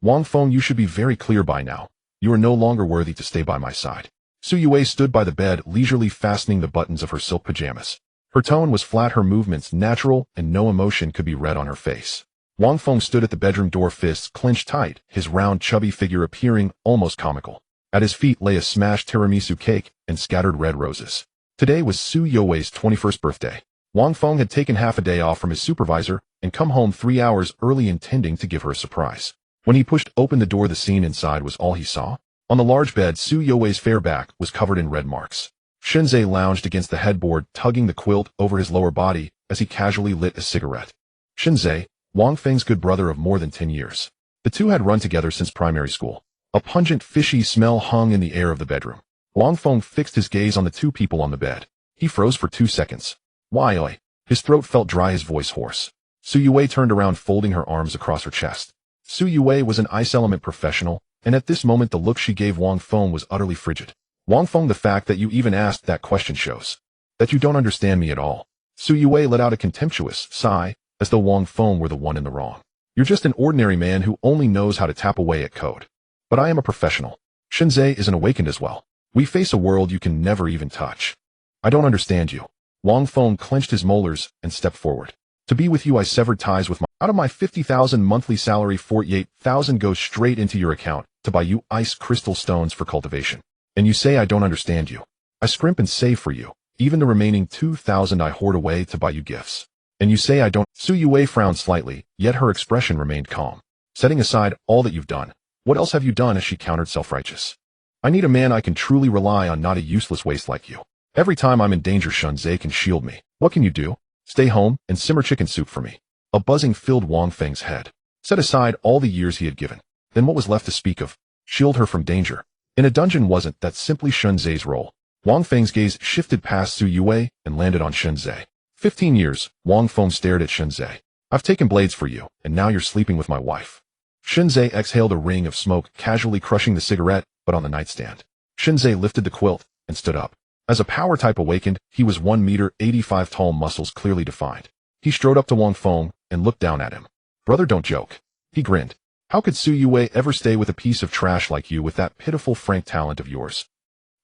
Wang Feng, you should be very clear by now. You are no longer worthy to stay by my side. Su Yue stood by the bed, leisurely fastening the buttons of her silk pajamas. Her tone was flat, her movements natural, and no emotion could be read on her face. Wang Feng stood at the bedroom door, fists clenched tight, his round, chubby figure appearing almost comical. At his feet lay a smashed tiramisu cake and scattered red roses. Today was Su Yue's 21st birthday. Wang Feng had taken half a day off from his supervisor and come home 3 hours early, intending to give her a surprise. When he pushed open the door, the scene inside was all he saw. On the large bed, Su Yue's fair back was covered in red marks. Shenzhe lounged against the headboard, tugging the quilt over his lower body as he casually lit a cigarette. Shenzhe, Wang Feng's good brother of more than 10 years. The two had run together since primary school. A pungent, fishy smell hung in the air of the bedroom. Wang Feng fixed his gaze on the two people on the bed. He froze for 2 seconds. Why, oi? His throat felt dry, his voice hoarse. Su Yue turned around, folding her arms across her chest. Su Yue was an ice element professional, and at this moment the look she gave Wang Feng was utterly frigid. Wang Feng, the fact that you even asked that question shows that you don't understand me at all. Su Yue let out a contemptuous sigh, as though Wang Feng were the one in the wrong. You're just an ordinary man who only knows how to tap away at code. But I am a professional. Shenzhe is an awakened as well. We face a world you can never even touch. I don't understand you. Wang Feng clenched his molars and stepped forward. To be with you, I severed ties with my... Out of my 50,000 monthly salary, 48,000 goes straight into your account to buy you ice crystal stones for cultivation. And you say I don't understand you. I scrimp and save for you. Even the remaining 2,000 I hoard away to buy you gifts. And you say I don't... Su Yue frowned slightly, yet her expression remained calm. Setting aside all that you've done, what else have you done? As she countered, self-righteous. I need a man I can truly rely on, not a useless waste like you. Every time I'm in danger, Shenzhe can shield me. What can you do? Stay home and simmer chicken soup for me. A buzzing filled Wang Feng's head. Set aside all the years he had given. Then what was left to speak of? Shield her from danger. In a dungeon, wasn't that simply Shenzhe's role? Wang Feng's gaze shifted past Su Yue and landed on Shenzhe. 15 years, Wang Feng stared at Shenzhe. I've taken blades for you, and now you're sleeping with my wife. Shenzhe exhaled a ring of smoke, casually crushing the cigarette, but on the nightstand. Shenzhe lifted the quilt and stood up. As a power type awakened, he was 1 meter 85 tall, muscles clearly defined. He strode up to Wang Feng and looked down at him. Brother, don't joke. He grinned. How could Su Yue ever stay with a piece of trash like you with that pitiful frank talent of yours?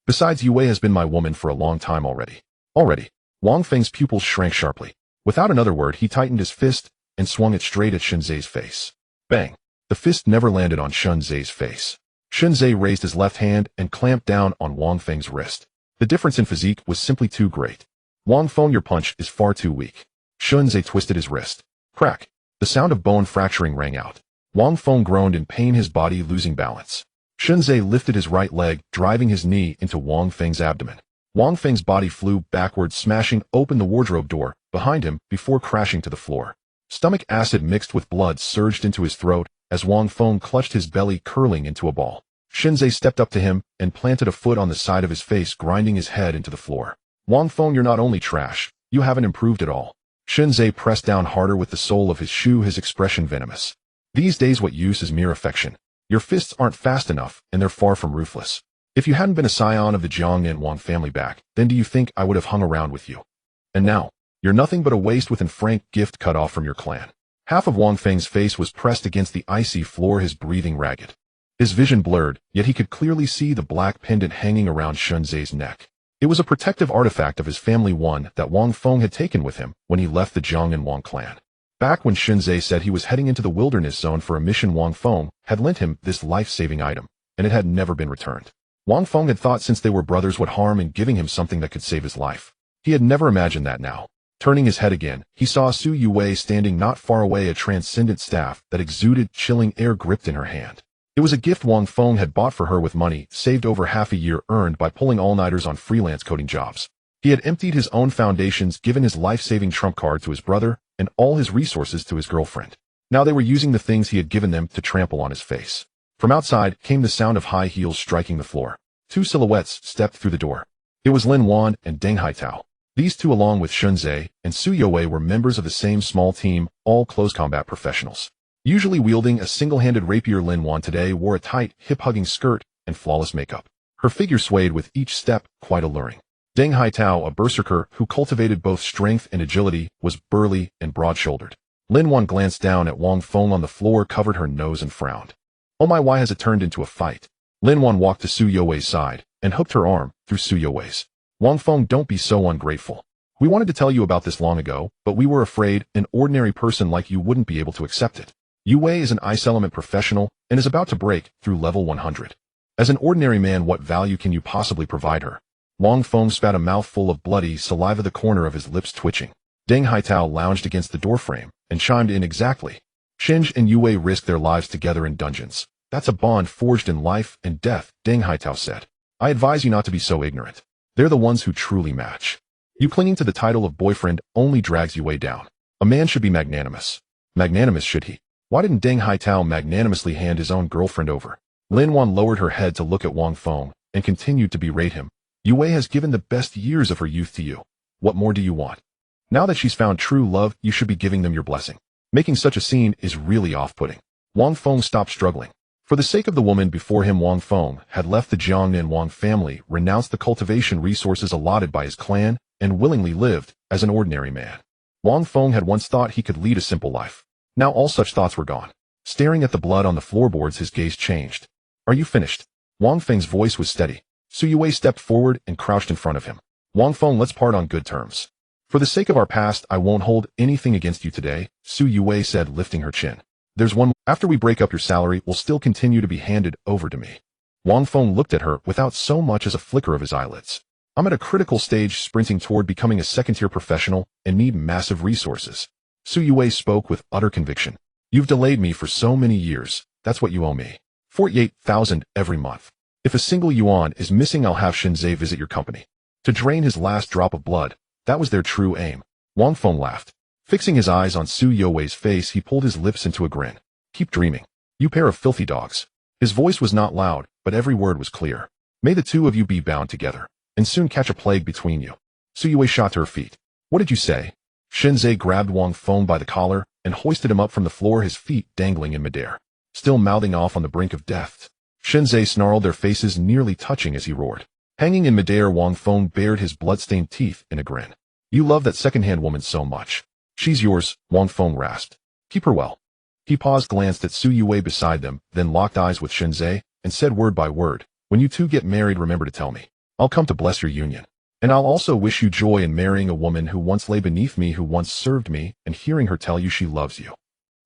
Besides, Yue has been my woman for a long time already. Wang Feng's pupils shrank sharply. Without another word, he tightened his fist and swung it straight at Shenzhe's face. Bang! The fist never landed on Shenzhe's face. Shenzhe raised his left hand and clamped down on Wang Feng's wrist. The difference in physique was simply too great. Wang Feng, your punch is far too weak. Shenzhe twisted his wrist. Crack! The sound of bone fracturing rang out. Wang Feng groaned in pain, his body losing balance. Shenzhe lifted his right leg, driving his knee into Wang Feng's abdomen. Wang Feng's body flew backward, smashing open the wardrobe door behind him before crashing to the floor. Stomach acid mixed with blood surged into his throat as Wang Feng clutched his belly, curling into a ball. Shenzhe stepped up to him and planted a foot on the side of his face, grinding his head into the floor. Wang Feng, you're not only trash, you haven't improved at all. Shenzhe pressed down harder with the sole of his shoe, his expression venomous. These days, what use is mere affection. Your fists aren't fast enough, and they're far from ruthless. If you hadn't been a scion of the Jiang and Wang family back, then do you think I would have hung around with you? And now, you're nothing but a waste with an frank gift cut off from your clan. Half of Wang Feng's face was pressed against the icy floor, his breathing ragged. His vision blurred, yet he could clearly see the black pendant hanging around Shenzhe's neck. It was a protective artifact of his family, one that Wang Feng had taken with him when he left the Jiang and Wang clan. Back when Shenzhe said he was heading into the wilderness zone for a mission, Wang Feng had lent him this life-saving item, and it had never been returned. Wang Feng had thought since they were brothers what harm in giving him something that could save his life. He had never imagined that now. Turning his head again, he saw Su Yue standing not far away, a transcendent staff that exuded chilling air gripped in her hand. It was a gift Wang Feng had bought for her with money saved over half a year earned by pulling all-nighters on freelance coding jobs. He had emptied his own foundations, given his life-saving trump card to his brother, and all his resources to his girlfriend. Now they were using the things he had given them to trample on his face. From outside came the sound of high heels striking the floor. 2 silhouettes stepped through the door. It was Lin Wan and Deng Haitao. These two, along with Shenzhe and Su Yue, were members of the same small team, all close combat professionals. Usually wielding a single-handed rapier, Lin Wan today wore a tight, hip-hugging skirt and flawless makeup. Her figure swayed with each step, quite alluring. Deng Haitao, a berserker who cultivated both strength and agility, was burly and broad-shouldered. Lin Wan glanced down at Wang Feng on the floor, covered her nose and frowned. Oh my, why has it turned into a fight? Lin Wan walked to Su Youwei's side and hooked her arm through Su Youwei's. Wang Feng, don't be so ungrateful. We wanted to tell you about this long ago, but we were afraid an ordinary person like you wouldn't be able to accept it. Yue Wei is an ice element professional and is about to break through level 100. As an ordinary man, what value can you possibly provide her? Wang Feng spat a mouthful of bloody saliva, the corner of his lips twitching. Deng Haitao lounged against the doorframe and chimed in exactly. Shinj and Yue Wei risked their lives together in dungeons. That's a bond forged in life and death, Deng Haitao said. I advise you not to be so ignorant. They're the ones who truly match. You clinging to the title of boyfriend only drags Yue Wei down. A man should be magnanimous. Magnanimous should he? Why didn't Deng Haitao magnanimously hand his own girlfriend over? Lin Wan lowered her head to look at Wang Feng and continued to berate him. Yue Wei has given the best years of her youth to you. What more do you want? Now that she's found true love, you should be giving them your blessing. Making such a scene is really off-putting. Wang Feng stopped struggling. For the sake of the woman before him, Wang Feng had left the Jiangnan Wang family, renounced the cultivation resources allotted by his clan, and willingly lived as an ordinary man. Wang Feng had once thought he could lead a simple life. Now all such thoughts were gone. Staring at the blood on the floorboards, his gaze changed. Are you finished? Wang Feng's voice was steady. Su Yue stepped forward and crouched in front of him. Wang Feng, let's part on good terms. For the sake of our past, I won't hold anything against you today, Su Yue said, lifting her chin. There's one more. After we break up, your salary will still continue to be handed over to me. Wang Feng looked at her without so much as a flicker of his eyelids. I'm at a critical stage, sprinting toward becoming a second-tier professional and need massive resources. Su Yue spoke with utter conviction. You've delayed me for so many years. That's what you owe me. 48,000 every month. If a single yuan is missing, I'll have Shinzei visit your company. To drain his last drop of blood. That was their true aim. Wang Feng laughed. Fixing his eyes on Su Youwei's face, he pulled his lips into a grin. Keep dreaming. You pair of filthy dogs. His voice was not loud, but every word was clear. May the two of you be bound together, and soon catch a plague between you. Su Yue shot to her feet. What did you say? Shinzei grabbed Wang Feng by the collar and hoisted him up from the floor, his feet dangling in midair. Still mouthing off on the brink of death. Shinzei snarled, their faces nearly touching as he roared. Hanging in midair, Wang Feng bared his blood-stained teeth in a grin. You love that second-hand woman so much. She's yours, Wang Feng rasped. Keep her well. He paused, glanced at Su Yue beside them, then locked eyes with Shinzei, and said word by word, when you two get married, remember to tell me. I'll come to bless your union. And I'll also wish you joy in marrying a woman who once lay beneath me, who once served me, and hearing her tell you she loves you.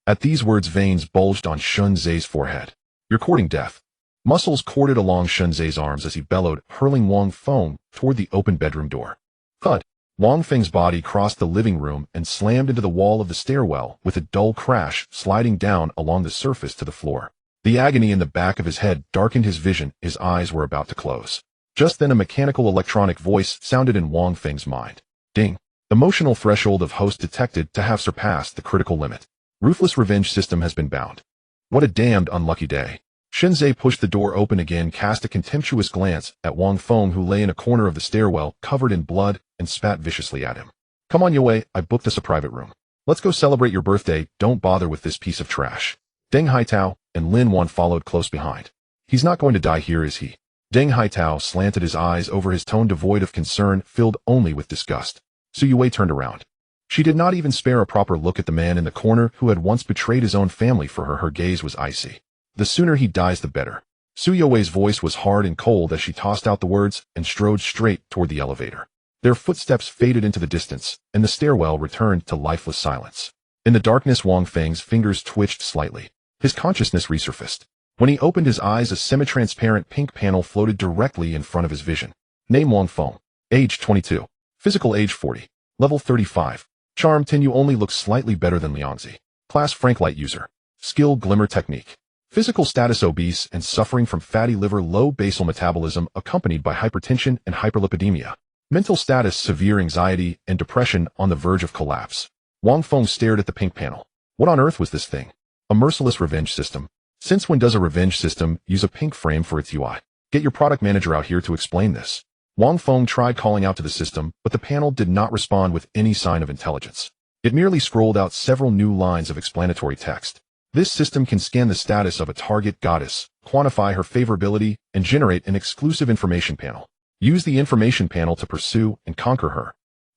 At these words, veins bulged on Shinzei's forehead. You're courting death. Muscles corded along Shinzei's arms as he bellowed, hurling Wang Feng toward the open bedroom door. Thud! Wang Feng's body crossed the living room and slammed into the wall of the stairwell with a dull crash, sliding down along the surface to the floor. The agony in the back of his head darkened his vision. His eyes were about to close. Just then a mechanical electronic voice sounded in Wang Feng's mind. Ding! Emotional threshold of host detected to have surpassed the critical limit. Ruthless revenge system has been bound. What a damned unlucky day. Shinzei pushed the door open again, cast a contemptuous glance at Wang Feng, who lay in a corner of the stairwell, covered in blood, and spat viciously at him. Come on, Yue, I booked us a private room. Let's go celebrate your birthday, don't bother with this piece of trash. Deng Haitao and Lin Wan followed close behind. He's not going to die here, is he? Deng Haitao slanted his eyes over his tone, devoid of concern, filled only with disgust. Su Yue turned around. She did not even spare a proper look at the man in the corner who had once betrayed his own family. For her, her gaze was icy. The sooner he dies, the better. Su Youwei's voice was hard and cold as she tossed out the words and strode straight toward the elevator. Their footsteps faded into the distance, and the stairwell returned to lifeless silence. In the darkness, Wang Feng's fingers twitched slightly. His consciousness resurfaced. When he opened his eyes, a semi-transparent pink panel floated directly in front of his vision. Name Wang Feng. Age 22. Physical age 40. Level 35. Charm 10. You only look slightly better than Liangzi. Class Franklight user. Skill Glimmer Technique. Physical status obese and suffering from fatty liver, low basal metabolism accompanied by hypertension and hyperlipidemia. Mental status severe anxiety and depression on the verge of collapse. Wang Feng stared at the pink panel. What on earth was this thing? A merciless revenge system. Since when does a revenge system use a pink frame for its UI? Get your product manager out here to explain this. Wang Feng tried calling out to the system, but the panel did not respond with any sign of intelligence. It merely scrolled out several new lines of explanatory text. This system can scan the status of a target goddess, quantify her favorability, and generate an exclusive information panel. Use the information panel to pursue and conquer her.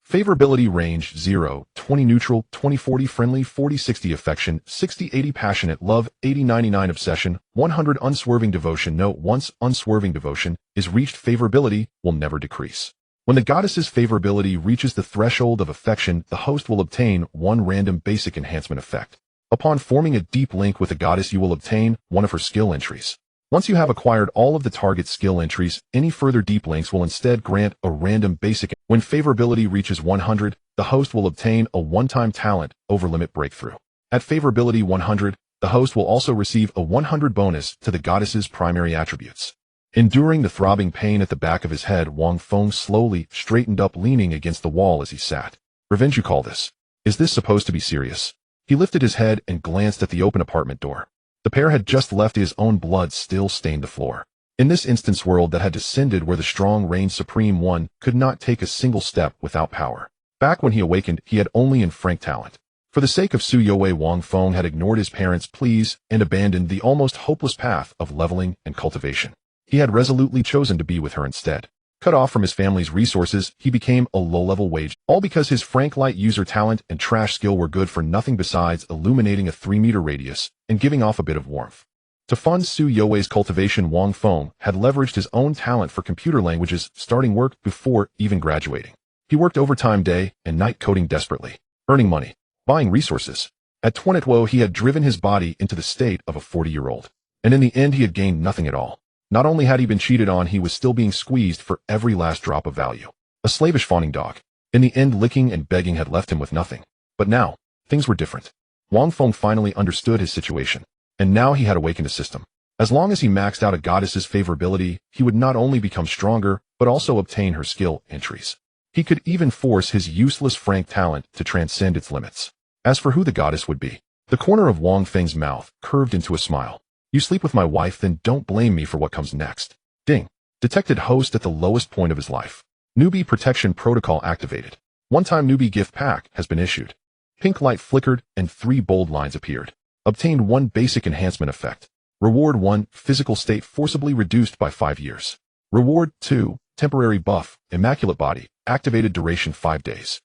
Favorability range 0, 20 neutral, 20-40 friendly, 40-60 affection, 60-80 passionate love, 80-99 obsession, 100 unswerving devotion. Note: once unswerving devotion is reached, favorability will never decrease. When the goddess's favorability reaches the threshold of affection, the host will obtain one random basic enhancement effect. Upon forming a deep link with the goddess, you will obtain one of her skill entries. Once you have acquired all of the target skill entries, any further deep links will instead grant a random basic. When favorability reaches 100, the host will obtain a one-time talent over limit breakthrough. At favorability 100, the host will also receive a 100 bonus to the goddess's primary attributes. Enduring the throbbing pain at the back of his head, Wang Feng slowly straightened up, leaning against the wall as he sat. Revenge, you call this? Is this supposed to be serious? He lifted his head and glanced at the open apartment door. The pair had just left. His own blood still stained the floor. In this instance world that had descended where the strong reigned supreme, one could not take a single step without power. Back when he awakened, he had only in frank talent. For the sake of Su Youwei, Wang Feng had ignored his parents' pleas and abandoned the almost hopeless path of leveling and cultivation. He had resolutely chosen to be with her instead. Cut off from his family's resources, he became a low-level wage, all because his frank light user talent and trash skill were good for nothing besides illuminating a 3-meter radius and giving off a bit of warmth. To fund Su Youwei's cultivation, Wang Feng had leveraged his own talent for computer languages, starting work before even graduating. He worked overtime day and night, coding desperately, earning money, buying resources. At 22, he had driven his body into the state of a 40-year-old. And in the end, he had gained nothing at all. Not only had he been cheated on, he was still being squeezed for every last drop of value. A slavish fawning dog. In the end, licking and begging had left him with nothing. But now, things were different. Wang Feng finally understood his situation. And now he had awakened a system. As long as he maxed out a goddess's favorability, he would not only become stronger, but also obtain her skill entries. He could even force his useless frank talent to transcend its limits. As for who the goddess would be, the corner of Wang Feng's mouth curved into a smile. You sleep with my wife, then don't blame me for what comes next. Ding. Detected host at the lowest point of his life. Newbie protection protocol activated. One-time newbie gift pack has been issued. Pink light flickered and 3 bold lines appeared. Obtained 1 basic enhancement effect. Reward 1, physical state forcibly reduced by 5 years. Reward 2, temporary buff, immaculate body, activated duration 5 days.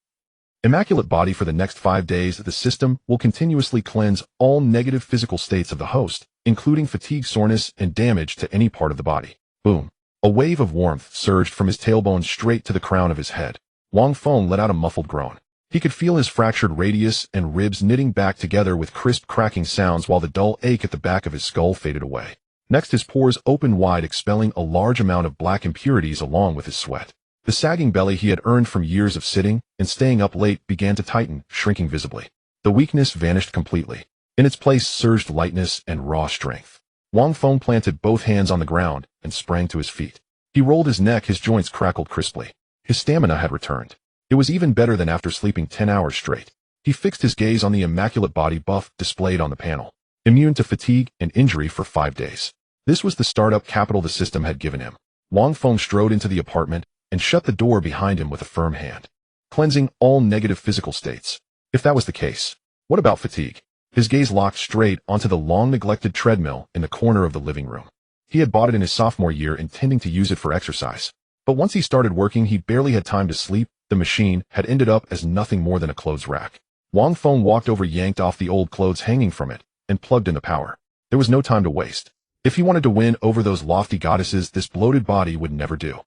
Immaculate body. For the next 5 days, the system will continuously cleanse all negative physical states of the host, including fatigue, soreness, and damage to any part of the body. Boom. A wave of warmth surged from his tailbone straight to the crown of his head. Wang Feng let out a muffled groan. He could feel his fractured radius and ribs knitting back together with crisp cracking sounds while the dull ache at the back of his skull faded away. Next, his pores opened wide, expelling a large amount of black impurities along with his sweat. The sagging belly he had earned from years of sitting and staying up late began to tighten, shrinking visibly. The weakness vanished completely. In its place surged lightness and raw strength. Wang Feng planted both hands on the ground and sprang to his feet. He rolled his neck, his joints crackled crisply. His stamina had returned. It was even better than after sleeping 10 hours straight. He fixed his gaze on the immaculate body buff displayed on the panel. Immune to fatigue and injury for 5 days. This was the startup capital the system had given him. Wang Feng strode into the apartment and shut the door behind him with a firm hand. Cleansing all negative physical states. If that was the case, what about fatigue? His gaze locked straight onto the long-neglected treadmill in the corner of the living room. He had bought it in his sophomore year, intending to use it for exercise. But once he started working, he barely had time to sleep. The machine had ended up as nothing more than a clothes rack. Wang Feng walked over, yanked off the old clothes hanging from it, and plugged in the power. There was no time to waste. If he wanted to win over those lofty goddesses, this bloated body would never do.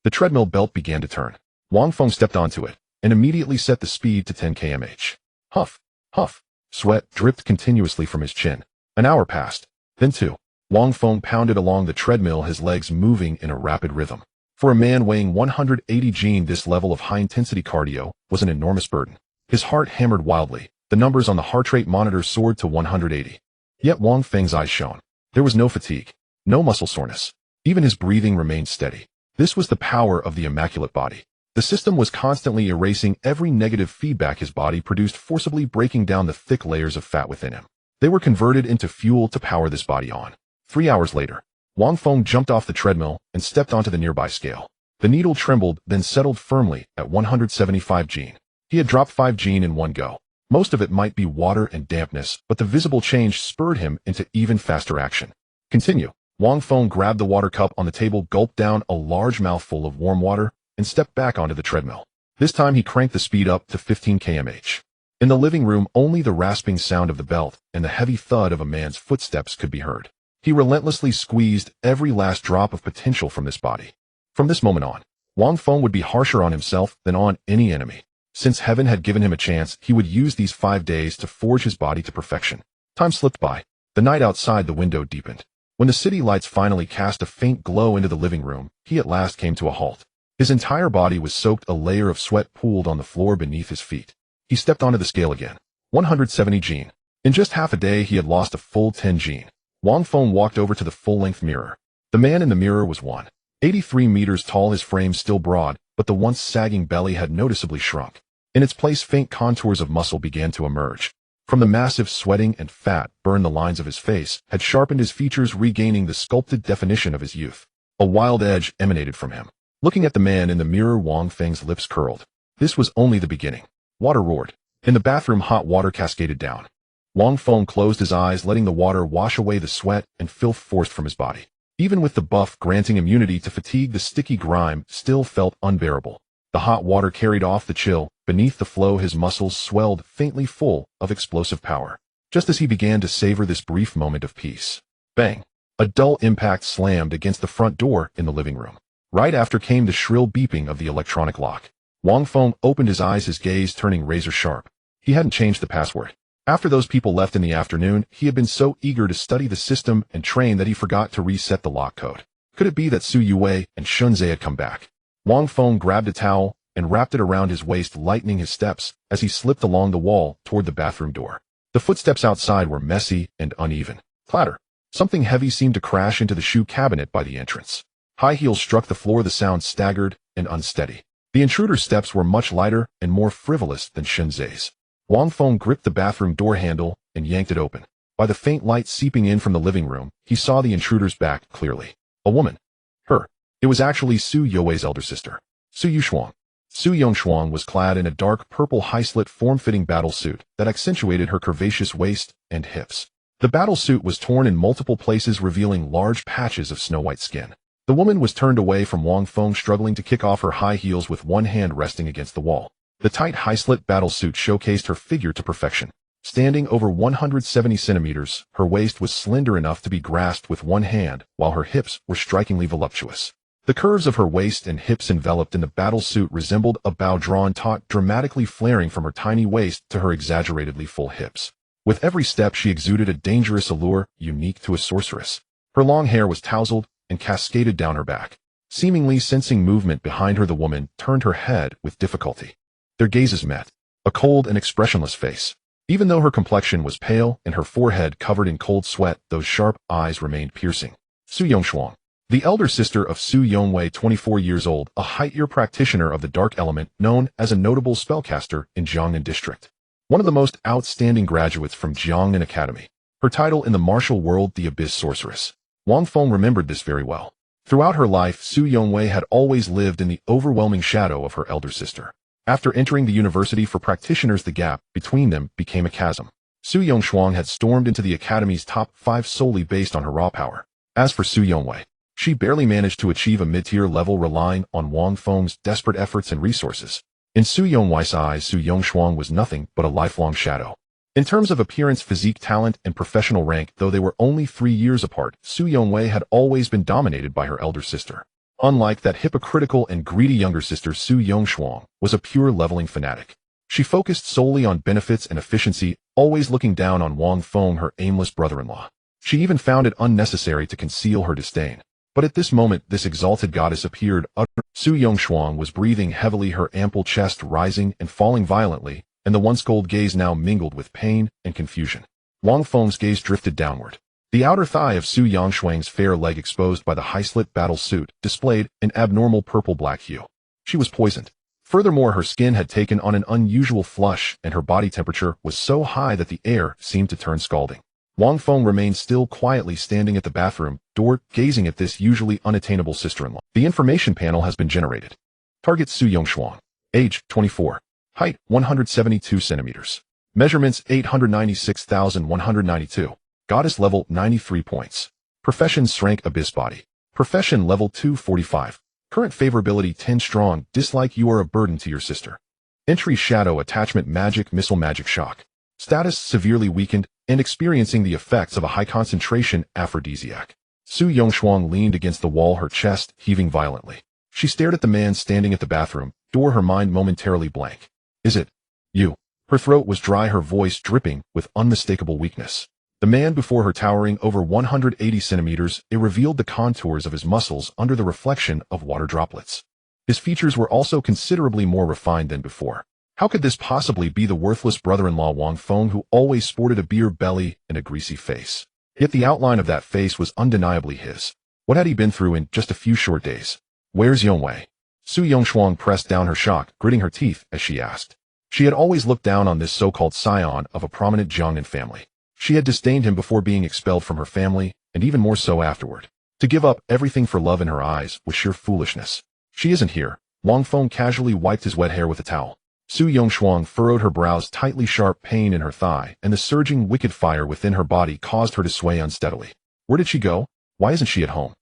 The treadmill belt began to turn. Wang Feng stepped onto it, and immediately set the speed to 10 km/h. Huff, huff. Sweat dripped continuously from his chin. An hour passed, then 2. Wang Feng pounded along the treadmill, his legs moving in a rapid rhythm. For a man weighing 180 kg, this level of high-intensity cardio was an enormous burden. His heart hammered wildly. The numbers on the heart rate monitor soared to 180. Yet Wang Feng's eyes shone. There was no fatigue, no muscle soreness. Even his breathing remained steady. This was the power of the immaculate body. The system was constantly erasing every negative feedback his body produced, forcibly breaking down the thick layers of fat within him. They were converted into fuel to power this body on. 3 hours later, Wang Feng jumped off the treadmill and stepped onto the nearby scale. The needle trembled, then settled firmly at 175 gene. He had dropped 5 gene in one go. Most of it might be water and dampness, but the visible change spurred him into even faster action. Continue. Wang Feng grabbed the water cup on the table, gulped down a large mouthful of warm water, and stepped back onto the treadmill. This time he cranked the speed up to 15 km/h. In the living room, only the rasping sound of the belt and the heavy thud of a man's footsteps could be heard. He relentlessly squeezed every last drop of potential from this body. From this moment on, Wang Feng would be harsher on himself than on any enemy. Since heaven had given him a chance, he would use these 5 days to forge his body to perfection. Time slipped by. The night outside the window deepened. When the city lights finally cast a faint glow into the living room, he at last came to a halt. His entire body was soaked, a layer of sweat pooled on the floor beneath his feet. He stepped onto the scale again. 170 gene. In just half a day, he had lost a full 10 gene. Wang Feng walked over to the full-length mirror. The man in the mirror was 183 meters tall, his frame still broad, but the once sagging belly had noticeably shrunk. In its place, faint contours of muscle began to emerge. From the massive sweating and fat burn, the lines of his face had sharpened his features, regaining the sculpted definition of his youth. A wild edge emanated from him. Looking at the man in the mirror, Wang Feng's lips curled. This was only the beginning. Water roared. In the bathroom, hot water cascaded down. Wang Feng closed his eyes, letting the water wash away the sweat and filth forced from his body. Even with the buff granting immunity to fatigue, the sticky grime still felt unbearable. The hot water carried off the chill. Beneath the flow, his muscles swelled, faintly full of explosive power. Just as he began to savor this brief moment of peace, bang! A dull impact slammed against the front door in the living room. Right after came the shrill beeping of the electronic lock. Wang Feng opened his eyes, his gaze turning razor sharp. He hadn't changed the password. After those people left in the afternoon, he had been so eager to study the system and train that he forgot to reset the lock code. Could it be that Su Yue and Shunzhe had come back? Wang Feng grabbed a towel and wrapped it around his waist, lightening his steps as he slipped along the wall toward the bathroom door. The footsteps outside were messy and uneven. Clatter. Something heavy seemed to crash into the shoe cabinet by the entrance. High heels struck the floor, the sound staggered and unsteady. The intruder's steps were much lighter and more frivolous than Shunzhe's. Wang Feng gripped the bathroom door handle and yanked it open. By the faint light seeping in from the living room, he saw the intruder's back clearly. A woman. Her. It was actually Su You's elder sister, Su Yuxuang. Su Yuxuang was clad in a dark purple high-slit form-fitting battle suit that accentuated her curvaceous waist and hips. The battle suit was torn in multiple places, revealing large patches of snow-white skin. The woman was turned away from Wang Feng, struggling to kick off her high heels with one hand resting against the wall. The tight high-slit battle suit showcased her figure to perfection. Standing over 170 centimeters, her waist was slender enough to be grasped with one hand, while her hips were strikingly voluptuous. The curves of her waist and hips enveloped in the battle suit resembled a bow drawn taut, dramatically flaring from her tiny waist to her exaggeratedly full hips. With every step, she exuded a dangerous allure unique to a sorceress. Her long hair was tousled and cascaded down her back. Seemingly sensing movement behind her, the woman turned her head with difficulty. Their gazes met. A cold and expressionless face. Even though her complexion was pale and her forehead covered in cold sweat, those sharp eyes remained piercing. Su Yuxuang, the elder sister of Su Yongwei, 24 years old, a high-tier practitioner of the dark element, known as a notable spellcaster in Jiangnan district. One of the most outstanding graduates from Jiangnan Academy. Her title in the martial world, the Abyss Sorceress. Wang Feng remembered this very well. Throughout her life, Su Yongwei had always lived in the overwhelming shadow of her elder sister. After entering the university for practitioners, the gap between them became a chasm. Su Yuxuang had stormed into the academy's top 5 solely based on her raw power. As for Su Yongwei, she barely managed to achieve a mid-tier level, relying on Wang Feng's desperate efforts and resources. In Su Yongwei's eyes, Su Yuxuang was nothing but a lifelong shadow. In terms of appearance, physique, talent, and professional rank, though they were only 3 years apart, Su Yongwei had always been dominated by her elder sister. Unlike that hypocritical and greedy younger sister, Su Yuxuang was a pure leveling fanatic. She focused solely on benefits and efficiency, always looking down on Wang Feng, her aimless brother-in-law. She even found it unnecessary to conceal her disdain. But at this moment, this exalted goddess appeared. Su Yuxuang was breathing heavily, her ample chest rising and falling violently, and the once cold gaze now mingled with pain and confusion. Wang Feng's gaze drifted downward. The outer thigh of Su Yuxuang's fair leg, exposed by the high-slit battle suit, displayed an abnormal purple-black hue. She was poisoned. Furthermore, her skin had taken on an unusual flush, and her body temperature was so high that the air seemed to turn scalding. Wang Feng remained still, quietly standing at the bathroom door, gazing at this usually unattainable sister-in-law. The information panel has been generated. Target: Su Yuxuang. Age: 24. Height: 172 centimeters. Measurements: 896,192. Goddess level: 93 points. Profession: Strength Abyss Body. Profession: level 245. Current favorability 10 strong, dislike you are a burden to your sister. Entry shadow attachment magic missile magic shock. Status severely weakened and experiencing the effects of a high concentration aphrodisiac. Su Yongshuang leaned against the wall, her chest heaving violently. She stared at the man standing at the bathroom door, her mind momentarily blank. Is it you? Her throat was dry, her voice dripping with unmistakable weakness. The man before her, towering over 180 centimeters, it revealed the contours of his muscles under the reflection of water droplets. His features were also considerably more refined than before. How could this possibly be the worthless brother-in-law Wang Feng, who always sported a beer belly and a greasy face? Yet the outline of that face was undeniably his. What had he been through in just a few short days? Where's Yongwei? Su Yongshuang pressed down her shock, gritting her teeth as she asked. She had always looked down on this so-called scion of a prominent Jiangnan family. She had disdained him before being expelled from her family, and even more so afterward. To give up everything for love in her eyes was sheer foolishness. She isn't here. Wang Feng casually wiped his wet hair with a towel. Su Yongshuang furrowed her brows tightly, sharp pain in her thigh, and the surging wicked fire within her body caused her to sway unsteadily. Where did she go? Why isn't she at home?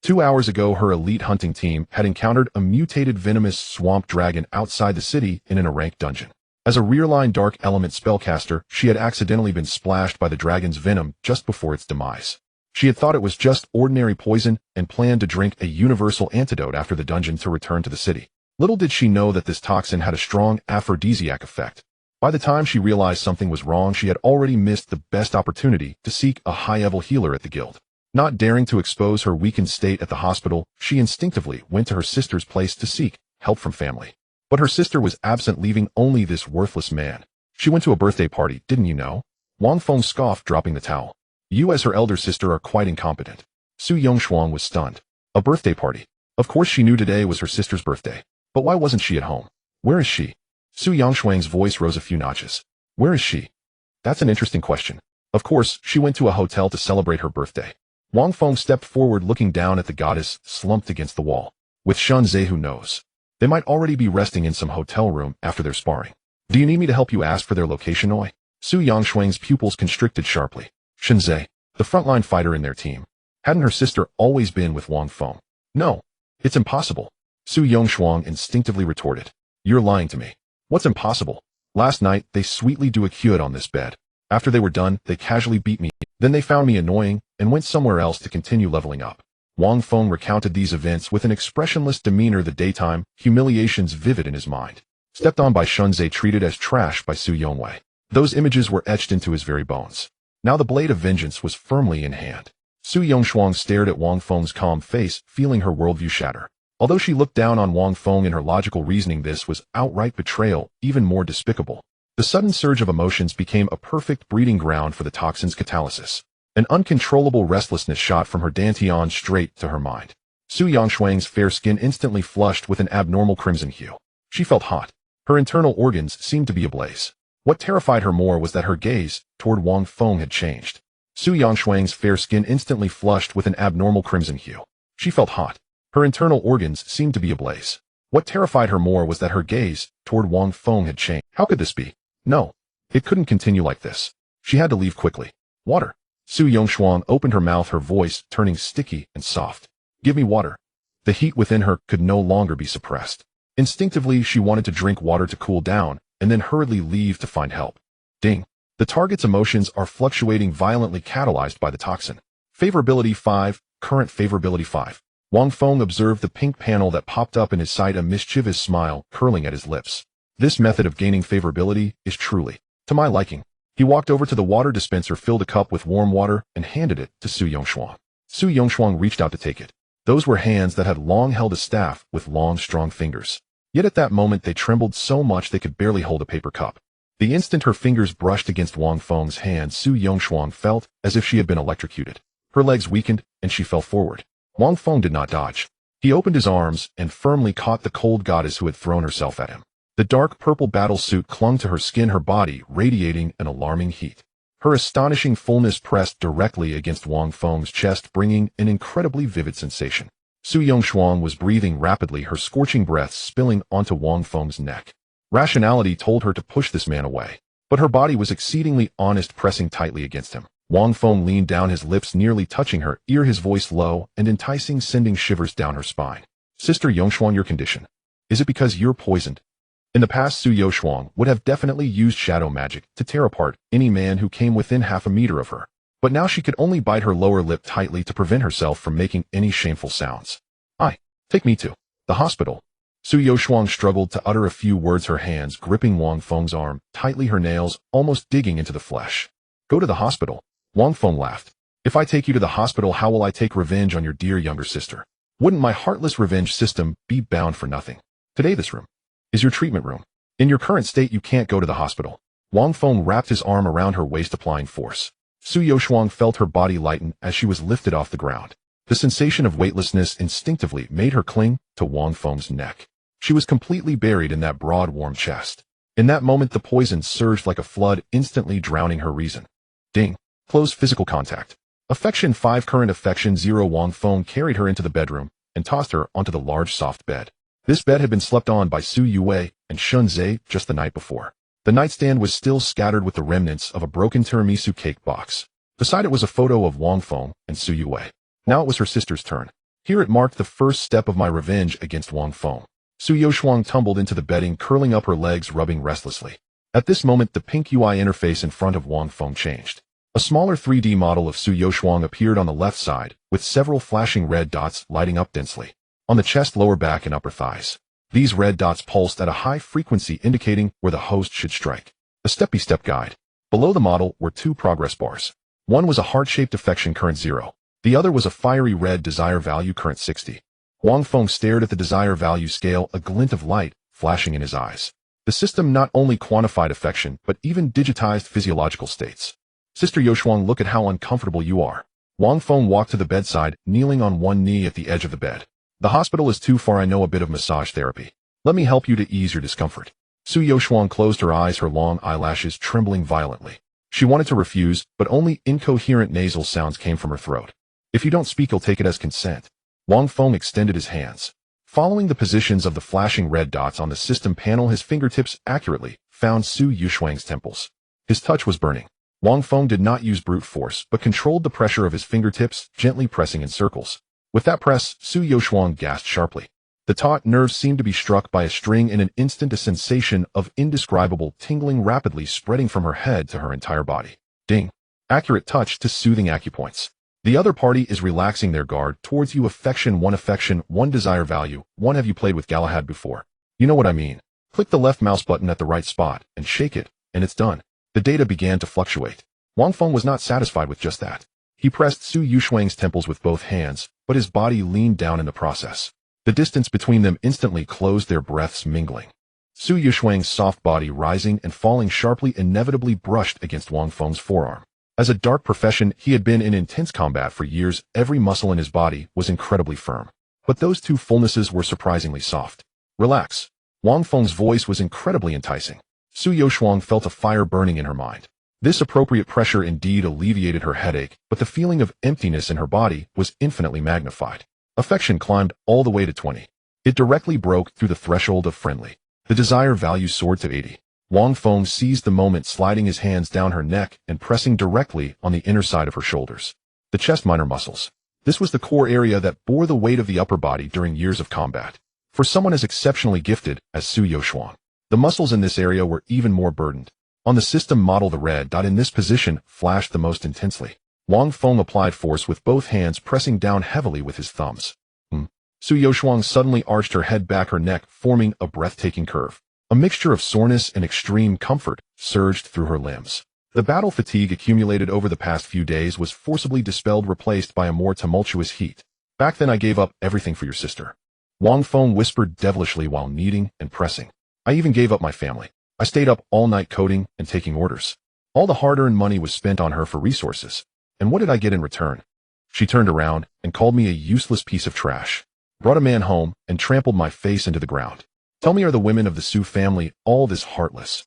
2 hours ago, her elite hunting team had encountered a mutated venomous swamp dragon outside the city in an ranked dungeon. As a rear-line dark element spellcaster, she had accidentally been splashed by the dragon's venom just before its demise. She had thought it was just ordinary poison and planned to drink a universal antidote after the dungeon to return to the city. Little did she know that this toxin had a strong aphrodisiac effect. By the time she realized something was wrong, she had already missed the best opportunity to seek a high-level healer at the guild. Not daring to expose her weakened state at the hospital, she instinctively went to her sister's place to seek help from family. But her sister was absent, leaving only this worthless man. She went to a birthday party, didn't you know? Wang Feng scoffed, dropping the towel. You as her elder sister are quite incompetent. Su Yongshuang was stunned. A birthday party? Of course she knew today was her sister's birthday. But why wasn't she at home? Where is she? Su Yongshuang's voice rose a few notches. Where is she? That's an interesting question. Of course, she went to a hotel to celebrate her birthday. Wang Feng stepped forward, looking down at the goddess slumped against the wall. With Shunzhe, who knows? They might already be resting in some hotel room after their sparring. Do you need me to help you ask for their location, Oi? Su Yongshuang's pupils constricted sharply. Shunzhe, the frontline fighter in their team. Hadn't her sister always been with Wang Feng? No. It's impossible. Su Yongshuang instinctively retorted. You're lying to me. What's impossible? Last night, they sweetly do a cute on this bed. After they were done, they casually beat me. Then they found me annoying and went somewhere else to continue leveling up. Wang Feng recounted these events with an expressionless demeanor, the daytime humiliations vivid in his mind. Stepped on by Shunzhe, treated as trash by Su Yongwei. Those images were etched into his very bones. Now the blade of vengeance was firmly in hand. Su Yongshuang stared at Wang Feng's calm face, feeling her worldview shatter. Although she looked down on Wang Feng in her logical reasoning, this was outright betrayal, even more despicable. The sudden surge of emotions became a perfect breeding ground for the toxin's catalysis. An uncontrollable restlessness shot from her dantian straight to her mind. Su Yongshuang's fair skin instantly flushed with an abnormal crimson hue. She felt hot. Her internal organs seemed to be ablaze. What terrified her more was that her gaze toward Wang Feng had changed. Su Yongshuang's fair skin instantly flushed with an abnormal crimson hue. She felt hot. Her internal organs seemed to be ablaze. What terrified her more was that her gaze toward Wang Feng had changed. How could this be? No. It couldn't continue like this. She had to leave quickly. Water. Su Yongshuang opened her mouth, her voice turning sticky and soft. Give me water. The heat within her could no longer be suppressed. Instinctively, she wanted to drink water to cool down, and then hurriedly leave to find help. Ding. The target's emotions are fluctuating violently, catalyzed by the toxin. Favorability 5, current favorability 5. Wang Feng observed the pink panel that popped up in his sight, a mischievous smile curling at his lips. This method of gaining favorability is truly to my liking. He walked over to the water dispenser, filled a cup with warm water, and handed it to Su Yongshuang. Su Yongshuang reached out to take it. Those were hands that had long held a staff with long, strong fingers. Yet at that moment they trembled so much they could barely hold a paper cup. The instant her fingers brushed against Wang Feng's hand, Su Yongshuang felt as if she had been electrocuted. Her legs weakened, and she fell forward. Wang Feng did not dodge. He opened his arms and firmly caught the cold goddess who had thrown herself at him. The dark purple battle suit clung to her skin, her body radiating an alarming heat. Her astonishing fullness pressed directly against Wang Feng's chest, bringing an incredibly vivid sensation. Su Yongshuang was breathing rapidly, her scorching breath spilling onto Wang Feng's neck. Rationality told her to push this man away, but her body was exceedingly honest, pressing tightly against him. Wang Feng leaned down, his lips nearly touching her ear, his voice low and enticing, sending shivers down her spine. Sister Yongshuang, your condition. Is it because you're poisoned? In the past, Su Yongshuang would have definitely used shadow magic to tear apart any man who came within half a meter of her. But now she could only bite her lower lip tightly to prevent herself from making any shameful sounds. Take me to the hospital. Su Yongshuang struggled to utter a few words, her hands gripping Wang Feng's arm tightly, her nails almost digging into the flesh. Go to the hospital. Wang Feng laughed. If I take you to the hospital, how will I take revenge on your dear younger sister? Wouldn't my heartless revenge system be bound for nothing? Today this room is your treatment room. In your current state, you can't go to the hospital. Wang Feng wrapped his arm around her waist, applying force. Su Yongshuang felt her body lighten as she was lifted off the ground. The sensation of weightlessness instinctively made her cling to Wang Feng's neck. She was completely buried in that broad, warm chest. In that moment, the poison surged like a flood, instantly drowning her reason. Ding. Close physical contact. Affection 5, current affection 0. Wang Feng carried her into the bedroom and tossed her onto the large, soft bed. This bed had been slept on by Su Yue and Shun Zhe just the night before. The nightstand was still scattered with the remnants of a broken tiramisu cake box. Beside it was a photo of Wang Feng and Su Yue. Now it was her sister's turn. Here it marked the first step of my revenge against Wang Feng. Su Yongshuang tumbled into the bedding, curling up her legs, rubbing restlessly. At this moment, the pink UI interface in front of Wang Feng changed. A smaller 3D model of Su Yongshuang appeared on the left side, with several flashing red dots lighting up densely on the chest, lower back, and upper thighs. These red dots pulsed at a high frequency, indicating where the host should strike. A step-by-step guide. Below the model were 2 progress bars. One was a heart-shaped affection, current 0. The other was a fiery red desire value, current 60. Wang Feng stared at the desire value scale, a glint of light flashing in his eyes. The system not only quantified affection, but even digitized physiological states. Sister Yongshuang, look at how uncomfortable you are. Wang Feng walked to the bedside, kneeling on one knee at the edge of the bed. The hospital is too far. I know a bit of massage therapy. Let me help you to ease your discomfort. Su Yongshuang closed her eyes, her long eyelashes trembling violently. She wanted to refuse, but only incoherent nasal sounds came from her throat. If you don't speak, you'll take it as consent. Wang Feng extended his hands. Following the positions of the flashing red dots on the system panel, his fingertips accurately found Su Yongshuang's temples. His touch was burning. Wang Feng did not use brute force, but controlled the pressure of his fingertips, gently pressing in circles. With that press, Su Yongshuang gasped sharply. The taut nerves seemed to be struck by a string. In an instant, a sensation of indescribable tingling rapidly spreading from her head to her entire body. Ding. Accurate touch to soothing acupoints. The other party is relaxing their guard towards you. Affection 1, desire value 1. Have you played with Galahad before? You know what I mean. Click the left mouse button at the right spot and shake it, and it's done. The data began to fluctuate. Wang Feng was not satisfied with just that. He pressed Su Yongshuang's temples with both hands, but his body leaned down in the process. The distance between them instantly closed, their breaths mingling. Su Yongshuang's soft body rising and falling sharply inevitably brushed against Wang Feng's forearm. As a dark profession, he had been in intense combat for years. Every muscle in his body was incredibly firm. But those two fullnesses were surprisingly soft. Relax. Wang Feng's voice was incredibly enticing. Su Yongshuang felt a fire burning in her mind. This appropriate pressure indeed alleviated her headache, but the feeling of emptiness in her body was infinitely magnified. Affection climbed all the way to 20. It directly broke through the threshold of friendly. The desire value soared to 80. Wang Feng seized the moment, sliding his hands down her neck and pressing directly on the inner side of her shoulders. The chest minor muscles. This was the core area that bore the weight of the upper body during years of combat. For someone as exceptionally gifted as Su Yongshuang, the muscles in this area were even more burdened. On the system model, the red dot in this position flashed the most intensely. Wang Feng applied force with both hands, pressing down heavily with his thumbs. Su Yongshuang suddenly arched her head back, her neck forming a breathtaking curve. A mixture of soreness and extreme comfort surged through her limbs. The battle fatigue accumulated over the past few days was forcibly dispelled, replaced by a more tumultuous heat. Back then I gave up everything for your sister. Wang Feng whispered devilishly while kneading and pressing. I even gave up my family. I stayed up all night coding and taking orders. All the hard-earned money was spent on her for resources. And what did I get in return? She turned around and called me a useless piece of trash. Brought a man home and trampled my face into the ground. Tell me, are the women of the Su family all this heartless?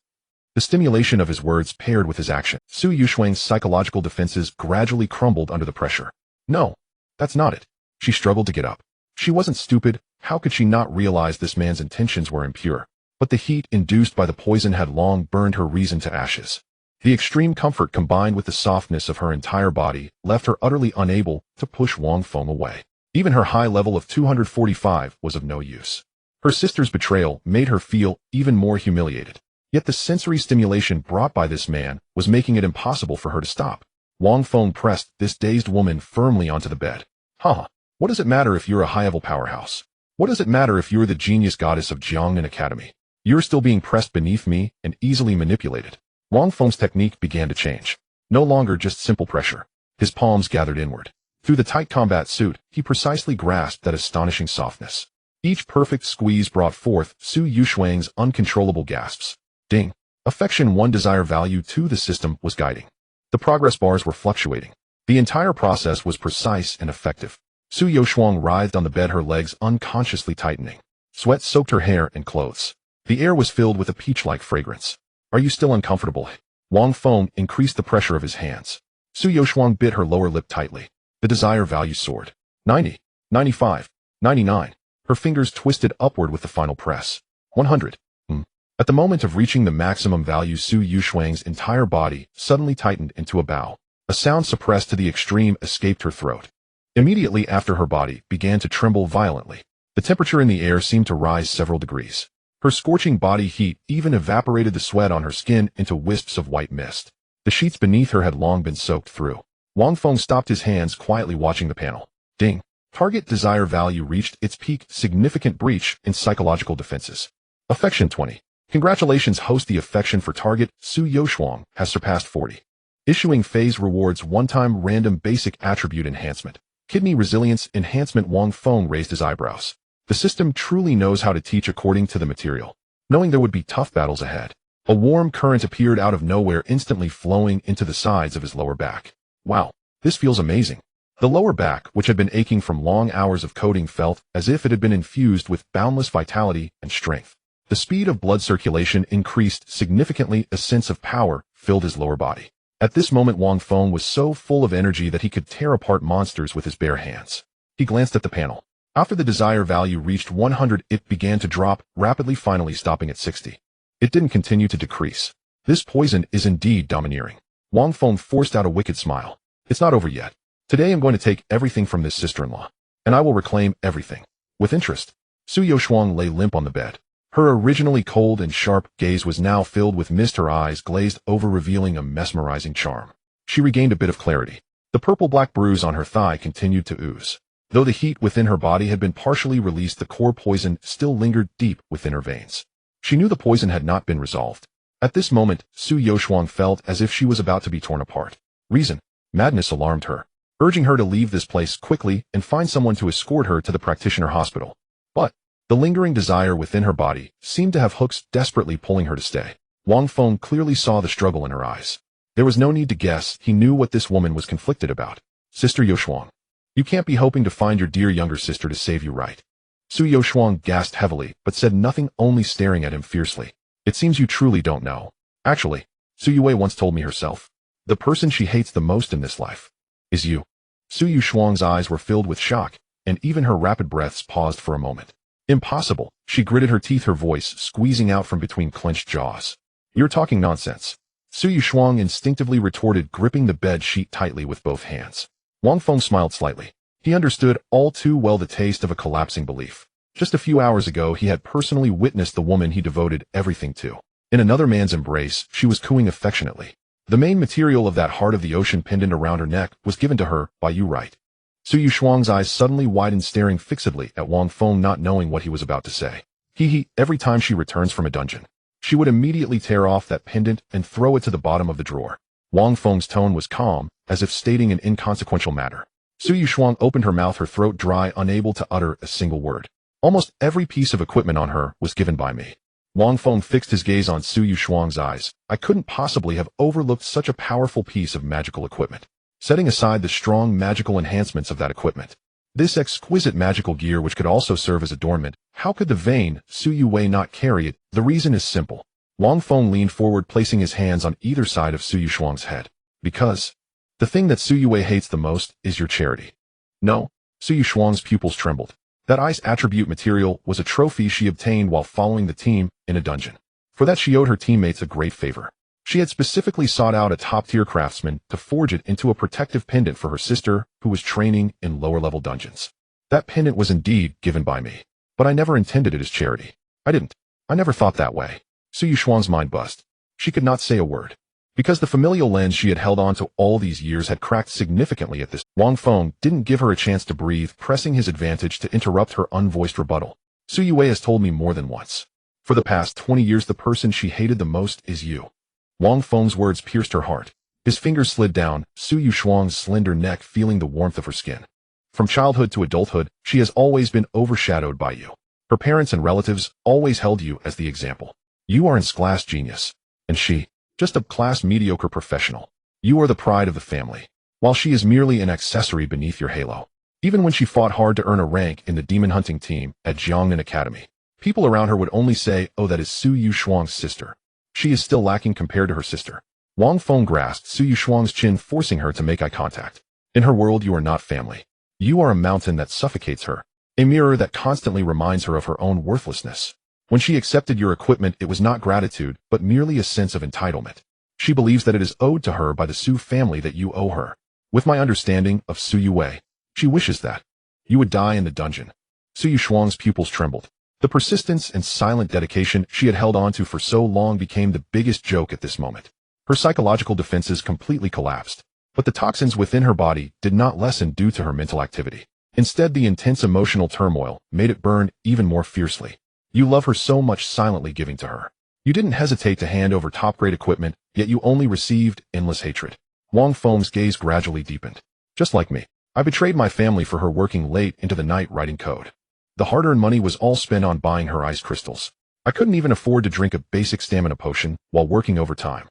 The stimulation of his words paired with his action. Su Yongshuang's psychological defenses gradually crumbled under the pressure. No, that's not it. She struggled to get up. She wasn't stupid. How could she not realize this man's intentions were impure? But the heat induced by the poison had long burned her reason to ashes. The extreme comfort combined with the softness of her entire body left her utterly unable to push Wang Feng away. Even her high level of 245 was of no use. Her sister's betrayal made her feel even more humiliated. Yet the sensory stimulation brought by this man was making it impossible for her to stop. Wang Feng pressed this dazed woman firmly onto the bed. Huh. What does it matter if you're a high-level powerhouse? What does it matter if you're the genius goddess of Jiangnan Academy? You're still being pressed beneath me and easily manipulated. Wang Feng's technique began to change. No longer just simple pressure. His palms gathered inward. Through the tight combat suit, he precisely grasped that astonishing softness. Each perfect squeeze brought forth Su Yuxuang's uncontrollable gasps. Ding. Affection 1, desire value 2. The system was guiding. The progress bars were fluctuating. The entire process was precise and effective. Su Yuxuang writhed on the bed, her legs unconsciously tightening. Sweat soaked her hair and clothes. The air was filled with a peach-like fragrance. Are you still uncomfortable? Wang Feng increased the pressure of his hands. Su Yuxuang bit her lower lip tightly. The desire value soared. 90, 95, 99. Her fingers twisted upward with the final press. 100. At the moment of reaching the maximum value, Su Yuxuang's entire body suddenly tightened into a bow. A sound suppressed to the extreme escaped her throat. Immediately after, her body began to tremble violently. The temperature in the air seemed to rise several degrees. Her scorching body heat even evaporated the sweat on her skin into wisps of white mist. The sheets beneath her had long been soaked through. Wang Feng stopped his hands, quietly watching the panel. Ding. Target desire value reached its peak, significant breach in psychological defenses. Affection 20. Congratulations, host. The affection for target Su Yuxuang has surpassed 40. Issuing phase rewards, one-time random basic attribute enhancement. Kidney resilience enhancement. Wang Feng raised his eyebrows. The system truly knows how to teach according to the material. Knowing there would be tough battles ahead, a warm current appeared out of nowhere, instantly flowing into the sides of his lower back. Wow, this feels amazing. The lower back, which had been aching from long hours of coding, felt as if it had been infused with boundless vitality and strength. The speed of blood circulation increased significantly. A sense of power filled his lower body. At this moment, Wang Feng was so full of energy that he could tear apart monsters with his bare hands. He glanced at the panel. After the desire value reached 100, it began to drop rapidly, finally stopping at 60. It didn't continue to decrease. This poison is indeed domineering. Wang Feng forced out a wicked smile. It's not over yet. Today I'm going to take everything from this sister-in-law, and I will reclaim everything. With interest, Su Yuxuang lay limp on the bed. Her originally cold and sharp gaze was now filled with mist, her eyes glazed over, revealing a mesmerizing charm. She regained a bit of clarity. The purple-black bruise on her thigh continued to ooze. Though the heat within her body had been partially released, the core poison still lingered deep within her veins. She knew the poison had not been resolved. At this moment, Su Yuxuang felt as if she was about to be torn apart. Reason, madness alarmed her, urging her to leave this place quickly and find someone to escort her to the practitioner hospital. But the lingering desire within her body seemed to have hooks desperately pulling her to stay. Wang Feng clearly saw the struggle in her eyes. There was no need to guess. He knew what this woman was conflicted about. Sister Yuxuang, you can't be hoping to find your dear younger sister to save you, right? Su Yuxuang gasped heavily, but said nothing, only staring at him fiercely. It seems you truly don't know. Actually, Su Yue once told me herself. The person she hates the most in this life is you. Su Yuxuang's eyes were filled with shock, and even her rapid breaths paused for a moment. Impossible, she gritted her teeth, her voice squeezing out from between clenched jaws. You're talking nonsense. Su Yuxuang instinctively retorted, gripping the bed sheet tightly with both hands. Wang Feng smiled slightly. He understood all too well the taste of a collapsing belief. Just a few hours ago, he had personally witnessed the woman he devoted everything to. In another man's embrace, she was cooing affectionately. The main material of that heart of the ocean pendant around her neck was given to her by you, right? Su Yuxuang's eyes suddenly widened, staring fixedly at Wang Feng, not knowing what he was about to say. Every time she returns from a dungeon, she would immediately tear off that pendant and throw it to the bottom of the drawer. Wang Feng's tone was calm, as if stating an inconsequential matter. Su Yuxuang opened her mouth, her throat dry, unable to utter a single word. Almost every piece of equipment on her was given by me. Wang Feng fixed his gaze on Su Yuxuang's eyes. I couldn't possibly have overlooked such a powerful piece of magical equipment. Setting aside the strong magical enhancements of that equipment, this exquisite magical gear, which could also serve as adornment, how could the vain Su Yue not carry it? The reason is simple. Wang Feng leaned forward, placing his hands on either side of Su Yuxuang's head. Because the thing that Su Yue hates the most is your charity. No, Su Yuxuang's pupils trembled. That ice attribute material was a trophy she obtained while following the team in a dungeon. For that, she owed her teammates a great favor. She had specifically sought out a top-tier craftsman to forge it into a protective pendant for her sister, who was training in lower-level dungeons. That pendant was indeed given by me, but I never intended it as charity. I never thought that way. Su Yushuang's mind buzzed. She could not say a word. Because the familial lens she had held on to all these years had cracked significantly at this, Wang Feng didn't give her a chance to breathe, pressing his advantage to interrupt her unvoiced rebuttal. Su Yue has told me more than once. For the past 20 years the person she hated the most is you. Wang Feng's words pierced her heart. His fingers slid down, Su Yushuang's slender neck feeling the warmth of her skin. From childhood to adulthood, she has always been overshadowed by you. Her parents and relatives always held you as the example. You are an class genius, and she, just a class mediocre professional. You are the pride of the family, while she is merely an accessory beneath your halo. Even when she fought hard to earn a rank in the demon hunting team at Jiangnan Academy, people around her would only say, "Oh, that is Su Yushuang's sister." She is still lacking compared to her sister. Wang Feng grasped Su Yushuang's chin, forcing her to make eye contact. In her world you are not family. You are a mountain that suffocates her, a mirror that constantly reminds her of her own worthlessness. When she accepted your equipment, it was not gratitude, but merely a sense of entitlement. She believes that it is owed to her by the Su family that you owe her. With my understanding of Su Yue, she wishes that you would die in the dungeon. Su Yushuang's pupils trembled. The persistence and silent dedication she had held on to for so long became the biggest joke at this moment. Her psychological defenses completely collapsed, but the toxins within her body did not lessen due to her mental activity. Instead, the intense emotional turmoil made it burn even more fiercely. You love her so much, silently giving to her. You didn't hesitate to hand over top-grade equipment, yet you only received endless hatred. Wang Feng's gaze gradually deepened. Just like me, I betrayed my family for her working late into the night writing code. The hard-earned money was all spent on buying her ice crystals. I couldn't even afford to drink a basic stamina potion while working overtime.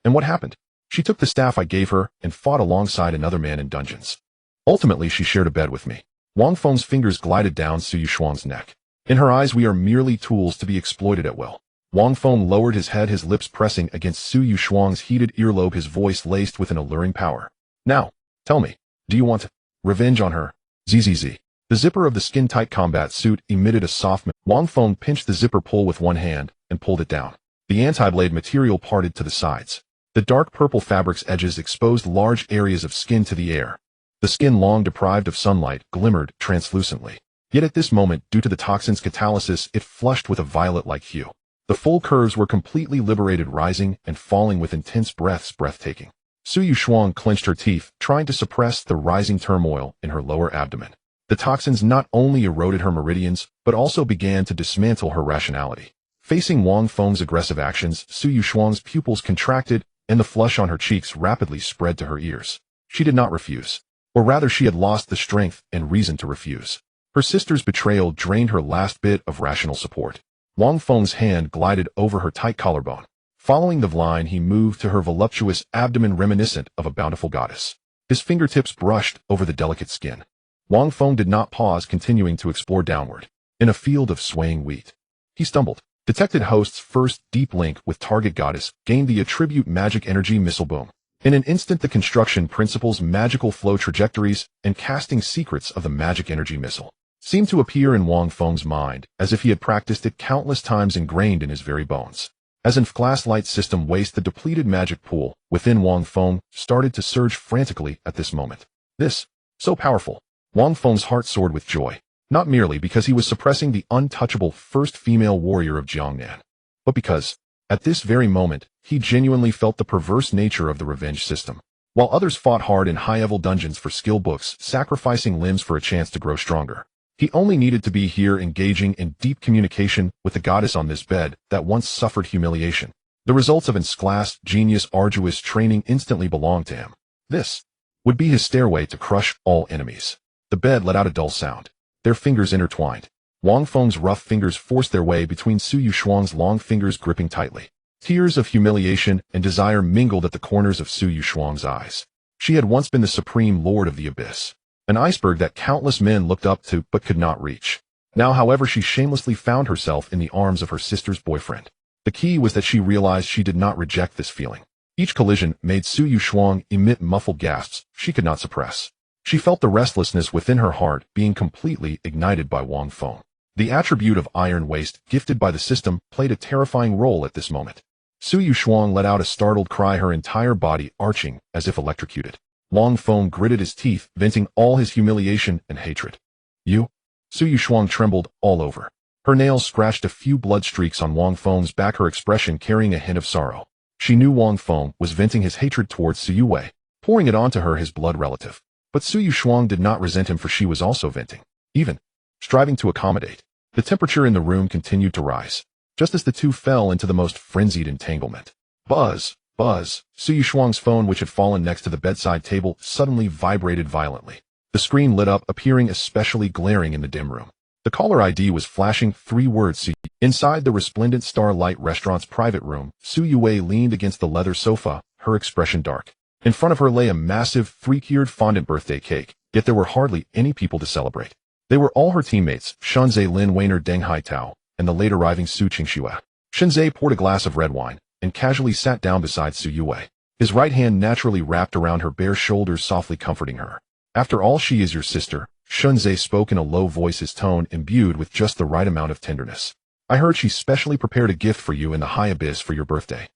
And what happened? She took the staff I gave her and fought alongside another man in dungeons. Ultimately, she shared a bed with me. Wang Feng's fingers glided down Su Yushuang's neck. In her eyes, we are merely tools to be exploited at will. Wang Feng lowered his head, his lips pressing against Su Yushuang's heated earlobe, his voice laced with an alluring power. Now, tell me, do you want revenge on her? Zzz. The zipper of the skin-tight combat suit emitted a soft. Wang Feng pinched the zipper pull with one hand and pulled it down. The anti-blade material parted to the sides. The dark purple fabric's edges exposed large areas of skin to the air. The skin, long deprived of sunlight, glimmered translucently. Yet at this moment, due to the toxin's catalysis, it flushed with a violet-like hue. The full curves were completely liberated, rising and falling with intense breaths, breathtaking. Su Yushuang clenched her teeth, trying to suppress the rising turmoil in her lower abdomen. The toxins not only eroded her meridians, but also began to dismantle her rationality. Facing Wang Feng's aggressive actions, Su Yushuang's pupils contracted, and the flush on her cheeks rapidly spread to her ears. She did not refuse. Or rather, she had lost the strength and reason to refuse. Her sister's betrayal drained her last bit of rational support. Wang Feng's hand glided over her tight collarbone. Following the line, he moved to her voluptuous abdomen, reminiscent of a bountiful goddess. His fingertips brushed over the delicate skin. Wang Feng did not pause, continuing to explore downward. In a field of swaying wheat, he stumbled, detected host's first deep link with target goddess, gained the attribute magic energy missile boom. In an instant, the construction principles, magical flow trajectories, and casting secrets of the magic energy missile seemed to appear in Wang Feng's mind, as if he had practiced it countless times, ingrained in his very bones. As in glass light system waste, the depleted magic pool within Wang Feng started to surge frantically at this moment. This, so powerful. Wang Feng's heart soared with joy, not merely because he was suppressing the untouchable first female warrior of Jiangnan, but because, at this very moment, he genuinely felt the perverse nature of the revenge system. While others fought hard in high-level dungeons for skill books, sacrificing limbs for a chance to grow stronger, he only needed to be here, engaging in deep communication with the goddess on this bed that once suffered humiliation. The results of his class genius arduous training instantly belonged to him. This would be his stairway to crush all enemies. The bed let out a dull sound. Their fingers intertwined. Wang Feng's rough fingers forced their way between Su Yushuang's long fingers, gripping tightly. Tears of humiliation and desire mingled at the corners of Su Yushuang's eyes. She had once been the supreme lord of the abyss, an iceberg that countless men looked up to but could not reach. Now, however, she shamelessly found herself in the arms of her sister's boyfriend. The key was that she realized she did not reject this feeling. Each collision made Su Yushuang emit muffled gasps she could not suppress. She felt the restlessness within her heart being completely ignited by Wang Feng. The attribute of iron waste gifted by the system played a terrifying role at this moment. Su Yushuang let out a startled cry, her entire body arching as if electrocuted. Wang Feng gritted his teeth, venting all his humiliation and hatred. You? Su Yushuang trembled all over. Her nails scratched a few blood streaks on Wang Feng's back, her expression carrying a hint of sorrow. She knew Wang Feng was venting his hatred towards Su Yue, pouring it onto her, his blood relative. But Su Yushuang did not resent him, for she was also venting, even striving to accommodate. The temperature in the room continued to rise, just as the two fell into the most frenzied entanglement. Buzz, buzz. Su Yushuang's phone, which had fallen next to the bedside table, suddenly vibrated violently. The screen lit up, appearing especially glaring in the dim room. The caller ID was flashing 3 words. Inside the resplendent Starlight Restaurant's private room, Su Yue leaned against the leather sofa, her expression dark. In front of her lay a massive 3-tiered fondant birthday cake, yet there were hardly any people to celebrate. They were all her teammates, Shenzhe Lin Weiner Deng Haitao, and the late arriving Su Qingxue. Shenzhe poured a glass of red wine, and casually sat down beside Su Yue. His right hand naturally wrapped around her bare shoulders, softly comforting her. After all, she is your sister, Shenzhe spoke in a low voice, his tone imbued with just the right amount of tenderness. I heard she specially prepared a gift for you in the high abyss for your birthday.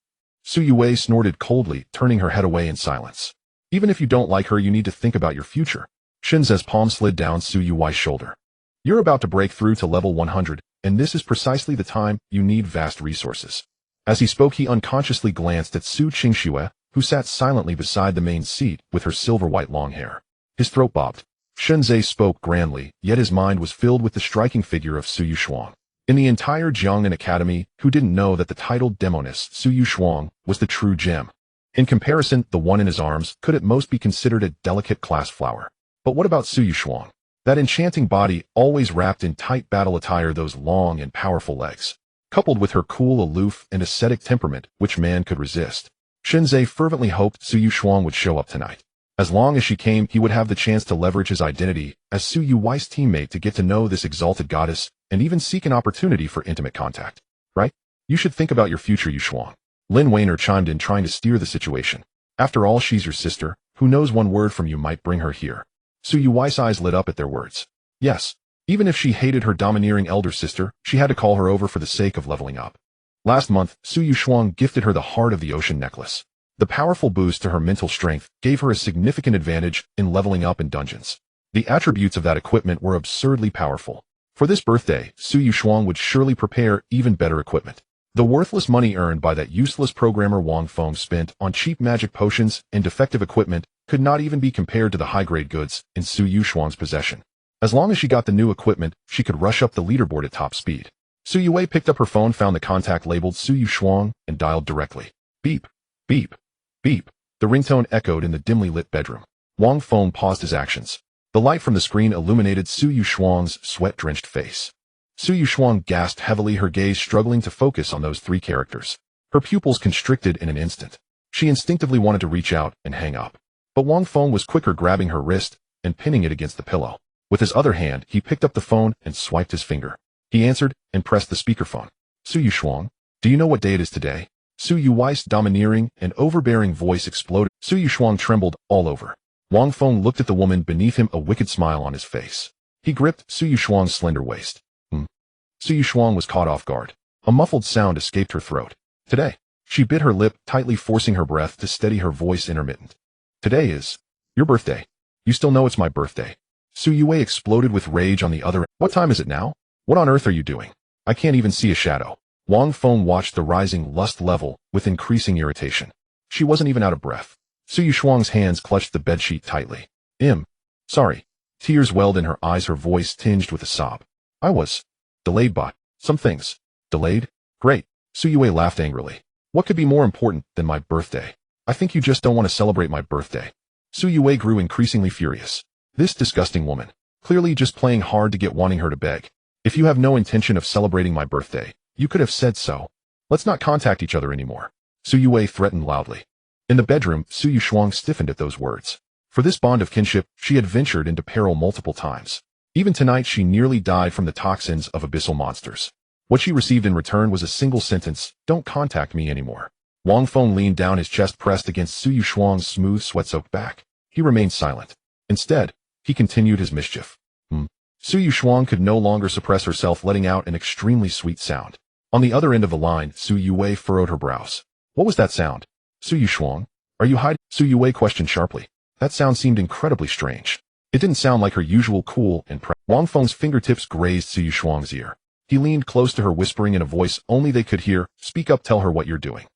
Su Yue snorted coldly, turning her head away in silence. Even if you don't like her, you need to think about your future. Shenzhe's palm slid down Su Yue's shoulder. You're about to break through to level 100, and this is precisely the time you need vast resources. As he spoke, he unconsciously glanced at Su Qingxue, who sat silently beside the main seat with her silver-white long hair. His throat bobbed. Shenzhe spoke grandly, yet his mind was filled with the striking figure of Su Yushuang. In the entire Jiangnan Academy, who didn't know that the titled demoness Su Yushuang was the true gem? In comparison, the one in his arms could at most be considered a delicate class flower. But what about Su Yushuang? That enchanting body, always wrapped in tight battle attire, those long and powerful legs, coupled with her cool, aloof, and ascetic temperament, which man could resist? Shenzhe fervently hoped Su Yushuang would show up tonight. As long as she came, he would have the chance to leverage his identity as Su Yue's teammate to get to know this exalted goddess and even seek an opportunity for intimate contact. Right? You should think about your future, Yushuang. Lin Weiner chimed in, trying to steer the situation. After all, she's your sister. Who knows, one word from you might bring her here. Su Yue's eyes lit up at their words. Yes. Even if she hated her domineering elder sister, she had to call her over for the sake of leveling up. Last month, Su Yushuang gifted her the Heart of the Ocean necklace. The powerful boost to her mental strength gave her a significant advantage in leveling up in dungeons. The attributes of that equipment were absurdly powerful. For this birthday, Su Yushuang would surely prepare even better equipment. The worthless money earned by that useless programmer Wang Feng spent on cheap magic potions and defective equipment could not even be compared to the high-grade goods in Su Yushuang's possession. As long as she got the new equipment, she could rush up the leaderboard at top speed. Su Yue picked up her phone, found the contact labeled Su Yushuang, and dialed directly. Beep, beep, beep. The ringtone echoed in the dimly lit bedroom. Wang Feng paused his actions. The light from the screen illuminated Su Yushuang's sweat-drenched face. Su Yushuang gasped heavily, her gaze struggling to focus on those 3 characters. Her pupils constricted in an instant. She instinctively wanted to reach out and hang up. But Wang Feng was quicker, grabbing her wrist and pinning it against the pillow. With his other hand, he picked up the phone and swiped his finger. He answered and pressed the speakerphone. Su Yushuang, do you know what day it is today? Su Yue's domineering and overbearing voice exploded. Su Yushuang trembled all over. Wang Feng looked at the woman beneath him, a wicked smile on his face. He gripped Su Yushuang's slender waist. Su Yushuang was caught off guard. A muffled sound escaped her throat. Today. She bit her lip, tightly forcing her breath to steady her voice intermittent. Today is your birthday. You still know it's my birthday. Su Yue exploded with rage on the other end. What time is it now? What on earth are you doing? I can't even see a shadow. Wang Feng watched the rising lust level with increasing irritation. She wasn't even out of breath. Su Yushuang's hands clutched the bedsheet tightly. Sorry. Tears welled in her eyes, her voice tinged with a sob. I was delayed by some things. Delayed? Great. Su Yue laughed angrily. What could be more important than my birthday? I think you just don't want to celebrate my birthday. Su Yue grew increasingly furious. This disgusting woman. Clearly just playing hard to get, wanting her to beg. If you have no intention of celebrating my birthday, you could have said so. Let's not contact each other anymore. Su Yue threatened loudly. In the bedroom, Su Yushuang stiffened at those words. For this bond of kinship, she had ventured into peril multiple times. Even tonight, she nearly died from the toxins of abyssal monsters. What she received in return was a single sentence: don't contact me anymore. Wang Feng leaned down, his chest pressed against Su Yushuang's smooth, sweat-soaked back. He remained silent. Instead, he continued his mischief. Su Yushuang could no longer suppress herself, letting out an extremely sweet sound. On the other end of the line, Su Yue furrowed her brows. What was that sound? Su Yushuang, are you hiding? Su Yue questioned sharply. That sound seemed incredibly strange. It didn't sound like her usual cool and Wang Feng's fingertips grazed Su Yuxuang's ear. He leaned close to her, whispering in a voice only they could hear, "Speak up, tell her what you're doing."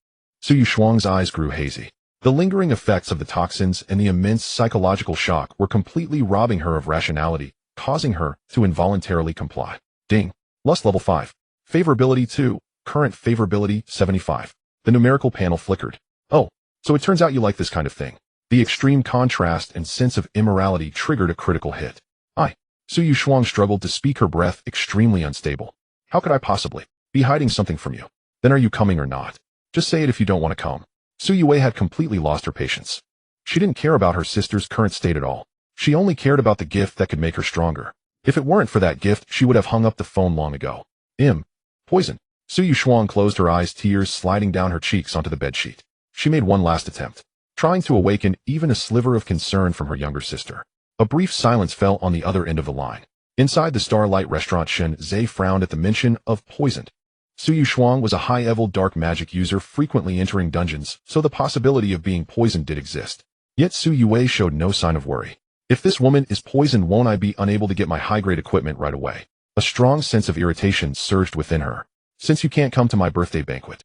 Su Yuxuang's eyes grew hazy. The lingering effects of the toxins and the immense psychological shock were completely robbing her of rationality, causing her to involuntarily comply. Ding. Lust level 5. Favorability 2. Current favorability 75. The numerical panel flickered. Oh, so it turns out you like this kind of thing. The extreme contrast and sense of immorality triggered a critical hit. Su Yuxuang struggled to speak, her breath extremely unstable. How could I possibly be hiding something from you? Then are you coming or not? Just say it if you don't want to come. Su Yue had completely lost her patience. She didn't care about her sister's current state at all. She only cared about the gift that could make her stronger. If it weren't for that gift, she would have hung up the phone long ago. Poison. Su Yuxuang closed her eyes, tears sliding down her cheeks onto the bedsheet. She made one last attempt, trying to awaken even a sliver of concern from her younger sister. A brief silence fell on the other end of the line. Inside the Starlight restaurant, Shen Zhe frowned at the mention of poisoned. Su Yuxuang was a high-level dark magic user, frequently entering dungeons, so the possibility of being poisoned did exist. Yet Su Yue showed no sign of worry. If this woman is poisoned, won't I be unable to get my high-grade equipment right away? A strong sense of irritation surged within her. Since you can't come to my birthday banquet,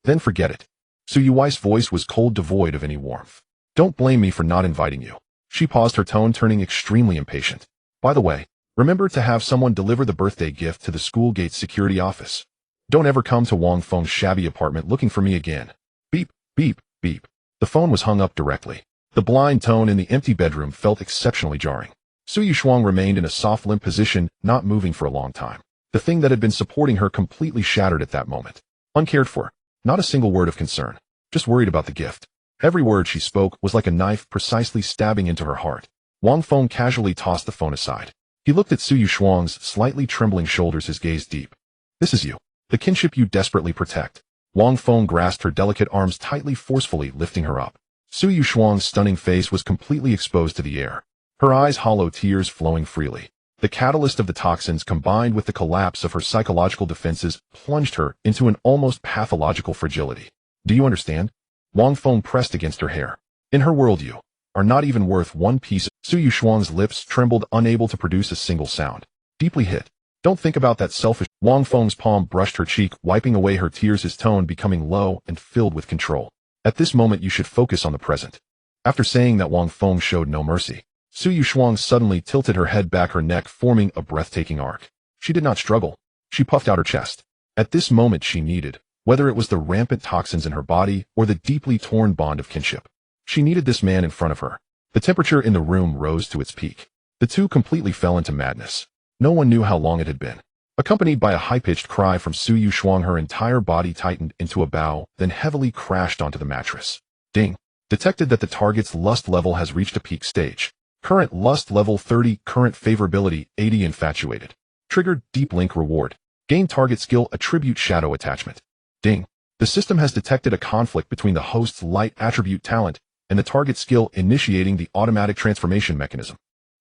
then forget it. Su Yue's voice was cold, devoid of any warmth. Don't blame me for not inviting you. She paused, her tone turning extremely impatient. By the way, remember to have someone deliver the birthday gift to the school gate security office. Don't ever come to Wang Feng's shabby apartment looking for me again. Beep, beep, beep. The phone was hung up directly. The blind tone in the empty bedroom felt exceptionally jarring. Su Yuxuang remained in a soft, limp position, not moving for a long time. The thing that had been supporting her completely shattered at that moment. Uncared for. Not a single word of concern. Just worried about the gift. Every word she spoke was like a knife precisely stabbing into her heart. Wang Feng casually tossed the phone aside. He looked at Su Yuxuang's slightly trembling shoulders, his gaze deep. This is you. The kinship you desperately protect. Wang Feng grasped her delicate arms tightly, forcefully lifting her up. Su Yuxuang's stunning face was completely exposed to the air. Her eyes hollow, tears flowing freely. The catalyst of the toxins combined with the collapse of her psychological defenses plunged her into an almost pathological fragility. Do you understand? Wang Feng pressed against her hair. In her world, you are not even worth one piece. Su Yuxuang's lips trembled, unable to produce a single sound. Deeply hit. Don't think about that selfish. Wang Feng's palm brushed her cheek, wiping away her tears, his tone becoming low and filled with control. At this moment you should focus on the present. After saying that, Wang Feng showed no mercy. Su Yuxuang suddenly tilted her head back, her neck forming a breathtaking arc. She did not struggle. She puffed out her chest. At this moment she needed, whether it was the rampant toxins in her body or the deeply torn bond of kinship. She needed this man in front of her. The temperature in the room rose to its peak. The two completely fell into madness. No one knew how long it had been. Accompanied by a high-pitched cry from Su Yuxuang, her entire body tightened into a bow, then heavily crashed onto the mattress. Ding. Detected that the target's lust level has reached a peak stage. Current lust level 30, current favorability 80, infatuated. Triggered deep link reward. Gain target skill attribute shadow attachment. Ding. The system has detected a conflict between the host's light attribute talent and the target skill, initiating the automatic transformation mechanism.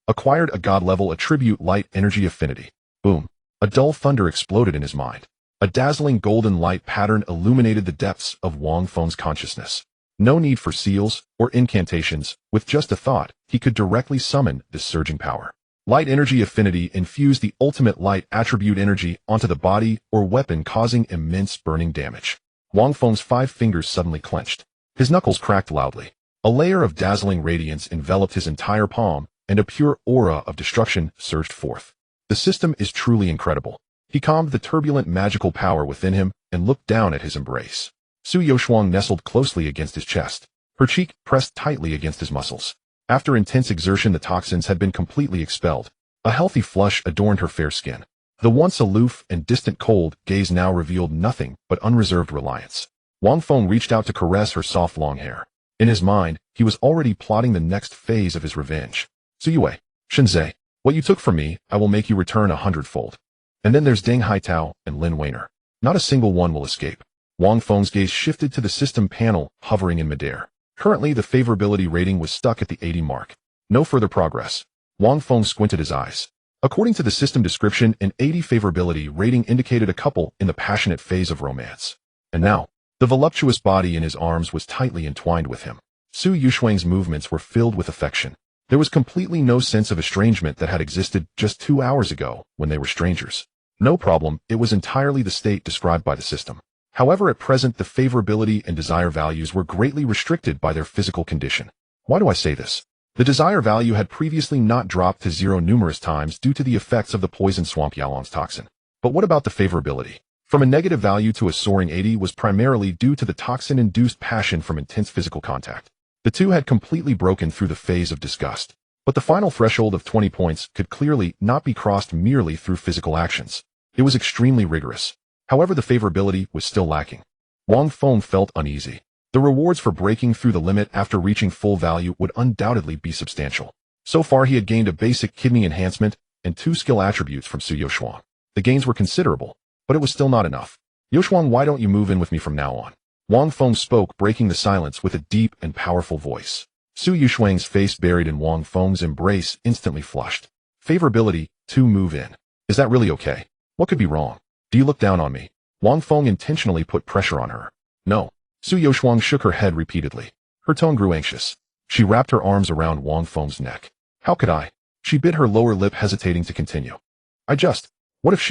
Acquired a god level attribute light energy affinity. Boom. A dull thunder exploded in his mind. A dazzling golden light pattern illuminated the depths of Wang Feng's consciousness. No need for seals or incantations. With just a thought, he could directly summon this surging power. Light energy affinity infused the ultimate light attribute energy onto the body or weapon, causing immense burning damage. Wang Feng's 5 fingers suddenly clenched. His knuckles cracked loudly. A layer of dazzling radiance enveloped his entire palm, and a pure aura of destruction surged forth. The system is truly incredible. He calmed the turbulent magical power within him and looked down at his embrace. Su Yuxuang nestled closely against his chest, her cheek pressed tightly against his muscles. After intense exertion, the toxins had been completely expelled. A healthy flush adorned her fair skin. The once aloof and distant cold gaze now revealed nothing but unreserved reliance. Wang Feng reached out to caress her soft long hair. In his mind, he was already plotting the next phase of his revenge. Su Yue, Shenze, what you took from me, I will make you return 100-fold. And then there's Deng Haitao and Lin Weiner. Not a single one will escape. Wang Feng's gaze shifted to the system panel, hovering in midair. Currently, the favorability rating was stuck at the 80 mark. No further progress. Wang Feng squinted his eyes. According to the system description, an 80 favorability rating indicated a couple in the passionate phase of romance. And now, the voluptuous body in his arms was tightly entwined with him. Su Yuxuang's movements were filled with affection. There was completely no sense of estrangement that had existed just 2 hours ago when they were strangers. No problem, it was entirely the state described by the system. However, at present the favorability and desire values were greatly restricted by their physical condition. Why do I say this? The desire value had previously not dropped to 0 numerous times due to the effects of the poison swamp Yalong's toxin. But what about the favorability? From a negative value to a soaring 80 was primarily due to the toxin-induced passion from intense physical contact. The two had completely broken through the phase of disgust. But the final threshold of 20 points could clearly not be crossed merely through physical actions. It was extremely rigorous. However, the favorability was still lacking. Wang Feng felt uneasy. The rewards for breaking through the limit after reaching full value would undoubtedly be substantial. So far he had gained a basic kidney enhancement and 2 skill attributes from Su Yoshuang. The gains were considerable, but it was still not enough. Yoshuang, why don't you move in with me from now on? Wang Feng spoke, breaking the silence with a deep and powerful voice. Su Yushuang's face buried in Wang Feng's embrace instantly flushed. Favorability, to move in. Is that really okay? What could be wrong? Do you look down on me? Wang Feng intentionally put pressure on her. No. Su Yoshuang shook her head repeatedly. Her tone grew anxious. She wrapped her arms around Wang Feng's neck. How could I? She bit her lower lip, hesitating to continue. What if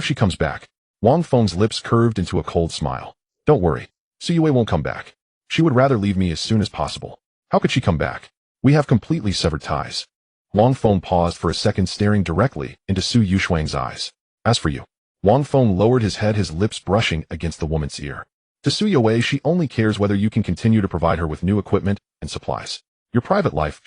she comes back? Wang Feng's lips curved into a cold smile. Don't worry. Su Yue won't come back. She would rather leave me as soon as possible. How could she come back? We have completely severed ties. Wang Feng paused for a second, staring directly into Su Yushuang's eyes. As for you. Wang Feng lowered his head, his lips brushing against the woman's ear. To Su Yue, she only cares whether you can continue to provide her with new equipment and supplies. Your private life,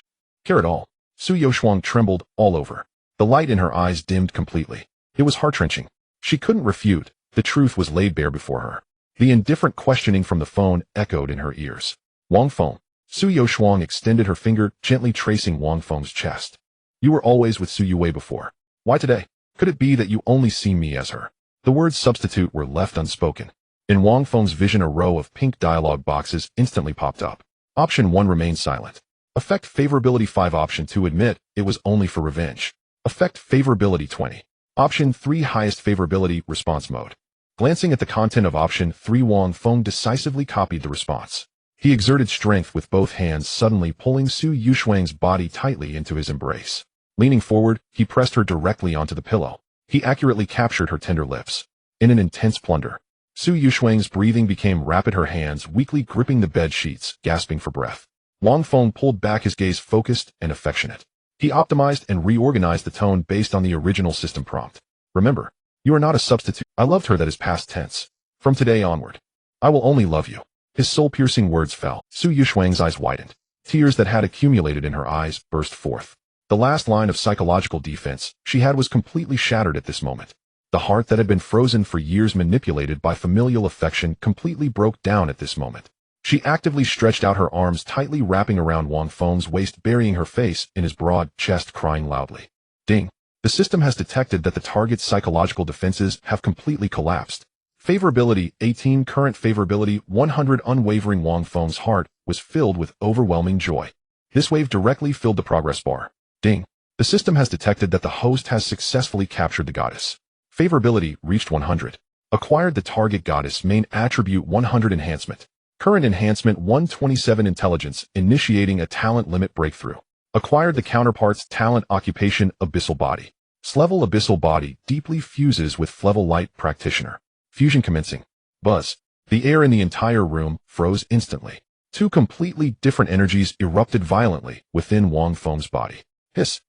care at all. Su Yoshuang trembled all over. The light in her eyes dimmed completely. It was heart-wrenching. She couldn't refute. The truth was laid bare before her. The indifferent questioning from the phone echoed in her ears. Wang Feng. Su Yoshuang extended her finger, gently tracing Wang Feng's chest. You were always with Su Yue before. Why today? Could it be that you only see me as her? The words substitute were left unspoken. In Wang Feng's vision, a row of pink dialogue boxes instantly popped up. Option 1, remain silent. Affect favorability 5. Option 2, admit it was only for revenge. Affect favorability 20. Option 3, highest favorability, response mode. Glancing at the content of option 3, Wang Feng decisively copied the response. He exerted strength with both hands, suddenly pulling Su Yushuang's body tightly into his embrace. Leaning forward, he pressed her directly onto the pillow. He accurately captured her tender lips. In an intense plunder, Su Yushuang's breathing became rapid, her hands weakly gripping the bed sheets, gasping for breath. Wang Feng pulled back, his gaze focused and affectionate. He optimized and reorganized the tone based on the original system prompt. Remember, you are not a substitute. I loved her, that is past tense. From today onward, I will only love you. His soul-piercing words fell. Su Yushuang's eyes widened. Tears that had accumulated in her eyes burst forth. The last line of psychological defense she had was completely shattered at this moment. The heart that had been frozen for years, manipulated by familial affection, completely broke down at this moment. She actively stretched out her arms, tightly wrapping around Wang Feng's waist, burying her face in his broad chest, crying loudly. Ding. The system has detected that the target's psychological defenses have completely collapsed. Favorability 18, current favorability 100, unwavering. Wang Feng's heart was filled with overwhelming joy. This wave directly filled the progress bar. Ding. The system has detected that the host has successfully captured the goddess. Favorability reached 100. Acquired the target goddess main attribute 100 enhancement. Current enhancement 127 intelligence, initiating a talent limit breakthrough. Acquired the counterpart's talent occupation abyssal body. Slevel abyssal body deeply fuses with Flevel light practitioner. Fusion commencing. Buzz. The air in the entire room froze instantly. Two completely different energies erupted violently within Wang Feng's body. Hiss.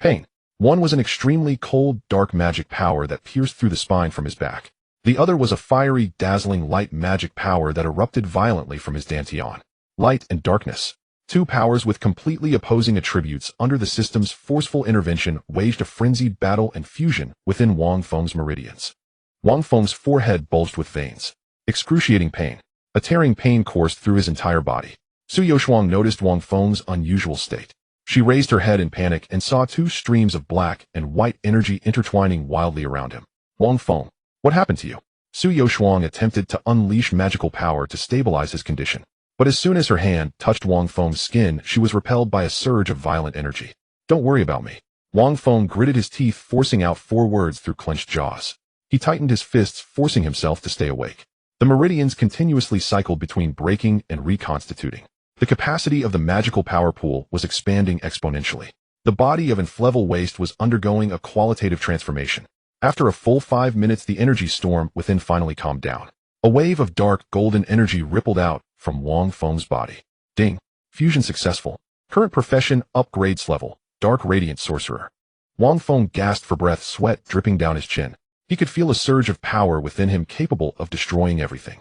Pain. One was an extremely cold, dark magic power that pierced through the spine from his back. The other was a fiery, dazzling light magic power that erupted violently from his dantian. Light and darkness. Two powers with completely opposing attributes under the system's forceful intervention waged a frenzied battle and fusion within Wang Feng's meridians. Wang Feng's forehead bulged with veins. Excruciating pain. A tearing pain coursed through his entire body. Su Yoshuang noticed Wang Feng's unusual state. She raised her head in panic and saw two streams of black and white energy intertwining wildly around him. Wang Feng. What happened to you? Su Yoshuang attempted to unleash magical power to stabilize his condition. But as soon as her hand touched Wang Feng's skin, she was repelled by a surge of violent energy. Don't worry about me. Wang Feng gritted his teeth, forcing out 4 words through clenched jaws. He tightened his fists, forcing himself to stay awake. The meridians continuously cycled between breaking and reconstituting. The capacity of the magical power pool was expanding exponentially. The body of Inflevel Waste was undergoing a qualitative transformation. After a full 5 minutes, the energy storm within finally calmed down. A wave of dark golden energy rippled out from Wang Feng's body. Ding. Fusion successful. Current profession upgrades level. Dark Radiant Sorcerer. Wang Feng gasped for breath, sweat dripping down his chin. He could feel a surge of power within him capable of destroying everything.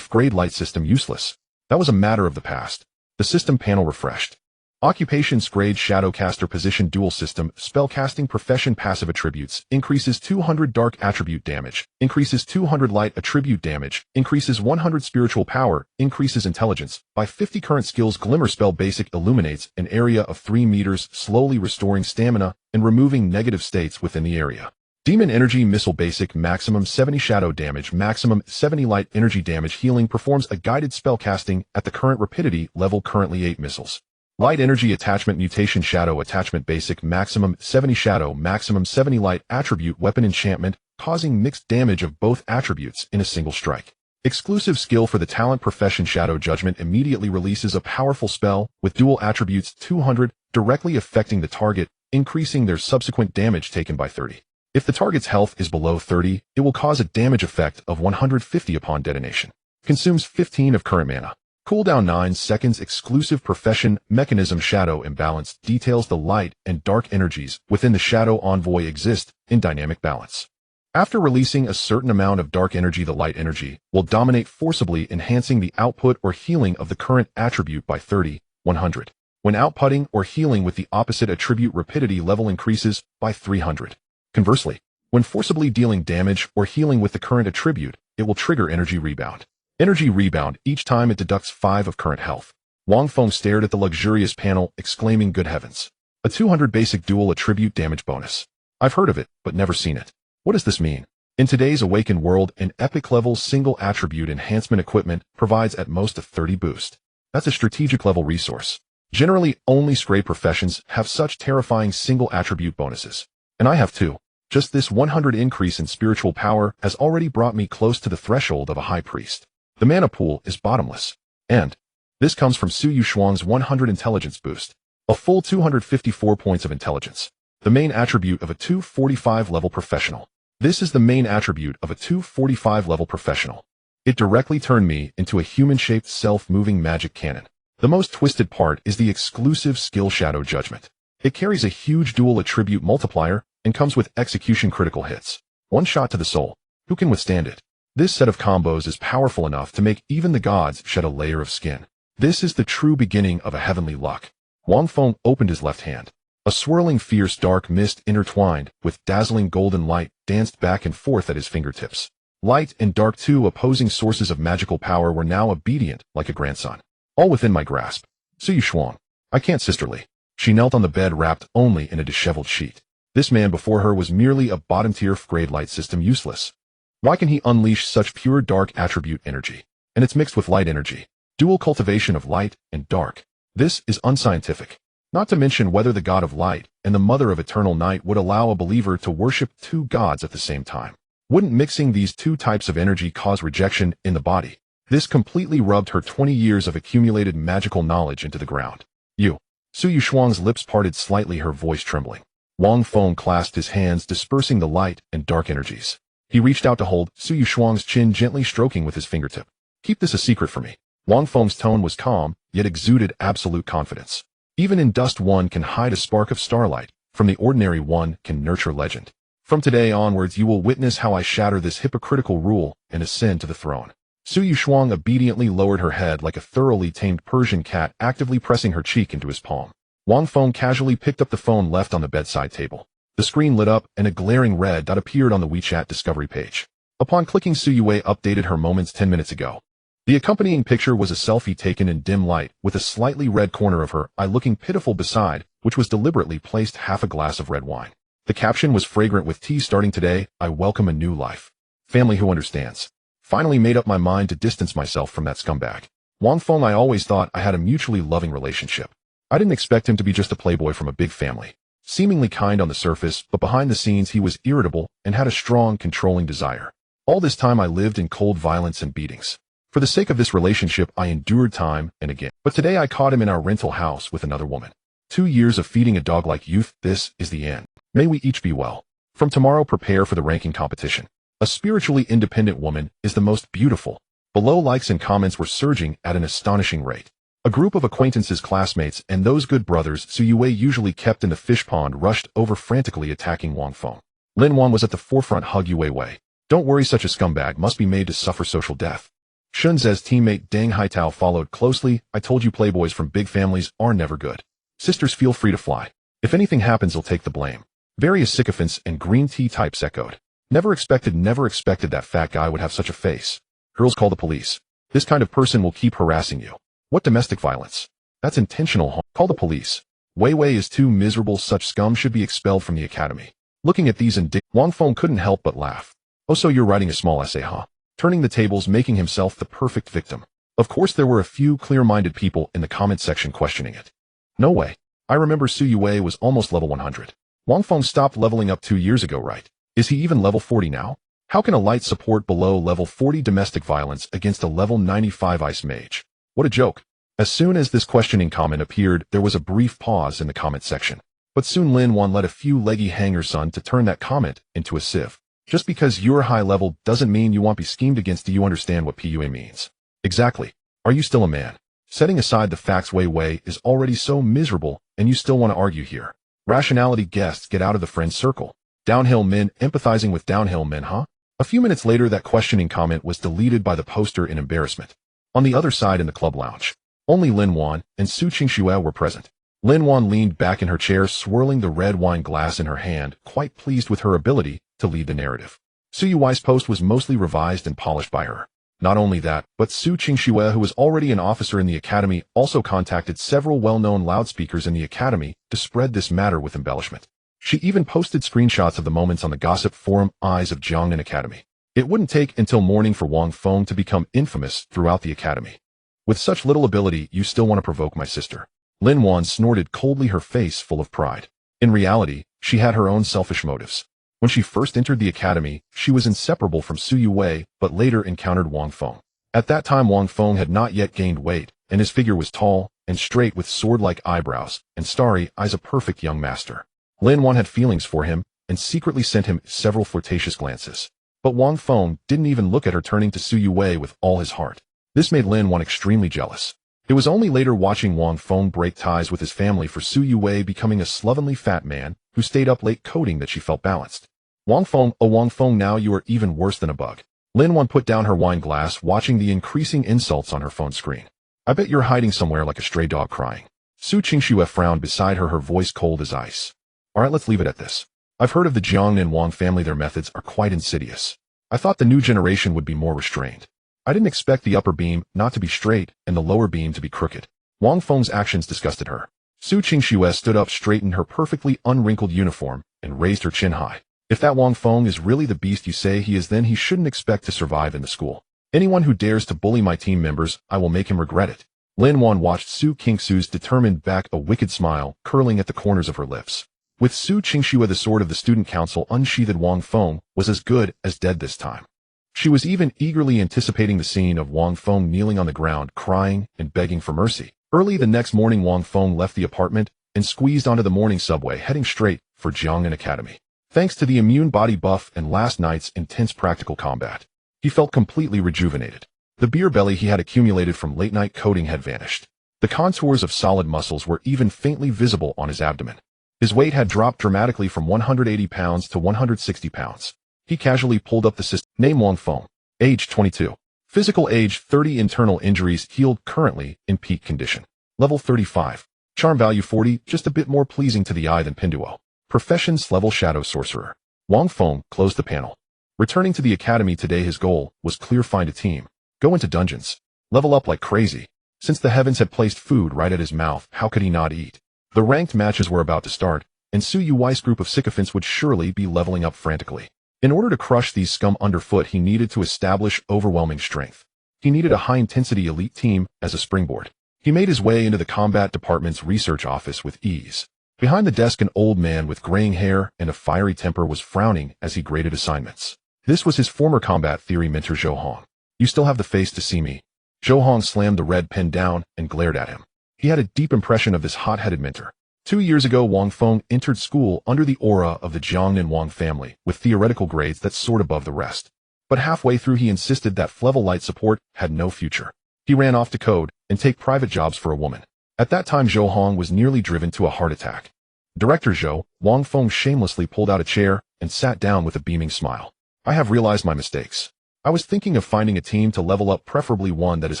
Grade light system useless. That was a matter of the past. The system panel refreshed. Occupations grade Shadowcaster position dual system spellcasting profession passive attributes increases 200 dark attribute damage, increases 200 light attribute damage, increases 100 spiritual power, increases intelligence by 50 current skills. Glimmer spell basic illuminates an area of 3 meters, slowly restoring stamina and removing negative states within the area. Demon energy missile basic maximum 70 shadow damage, maximum 70 light energy damage. Healing performs a guided spellcasting at the current rapidity level, currently 8 missiles. Light energy attachment mutation shadow attachment basic maximum 70 shadow, maximum 70 light attribute weapon enchantment, causing mixed damage of both attributes in a single strike. Exclusive skill for the talent profession shadow judgment immediately releases a powerful spell with dual attributes 200, directly affecting the target, increasing their subsequent damage taken by 30. If the target's health is below 30, it will cause a damage effect of 150 upon detonation. Consumes 15 of current mana. Cooldown 9 seconds. Exclusive profession mechanism shadow imbalance details the light and dark energies within the shadow envoy exist in dynamic balance. After releasing a certain amount of dark energy, the light energy will dominate forcibly, enhancing the output or healing of the current attribute by 30, 100. When outputting or healing with the opposite attribute, rapidity level increases by 300. Conversely, when forcibly dealing damage or healing with the current attribute, it will trigger energy rebound. Energy rebound each time it deducts 5 of current health. Wang Feng stared at the luxurious panel, exclaiming, good heavens. A 200 basic dual attribute damage bonus. I've heard of it, but never seen it. What does this mean? In today's awakened world, an epic level single attribute enhancement equipment provides at most a 30 boost. That's a strategic level resource. Generally, only Scray professions have such terrifying single attribute bonuses. And I have two. Just this 100 increase in spiritual power has already brought me close to the threshold of a high priest. The mana pool is bottomless. And this comes from Su Yushuang's 100 intelligence boost. A full 254 points of intelligence. The main attribute of a 245 level professional. This is the main attribute of a 245 level professional. It directly turned me into a human-shaped self-moving magic cannon. The most twisted part is the exclusive skill Shadow Judgment. It carries a huge dual attribute multiplier and comes with execution critical hits. One shot to the soul. Who can withstand it? This set of combos is powerful enough to make even the gods shed a layer of skin. This is the true beginning of a heavenly luck. Wang Feng opened his left hand. A swirling fierce dark mist intertwined with dazzling golden light danced back and forth at his fingertips. Light and dark, two opposing sources of magical power, were now obedient like a grandson. All within my grasp. Su Yushuang. I can't, sisterly. She knelt on the bed, wrapped only in a disheveled sheet. This man before her was merely a bottom-tier grade light system, useless. Why can he unleash such pure dark attribute energy? And it's mixed with light energy. Dual cultivation of light and dark. This is unscientific. Not to mention whether the god of light and the mother of eternal night would allow a believer to worship two gods at the same time. Wouldn't mixing these two types of energy cause rejection in the body? This completely rubbed her 20 years of accumulated magical knowledge into the ground. You. Su Yushuang's lips parted slightly, her voice trembling. Wang Feng clasped his hands, dispersing the light and dark energies. He reached out to hold Su Yushuang's chin, gently stroking with his fingertip. Keep this a secret for me. Wang Feng's tone was calm, yet exuded absolute confidence. Even in dust one can hide a spark of starlight. From the ordinary one can nurture legend. From today onwards you will witness how I shatter this hypocritical rule and ascend to the throne. Su Yushuang obediently lowered her head like a thoroughly tamed Persian cat, actively pressing her cheek into his palm. Wang Feng casually picked up the phone left on the bedside table. The screen lit up and a glaring red dot appeared on the WeChat discovery page. Upon clicking, Su Yue updated her moments 10 minutes ago. The accompanying picture was a selfie taken in dim light with a slightly red corner of her eye looking pitiful beside, which was deliberately placed half a glass of red wine. The caption was fragrant with tea. Starting today, I welcome a new life. Family who understands. Finally made up my mind to distance myself from that scumbag. Wang Feng, I always thought I had a mutually loving relationship. I didn't expect him to be just a playboy from a big family. Seemingly kind on the surface, but behind the scenes he was irritable and had a strong, controlling desire. All this time I lived in cold violence and beatings. For the sake of this relationship, I endured time and again. But today I caught him in our rental house with another woman. 2 years of feeding a dog like youth, this is the end. May we each be well. From tomorrow, prepare for the ranking competition. A spiritually independent woman is the most beautiful. Below, likes and comments were surging at an astonishing rate. A group of acquaintances, classmates, and those good brothers Su Yue usually kept in the fish pond rushed over, frantically attacking Wang Feng. Lin Wan was at the forefront. Hug Yue Wei. Don't worry, such a scumbag must be made to suffer social death. Shun Ze's teammate Deng Haitao followed closely. I told you, playboys from big families are never good. Sisters, feel free to fly. If anything happens, you'll take the blame. Various sycophants and green tea types echoed. Never expected that fat guy would have such a face. Girls, call the police. This kind of person will keep harassing you. What domestic violence? That's intentional harm. Call the police. Wei Wei is too miserable. Such scum should be expelled from the academy. Looking at these Wang Feng couldn't help but laugh. Oh, so you're writing a small essay, huh? Turning the tables, making himself the perfect victim. Of course, there were a few clear-minded people in the comment section questioning it. No way. I remember Su Yue was almost level 100. Wang Feng stopped leveling up 2 years ago, right? Is he even level 40 now? How can a light support below level 40 domestic violence against a level 95 ice mage? What a joke. As soon as this questioning comment appeared, there was a brief pause in the comment section. But soon Lin Wan let a few leggy hangers on to turn that comment into a sieve. Just because you're high level doesn't mean you won't be schemed against. Do you understand what PUA means? Exactly. Are you still a man? Setting aside the facts, Wei Wei is already so miserable, and you still want to argue here. Rationality, guests, get out of the friend circle. Downhill men, empathizing with downhill men, huh? A few minutes later, that questioning comment was deleted by the poster in embarrassment. On the other side, in the club lounge, only Lin Wan and Su Qingxue were present. Lin Wan leaned back in her chair, swirling the red wine glass in her hand, quite pleased with her ability to lead the narrative. Su Yui's post was mostly revised and polished by her. Not only that, but Su Qingxue, who was already an officer in the academy, also contacted several well-known loudspeakers in the academy to spread this matter with embellishment. She even posted screenshots of the moments on the gossip forum Eyes of Jiangnan Academy. It wouldn't take until morning for Wang Feng to become infamous throughout the academy. With such little ability, you still want to provoke my sister? Lin Wan snorted coldly, her face full of pride. In reality, she had her own selfish motives. When she first entered the academy, she was inseparable from Su Yue, but later encountered Wang Feng. At that time, Wang Feng had not yet gained weight, and his figure was tall and straight with sword-like eyebrows and starry eyes, a perfect young master. Lin Wan had feelings for him and secretly sent him several flirtatious glances. But Wang Feng didn't even look at her, turning to Su Yue with all his heart. This made Lin Wan extremely jealous. It was only later, watching Wang Feng break ties with his family for Su Yue becoming a slovenly fat man who stayed up late coding, that she felt balanced. Wang Feng, oh Wang Feng, now you are even worse than a bug. Lin Wan put down her wine glass, watching the increasing insults on her phone screen. I bet you're hiding somewhere like a stray dog crying. Su Qingxue frowned beside her, her voice cold as ice. Alright, let's leave it at this. I've heard of the Jiangnan Wang family. Their methods are quite insidious. I thought the new generation would be more restrained. I didn't expect the upper beam not to be straight and the lower beam to be crooked. Wang Feng's actions disgusted her. Su Qingxue stood up straight in her perfectly unwrinkled uniform and raised her chin high. If that Wang Feng is really the beast you say he is, then he shouldn't expect to survive in the school. Anyone who dares to bully my team members, I will make him regret it. Lin Wan watched Su Qingxue's determined back, a wicked smile curling at the corners of her lips. With Su Qingxue, the sword of the student council unsheathed, Wang Feng was as good as dead this time. She was even eagerly anticipating the scene of Wang Feng kneeling on the ground, crying and begging for mercy. Early the next morning, Wang Feng left the apartment and squeezed onto the morning subway, heading straight for Jiangnan Academy. Thanks to the immune body buff and last night's intense practical combat, he felt completely rejuvenated. The beer belly he had accumulated from late-night coding had vanished. The contours of solid muscles were even faintly visible on his abdomen. His weight had dropped dramatically from 180 pounds to 160 pounds. He casually pulled up the system. Name Wang Feng. Age 22. Physical age 30. Internal injuries healed, currently in peak condition. Level 35. Charm value 40, just a bit more pleasing to the eye than Pinduo. Professions level shadow sorcerer. Wang Feng closed the panel. Returning to the academy today, his goal was clear: find a team. Go into dungeons. Level up like crazy. Since the heavens had placed food right at his mouth, how could he not eat? The ranked matches were about to start, and Su Yui's group of sycophants would surely be leveling up frantically. In order to crush these scum underfoot, he needed to establish overwhelming strength. He needed a high-intensity elite team as a springboard. He made his way into the combat department's research office with ease. Behind the desk, an old man with graying hair and a fiery temper was frowning as he graded assignments. This was his former combat theory mentor Zhou Hong. You still have the face to see me. Zhou Hong slammed the red pen down and glared at him. He had a deep impression of this hot-headed mentor. 2 years ago, Wang Feng entered school under the aura of the Jiangnan Wang family, with theoretical grades that soared above the rest. But halfway through he insisted that Flevel light support had no future. He ran off to code and take private jobs for a woman. At that time Zhou Hong was nearly driven to a heart attack. Director Zhou, Wang Feng shamelessly pulled out a chair and sat down with a beaming smile. I have realized my mistakes. I was thinking of finding a team to level up, preferably one that is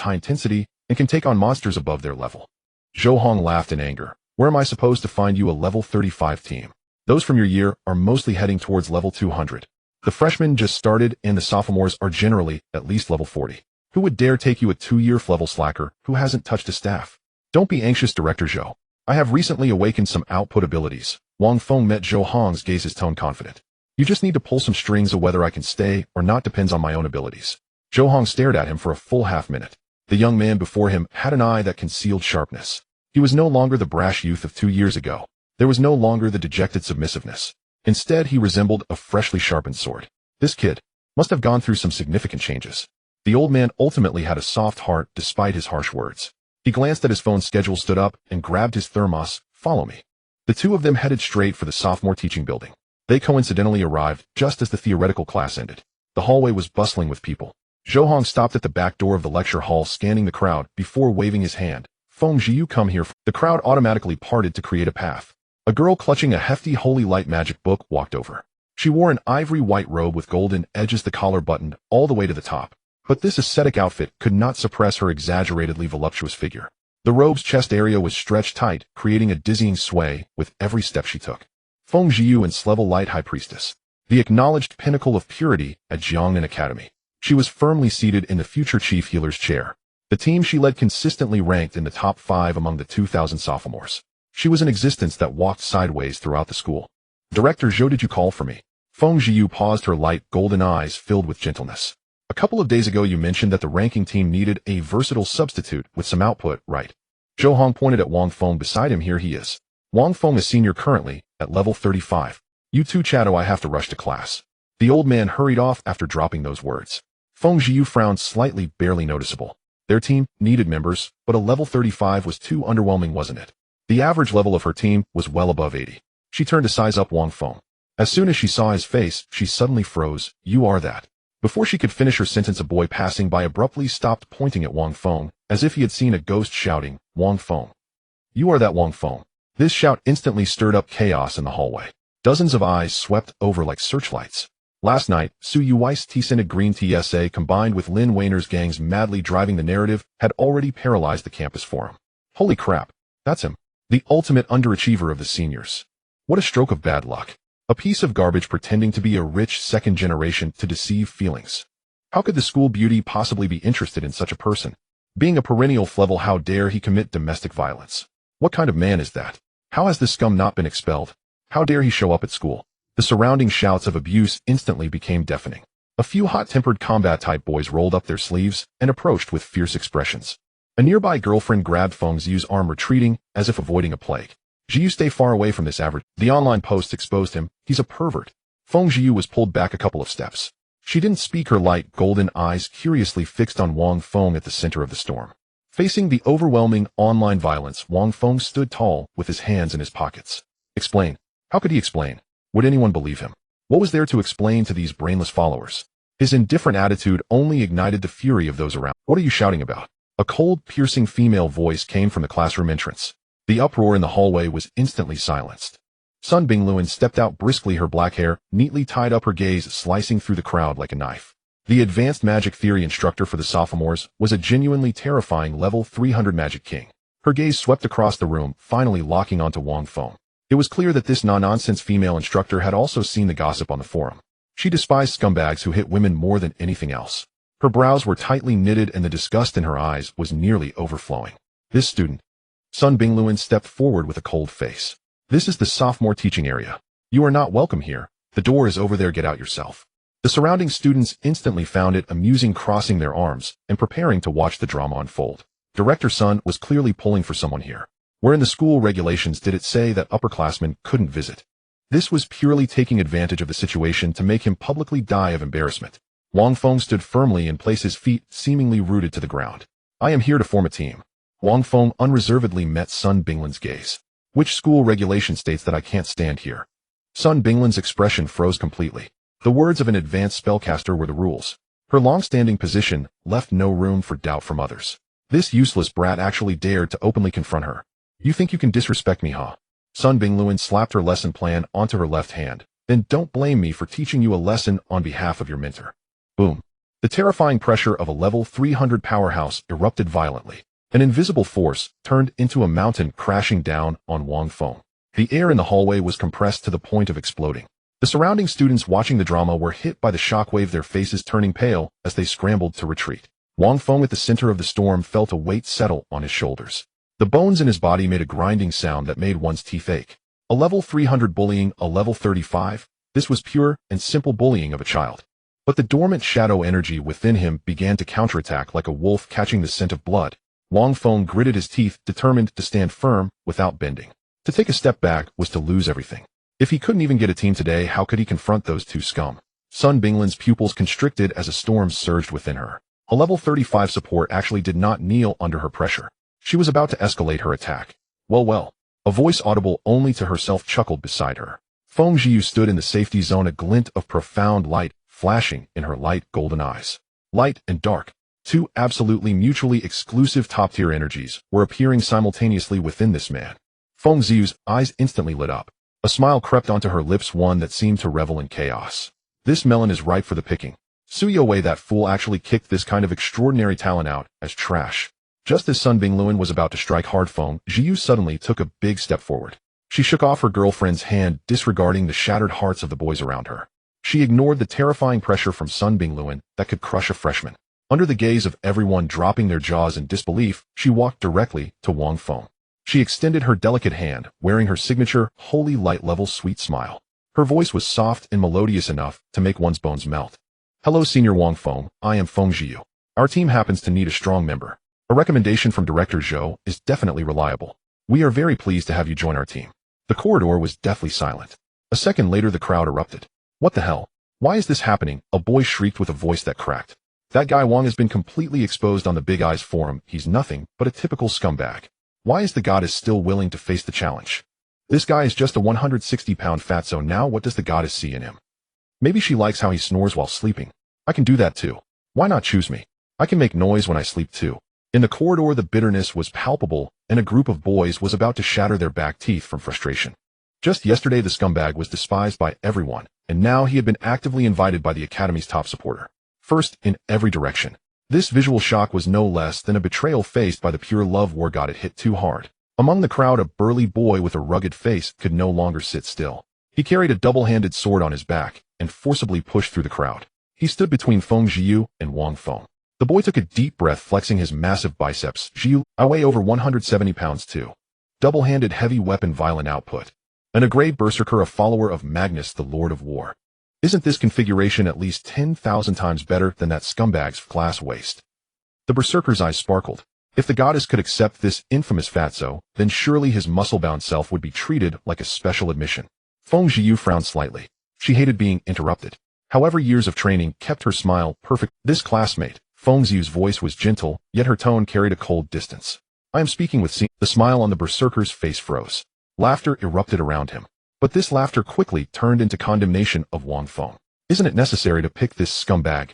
high intensity and can take on monsters above their level. Zhou Hong laughed in anger. Where am I supposed to find you a level 35 team? Those from your year are mostly heading towards level 200. The freshmen just started and the sophomores are generally at least level 40. Who would dare take you a 2-year level slacker who hasn't touched a staff? Don't be anxious, Director Zhou. I have recently awakened some output abilities. Wang Feng met Zhou Hong's gaze, his tone confident. You just need to pull some strings of whether I can stay or not depends on my own abilities. Zhou Hong stared at him for a full half-minute. The young man before him had an eye that concealed sharpness. He was no longer the brash youth of 2 years ago. There was no longer the dejected submissiveness. Instead, he resembled a freshly sharpened sword. This kid must have gone through some significant changes. The old man ultimately had a soft heart despite his harsh words. He glanced at his phone schedule, stood up, and grabbed his thermos. Follow me. The two of them headed straight for the sophomore teaching building. They coincidentally arrived just as the theoretical class ended. The hallway was bustling with people. Zhou Hong stopped at the back door of the lecture hall, scanning the crowd before waving his hand. Feng Zhiyu, come here. The crowd automatically parted to create a path. A girl clutching a hefty holy light magic book walked over. She wore an ivory white robe with golden edges, the collar buttoned all the way to the top. But this ascetic outfit could not suppress her exaggeratedly voluptuous figure. The robe's chest area was stretched tight, creating a dizzying sway with every step she took. Feng Zhiyu and Slevel Light High Priestess, the acknowledged pinnacle of purity at Jiangnan Academy. She was firmly seated in the future chief healer's chair. The team she led consistently ranked in the top 5 among the 2,000 sophomores. She was an existence that walked sideways throughout the school. Director Zhou, did you call for me? Feng Zhiyu paused, her light golden eyes filled with gentleness. A couple of days ago you mentioned that the ranking team needed a versatile substitute with some output, right? Zhou Hong pointed at Wang Feng beside him. Here he is. Wang Feng is senior currently, at level 35. You too, Chato, I have to rush to class. The old man hurried off after dropping those words. Feng Zhiyu frowned slightly, barely noticeable. Their team needed members, but a level 35 was too underwhelming, wasn't it? The average level of her team was well above 80. She turned to size up Wang Feng. As soon as she saw his face, she suddenly froze. You are that. Before she could finish her sentence, a boy passing by abruptly stopped, pointing at Wang Feng, as if he had seen a ghost, shouting, Wang Feng. You are that Wang Feng. This shout instantly stirred up chaos in the hallway. Dozens of eyes swept over like searchlights. Last night, Su Yui's T-scented green TSA combined with Lin Weiner's gangs madly driving the narrative had already paralyzed the campus forum. Holy crap, that's him. The ultimate underachiever of the seniors. What a stroke of bad luck. A piece of garbage pretending to be a rich second generation to deceive feelings. How could the school beauty possibly be interested in such a person? Being a perennial Flevel, how dare he commit domestic violence? What kind of man is that? How has this scum not been expelled? How dare he show up at school? The surrounding shouts of abuse instantly became deafening. A few hot-tempered combat-type boys rolled up their sleeves and approached with fierce expressions. A nearby girlfriend grabbed Feng Zhiyu's arm, retreating as if avoiding a plague. Zhiyu, stay far away from this average. The online posts exposed him. He's a pervert. Feng Zhiyu was pulled back a couple of steps. She didn't speak, her light golden eyes curiously fixed on Wang Feng at the center of the storm. Facing the overwhelming online violence, Wang Feng stood tall with his hands in his pockets. Explain. How could he explain? Would anyone believe him? What was there to explain to these brainless followers? His indifferent attitude only ignited the fury of those around. What are you shouting about? A cold, piercing female voice came from the classroom entrance. The uproar in the hallway was instantly silenced. Sun Bingluan stepped out briskly, her black hair neatly tied up, her gaze slicing through the crowd like a knife. The advanced magic theory instructor for the sophomores was a genuinely terrifying level 300 magic king. Her gaze swept across the room, finally locking onto Wang Feng. It was clear that this no-nonsense female instructor had also seen the gossip on the forum. She despised scumbags who hit women more than anything else. Her brows were tightly knitted and the disgust in her eyes was nearly overflowing. This student. Sun Bingluan stepped forward with a cold face. This is the sophomore teaching area. You are not welcome here. The door is over there, get out yourself. The surrounding students instantly found it amusing, crossing their arms and preparing to watch the drama unfold. Director Sun was clearly pulling for someone here. Where in the school regulations did it say that upperclassmen couldn't visit? This was purely taking advantage of the situation to make him publicly die of embarrassment. Wang Feng stood firmly in place, his feet seemingly rooted to the ground. I am here to form a team. Wang Feng unreservedly met Sun Binglin's gaze. Which school regulation states that I can't stand here? Sun Binglin's expression froze completely. The words of an advanced spellcaster were the rules. Her long-standing position left no room for doubt from others. This useless brat actually dared to openly confront her. You think you can disrespect me, huh? Sun Binglin slapped her lesson plan onto her left hand. Then don't blame me for teaching you a lesson on behalf of your mentor. Boom. The terrifying pressure of a level 300 powerhouse erupted violently. An invisible force turned into a mountain, crashing down on Wang Feng. The air in the hallway was compressed to the point of exploding. The surrounding students watching the drama were hit by the shockwave, their faces turning pale as they scrambled to retreat. Wang Feng, at the center of the storm, felt a weight settle on his shoulders. The bones in his body made a grinding sound that made one's teeth ache. A level 300 bullying, a level 35? This was pure and simple bullying of a child. But the dormant shadow energy within him began to counterattack like a wolf catching the scent of blood. Wang Feng gritted his teeth, determined to stand firm without bending. To take a step back was to lose everything. If he couldn't even get a team today, how could he confront those two scum? Sun Binglin's pupils constricted as a storm surged within her. A level 35 support actually did not kneel under her pressure. She was about to escalate her attack. Well. A voice audible only to herself chuckled beside her. Feng Jiu stood in the safety zone, a glint of profound light flashing in her light golden eyes. Light and dark, two absolutely mutually exclusive top-tier energies, were appearing simultaneously within this man. Feng Jiu's eyes instantly lit up. A smile crept onto her lips, one that seemed to revel in chaos. This melon is ripe for the picking. Suyo Wei, that fool, actually kicked this kind of extraordinary talent out as trash. Just as Sun Binglin was about to strike hard, Feng Jiu suddenly took a big step forward. She shook off her girlfriend's hand, disregarding the shattered hearts of the boys around her. She ignored the terrifying pressure from Sun Binglin that could crush a freshman. Under the gaze of everyone dropping their jaws in disbelief, she walked directly to Wang Feng. She extended her delicate hand, wearing her signature, holy light-level sweet smile. Her voice was soft and melodious enough to make one's bones melt. Hello, Senior Wang Feng, I am Feng Jiu. Our team happens to need a strong member. A recommendation from Director Zhou is definitely reliable. We are very pleased to have you join our team. The corridor was deathly silent. A second later, the crowd erupted. What the hell? Why is this happening? A boy shrieked with a voice that cracked. That guy Wang has been completely exposed on the Big Eyes forum. He's nothing but a typical scumbag. Why is the goddess still willing to face the challenge? This guy is just a 160-pound fatso. Now what does the goddess see in him? Maybe she likes how he snores while sleeping. I can do that too. Why not choose me? I can make noise when I sleep too. In the corridor, the bitterness was palpable, and a group of boys was about to shatter their back teeth from frustration. Just yesterday, the scumbag was despised by everyone, and now he had been actively invited by the Academy's top supporter. First in every direction. This visual shock was no less than a betrayal faced by the pure love war god. It hit too hard. Among the crowd, a burly boy with a rugged face could no longer sit still. He carried a double-handed sword on his back and forcibly pushed through the crowd. He stood between Feng Jiu and Wang Feng. The boy took a deep breath, flexing his massive biceps. Jiu, I weigh over 170 pounds too. Double-handed heavy weapon, violent output. And a gray berserker, a follower of Magnus, the Lord of War. Isn't this configuration at least 10,000 times better than that scumbag's glass waist? The berserker's eyes sparkled. If the goddess could accept this infamous fatso, then surely his muscle-bound self would be treated like a special admission. Feng Jiu frowned slightly. She hated being interrupted. However, years of training kept her smile perfect. This classmate, Feng Jiu's voice was gentle, yet her tone carried a cold distance. I am speaking with The smile on the berserker's face froze. Laughter erupted around him. But this laughter quickly turned into condemnation of Wang Feng. Isn't it necessary to pick this scumbag?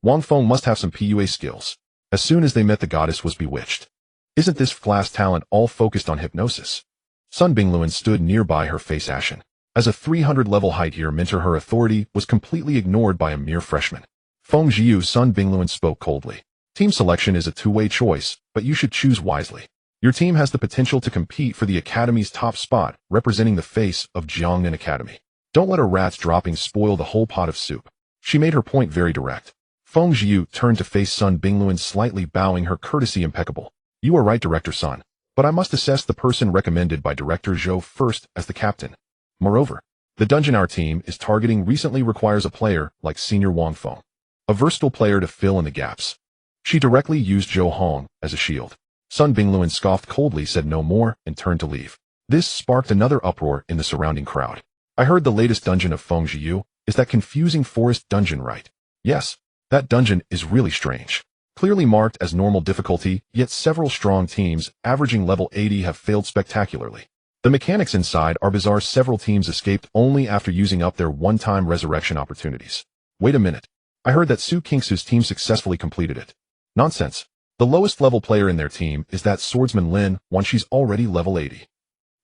Wang Feng must have some PUA skills. As soon as they met, the goddess was bewitched. Isn't this class talent all focused on hypnosis? Sun Binglin stood nearby, her face ashen. As a 300-level height-year mentor, her authority was completely ignored by a mere freshman. Feng Jiu, Sun Binglin spoke coldly. Team selection is a two-way choice, but you should choose wisely. Your team has the potential to compete for the Academy's top spot, representing the face of Jiangnan Academy. Don't let a rat's droppings spoil the whole pot of soup. She made her point very direct. Feng Jiu turned to face Sun Binglin, slightly bowing, her courtesy impeccable. You are right, Director Sun, but I must assess the person recommended by Director Zhou first as the captain. Moreover, the dungeon our team is targeting recently requires a player like Senior Wang Feng. A versatile player to fill in the gaps. She directly used Zhou Hong as a shield. Sun Binglin scoffed coldly, said no more, and turned to leave. This sparked another uproar in the surrounding crowd. I heard the latest dungeon of Feng Jiu is that confusing forest dungeon, right? Yes. That dungeon is really strange. Clearly marked as normal difficulty, yet several strong teams, averaging level 80, have failed spectacularly. The mechanics inside are bizarre. Several teams escaped only after using up their one-time resurrection opportunities. Wait a minute. I heard that Su Kingsu's team successfully completed it. Nonsense. The lowest level player in their team is that swordsman Lin, when she's already level 80.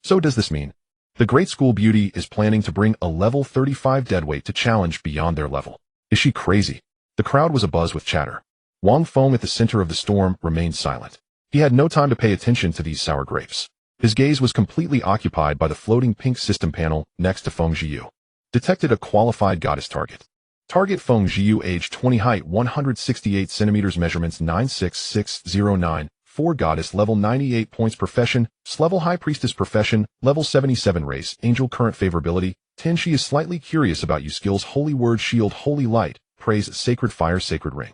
So does this mean the Great School Beauty is planning to bring a level 35 deadweight to challenge beyond their level? Is she crazy? The crowd was abuzz with chatter. Wang Feng, at the center of the storm, remained silent. He had no time to pay attention to these sour grapes. His gaze was completely occupied by the floating pink system panel next to Feng Jiyu. Detected a qualified goddess target. Target Feng Jiyu, age 20, height 168 centimeters, measurements 96609, 4, goddess, level 98 points, profession, level high priestess, profession, level 77, race, angel, current favorability, 10. She is slightly curious about you, skills, holy word, shield, holy light, praise, sacred fire, sacred ring.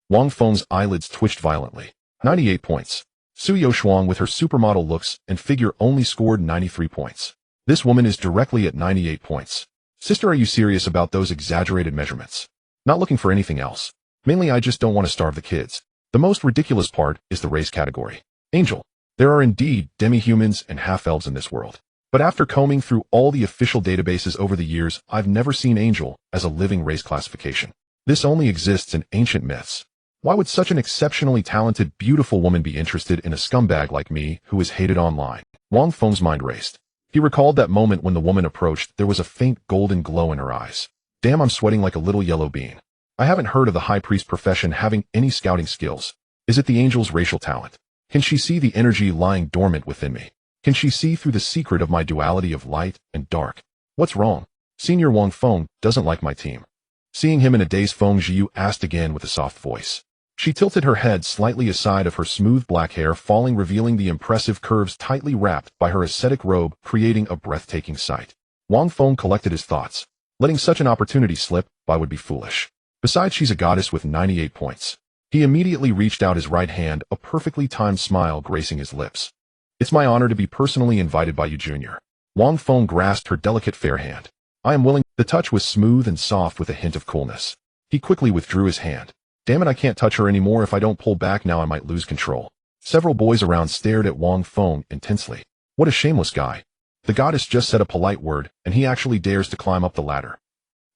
Wang Feng's eyelids twitched violently. 98 points. Su Youshuang, with her supermodel looks and figure, only scored 93 points. This woman is directly at 98 points. Sister, are you serious about those exaggerated measurements? Not looking for anything else. Mainly I just don't want to starve the kids. The most ridiculous part is the race category. Angel. There are indeed demi-humans and half-elves in this world. But after combing through all the official databases over the years, I've never seen Angel as a living race classification. This only exists in ancient myths. Why would such an exceptionally talented, beautiful woman be interested in a scumbag like me who is hated online? Wang Feng's mind raced. He recalled that moment when the woman approached. There was a faint golden glow in her eyes. Damn, I'm sweating like a little yellow bean. I haven't heard of the high priest profession having any scouting skills. Is it the angel's racial talent? Can she see the energy lying dormant within me? Can she see through the secret of my duality of light and dark? What's wrong? Senior Wang Feng doesn't like my team. Seeing him in a daze, Feng Jiyu asked again with a soft voice. She tilted her head slightly aside, of her smooth black hair falling, revealing the impressive curves tightly wrapped by her ascetic robe, creating a breathtaking sight. Wang Feng collected his thoughts. Letting such an opportunity slip by would be foolish. Besides, she's a goddess with 98 points. He immediately reached out his right hand, a perfectly timed smile gracing his lips. It's my honor to be personally invited by you, Junior. Wang Feng grasped her delicate fair hand. I am willing. The touch was smooth and soft with a hint of coolness. He quickly withdrew his hand. Damn it, I can't touch her anymore. If I don't pull back now, I might lose control. Several boys around stared at Wang Feng intensely. What a shameless guy. The goddess just said a polite word, and he actually dares to climb up the ladder.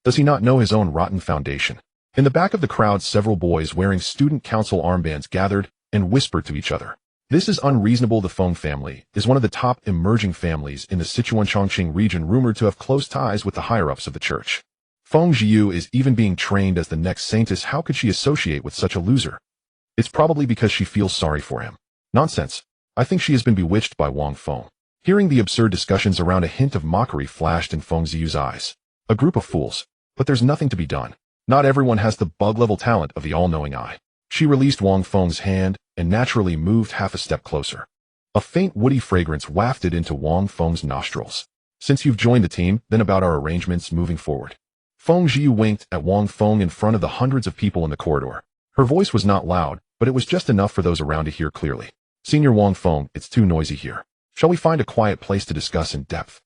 Does he not know his own rotten foundation? In the back of the crowd, several boys wearing student council armbands gathered and whispered to each other. This is unreasonable. The Feng family is one of the top emerging families in the Sichuan-Chongqing region, rumored to have close ties with the higher-ups of the church. Feng Jiyu is even being trained as the next saintess. How could she associate with such a loser? It's probably because she feels sorry for him. Nonsense. I think she has been bewitched by Wang Feng. Hearing the absurd discussions around, a hint of mockery flashed in Feng Jiyu's eyes. A group of fools. But there's nothing to be done. Not everyone has the bug-level talent of the all-knowing eye. She released Wang Feng's hand and naturally moved half a step closer. A faint woody fragrance wafted into Wang Feng's nostrils. Since you've joined the team, then about our arrangements moving forward. Feng Jiyu winked at Wang Feng in front of the hundreds of people in the corridor. Her voice was not loud, but it was just enough for those around to hear clearly. Senior Wang Feng, it's too noisy here. Shall we find a quiet place to discuss in depth?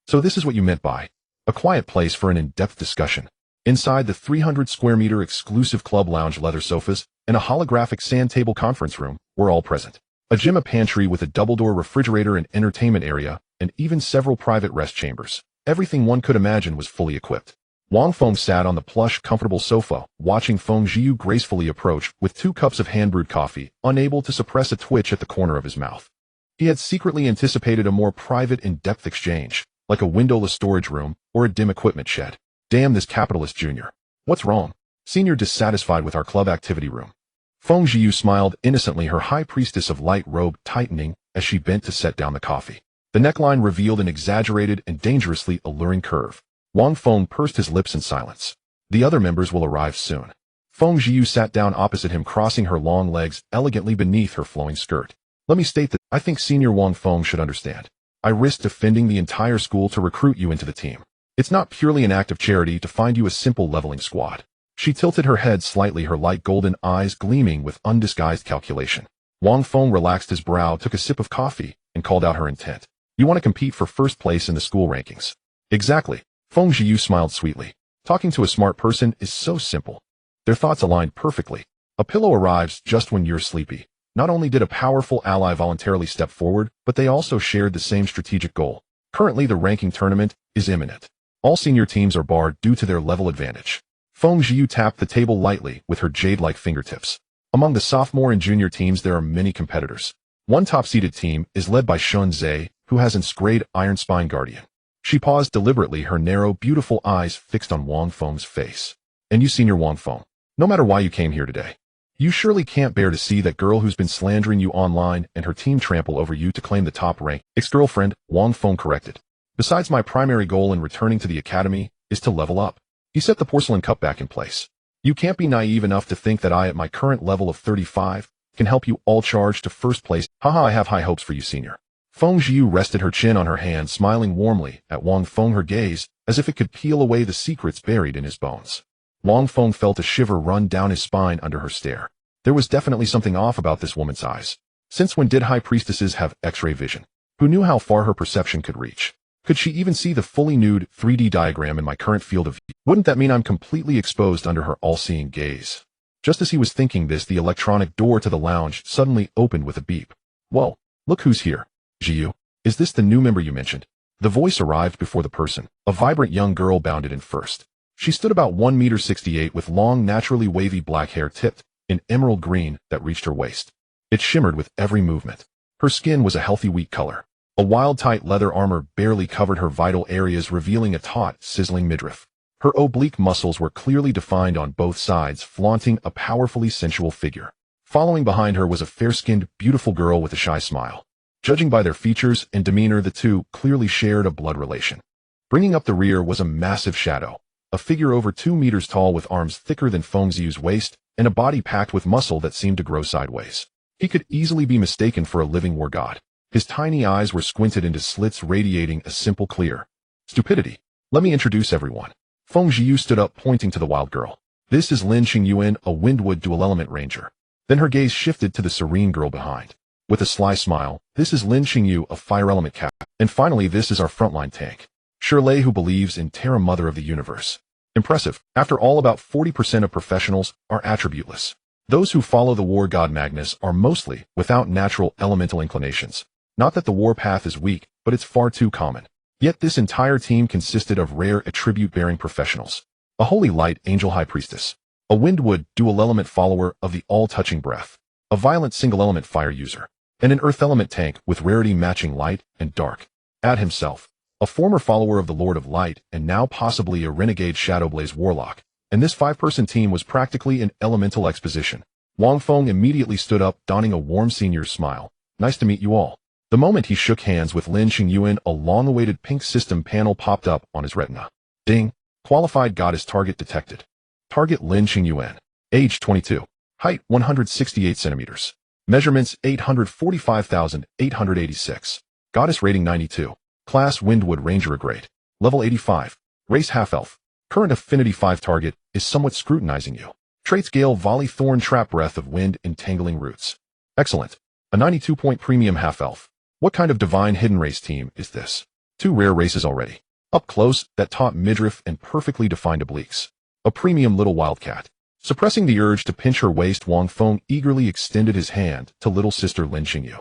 So this is what you meant by a quiet place for an in-depth discussion. Inside the 300 square meter exclusive club lounge, leather sofas, and a holographic sand table conference room were all present. A gym, a pantry with a double-door refrigerator, an entertainment area, and even several private rest chambers. Everything one could imagine was fully equipped. Wang Feng sat on the plush, comfortable sofa, watching Feng Jiyu gracefully approach with 2 cups of hand-brewed coffee, unable to suppress a twitch at the corner of his mouth. He had secretly anticipated a more private, in-depth exchange, like a windowless storage room or a dim equipment shed. Damn this capitalist junior. What's wrong? Senior dissatisfied with our club activity room. Feng Jiyu smiled innocently, her high priestess of light robe tightening as she bent to set down the coffee. The neckline revealed an exaggerated and dangerously alluring curve. Wang Feng pursed his lips in silence. The other members will arrive soon. Feng Jiyu sat down opposite him, crossing her long legs elegantly beneath her flowing skirt. Let me state that I think Senior Wang Feng should understand. I risked defending the entire school to recruit you into the team. It's not purely an act of charity to find you a simple leveling squad. She tilted her head slightly, her light golden eyes gleaming with undisguised calculation. Wang Feng relaxed his brow, took a sip of coffee, and called out her intent. You want to compete for first place in the school rankings? Exactly. Feng Jiyu smiled sweetly. Talking to a smart person is so simple. Their thoughts aligned perfectly. A pillow arrives just when you're sleepy. Not only did a powerful ally voluntarily step forward, but they also shared the same strategic goal. Currently, the ranking tournament is imminent. All senior teams are barred due to their level advantage. Feng Jiu tapped the table lightly with her jade-like fingertips. Among the sophomore and junior teams, there are many competitors. One top-seeded team is led by Shun Zhe, who has enscored Iron Spine Guardian. She paused deliberately, her narrow, beautiful eyes fixed on Wang Feng's face. And you, Senior Wang Feng, no matter why you came here today, you surely can't bear to see that girl who's been slandering you online and her team trample over you to claim the top rank. Ex-girlfriend, Wang Feng corrected. Besides, my primary goal in returning to the academy is to level up. He set the porcelain cup back in place. You can't be naive enough to think that I, at my current level of 35, can help you all charge to first place. Haha, I have high hopes for you, Senior. Feng Jiu rested her chin on her hand, smiling warmly at Wang Feng, her gaze as if it could peel away the secrets buried in his bones. Wang Feng felt a shiver run down his spine under her stare. There was definitely something off about this woman's eyes. Since when did high priestesses have X-ray vision? Who knew how far her perception could reach? Could she even see the fully nude 3D diagram in my current field of view? Wouldn't that mean I'm completely exposed under her all-seeing gaze? Just as he was thinking this, the electronic door to the lounge suddenly opened with a beep. Whoa, look who's here. Jiu, is this the new member you mentioned? The voice arrived before the person. A vibrant young girl bounded in first. She stood about 1.68 m with long, naturally wavy black hair tipped in emerald green that reached her waist. It shimmered with every movement. Her skin was a healthy wheat color. A wild-tight leather armor barely covered her vital areas, revealing a taut, sizzling midriff. Her oblique muscles were clearly defined on both sides, flaunting a powerfully sensual figure. Following behind her was a fair-skinned, beautiful girl with a shy smile. Judging by their features and demeanor, the two clearly shared a blood relation. Bringing up the rear was a massive shadow, a figure over 2 meters tall with arms thicker than Feng Jiu's waist and a body packed with muscle that seemed to grow sideways. He could easily be mistaken for a living war god. His tiny eyes were squinted into slits radiating a simple, clear stupidity. Let me introduce everyone. Feng Jiu stood up, pointing to the wild girl. This is Lin Qingyuan, a Windwood dual-element ranger. Then her gaze shifted to the serene girl behind. With a sly smile, this is Lin Qingyu, a fire-element cap. And finally, this is our frontline tank, Shirley, who believes in Terra, Mother of the Universe. Impressive. After all, about 40% of professionals are attributeless. Those who follow the war god Magnus are mostly without natural elemental inclinations. Not that the war path is weak, but it's far too common. Yet this entire team consisted of rare attribute-bearing professionals. A holy light angel high priestess. A Windwood dual-element follower of the all-touching breath. A violent single-element fire user. And an earth-element tank with rarity matching light and dark. Add himself, a former follower of the Lord of Light and now possibly a renegade Shadowblaze warlock. And this 5-person team was practically an elemental exposition. Wang Feng immediately stood up, donning a warm senior's smile. Nice to meet you all. The moment he shook hands with Lin Qingyuan, a long-awaited pink system panel popped up on his retina. Ding! Qualified goddess target detected. Target Lin Qingyuan. Age 22. Height 168 centimeters. Measurements 845,886. Goddess rating 92. Class Windwood Ranger grade. Level 85. Race half-elf. Current affinity 5. Target is somewhat scrutinizing you. Traits Gale, Volley, Thorn, Trap, Breath of Wind, Entangling Roots. Excellent. A 92-point premium half-elf. What kind of divine hidden race team is this? 2 rare races already. Up close, that taut midriff and perfectly defined obliques. A premium little wildcat. Suppressing the urge to pinch her waist, Wang Feng eagerly extended his hand to little sister Lin Qingyu.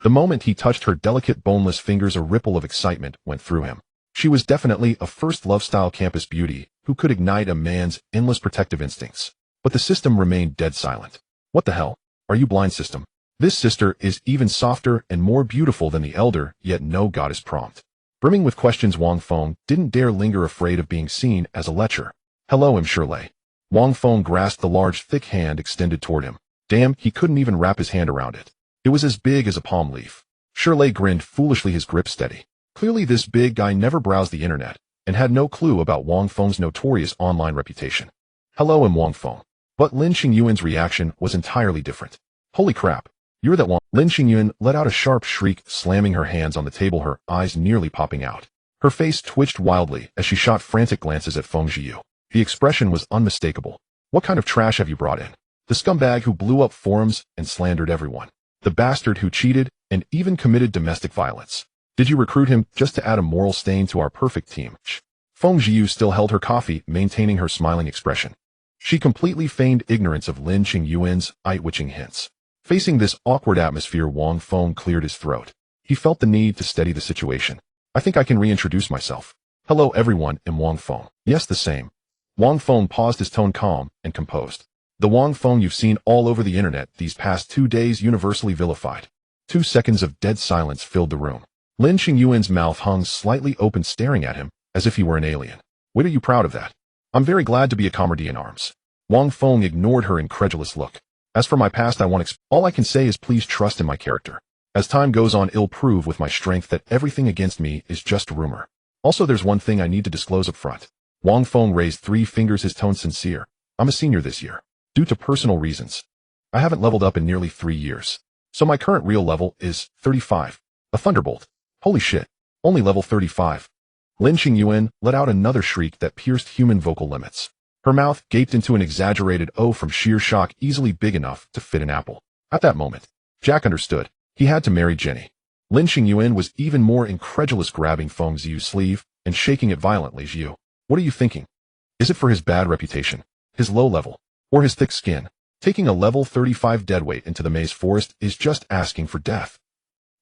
The moment he touched her delicate boneless fingers, a ripple of excitement went through him. She was definitely a first love-style campus beauty who could ignite a man's endless protective instincts. But the system remained dead silent. What the hell? Are you blind, system? This sister is even softer and more beautiful than the elder, yet no goddess prompt. Brimming with questions, Wang Feng didn't dare linger, afraid of being seen as a lecher. Hello, Shirley. Wang Feng grasped the large, thick hand extended toward him. Damn, he couldn't even wrap his hand around it. It was as big as a palm leaf. Shirley grinned foolishly, his grip steady. Clearly this big guy never browsed the internet and had no clue about Wang Feng's notorious online reputation. Hello, Wang Feng. But Lin Qingyuan's reaction was entirely different. Holy crap. You're that Wang. Lin Qingyuan let out a sharp shriek, slamming her hands on the table, her eyes nearly popping out. Her face twitched wildly as she shot frantic glances at Feng Jiu. The expression was unmistakable. What kind of trash have you brought in? The scumbag who blew up forums and slandered everyone. The bastard who cheated and even committed domestic violence. Did you recruit him just to add a moral stain to our perfect team? Feng Jiu still held her coffee, maintaining her smiling expression. She completely feigned ignorance of Lin Qingyuan's eye-witching hints. Facing this awkward atmosphere, Wang Feng cleared his throat. He felt the need to steady the situation. I think I can reintroduce myself. Hello everyone, I'm Wang Feng. Yes, the same. Wang Feng paused, his tone calm and composed. The Wang Feng you've seen all over the internet these past 2 days, universally vilified. 2 seconds of dead silence filled the room. Lin Qingyuan's mouth hung slightly open, staring at him as if he were an alien. Wait, are you proud of that? I'm very glad to be a comrade in arms. Wang Feng ignored her incredulous look. As for my past, all I can say is please trust in my character. As time goes on, I'll prove with my strength that everything against me is just rumor. Also, there's one thing I need to disclose up front. Wang Feng raised 3 fingers, his tone sincere. I'm a senior this year. Due to personal reasons, I haven't leveled up in nearly 3 years. So my current real level is 35. A thunderbolt. Holy shit. Only level 35. Lin Qingyuan let out another shriek that pierced human vocal limits. Her mouth gaped into an exaggerated O from sheer shock, easily big enough to fit an apple. At that moment, Jack understood. He had to marry Jenny. Lin Qingyuan was even more incredulous, grabbing Feng Ziyu's sleeve and shaking it violently. Ziyu, what are you thinking? Is it for his bad reputation, his low level, or his thick skin? Taking a level 35 deadweight into the maze forest is just asking for death.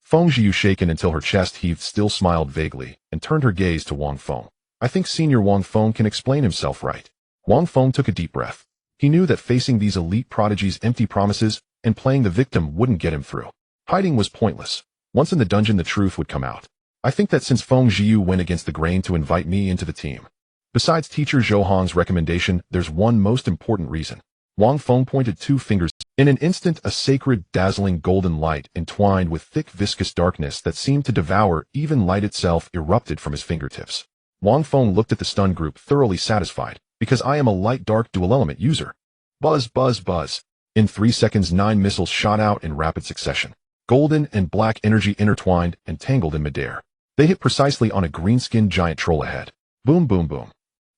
Feng Ziyu, shaken until her chest heaved, still smiled vaguely and turned her gaze to Wang Feng. I think Senior Wang Feng can explain himself right. Wang Feng took a deep breath. He knew that facing these elite prodigies' empty promises and playing the victim wouldn't get him through. Hiding was pointless. Once in the dungeon, the truth would come out. I think that since Feng Ziyu went against the grain to invite me into the team, besides teacher Zhou Hong's recommendation, there's one most important reason. Wang Feng pointed 2 fingers. In an instant, a sacred, dazzling golden light entwined with thick, viscous darkness that seemed to devour even light itself erupted from his fingertips. Wang Feng looked at the stunned group, thoroughly satisfied, because I am a light-dark dual-element user. Buzz, buzz, buzz. In 3 seconds, 9 missiles shot out in rapid succession. Golden and black energy intertwined and tangled in midair. They hit precisely on a green-skinned giant troll ahead. Boom, boom, boom.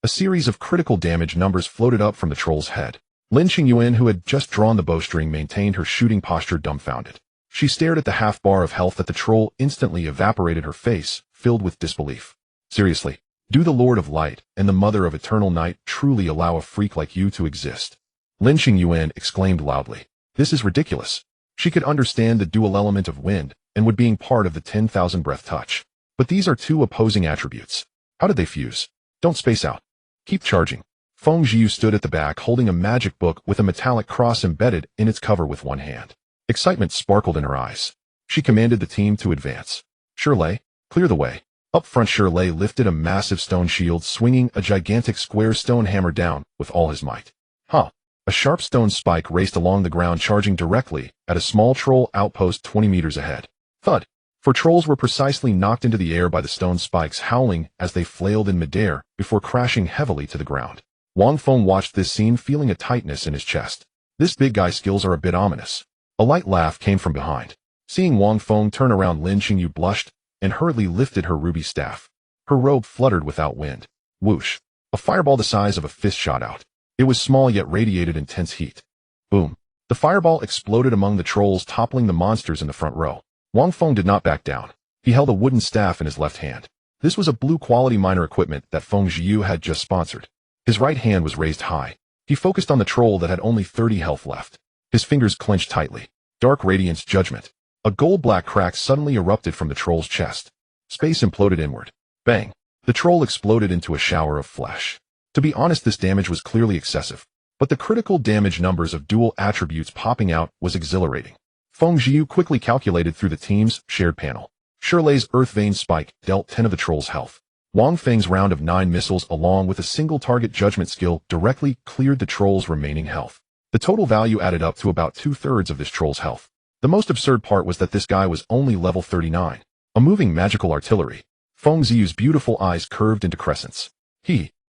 A series of critical damage numbers floated up from the troll's head. Lin Qingyuan, who had just drawn the bowstring, maintained her shooting posture, dumbfounded. She stared at the half-bar of health that the troll instantly evaporated, her face filled with disbelief. Seriously, do the Lord of Light and the Mother of Eternal Night truly allow a freak like you to exist? Lin Qingyuan exclaimed loudly. This is ridiculous. She could understand the dual element of wind and would being part of the 10,000 breath touch. But these are 2 opposing attributes. How did they fuse? Don't space out. Keep charging. Feng Ziyu stood at the back, holding a magic book with a metallic cross embedded in its cover with one hand. Excitement sparkled in her eyes. She commanded the team to advance. Shirley, clear the way. Up front, Shirley lifted a massive stone shield, swinging a gigantic square stone hammer down with all his might. Huh. A sharp stone spike raced along the ground, charging directly at a small troll outpost 20 meters ahead. Thud. 4 trolls were precisely knocked into the air by the stone spikes, howling as they flailed in midair before crashing heavily to the ground. Wang Feng watched this scene, feeling a tightness in his chest. This big guy's skills are a bit ominous. A light laugh came from behind. Seeing Wang Feng turn around, Lin Qingyu blushed and hurriedly lifted her ruby staff. Her robe fluttered without wind. Whoosh. A fireball the size of a fist shot out. It was small yet radiated intense heat. Boom. The fireball exploded among the trolls, toppling the monsters in the front row. Wang Feng did not back down. He held a wooden staff in his left hand. This was a blue-quality minor equipment that Feng Ziyu had just sponsored. His right hand was raised high. He focused on the troll that had only 30 health left. His fingers clenched tightly. Dark radiance, judgment. A gold-black crack suddenly erupted from the troll's chest. Space imploded inward. Bang. The troll exploded into a shower of flesh. To be honest, this damage was clearly excessive. But the critical damage numbers of dual attributes popping out was exhilarating. Feng Ziyu quickly calculated through the team's shared panel. Shirley's Earth Vein Spike dealt 10 of the troll's health. Wang Feng's round of 9 missiles, along with a single target judgment skill, directly cleared the troll's remaining health. The total value added up to about 2/3 of this troll's health. The most absurd part was that this guy was only level 39. A moving magical artillery. Feng Ziyu's beautiful eyes curved into crescents.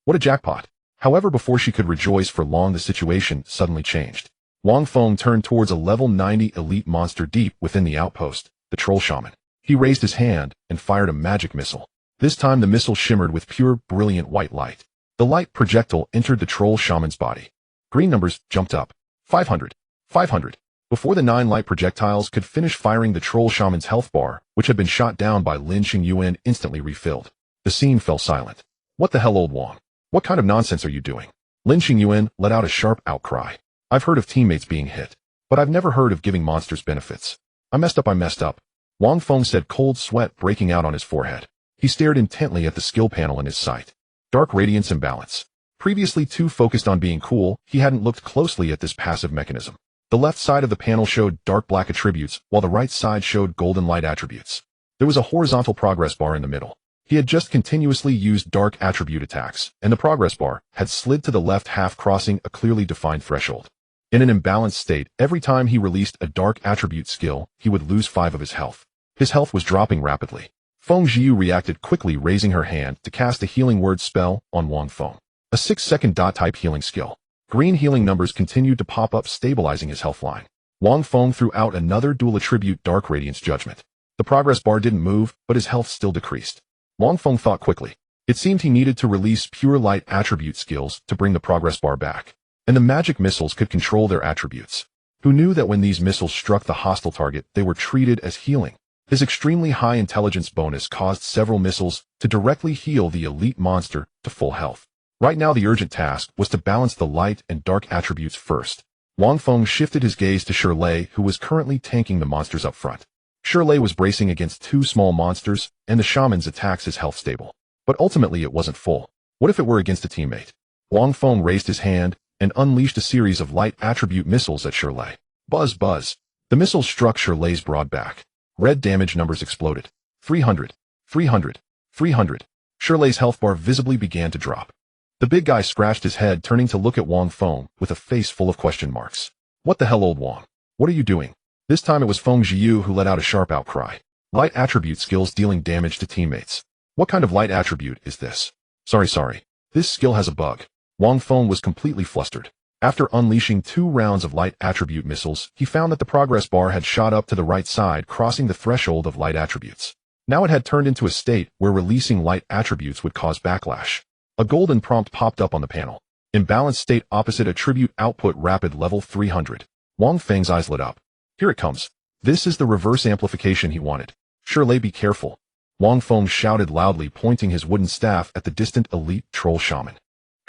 What a jackpot. However, before she could rejoice for long, the situation suddenly changed. Wang Feng turned towards a level 90 elite monster deep within the outpost, the troll shaman. He raised his hand and fired a magic missile. This time the missile shimmered with pure, brilliant white light. The light projectile entered the troll shaman's body. Green numbers jumped up. 500. 500. Before the 9 light projectiles could finish firing, the troll shaman's health bar, which had been shot down by Lin Qingyuan, instantly refilled. The scene fell silent. What the hell, old Wang? What kind of nonsense are you doing? Lin Xingyuan let out a sharp outcry. I've heard of teammates being hit, but I've never heard of giving monsters benefits. I messed up. Wang Feng said, cold sweat breaking out on his forehead. He stared intently at the skill panel in his sight. Dark Radiance Imbalance. Previously too focused on being cool, he hadn't looked closely at this passive mechanism. The left side of the panel showed dark black attributes, while the right side showed golden light attributes. There was a horizontal progress bar in the middle. He had just continuously used dark attribute attacks, and the progress bar had slid to the left half, crossing a clearly defined threshold. In an imbalanced state, every time he released a dark attribute skill, he would lose 5 of his health. His health was dropping rapidly. Feng Zhiyu reacted quickly, raising her hand to cast a healing word spell on Wang Feng. A 6-second dot-type healing skill. Green healing numbers continued to pop up, stabilizing his health line. Wang Feng threw out another dual attribute Dark Radiance Judgment. The progress bar didn't move, but his health still decreased. Wang Feng thought quickly. It seemed he needed to release pure light attribute skills to bring the progress bar back. And the magic missiles could control their attributes. Who knew that when these missiles struck the hostile target, they were treated as healing? His extremely high intelligence bonus caused several missiles to directly heal the elite monster to full health. Right now the urgent task was to balance the light and dark attributes first. Wang Feng shifted his gaze to Shirley, who was currently tanking the monsters up front. Shirley was bracing against 2 small monsters, and the shaman's attacks his health stable. But ultimately it wasn't full. What if it were against a teammate? Wang Feng raised his hand and unleashed a series of light attribute missiles at Shirley. Buzz, buzz. The missiles struck Shirley's broad back. Red damage numbers exploded. 300, 300, 300. Shirley's health bar visibly began to drop. The big guy scratched his head, turning to look at Wang Feng with a face full of question marks. What the hell, old Wang? What are you doing? This time it was Feng Zhiyu who let out a sharp outcry. Light attribute skills dealing damage to teammates. What kind of light attribute is this? Sorry. This skill has a bug. Wang Feng was completely flustered. After unleashing 2 rounds of light attribute missiles, he found that the progress bar had shot up to the right side, crossing the threshold of light attributes. Now it had turned into a state where releasing light attributes would cause backlash. A golden prompt popped up on the panel. Imbalanced state opposite attribute output rapid level 300. Wang Feng's eyes lit up. Here it comes. This is the reverse amplification he wanted. Shirley, be careful. Wang Feng shouted loudly, pointing his wooden staff at the distant elite troll shaman.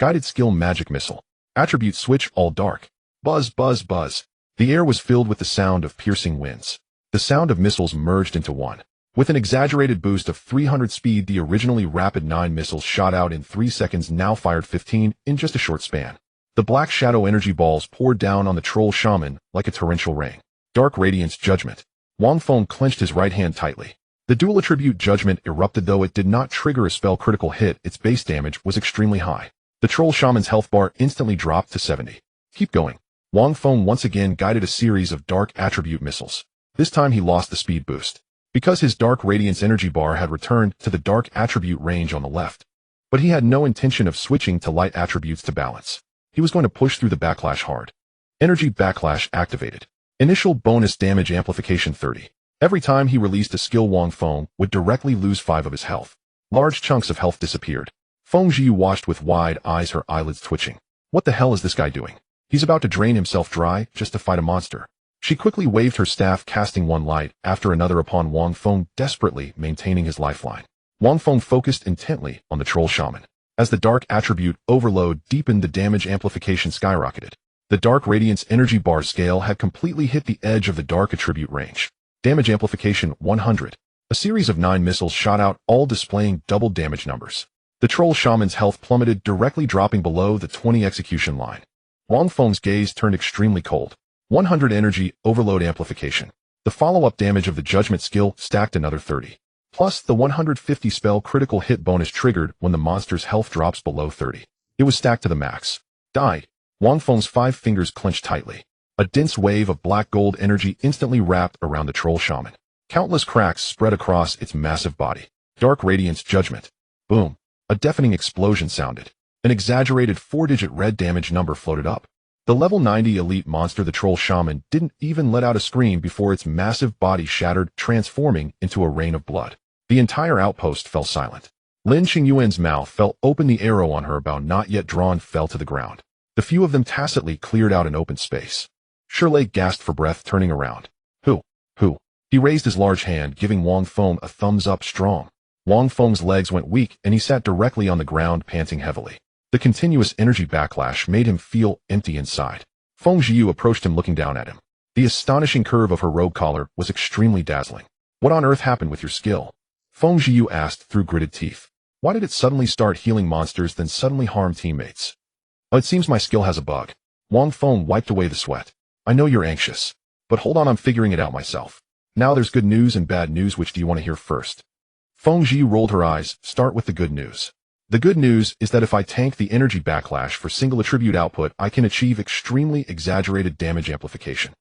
Guided skill magic missile. Attribute switch all dark. Buzz, buzz, buzz. The air was filled with the sound of piercing winds. The sound of missiles merged into one. With an exaggerated boost of 300 speed, the originally rapid 9 missiles shot out in 3 seconds, now fired 15 in just a short span. The black shadow energy balls poured down on the troll shaman like a torrential rain. Dark Radiance Judgment. Wang Feng clenched his right hand tightly. The dual attribute Judgment erupted. Though it did not trigger a spell critical hit, its base damage was extremely high. The troll shaman's health bar instantly dropped to 70. Keep going. Wang Feng once again guided a series of dark attribute missiles. This time he lost the speed boost, because his Dark Radiance energy bar had returned to the dark attribute range on the left. But he had no intention of switching to light attributes to balance. He was going to push through the backlash hard. Energy Backlash activated. Initial bonus damage amplification 30. Every time he released a skill, Wang Feng would directly lose 5 of his health. Large chunks of health disappeared. Feng Zhiyu watched with wide eyes, her eyelids twitching. What the hell is this guy doing? He's about to drain himself dry just to fight a monster. She quickly waved her staff, casting one light after another upon Wang Feng, desperately maintaining his lifeline. Wang Feng focused intently on the troll shaman. As the dark attribute overload deepened, the damage amplification skyrocketed. The Dark Radiance energy bar scale had completely hit the edge of the dark attribute range. Damage amplification 100. A series of 9 missiles shot out, all displaying double damage numbers. The troll shaman's health plummeted, directly dropping below the 20 execution line. Wang Feng's gaze turned extremely cold. 100 energy overload amplification. The follow-up damage of the judgment skill stacked another 30. Plus the 150 spell critical hit bonus triggered when the monster's health drops below 30. It was stacked to the max. Die. Wang Feng's 5 fingers clenched tightly. A dense wave of black gold energy instantly wrapped around the troll shaman. Countless cracks spread across its massive body. Dark Radiance Judgment. Boom. A deafening explosion sounded. An exaggerated 4-digit red damage number floated up. The level 90 elite monster, the troll shaman, didn't even let out a scream before its massive body shattered, transforming into a rain of blood. The entire outpost fell silent. Lin Xingyuan's mouth fell open. The arrow on her bow, not yet drawn, fell to the ground. The few of them tacitly cleared out an open space. Shirley gasped for breath, turning around. Who? He raised his large hand, giving Wang Feng a thumbs up. Strong. Wang Feng's legs went weak, and he sat directly on the ground, panting heavily. The continuous energy backlash made him feel empty inside. Feng Jiu approached him looking down at him. The astonishing curve of her robe collar was extremely dazzling. What on earth happened with your skill? Feng Jiu asked through gritted teeth. Why did it suddenly start healing monsters then suddenly harm teammates? Oh, it seems my skill has a bug. Wang Feng wiped away the sweat. I know you're anxious. But hold on, I'm figuring it out myself. Now there's good news and bad news, which do you want to hear first? Feng Jiu rolled her eyes. Start with the good news. The good news is that if I tank the energy backlash for single attribute output, I can achieve extremely exaggerated damage amplification.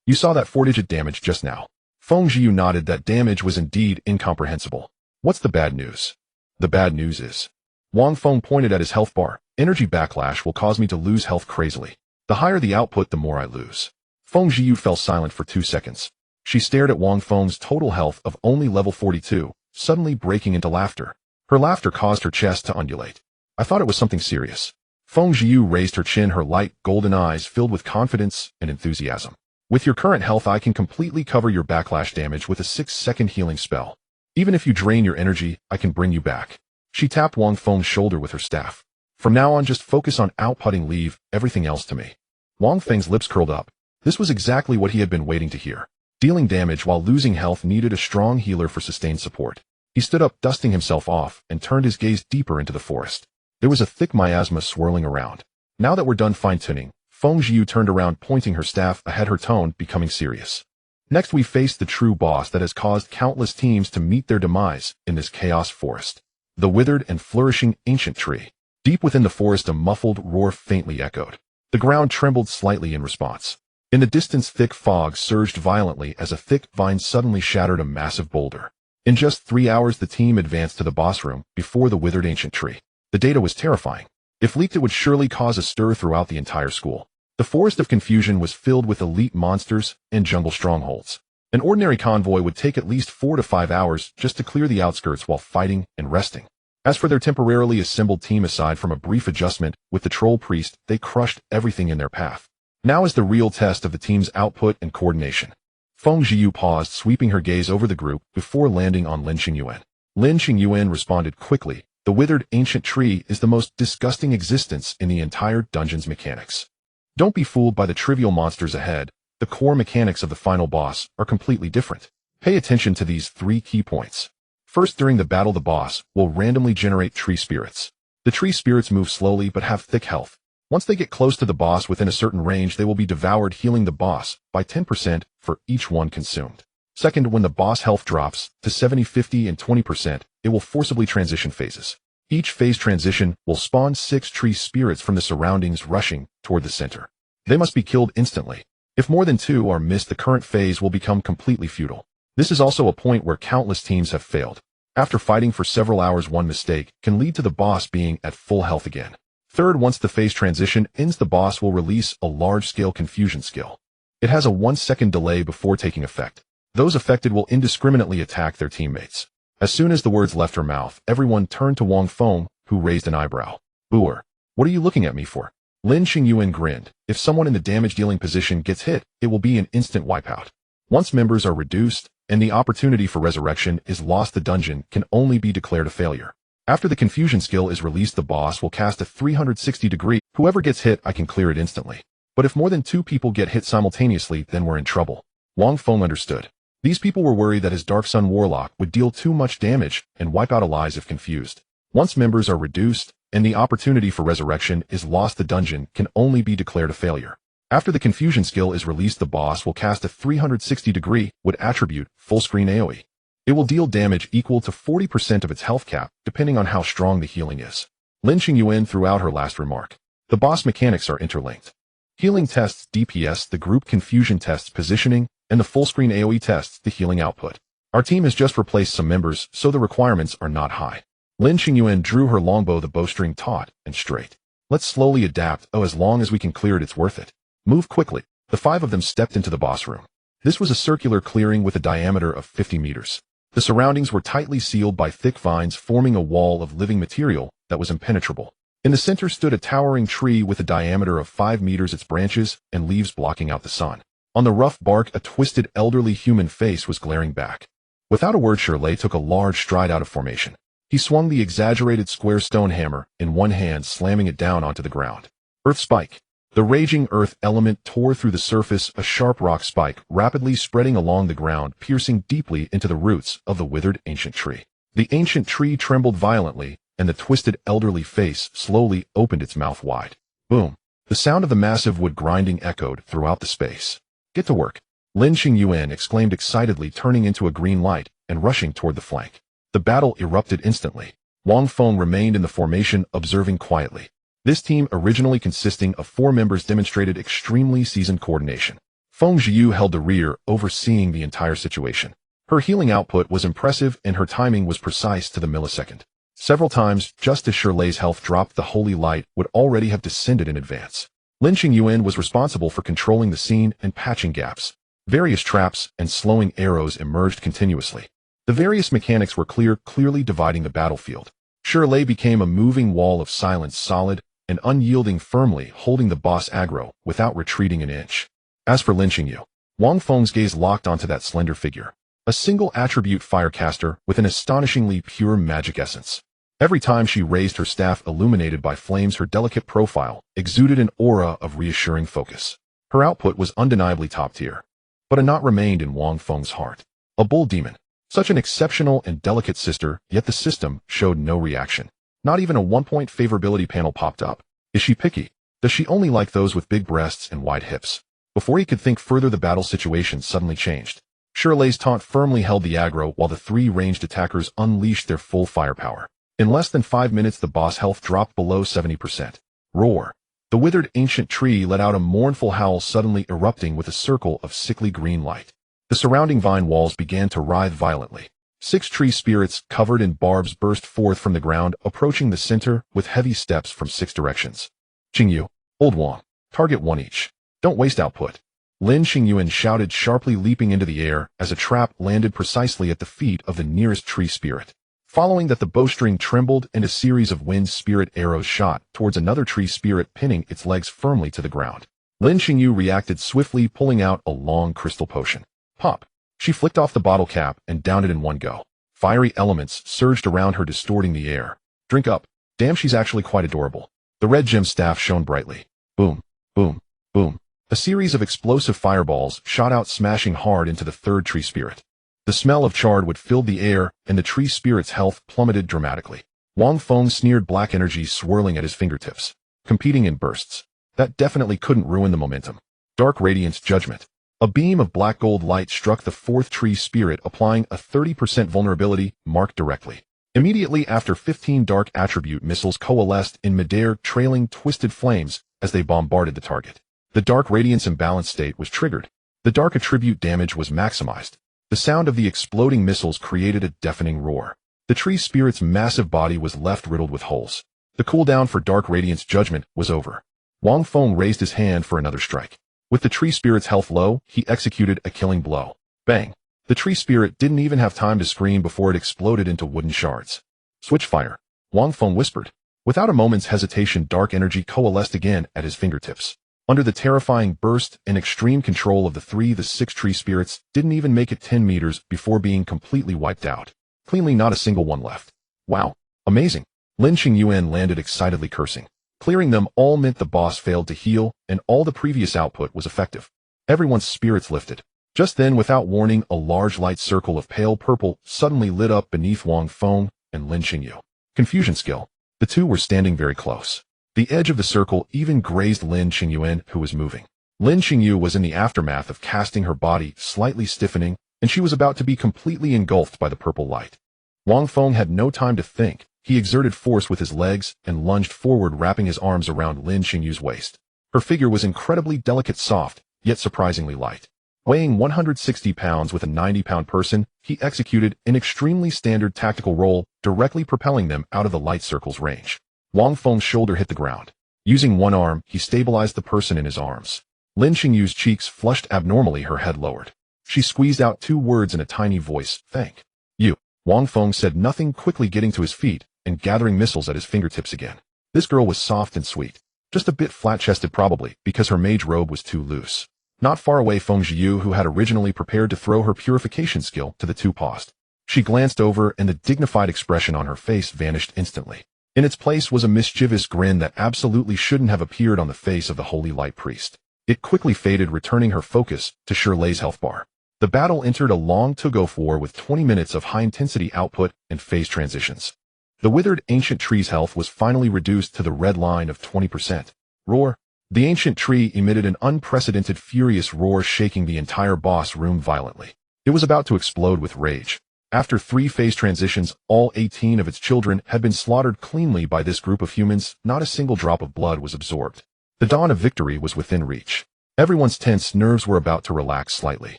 You saw that 4-digit damage just now. Feng Jiu nodded. That damage was indeed incomprehensible. What's the bad news? The bad news is... Wang Feng pointed at his health bar. Energy backlash will cause me to lose health crazily. The higher the output, the more I lose. Feng Jiu fell silent for 2 seconds. She stared at Wang Feng's total health of only level 42, suddenly breaking into laughter. Her laughter caused her chest to undulate. I thought it was something serious. Feng Jiu raised her chin, her light, golden eyes filled with confidence and enthusiasm. With your current health, I can completely cover your backlash damage with a 6-second healing spell. Even if you drain your energy, I can bring you back. She tapped Wang Feng's shoulder with her staff. From now on, just focus on outputting, leave everything else to me. Wang Feng's lips curled up. This was exactly what he had been waiting to hear. Dealing damage while losing health needed a strong healer for sustained support. He stood up, dusting himself off, and turned his gaze deeper into the forest. There was a thick miasma swirling around. Now that we're done fine-tuning, Feng Jiu turned around, pointing her staff ahead, her tone becoming serious. Next we face the true boss that has caused countless teams to meet their demise in this chaos forest. The withered and flourishing ancient tree. Deep within the forest, a muffled roar faintly echoed. The ground trembled slightly in response. In the distance, thick fog surged violently as a thick vine suddenly shattered a massive boulder. In just 3 hours, the team advanced to the boss room before the withered ancient tree. The data was terrifying. If leaked, it would surely cause a stir throughout the entire school. The forest of confusion was filled with elite monsters and jungle strongholds. An ordinary convoy would take at least 4 to 5 hours just to clear the outskirts while fighting and resting. As for their temporarily assembled team, aside from a brief adjustment with the troll priest, they crushed everything in their path. Now is the real test of the team's output and coordination. Feng Jiu paused, sweeping her gaze over the group before landing on Lin Qingyuan. Lin Qingyuan responded quickly. The withered ancient tree is the most disgusting existence in the entire dungeon's mechanics. Don't be fooled by the trivial monsters ahead. The core mechanics of the final boss are completely different. Pay attention to these 3 key points. First, during the battle, the boss will randomly generate tree spirits. The tree spirits move slowly but have thick health. Once they get close to the boss within a certain range, they will be devoured, healing the boss by 10% for each one consumed. Second, when the boss health drops to 70, 50, and 20%, it will forcibly transition phases. Each phase transition will spawn 6 tree spirits from the surroundings rushing toward the center. They must be killed instantly. If more than 2 are missed, the current phase will become completely futile. This is also a point where countless teams have failed. After fighting for several hours, one mistake can lead to the boss being at full health again. Third, once the phase transition ends, the boss will release a large-scale confusion skill. It has a 1-second delay before taking effect. Those affected will indiscriminately attack their teammates. As soon as the words left her mouth, everyone turned to Wang Feng, who raised an eyebrow. Booer, what are you looking at me for? Lin Qingyuan grinned. If someone in the damage-dealing position gets hit, it will be an instant wipeout. Once members are reduced, and the opportunity for resurrection is lost, the dungeon can only be declared a failure. After the confusion skill is released, the boss will cast a 360-degree. Whoever gets hit, I can clear it instantly. But if more than 2 people get hit simultaneously, then we're in trouble. Wang Feng understood. These people were worried that his Dark Sun Warlock would deal too much damage and wipe out allies if confused. Once members are reduced, and the opportunity for resurrection is lost, the dungeon can only be declared a failure. After the confusion skill is released, the boss will cast a 360-degree would attribute full-screen AoE. It will deal damage equal to 40% of its health cap, depending on how strong the healing is. Lin Qingyuan threw out her last remark. The boss mechanics are interlinked. Healing tests DPS, the group confusion tests positioning, and the full-screen AoE tests the healing output. Our team has just replaced some members, so the requirements are not high. Lin Qingyuan drew her longbow, the bowstring taut and straight. Let's slowly adapt. Oh, as long as we can clear it, it's worth it. Move quickly. The 5 of them stepped into the boss room. This was a circular clearing with a diameter of 50 meters. The surroundings were tightly sealed by thick vines, forming a wall of living material that was impenetrable. In the center stood a towering tree with a diameter of 5 meters, its branches and leaves blocking out the sun. On the rough bark, a twisted elderly human face was glaring back. Without a word, Shirley took a large stride out of formation. He swung the exaggerated square stone hammer in one hand, slamming it down onto the ground. Earth spike. The raging earth element tore through the surface, a sharp rock spike rapidly spreading along the ground, piercing deeply into the roots of the withered ancient tree. The ancient tree trembled violently, and the twisted elderly face slowly opened its mouth wide. Boom. The sound of the massive wood grinding echoed throughout the space. Get to work. Lin Qingyuan exclaimed excitedly, turning into a green light and rushing toward the flank. The battle erupted instantly. Wang Feng remained in the formation, observing quietly. This team, originally consisting of 4 members, demonstrated extremely seasoned coordination. Feng Zhiyu held the rear, overseeing the entire situation. Her healing output was impressive and her timing was precise to the millisecond. Several times, just as Shirley's health dropped, the holy light would already have descended in advance. Lin Qingyuan was responsible for controlling the scene and patching gaps. Various traps and slowing arrows emerged continuously. The various mechanics were clearly dividing the battlefield. Shirley became a moving wall of silence, solid and unyielding, firmly holding the boss aggro without retreating an inch. As for Lin Qingyu, Wang Feng's gaze locked onto that slender figure. A single attribute firecaster with an astonishingly pure magic essence. Every time she raised her staff, illuminated by flames, her delicate profile exuded an aura of reassuring focus. Her output was undeniably top tier. But a knot remained in Wang Feng's heart. A bull demon. Such an exceptional and delicate sister, yet the system showed no reaction. Not even a 1-point favorability panel popped up. Is she picky? Does she only like those with big breasts and wide hips? Before he could think further, the battle situation suddenly changed. Shirley's taunt firmly held the aggro while the 3 ranged attackers unleashed their full firepower. In less than 5 minutes, the boss health dropped below 70%. Roar. The withered ancient tree let out a mournful howl, suddenly erupting with a circle of sickly green light. The surrounding vine walls began to writhe violently. 6 tree spirits covered in barbs burst forth from the ground, approaching the center with heavy steps from 6 directions. Qingyu, Old Wang, target 1 each. Don't waste output. Lin Qingyuan shouted sharply, leaping into the air as a trap landed precisely at the feet of the nearest tree spirit. Following that, the bowstring trembled and a series of wind spirit arrows shot towards another tree spirit, pinning its legs firmly to the ground. Lin Qingyu reacted swiftly, pulling out a long crystal potion. Pop. She flicked off the bottle cap and downed it in one go. Fiery elements surged around her, distorting the air. Drink up. Damn, she's actually quite adorable. The red gem staff shone brightly. Boom, boom, boom. A series of explosive fireballs shot out, smashing hard into the 3rd tree spirit. The smell of charred wood filled the air, and the tree spirit's health plummeted dramatically. Wang Feng sneered, black energy swirling at his fingertips, competing in bursts. That definitely couldn't ruin the momentum. Dark Radiance Judgment. A beam of black gold light struck the 4th tree spirit, applying a 30% vulnerability mark directly. Immediately after, 15 dark attribute missiles coalesced in midair, trailing twisted flames as they bombarded the target. The dark radiance imbalance state was triggered. The dark attribute damage was maximized. The sound of the exploding missiles created a deafening roar. The tree spirit's massive body was left riddled with holes. The cooldown for Dark Radiance Judgment was over. Wang Feng raised his hand for another strike. With the tree spirit's health low, he executed a killing blow. Bang! The tree spirit didn't even have time to scream before it exploded into wooden shards. Switch fire, Wang Feng whispered. Without a moment's hesitation, dark energy coalesced again at his fingertips. Under the terrifying burst and extreme control of the 6 tree spirits didn't even make it 10 meters before being completely wiped out. Cleanly, not a single one left. Wow. Amazing. Lin Qingyuan landed excitedly, cursing. Clearing them all meant the boss failed to heal, and all the previous output was effective. Everyone's spirits lifted. Just then, without warning, a large light circle of pale purple suddenly lit up beneath Wang Feng and Lin Qingyu. Confusion skill. The 2 were standing very close. The edge of the circle even grazed Lin Qingyuan, who was moving. Lin Qingyu was in the aftermath of casting, her body slightly stiffening, and she was about to be completely engulfed by the purple light. Wang Feng had no time to think. He exerted force with his legs and lunged forward, wrapping his arms around Lin Qingyu's waist. Her figure was incredibly delicate, soft, yet surprisingly light. Weighing 160 pounds with a 90-pound person, he executed an extremely standard tactical roll, directly propelling them out of the light circle's range. Wang Feng's shoulder hit the ground. Using one arm, he stabilized the person in his arms. Lin Qingyu's cheeks flushed abnormally, her head lowered. She squeezed out 2 words in a tiny voice, "Thank you." Wang Feng said nothing, quickly getting to his feet and gathering missiles at his fingertips again. This girl was soft and sweet. Just a bit flat-chested, probably, because her mage robe was too loose. Not far away, Feng Zhiyu, who had originally prepared to throw her purification skill to the 2, paused. She glanced over and the dignified expression on her face vanished instantly. In its place was a mischievous grin that absolutely shouldn't have appeared on the face of the Holy Light Priest. It quickly faded, returning her focus to Shirley's health bar. The battle entered a long tug-of war with 20 minutes of high-intensity output and phase transitions. The withered ancient tree's health was finally reduced to the red line of 20%. Roar! The ancient tree emitted an unprecedented furious roar, shaking the entire boss room violently. It was about to explode with rage. After 3 phase transitions, all 18 of its children had been slaughtered cleanly by this group of humans. Not a single drop of blood was absorbed. The dawn of victory was within reach. Everyone's tense nerves were about to relax slightly.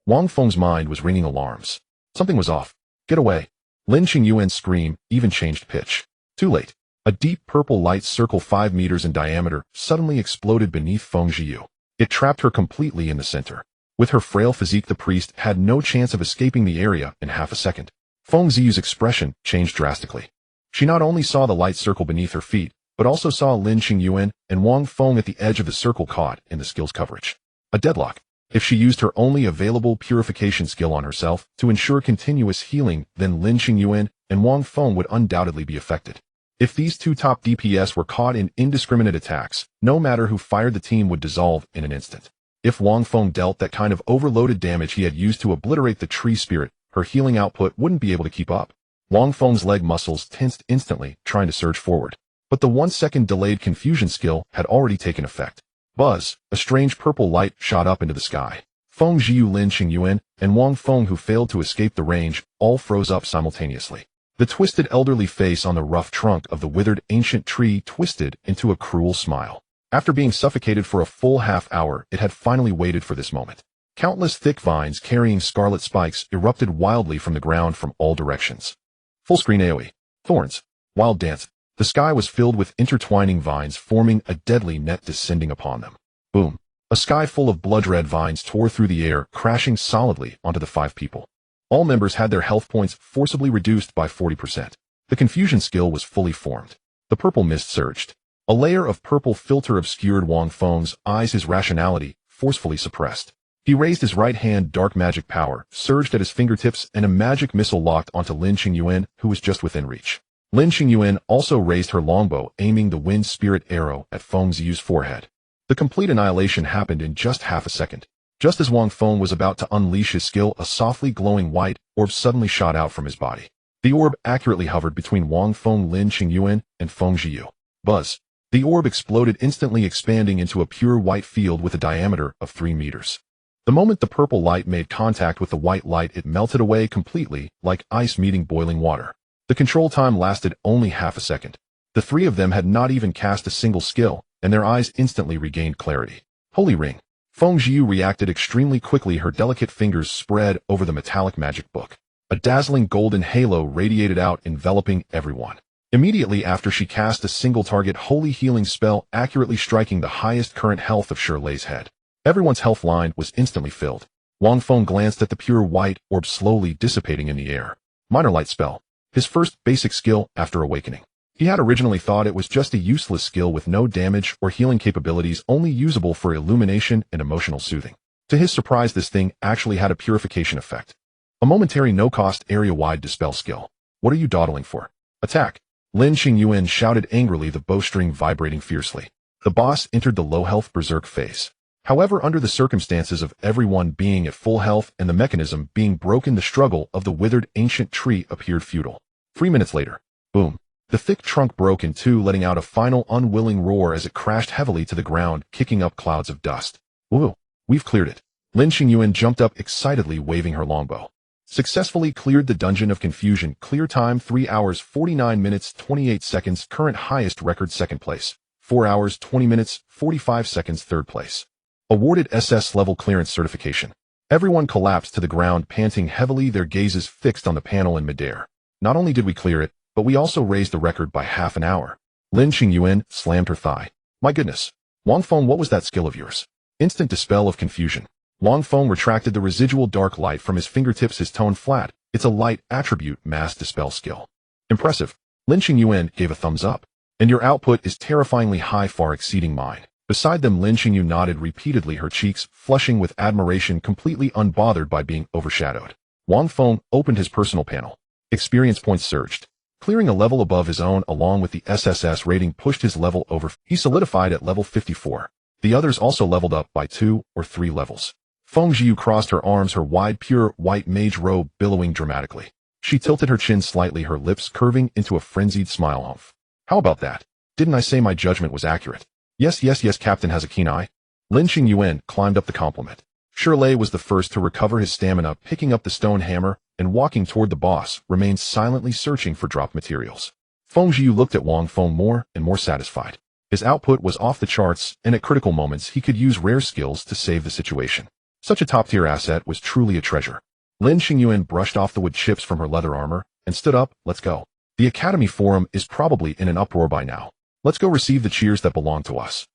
Wang Feng's mind was ringing alarms. Something was off. Get away. Lin Qingyuan's scream even changed pitch. Too late. A deep purple light circle 5 meters in diameter suddenly exploded beneath Feng Zhiyu. It trapped her completely in the center. With her frail physique, the priest had no chance of escaping the area in half a second. Feng Zhiyu's expression changed drastically. She not only saw the light circle beneath her feet, but also saw Lin Qingyuan and Wang Feng at the edge of the circle, caught in the skill's coverage. A deadlock. If she used her only available purification skill on herself to ensure continuous healing, then Lin Qingyuan and Wang Feng would undoubtedly be affected. If these 2 top DPS were caught in indiscriminate attacks, no matter who fired, the team would dissolve in an instant. If Wang Feng dealt that kind of overloaded damage he had used to obliterate the tree spirit, her healing output wouldn't be able to keep up. Wang Feng's leg muscles tensed instantly, trying to surge forward. But the 1-second delayed confusion skill had already taken effect. Buzz! A strange purple light shot up into the sky. Feng Zhiyu, Lin Qingyuan, and Wang Feng, who failed to escape the range, all froze up simultaneously. The twisted elderly face on the rough trunk of the withered ancient tree twisted into a cruel smile. After being suffocated for a full half hour, it had finally waited for this moment. Countless thick vines carrying scarlet spikes erupted wildly from the ground from all directions. Full-screen AoE. Thorns. Wild dance. The sky was filled with intertwining vines, forming a deadly net descending upon them. Boom. A sky full of blood-red vines tore through the air, crashing solidly onto the 5 people. All members had their health points forcibly reduced by 40%. The confusion skill was fully formed. The purple mist surged. A layer of purple filter obscured Wang Feng's eyes, his rationality forcefully suppressed. He raised his right hand, dark magic power surged at his fingertips, and a magic missile locked onto Lin Qingyuan, who was just within reach. Lin Qingyuan also raised her longbow, aiming the wind spirit arrow at Feng Zhiyu's forehead. The complete annihilation happened in just half a second. Just as Wang Feng was about to unleash his skill, a softly glowing white orb suddenly shot out from his body. The orb accurately hovered between Wang Feng, Lin Qingyuan, and Feng Zhiyu. Buzz! The orb exploded, instantly expanding into a pure white field with a diameter of 3 meters. The moment the purple light made contact with the white light, it melted away completely, like ice meeting boiling water. The control time lasted only half a second. The 3 of them had not even cast a single skill, and their eyes instantly regained clarity. Holy ring! Feng Zhiyu reacted extremely quickly. Her delicate fingers spread over the metallic magic book. A dazzling golden halo radiated out, enveloping everyone. Immediately after, she cast a single target holy healing spell, accurately striking the highest current health of Shirley's head. Everyone's health line was instantly filled. Wang Feng glanced at the pure white orb slowly dissipating in the air. Minor light spell. His first basic skill after awakening. He had originally thought it was just a useless skill with no damage or healing capabilities, only usable for illumination and emotional soothing. To his surprise, this thing actually had a purification effect. A momentary no-cost area-wide dispel skill. What are you dawdling for? Attack! Lin Qingyuan shouted angrily, the bowstring vibrating fiercely. The boss entered the low-health berserk phase. However, under the circumstances of everyone being at full health and the mechanism being broken, the struggle of the withered ancient tree appeared futile. 3 minutes later. Boom. The thick trunk broke in 2, letting out a final unwilling roar as it crashed heavily to the ground, kicking up clouds of dust. Whoa, we've cleared it. Lin Qingyuan jumped up excitedly, waving her longbow. Successfully cleared the Dungeon of Confusion. Clear time 3 hours 49 minutes 28 seconds. Current highest record 2nd place. 4 hours 20 minutes 45 seconds 3rd place. Awarded SS level clearance certification. Everyone collapsed to the ground, panting heavily, their gazes fixed on the panel in midair. Not only did we clear it, but we also raised the record by half an hour. Lin Qingyuan slammed her thigh. My goodness. Wang Feng, what was that skill of yours? Instant dispel of confusion. Wang Feng retracted the residual dark light from his fingertips, his tone flat. It's a light attribute mass dispel skill. Impressive. Lin Qingyuan gave a thumbs up. And your output is terrifyingly high, far exceeding mine. Beside them, Lin Qingyuan nodded repeatedly, her cheeks flushing with admiration, completely unbothered by being overshadowed. Wang Feng opened his personal panel. Experience points surged. Clearing a level above his own along with the SSS rating pushed his level over. He solidified at level 54. The others also leveled up by 2 or 3 levels. Feng Jiu crossed her arms, her wide pure white mage robe billowing dramatically. She tilted her chin slightly, her lips curving into a frenzied smile. Humph. How about that? Didn't I say my judgment was accurate? Yes, Captain has a keen eye. Lin Qingyuan climbed up the compliment. Shirley was the first to recover his stamina, picking up the stone hammer and walking toward the boss, remained silently searching for drop materials. Feng Jiu looked at Wang Feng more and more satisfied. His output was off the charts, and at critical moments he could use rare skills to save the situation. Such a top-tier asset was truly a treasure. Lin Qingyuan brushed off the wood chips from her leather armor and stood up. Let's go. The Academy Forum is probably in an uproar by now. Let's go receive the cheers that belong to us.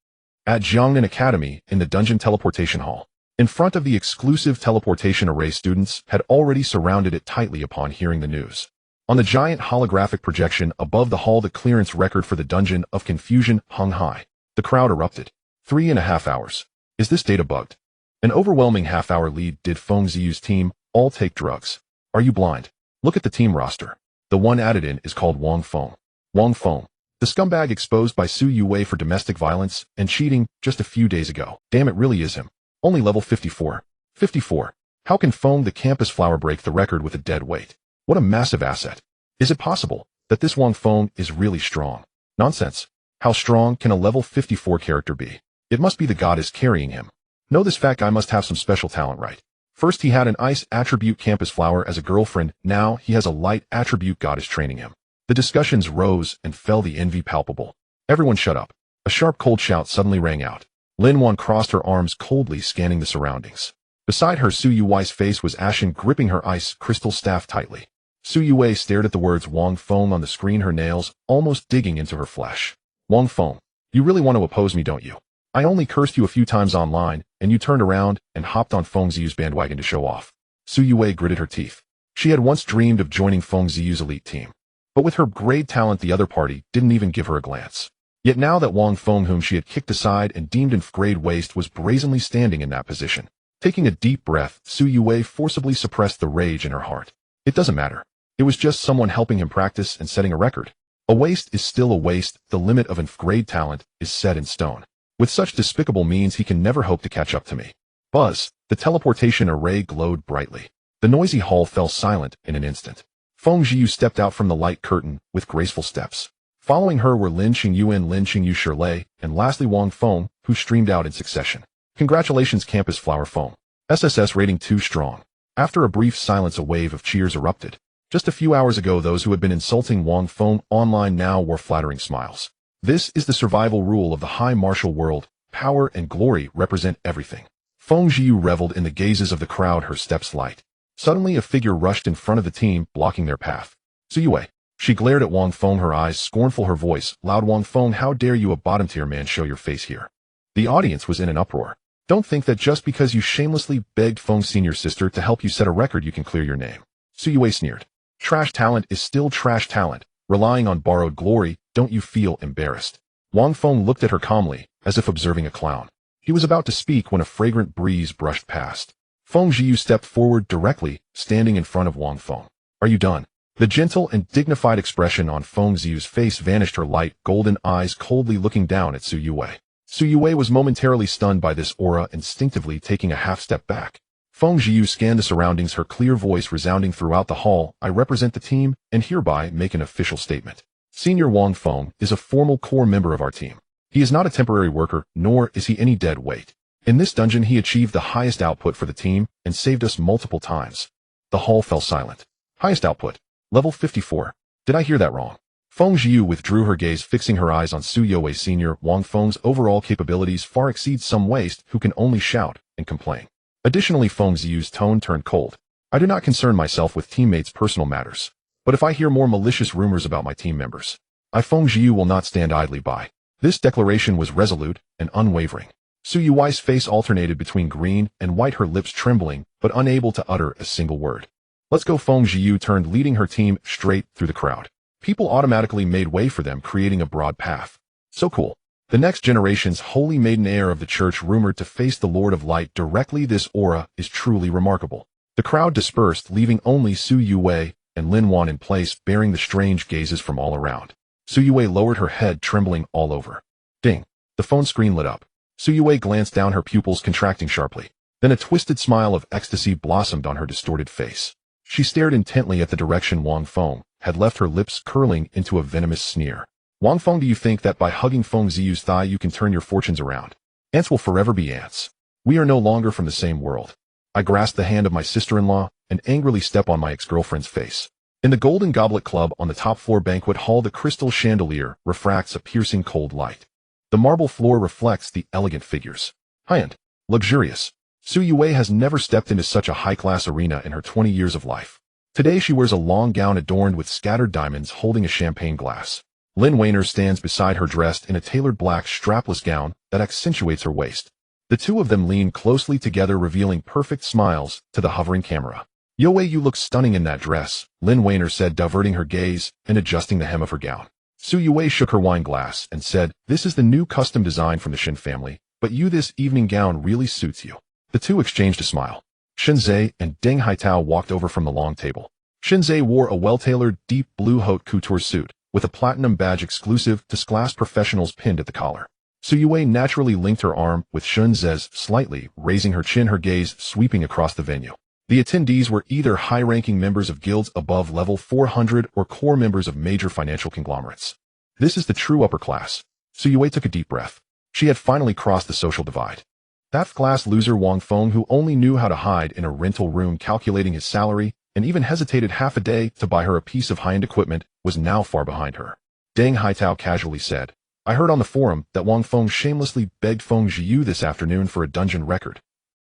At Jiangnan Academy, in the dungeon teleportation hall, in front of the exclusive teleportation array, students had already surrounded it tightly upon hearing the news. On the giant holographic projection above the hall, the clearance record for the Dungeon of Confusion hung high. The crowd erupted. 3.5 hours. Is this data bugged? An overwhelming half-hour lead. Did Feng Ziyu's team all take drugs? Are you blind? Look at the team roster. The one added in is called Wang Feng. Wang Feng, the scumbag exposed by Su Yue for domestic violence and cheating just a few days ago. Damn, it really is him. Only level 54. 54. How can Feng the campus flower break the record with a dead weight? What a massive asset. Is it possible that this Wang Feng is really strong? Nonsense. How strong can a level 54 character be? It must be the goddess carrying him. No, this fat guy must have some special talent, right? First he had an ice attribute campus flower as a girlfriend, now he has a light attribute goddess training him. The discussions rose and fell, the envy palpable. Everyone shut up. A sharp cold shout suddenly rang out. Lin Wan crossed her arms coldly, scanning the surroundings. Beside her, Su Yui's face was ashen, gripping her ice crystal staff tightly. Su Yue stared at the words Wang Feng on the screen, her nails almost digging into her flesh. Wang Feng, you really want to oppose me, don't you? I only cursed you a few times online, and you turned around and hopped on Feng Ziyu's bandwagon to show off. Su Yue gritted her teeth. She had once dreamed of joining Feng Ziyu's elite team. But with her great talent, the other party didn't even give her a glance. Yet now that Wang Feng, whom she had kicked aside and deemed in grade waste, was brazenly standing in that position. Taking a deep breath, Su Yue forcibly suppressed the rage in her heart. It doesn't matter. It was just someone helping him practice and setting a record. A waste is still a waste. The limit of nth grade talent is set in stone. With such despicable means, he can never hope to catch up to me. Buzz, the teleportation array glowed brightly. The noisy hall fell silent in an instant. Feng Jiu stepped out from the light curtain with graceful steps. Following her were Lin Qingyuan, Lin Qingyu, Shirley, and lastly Wang Feng, who streamed out in succession. Congratulations, Campus Flower Feng. SSS rating 2 strong. After a brief silence, a wave of cheers erupted. Just a few hours ago, those who had been insulting Wang Feng online now wore flattering smiles. This is the survival rule of the high martial world. Power and glory represent everything. Feng Jiu reveled in the gazes of the crowd, her steps light. Suddenly a figure rushed in front of the team, blocking their path. Su Yue. She glared at Wang Feng, her eyes scornful, her voice loud. Wang Feng, how dare you, a bottom-tier man, show your face here? The audience was in an uproar. Don't think that just because you shamelessly begged Feng's senior sister to help you set a record you can clear your name. Su Yue sneered. Trash talent is still trash talent. Relying on borrowed glory, don't you feel embarrassed? Wang Feng looked at her calmly, as if observing a clown. He was about to speak when a fragrant breeze brushed past. Feng Jiu stepped forward directly, standing in front of Wang Feng. Are you done? The gentle and dignified expression on Feng Jiu's face vanished, her light golden eyes coldly looking down at Su Yue. Su Yue was momentarily stunned by this aura, instinctively taking a half-step back. Feng Jiu scanned the surroundings, her clear voice resounding throughout the hall. I represent the team, and hereby make an official statement. Senior Wang Feng is a formal core member of our team. He is not a temporary worker, nor is he any dead weight. In this dungeon he achieved the highest output for the team and saved us multiple times. The hall fell silent. Highest output. Level 54. Did I hear that wrong? Feng Jiu withdrew her gaze, fixing her eyes on Su Yue. Senior Wang Feng's overall capabilities far exceed some waste who can only shout and complain. Additionally, Feng Jiu's tone turned cold. I do not concern myself with teammates' personal matters. But if I hear more malicious rumors about my team members, I, Feng Jiu, will not stand idly by. This declaration was resolute and unwavering. Su Yui's face alternated between green and white, her lips trembling, but unable to utter a single word. Let's go. Feng Jiu turned, leading her team straight through the crowd. People automatically made way for them, creating a broad path. So cool. The next generation's holy maiden heir of the church, rumored to face the Lord of Light directly. This aura is truly remarkable. The crowd dispersed, leaving only Su Yue and Lin Wan in place, bearing the strange gazes from all around. Su Yue lowered her head, trembling all over. Ding! The phone screen lit up. Su Yue glanced down, her pupils contracting sharply. Then a twisted smile of ecstasy blossomed on her distorted face. She stared intently at the direction Wang Feng had left, her lips curling into a venomous sneer. Wang Feng, do you think that by hugging Feng Ziyu's thigh you can turn your fortunes around? Ants will forever be ants. We are no longer from the same world. I grasped the hand of my sister-in-law and angrily stepped on my ex-girlfriend's face. In the Golden Goblet Club on the top floor banquet hall, the crystal chandelier refracts a piercing cold light. The marble floor reflects the elegant figures. High-end, luxurious. Su Yue has never stepped into such a high-class arena in her 20 years of life. Today she wears a long gown adorned with scattered diamonds, holding a champagne glass. Lin Weiner stands beside her, dressed in a tailored black strapless gown that accentuates her waist. The two of them lean closely together, revealing perfect smiles to the hovering camera. Yue, you look stunning in that dress, Lin Weiner said, diverting her gaze and adjusting the hem of her gown. Su Yue shook her wine glass and said, this is the new custom design from the Shin family, but this evening gown really suits you. The two exchanged a smile. Shenzhe and Deng Haitao walked over from the long table. Shenzhe wore a well-tailored, deep blue haute couture suit, with a platinum badge exclusive to class professionals pinned at the collar. Su Yue naturally linked her arm with Shenzhe's, slightly raising her chin, her gaze sweeping across the venue. The attendees were either high-ranking members of guilds above level 400 or core members of major financial conglomerates. This is the true upper class. Su Yue took a deep breath. She had finally crossed the social divide. That class loser Wang Feng, who only knew how to hide in a rental room calculating his salary and even hesitated half a day to buy her a piece of high-end equipment, was now far behind her. Deng Haitao casually said, I heard on the forum that Wang Feng shamelessly begged Feng Ziyu this afternoon for a dungeon record.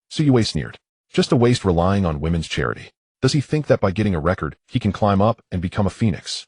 Su Yue sneered. Just a waste relying on women's charity. Does he think that by getting a record, he can climb up and become a phoenix?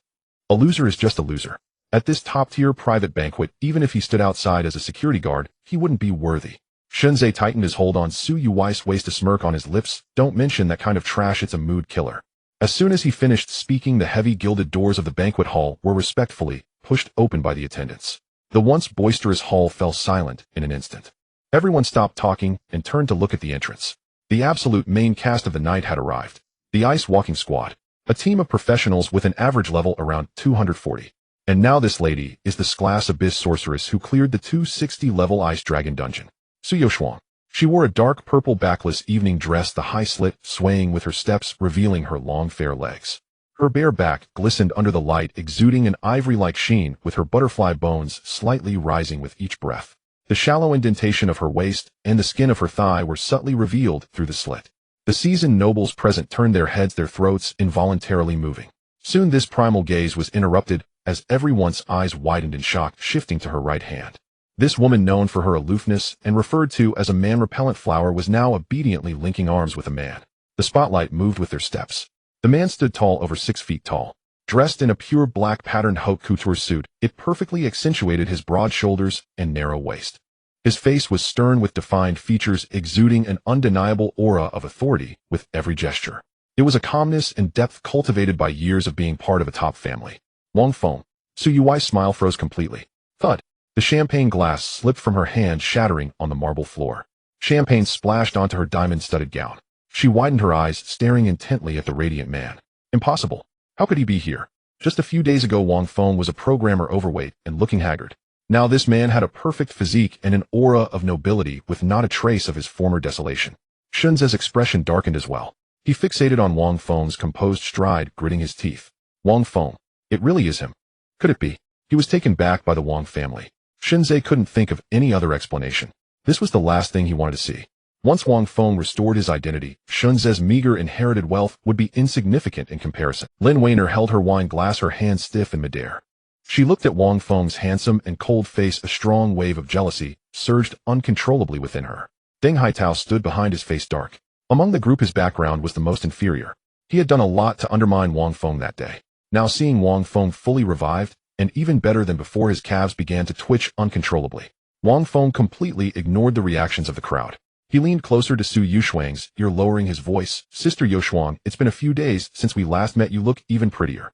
A loser is just a loser. At this top-tier private banquet, even if he stood outside as a security guard, he wouldn't be worthy. Shenzhe tightened his hold on Su Yue's waist, a smirk on his lips. Don't mention that kind of trash, it's a mood killer. As soon as he finished speaking, the heavy gilded doors of the banquet hall were respectfully pushed open by the attendants. The once boisterous hall fell silent in an instant. Everyone stopped talking and turned to look at the entrance. The absolute main cast of the night had arrived. The Ice Walking Squad. A team of professionals with an average level around 240. And now this lady is the Sclass Abyss sorceress who cleared the 260-level Ice Dragon dungeon. Su Youshuang. She wore a dark purple backless evening dress, the high slit swaying with her steps, revealing her long fair legs. Her bare back glistened under the light, exuding an ivory-like sheen, with her butterfly bones slightly rising with each breath. The shallow indentation of her waist and the skin of her thigh were subtly revealed through the slit. The seasoned nobles present turned their heads, their throats involuntarily moving. Soon this primal gaze was interrupted as everyone's eyes widened in shock, shifting to her right hand. This woman, known for her aloofness and referred to as a man-repellent flower, was now obediently linking arms with a man. The spotlight moved with their steps. The man stood tall, over 6 feet tall. Dressed in a pure black patterned haute couture suit, it perfectly accentuated his broad shoulders and narrow waist. His face was stern with defined features, exuding an undeniable aura of authority with every gesture. It was a calmness and depth cultivated by years of being part of a top family. Wang Feng. Su Yui's smile froze completely. Thud. The champagne glass slipped from her hand, shattering on the marble floor. Champagne splashed onto her diamond-studded gown. She widened her eyes, staring intently at the radiant man. Impossible. How could he be here? Just a few days ago, Wang Feng was a programmer, overweight and looking haggard. Now this man had a perfect physique and an aura of nobility with not a trace of his former desolation. Shunze's expression darkened as well. He fixated on Wang Feng's composed stride, gritting his teeth. Wang Feng. It really is him. Could it be? He was taken back by the Wang family. Shenzhe couldn't think of any other explanation. This was the last thing he wanted to see. Once Wang Feng restored his identity, Shunze's meager inherited wealth would be insignificant in comparison. Lin Weiner held her wine glass, her hand stiff in midair. She looked at Wang Feng's handsome and cold face. A strong wave of jealousy surged uncontrollably within her. Deng Haitao stood behind, his face dark. Among the group, his background was the most inferior. He had done a lot to undermine Wang Feng that day. Now seeing Wang Feng fully revived, and even better than before, his calves began to twitch uncontrollably. Wang Feng completely ignored the reactions of the crowd. He leaned closer to Su Yuxuang's ear, lowering his voice. Sister Youshuang, it's been a few days since we last met. You look even prettier.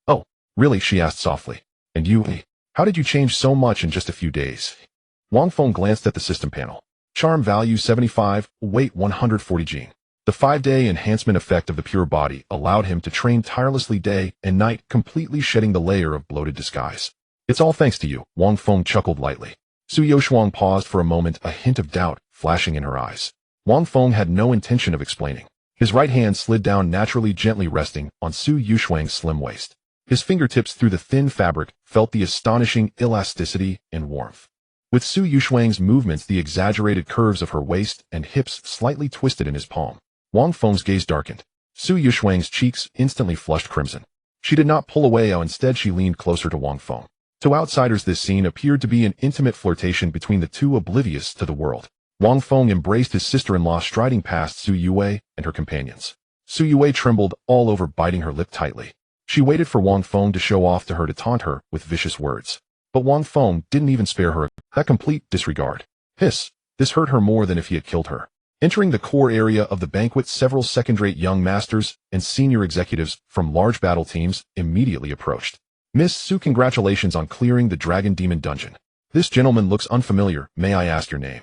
Oh, really? She asked softly. And you, how did you change so much in just a few days? Wang Feng glanced at the system panel. Charm value 75, weight 140 gene. The 5-day enhancement effect of the pure body allowed him to train tirelessly day and night, completely shedding the layer of bloated disguise. It's all thanks to you, Wang Feng chuckled lightly. Su Youshuang paused for a moment, a hint of doubt flashing in her eyes. Wang Feng had no intention of explaining. His right hand slid down naturally, gently resting on Su Youshuang's slim waist. His fingertips through the thin fabric felt the astonishing elasticity and warmth. With Su Youshuang's movements, the exaggerated curves of her waist and hips slightly twisted in his palm. Wang Feng's gaze darkened. Su Youshuang's cheeks instantly flushed crimson. She did not pull away, instead she leaned closer to Wang Feng. To outsiders, this scene appeared to be an intimate flirtation between the two, oblivious to the world. Wang Feng embraced his sister-in-law, striding past Su Yue and her companions. Su Yue trembled all over, biting her lip tightly. She waited for Wang Feng to show off to her, to taunt her with vicious words. But Wang Feng didn't even spare her that complete disregard. Hiss! This hurt her more than if he had killed her. Entering the core area of the banquet, several second-rate young masters and senior executives from large battle teams immediately approached. Miss Su, congratulations on clearing the Dragon Demon dungeon. This gentleman looks unfamiliar. May I ask your name?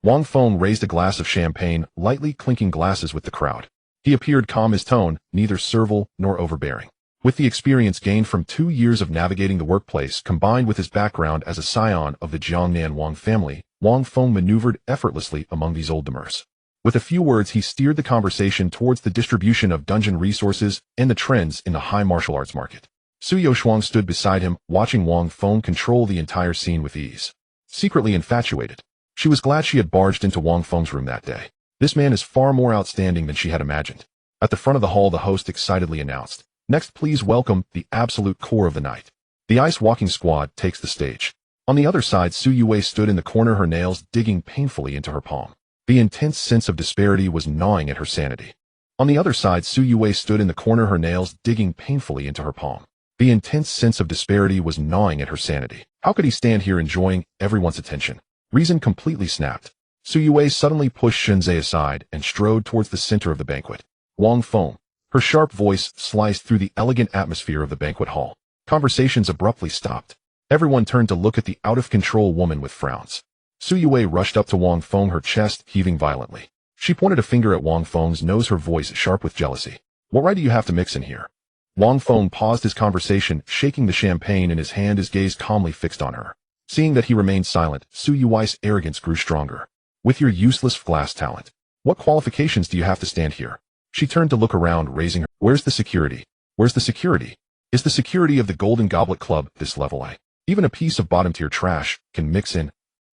Wang Feng raised a glass of champagne, lightly clinking glasses with the crowd. He appeared calm, his tone neither servile nor overbearing. With the experience gained from 2 years of navigating the workplace, combined with his background as a scion of the Jiangnan Wang family, Wang Feng maneuvered effortlessly among these old-timers. With a few words, he steered the conversation towards the distribution of dungeon resources and the trends in the high martial arts market. Su Youshuang stood beside him, watching Wang Feng control the entire scene with ease. Secretly infatuated, she was glad she had barged into Wang Feng's room that day. This man is far more outstanding than she had imagined. At the front of the hall, the host excitedly announced, "Next, please welcome the absolute core of the night. The Ice Walking Squad takes the stage." On the other side, Su Yue stood in the corner, her nails digging painfully into her palm. The intense sense of disparity was gnawing at her sanity. On the other side, Su Yue stood in the corner, her nails digging painfully into her palm. The intense sense of disparity was gnawing at her sanity. How could he stand here enjoying everyone's attention? Reason completely snapped. Su Yue suddenly pushed Shenzhe aside and strode towards the center of the banquet. Wang Feng. Her sharp voice sliced through the elegant atmosphere of the banquet hall. Conversations abruptly stopped. Everyone turned to look at the out-of-control woman with frowns. Su Yue rushed up to Wang Feng, her chest heaving violently. She pointed a finger at Wang Feng's nose, her voice sharp with jealousy. "What right do you have to mix in here?" Wang Feng paused his conversation, shaking the champagne in his hand, his gaze calmly fixed on her. Seeing that he remained silent, Su Yue's arrogance grew stronger. "With your useless glass talent, what qualifications do you have to stand here?" She turned to look around, raising her. "Where's the security? Where's the security? Is the security of the Golden Goblet Club this level? Even a piece of bottom-tier trash can mix in."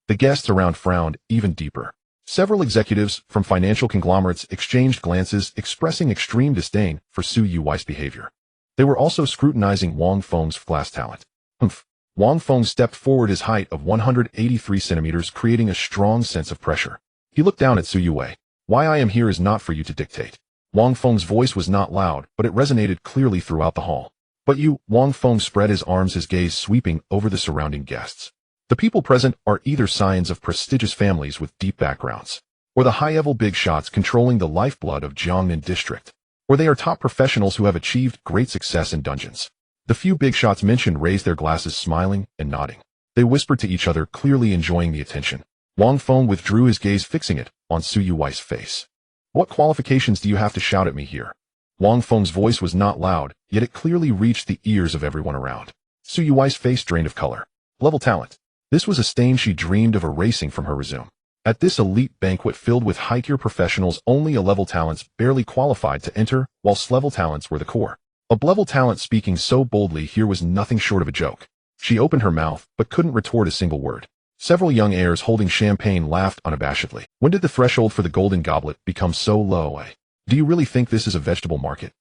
The guests around frowned even deeper. Several executives from financial conglomerates exchanged glances, expressing extreme disdain for Su Yue's behavior. They were also scrutinizing Wang Feng's glass talent. Humph. Wang Feng stepped forward, his height of 183 centimeters creating a strong sense of pressure. He looked down at Su Yue. "Why I am here is not for you to dictate." Wang Feng's voice was not loud, but it resonated clearly throughout the hall. "But you," Wang Feng spread his arms, his gaze sweeping over the surrounding guests. "The people present are either scions of prestigious families with deep backgrounds, or the high-level big shots controlling the lifeblood of Jiangnan district, or they are top professionals who have achieved great success in dungeons." The few big shots mentioned raised their glasses, smiling and nodding. They whispered to each other, clearly enjoying the attention. Wang Feng withdrew his gaze, fixing it on Su Yue's face. "What qualifications do you have to shout at me here?" Wang Feng's voice was not loud, yet it clearly reached the ears of everyone around. Su Yue's face drained of color. Level talent. This was a stain she dreamed of erasing from her resume. At this elite banquet filled with high-tier professionals, only A-level talents barely qualified to enter, whilst level talents were the core. A level talent speaking so boldly here was nothing short of a joke. She opened her mouth, but couldn't retort a single word. Several young heirs holding champagne laughed unabashedly. "When did the threshold for the Golden Goblet become so low? Do you really think this is a vegetable market?"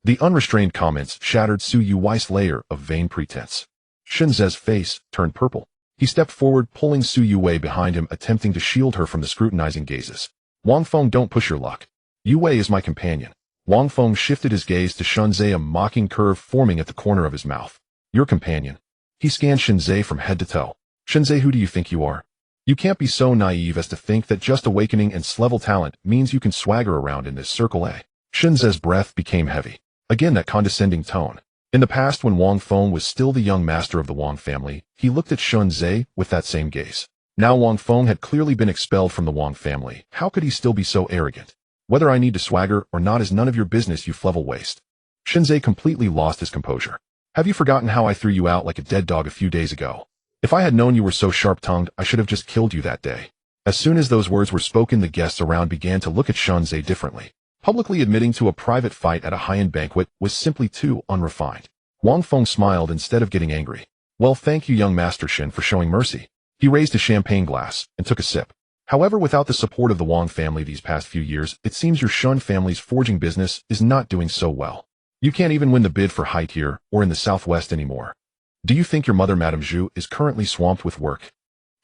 The unrestrained comments shattered Su Yue's layer of vain pretense. Shenzhe's face turned purple. He stepped forward, pulling Su Yue behind him, attempting to shield her from the scrutinizing gazes. "Wang Feng, don't push your luck. Yue is my companion." Wang Feng shifted his gaze to Shenzhe, a mocking curve forming at the corner of his mouth. "Your companion?" He scanned Shenzhe from head to toe. "Shenzhe, who do you think you are? You can't be so naive as to think that just awakening and level talent means you can swagger around in this circle, eh?" Shenzhe's breath became heavy. Again that condescending tone. In the past, when Wang Feng was still the young master of the Wang family, he looked at Shenzhe with that same gaze. Now Wang Feng had clearly been expelled from the Wang family. How could he still be so arrogant? Whether I need to swagger or not is none of your business, you flevel waste. Shinzei completely lost his composure. Have you forgotten how I threw you out like a dead dog a few days ago? If I had known you were so sharp-tongued, I should have just killed you that day. As soon as those words were spoken, the guests around began to look at Shinzei differently. Publicly admitting to a private fight at a high-end banquet was simply too unrefined. Wang Feng smiled instead of getting angry. Well, thank you, young Master Shin, for showing mercy. He raised a champagne glass and took a sip. However, without the support of the Wang family these past few years, it seems your Shun family's forging business is not doing so well. You can't even win the bid for height here or in the southwest anymore. Do you think your mother, Madame Zhu, is currently swamped with work?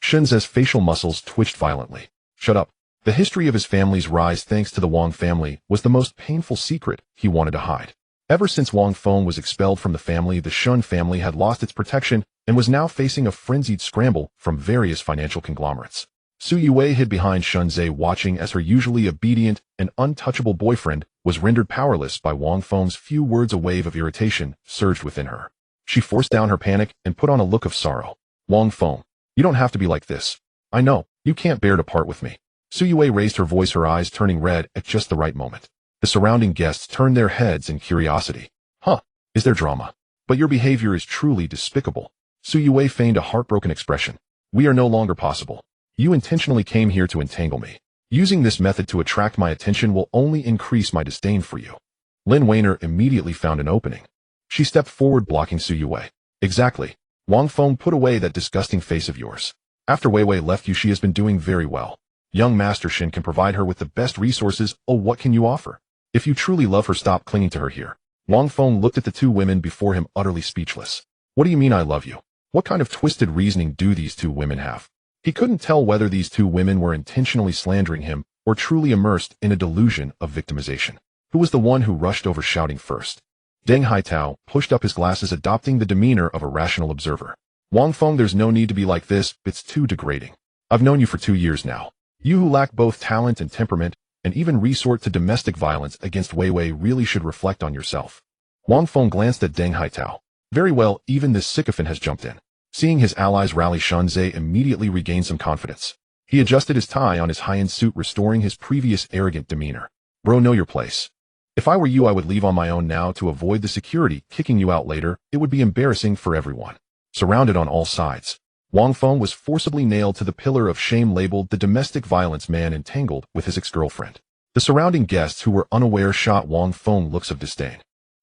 Shinzei's facial muscles twitched violently. Shut up. The history of his family's rise thanks to the Wang family was the most painful secret he wanted to hide. Ever since Wang Feng was expelled from the family, the Shun family had lost its protection and was now facing a frenzied scramble from various financial conglomerates. Su Yue hid behind Shinzei, watching as her usually obedient and untouchable boyfriend was rendered powerless by Wang Feng's few words. A wave of irritation surged within her. She forced down her panic and put on a look of sorrow. Wang Feng, you don't have to be like this. I know, you can't bear to part with me. Su Yue raised her voice, her eyes turning red at just the right moment. The surrounding guests turned their heads in curiosity. Huh, is there drama? But your behavior is truly despicable. Su Yue feigned a heartbroken expression. We are no longer possible. You intentionally came here to entangle me. Using this method to attract my attention will only increase my disdain for you. Lin Weiner immediately found an opening. She stepped forward, blocking Su Yue. Exactly. Wang Feng, put away that disgusting face of yours. After Wei Wei left you, she has been doing very well. Young Master Shin can provide her with the best resources. Oh, what can you offer? If you truly love her, stop clinging to her here. Wang Feng looked at the two women before him, utterly speechless. What do you mean I love you? What kind of twisted reasoning do these two women have? He couldn't tell whether these two women were intentionally slandering him or truly immersed in a delusion of victimization. Who was the one who rushed over shouting first? Deng Haitao pushed up his glasses, adopting the demeanor of a rational observer. Wang Feng, there's no need to be like this. It's too degrading. I've known you for 2 years now. You who lack both talent and temperament, and even resort to domestic violence against Wei Wei, really should reflect on yourself. Wang Feng glanced at Deng Haitao. Very well, even this sycophant has jumped in. Seeing his allies rally, Shinzei immediately regained some confidence. He adjusted his tie on his high-end suit, restoring his previous arrogant demeanor. Bro, know your place. If I were you, I would leave on my own now to avoid the security kicking you out later. It would be embarrassing for everyone. Surrounded on all sides, Wang Feng was forcibly nailed to the pillar of shame labeled the domestic violence man entangled with his ex-girlfriend. The surrounding guests who were unaware shot Wang Feng looks of disdain.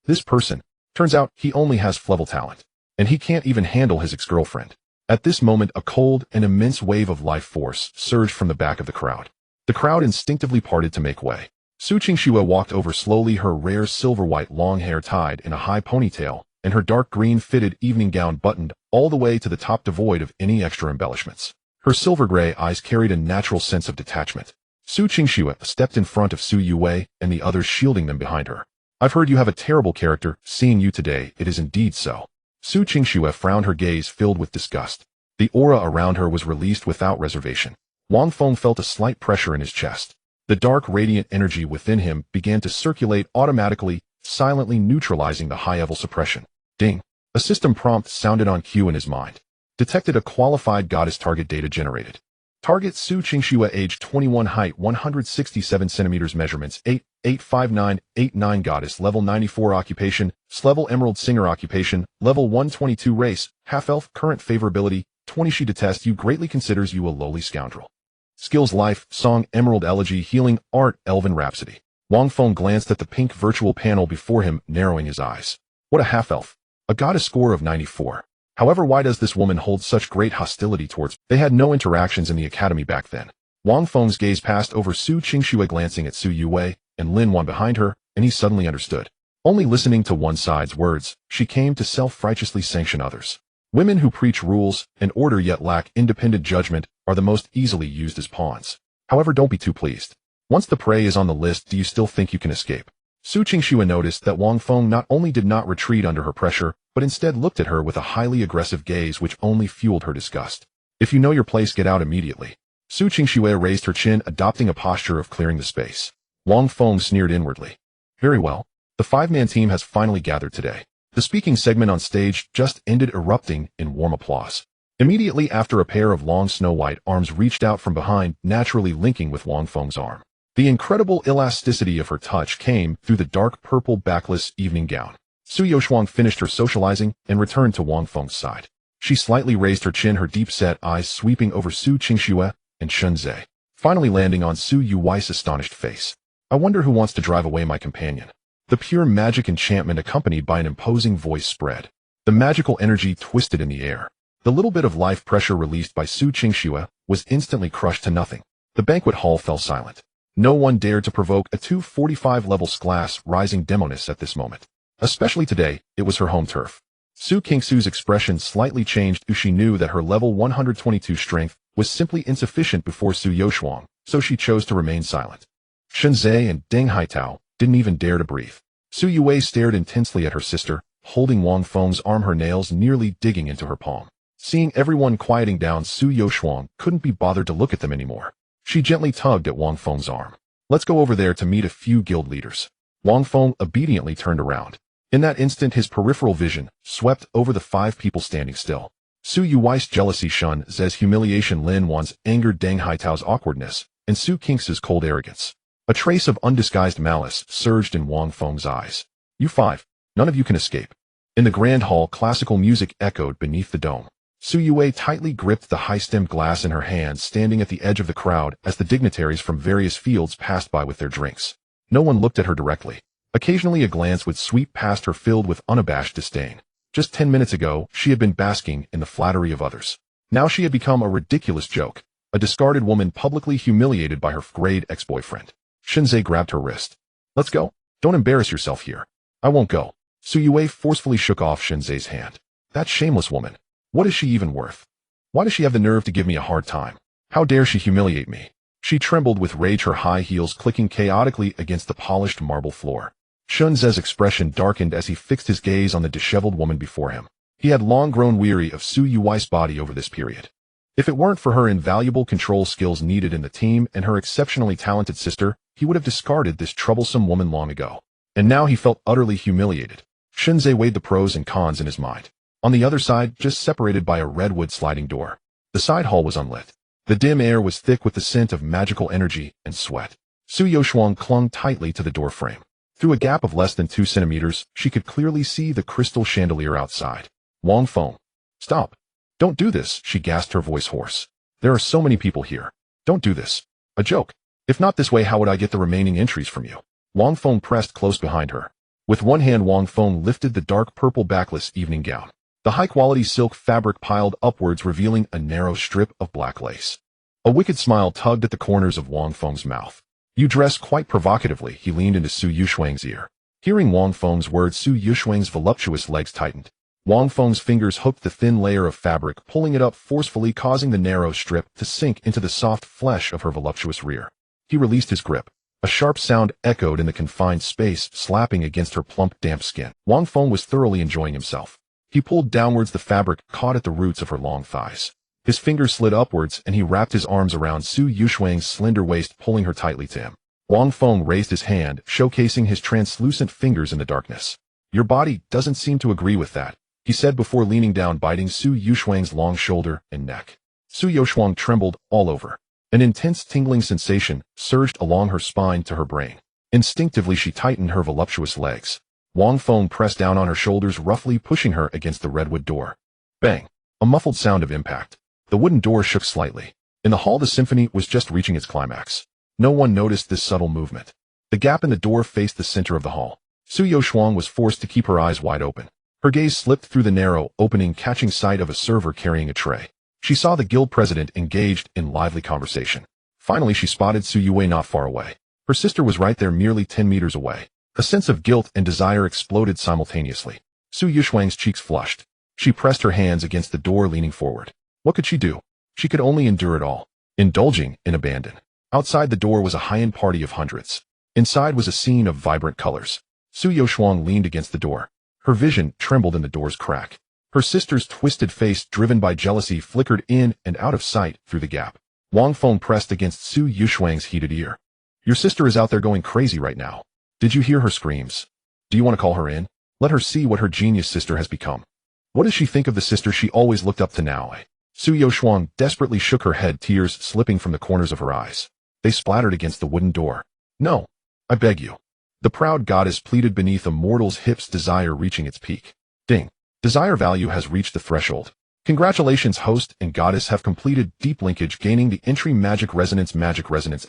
This person, turns out he only has flevel talent, and he can't even handle his ex-girlfriend. At this moment, a cold and immense wave of life force surged from the back of the crowd. The crowd instinctively parted to make way. Su Qingxue walked over slowly, her rare silver-white long hair tied in a high ponytail, and her dark green fitted evening gown buttoned all the way to the top, devoid of any extra embellishments. Her silver-gray eyes carried a natural sense of detachment. Su Qingxue stepped in front of Su Yue and the others, shielding them behind her. I've heard you have a terrible character. Seeing you today, it is indeed so. Su Qingxue frowned, her gaze filled with disgust. The aura around her was released without reservation. Wang Feng felt a slight pressure in his chest. The dark, radiant energy within him began to circulate automatically, silently neutralizing the high-level suppression. Ding! A system prompt sounded on cue in his mind. Detected a qualified goddess target, data generated. Target Su Qingxue, age 21, height 167 centimeters, measurements 8'8'5'9'8'9", goddess, level 94, occupation, level emerald singer, occupation, level 122, race, half-elf, current favorability, 20. She detests you, greatly considers you a lowly scoundrel. Skills: life, song, emerald elegy, healing, art, elven rhapsody. Wang Feng glanced at the pink virtual panel before him, narrowing his eyes. What a half-elf. A goddess score of 94. However, why does this woman hold such great hostility towards? They had no interactions in the academy back then. Wang Feng's gaze passed over Su Qingxue, glancing at Su Yue and Lin Wan behind her, and he suddenly understood. Only listening to one side's words, she came to self-righteously sanction others. Women who preach rules and order yet lack independent judgment are the most easily used as pawns. However, don't be too pleased. Once the prey is on the list, do you still think you can escape? Su Qingxue noticed that Wang Feng not only did not retreat under her pressure, but instead looked at her with a highly aggressive gaze which only fueled her disgust. If you know your place, get out immediately. Su Qingxue raised her chin, adopting a posture of clearing the space. Wang Feng sneered inwardly. Very well. The five-man team has finally gathered today. The speaking segment on stage just ended, erupting in warm applause. Immediately after, a pair of long snow-white arms reached out from behind, naturally linking with Wang Feng's arm. The incredible elasticity of her touch came through the dark purple backless evening gown. Su Youshuang finished her socializing and returned to Wang Feng's side. She slightly raised her chin, her deep-set eyes sweeping over Su Qingxue and Shun Zhe, finally landing on Su Yuwei's astonished face. I wonder who wants to drive away my companion. The pure magic enchantment accompanied by an imposing voice spread. The magical energy twisted in the air. The little bit of life pressure released by Su Qingxue was instantly crushed to nothing. The banquet hall fell silent. No one dared to provoke a 245-level class rising demoness at this moment. Especially today, it was her home turf. Su Qingxue's expression slightly changed as she knew that her level 122 strength was simply insufficient before Su Youshuang, so she chose to remain silent. Shun Zhe and Deng Haitao didn't even dare to breathe. Su Yue stared intensely at her sister, holding Wang Feng's arm, her nails nearly digging into her palm. Seeing everyone quieting down, Su Youshuang couldn't be bothered to look at them anymore. She gently tugged at Wang Feng's arm. Let's go over there to meet a few guild leaders. Wang Feng obediently turned around. In that instant, his peripheral vision swept over the 5 people standing still. Su Yuwei's jealousy, Shun Zhe's humiliation, Lin Wan's anger, Deng Haitao's awkwardness, and Su Qingxue's cold arrogance. A trace of undisguised malice surged in Wang Feng's eyes. You 5, none of you can escape. In the grand hall, classical music echoed beneath the dome. Su Yue tightly gripped the high-stemmed glass in her hand, standing at the edge of the crowd as the dignitaries from various fields passed by with their drinks. No one looked at her directly. Occasionally a glance would sweep past her filled with unabashed disdain. Just 10 minutes ago, she had been basking in the flattery of others. Now she had become a ridiculous joke, a discarded woman publicly humiliated by her grade ex-boyfriend. Shun Zhe grabbed her wrist. Let's go. Don't embarrass yourself here. I won't go. Su Yue forcefully shook off Shun Zhe's hand. That shameless woman. What is she even worth? Why does she have the nerve to give me a hard time? How dare she humiliate me? She trembled with rage, her high heels clicking chaotically against the polished marble floor. Shun Zhe's expression darkened as he fixed his gaze on the disheveled woman before him. He had long grown weary of Su Yuwei's body over this period. If it weren't for her invaluable control skills needed in the team and her exceptionally talented sister, he would have discarded this troublesome woman long ago. And now he felt utterly humiliated. Shun Zhe weighed the pros and cons in his mind. On the other side, just separated by a redwood sliding door, the side hall was unlit. The dim air was thick with the scent of magical energy and sweat. Su Youshuang clung tightly to the door frame. Through a gap of less than 2 centimeters, she could clearly see the crystal chandelier outside. Wang Feng. Stop. Don't do this, she gasped, her voice hoarse. There are so many people here. Don't do this. A joke. If not this way, how would I get the remaining entries from you? Wang Feng pressed close behind her. With one hand, Wang Feng lifted the dark purple backless evening gown. The high-quality silk fabric piled upwards, revealing a narrow strip of black lace. A wicked smile tugged at the corners of Wang Feng's mouth. You dress quite provocatively, he leaned into Su Youshuang's ear. Hearing Wang Feng's words, Su Youshuang's voluptuous legs tightened. Wang Feng's fingers hooked the thin layer of fabric, pulling it up forcefully, causing the narrow strip to sink into the soft flesh of her voluptuous rear. He released his grip. A sharp sound echoed in the confined space, slapping against her plump, damp skin. Wang Feng was thoroughly enjoying himself. He pulled downwards, the fabric caught at the roots of her long thighs. His fingers slid upwards, and he wrapped his arms around Su Youshuang's slender waist, pulling her tightly to him. Wang Feng raised his hand, showcasing his translucent fingers in the darkness. Your body doesn't seem to agree with that, he said before leaning down, biting Su Youshuang's long shoulder and neck. Su Youshuang trembled all over. An intense tingling sensation surged along her spine to her brain. Instinctively, she tightened her voluptuous legs. Wang Feng pressed down on her shoulders, roughly pushing her against the redwood door. Bang! A muffled sound of impact. The wooden door shook slightly. In the hall, the symphony was just reaching its climax. No one noticed this subtle movement. The gap in the door faced the center of the hall. Su Youshuang was forced to keep her eyes wide open. Her gaze slipped through the narrow opening, catching sight of a server carrying a tray. She saw the guild president engaged in lively conversation. Finally, she spotted Su Yue not far away. Her sister was right there, merely 10 meters away. A sense of guilt and desire exploded simultaneously. Su Youshuang's cheeks flushed. She pressed her hands against the door, leaning forward. What could she do? She could only endure it all, indulging in abandon. Outside the door was a high-end party of hundreds. Inside was a scene of vibrant colors. Su Youshuang leaned against the door. Her vision trembled in the door's crack. Her sister's twisted face, driven by jealousy, flickered in and out of sight through the gap. Wang Feng pressed against Su Youshuang's heated ear. Your sister is out there going crazy right now. Did you hear her screams? Do you want to call her in? Let her see what her genius sister has become. What does she think of the sister she always looked up to now? Su Youshuang desperately shook her head, tears slipping from the corners of her eyes. They splattered against the wooden door. No, I beg you. The proud goddess pleaded beneath a mortal's hips, desire reaching its peak. Ding. Desire value has reached the threshold. Congratulations, host and goddess have completed deep linkage, gaining the entry Magic Resonance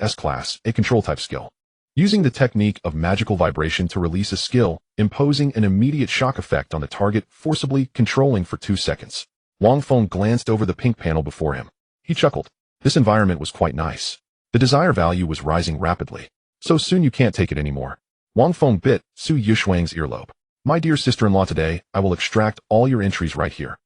S class, a control type skill. Using the technique of magical vibration to release a skill, imposing an immediate shock effect on the target, forcibly controlling for 2 seconds. Wang Feng glanced over the pink panel before him. He chuckled. This environment was quite nice. The desire value was rising rapidly. So soon you can't take it anymore. Wang Feng bit Su Yuxuang's earlobe. My dear sister-in-law, today, I will extract all your entries right here.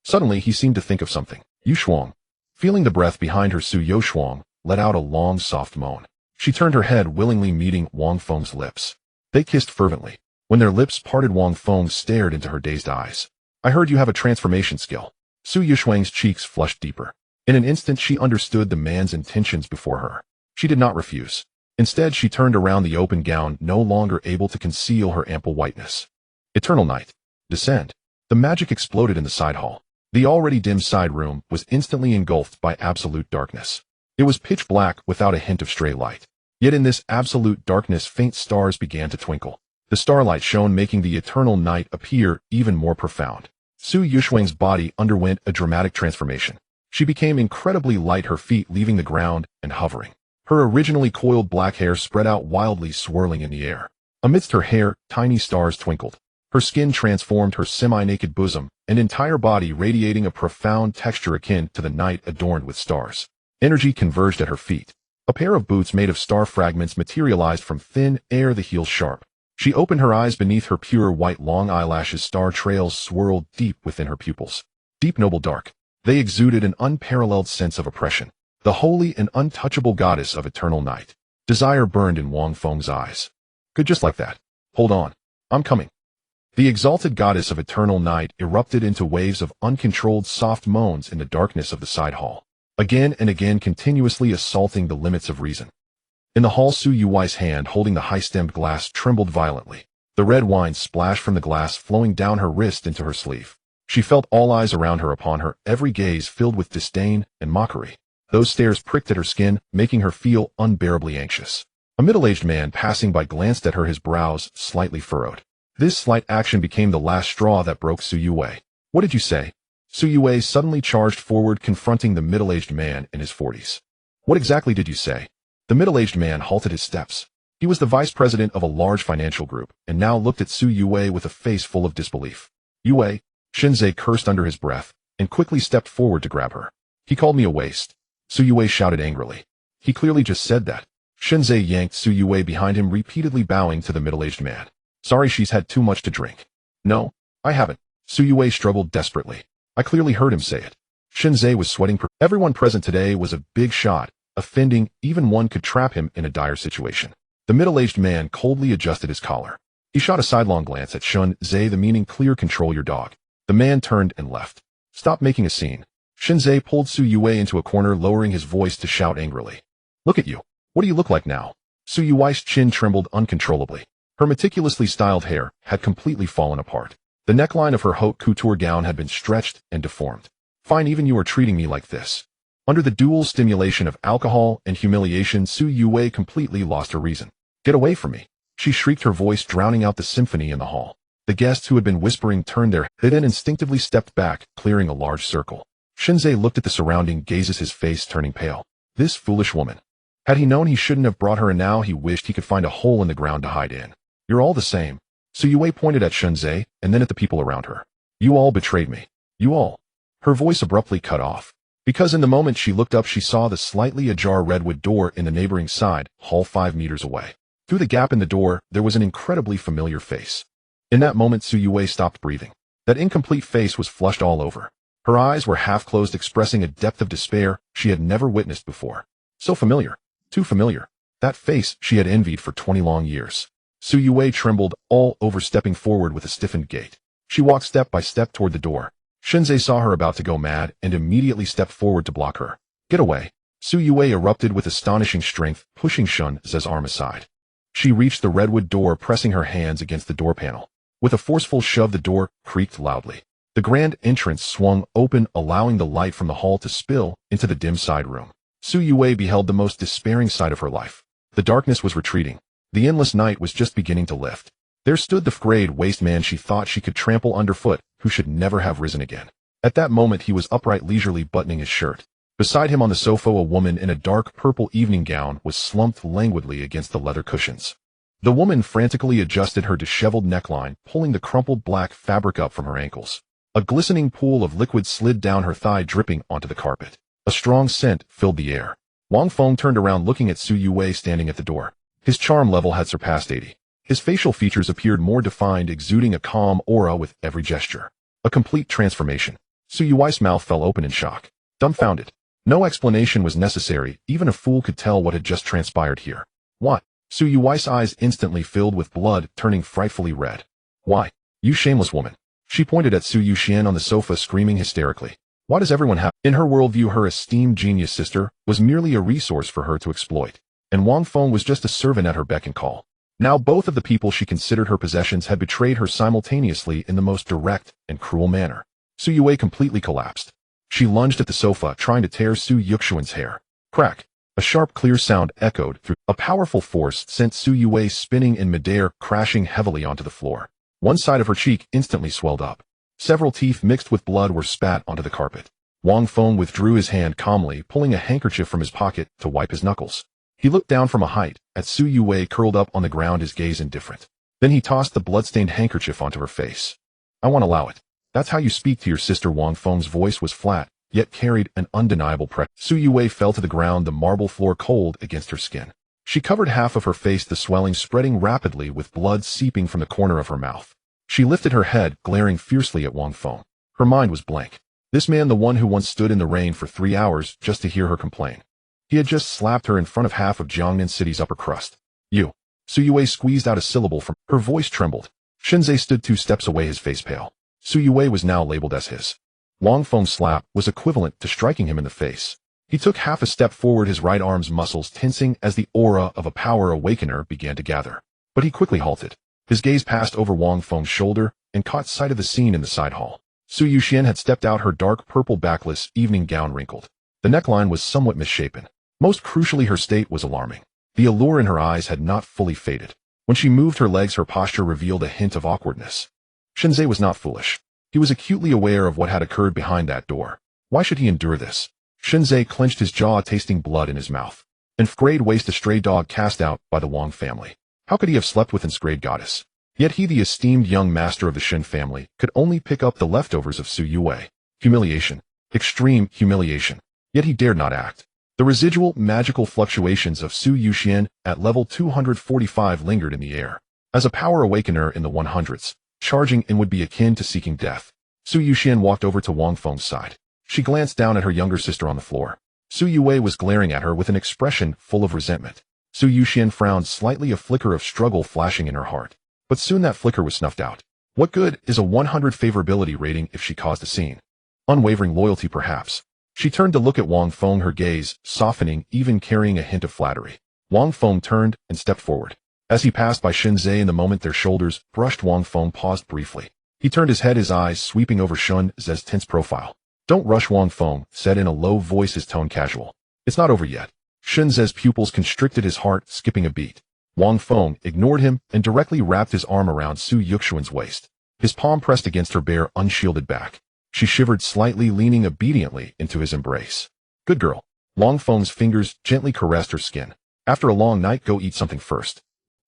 Suddenly, he seemed to think of something. Yushuang. Feeling the breath behind her, Su Yuxuang let out a long, soft moan. She turned her head, willingly meeting Wang Feng's lips. They kissed fervently. When their lips parted, Wang Feng stared into her dazed eyes. I heard you have a transformation skill. Su Yuxuang's cheeks flushed deeper. In an instant, she understood the man's intentions before her. She did not refuse. Instead, she turned around the open gown, no longer able to conceal her ample whiteness. Eternal night. Descend. The magic exploded in the side hall. The already dim side room was instantly engulfed by absolute darkness. It was pitch black without a hint of stray light. Yet in this absolute darkness, faint stars began to twinkle. The starlight shone, making the eternal night appear even more profound. Su Yuxuang's body underwent a dramatic transformation. She became incredibly light, her feet leaving the ground and hovering. Her originally coiled black hair spread out wildly, swirling in the air. Amidst her hair, tiny stars twinkled. Her skin transformed, her semi-naked bosom and entire body radiating a profound texture akin to the night adorned with stars. Energy converged at her feet. A pair of boots made of star fragments materialized from thin air, the heels sharp. She opened her eyes. Beneath her pure white long eyelashes, star trails swirled deep within her pupils. Deep, noble, dark. They exuded an unparalleled sense of oppression. The holy and untouchable goddess of eternal night. Desire burned in Wang Feng's eyes. Good, just like that. Hold on. I'm coming. The exalted goddess of eternal night erupted into waves of uncontrolled soft moans in the darkness of the side hall. Again and again, continuously assaulting the limits of reason. In the hall, Su Yui's hand holding the high-stemmed glass trembled violently. The red wine splashed from the glass, flowing down her wrist into her sleeve. She felt all eyes around her upon her, every gaze filled with disdain and mockery. Those stares pricked at her skin, making her feel unbearably anxious. A middle-aged man passing by glanced at her, his brows slightly furrowed. This slight action became the last straw that broke Su Yue. What did you say? Su Yue suddenly charged forward, confronting the middle-aged man in his 40s. What exactly did you say? The middle-aged man halted his steps. He was the vice president of a large financial group, and now looked at Su Yue with a face full of disbelief. Yue, Shinzei cursed under his breath, and quickly stepped forward to grab her. He called me a waste. Su Yue shouted angrily. He clearly just said that. Shinzei yanked Su Yue behind him, repeatedly bowing to the middle-aged man. Sorry, she's had too much to drink. No, I haven't. Su Yue struggled desperately. I clearly heard him say it. Shinzei was sweating. Everyone present today was a big shot, offending, even one could trap him in a dire situation. The middle-aged man coldly adjusted his collar. He shot a sidelong glance at Shinzei, the meaning clear, control your dog. The man turned and left. Stop making a scene. Shinzei pulled Su Yue into a corner, lowering his voice to shout angrily. Look at you. What do you look like now? Su Yui's chin trembled uncontrollably. Her meticulously styled hair had completely fallen apart. The neckline of her haute couture gown had been stretched and deformed. Fine, even you are treating me like this. Under the dual stimulation of alcohol and humiliation, Su Yue completely lost her reason. Get away from me. She shrieked, her voice drowning out the symphony in the hall. The guests who had been whispering turned their heads and instinctively stepped back, clearing a large circle. Shinzei looked at the surrounding gazes, his face turning pale. This foolish woman. Had he known, he shouldn't have brought her, and now he wished he could find a hole in the ground to hide in. You're all the same. Su Yue pointed at Shinzei, and then at the people around her. You all betrayed me. You all. Her voice abruptly cut off. Because in the moment she looked up, she saw the slightly ajar redwood door in the neighboring side hall 5 meters away. Through the gap in the door, there was an incredibly familiar face. In that moment, Su Yue stopped breathing. That incomplete face was flushed all over. Her eyes were half closed, expressing a depth of despair she had never witnessed before. So familiar. Too familiar. That face she had envied for 20 long years. Su Yue trembled all over, stepping forward with a stiffened gait. She walked step by step toward the door. Shinzei saw her about to go mad and immediately stepped forward to block her. Get away. Su Yue erupted with astonishing strength, pushing Shinzei's arm aside. She reached the redwood door, pressing her hands against the door panel. With a forceful shove, the door creaked loudly. The grand entrance swung open, allowing the light from the hall to spill into the dim side room. Su Yue beheld the most despairing sight of her life. The darkness was retreating. The endless night was just beginning to lift. There stood the frayed waste man she thought she could trample underfoot, who should never have risen again. At that moment he was upright, leisurely buttoning his shirt. Beside him on the sofa a woman in a dark purple evening gown was slumped languidly against the leather cushions. The woman frantically adjusted her disheveled neckline, pulling the crumpled black fabric up from her ankles. A glistening pool of liquid slid down her thigh, dripping onto the carpet. A strong scent filled the air. Wang Feng turned around, looking at Su Yue standing at the door. His charm level had surpassed 80. His facial features appeared more defined, exuding a calm aura with every gesture. A complete transformation. Su Yue's mouth fell open in shock. Dumbfounded. No explanation was necessary, even a fool could tell what had just transpired here. What? Su Yue's eyes instantly filled with blood, turning frightfully red. Why? You shameless woman. She pointed at Su Yuxian on the sofa, screaming hysterically. Why does everyone have? In her worldview, her esteemed genius sister was merely a resource for her to exploit, and Wang Feng was just a servant at her beck and call. Now both of the people she considered her possessions had betrayed her simultaneously in the most direct and cruel manner. Su Yue completely collapsed. She lunged at the sofa, trying to tear Su Yuxian's hair. Crack! A sharp, clear sound echoed through. A powerful force sent Su Yue spinning in midair, crashing heavily onto the floor. One side of her cheek instantly swelled up. Several teeth mixed with blood were spat onto the carpet. Wang Feng withdrew his hand calmly, pulling a handkerchief from his pocket to wipe his knuckles. He looked down from a height at Su Yue curled up on the ground, his gaze indifferent. Then he tossed the blood-stained handkerchief onto her face. I won't allow it. That's how you speak to your sister. Wang Feng's voice was flat, yet carried an undeniable pressure. Su Yue fell to the ground, the marble floor cold against her skin. She covered half of her face, the swelling spreading rapidly with blood seeping from the corner of her mouth. She lifted her head, glaring fiercely at Wang Feng. Her mind was blank. This man, the one who once stood in the rain for 3 hours just to hear her complain. He had just slapped her in front of half of Jiangnan City's upper crust. You. Su Yue squeezed out a syllable from her voice trembled. Shinzei stood 2 steps away, his face pale. Su Yue was now labeled as his. Wang Feng's slap was equivalent to striking him in the face. He took half a step forward, his right arm's muscles tensing as the aura of a power awakener began to gather. But he quickly halted. His gaze passed over Wang Feng's shoulder and caught sight of the scene in the side hall. Su Yuxian had stepped out, her dark purple backless evening gown wrinkled. The neckline was somewhat misshapen. Most crucially, her state was alarming. The allure in her eyes had not fully faded. When she moved her legs, her posture revealed a hint of awkwardness. Shinzei was not foolish. He was acutely aware of what had occurred behind that door. Why should he endure this? Shinzei clenched his jaw, tasting blood in his mouth. In frayed waist, a stray dog cast out by the Wang family. How could he have slept with enscraved goddess? Yet he, the esteemed young master of the Shin family, could only pick up the leftovers of Su Yue. Humiliation. Extreme humiliation. Yet he dared not act. The residual magical fluctuations of Su Yuxian at level 245 lingered in the air. As a power awakener in the 100s, charging in would be akin to seeking death. Su Yuxian walked over to Wang Feng's side. She glanced down at her younger sister on the floor. Su Yue was glaring at her with an expression full of resentment. Su Yuxian frowned slightly, a flicker of struggle flashing in her heart. But soon that flicker was snuffed out. What good is a 100 favorability rating if she caused a scene? Unwavering loyalty, perhaps. She turned to look at Wang Feng, her gaze softening, even carrying a hint of flattery. Wang Feng turned and stepped forward. As he passed by Shinzei, in the moment their shoulders brushed, Wang Feng paused briefly. He turned his head, his eyes sweeping over Shunzei's tense profile. Don't rush, Wang Feng said in a low voice, his tone casual. It's not over yet. Shunzei's pupils constricted, his heart skipping a beat. Wang Feng ignored him and directly wrapped his arm around Su Yuxian's waist. His palm pressed against her bare, unshielded back. She shivered slightly, leaning obediently into his embrace. Good girl. Wang Feng's fingers gently caressed her skin. After a long night, go eat something first.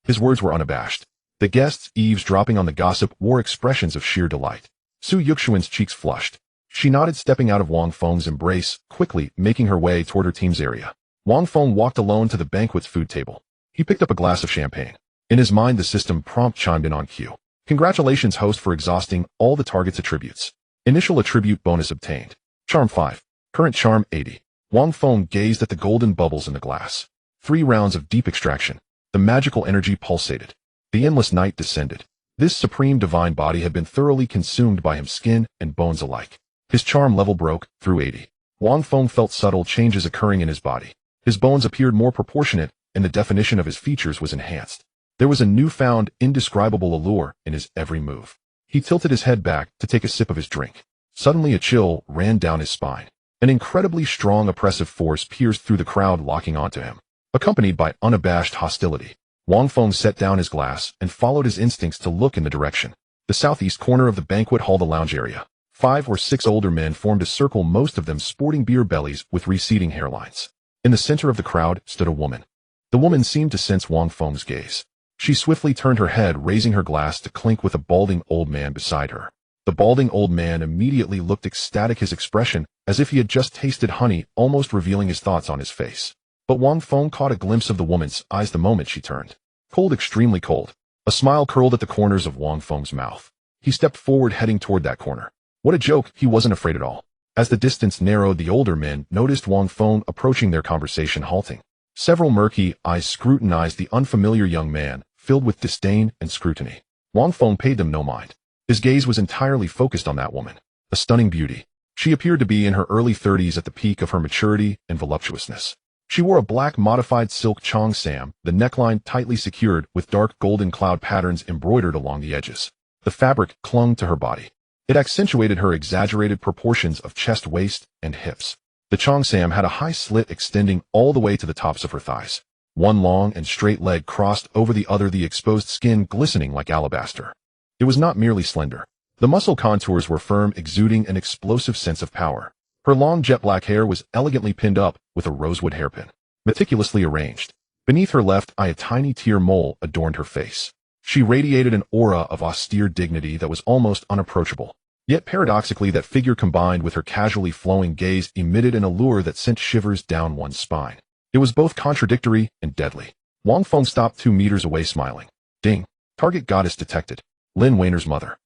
His words were unabashed. The guests, eavesdropping on the gossip, wore expressions of sheer delight. Su Yuxian's cheeks flushed. She nodded, stepping out of Wang Feng's embrace, quickly making her way toward her team's area. Wang Feng walked alone to the banquet's food table. He picked up a glass of champagne. In his mind, the system prompt chimed in on cue. Congratulations, host, for exhausting all the target's attributes. Initial attribute bonus obtained. Charm 5. Current charm 80. Wang Feng gazed at the golden bubbles in the glass. 3 rounds of deep extraction. The magical energy pulsated. The endless night descended. This supreme divine body had been thoroughly consumed by him, skin and bones alike. His charm level broke through 80. Wang Feng felt subtle changes occurring in his body. His bones appeared more proportionate, and the definition of his features was enhanced. There was a newfound, indescribable allure in his every move. He tilted his head back to take a sip of his drink. Suddenly a chill ran down his spine. An incredibly strong oppressive force pierced through the crowd, locking onto him. Accompanied by unabashed hostility, Wang Feng set down his glass and followed his instincts to look in the direction. The southeast corner of the banquet hall, the lounge area. 5 or 6 older men formed a circle, most of them sporting beer bellies with receding hairlines. In the center of the crowd stood a woman. The woman seemed to sense Wang Feng's gaze. She swiftly turned her head, raising her glass to clink with a balding old man beside her. The balding old man immediately looked ecstatic, his expression as if he had just tasted honey, almost revealing his thoughts on his face. But Wang Feng caught a glimpse of the woman's eyes the moment she turned. Cold, extremely cold. A smile curled at the corners of Wang Feng's mouth. He stepped forward, heading toward that corner. What a joke, he wasn't afraid at all. As the distance narrowed, the older men noticed Wang Feng approaching, their conversation halting. Several murky eyes scrutinized the unfamiliar young man, filled with disdain and scrutiny. Wang Feng paid them no mind. His gaze was entirely focused on that woman. A stunning beauty. She appeared to be in her early 30s, at the peak of her maturity and voluptuousness. She wore a black modified silk cheongsam, the neckline tightly secured with dark golden cloud patterns embroidered along the edges. The fabric clung to her body. It accentuated her exaggerated proportions of chest, waist, and hips. The cheongsam had a high slit extending all the way to the tops of her thighs. One long and straight leg crossed over the other, the exposed skin glistening like alabaster. It was not merely slender. The muscle contours were firm, exuding an explosive sense of power. Her long jet black hair was elegantly pinned up with a rosewood hairpin, meticulously arranged. Beneath her left eye, a tiny tear mole adorned her face. She radiated an aura of austere dignity that was almost unapproachable. Yet paradoxically, that figure combined with her casually flowing gaze emitted an allure that sent shivers down one's spine. It was both contradictory and deadly. Wang Feng stopped 2 meters away, smiling. Ding. Target goddess detected. Lin Weiner's mother.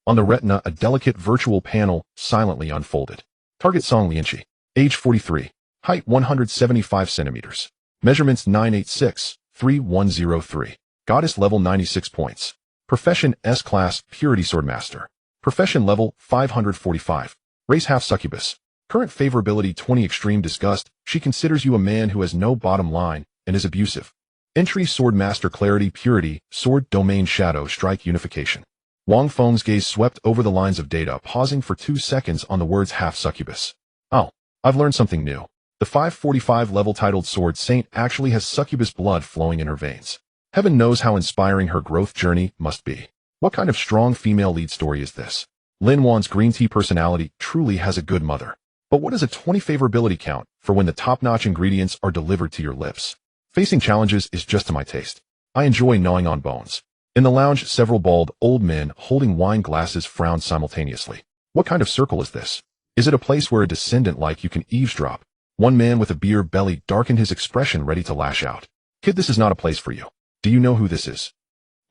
On the retina, a delicate virtual panel silently unfolded. Target Song Lianqi. Age 43. Height 175 centimeters. Measurements 986-3103. Goddess level 96 points. Profession S-Class, Purity Swordmaster. Profession level 545. Race half succubus. Current favorability 20. Extreme disgust. She considers you a man who has no bottom line and is abusive. Entry Swordmaster Clarity Purity, Sword Domain Shadow Strike Unification. Wang Feng's gaze swept over the lines of data, pausing for 2 seconds on the words half succubus. Oh, I've learned something new. The 545 level titled Sword Saint actually has succubus blood flowing in her veins. Heaven knows how inspiring her growth journey must be. What kind of strong female lead story is this? Lin Wan's green tea personality truly has a good mother. But what does a 20 favorability count for when the top-notch ingredients are delivered to your lips? Facing challenges is just to my taste. I enjoy gnawing on bones. In the lounge, several bald, old men holding wine glasses frowned simultaneously. What kind of circle is this? Is it a place where a descendant like you can eavesdrop? One man with a beer belly darkened his expression, ready to lash out. Kid, this is not a place for you. Do you know who this is?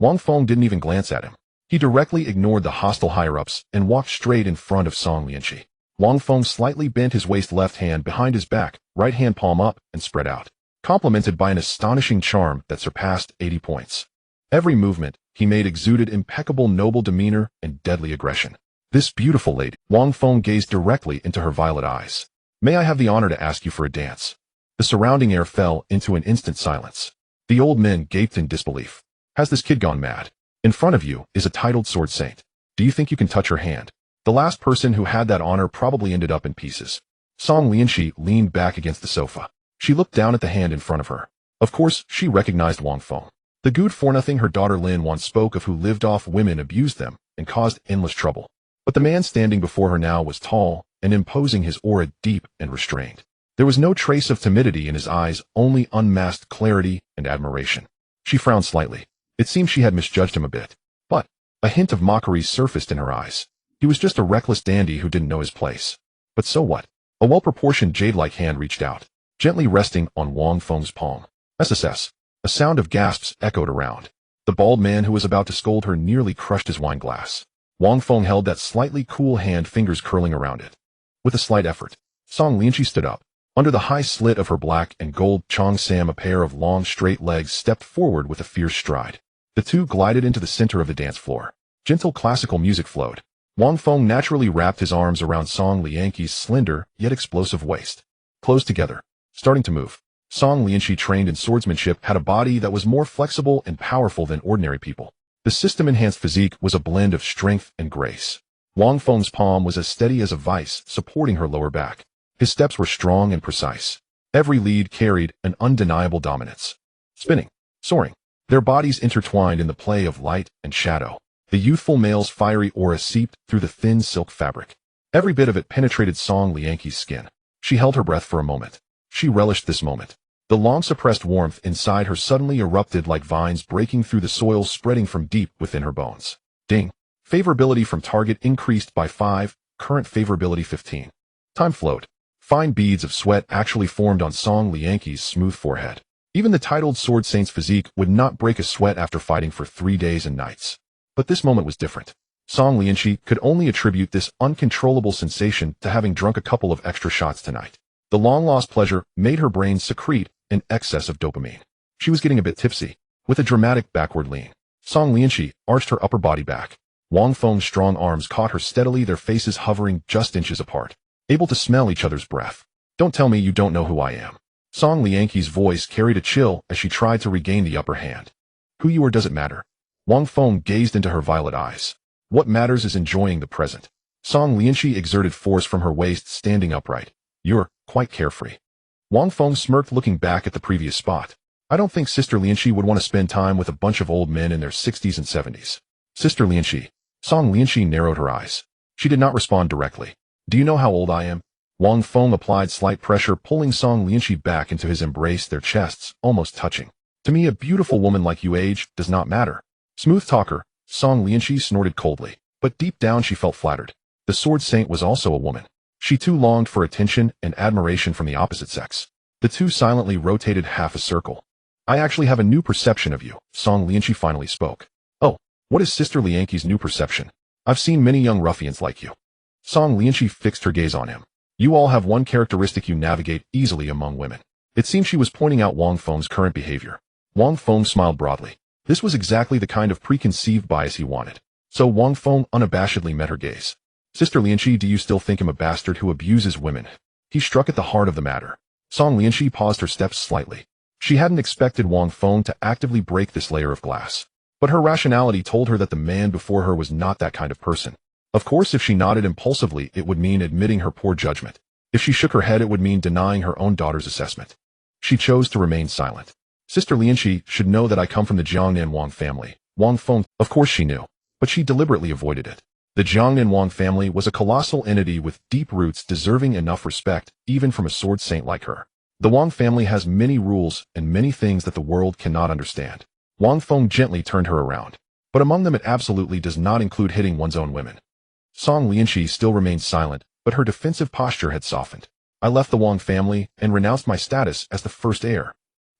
Wang Feng didn't even glance at him. He directly ignored the hostile higher-ups and walked straight in front of Song Lianqi. Wang Feng slightly bent his waist, left hand behind his back, right hand palm up and spread out, complemented by an astonishing charm that surpassed 80 points. Every movement he made exuded impeccable noble demeanor and deadly aggression. This beautiful lady. Wang Feng gazed directly into her violet eyes. May I have the honor to ask you for a dance? The surrounding air fell into an instant silence. The old men gaped in disbelief. Has this kid gone mad? In front of you is a titled Sword Saint. Do you think you can touch her hand? The last person who had that honor probably ended up in pieces. Song Lianqi leaned back against the sofa. She looked down at the hand in front of her. Of course, she recognized Wang Feng. The good for nothing her daughter Lin once spoke of, who lived off women, abused them, and caused endless trouble. But the man standing before her now was tall and imposing, his aura deep and restrained. There was no trace of timidity in his eyes, only unmasked clarity and admiration. She frowned slightly. It seemed she had misjudged him a bit. But a hint of mockery surfaced in her eyes. He was just a reckless dandy who didn't know his place. But so what? A well-proportioned jade-like hand reached out, gently resting on Wang Feng's palm. SSS. A sound of gasps echoed around. The bald man who was about to scold her nearly crushed his wine glass. Wang Feng held that slightly cool hand, fingers curling around it. With a slight effort, Song Lianqi stood up. Under the high slit of her black and gold cheongsam, a pair of long, straight legs stepped forward with a fierce stride. The two glided into the center of the dance floor. Gentle classical music flowed. Wang Feng naturally wrapped his arms around Song Lianqi's slender, yet explosive waist. Closed together, starting to move. Song Lianqi, trained in swordsmanship, had a body that was more flexible and powerful than ordinary people. The system-enhanced physique was a blend of strength and grace. Wang Feng's palm was as steady as a vice, supporting her lower back. His steps were strong and precise. Every lead carried an undeniable dominance. Spinning, soaring, their bodies intertwined in the play of light and shadow. The youthful male's fiery aura seeped through the thin silk fabric. Every bit of it penetrated Song Lianqi's skin. She held her breath for a moment. She relished this moment. The long-suppressed warmth inside her suddenly erupted like vines breaking through the soil spreading from deep within her bones. Ding. Favorability from target increased by 5, current favorability 15. Time flowed. Fine beads of sweat actually formed on Song Lianqi's smooth forehead. Even the titled Sword Saint's physique would not break a sweat after fighting for 3 days and nights. But this moment was different. Song Lianqi could only attribute this uncontrollable sensation to having drunk a couple of extra shots tonight. The long-lost pleasure made her brain secrete an excess of dopamine. She was getting a bit tipsy. With a dramatic backward lean, Song Lianqi arched her upper body back. Wang Feng's strong arms caught her steadily, their faces hovering just inches apart, able to smell each other's breath. Don't tell me you don't know who I am. Song Lianqi's voice carried a chill as she tried to regain the upper hand. Who you are doesn't matter. Wang Feng gazed into her violet eyes. What matters is enjoying the present. Song Lianqi exerted force from her waist, standing upright. You're quite carefree. Wang Feng smirked, looking back at the previous spot. I don't think Sister Lianqi would want to spend time with a bunch of old men in their 60s and 70s. Sister Lianqi. Song Lianqi narrowed her eyes. She did not respond directly. Do you know how old I am? Wang Feng applied slight pressure, pulling Song Lianqi back into his embrace, their chests almost touching. To me, a beautiful woman like you age does not matter. Smooth talker, Song Lianqi snorted coldly, but deep down she felt flattered. The Sword Saint was also a woman. She too longed for attention and admiration from the opposite sex. The two silently rotated half a circle. I actually have a new perception of you, Song Lianqi finally spoke. Oh, what is Sister Lianqi's new perception? I've seen many young ruffians like you. Song Lianqi fixed her gaze on him. You all have one characteristic: you navigate easily among women. It seemed she was pointing out Wang Feng's current behavior. Wang Feng smiled broadly. This was exactly the kind of preconceived bias he wanted. So Wang Feng unabashedly met her gaze. Sister Lianqi, do you still think him a bastard who abuses women? He struck at the heart of the matter. Song Lianqi paused her steps slightly. She hadn't expected Wang Feng to actively break this layer of glass. But her rationality told her that the man before her was not that kind of person. Of course, if she nodded impulsively, it would mean admitting her poor judgment. If she shook her head, it would mean denying her own daughter's assessment. She chose to remain silent. Sister Lianqi should know that I come from the Jiangnan Wang family. Wang Feng, of course she knew, but she deliberately avoided it. The Jiangnan Wang family was a colossal entity with deep roots, deserving enough respect, even from a sword saint like her. The Wang family has many rules and many things that the world cannot understand. Wang Feng gently turned her around. But among them, it absolutely does not include hitting one's own women. Song Lianqi still remained silent, but her defensive posture had softened. I left the Wang family and renounced my status as the first heir.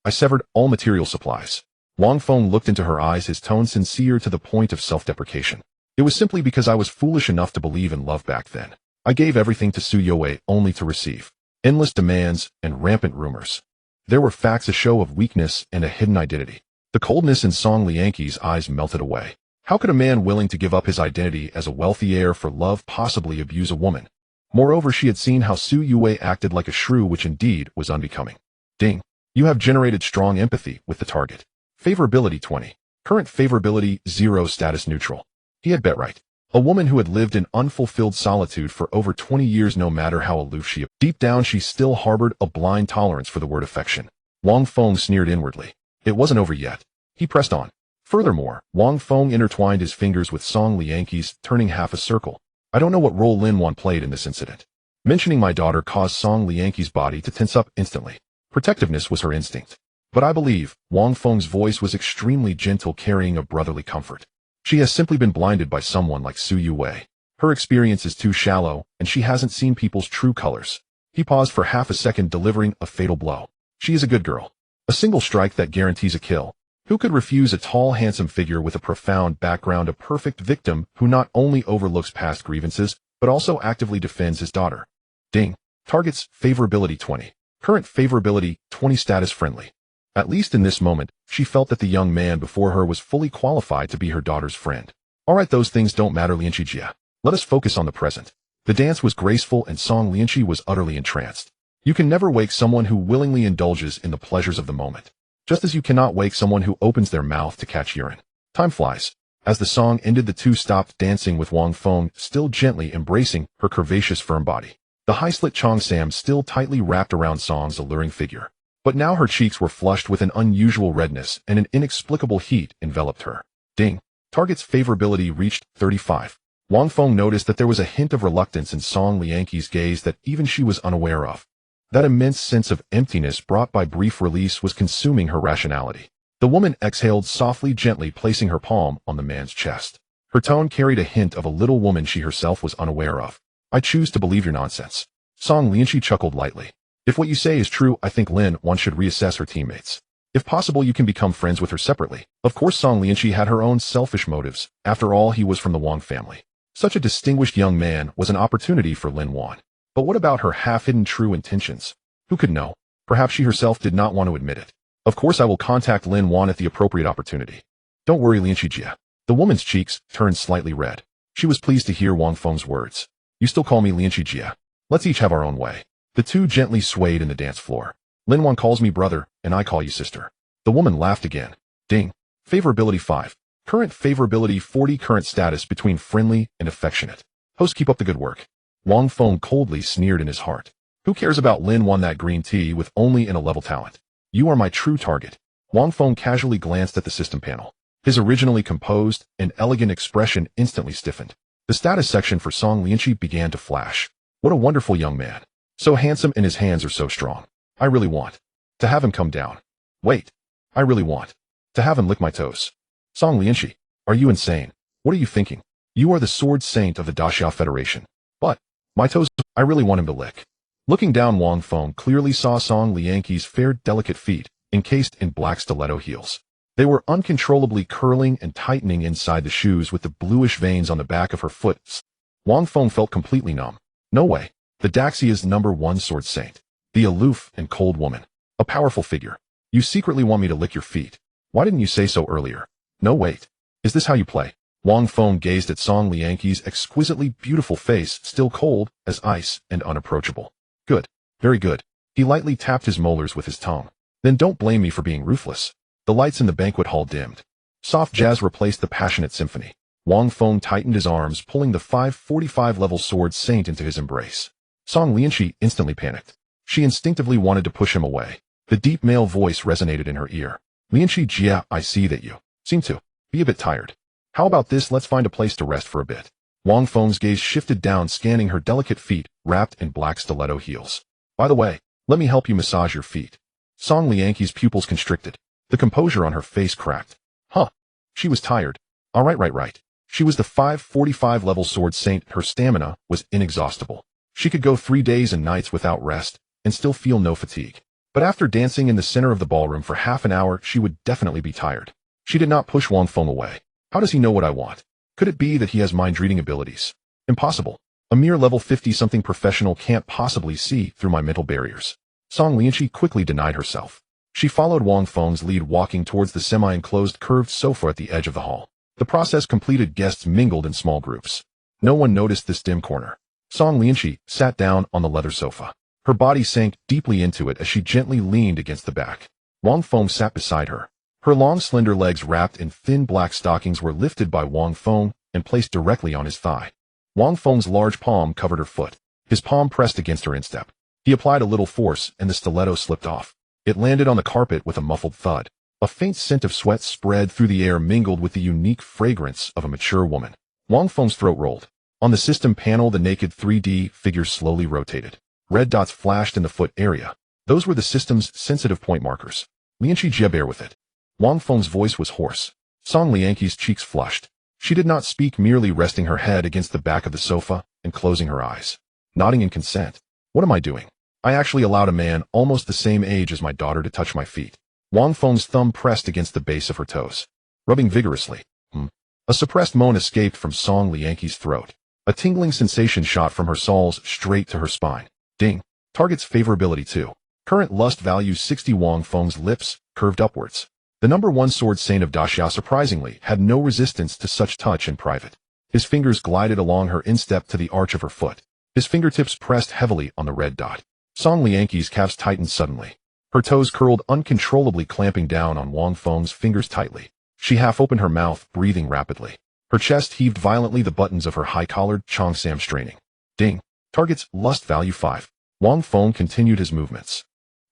I severed all material supplies. Wang Feng looked into her eyes, his tone sincere to the point of self-deprecation. It was simply because I was foolish enough to believe in love back then. I gave everything to Su Yue only to receive endless demands and rampant rumors. There were facts, a show of weakness and a hidden identity. The coldness in Song Lianqi's eyes melted away. How could a man willing to give up his identity as a wealthy heir for love possibly abuse a woman? Moreover, she had seen how Su Yue acted like a shrew, which indeed was unbecoming. Ding. You have generated strong empathy with the target. Favorability 20. Current favorability 0, status neutral. He had bet right. A woman who had lived in unfulfilled solitude for over 20 years, no matter how aloof she appeared. Deep down, she still harbored a blind tolerance for the word affection. Wang Feng sneered inwardly. It wasn't over yet. He pressed on. Furthermore, Wang Feng intertwined his fingers with Song Lianqi's, turning half a circle. I don't know what role Lin Wan played in this incident. Mentioning my daughter caused Song Lianqi's body to tense up instantly. Protectiveness was her instinct. But I believe Wang Feng's voice was extremely gentle, carrying a brotherly comfort. She has simply been blinded by someone like Su Yue. Her experience is too shallow, and she hasn't seen people's true colors. He paused for half a second, delivering a fatal blow. She is a good girl. A single strike that guarantees a kill. Who could refuse a tall, handsome figure with a profound background, a perfect victim who not only overlooks past grievances, but also actively defends his daughter? Ding. Target's favorability 20. Current favorability 20, status friendly. At least in this moment, she felt that the young man before her was fully qualified to be her daughter's friend. Alright, those things don't matter, Lianqi Jia. Let us focus on the present. The dance was graceful and Song Lianqi was utterly entranced. You can never wake someone who willingly indulges in the pleasures of the moment. Just as you cannot wake someone who opens their mouth to catch urine. Time flies. As the song ended, the two stopped dancing with Wang Feng still gently embracing her curvaceous firm body. The high-slit cheongsam still tightly wrapped around Song's alluring figure. But now her cheeks were flushed with an unusual redness and an inexplicable heat enveloped her. Ding. Target's favorability reached 35. Wang Feng noticed that there was a hint of reluctance in Song Lianqi's gaze that even she was unaware of. That immense sense of emptiness brought by brief release was consuming her rationality. The woman exhaled softly, gently placing her palm on the man's chest. Her tone carried a hint of a little woman she herself was unaware of. I choose to believe your nonsense. Song Lianqi chuckled lightly. If what you say is true, I think Lin Wan should reassess her teammates. If possible, you can become friends with her separately. Of course, Song Lianqi had her own selfish motives. After all, he was from the Wang family. Such a distinguished young man was an opportunity for Lin Wan. But what about her half-hidden true intentions? Who could know? Perhaps she herself did not want to admit it. Of course, I will contact Lin Wan at the appropriate opportunity. Don't worry, Lianqi Jia. The woman's cheeks turned slightly red. She was pleased to hear Wang Feng's words. You still call me Lianqi Jia. Let's each have our own way. The two gently swayed in the dance floor. Lin Wan calls me brother, and I call you sister. The woman laughed again. Ding. Favorability 5. Current favorability 40. Current status between friendly and affectionate. Host, keep up the good work. Wang Feng coldly sneered in his heart. Who cares about Lin Wan, that green tea with only an A-level talent? You are my true target. Wang Feng casually glanced at the system panel. His originally composed and elegant expression instantly stiffened. The status section for Song Lianqi began to flash. What a wonderful young man. So handsome, and his hands are so strong. I really want to have him come down. Wait. I really want to have him lick my toes. Song Lianqi, are you insane? What are you thinking? You are the sword saint of the Daxia Federation. But my toes, I really want him to lick. Looking down, Wang Feng clearly saw Song Lianqi's fair, delicate feet, encased in black stiletto heels. They were uncontrollably curling and tightening inside the shoes with the bluish veins on the back of her foot. Wang Feng felt completely numb. No way. The Daxia's #1 sword saint. The aloof and cold woman. A powerful figure. You secretly want me to lick your feet. Why didn't you say so earlier? No, wait. Is this how you play? Wang Feng gazed at Song Lianqi's exquisitely beautiful face, still cold as ice and unapproachable. Good. Very good. He lightly tapped his molars with his tongue. Then don't blame me for being ruthless. The lights in the banquet hall dimmed. Soft jazz replaced the passionate symphony. Wang Feng tightened his arms, pulling the 545 level sword saint into his embrace. Song Lianqi instantly panicked. She instinctively wanted to push him away. The deep male voice resonated in her ear. Lianqi Jia, I see that you seem to be a bit tired. How about this? Let's find a place to rest for a bit. Wang Feng's gaze shifted down, scanning her delicate feet, wrapped in black stiletto heels. By the way, let me help you massage your feet. Song Lianqi's pupils constricted. The composure on her face cracked. Huh. She was tired. All right. She was the 545 level sword saint. Her stamina was inexhaustible. She could go 3 days and nights without rest and still feel no fatigue. But after dancing in the center of the ballroom for half an hour, she would definitely be tired. She did not push Wang Feng away. How does he know what I want? Could it be that he has mind-reading abilities? Impossible. A mere level 50-something professional can't possibly see through my mental barriers. Song Lianqi quickly denied herself. She followed Wang Feng's lead, walking towards the semi-enclosed curved sofa at the edge of the hall. The process completed, guests mingled in small groups. No one noticed this dim corner. Song Lianqi sat down on the leather sofa. Her body sank deeply into it as she gently leaned against the back. Wang Feng sat beside her. Her long, slender legs wrapped in thin black stockings were lifted by Wang Feng and placed directly on his thigh. Wang Feng's large palm covered her foot. His palm pressed against her instep. He applied a little force, and the stiletto slipped off. It landed on the carpet with a muffled thud. A faint scent of sweat spread through the air, mingled with the unique fragrance of a mature woman. Wang Feng's throat rolled. On the system panel, the naked 3D figure slowly rotated. Red dots flashed in the foot area. Those were the system's sensitive point markers. Lianqi Jia, bear with it. Wang Feng's voice was hoarse. Song Lianqi's cheeks flushed. She did not speak, merely resting her head against the back of the sofa and closing her eyes. Nodding in consent. What am I doing? I actually allowed a man almost the same age as my daughter to touch my feet. Wang Feng's thumb pressed against the base of her toes, rubbing vigorously. A suppressed moan escaped from Song Lianqi's throat. A tingling sensation shot from her soles straight to her spine. Ding. Target's favorability 2. Current lust value 60. Wang Feng's lips curved upwards. The #1 sword saint of Daxia surprisingly had no resistance to such touch in private. His fingers glided along her instep to the arch of her foot. His fingertips pressed heavily on the red dot. Song Lianqi's calves tightened suddenly. Her toes curled uncontrollably, clamping down on Wang Feng's fingers tightly. She half opened her mouth, breathing rapidly. Her chest heaved violently, the buttons of her high-collared cheongsam straining. Ding. Target's lust value 5. Wang Feng continued his movements.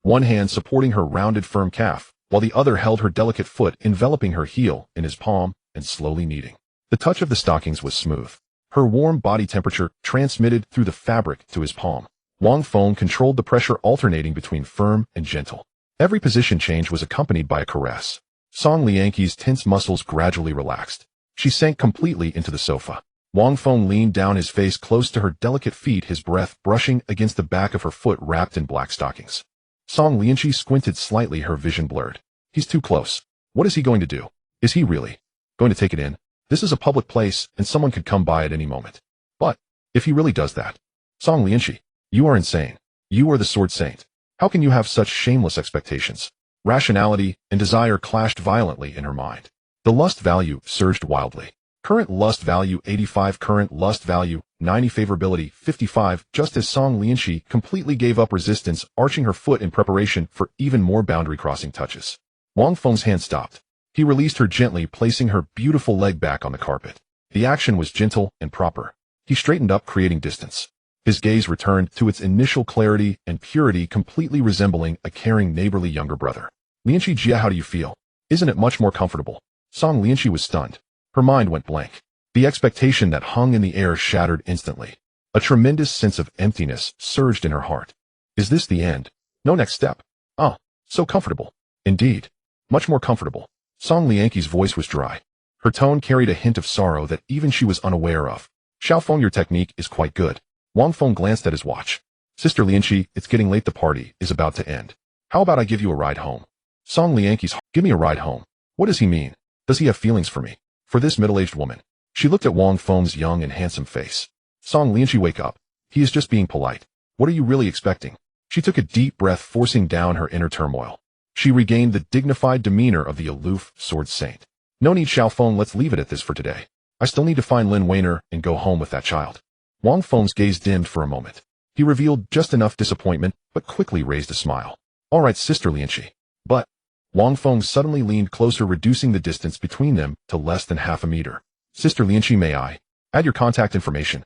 One hand supporting her rounded firm calf, while the other held her delicate foot enveloping her heel in his palm and slowly kneading. The touch of the stockings was smooth. Her warm body temperature transmitted through the fabric to his palm. Wang Feng controlled the pressure alternating between firm and gentle. Every position change was accompanied by a caress. Song Lianqi's tense muscles gradually relaxed. She sank completely into the sofa. Wang Feng leaned down, his face close to her delicate feet, his breath brushing against the back of her foot wrapped in black stockings. Song Lianqi squinted slightly, her vision blurred. He's too close. What is he going to do? Is he really going to take it in? This is a public place, and someone could come by at any moment. But if he really does that, Song Lianqi, you are insane. You are the Sword Saint. How can you have such shameless expectations? Rationality and desire clashed violently in her mind. The lust value surged wildly. Current lust value 85, current lust value 90, favorability 55, just as Song Lianqi completely gave up resistance, arching her foot in preparation for even more boundary-crossing touches. Wang Feng's hand stopped. He released her gently, placing her beautiful leg back on the carpet. The action was gentle and proper. He straightened up, creating distance. His gaze returned to its initial clarity and purity, completely resembling a caring, neighborly younger brother. Lianqi Jia, how do you feel? Isn't it much more comfortable? Song Lianqi was stunned. Her mind went blank. The expectation that hung in the air shattered instantly. A tremendous sense of emptiness surged in her heart. Is this the end? No next step? Oh, so comfortable. Indeed. Much more comfortable. Song Lianqi's voice was dry. Her tone carried a hint of sorrow that even she was unaware of. Xiaofeng, your technique is quite good. Wang Feng glanced at his watch. Sister Lianqi, it's getting late, the party is about to end. How about I give you a ride home? Song Lianqi's, give me a ride home. What does he mean? Does he have feelings for me? For this middle-aged woman? She looked at Wang Feng's young and handsome face. Song Lianqi, wake up. He is just being polite. What are you really expecting? She took a deep breath, forcing down her inner turmoil. She regained the dignified demeanor of the aloof Sword Saint. No need, Xiaofeng, let's leave it at this for today. I still need to find Lin Weiner and go home with that child. Wang Feng's gaze dimmed for a moment. He revealed just enough disappointment, but quickly raised a smile. All right, Sister Lianqi. But Wang Feng suddenly leaned closer, reducing the distance between them to less than half a meter. Sister Lianqi, may I add your contact information?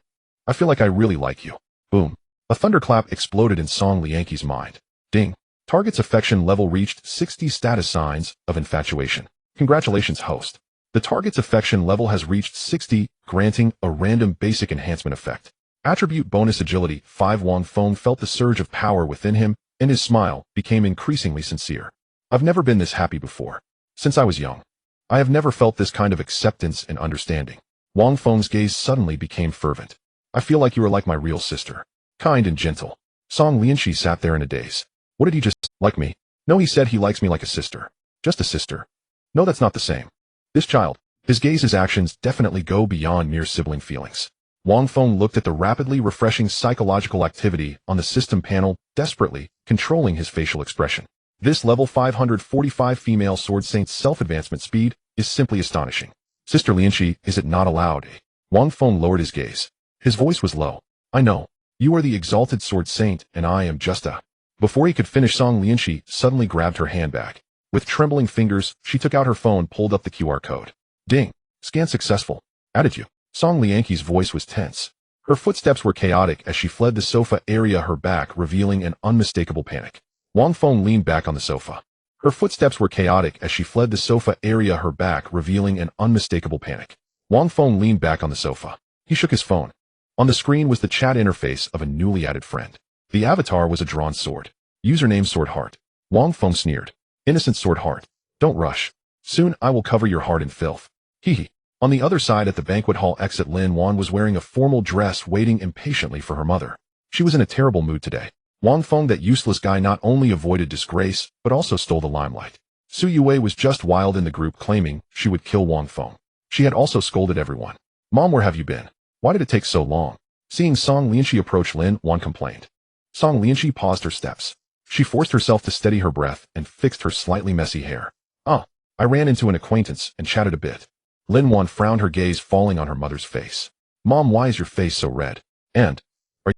I feel like I really like you. Boom. A thunderclap exploded in Song Lianqi's mind. Ding. Target's affection level reached 60, status signs of infatuation. Congratulations, host. The target's affection level has reached 60, granting a random basic enhancement effect. Attribute bonus agility 5. Wang Feng felt the surge of power within him, and his smile became increasingly sincere. I've never been this happy before. Since I was young. I have never felt this kind of acceptance and understanding. Wang Feng's gaze suddenly became fervent. I feel like you are like my real sister. Kind and gentle. Song Lianqi sat there in a daze. What did he just like me? No, he said he likes me like a sister. Just a sister. No, that's not the same. This child, his gaze, his actions definitely go beyond mere sibling feelings. Wang Feng looked at the rapidly refreshing psychological activity on the system panel, desperately controlling his facial expression. This level 545 female Sword Saint's self-advancement speed is simply astonishing. Sister Lianqi, is it not allowed? Wang Feng lowered his gaze. His voice was low. I know. You are the exalted Sword Saint, and I am just a... Before he could finish, Song Lianqi suddenly grabbed her handbag. With trembling fingers, she took out her phone, pulled up the QR code. Ding. Scan successful. Added you. Song Lianqi's voice was tense. Her footsteps were chaotic as she fled the sofa area, her back revealing an unmistakable panic. Wang Feng leaned back on the sofa. Her footsteps were chaotic as she fled the sofa area, her back revealing an unmistakable panic. Wang Feng leaned back on the sofa. He shook his phone. On the screen was the chat interface of a newly added friend. The avatar was a drawn sword. Username Sword Heart. Wang Feng sneered. Innocent Sword Heart. Don't rush. Soon I will cover your heart in filth. Hee. On the other side at the banquet hall exit, Lin Wan was wearing a formal dress, waiting impatiently for her mother. She was in a terrible mood today. Wang Feng, that useless guy, not only avoided disgrace, but also stole the limelight. Su Yue was just wild in the group, claiming she would kill Wang Feng. She had also scolded everyone. Mom, where have you been? Why did it take so long? Seeing Song Lianqi approach, Lin Wan complained. Song Lianqi paused her steps. She forced herself to steady her breath and fixed her slightly messy hair. Oh, I ran into an acquaintance and chatted a bit. Lin Wan frowned, her gaze falling on her mother's face. Mom, why is your face so red? And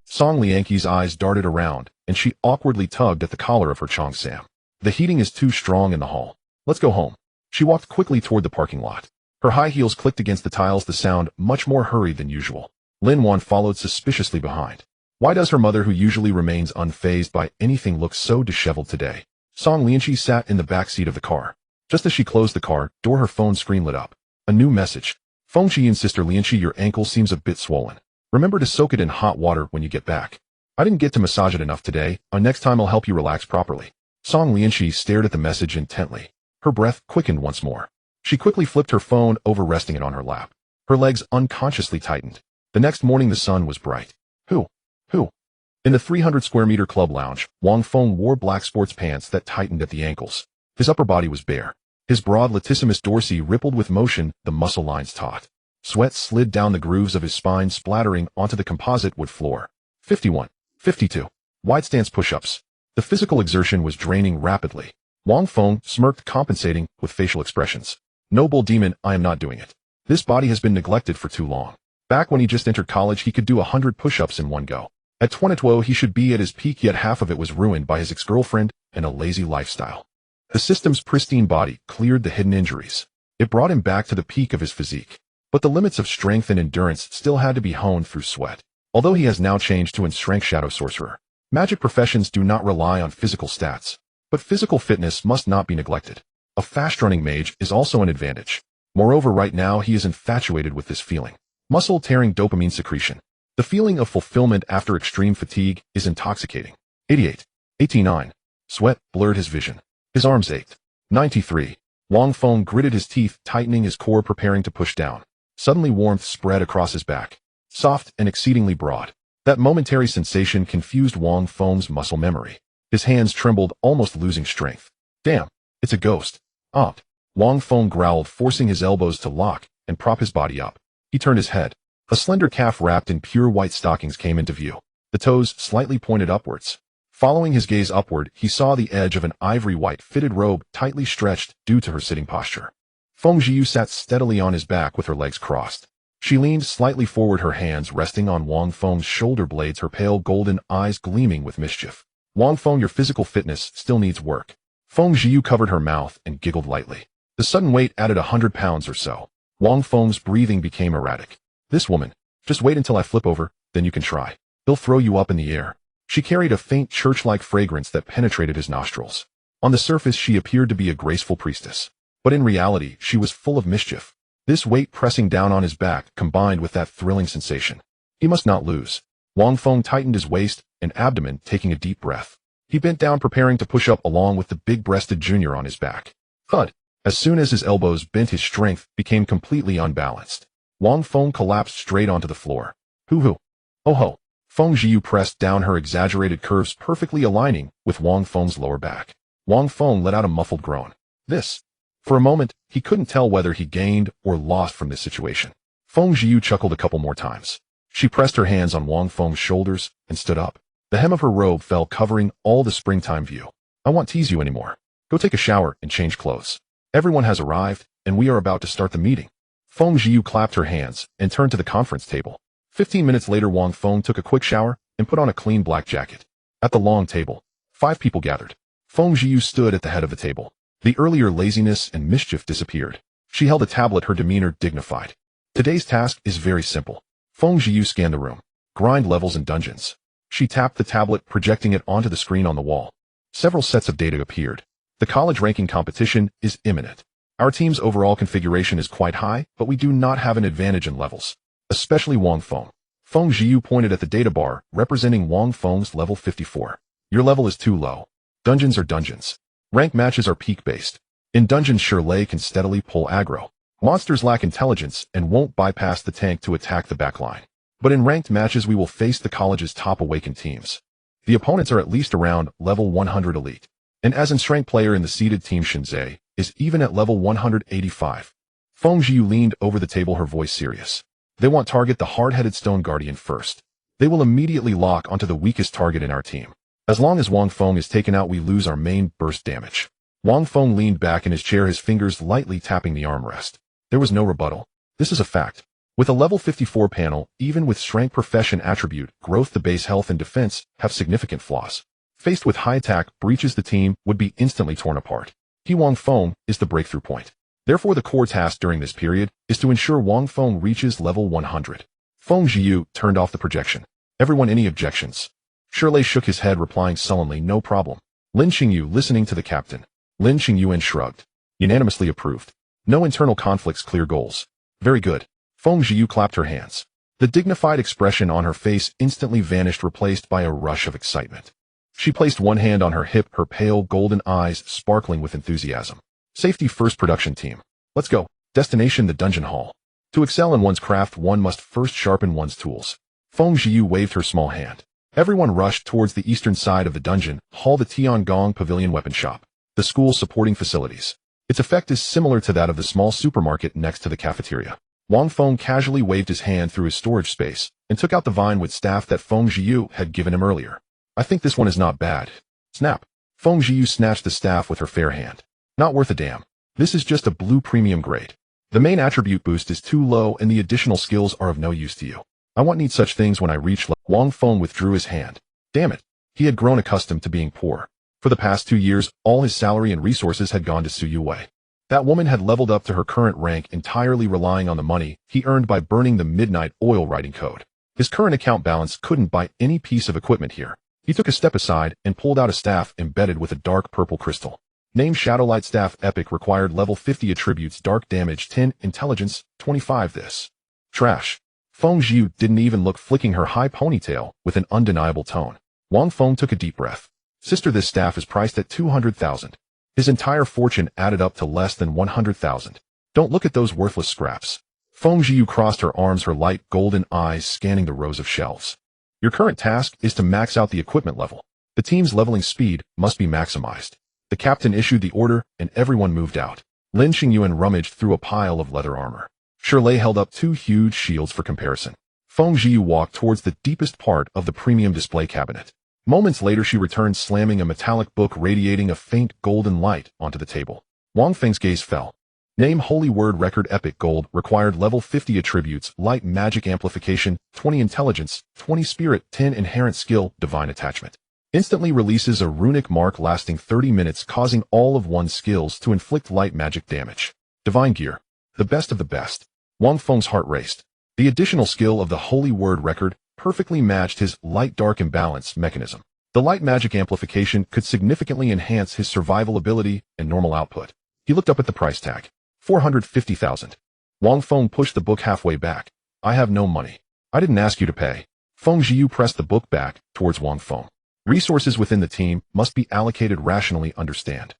Song Lianqi's eyes darted around, and she awkwardly tugged at the collar of her cheongsam. The heating is too strong in the hall. Let's go home. She walked quickly toward the parking lot. Her high heels clicked against the tiles, the sound much more hurried than usual. Lin Wan followed suspiciously behind. Why does her mother, who usually remains unfazed by anything, look so disheveled today? Song Lianqi sat in the back seat of the car. Just as she closed the car door, her phone screen lit up. A new message. Feng Qian's sister Lianqi, your ankle seems a bit swollen. Remember to soak it in hot water when you get back. I didn't get to massage it enough today. Next time I'll help you relax properly. Song Lianqi stared at the message intently. Her breath quickened once more. She quickly flipped her phone over, resting it on her lap. Her legs unconsciously tightened. The next morning the sun was bright. Who? In the 300-square-meter club lounge, Wang Feng wore black sports pants that tightened at the ankles. His upper body was bare. His broad latissimus dorsi rippled with motion, the muscle lines taut. Sweat slid down the grooves of his spine, splattering onto the composite wood floor. 51. 52. Wide stance push-ups. The physical exertion was draining rapidly. Wang Feng smirked, compensating with facial expressions. Noble demon, I am not doing it. This body has been neglected for too long. Back when he just entered college, he could do 100 push-ups in one go. At 22, he should be at his peak, yet half of it was ruined by his ex-girlfriend and a lazy lifestyle. The system's pristine body cleared the hidden injuries. It brought him back to the peak of his physique. But the limits of strength and endurance still had to be honed through sweat. Although he has now changed to an strength shadow sorcerer. Magic professions do not rely on physical stats. But physical fitness must not be neglected. A fast-running mage is also an advantage. Moreover, right now he is infatuated with this feeling. Muscle-tearing dopamine secretion. The feeling of fulfillment after extreme fatigue is intoxicating. 88. 89. Sweat blurred his vision. His arms ached. 93. Wang Feng gritted his teeth, tightening his core, preparing to push down. Suddenly warmth spread across his back. Soft and exceedingly broad. That momentary sensation confused Wang Feng's muscle memory. His hands trembled, almost losing strength. Damn, it's a ghost. Opt. Wang Feng growled, forcing his elbows to lock and prop his body up. He turned his head. A slender calf wrapped in pure white stockings came into view. The toes slightly pointed upwards. Following his gaze upward, he saw the edge of an ivory white fitted robe tightly stretched due to her sitting posture. Feng Jiu sat steadily on his back with her legs crossed. She leaned slightly forward, her hands resting on Wang Feng's shoulder blades, her pale golden eyes gleaming with mischief. Wang Feng, your physical fitness still needs work. Feng Jiu covered her mouth and giggled lightly. The sudden weight added 100 pounds or so. Wang Feng's breathing became erratic. This woman. Just wait until I flip over, then you can try. He'll throw you up in the air. She carried a faint church-like fragrance that penetrated his nostrils. On the surface she appeared to be a graceful priestess. But in reality she was full of mischief. This weight pressing down on his back combined with that thrilling sensation. He must not lose. Wang Feng tightened his waist and abdomen, taking a deep breath. He bent down, preparing to push up along with the big-breasted junior on his back. Thud! As soon as his elbows bent, his strength became completely unbalanced. Wang Feng collapsed straight onto the floor. Hoo-hoo! Oh-ho! Feng Jiu pressed down, her exaggerated curves perfectly aligning with Wang Feng's lower back. Wang Feng let out a muffled groan. This. For a moment, he couldn't tell whether he gained or lost from this situation. Feng Jiu chuckled a couple more times. She pressed her hands on Wang Feng's shoulders and stood up. The hem of her robe fell, covering all the springtime view. I won't tease you anymore. Go take a shower and change clothes. Everyone has arrived, and we are about to start the meeting. Feng Jiu clapped her hands and turned to the conference table. 15 minutes later, Wang Feng took a quick shower and put on a clean black jacket. At the long table, 5 people gathered. Feng Jiu stood at the head of the table. The earlier laziness and mischief disappeared. She held a tablet, her demeanor dignified. Today's task is very simple. Feng Jiu scanned the room. Grind levels and dungeons. She tapped the tablet, projecting it onto the screen on the wall. Several sets of data appeared. The college ranking competition is imminent. Our team's overall configuration is quite high, but we do not have an advantage in levels. Especially Wang Feng. Feng Jiu pointed at the data bar, representing Wang Feng's level 54. Your level is too low. Dungeons are dungeons. Rank matches are peak-based. In dungeons, Shirley can steadily pull aggro. Monsters lack intelligence and won't bypass the tank to attack the backline. But in ranked matches we will face the college's top awakened teams. The opponents are at least around level 100 elite. And as in strength player in the seeded team, Shinzei is even at level 185. Feng Jiu leaned over the table, her voice serious. They want target the hard-headed stone guardian first. They will immediately lock onto the weakest target in our team. As long as Wang Feng is taken out, we lose our main burst damage. Wang Feng leaned back in his chair, his fingers lightly tapping the armrest. There was no rebuttal. This is a fact. With a level 54 panel, even with strength profession attribute, growth, the base health and defense have significant flaws. Faced with high attack breaches, the team would be instantly torn apart. Wang Feng is the breakthrough point. Therefore, the core task during this period is to ensure Wang Feng reaches level 100. Feng Jiu turned off the projection. Everyone any objections? Shirley shook his head, replying sullenly, no problem. Lin Xingyu listening to the captain. Lin Xingyuan shrugged. Unanimously approved. No internal conflicts, clear goals. Very good. Feng Zhiyu clapped her hands. The dignified expression on her face instantly vanished, replaced by a rush of excitement. She placed one hand on her hip, her pale golden eyes sparkling with enthusiasm. Safety first, production team. Let's go. Destination: the dungeon hall. To excel in one's craft, one must first sharpen one's tools. Feng Zhiyu waved her small hand. Everyone rushed towards the eastern side of the dungeon hall, the Tiangong Pavilion weapon shop, the school's supporting facilities. Its effect is similar to that of the small supermarket next to the cafeteria. Wang Feng casually waved his hand through his storage space and took out the vinewood staff that Feng Zhiyu had given him earlier. I think this one is not bad. Snap. Feng Zhiyu snatched the staff with her fair hand. Not worth a damn. This is just a blue premium grade. The main attribute boost is too low and the additional skills are of no use to you. I won't need such things when I reach Wang Feng withdrew his hand. Damn it. He had grown accustomed to being poor. For the past 2 years, all his salary and resources had gone to Su Yuwei. That woman had leveled up to her current rank entirely relying on the money he earned by burning the midnight oil writing code. His current account balance couldn't buy any piece of equipment here. He took a step aside and pulled out a staff embedded with a dark purple crystal. Name Shadowlight Staff, Epic, required level 50 attributes, dark damage 10, intelligence 25. This. Trash. Feng Zhiyu didn't even look, flicking her high ponytail with an undeniable tone. Wang Feng took a deep breath. Sister, this staff is priced at 200,000. His entire fortune added up to less than 100,000. Don't look at those worthless scraps. Feng Zhiyu crossed her arms, her light golden eyes scanning the rows of shelves. Your current task is to max out the equipment level. The team's leveling speed must be maximized. The captain issued the order and everyone moved out. Lin Xingyuan rummaged through a pile of leather armor. Shirley held up 2 huge shields for comparison. Feng Zhiyu walked towards the deepest part of the premium display cabinet. Moments later she returned, slamming a metallic book radiating a faint golden light onto the table. Wang Feng's gaze fell. Name Holy Word Record, Epic Gold, required level 50 attributes, light magic amplification, 20 intelligence, 20 spirit, 10 inherent skill, divine attachment. Instantly releases a runic mark lasting 30 minutes, causing all of one's skills to inflict light magic damage. Divine gear. The best of the best. Wang Feng's heart raced. The additional skill of the Holy Word Record perfectly matched his light-dark imbalance mechanism. The light magic amplification could significantly enhance his survival ability and normal output. He looked up at the price tag. 450,000. Wang Feng pushed the book halfway back. I have no money. I didn't ask you to pay. Feng Zhiyu pressed the book back towards Wang Feng. Resources within the team must be allocated rationally, understand.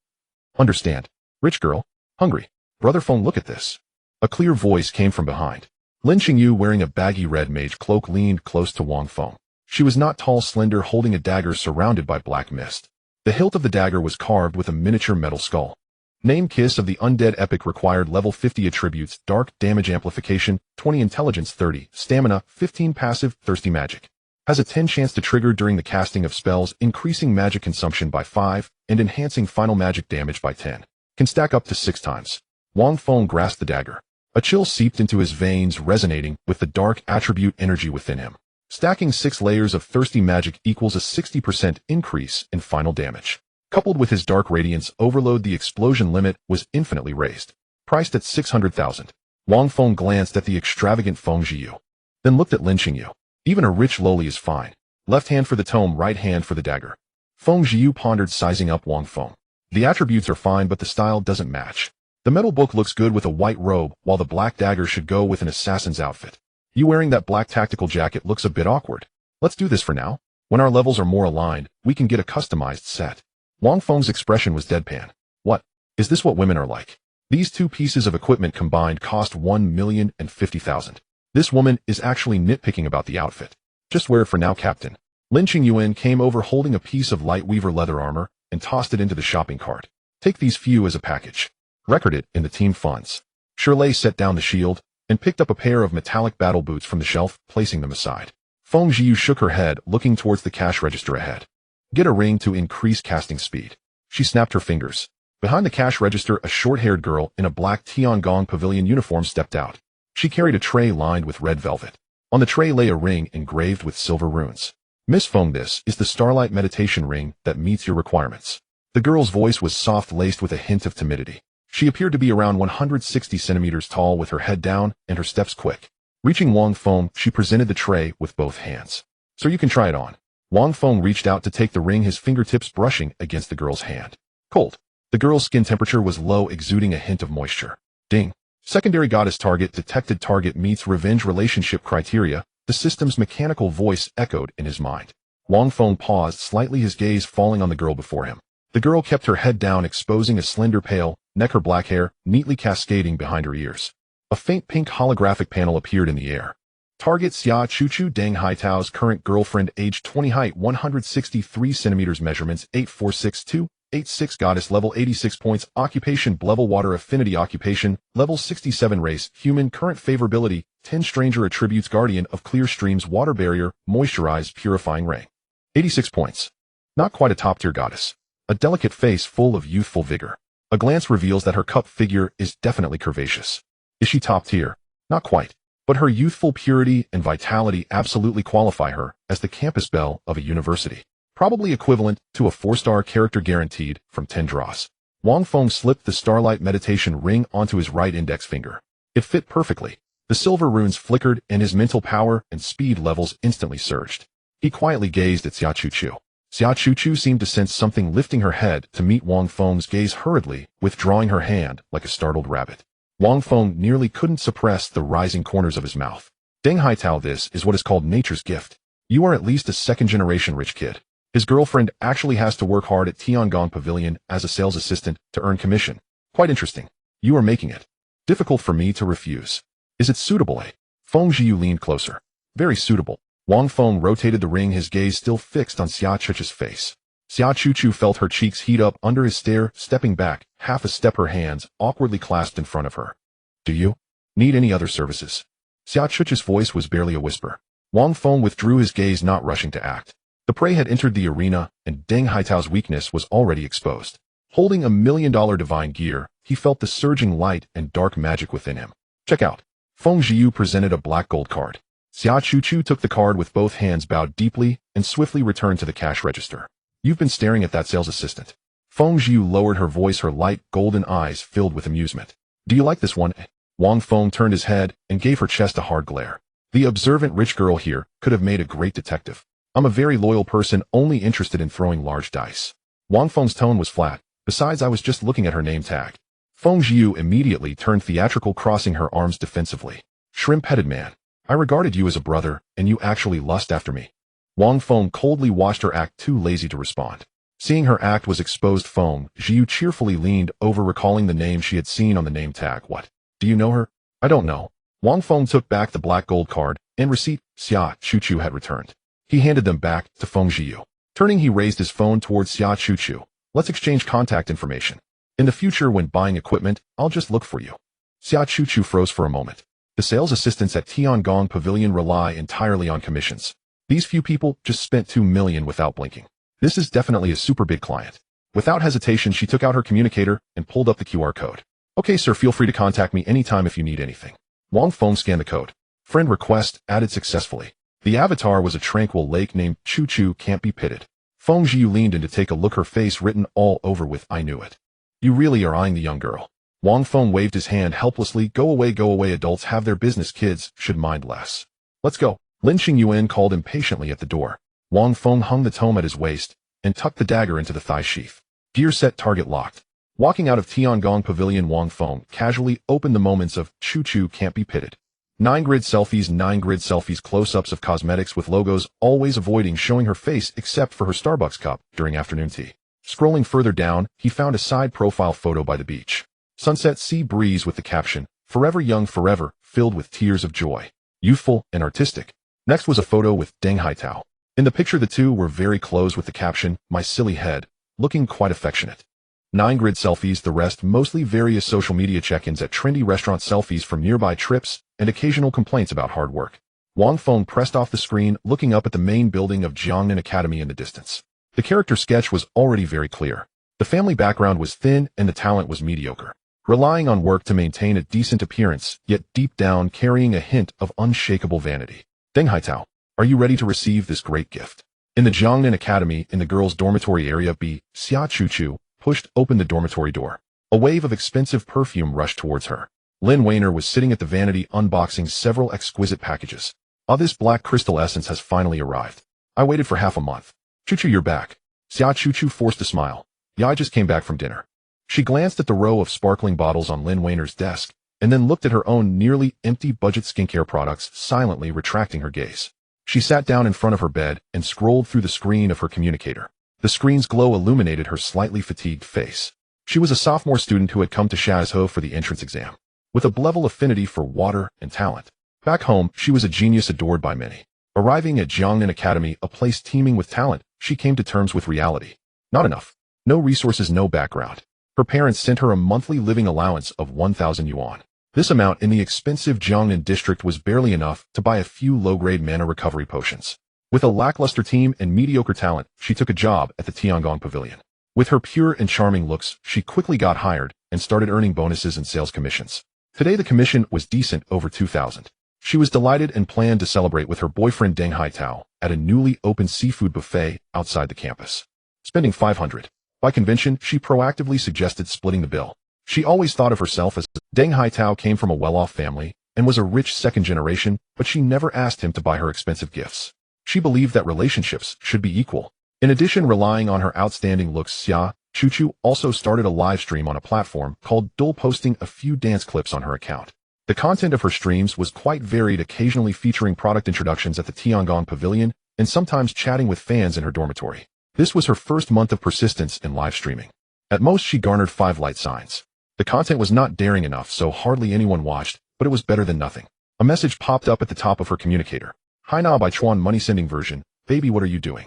Understand. Rich girl. Hungry. Brother Feng, look at this. A clear voice came from behind. Lin Xingyu, wearing a baggy red mage cloak, leaned close to Wang Feng. She was not tall, slender, holding a dagger surrounded by black mist. The hilt of the dagger was carved with a miniature metal skull. Name Kiss of the Undead, Epic, required level 50 attributes, dark damage amplification, 20 intelligence, 30 stamina, 15 passive, thirsty magic. Has a 10 chance to trigger during the casting of spells, increasing magic consumption by 5 and enhancing final magic damage by 10. Can stack up to 6 times. Wang Feng grasped the dagger. A chill seeped into his veins, resonating with the dark attribute energy within him. Stacking 6 layers of thirsty magic equals a 60% increase in final damage. Coupled with his dark radiance overload, the explosion limit was infinitely raised. Priced at 600,000. Wang Feng glanced at the extravagant Feng Zhiyu. Then looked at Lin Xingyu. Even a rich loli is fine. Left hand for the tome, right hand for the dagger. Feng Zhiyu pondered, sizing up Wang Feng. The attributes are fine, but the style doesn't match. The metal book looks good with a white robe, while the black dagger should go with an assassin's outfit. You wearing that black tactical jacket looks a bit awkward. Let's do this for now. When our levels are more aligned, we can get a customized set. Wang Feng's expression was deadpan. What? Is this what women are like? These 2 pieces of equipment combined cost 1,050,000. This woman is actually nitpicking about the outfit. Just wear it for now, Captain. Lin Xingyuan came over holding a piece of light weaver leather armor and tossed it into the shopping cart. Take these few as a package. Record it in the team funds. Shirley set down the shield and picked up a pair of metallic battle boots from the shelf, placing them aside. Feng Zhiyu shook her head, looking towards the cash register ahead. Get a ring to increase casting speed. She snapped her fingers. Behind the cash register, a short-haired girl in a black Tiangong Pavilion uniform stepped out. She carried a tray lined with red velvet. On the tray lay a ring engraved with silver runes. Miss Feng, this is the Starlight Meditation Ring that meets your requirements. The girl's voice was soft, laced with a hint of timidity. She appeared to be around 160 centimeters tall, with her head down and her steps quick. Reaching Wang Feng, she presented the tray with both hands. so you can try it on. Wang Feng reached out to take the ring, his fingertips brushing against the girl's hand. Cold. The girl's skin temperature was low, exuding a hint of moisture. Ding. Secondary goddess target detected. Target meets revenge relationship criteria. The system's mechanical voice echoed in his mind. Wang Feng paused slightly, his gaze falling on the girl before him. The girl kept her head down, exposing a slender pale neck, her black hair neatly cascading behind her ears. A faint pink holographic panel appeared in the air. Target Xia Chuchu, Deng Haitao's current girlfriend, age 20, height 163 centimeters, measurements 846286, goddess level 86 points, occupation level water, affinity occupation level 67, race human, current favorability 10, stranger attributes guardian of clear streams, water barrier, moisturized purifying ring. 86 points. Not quite a top-tier goddess. A delicate face full of youthful vigor. A glance reveals that her cup figure is definitely curvaceous. Is she top tier? Not quite. But her youthful purity and vitality absolutely qualify her as the campus belle of a university. Probably equivalent to a 4-star character guaranteed from 10 draws. Wang Feng slipped the starlight meditation ring onto his right index finger. It fit perfectly. The silver runes flickered and his mental power and speed levels instantly surged. He quietly gazed at Xia Chuchu. Xia Chuchu seemed to sense something, lifting her head to meet Wang Feng's gaze, hurriedly withdrawing her hand like a startled rabbit. Wang Feng nearly couldn't suppress the rising corners of his mouth. Deng Haitao, this is what is called nature's gift. You are at least a second-generation rich kid. His girlfriend actually has to work hard at Tiangong Pavilion as a sales assistant to earn commission. Quite interesting. You are making it difficult for me to refuse. Is it suitable, eh? Feng Jiu leaned closer. Very suitable. Wang Feng rotated the ring, his gaze still fixed on Xia Chuchu's face. Xia Chuchu felt her cheeks heat up under his stare, stepping back, half a step, her hands awkwardly clasped in front of her. Do you need any other services? Xia Chuchu's voice was barely a whisper. Wang Feng withdrew his gaze, not rushing to act. The prey had entered the arena, and Deng Haitao's weakness was already exposed. Holding $1 million divine gear, he felt the surging light and dark magic within him. Check out. Feng Jiu presented a black gold card. Xia Chuchu took the card with both hands, bowed deeply, and swiftly returned to the cash register. You've been staring at that sales assistant. Feng Jiu lowered her voice, her light golden eyes filled with amusement. Do you like this one? Wang Feng turned his head and gave her chest a hard glare. The observant rich girl here could have made a great detective. I'm a very loyal person, only interested in throwing large dice. Wang Feng's tone was flat. Besides, I was just looking at her name tag. Feng Jiu immediately turned theatrical, crossing her arms defensively. Shrimp-headed man. I regarded you as a brother, and you actually lust after me. Wang Feng coldly watched her act, too lazy to respond. Seeing her act was exposed, Feng Jiu cheerfully leaned over, recalling the name she had seen on the name tag. What? Do you know her? I don't know. Wang Feng took back the black gold card and receipt Xia Chuchu had returned. He handed them back to Feng Jiu. Turning, he raised his phone towards Xia Chuchu. Let's exchange contact information. In the future, when buying equipment, I'll just look for you. Xia Chuchu froze for a moment. The sales assistants at Tiangong Pavilion rely entirely on commissions. These few people just spent $2 million without blinking. This is definitely a super big client. Without hesitation, she took out her communicator and pulled up the QR code. Okay, sir, feel free to contact me anytime if you need anything. Wang Feng scanned the code. Friend request added successfully. The avatar was a tranquil lake named Chuchu, can't be pitted. Feng Jiu leaned in to take a look, her face written all over with I knew it. You really are eyeing the young girl. Wang Feng waved his hand helplessly. Go away, adults have their business, kids should mind less. Let's go. Lin Xingyuan called impatiently at the door. Wang Feng hung the tome at his waist and tucked the dagger into the thigh sheath. Gear set, target locked. Walking out of Tiangong Pavilion, Wang Feng casually opened the moments of Chuchu can't be pitted. 9 grid selfies, close-ups of cosmetics with logos, always avoiding showing her face except for her Starbucks cup during afternoon tea. Scrolling further down, he found a side profile photo by the beach. Sunset sea breeze with the caption, Forever Young Forever, filled with tears of joy. Youthful and artistic. Next was a photo with Deng Haitao. In the picture, the two were very close with the caption, My silly head, looking quite affectionate. 9 grid selfies, the rest mostly various social media check-ins at trendy restaurant, selfies from nearby trips, and occasional complaints about hard work. Wang Feng pressed off the screen, looking up at the main building of Jiangnan Academy in the distance. The character sketch was already very clear. The family background was thin and the talent was mediocre. Relying on work to maintain a decent appearance, yet deep down carrying a hint of unshakable vanity. Deng Haitao, are you ready to receive this great gift? In the Jiangnan Academy, in the girls' dormitory area B, Xia Chuchu pushed open the dormitory door. A wave of expensive perfume rushed towards her. Lin Weiner was sitting at the vanity unboxing several exquisite packages. This black crystal essence has finally arrived. I waited for half a month. Choo-choo, you're back. Xia Choo-choo forced a smile. Yeah, I just came back from dinner. She glanced at the row of sparkling bottles on Lin Weiner's desk, and then looked at her own nearly empty budget skincare products, silently retracting her gaze. She sat down in front of her bed and scrolled through the screen of her communicator. The screen's glow illuminated her slightly fatigued face. She was a sophomore student who had come to Chazhou for the entrance exam, with a level affinity for water and talent. Back home, she was a genius adored by many. Arriving at Jiangnan Academy, a place teeming with talent, she came to terms with reality. Not enough. No resources, no background. Her parents sent her a monthly living allowance of 1,000 yuan. This amount in the expensive Jiangnan district was barely enough to buy a few low-grade mana recovery potions. With a lackluster team and mediocre talent, she took a job at the Tiangong Pavilion. With her pure and charming looks, she quickly got hired and started earning bonuses and sales commissions. Today the commission was decent, over 2,000. She was delighted and planned to celebrate with her boyfriend Deng Haitao at a newly opened seafood buffet outside the campus. Spending 500. By convention, she proactively suggested splitting the bill. She always thought of herself as Deng Haitao came from a well-off family and was a rich second generation, but she never asked him to buy her expensive gifts. She believed that relationships should be equal. In addition, relying on her outstanding looks, Xia Choo-choo also started a live stream on a platform called Dull, posting a few dance clips on her account. The content of her streams was quite varied, occasionally featuring product introductions at the Tiangong Pavilion and sometimes chatting with fans in her dormitory. This was her first month of persistence in live streaming. At most, she garnered 5 light signs. The content was not daring enough, so hardly anyone watched, but it was better than nothing. A message popped up at the top of her communicator. Hi Na by Chuan, money sending version. Baby, what are you doing?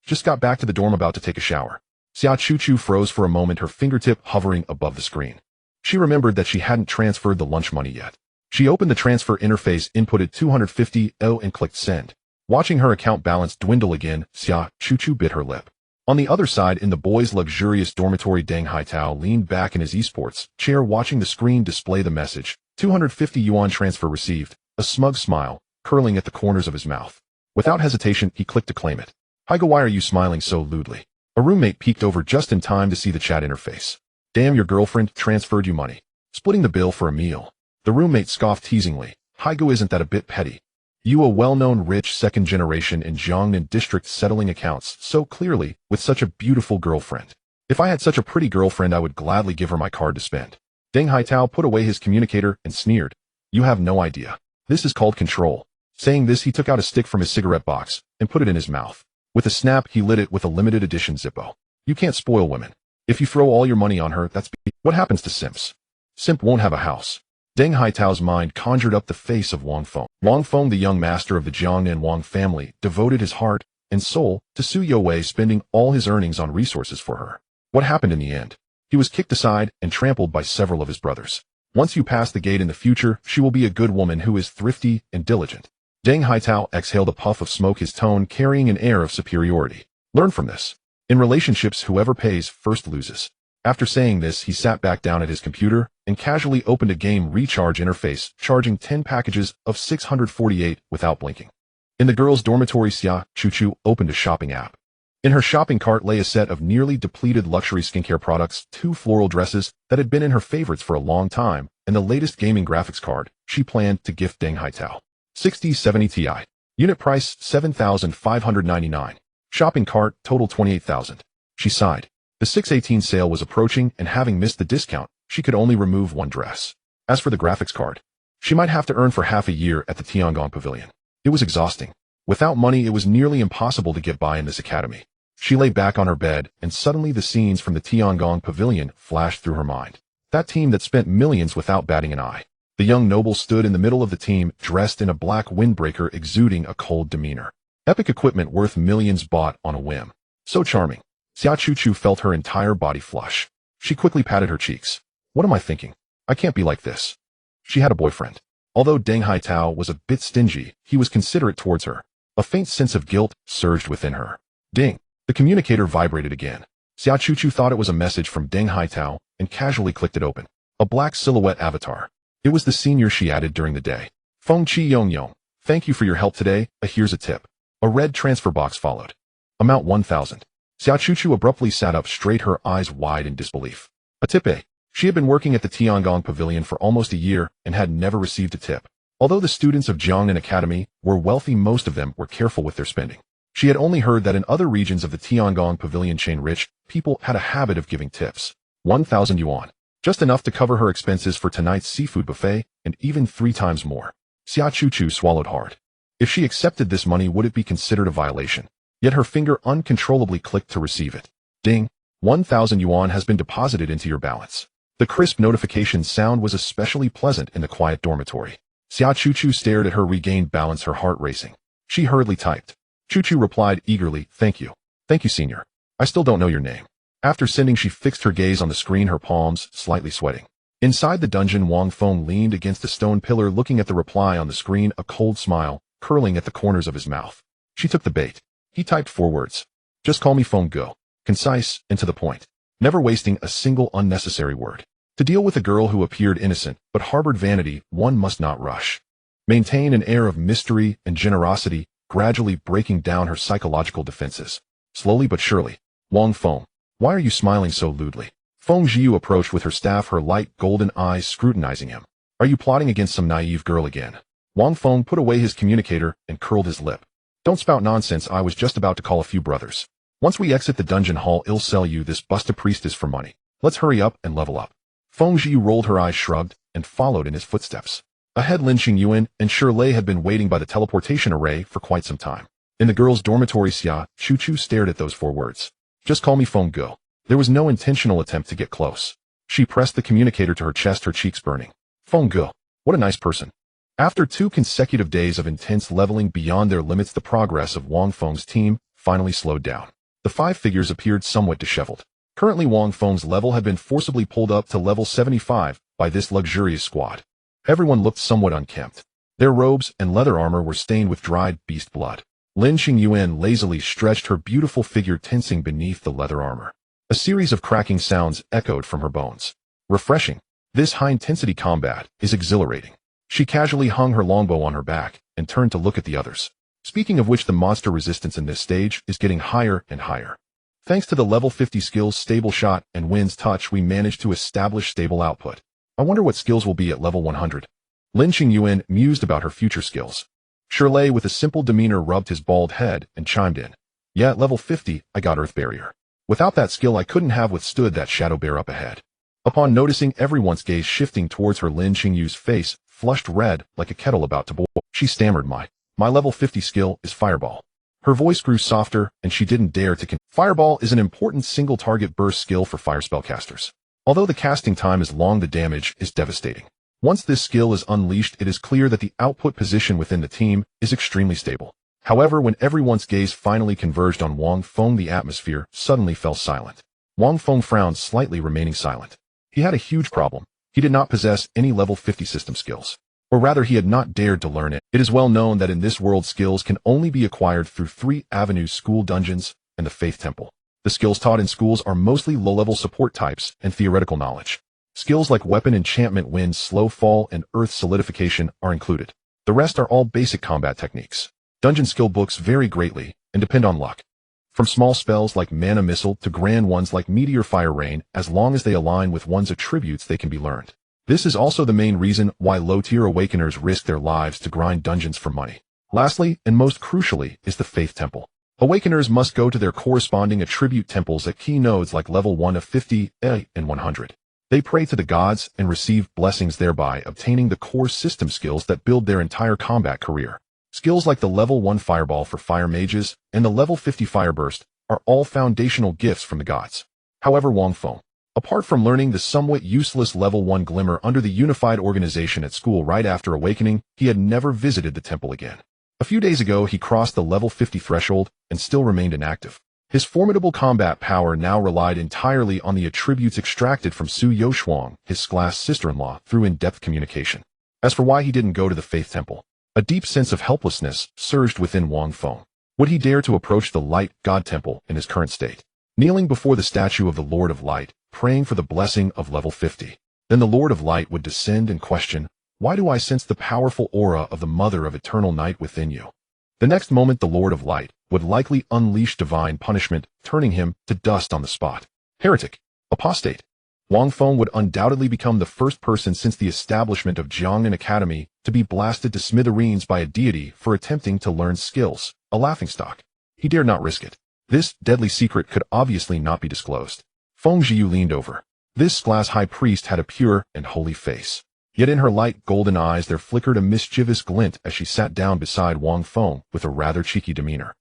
Just got back to the dorm, about to take a shower. Xia Choo-choo froze for a moment, her fingertip hovering above the screen. She remembered that she hadn't transferred the lunch money yet. She opened the transfer interface, inputted 250 and clicked send. Watching her account balance dwindle again, Xia Choo-choo bit her lip. On the other side, in the boys' luxurious dormitory, Deng Haitao leaned back in his esports chair, watching the screen display the message, 250 yuan transfer received, a smug smile curling at the corners of his mouth. Without hesitation, he clicked to claim it. Haigo, why are you smiling so lewdly? A roommate peeked over just in time to see the chat interface. Damn, your girlfriend transferred you money. Splitting the bill for a meal. The roommate scoffed teasingly. Haigo, isn't that a bit petty? You, a well-known rich second generation in Jiangnan district, settling accounts so clearly with such a beautiful girlfriend. If I had such a pretty girlfriend, I would gladly give her my card to spend. Deng Haitao put away his communicator and sneered. You have no idea. This is called control. Saying this, he took out a stick from his cigarette box and put it in his mouth. With a snap, he lit it with a limited edition Zippo. You can't spoil women. If you throw all your money on her, that's what happens to simps. Simp won't have a house. Deng Haitao's mind conjured up the face of Wang Feng. Wang Feng, the young master of the Jiangnan Wang family, devoted his heart and soul to Su Youwei, spending all his earnings on resources for her. What happened in the end? He was kicked aside and trampled by several of his brothers. Once you pass the gate in the future, she will be a good woman who is thrifty and diligent. Deng Haitao exhaled a puff of smoke, his tone carrying an air of superiority. Learn from this. In relationships, whoever pays first loses. After saying this, he sat back down at his computer and casually opened a game recharge interface, charging 10 packages of 648 without blinking. In the girls' dormitory, Xia Choo-choo opened a shopping app. In her shopping cart lay a set of nearly depleted luxury skincare products, 2 floral dresses that had been in her favorites for a long time, and the latest gaming graphics card she planned to gift Deng Haitao. 6070 Ti. Unit price 7,599. Shopping cart total 28,000. She sighed. The 618 sale was approaching, and having missed the discount, she could only remove 1 dress. As for the graphics card, she might have to earn for half a year at the Tiangong Pavilion. It was exhausting. Without money, it was nearly impossible to get by in this academy. She lay back on her bed, and suddenly the scenes from the Tiangong Pavilion flashed through her mind. That team that spent millions without batting an eye. The young noble stood in the middle of the team, dressed in a black windbreaker, exuding a cold demeanor. Epic equipment worth millions bought on a whim. So charming. Xia Choo-choo felt her entire body flush. She quickly patted her cheeks. What am I thinking? I can't be like this. She had a boyfriend. Although Deng Haitao was a bit stingy, he was considerate towards her. A faint sense of guilt surged within her. Ding. The communicator vibrated again. Xia Choo-choo thought it was a message from Deng Haitao and casually clicked it open. A black silhouette avatar. It was the senior she added during the day. Feng Chi Yong Yong. Thank you for your help today. Here's a tip. A red transfer box followed. Amount 1,000. Xia Choo-choo abruptly sat up straight, her eyes wide in disbelief. A tip, eh? She had been working at the Tiangong Pavilion for almost a year and had never received a tip. Although the students of Jiangnan Academy were wealthy, most of them were careful with their spending. She had only heard that in other regions of the Tiangong pavilion chain rich people had a habit of giving tips. 1,000 yuan. Just enough to cover her expenses for tonight's seafood buffet, and even 3 times more. Xia Chuchu swallowed hard. If she accepted this money, would it be considered a violation? Yet her finger uncontrollably clicked to receive it. Ding! 1,000 yuan has been deposited into your balance. The crisp notification sound was especially pleasant in the quiet dormitory. Xia Chuchu stared at her regained balance, her heart racing. She hurriedly typed. Chuchu replied eagerly, "Thank you. Thank you, senior. I still don't know your name." After sending, she fixed her gaze on the screen, her palms slightly sweating. Inside the dungeon, Wang Feng leaned against a stone pillar looking at the reply on the screen, a cold smile curling at the corners of his mouth. She took the bait. He typed 4 words. Just call me Feng Go. Concise and to the point. Never wasting a single unnecessary word. To deal with a girl who appeared innocent but harbored vanity, one must not rush. Maintain an air of mystery and generosity, gradually breaking down her psychological defenses. Slowly but surely. Wang Feng, why are you smiling so lewdly? Feng Jiu approached with her staff, her light golden eyes scrutinizing him. Are you plotting against some naive girl again? Wang Feng put away his communicator and curled his lip. Don't spout nonsense, I was just about to call a few brothers. Once we exit the dungeon hall, I'll sell you this busta priestess for money. Let's hurry up and level up. Feng Jiu rolled her eyes, shrugged, and followed in his footsteps. Ahead, Lin Qingyuan and Shirlei had been waiting by the teleportation array for quite some time. In the girls' dormitory, Xia Chuchu stared at those 4 words. Just call me Feng Go. There was no intentional attempt to get close. She pressed the communicator to her chest, her cheeks burning. Feng Go, what a nice person. After 2 consecutive days of intense leveling beyond their limits, the progress of Wang Feng's team finally slowed down. The 5 figures appeared somewhat disheveled. Currently, Wang Feng's level had been forcibly pulled up to level 75 by this luxurious squad. Everyone looked somewhat unkempt. Their robes and leather armor were stained with dried beast blood. Lin Qingyuan lazily stretched her beautiful figure, tensing beneath the leather armor. A series of cracking sounds echoed from her bones. Refreshing. This high-intensity combat is exhilarating. She casually hung her longbow on her back and turned to look at the others. Speaking of which, the monster resistance in this stage is getting higher and higher. Thanks to the level 50 skills Stable Shot and Wind's Touch, we managed to establish stable output. I wonder what skills will be at level 100. Lin Qingyuan mused about her future skills. Shirlei, with a simple demeanor, rubbed his bald head and chimed in. Yeah, at level 50, I got Earth Barrier. Without that skill, I couldn't have withstood that shadow bear up ahead. Upon noticing everyone's gaze shifting towards her, Lin Qingyu's face flushed red like a kettle about to boil. She stammered, My level 50 skill is Fireball. Her voice grew softer, and she didn't dare to Fireball is an important single-target burst skill for fire spellcasters. Although the casting time is long, the damage is devastating. Once this skill is unleashed, it is clear that the output position within the team is extremely stable. However, when everyone's gaze finally converged on Wang Feng, the atmosphere suddenly fell silent. Wang Feng frowned slightly, remaining silent. He had a huge problem. He did not possess any level 50 system skills. Or rather, he had not dared to learn it. It is well known that in this world, skills can only be acquired through 3 avenues: school, dungeons, and the Faith Temple. The skills taught in schools are mostly low-level support types and theoretical knowledge. Skills like weapon enchantment, wind, slow fall, and earth solidification are included. The rest are all basic combat techniques. Dungeon skill books vary greatly and depend on luck. From small spells like mana missile to grand ones like meteor fire rain, as long as they align with one's attributes, they can be learned. This is also the main reason why low-tier awakeners risk their lives to grind dungeons for money. Lastly, and most crucially, is the Faith Temple. Awakeners must go to their corresponding attribute temples at key nodes like level 1 of 50, and 100. They pray to the gods and receive blessings, thereby obtaining the core system skills that build their entire combat career. Skills like the level 1 Fireball for fire mages and the level 50 Fire Burst are all foundational gifts from the gods. However, Wang Feng, apart from learning the somewhat useless level 1 Glimmer under the unified organization at school right after awakening, he had never visited the temple again. A few days ago, he crossed the level 50 threshold and still remained inactive. His formidable combat power now relied entirely on the attributes extracted from Su Youshuang, his class sister-in-law, through in-depth communication. As for why he didn't go to the Faith Temple, a deep sense of helplessness surged within Wang Feng. Would he dare to approach the Light God Temple in his current state? Kneeling before the statue of the Lord of Light, praying for the blessing of level 50. Then the Lord of Light would descend and question, "Why do I sense the powerful aura of the Mother of Eternal Night within you?" The next moment, the Lord of Light would likely unleash divine punishment, turning him to dust on the spot. Heretic. Apostate. Wang Feng would undoubtedly become the first person since the establishment of Jiangnan Academy to be blasted to smithereens by a deity for attempting to learn skills, a laughingstock. He dared not risk it. This deadly secret could obviously not be disclosed. Feng Jiu leaned over. This glass high priest had a pure and holy face. Yet in her light golden eyes there flickered a mischievous glint as she sat down beside Wang Feng with a rather cheeky demeanor.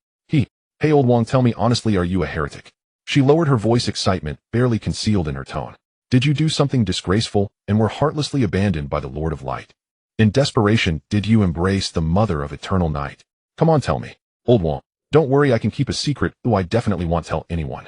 Hey old Wang, tell me honestly, are you a heretic? She lowered her voice, excitement barely concealed in her tone. Did you do something disgraceful and were heartlessly abandoned by the Lord of Light? In desperation, did you embrace the Mother of Eternal Night? Come on, tell me. Old Wang, don't worry, I can keep a secret. I definitely won't tell anyone.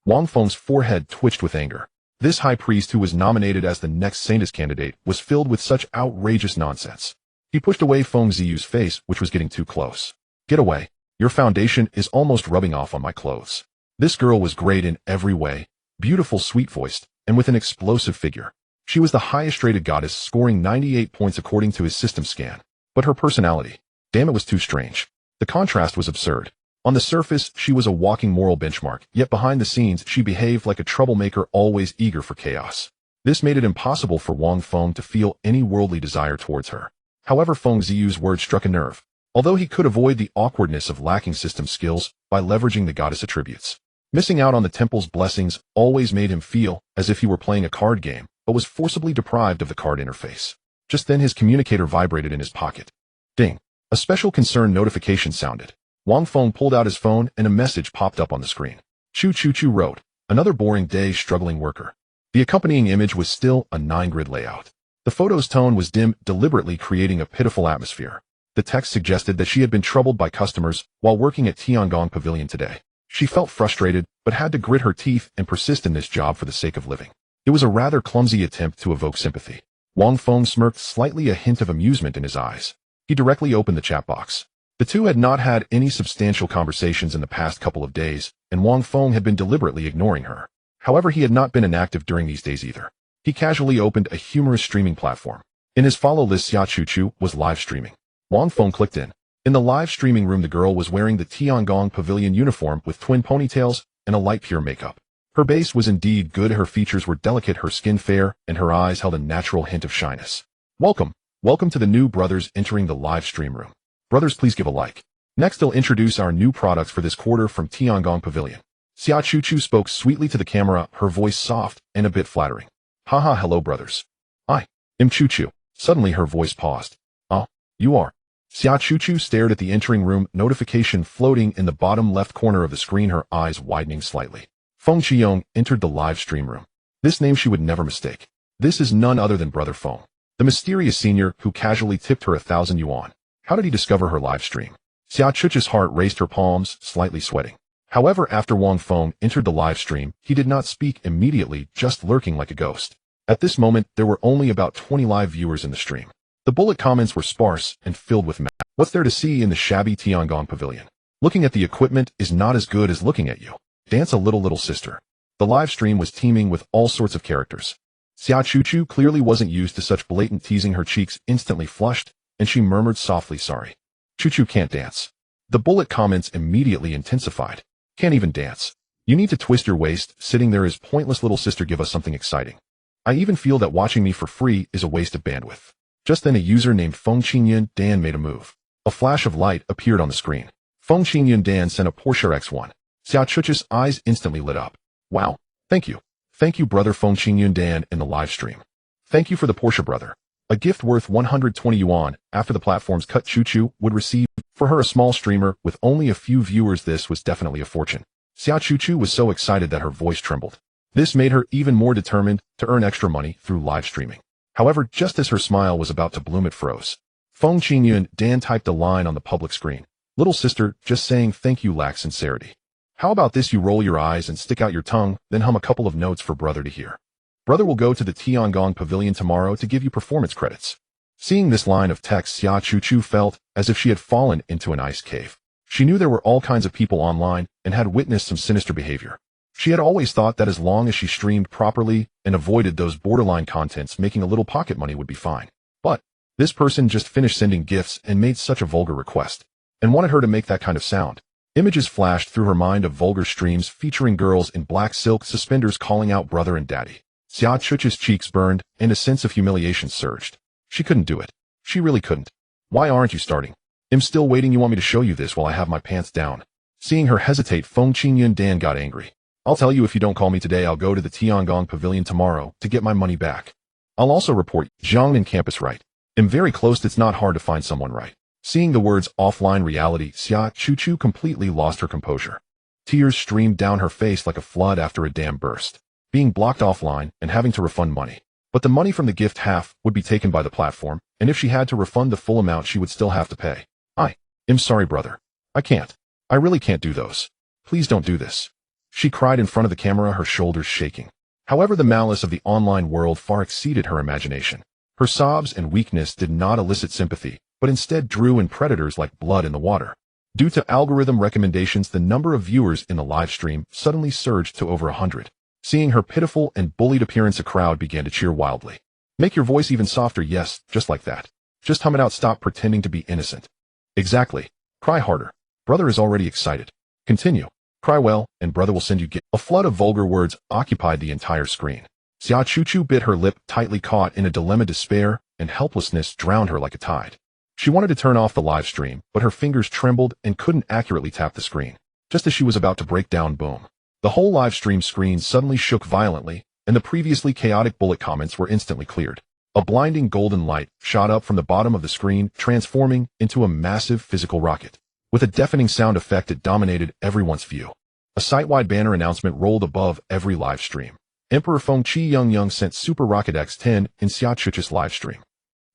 Wang Feng's forehead twitched with anger. This high priest, who was nominated as the next saintess candidate, was filled with such outrageous nonsense. He pushed away Feng Ziyu's face, which was getting too close. Get away. Your foundation is almost rubbing off on my clothes. This girl was great in every way, beautiful, sweet-voiced, and with an explosive figure. She was the highest-rated goddess, scoring 98 points according to his system scan. But her personality, damn, it was too strange. The contrast was absurd. On the surface, she was a walking moral benchmark, yet behind the scenes, she behaved like a troublemaker, always eager for chaos. This made it impossible for Wang Feng to feel any worldly desire towards her. However, Feng Ziyu's words struck a nerve. Although he could avoid the awkwardness of lacking system skills by leveraging the goddess attributes, missing out on the temple's blessings always made him feel as if he were playing a card game, but was forcibly deprived of the card interface. Just then his communicator vibrated in his pocket. Ding! A special concern notification sounded. Wang Feng pulled out his phone and a message popped up on the screen. Chu Chu Chu wrote, another boring day, struggling worker. The accompanying image was still a 9-grid layout. The photo's tone was dim, deliberately creating a pitiful atmosphere. The text suggested that she had been troubled by customers while working at Tiangong Pavilion today. She felt frustrated, but had to grit her teeth and persist in this job for the sake of living. It was a rather clumsy attempt to evoke sympathy. Wang Feng smirked, slightly a hint of amusement in his eyes. He directly opened the chat box. The two had not had any substantial conversations in the past couple of days, and Wang Feng had been deliberately ignoring her. However, he had not been inactive during these days either. He casually opened a humorous streaming platform. In his follow list, Xia Chuchu was live streaming. Wang Feng clicked in. In the live streaming room, the girl was wearing the Tiangong Pavilion uniform with twin ponytails and a light pure makeup. Her base was indeed good, her features were delicate, her skin fair, and her eyes held a natural hint of shyness. Welcome to the new brothers entering the live stream room. Brothers, please give a like. Next, I'll introduce our new products for this quarter from Tiangong Pavilion. Xia Chuchu spoke sweetly to the camera, her voice soft and a bit flattering. Haha, hello brothers. I am Chuchu. Suddenly her voice paused. Oh, you are. Xia Chuchu stared at the entering room notification floating in the bottom left corner of the screen, her eyes widening slightly. Feng Qiong entered the live stream room. This name she would never mistake. This is none other than Brother Feng, the mysterious senior who casually tipped her 1,000 yuan. How did he discover her live stream? Xia Chuchu's heart raced, her palms slightly sweating. However, after Wang Feng entered the live stream, he did not speak immediately, just lurking like a ghost. At this moment, there were only about 20 live viewers in the stream. The bullet comments were sparse and filled with what's there to see in the shabby Tiangong Pavilion? Looking at the equipment is not as good as looking at you. Dance a little sister. The live stream was teeming with all sorts of characters. Xia Chuchu clearly wasn't used to such blatant teasing. Her cheeks instantly flushed, and she murmured softly, sorry. Chuchu can't dance. The bullet comments immediately intensified. Can't even dance. You need to twist your waist, sitting there is pointless, little sister, give us something exciting. I even feel that watching me for free is a waste of bandwidth. Just then a user named Feng Qingyun Dan made a move. A flash of light appeared on the screen. Feng Qingyun Dan sent a Porsche X1. Xia Chuchu's eyes instantly lit up. Wow. Thank you. Thank you, brother Feng Qingyun Dan in the live stream. Thank you for the Porsche, brother. A gift worth 120 yuan after the platform's cut Chuchu would receive. For her, a small streamer with only a few viewers, this was definitely a fortune. Xia Chuchu was so excited that her voice trembled. This made her even more determined to earn extra money through live streaming. However, just as her smile was about to bloom, it froze. Feng Qingyun Dan typed a line on the public screen. Little sister, just saying thank you lacks sincerity. How about this? You roll your eyes and stick out your tongue, then hum a couple of notes for brother to hear. Brother will go to the Tiangong Pavilion tomorrow to give you performance credits. Seeing this line of text, Xia Chuchu felt as if she had fallen into an ice cave. She knew there were all kinds of people online and had witnessed some sinister behavior. She had always thought that as long as she streamed properly and avoided those borderline contents, making a little pocket money would be fine. But this person just finished sending gifts and made such a vulgar request, and wanted her to make that kind of sound. Images flashed through her mind of vulgar streams featuring girls in black silk suspenders calling out brother and daddy. Xia Chuchu's cheeks burned, and a sense of humiliation surged. She couldn't do it. She really couldn't. Why aren't you starting? I'm still waiting. You want me to show you this while I have my pants down? Seeing her hesitate, Feng Qingyun Dan got angry. I'll tell you, if you don't call me today, I'll go to the Tiangong Pavilion tomorrow to get my money back. I'll also report Jiangnan campus right. I'm very close. It's not hard to find someone right. Seeing the words offline reality, Xia Chuchu completely lost her composure. Tears streamed down her face like a flood after a dam burst. Being blocked offline and having to refund money. But the money from the gift half would be taken by the platform, and if she had to refund the full amount, she would still have to pay. I'm sorry, brother. I can't. I really can't do those. Please don't do this. She cried in front of the camera, her shoulders shaking. However, the malice of the online world far exceeded her imagination. Her sobs and weakness did not elicit sympathy, but instead drew in predators like blood in the water. Due to algorithm recommendations, the number of viewers in the live stream suddenly surged to over 100. Seeing her pitiful and bullied appearance, a crowd began to cheer wildly. Make your voice even softer. Yes, just like that. Just hum it out. Stop pretending to be innocent. Exactly. Cry harder. Brother is already excited. Continue. Cry well, and brother will send you gift. A flood of vulgar words occupied the entire screen. Xia Chuchu bit her lip, tightly caught in a dilemma. Despair and helplessness drowned her like a tide. She wanted to turn off the live stream, but her fingers trembled and couldn't accurately tap the screen. Just as she was about to break down, boom. The whole live stream screen suddenly shook violently, and the previously chaotic bullet comments were instantly cleared. A blinding golden light shot up from the bottom of the screen, transforming into a massive physical rocket. With a deafening sound effect, it dominated everyone's view. A site-wide banner announcement rolled above every live stream. Emperor Feng Qi sent Super Rocket X10 in Xia Chuchu's live stream.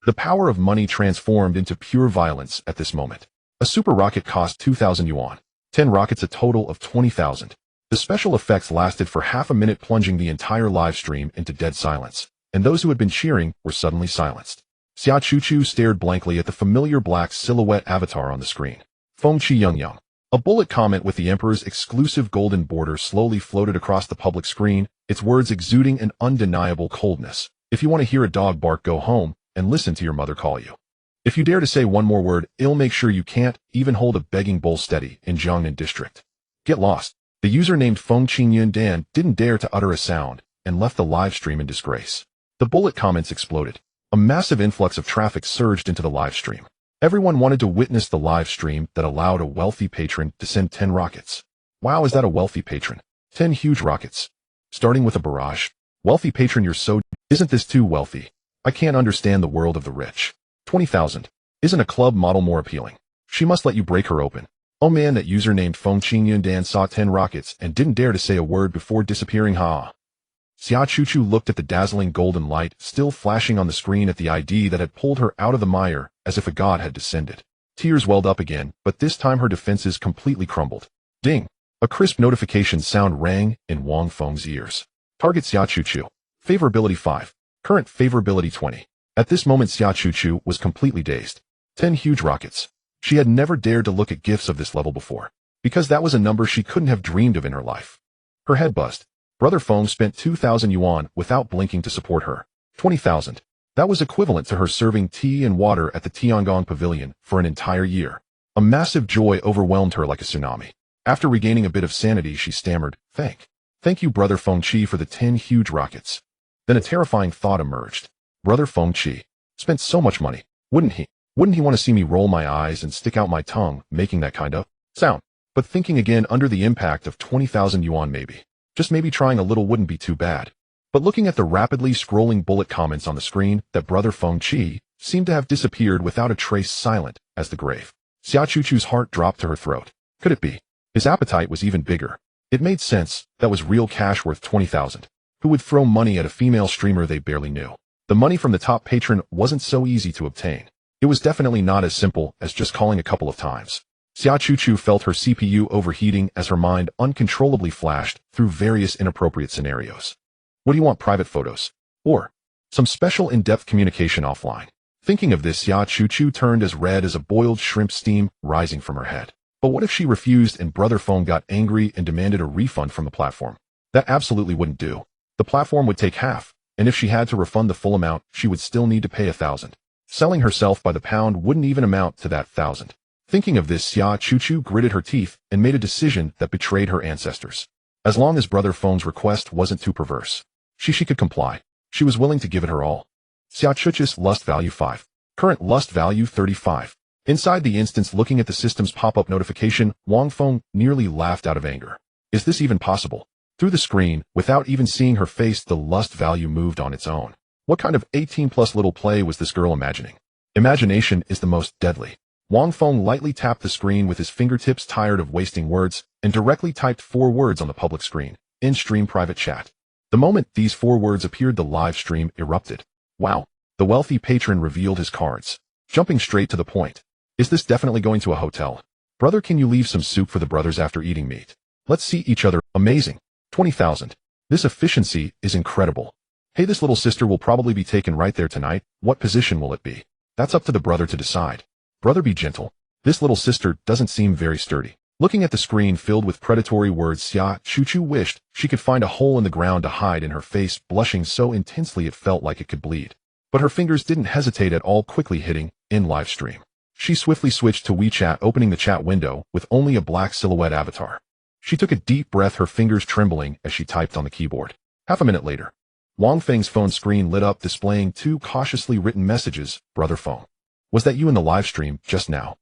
The power of money transformed into pure violence at this moment. A super rocket cost 2,000 yuan. 10 rockets, a total of 20,000. The special effects lasted for half a minute, plunging the entire live stream into dead silence, and those who had been cheering were suddenly silenced. Xia Chuchu stared blankly at the familiar black silhouette avatar on the screen. Feng Qi. A bullet comment with the Emperor's exclusive golden border slowly floated across the public screen, its words exuding an undeniable coldness. If you want to hear a dog bark, go home and listen to your mother call you. If you dare to say one more word, it'll make sure you can't even hold a begging bowl steady in Jiangnan district. Get lost. The user named Feng Qingyun Dan didn't dare to utter a sound and left the live stream in disgrace. The bullet comments exploded. A massive influx of traffic surged into the live stream. Everyone wanted to witness the live stream that allowed a wealthy patron to send 10 rockets. Wow, is that a wealthy patron? 10 huge rockets. Starting with a barrage. Wealthy patron, you're so... Isn't this too wealthy? I can't understand the world of the rich. 20,000. Isn't a club model more appealing? She must let you break her open. Oh man, that user named Feng Qingyun Dan saw 10 rockets and didn't dare to say a word before disappearing. Ha! Xia Chuchu looked at the dazzling golden light still flashing on the screen, at the ID that had pulled her out of the mire as if a god had descended. Tears welled up again, but this time her defenses completely crumbled. Ding! A crisp notification sound rang in Wang Feng's ears. Target Xia Chuchu. Favorability 5. Current favorability 20. At this moment, Xia Chuchu was completely dazed. 10 huge rockets. She had never dared to look at gifts of this level before, because that was a number she couldn't have dreamed of in her life. Her head buzzed. Brother Feng spent 2,000 yuan without blinking to support her. 20,000. That was equivalent to her serving tea and water at the Tiangong Pavilion for an entire year. A massive joy overwhelmed her like a tsunami. After regaining a bit of sanity, she stammered, Thank you, Brother Feng Qi, for the 10 huge rockets. Then a terrifying thought emerged. Brother Feng Qi spent so much money. Wouldn't he want to see me roll my eyes and stick out my tongue, making that kind of sound? But thinking again, under the impact of 20,000 yuan, maybe, just maybe trying a little wouldn't be too bad. But looking at the rapidly scrolling bullet comments on the screen, that Brother Feng Qi seemed to have disappeared without a trace, silent as the grave. Xia Chuchu's heart dropped to her throat. Could it be? His appetite was even bigger. It made sense. That was real cash worth 20,000. Who would throw money at a female streamer they barely knew? The money from the top patron wasn't so easy to obtain. It was definitely not as simple as just calling a couple of times. Xia Chuchu felt her CPU overheating as her mind uncontrollably flashed through various inappropriate scenarios. What do you want, private photos? Or some special in-depth communication offline? Thinking of this, Xia Chuchu turned as red as a boiled shrimp, steam rising from her head. But what if she refused and Brother Feng got angry and demanded a refund from the platform? That absolutely wouldn't do. The platform would take half, and if she had to refund the full amount, she would still need to pay 1,000. Selling herself by the pound wouldn't even amount to that 1,000. Thinking of this, Xia Chuchu gritted her teeth and made a decision that betrayed her ancestors. As long as Brother Feng's request wasn't too perverse, she could comply. She was willing to give it her all. Xia Chuchu's lust value 5. Current lust value 35. Inside the instance, looking at the system's pop-up notification, Wang Feng nearly laughed out of anger. Is this even possible? Through the screen, without even seeing her face, the lust value moved on its own. What kind of 18-plus little play was this girl imagining? Imagination is the most deadly. Wang Feng lightly tapped the screen with his fingertips, tired of wasting words, and directly typed 4 words on the public screen. In-stream private chat. The moment these 4 words appeared, the live stream erupted. Wow. The wealthy patron revealed his cards. Jumping straight to the point. Is this definitely going to a hotel? Brother, can you leave some soup for the brothers after eating meat? Let's see each other. Amazing. 20,000. This efficiency is incredible. Hey, this little sister will probably be taken right there tonight. What position will it be? That's up to the brother to decide. Brother, be gentle. This little sister doesn't seem very sturdy. Looking at the screen filled with predatory words, Xia Chuchu wished she could find a hole in the ground to hide in her face, blushing so intensely it felt like it could bleed. But her fingers didn't hesitate at all, quickly hitting in live stream. She swiftly switched to WeChat, opening the chat window with only a black silhouette avatar. She took a deep breath, her fingers trembling as she typed on the keyboard. Half a minute later, Wang Feng's phone screen lit up, displaying 2 cautiously written messages. Brother Feng. Was that you in the live stream just now?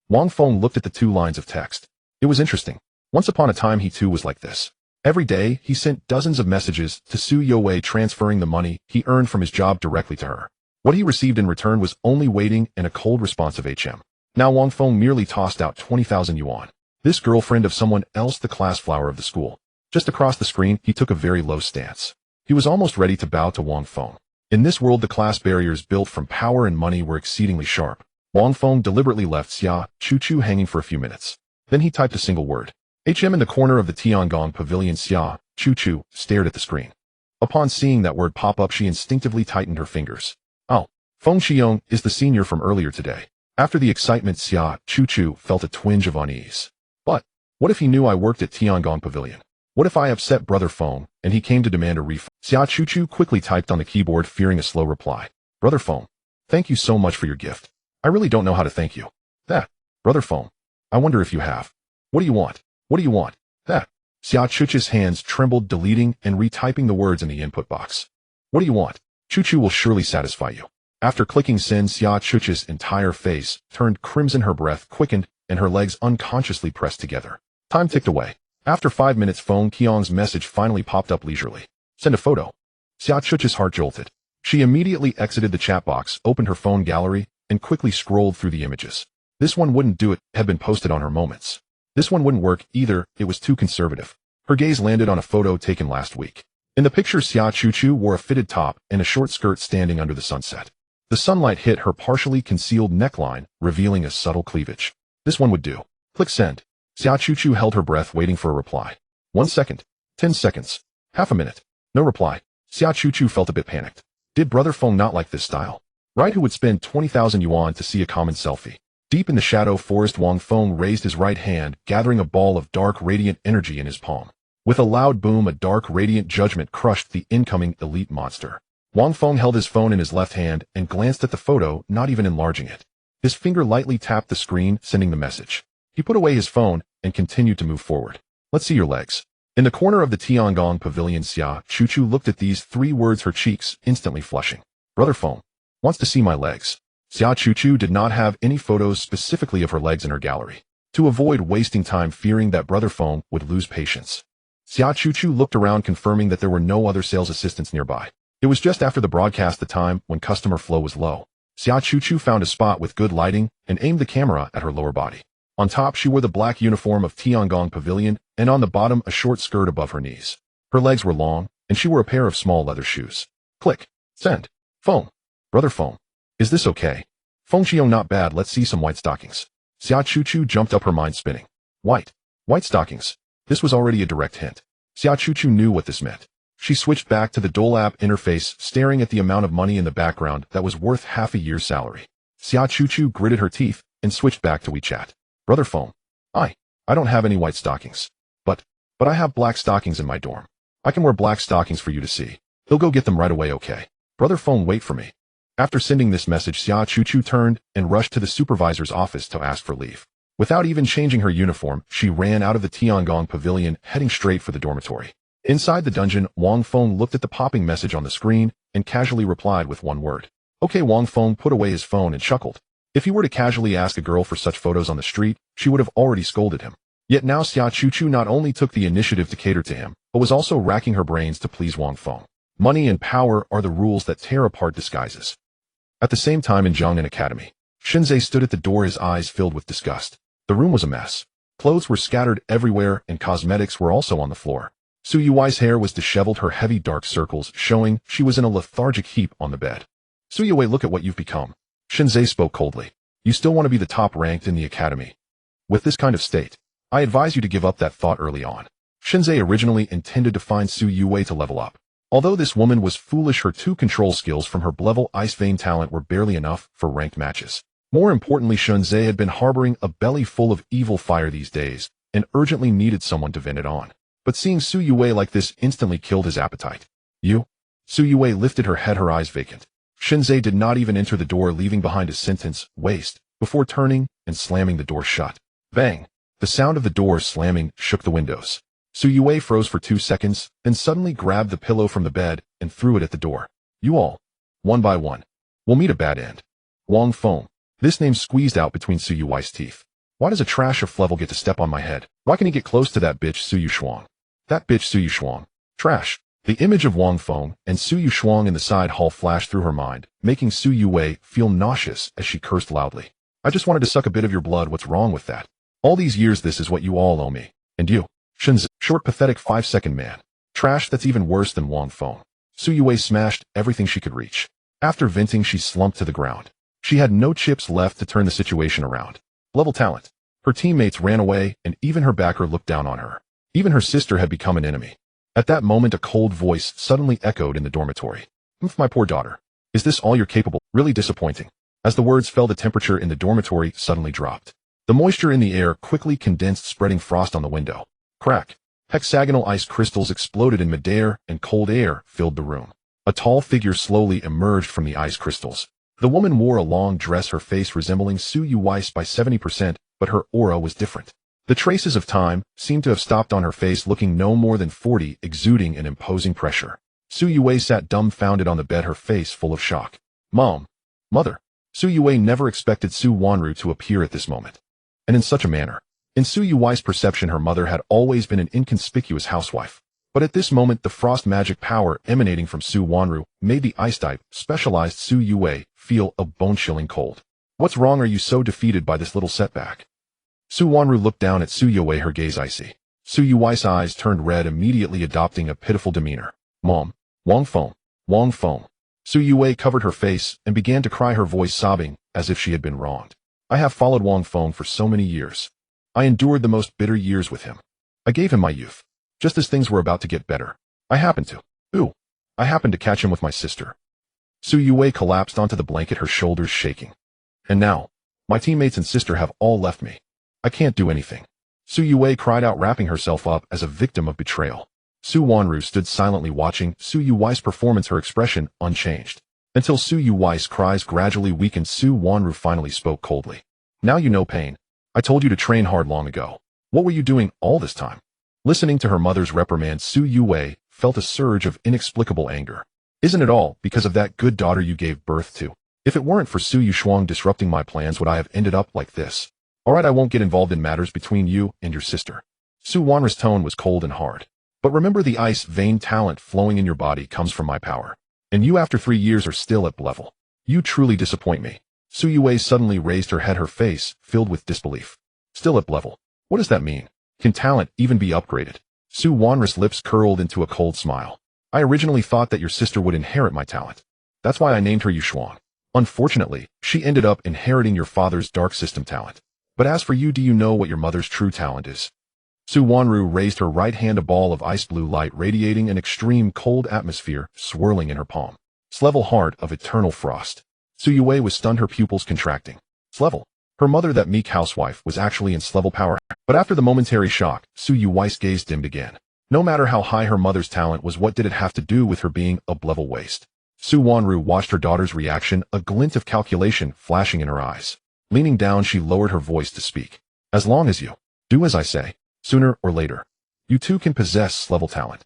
Wang Feng looked at the 2 lines of text. It was interesting. Once upon a time he too was like this. Every day, he sent dozens of messages to Su Youwei, transferring the money he earned from his job directly to her. What he received in return was only waiting and a cold response of HM. Now Wang Feng merely tossed out 20,000 yuan. This girlfriend of someone else, the class flower of the school. Just across the screen, he took a very low stance. He was almost ready to bow to Wang Feng. In this world, the class barriers built from power and money were exceedingly sharp. Wang Feng deliberately left Xia Chuchu hanging for a few minutes. Then he typed a single word. HM in the corner of the Tiangong Pavilion. Xia Chuchu stared at the screen. Upon seeing that word pop up, she instinctively tightened her fingers. Oh, Feng Xiong is the senior from earlier today. After the excitement, Xia Chuchu felt a twinge of unease. But what if he knew I worked at Tiangong Pavilion? What if I upset Brother Feng and he came to demand a refund? Xia Chuchu quickly typed on the keyboard, fearing a slow reply. Brother Feng, thank you so much for your gift. I really don't know how to thank you. That, Brother Feng, I wonder if you have. What do you want? What do you want? That. Xia Chuchu's hands trembled, deleting and retyping the words in the input box. What do you want? Chuchu will surely satisfy you. After clicking send, Xia Chuchu's entire face turned crimson, her breath quickened, and her legs unconsciously pressed together. Time ticked away. After 5 minutes, Feng Qiong's message finally popped up leisurely. Send a photo. Xia Chuchu's heart jolted. She immediately exited the chat box, opened her phone gallery, and quickly scrolled through the images. This one wouldn't do, it had been posted on her Moments. This one wouldn't work either, it was too conservative. Her gaze landed on a photo taken last week. In the picture, Xia Chuchu wore a fitted top and a short skirt, standing under the sunset. The sunlight hit her partially concealed neckline, revealing a subtle cleavage. This one would do. Click send. Xia Chuchu held her breath, waiting for a reply. 1 second. 10 seconds. Half a minute. No reply. Xia Chuchu felt a bit panicked. Did Brother Feng not like this style? Right, who would spend 20,000 yuan to see a common selfie? Deep in the shadow forest, Wang Feng raised his right hand, gathering a ball of dark radiant energy in his palm. With a loud boom, a dark radiant judgment crushed the incoming elite monster. Wang Feng held his phone in his left hand and glanced at the photo, not even enlarging it. His finger lightly tapped the screen, sending the message. He put away his phone and continued to move forward. Let's see your legs. In the corner of the Tiangong Pavilion, Xia Chuchu looked at these 3 words, her cheeks instantly flushing. Brother Feng wants to see my legs. Xia Chuchu did not have any photos specifically of her legs in her gallery. To avoid wasting time, fearing that Brother Feng would lose patience, Xia Chuchu looked around, confirming that there were no other sales assistants nearby. It was just after the broadcast, the time when customer flow was low. Xia Chuchu found a spot with good lighting and aimed the camera at her lower body. On top, she wore the black uniform of Tiangong Pavilion, and on the bottom, a short skirt above her knees. Her legs were long, and she wore a pair of small leather shoes. Click. Send. Feng. Brother Feng. Is this okay? Feng Xiong, not bad, let's see some white stockings. Xia Chuchu jumped up, her mind spinning. White stockings. This was already a direct hint. Xia Chuchu knew what this meant. She switched back to the Dolab interface, staring at the amount of money in the background that was worth half a year's salary. Xia Chuchu gritted her teeth and switched back to WeChat. Brother Feng. I don't have any white stockings. But I have black stockings in my dorm. I can wear black stockings for you to see. He'll go get them right away, okay? Brother Feng, wait for me. After sending this message, Xia Chuchu turned and rushed to the supervisor's office to ask for leave. Without even changing her uniform, she ran out of the Tiangong Pavilion, heading straight for the dormitory. Inside the dungeon, Wang Feng looked at the popping message on the screen and casually replied with 1 word. Okay, Wang Feng put away his phone and chuckled. If he were to casually ask a girl for such photos on the street, she would have already scolded him. Yet now Xia Chuchu not only took the initiative to cater to him, but was also racking her brains to please Wang Feng. Money and power are the rules that tear apart disguises. At the same time in Jiangnan Academy, Shinzei stood at the door, his eyes filled with disgust. The room was a mess. Clothes were scattered everywhere and cosmetics were also on the floor. Su Yui's hair was disheveled, her heavy dark circles showing she was in a lethargic heap on the bed. Su Yue, look at what you've become. Shinzei spoke coldly. You still want to be the top ranked in the academy. With this kind of state, I advise you to give up that thought early on. Shinzei originally intended to find Su Yue to level up. Although this woman was foolish, her two control skills from her level Ice Vein talent were barely enough for ranked matches. More importantly, Shinzei had been harboring a belly full of evil fire these days, and urgently needed someone to vent it on. But seeing Su Yue like this instantly killed his appetite. You? Su Yue lifted her head, her eyes vacant. Shinzei did not even enter the door, leaving behind a sentence, waste, before turning and slamming the door shut. Bang! The sound of the door slamming shook the windows. Su Yue froze for 2 seconds, then suddenly grabbed the pillow from the bed and threw it at the door. You all, one by one, will meet a bad end. Wang Feng. This name squeezed out between Su Yui's teeth. Why does a trash of Flevel get to step on my head? Why can he get close to that bitch Su Yushuang? That bitch Su Yushuang. Trash. The image of Wang Feng and Su Yushuang in the side hall flashed through her mind, making Su Yue feel nauseous as she cursed loudly. I just wanted to suck a bit of your blood. What's wrong with that? All these years this is what you all owe me. And you? Shinzei. Short, pathetic 5-second man. Trash, that's even worse than Wang Feng. Su Yue smashed everything she could reach. After venting, she slumped to the ground. She had no chips left to turn the situation around. Level talent. Her teammates ran away, and even her backer looked down on her. Even her sister had become an enemy. At that moment, a cold voice suddenly echoed in the dormitory. My poor daughter. Is this all you're capable? Really disappointing. As the words fell, the temperature in the dormitory suddenly dropped. The moisture in the air quickly condensed, spreading frost on the window. Crack. Hexagonal ice crystals exploded in midair, and cold air filled the room. A tall figure slowly emerged from the ice crystals. The woman wore a long dress, her face resembling Su Yui's by 70%, but her aura was different. The traces of time seemed to have stopped on her face, looking no more than 40, exuding an imposing pressure. Su Yue sat dumbfounded on the bed, her face full of shock. Mom. Mother. Su Yue never expected Su Wanru to appear at this moment. And in such a manner. In Su Yui's perception, her mother had always been an inconspicuous housewife. But at this moment, the frost magic power emanating from Su Wanru made the ice-type, specialized Su Yue feel a bone-chilling cold. What's wrong? Are you so defeated by this little setback? Su Wanru looked down at Su Yue, her gaze icy. Su Yui's eyes turned red, immediately adopting a pitiful demeanor. Mom. Wang Feng. Wang Feng. Su Yue covered her face and began to cry, her voice sobbing as if she had been wronged. I have followed Wang Feng for so many years. I endured the most bitter years with him. I gave him my youth. Just as things were about to get better, I happened to catch him with my sister. Su Yue collapsed onto the blanket, her shoulders shaking. And now, my teammates and sister have all left me. I can't do anything. Su Yue cried out, wrapping herself up as a victim of betrayal. Su Wanru stood silently watching Su Yui's performance, her expression unchanged. Until Su Yui's cries gradually weakened, Su Wanru finally spoke coldly. Now you know pain. I told you to train hard long ago. What were you doing all this time? Listening to her mother's reprimand, Su Yue felt a surge of inexplicable anger. Isn't it all because of that good daughter you gave birth to? If it weren't for Su Yushuang disrupting my plans, would I have ended up like this? Alright, I won't get involved in matters between you and your sister. Su Wanru's tone was cold and hard. But remember, the ice vein talent flowing in your body comes from my power. And you, after 3 years, are still at level. You truly disappoint me. Su Yue suddenly raised her head, her face filled with disbelief. Still at level. What does that mean? Can talent even be upgraded? Su Wanru's lips curled into a cold smile. I originally thought that your sister would inherit my talent. That's why I named her Yushuang. Unfortunately, she ended up inheriting your father's dark system talent. But as for you, do you know what your mother's true talent is? Su Wanru raised her right hand, a ball of ice blue light radiating an extreme cold atmosphere swirling in her palm. Slevel, heart of eternal frost. Su Yue was stunned, her pupils contracting. Slevel. Her mother, that meek housewife, was actually in Slevel power. But after the momentary shock, Su Yui's gaze dimmed again. No matter how high her mother's talent was, what did it have to do with her being a level waste? Su Wanru watched her daughter's reaction, a glint of calculation flashing in her eyes. Leaning down, she lowered her voice to speak. As long as you do as I say, sooner or later, you too can possess level talent.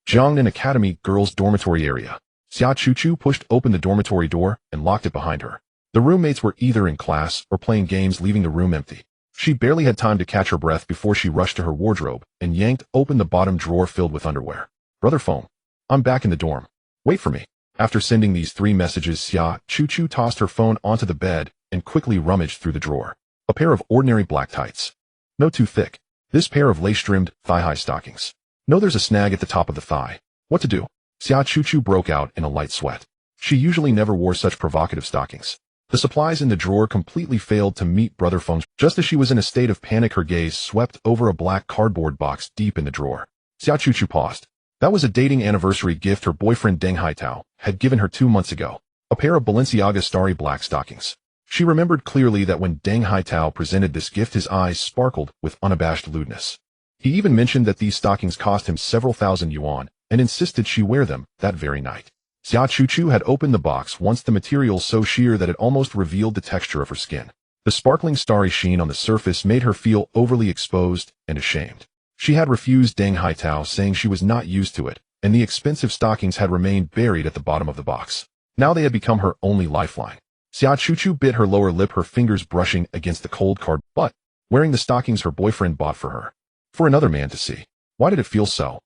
Jiangnan Academy girls' dormitory area. Xia Chuchu pushed open the dormitory door and locked it behind her. The roommates were either in class or playing games, leaving the room empty. She barely had time to catch her breath before she rushed to her wardrobe and yanked open the bottom drawer filled with underwear. Brother phone. I'm back in the dorm. Wait for me. After sending these 3 messages, Xia Chuchu tossed her phone onto the bed and quickly rummaged through the drawer. A pair of ordinary black tights. No too thick. This pair of lace-trimmed, thigh-high stockings. No, there's a snag at the top of the thigh. What to do? Xia Chuchu broke out in a light sweat. She usually never wore such provocative stockings. The supplies in the drawer completely failed to meet Brother Feng's. Just as she was in a state of panic, her gaze swept over a black cardboard box deep in the drawer. Xia Chuchu paused. That was a dating anniversary gift her boyfriend Deng Haitao had given her 2 months ago. A pair of Balenciaga starry black stockings. She remembered clearly that when Deng Haitao presented this gift, his eyes sparkled with unabashed lewdness. He even mentioned that these stockings cost him several thousand yuan and insisted she wear them that very night. Xia Chuchu had opened the box once, the material so sheer that it almost revealed the texture of her skin. The sparkling starry sheen on the surface made her feel overly exposed and ashamed. She had refused Deng Haitao, saying she was not used to it, and the expensive stockings had remained buried at the bottom of the box. Now they had become her only lifeline. Xia Chuchu bit her lower lip, her fingers brushing against the cold card, but wearing the stockings her boyfriend bought for her. For another man to see. Why did it feel so?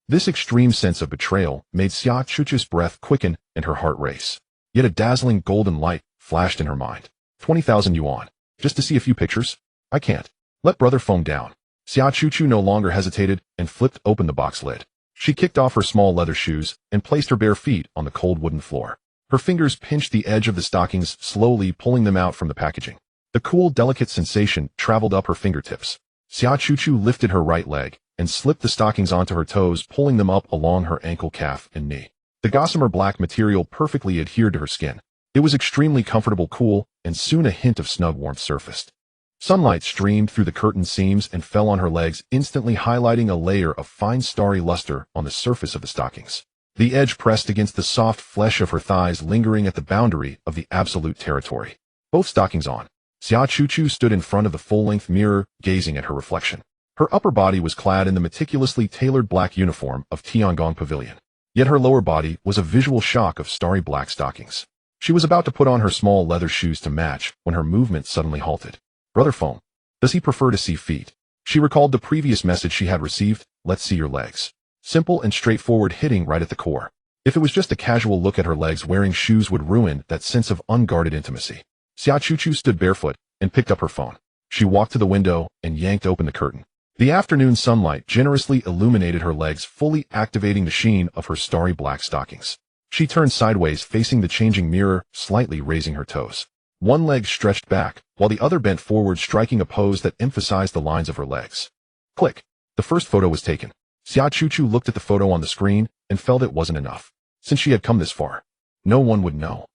This extreme sense of betrayal made Xia Chuchu's breath quicken and her heart race. Yet a dazzling golden light flashed in her mind. 20,000 yuan. Just to see a few pictures? I can't. Let Brother Feng down. Xia Chuchu no longer hesitated and flipped open the box lid. She kicked off her small leather shoes and placed her bare feet on the cold wooden floor. Her fingers pinched the edge of the stockings, slowly pulling them out from the packaging. The cool, delicate sensation traveled up her fingertips. Xia Chuchu lifted her right leg and slipped the stockings onto her toes, pulling them up along her ankle, calf, and knee. The gossamer black material perfectly adhered to her skin. It was extremely comfortable, cool, and soon a hint of snug warmth surfaced. Sunlight streamed through the curtain seams and fell on her legs, instantly highlighting a layer of fine starry luster on the surface of the stockings. The edge pressed against the soft flesh of her thighs, lingering at the boundary of the absolute territory. Both stockings on, Xia Chuchu stood in front of the full-length mirror, gazing at her reflection. Her upper body was clad in the meticulously tailored black uniform of Tiangong Pavilion. Yet her lower body was a visual shock of starry black stockings. She was about to put on her small leather shoes to match when her movement suddenly halted. Brother Feng. Does he prefer to see feet? She recalled the previous message she had received. Let's see your legs. Simple and straightforward, hitting right at the core. If it was just a casual look at her legs, wearing shoes would ruin that sense of unguarded intimacy. Xia Chuchu stood barefoot and picked up her phone. She walked to the window and yanked open the curtain. The afternoon sunlight generously illuminated her legs, fully activating the sheen of her starry black stockings. She turned sideways, facing the changing mirror, slightly raising her toes. One leg stretched back, while the other bent forward, striking a pose that emphasized the lines of her legs. Click. The first photo was taken. Xia Chuchu looked at the photo on the screen and felt it wasn't enough. Since she had come this far, no one would know.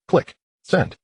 Click. Send.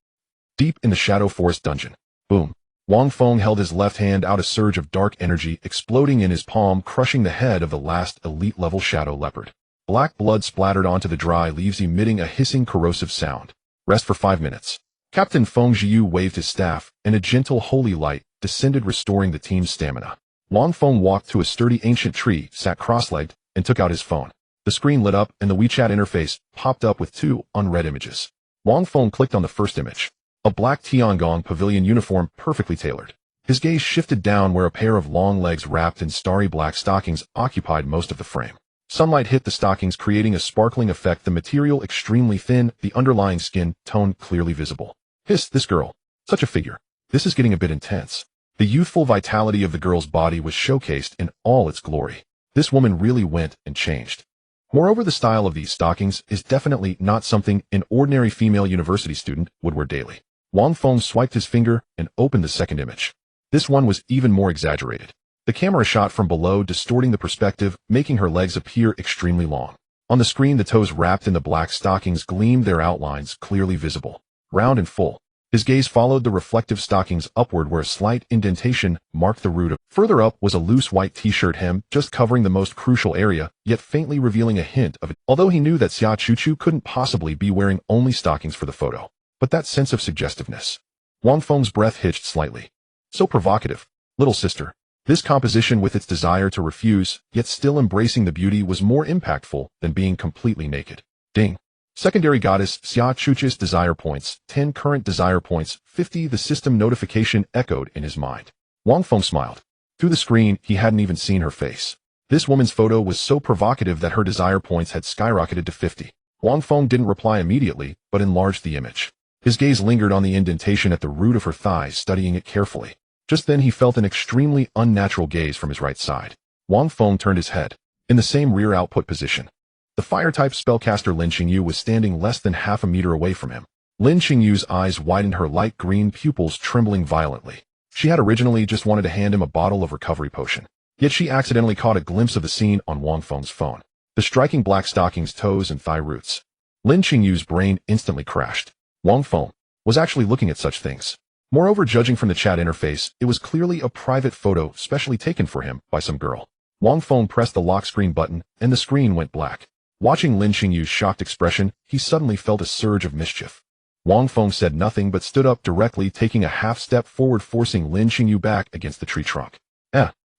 Deep in the Shadow Forest dungeon. Boom. Wang Feng held his left hand out, a surge of dark energy exploding in his palm, crushing the head of the last elite-level shadow leopard. Black blood splattered onto the dry leaves, emitting a hissing, corrosive sound. Rest for 5 minutes. Captain Feng Jiu waved his staff, and a gentle holy light descended, restoring the team's stamina. Wang Feng walked to a sturdy ancient tree, sat cross-legged, and took out his phone. The screen lit up, and the WeChat interface popped up with 2 unread images. Wang Feng clicked on the first image. A black Tiangong Pavilion uniform, perfectly tailored. His gaze shifted down where a pair of long legs wrapped in starry black stockings occupied most of the frame. Sunlight hit the stockings, creating a sparkling effect, the material extremely thin, the underlying skin tone clearly visible. Hiss, this girl. Such a figure. This is getting a bit intense. The youthful vitality of the girl's body was showcased in all its glory. This woman really went and changed. Moreover, the style of these stockings is definitely not something an ordinary female university student would wear daily. Wang Feng swiped his finger and opened the second image. This one was even more exaggerated. The camera shot from below, distorting the perspective, making her legs appear extremely long. On the screen, the toes wrapped in the black stockings gleamed, their outlines clearly visible. Round and full. His gaze followed the reflective stockings upward, where a slight indentation marked the root of. Further up was a loose white t-shirt hem, just covering the most crucial area, yet faintly revealing a hint of it. Although he knew that Xia Chuchu couldn't possibly be wearing only stockings for the photo. But that sense of suggestiveness. Wang Feng's breath hitched slightly. So provocative. Little sister. This composition, with its desire to refuse, yet still embracing the beauty, was more impactful than being completely naked. Ding. Secondary goddess Xia Chuchis desire points, 10 current desire points, 50 the system notification echoed in his mind. Wang Feng smiled. Through the screen, he hadn't even seen her face. This woman's photo was so provocative that her desire points had skyrocketed to 50. Wang Feng didn't reply immediately, but enlarged the image. His gaze lingered on the indentation at the root of her thighs, studying it carefully. Just then he felt an extremely unnatural gaze from his right side. Wang Feng turned his head. In the same rear output position. The fire-type spellcaster Lin Qingyu was standing less than half a meter away from him. Lin Qingyu's eyes widened, her light green pupils trembling violently. She had originally just wanted to hand him a bottle of recovery potion. Yet she accidentally caught a glimpse of the scene on Wang Feng's phone. The striking black stockings, toes, and thigh roots. Lin Qingyu's brain instantly crashed. Wang Feng was actually looking at such things. Moreover, judging from the chat interface, it was clearly a private photo specially taken for him by some girl. Wang Feng pressed the lock screen button, and the screen went black. Watching Lin Qingyu's shocked expression, he suddenly felt a surge of mischief. Wang Feng said nothing but stood up directly, taking a half step forward, forcing Lin Qingyu back against the tree trunk.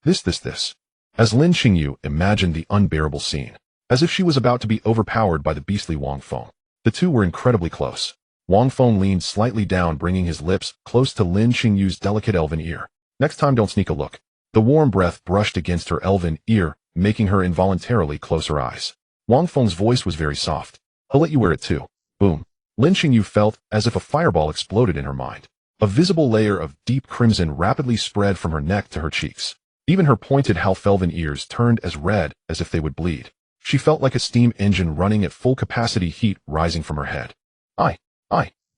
This. As Lin Qingyu imagined the unbearable scene, as if she was about to be overpowered by the beastly Wang Feng. The two were incredibly close. Wang Feng leaned slightly down, bringing his lips close to Lin Qingyu's delicate elven ear. Next time don't sneak a look. The warm breath brushed against her elven ear, making her involuntarily close her eyes. Wang Feng's voice was very soft. I'll let you wear it too. Boom. Lin Qingyu felt as if a fireball exploded in her mind. A visible layer of deep crimson rapidly spread from her neck to her cheeks. Even her pointed half-elven ears turned as red as if they would bleed. She felt like a steam engine running at full capacity, heat rising from her head. I.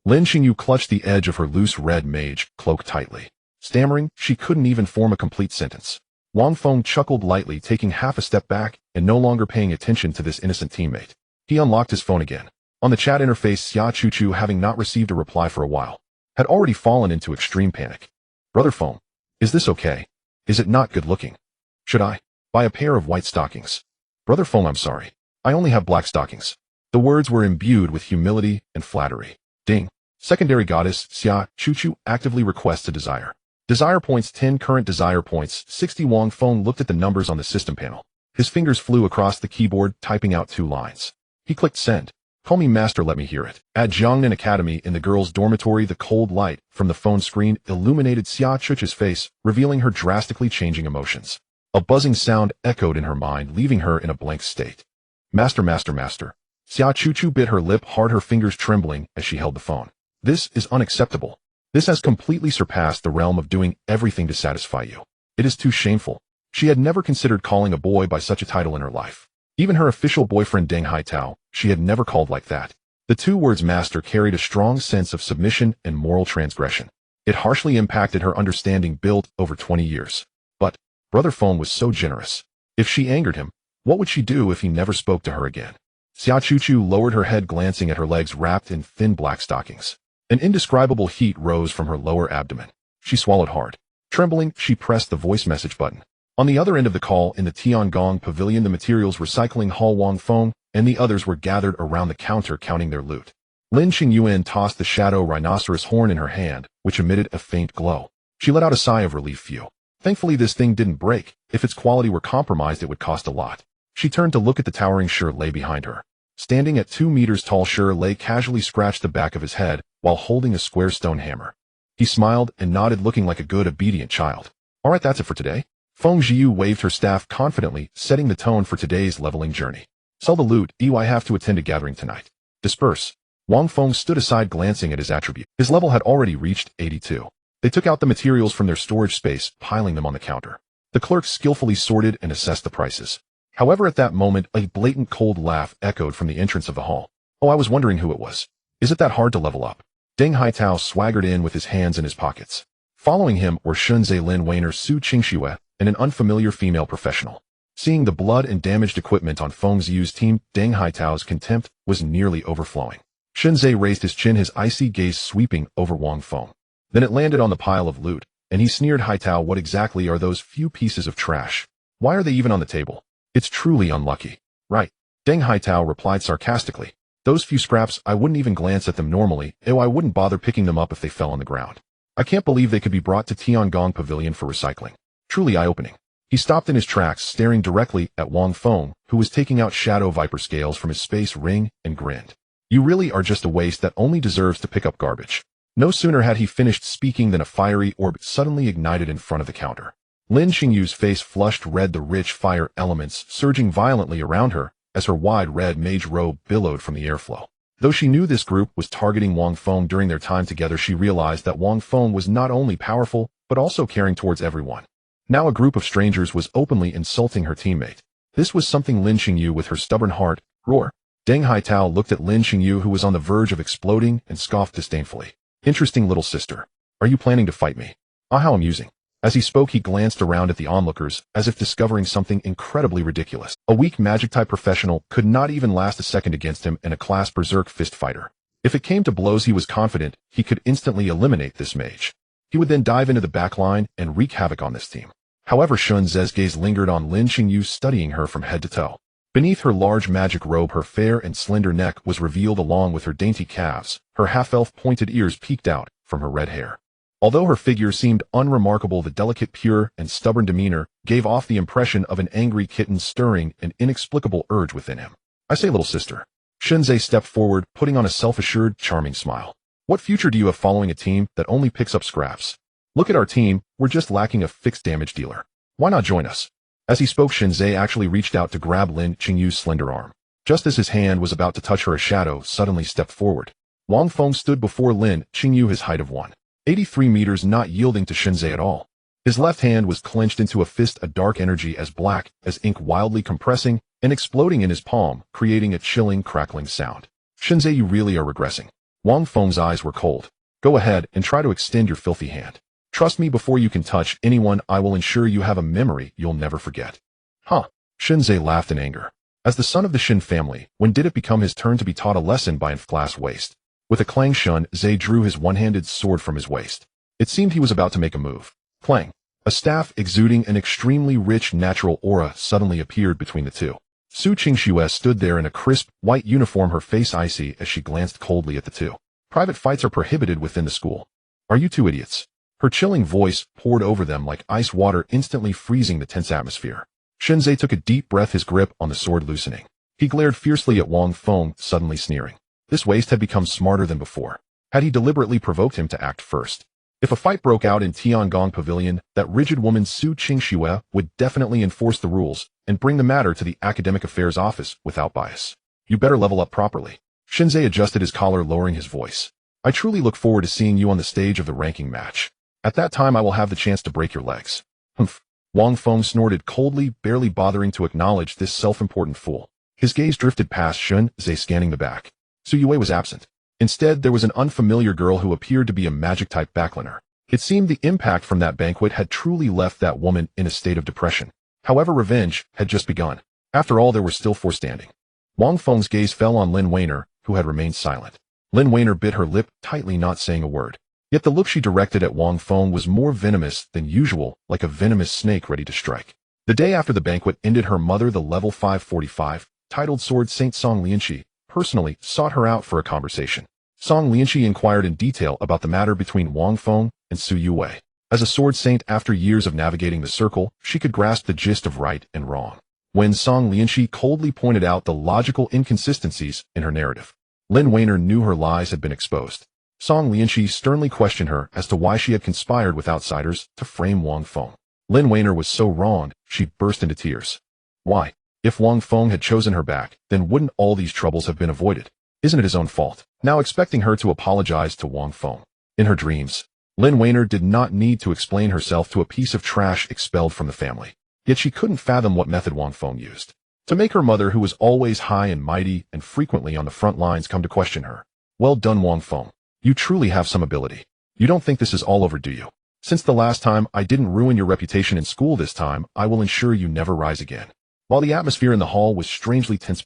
Lin Qingyu clutched the edge of her loose red mage cloak tightly. Stammering, she couldn't even form a complete sentence. Wang Feng chuckled lightly, taking half a step back and no longer paying attention to this innocent teammate. He unlocked his phone again. On the chat interface, Xia Chuchu, having not received a reply for a while, had already fallen into extreme panic. Brother Feng, is this okay? Is it not good looking? Should I buy a pair of white stockings? Brother Feng, I'm sorry. I only have black stockings. The words were imbued with humility and flattery. Ding. Secondary goddess Xia Chuchu actively requests a desire. Desire points 10 current desire points 60. Wang Feng looked at the numbers on the system panel. His fingers flew across the keyboard, typing out 2 lines. He clicked send. Call me master, let me hear it. At Jiangnan Academy in the girls' dormitory, the cold light from the phone screen illuminated Xia Chuchu's face, revealing her drastically changing emotions. A buzzing sound echoed in her mind, leaving her in a blank state. Master. Xia Chuchu bit her lip hard, her fingers trembling as she held the phone. This is unacceptable. This has completely surpassed the realm of doing everything to satisfy you. It is too shameful. She had never considered calling a boy by such a title in her life. Even her official boyfriend Deng Haitao, she had never called like that. The 2 words master carried a strong sense of submission and moral transgression. It harshly impacted her understanding built over 20 years. But Brother Feng was so generous. If she angered him, what would she do if he never spoke to her again? Xia Chuchu lowered her head, glancing at her legs wrapped in thin black stockings. An indescribable heat rose from her lower abdomen. She swallowed hard. Trembling, she pressed the voice message button. On the other end of the call, in the Tiangong Pavilion, the materials recycling hall, Wang Feng and the others were gathered around the counter counting their loot. Lin Qingyuan tossed the shadow rhinoceros horn in her hand, which emitted a faint glow. She let out a sigh of relief. Phew. Thankfully this thing didn't break. If its quality were compromised, it would cost a lot. She turned to look at the towering Shi Lei behind her. Standing at 2 meters tall, Shi Lei casually scratched the back of his head while holding a square stone hammer. He smiled and nodded, looking like a good, obedient child. All right, that's it for today. Feng Jiu waved her staff confidently, setting the tone for today's leveling journey. Sell the loot. I have to attend a gathering tonight. Disperse. Wang Feng stood aside, glancing at his attribute. His level had already reached 82. They took out the materials from their storage space, piling them on the counter. The clerks skillfully sorted and assessed the prices. However, at that moment, a blatant cold laugh echoed from the entrance of the hall. Oh, I was wondering who it was. Is it that hard to level up? Deng Haitao swaggered in with his hands in his pockets. Following him were Shunzhe Lin Weiner, Su Qingxue, and an unfamiliar female professional. Seeing the blood and damaged equipment on Feng Ziyu's team, Deng Haitao's contempt was nearly overflowing. Shunzhe raised his chin, his icy gaze sweeping over Wang Feng. Then it landed on the pile of loot, and he sneered. Haitao, what exactly are those few pieces of trash? Why are they even on the table? It's truly unlucky. Right. Deng Haitao replied sarcastically. Those few scraps, I wouldn't even glance at them normally. I wouldn't bother picking them up if they fell on the ground. I can't believe they could be brought to Tiangong Pavilion for recycling. Truly eye-opening. He stopped in his tracks, staring directly at Wang Feng, who was taking out shadow viper scales from his space ring, and grinned. You really are just a waste that only deserves to pick up garbage. No sooner had he finished speaking than a fiery orb suddenly ignited in front of the counter. Lin Xingyu's face flushed red, the rich fire elements surging violently around her as her wide red mage robe billowed from the airflow. Though she knew this group was targeting Wang Feng during their time together, she realized that Wang Feng was not only powerful, but also caring towards everyone. Now a group of strangers was openly insulting her teammate. This was something Lin Xingyu, with her stubborn heart, roar. Deng Haitao looked at Lin Xingyu, who was on the verge of exploding, and scoffed disdainfully. Interesting little sister. Are you planning to fight me? Ah, how amusing. As he spoke, he glanced around at the onlookers, as if discovering something incredibly ridiculous. A weak magic-type professional could not even last a second against him in a class berserk fist fighter. If it came to blows, he was confident he could instantly eliminate this mage. He would then dive into the back line and wreak havoc on this team. However, Shun Ze's gaze lingered on Lin Xingyu, studying her from head to toe. Beneath her large magic robe, her fair and slender neck was revealed along with her dainty calves. Her half-elf pointed ears peeked out from her red hair. Although her figure seemed unremarkable, the delicate, pure, and stubborn demeanor gave off the impression of an angry kitten stirring an inexplicable urge within him. I say, little sister. Shunze stepped forward, putting on a self-assured, charming smile. What future do you have following a team that only picks up scraps? Look at our team, we're just lacking a fixed damage dealer. Why not join us? As he spoke, Shunze actually reached out to grab Lin Xingyu's slender arm. Just as his hand was about to touch her, a shadow suddenly stepped forward. Wang Feng stood before Lin Xingyu, his height of 183 meters, not yielding to Shunze at all. His left hand was clenched into a fist, a dark energy as black as ink wildly compressing and exploding in his palm, creating a chilling, crackling sound. Shunze, you really are regressing. Wang Feng's eyes were cold. Go ahead and try to extend your filthy hand. Trust me, before you can touch anyone, I will ensure you have a memory you'll never forget. Huh. Shunze laughed in anger. As the son of the Shin family, when did it become his turn to be taught a lesson by an glass waist? With a clang, Shunze drew his one-handed sword from his waist. It seemed he was about to make a move. Clang. A staff exuding an extremely rich natural aura suddenly appeared between the two. Su Qingxue stood there in a crisp, white uniform, her face icy as she glanced coldly at the two. Private fights are prohibited within the school. Are you two idiots? Her chilling voice poured over them like ice water, instantly freezing the tense atmosphere. Shunze took a deep breath, his grip on the sword loosening. He glared fiercely at Wang Feng, suddenly sneering. This waste had become smarter than before. Had he deliberately provoked him to act first? If a fight broke out in Tiangong Pavilion, that rigid woman Su Qingxue would definitely enforce the rules and bring the matter to the Academic Affairs Office without bias. You better level up properly. Shunze adjusted his collar, lowering his voice. I truly look forward to seeing you on the stage of the ranking match. At that time, I will have the chance to break your legs. Humph. Wang Feng snorted coldly, barely bothering to acknowledge this self-important fool. His gaze drifted past Shunze, scanning the back. Su Yue was absent. Instead, there was an unfamiliar girl who appeared to be a magic-type backliner. It seemed the impact from that banquet had truly left that woman in a state of depression. However, revenge had just begun. After all, there were still 4 standing. Wang Feng's gaze fell on Lin Weiner, who had remained silent. Lin Weiner bit her lip tightly, not saying a word. Yet the look she directed at Wang Feng was more venomous than usual, like a venomous snake ready to strike. The day after the banquet ended, her mother, the level 545, titled Sword Saint Song Lianqi, personally sought her out for a conversation. Song Lianqi inquired in detail about the matter between Wang Feng and Su Yue. As a sword saint, after years of navigating the circle, she could grasp the gist of right and wrong. When Song Lianqi coldly pointed out the logical inconsistencies in her narrative, Lin Weiner knew her lies had been exposed. Song Lianqi sternly questioned her as to why she had conspired with outsiders to frame Wang Feng. Lin Weiner was so wronged, she burst into tears. Why? If Wang Feng had chosen her back, then wouldn't all these troubles have been avoided? Isn't it his own fault? Now expecting her to apologize to Wang Feng. In her dreams, Lin Weiner did not need to explain herself to a piece of trash expelled from the family. Yet she couldn't fathom what method Wang Feng used to make her mother, who was always high and mighty and frequently on the front lines, come to question her. Well done, Wang Feng. You truly have some ability. You don't think this is all over, do you? Since the last time I didn't ruin your reputation in school, this time I will ensure you never rise again. While the atmosphere in the hall was strangely tense,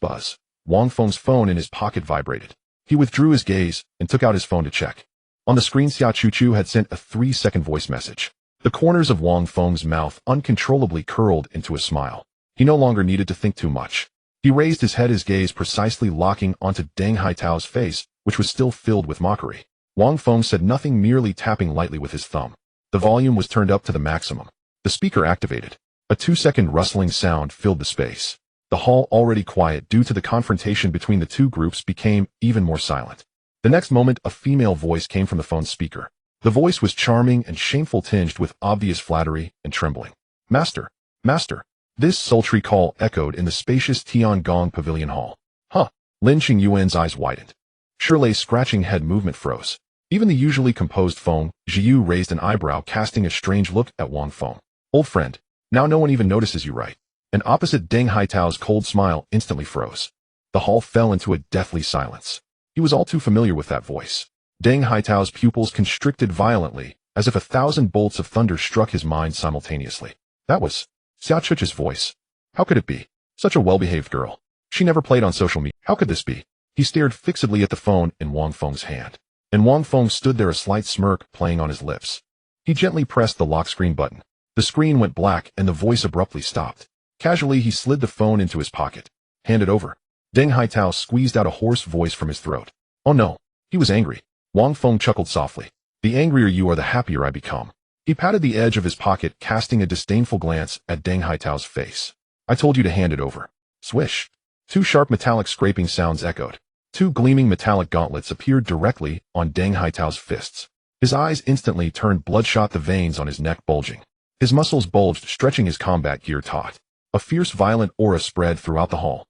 Wang Feng's phone in his pocket vibrated. He withdrew his gaze and took out his phone to check. On the screen, Xia Chuchu had sent a 3-second voice message. The corners of Wang Feng's mouth uncontrollably curled into a smile. He no longer needed to think too much. He raised his head, his gaze precisely locking onto Deng Haitao's face, which was still filled with mockery. Wang Feng said nothing, merely tapping lightly with his thumb. The volume was turned up to the maximum. The speaker activated. A 2-second rustling sound filled the space. The hall, already quiet due to the confrontation between the two groups, became even more silent. The next moment, a female voice came from the phone's speaker. The voice was charming and shameful, tinged with obvious flattery and trembling. Master, master. This sultry call echoed in the spacious Tiangong Pavilion Hall. Huh. Lin Qingyuan's eyes widened. Shirley's scratching head movement froze. Even the usually composed Feng Zhiyu raised an eyebrow, casting a strange look at Wang Feng. Old friend, now no one even notices you, right? And opposite Deng Haitao's cold smile instantly froze. The hall fell into a deathly silence. He was all too familiar with that voice. Deng Haitao's pupils constricted violently, as if 1,000 bolts of thunder struck his mind simultaneously. That was Xia Chuch's voice. How could it be? Such a well-behaved girl. She never played on social media. How could this be? He stared fixedly at the phone in Wang Feng's hand. And Wang Feng stood there, a slight smirk playing on his lips. He gently pressed the lock screen button. The screen went black and the voice abruptly stopped. Casually, he slid the phone into his pocket. Hand it over. Deng Haitao squeezed out a hoarse voice from his throat. Oh no. He was angry. Wang Feng chuckled softly. The angrier you are, the happier I become. He patted the edge of his pocket, casting a disdainful glance at Deng Haitao's face. I told you to hand it over. Swish. Two sharp metallic scraping sounds echoed. Two gleaming metallic gauntlets appeared directly on Deng Haitao's fists. His eyes instantly turned bloodshot, the veins on his neck bulging. His muscles bulged, stretching his combat gear taut. A fierce, violent aura spread throughout the hall.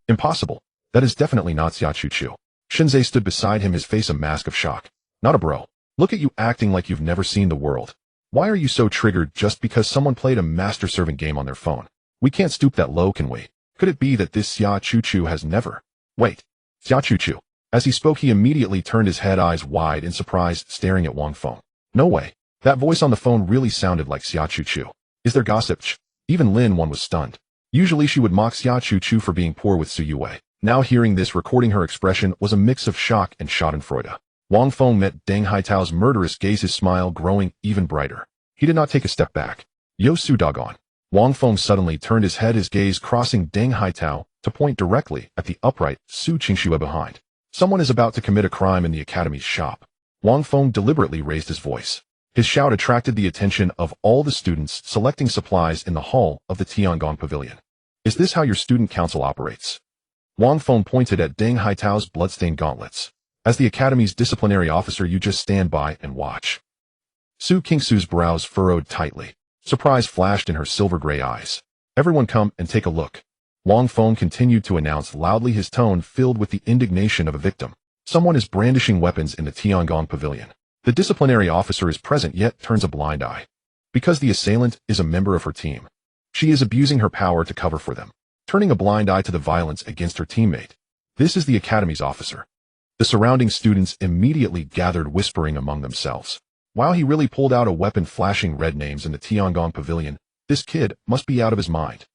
Impossible. That is definitely not Xia Chuchu. Shinzei stood beside him, his face a mask of shock. Not a bro. Look at you acting like you've never seen the world. Why are you so triggered just because someone played a master-servant game on their phone? We can't stoop that low, can we? Could it be that this Xia Chuchu has never... Wait. Xia Chuchu. As he spoke, he immediately turned his head, eyes wide in surprise, staring at Wang Feng. No way. That voice on the phone really sounded like Xia Chuchu. Is there gossip? Even Lin Wan was stunned. Usually she would mock Xia Chuchu for being poor with Su Yue. Now hearing this, recording her expression was a mix of shock and schadenfreude. Wang Feng met Deng Haitao's murderous gaze, his smile growing even brighter. He did not take a step back. Yo Su doggone. Wang Feng suddenly turned his head, his gaze crossing Deng Haitao to point directly at the upright Su Qingxue behind. Someone is about to commit a crime in the academy's shop. Wang Feng deliberately raised his voice. His shout attracted the attention of all the students selecting supplies in the hall of the Tiangong Pavilion. Is this how your student council operates? Wang Feng pointed at Deng Haitao's bloodstained gauntlets. As the academy's disciplinary officer, you just stand by and watch. Su Qingxue's brows furrowed tightly. Surprise flashed in her silver-gray eyes. Everyone come and take a look. Wang Feng continued to announce loudly, his tone filled with the indignation of a victim. Someone is brandishing weapons in the Tiangong Pavilion. The disciplinary officer is present yet turns a blind eye. Because the assailant is a member of her team. She is abusing her power to cover for them, turning a blind eye to the violence against her teammate. This is the academy's officer. The surrounding students immediately gathered, whispering among themselves. Wow, he really pulled out a weapon, flashing red names in the Tiangong Pavilion. This kid must be out of his mind.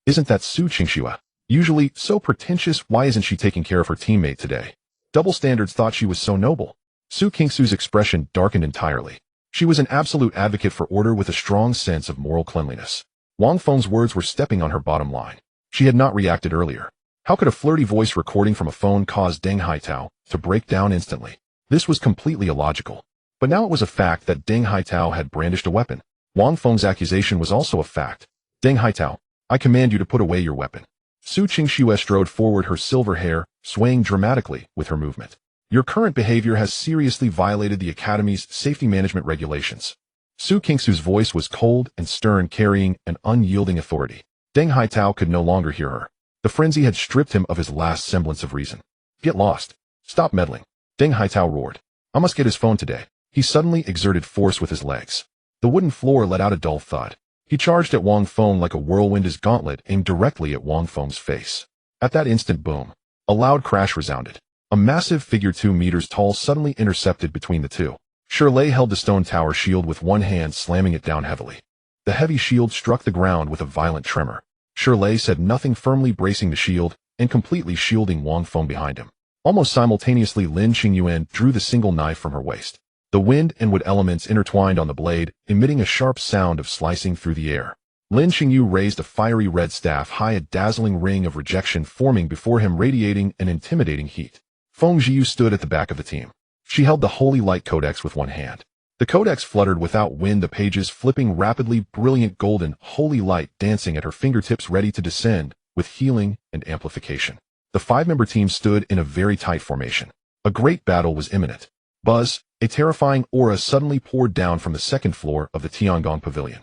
Isn't that Su Qingxue? Usually so pretentious, why isn't she taking care of her teammate today? Double standards, thought she was so noble. Su Qingxue's expression darkened entirely. She was an absolute advocate for order with a strong sense of moral cleanliness. Wang Feng's words were stepping on her bottom line. She had not reacted earlier. How could a flirty voice recording from a phone cause Deng Haitao to break down instantly? This was completely illogical. But now it was a fact that Deng Haitao had brandished a weapon. Wang Feng's accusation was also a fact. Deng Haitao, I command you to put away your weapon. Su Qingxue strode forward, her silver hair swaying dramatically with her movement. Your current behavior has seriously violated the Academy's safety management regulations. Su Qingxue's voice was cold and stern, carrying an unyielding authority. Deng Haitao could no longer hear her. The frenzy had stripped him of his last semblance of reason. Get lost. Stop meddling. Deng Haitao roared. I must get his phone today. He suddenly exerted force with his legs. The wooden floor let out a dull thud. He charged at Wang Feng like a whirlwind, his gauntlet aimed directly at Wang Feng's face. At that instant, boom. A loud crash resounded. A massive figure 2 meters tall suddenly intercepted between the two. Shirley held the stone tower shield with one hand, slamming it down heavily. The heavy shield struck the ground with a violent tremor. Shirley said nothing, firmly bracing the shield and completely shielding Wang Feng behind him. Almost simultaneously, Lin Qingyuan drew the single knife from her waist. The wind and wood elements intertwined on the blade, emitting a sharp sound of slicing through the air. Lin Qingyu raised a fiery red staff high, a dazzling ring of rejection forming before him, radiating an intimidating heat. Feng Zhiyu stood at the back of the team. She held the Holy Light Codex with one hand. The codex fluttered without wind, the pages flipping rapidly, brilliant golden, holy light dancing at her fingertips, ready to descend with healing and amplification. The 5-member team stood in a very tight formation. A great battle was imminent. Buzz, a terrifying aura suddenly poured down from the second floor of the Tiangong Pavilion.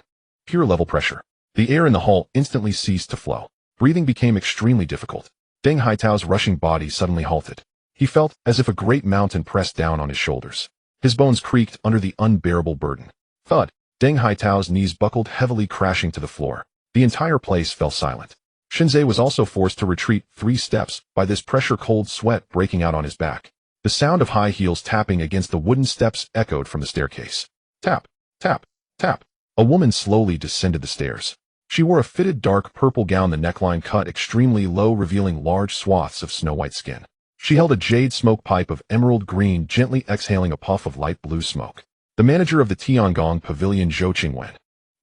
Pure level pressure. The air in the hall instantly ceased to flow. Breathing became extremely difficult. Deng Haitao's rushing body suddenly halted. He felt as if a great mountain pressed down on his shoulders. His bones creaked under the unbearable burden. Thud. Deng Haitao's knees buckled heavily, crashing to the floor. The entire place fell silent. Shinzei was also forced to retreat 3 steps by this pressure, cold sweat breaking out on his back. The sound of high heels tapping against the wooden steps echoed from the staircase. Tap, tap, tap. A woman slowly descended the stairs. She wore a fitted dark purple gown, the neckline cut extremely low, revealing large swaths of snow-white skin. She held a jade smoke pipe of emerald green, gently exhaling a puff of light blue smoke. The manager of the Tiangong Pavilion, Zhou Qingwen.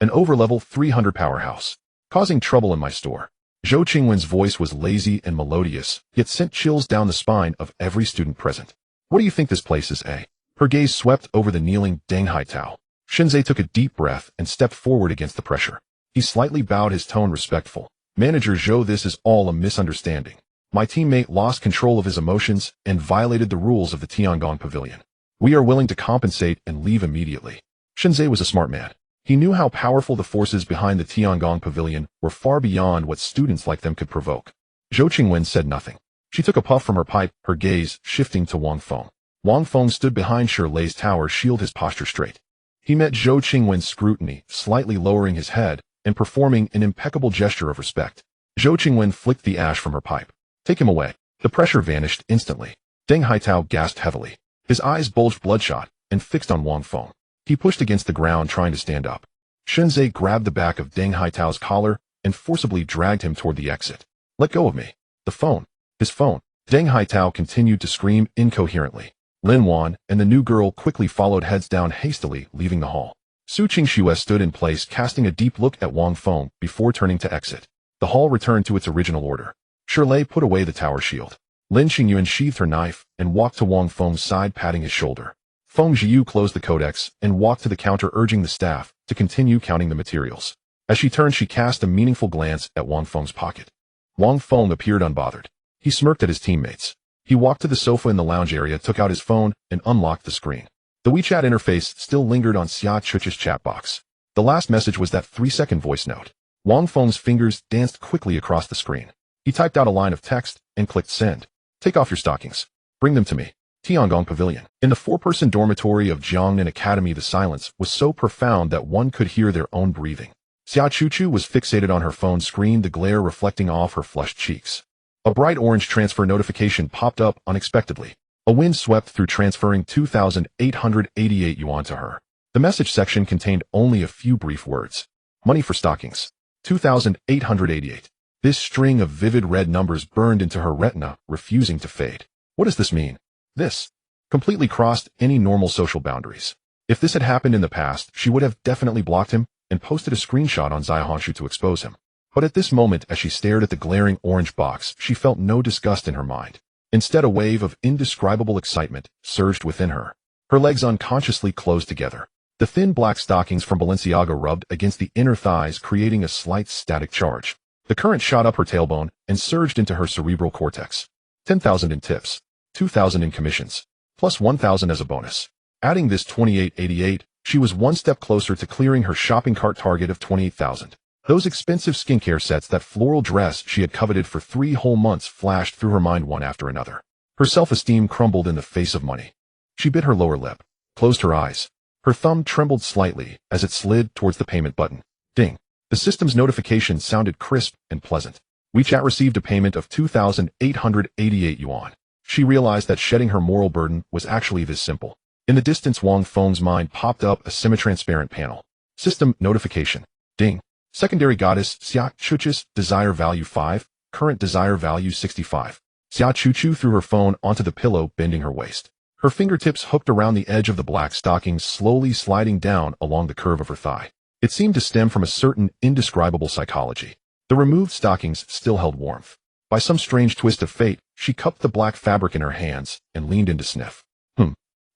An overlevel 300 powerhouse. Causing trouble in my store. Zhou Qingwen's voice was lazy and melodious, yet sent chills down the spine of every student present. What do you think this place is, eh? Her gaze swept over the kneeling Deng Haitao. Shinzei took a deep breath and stepped forward against the pressure. He slightly bowed, his tone respectful. Manager Zhou, this is all a misunderstanding. My teammate lost control of his emotions and violated the rules of the Tiangong Pavilion. We are willing to compensate and leave immediately. Shinzei was a smart man. He knew how powerful the forces behind the Tiangong Pavilion were, far beyond what students like them could provoke. Zhou Qingwen said nothing. She took a puff from her pipe, her gaze shifting to Wang Feng. Wang Feng stood behind Shirley's tower shield, his posture straight. He met Zhou Qingwen's scrutiny, slightly lowering his head and performing an impeccable gesture of respect. Zhou Qingwen flicked the ash from her pipe. Take him away. The pressure vanished instantly. Deng Haitao gasped heavily. His eyes bulged bloodshot and fixed on Wang Feng. He pushed against the ground, trying to stand up. Shinzei grabbed the back of Deng Haitao's collar and forcibly dragged him toward the exit. Let go of me. The phone. His phone. Deng Haitao continued to scream incoherently. Lin Wan and the new girl quickly followed, heads down, hastily leaving the hall. Su Qingxue stood in place, casting a deep look at Wang Feng before turning to exit. The hall returned to its original order. Shirley put away the tower shield. Lin Xingyuan sheathed her knife and walked to Wang Feng's side, patting his shoulder. Feng Zhiyu closed the codex and walked to the counter, urging the staff to continue counting the materials. As she turned, she cast a meaningful glance at Wang Feng's pocket. Wang Feng appeared unbothered. He smirked at his teammates. He walked to the sofa in the lounge area, took out his phone, and unlocked the screen. The WeChat interface still lingered on Xia Chuch's chat box. The last message was that 3-second voice note. Wang Feng's fingers danced quickly across the screen. He typed out a line of text and clicked send. Take off your stockings. Bring them to me. Tiangong Pavilion. In the 4-person dormitory of Jiangnan Academy, the silence was so profound that one could hear their own breathing. Xia Chuchu was fixated on her phone screen, the glare reflecting off her flushed cheeks. A bright orange transfer notification popped up unexpectedly. A wind swept through, transferring 2,888 yuan to her. The message section contained only a few brief words. Money for stockings. 2,888. This string of vivid red numbers burned into her retina, refusing to fade. What does this mean? This completely crossed any normal social boundaries. If this had happened in the past, she would have definitely blocked him and posted a screenshot on Zaihanshu to expose him. But at this moment, as she stared at the glaring orange box, she felt no disgust in her mind. Instead, a wave of indescribable excitement surged within her. Her legs unconsciously closed together. The thin black stockings from Balenciaga rubbed against the inner thighs, creating a slight static charge. The current shot up her tailbone and surged into her cerebral cortex. 10,000 in tips, 2,000 in commissions, plus 1,000 as a bonus. Adding this 2888, she was one step closer to clearing her shopping cart target of 28,000. Those expensive skincare sets, that floral dress she had coveted for 3 whole months flashed through her mind one after another. Her self-esteem crumbled in the face of money. She bit her lower lip, closed her eyes. Her thumb trembled slightly as it slid towards the payment button. Ding. The system's notification sounded crisp and pleasant. WeChat received a payment of 2,888 yuan. She realized that shedding her moral burden was actually this simple. In the distance, Wang Feng's mind popped up a semi-transparent panel. System notification. Ding. Secondary goddess Xia Chuchus, desire value 5, current desire value 65. Xia Chuchu threw her phone onto the pillow, bending her waist. Her fingertips hooked around the edge of the black stockings, slowly sliding down along the curve of her thigh. It seemed to stem from a certain indescribable psychology. The removed stockings still held warmth. By some strange twist of fate, she cupped the black fabric in her hands and leaned in to sniff.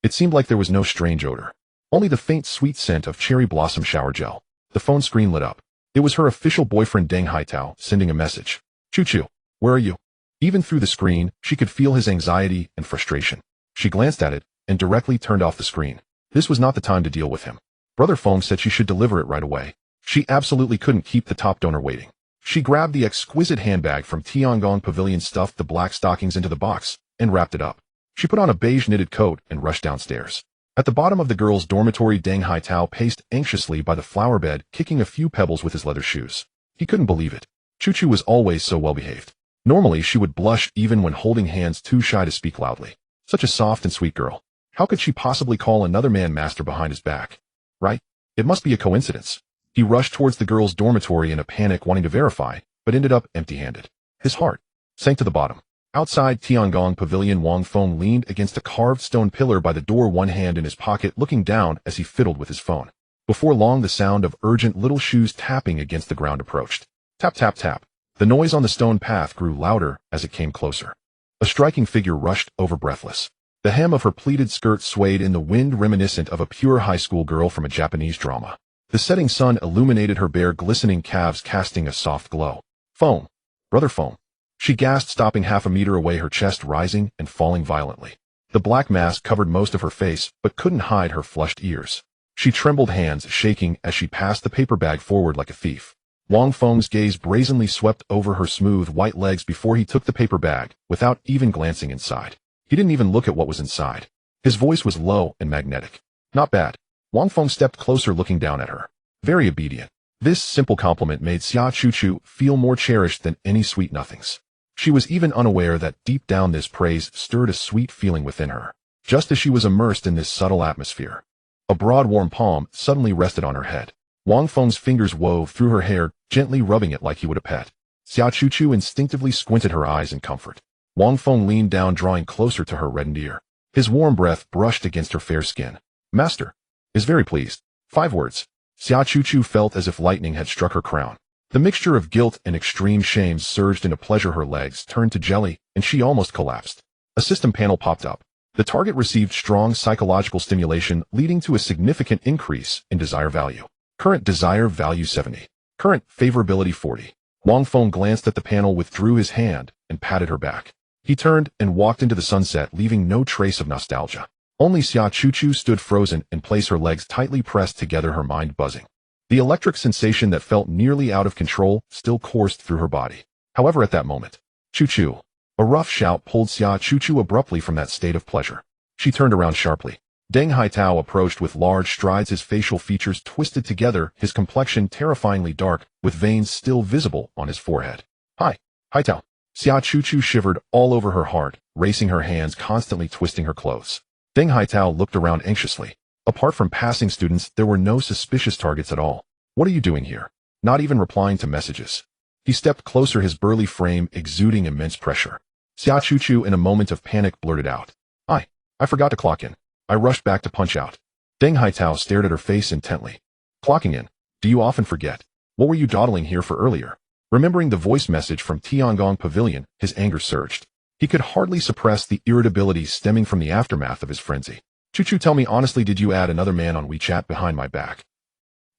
It seemed like there was no strange odor. Only the faint sweet scent of cherry blossom shower gel. The phone screen lit up. It was her official boyfriend Deng Haitao sending a message. Choo-choo, where are you? Even through the screen, she could feel his anxiety and frustration. She glanced at it and directly turned off the screen. This was not the time to deal with him. Brother Feng said she should deliver it right away. She absolutely couldn't keep the top donor waiting. She grabbed the exquisite handbag from Tiangong Pavilion, stuffed the black stockings into the box, and wrapped it up. She put on a beige knitted coat and rushed downstairs. At the bottom of the girls' dormitory, Deng Haitao paced anxiously by the flower bed, kicking a few pebbles with his leather shoes. He couldn't believe it. Choo-choo was always so well-behaved. Normally, she would blush even when holding hands, too shy to speak loudly. Such a soft and sweet girl. How could she possibly call another man master behind his back? Right? It must be a coincidence. He rushed towards the girls' dormitory in a panic, wanting to verify, but ended up empty-handed. His heart sank to the bottom. Outside Tiangong Pavilion, Wang Feng leaned against a carved stone pillar by the door, one hand in his pocket, looking down as he fiddled with his phone. Before long, the sound of urgent little shoes tapping against the ground approached. Tap, tap, tap. The noise on the stone path grew louder as it came closer. A striking figure rushed over, breathless. The hem of her pleated skirt swayed in the wind, reminiscent of a pure high school girl from a Japanese drama. The setting sun illuminated her bare, glistening calves, casting a soft glow. Feng, Brother Feng. She gasped, stopping half a meter away, her chest rising and falling violently. The black mask covered most of her face, but couldn't hide her flushed ears. She trembled, hands shaking as she passed the paper bag forward like a thief. Wang Feng's gaze brazenly swept over her smooth white legs before he took the paper bag, without even glancing inside. He didn't even look at what was inside. His voice was low and magnetic. Not bad. Wang Feng stepped closer, looking down at her. Very obedient. This simple compliment made Xia Choo-choo feel more cherished than any sweet nothings. She was even unaware that deep down this praise stirred a sweet feeling within her. Just as she was immersed in this subtle atmosphere, a broad, warm palm suddenly rested on her head. Wang Feng's fingers wove through her hair, gently rubbing it like he would a pet. Xia Choo-choo instinctively squinted her eyes in comfort. Wang Feng leaned down, drawing closer to her reddened ear. His warm breath brushed against her fair skin. Master is very pleased. 5 words. Xia Choo-choo felt as if lightning had struck her crown. The mixture of guilt and extreme shame surged into pleasure. Her legs turned to jelly, and she almost collapsed. A system panel popped up. The target received strong psychological stimulation, leading to a significant increase in desire value. Current desire value 70. Current favorability 40. Wang Feng glanced at the panel, withdrew his hand, and patted her back. He turned and walked into the sunset, leaving no trace of nostalgia. Only Xia Choo-choo stood frozen in place, her legs tightly pressed together, her mind buzzing. The electric sensation that felt nearly out of control still coursed through her body. However, at that moment, Choo-choo, a rough shout pulled Xia Choo-choo abruptly from that state of pleasure. She turned around sharply. Deng Haitao approached with large strides, his facial features twisted together, his complexion terrifyingly dark, with veins still visible on his forehead. Hi, Haitao. Xia Choo-choo shivered all over, her heart racing, her hands constantly twisting her clothes. Deng Haitao looked around anxiously. Apart from passing students, there were no suspicious targets at all. What are you doing here? Not even replying to messages. He stepped closer, his burly frame exuding immense pressure. Xia Choo-choo, in a moment of panic, blurted out. I forgot to clock in. I rushed back to punch out. Deng Haitao stared at her face intently. Clocking in? Do you often forget? What were you dawdling here for earlier? Remembering the voice message from Tiangong Pavilion, his anger surged. He could hardly suppress the irritability stemming from the aftermath of his frenzy. Choo-choo, tell me honestly, did you add another man on WeChat behind my back?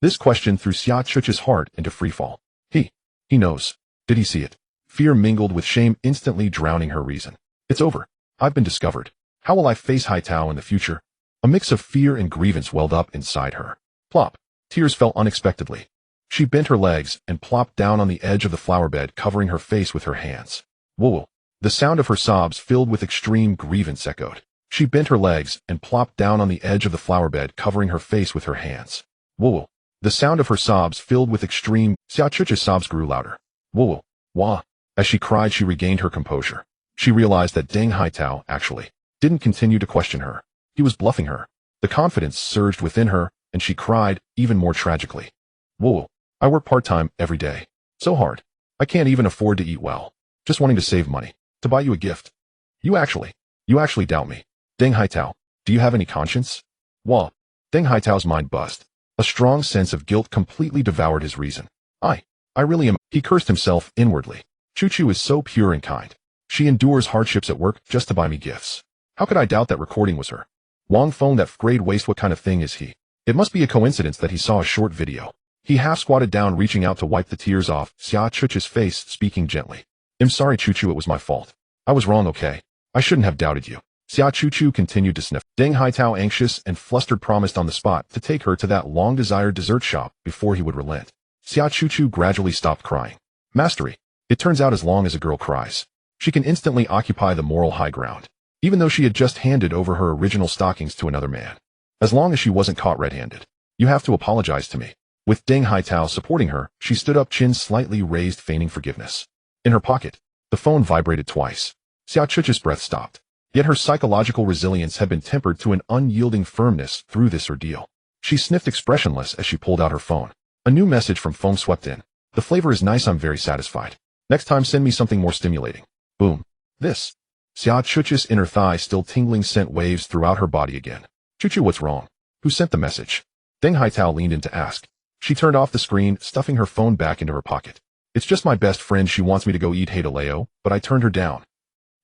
This question threw Xia Choo-choo's heart into freefall. He knows. Did he see it? Fear mingled with shame, instantly drowning her reason. It's over. I've been discovered. How will I face Haitao in the future? A mix of fear and grievance welled up inside her. Plop. Tears fell unexpectedly. She bent her legs and plopped down on the edge of the flower bed, covering her face with her hands. Whoa. The sound of her sobs, filled with extreme grievance, echoed. She bent her legs and plopped down on the edge of the flower bed, covering her face with her hands. Whoa. The sound of her sobs, filled with extreme. Xia Choo-choo's sobs grew louder. Whoa. Wah. As she cried, she regained her composure. She realized that Deng Haitao actually didn't continue to question her. He was bluffing her. The confidence surged within her, and she cried even more tragically. Whoa. I work part-time every day. So hard. I can't even afford to eat well. Just wanting to save money. To buy you a gift. You actually doubt me. Deng Haitao, do you have any conscience? Wah. Deng Haitao's mind buzzed. A strong sense of guilt completely devoured his reason. I really am. He cursed himself inwardly. Choo-choo is so pure and kind. She endures hardships at work just to buy me gifts. How could I doubt that recording was her? Wang Feng, that grade waste, what kind of thing is he? It must be a coincidence that he saw a short video. He half squatted down, reaching out to wipe the tears off Xia Choo-choo's face, speaking gently. I'm sorry, Choo-Choo, it was my fault. I was wrong, okay? I shouldn't have doubted you. Xia Choo-Choo continued to sniff. Deng Haitao, anxious and flustered, promised on the spot to take her to that long-desired dessert shop before he would relent. Xia Choo-Choo gradually stopped crying. Mastery. It turns out as long as a girl cries, she can instantly occupy the moral high ground, even though she had just handed over her original stockings to another man. As long as she wasn't caught red-handed. You have to apologize to me. With Deng Haitao supporting her, she stood up, chin slightly raised, feigning forgiveness. In her pocket, the phone vibrated twice. Xia Choochoo's breath stopped. Yet her psychological resilience had been tempered to an unyielding firmness through this ordeal. She sniffed expressionless as she pulled out her phone. A new message from Feng swept in. The flavor is nice, I'm very satisfied. Next time send me something more stimulating. Boom. This. Xia Choochoo's inner thigh still tingling sent waves throughout her body again. Choo-Choo, what's wrong? Who sent the message? Deng Haitao leaned in to ask. She turned off the screen, stuffing her phone back into her pocket. It's just my best friend, she wants me to go eat Haidaleo, but I turned her down.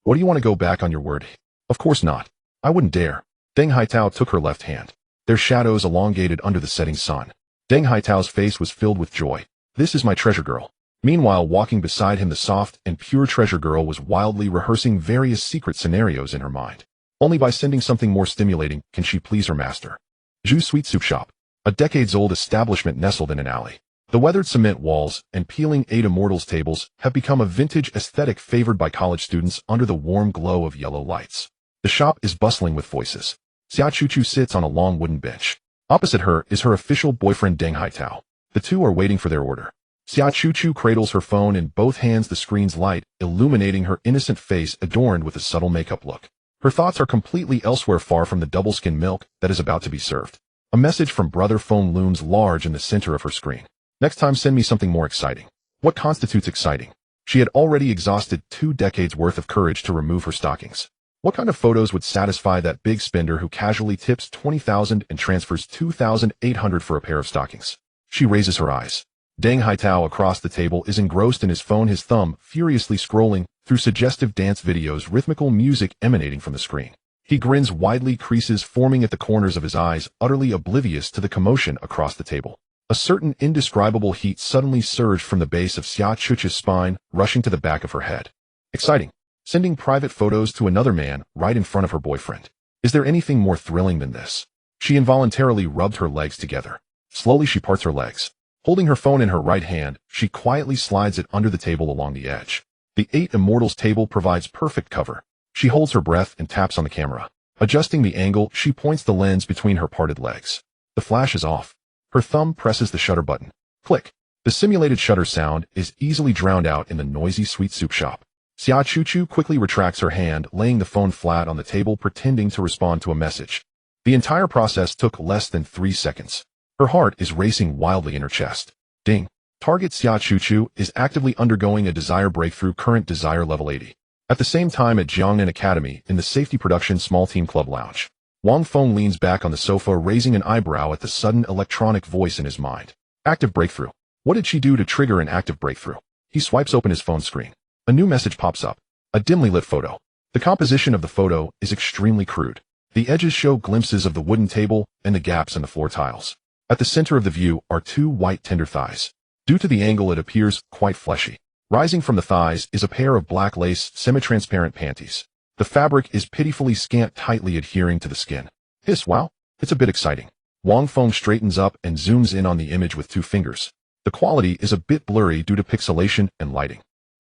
What, do you want to go back on your word? Of course not. I wouldn't dare. Deng Haitao took her left hand. Their shadows elongated under the setting sun. Deng Haitao's face was filled with joy. This is my treasure girl. Meanwhile, walking beside him, the soft and pure treasure girl was wildly rehearsing various secret scenarios in her mind. Only by sending something more stimulating can she please her master. Zhu Sweet Soup Shop. A decades-old establishment nestled in an alley. The weathered cement walls and peeling eight immortals tables have become a vintage aesthetic favored by college students under the warm glow of yellow lights. The shop is bustling with voices. Xia Choo-Choo sits on a long wooden bench. Opposite her is her official boyfriend Deng Haitao. The two are waiting for their order. Xia Choo-Choo cradles her phone in both hands, the screen's light illuminating her innocent face adorned with a subtle makeup look. Her thoughts are completely elsewhere, far from the double-skin milk that is about to be served. A message from Brother Phone looms large in the center of her screen. Next time send me something more exciting. What constitutes exciting? She had already exhausted 2 decades worth of courage to remove her stockings. What kind of photos would satisfy that big spender who casually tips 20,000 and transfers 2,800 for a pair of stockings? She raises her eyes. Deng Haitao across the table is engrossed in his phone, his thumb furiously scrolling through suggestive dance videos, rhythmical music emanating from the screen. He grins widely, creases forming at the corners of his eyes, utterly oblivious to the commotion across the table. A certain indescribable heat suddenly surged from the base of Xia Choochoo's spine, rushing to the back of her head. Exciting. Sending private photos to another man right in front of her boyfriend. Is there anything more thrilling than this? She involuntarily rubbed her legs together. Slowly she parts her legs. Holding her phone in her right hand, she quietly slides it under the table along the edge. The 8 immortals table provides perfect cover. She holds her breath and taps on the camera. Adjusting the angle, she points the lens between her parted legs. The flash is off. Her thumb presses the shutter button. Click. The simulated shutter sound is easily drowned out in the noisy sweet soup shop. Xia Choo-Choo quickly retracts her hand, laying the phone flat on the table, pretending to respond to a message. The entire process took less than 3 seconds. Her heart is racing wildly in her chest. Ding. Target Xia Choo-Choo is actively undergoing a desire breakthrough, current desire level 80. At the same time at Jiangnan Academy, in the Safety Production Small Team Club Lounge. Wang Feng leans back on the sofa, raising an eyebrow at the sudden electronic voice in his mind. Active breakthrough. What did she do to trigger an active breakthrough? He swipes open his phone screen. A new message pops up. A dimly lit photo. The composition of the photo is extremely crude. The edges show glimpses of the wooden table and the gaps in the floor tiles. At the center of the view are 2 white tender thighs. Due to the angle, it appears quite fleshy. Rising from the thighs is a pair of black lace, semi-transparent panties. The fabric is pitifully scant, tightly adhering to the skin. Hiss, wow, it's a bit exciting. Wang Feng straightens up and zooms in on the image with 2 fingers. The quality is a bit blurry due to pixelation and lighting.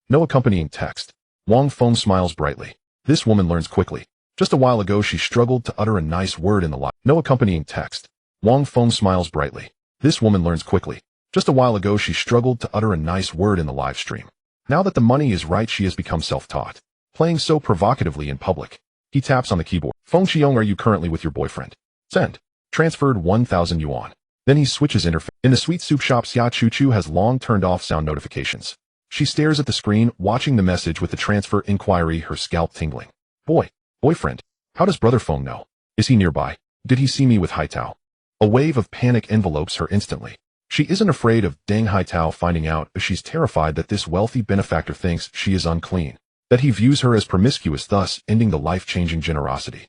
No accompanying text. Wang Feng smiles brightly. This woman learns quickly. Just a while ago she struggled to utter a nice word in the live. No accompanying text. Wang Feng smiles brightly. This woman learns quickly. Just a while ago she struggled to utter a nice word in the live stream. Now that the money is right, she has become self-taught. Playing so provocatively in public. He taps on the keyboard. Feng Qiong, are you currently with your boyfriend? Send. Transferred 1,000 yuan. Then he switches interface. In the sweet soup shop, Xia Choo-Choo has long turned off sound notifications. She stares at the screen, watching the message with the transfer inquiry, her scalp tingling. Boyfriend. How does Brother Feng know? Is he nearby? Did he see me with Haitao? A wave of panic envelopes her instantly. She isn't afraid of Deng Haitao finding out, but she's terrified that this wealthy benefactor thinks she is unclean. That he views her as promiscuous, thus ending the life-changing generosity.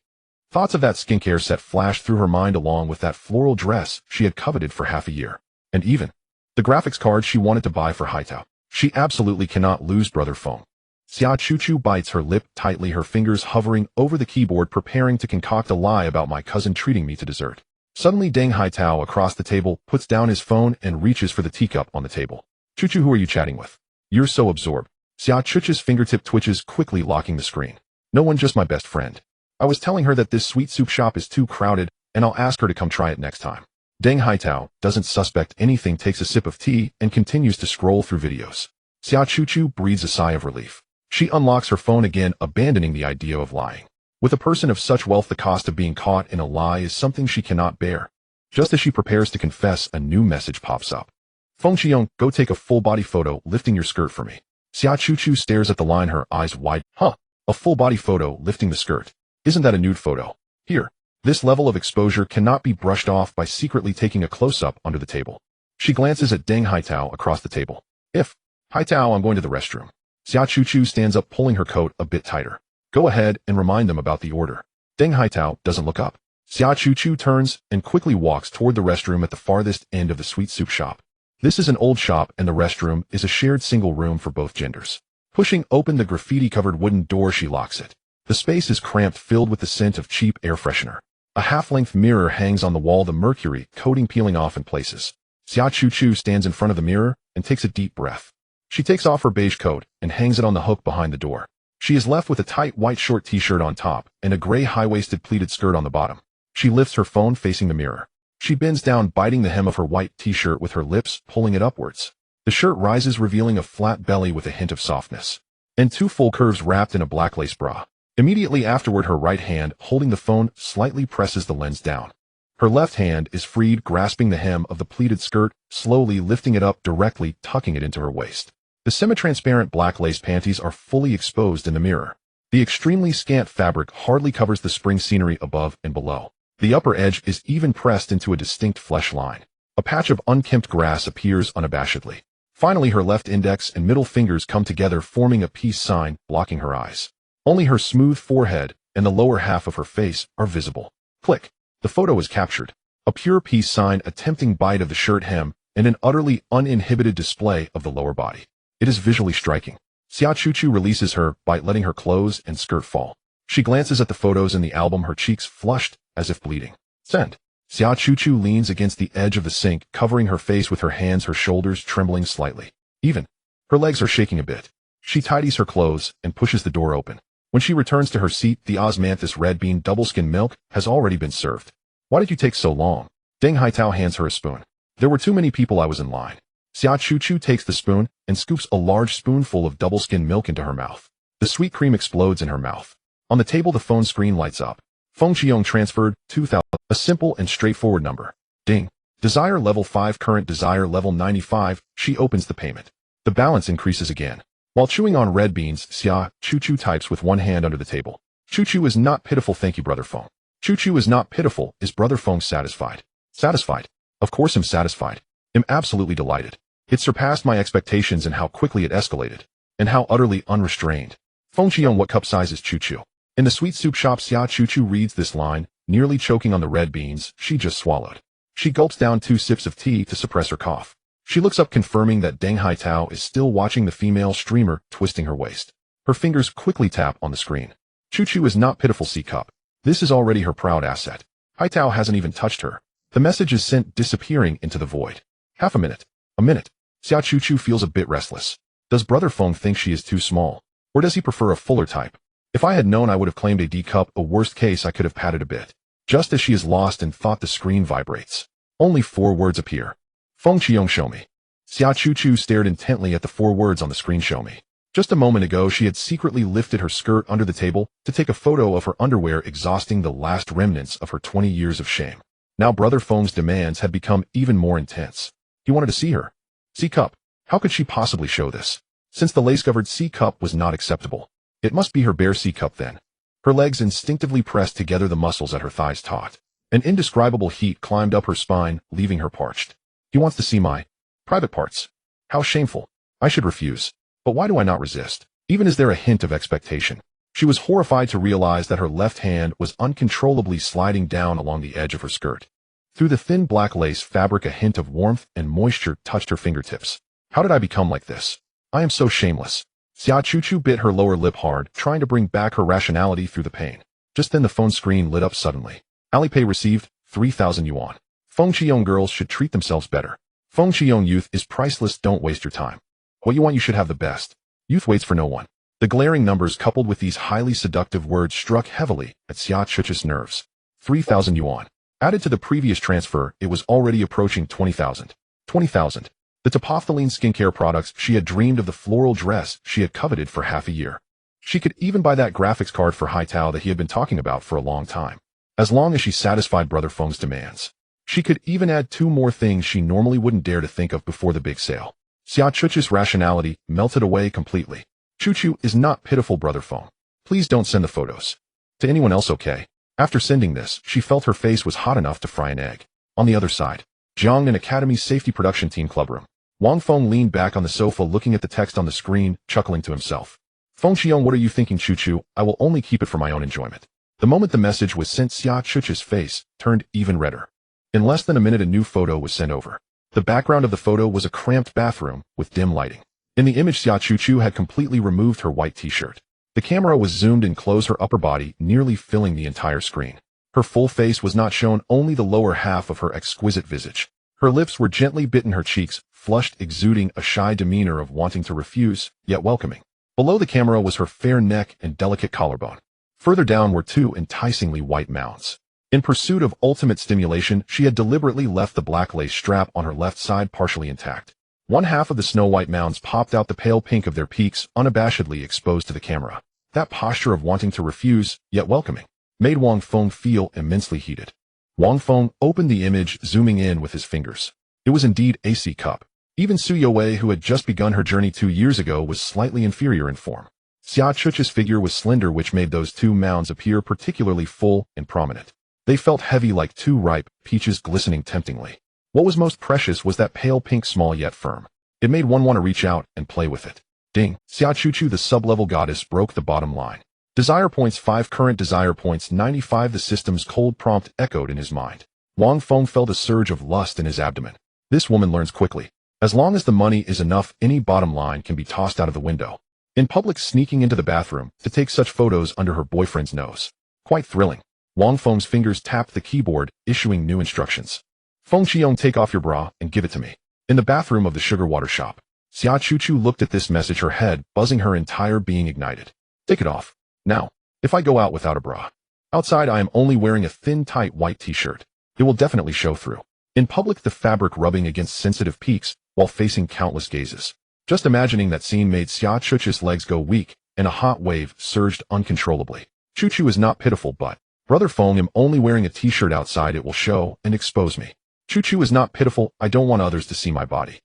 Thoughts of that skincare set flashed through her mind, along with that floral dress she had coveted for half a year. And even the graphics card she wanted to buy for Haitao. She absolutely cannot lose Brother Feng. Xia Chuchu bites her lip tightly, her fingers hovering over the keyboard, preparing to concoct a lie about my cousin treating me to dessert. Suddenly, Deng Haitao across the table puts down his phone and reaches for the teacup on the table. Chuchu, who are you chatting with? You're so absorbed. Xia Chuchu's fingertip twitches, quickly locking the screen. No one, just my best friend. I was telling her that this sweet soup shop is too crowded, and I'll ask her to come try it next time. Deng Haitao doesn't suspect anything, takes a sip of tea, and continues to scroll through videos. Xia Chuchu breathes a sigh of relief. She unlocks her phone again, abandoning the idea of lying. With a person of such wealth, the cost of being caught in a lie is something she cannot bear. Just as she prepares to confess, a new message pops up. Feng Qiong, go take a full-body photo lifting your skirt for me. Xia Chuchu stares at the line, her eyes wide. Huh, a full-body photo lifting the skirt. Isn't that a nude photo? Here. This level of exposure cannot be brushed off by secretly taking a close-up under the table. She glances at Deng Haitao across the table. Haitao, I'm going to the restroom. Xia Chuchu stands up, pulling her coat a bit tighter. Go ahead and remind them about the order. Deng Haitao doesn't look up. Xia Chuchu turns and quickly walks toward the restroom at the farthest end of the sweet soup shop. This is an old shop, and the restroom is a shared single room for both genders. Pushing open the graffiti-covered wooden door, she locks it. The space is cramped, filled with the scent of cheap air freshener. A half-length mirror hangs on the wall, the mercury coating peeling off in places. Xia Chuchu stands in front of the mirror and takes a deep breath. She takes off her beige coat and hangs it on the hook behind the door. She is left with a tight white short t-shirt on top and a gray high-waisted pleated skirt on the bottom. She lifts her phone, facing the mirror. She bends down, biting the hem of her white t-shirt with her lips, pulling it upwards. The shirt rises, revealing a flat belly with a hint of softness, and two full curves wrapped in a black lace bra. Immediately afterward, her right hand, holding the phone, slightly presses the lens down. Her left hand is freed, grasping the hem of the pleated skirt, slowly lifting it up, directly tucking it into her waist. The semi-transparent black lace panties are fully exposed in the mirror. The extremely scant fabric hardly covers the spring scenery above and below. The upper edge is even pressed into a distinct flesh line. A patch of unkempt grass appears unabashedly. Finally, her left index and middle fingers come together, forming a peace sign, blocking her eyes. Only her smooth forehead and the lower half of her face are visible. Click. The photo is captured. A pure peace sign, a tempting bite of the shirt hem, and an utterly uninhibited display of the lower body. It is visually striking. Xia Chuchu releases her bite, letting her clothes and skirt fall. She glances at the photos in the album, her cheeks flushed as if bleeding. Send. Xia Chuchu leans against the edge of the sink, covering her face with her hands, her shoulders trembling slightly. Even her legs are shaking a bit. She tidies her clothes and pushes the door open. When she returns to her seat, the osmanthus red bean double-skin milk has already been served. Why did you take so long? Deng Haitao hands her a spoon. There were too many people, I was in line. Xia Chuchu takes the spoon and scoops a large spoonful of double-skin milk into her mouth. The sweet cream explodes in her mouth. On the table, the phone screen lights up. Feng Qiong transferred 2,000, a simple and straightforward number. Ding. Desire level 5, current desire level 95. She opens the payment. The balance increases again. While chewing on red beans, Xia Chuchu types with one hand under the table. Chuchu is not pitiful, thank you, brother Feng. Chuchu is not pitiful. Is brother Feng satisfied? Satisfied? Of course I'm satisfied. I'm absolutely delighted. It surpassed my expectations in how quickly it escalated, and how utterly unrestrained. Feng Qiong, what cup size is Chuchu? In the sweet soup shop, Xia Chuchu reads this line, nearly choking on the red beans she just swallowed. She gulps down 2 sips of tea to suppress her cough. She looks up, confirming that Deng Haitao is still watching the female streamer, twisting her waist. Her fingers quickly tap on the screen. Chuchu is not pitiful, C cup. This is already her proud asset. Haitao hasn't even touched her. The message is sent, disappearing into the void. Half a minute. A minute. Xia Chuchu feels a bit restless. Does brother Feng think she is too small? Or does he prefer a fuller type? If I had known, I would have claimed a D cup. A worst case, I could have padded a bit. Just as she is lost in thought, the screen vibrates. Only 4 words appear. Feng Qiong, show me. Xia Chuchu stared intently at the 4 words on the screen, show me. Just a moment ago, she had secretly lifted her skirt under the table to take a photo of her underwear, exhausting the last remnants of her 20 years of shame. Now brother Feng's demands had become even more intense. He wanted to see her. C cup. How could she possibly show this? Since the lace-covered C cup was not acceptable, it must be her bare C cup then. Her legs instinctively pressed together, the muscles at her thighs taut. An indescribable heat climbed up her spine, leaving her parched. He wants to see my private parts. How shameful. I should refuse. But why do I not resist? Even is there a hint of expectation? She was horrified to realize that her left hand was uncontrollably sliding down along the edge of her skirt. Through the thin black lace fabric, a hint of warmth and moisture touched her fingertips. How did I become like this? I am so shameless. Xia Chuchu bit her lower lip hard, trying to bring back her rationality through the pain. Just then the phone screen lit up suddenly. Alipay received 3,000 yuan. Feng Qiong girls should treat themselves better. Feng Qiong youth is priceless, don't waste your time. What you want you should have the best. Youth waits for no one. The glaring numbers coupled with these highly seductive words struck heavily at Xia Chuchu's nerves. 3,000 yuan. Added to the previous transfer, it was already approaching 20,000. 20,000. The topophthalene skincare products, she had dreamed of the floral dress she had coveted for half a year. She could even buy that graphics card for Haitao that he had been talking about for a long time. As long as she satisfied Brother Feng's demands. She could even add 2 more things she normally wouldn't dare to think of before the big sale. Xia Chuchu's rationality melted away completely. Chuchu is not pitiful, Brother Feng. Please don't send the photos. To anyone else, okay? After sending this, she felt her face was hot enough to fry an egg. On the other side, Jiangnan Academy's safety production team clubroom. Wang Feng leaned back on the sofa looking at the text on the screen, chuckling to himself. Feng Xiong, what are you thinking, Chuchu? I will only keep it for my own enjoyment. The moment the message was sent, Xia Chuchu's face turned even redder. In less than a minute, a new photo was sent over. The background of the photo was a cramped bathroom with dim lighting. In the image, Xia Chuchu had completely removed her white t-shirt. The camera was zoomed in close, her upper body nearly filling the entire screen. Her full face was not shown, only the lower half of her exquisite visage. Her lips were gently bitten, her cheeks flushed, exuding a shy demeanor of wanting to refuse, yet welcoming. Below the camera was her fair neck and delicate collarbone. Further down were 2 enticingly white mounds. In pursuit of ultimate stimulation, she had deliberately left the black lace strap on her left side partially intact. One half of the snow-white mounds popped out the pale pink of their peaks, unabashedly exposed to the camera. That posture of wanting to refuse, yet welcoming, made Wang Feng feel immensely heated. Wang Feng opened the image, zooming in with his fingers. It was indeed a C cup. Even Su Youwei, who had just begun her journey 2 years ago, was slightly inferior in form. Xia Chuchu's figure was slender, which made those 2 mounds appear particularly full and prominent. They felt heavy like 2 ripe peaches, glistening temptingly. What was most precious was that pale pink, small yet firm. It made one want to reach out and play with it. Ding! Xia Chuchu, the sub-level goddess, broke the bottom line. Desire points 5, current desire points 95. The system's cold prompt echoed in his mind. Wang Feng felt a surge of lust in his abdomen. This woman learns quickly. As long as the money is enough, any bottom line can be tossed out of the window. In public, sneaking into the bathroom to take such photos under her boyfriend's nose. Quite thrilling. Wang Feng's fingers tapped the keyboard, issuing new instructions. Feng Qiong, take off your bra and give it to me. In the bathroom of the sugar water shop. Xia Chuchu looked at this message, her head buzzing, her entire being ignited. Take it off. Now. If I go out without a bra. Outside I am only wearing a thin, tight white t-shirt. It will definitely show through. In public, the fabric rubbing against sensitive peaks while facing countless gazes. Just imagining that scene made Xia Chuchu's legs go weak, and a hot wave surged uncontrollably. Chuchu is not pitiful, but Brother Feng, am only wearing a t-shirt. Outside it will show and expose me. Chuchu is not pitiful, I don't want others to see my body.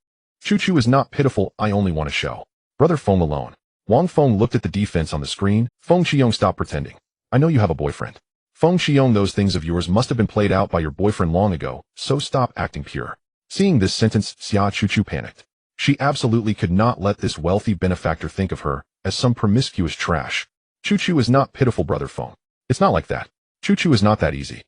Chuchu is not pitiful, I only want to show Brother Feng alone. Wang Feng looked at the defense on the screen. Feng Qiong, stop pretending. I know you have a boyfriend. Feng Qiong, those things of yours must have been played out by your boyfriend long ago, so stop acting pure. Seeing this sentence, Xia Chuchu panicked. She absolutely could not let this wealthy benefactor think of her as some promiscuous trash. Chuchu is not pitiful, Brother Feng. It's not like that. Chuchu is not that easy.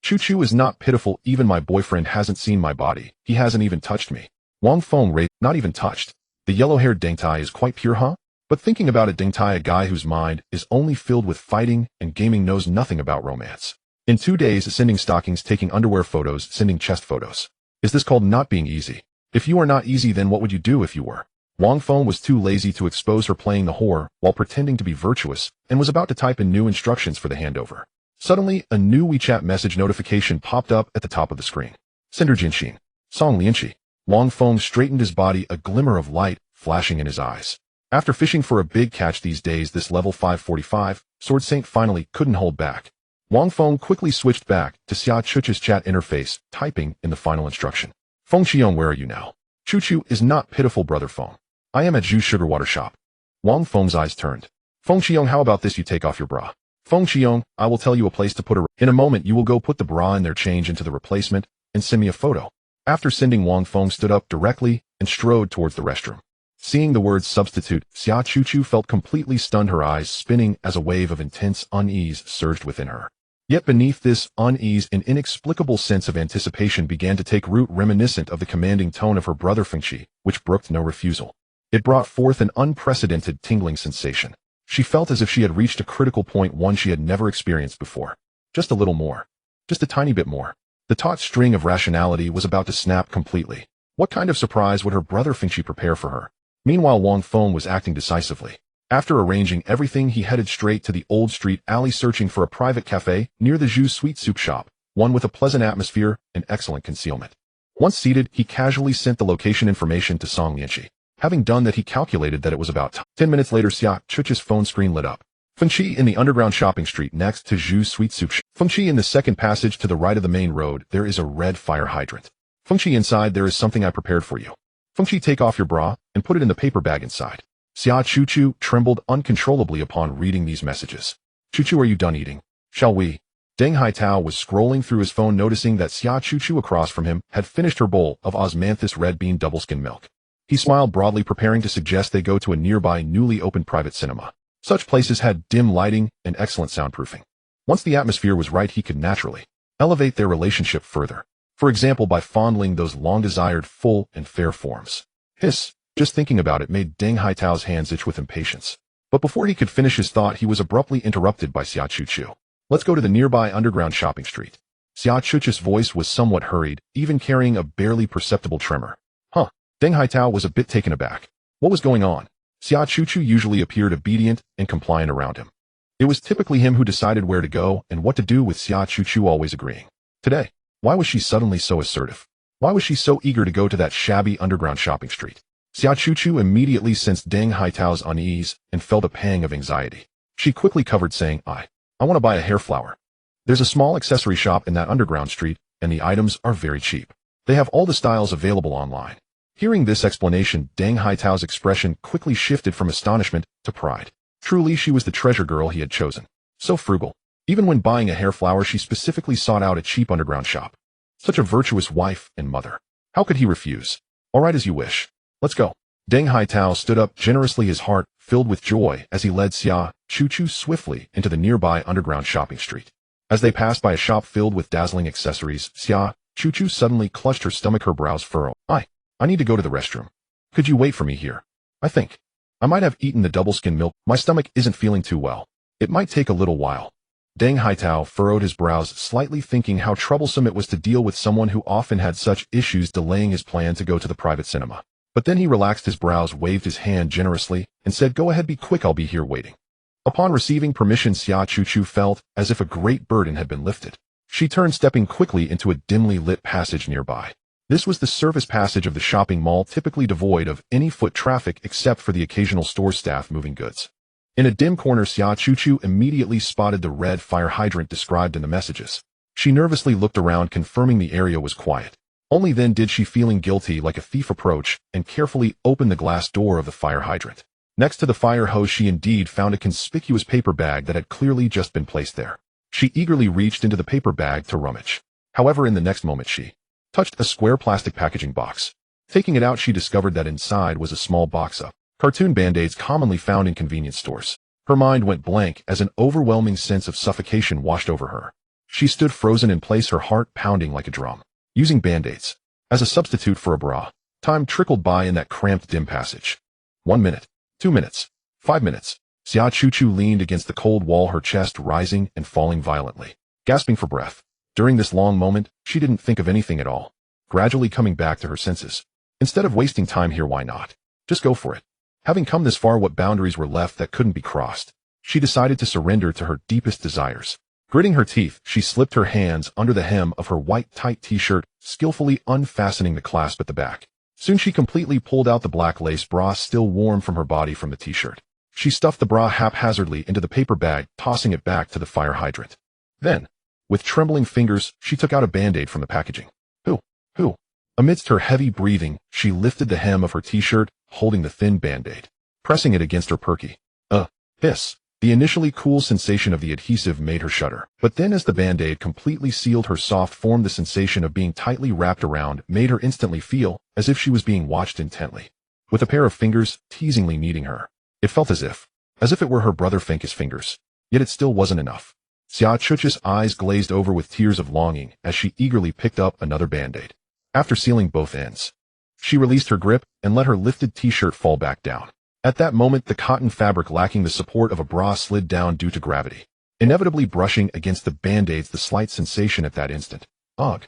Chuchu is not pitiful, even my boyfriend hasn't seen my body. He hasn't even touched me. Wang Feng raised, not even touched. The yellow-haired Deng Tai is quite pure, huh? But thinking about it, Deng Tai, a guy whose mind is only filled with fighting and gaming, knows nothing about romance. In 2 days, sending stockings, taking underwear photos, sending chest photos. Is this called not being easy? If you are not easy, then what would you do if you were? Wang Feng was too lazy to expose her playing the whore while pretending to be virtuous, and was about to type in new instructions for the handover. Suddenly, a new WeChat message notification popped up at the top of the screen. Sender Jinshin. Song Lianqi. Wang Feng straightened his body, a glimmer of light flashing in his eyes. After fishing for a big catch these days, this level 545, Sword Saint finally couldn't hold back. Wang Feng quickly switched back to Xia Chuchu's chat interface, typing in the final instruction. Feng Qiong, where are you now? Chuchu is not pitiful, Brother Feng. I am at Zhu's sugar water shop. Wang Feng's eyes turned. Feng Qiong, how about this, you take off your bra? Feng Qiong, I will tell you a place to put her. In a moment you will go put the bra and their change into the replacement, and send me a photo. After sending, Wang Feng stood up directly and strode towards the restroom. Seeing the word substitute, Xia Chuchu felt completely stunned, her eyes spinning as a wave of intense unease surged within her. Yet beneath this unease, an inexplicable sense of anticipation began to take root, reminiscent of the commanding tone of her brother Fengqi, which brooked no refusal. It brought forth an unprecedented tingling sensation. She felt as if she had reached a critical point, one she had never experienced before. Just a little more. Just a tiny bit more. The taut string of rationality was about to snap completely. What kind of surprise would her brother think she prepare for her? Meanwhile, Wang Feng was acting decisively. After arranging everything, he headed straight to the old street alley, searching for a private cafe near the Zhu's sweet soup shop, one with a pleasant atmosphere and excellent concealment. Once seated, he casually sent the location information to Song Lianqi. Having done that, he calculated that it was about 10 minutes later. Xia Chuch's phone screen lit up. Fengqi in the underground shopping street next to Zhu's sweet soup shop. Fengqi in the second passage to the right of the main road, there is a red fire hydrant. Fengqi, inside there is something I prepared for you. Fengqi, take off your bra and put it in the paper bag inside. Xia Chuchu trembled uncontrollably upon reading these messages. Chuchu, are you done eating? Shall we? Deng Haitao was scrolling through his phone, noticing that Xia Chuchu across from him had finished her bowl of osmanthus red bean double skim milk. He smiled broadly, preparing to suggest they go to a nearby newly opened private cinema. Such places had dim lighting and excellent soundproofing. Once the atmosphere was right, he could naturally elevate their relationship further. For example, by fondling those long-desired full and fair forms. Hiss, just thinking about it made Deng Haitao's hands itch with impatience. But before he could finish his thought, he was abruptly interrupted by Xia Chuchu. Let's go to the nearby underground shopping street. Xia Chuchu's voice was somewhat hurried, even carrying a barely perceptible tremor. Huh. Deng Haitao was a bit taken aback. What was going on? Xia Chuchu usually appeared obedient and compliant around him. It was typically him who decided where to go and what to do, with Xia Chuchu always agreeing. Today, why was she suddenly so assertive? Why was she so eager to go to that shabby underground shopping street? Xia Chuchu immediately sensed Deng Haitao's unease and felt a pang of anxiety. She quickly covered, saying, I want to buy a hair flower. There's a small accessory shop in that underground street, and the items are very cheap. They have all the styles available online. Hearing this explanation, Deng Haitao's expression quickly shifted from astonishment to pride. Truly, she was the treasure girl he had chosen. So frugal. Even when buying a hair flower, she specifically sought out a cheap underground shop. Such a virtuous wife and mother. How could he refuse? All right, as you wish. Let's go. Deng Haitao stood up generously, his heart filled with joy as he led Xia Chuchu swiftly into the nearby underground shopping street. As they passed by a shop filled with dazzling accessories, Xia Chuchu suddenly clutched her stomach, her brows furrowed. I need to go to the restroom. Could you wait for me here? I think I might have eaten the double skim milk. My stomach isn't feeling too well. It might take a little while. Deng Haitao furrowed his brows slightly, thinking how troublesome it was to deal with someone who often had such issues delaying his plan to go to the private cinema. But then he relaxed his brows, waved his hand generously, and said, go ahead, be quick, I'll be here waiting. Upon receiving permission, Xia Chuchu felt as if a great burden had been lifted. She turned, stepping quickly into a dimly lit passage nearby. This was the service passage of the shopping mall, typically devoid of any foot traffic except for the occasional store staff moving goods. In a dim corner, Xia Chuchu immediately spotted the red fire hydrant described in the messages. She nervously looked around, confirming the area was quiet. Only then did she, feeling guilty like a thief, approach and carefully open the glass door of the fire hydrant. Next to the fire hose, she indeed found a conspicuous paper bag that had clearly just been placed there. She eagerly reached into the paper bag to rummage. However, in the next moment she touched a square plastic packaging box. Taking it out, she discovered that inside was a small box of cartoon band-aids commonly found in convenience stores. Her mind went blank as an overwhelming sense of suffocation washed over her. She stood frozen in place, her heart pounding like a drum. Using band-aids as a substitute for a bra. Time trickled by in that cramped, dim passage. 1 minute, 2 minutes, 5 minutes. Xia Chuchu leaned against the cold wall, her chest rising and falling violently, gasping for breath. During this long moment, she didn't think of anything at all, gradually coming back to her senses. Instead of wasting time here, why not just go for it? Having come this far, what boundaries were left that couldn't be crossed? She decided to surrender to her deepest desires. Gritting her teeth, she slipped her hands under the hem of her white tight t-shirt, skillfully unfastening the clasp at the back. Soon she completely pulled out the black lace bra, still warm from her body from the t-shirt. She stuffed the bra haphazardly into the paper bag, tossing it back to the fire hydrant. Then, with trembling fingers, she took out a band-aid from the packaging. Who? Amidst her heavy breathing, she lifted the hem of her t-shirt, holding the thin band-aid, pressing it against her perky. Hiss. The initially cool sensation of the adhesive made her shudder. But then, as the band-aid completely sealed her soft form, the sensation of being tightly wrapped around made her instantly feel as if she was being watched intently, with a pair of fingers teasingly kneading her. It felt as if it were her brother Feng's fingers. Yet it still wasn't enough. Xia Chuchu's eyes glazed over with tears of longing as she eagerly picked up another band-aid. After sealing both ends, She released her grip and let her lifted t-shirt fall back down. At that moment, the cotton fabric lacking the support of a bra slid down due to gravity, inevitably brushing against the band-aids. The slight sensation at that instant. Ugh.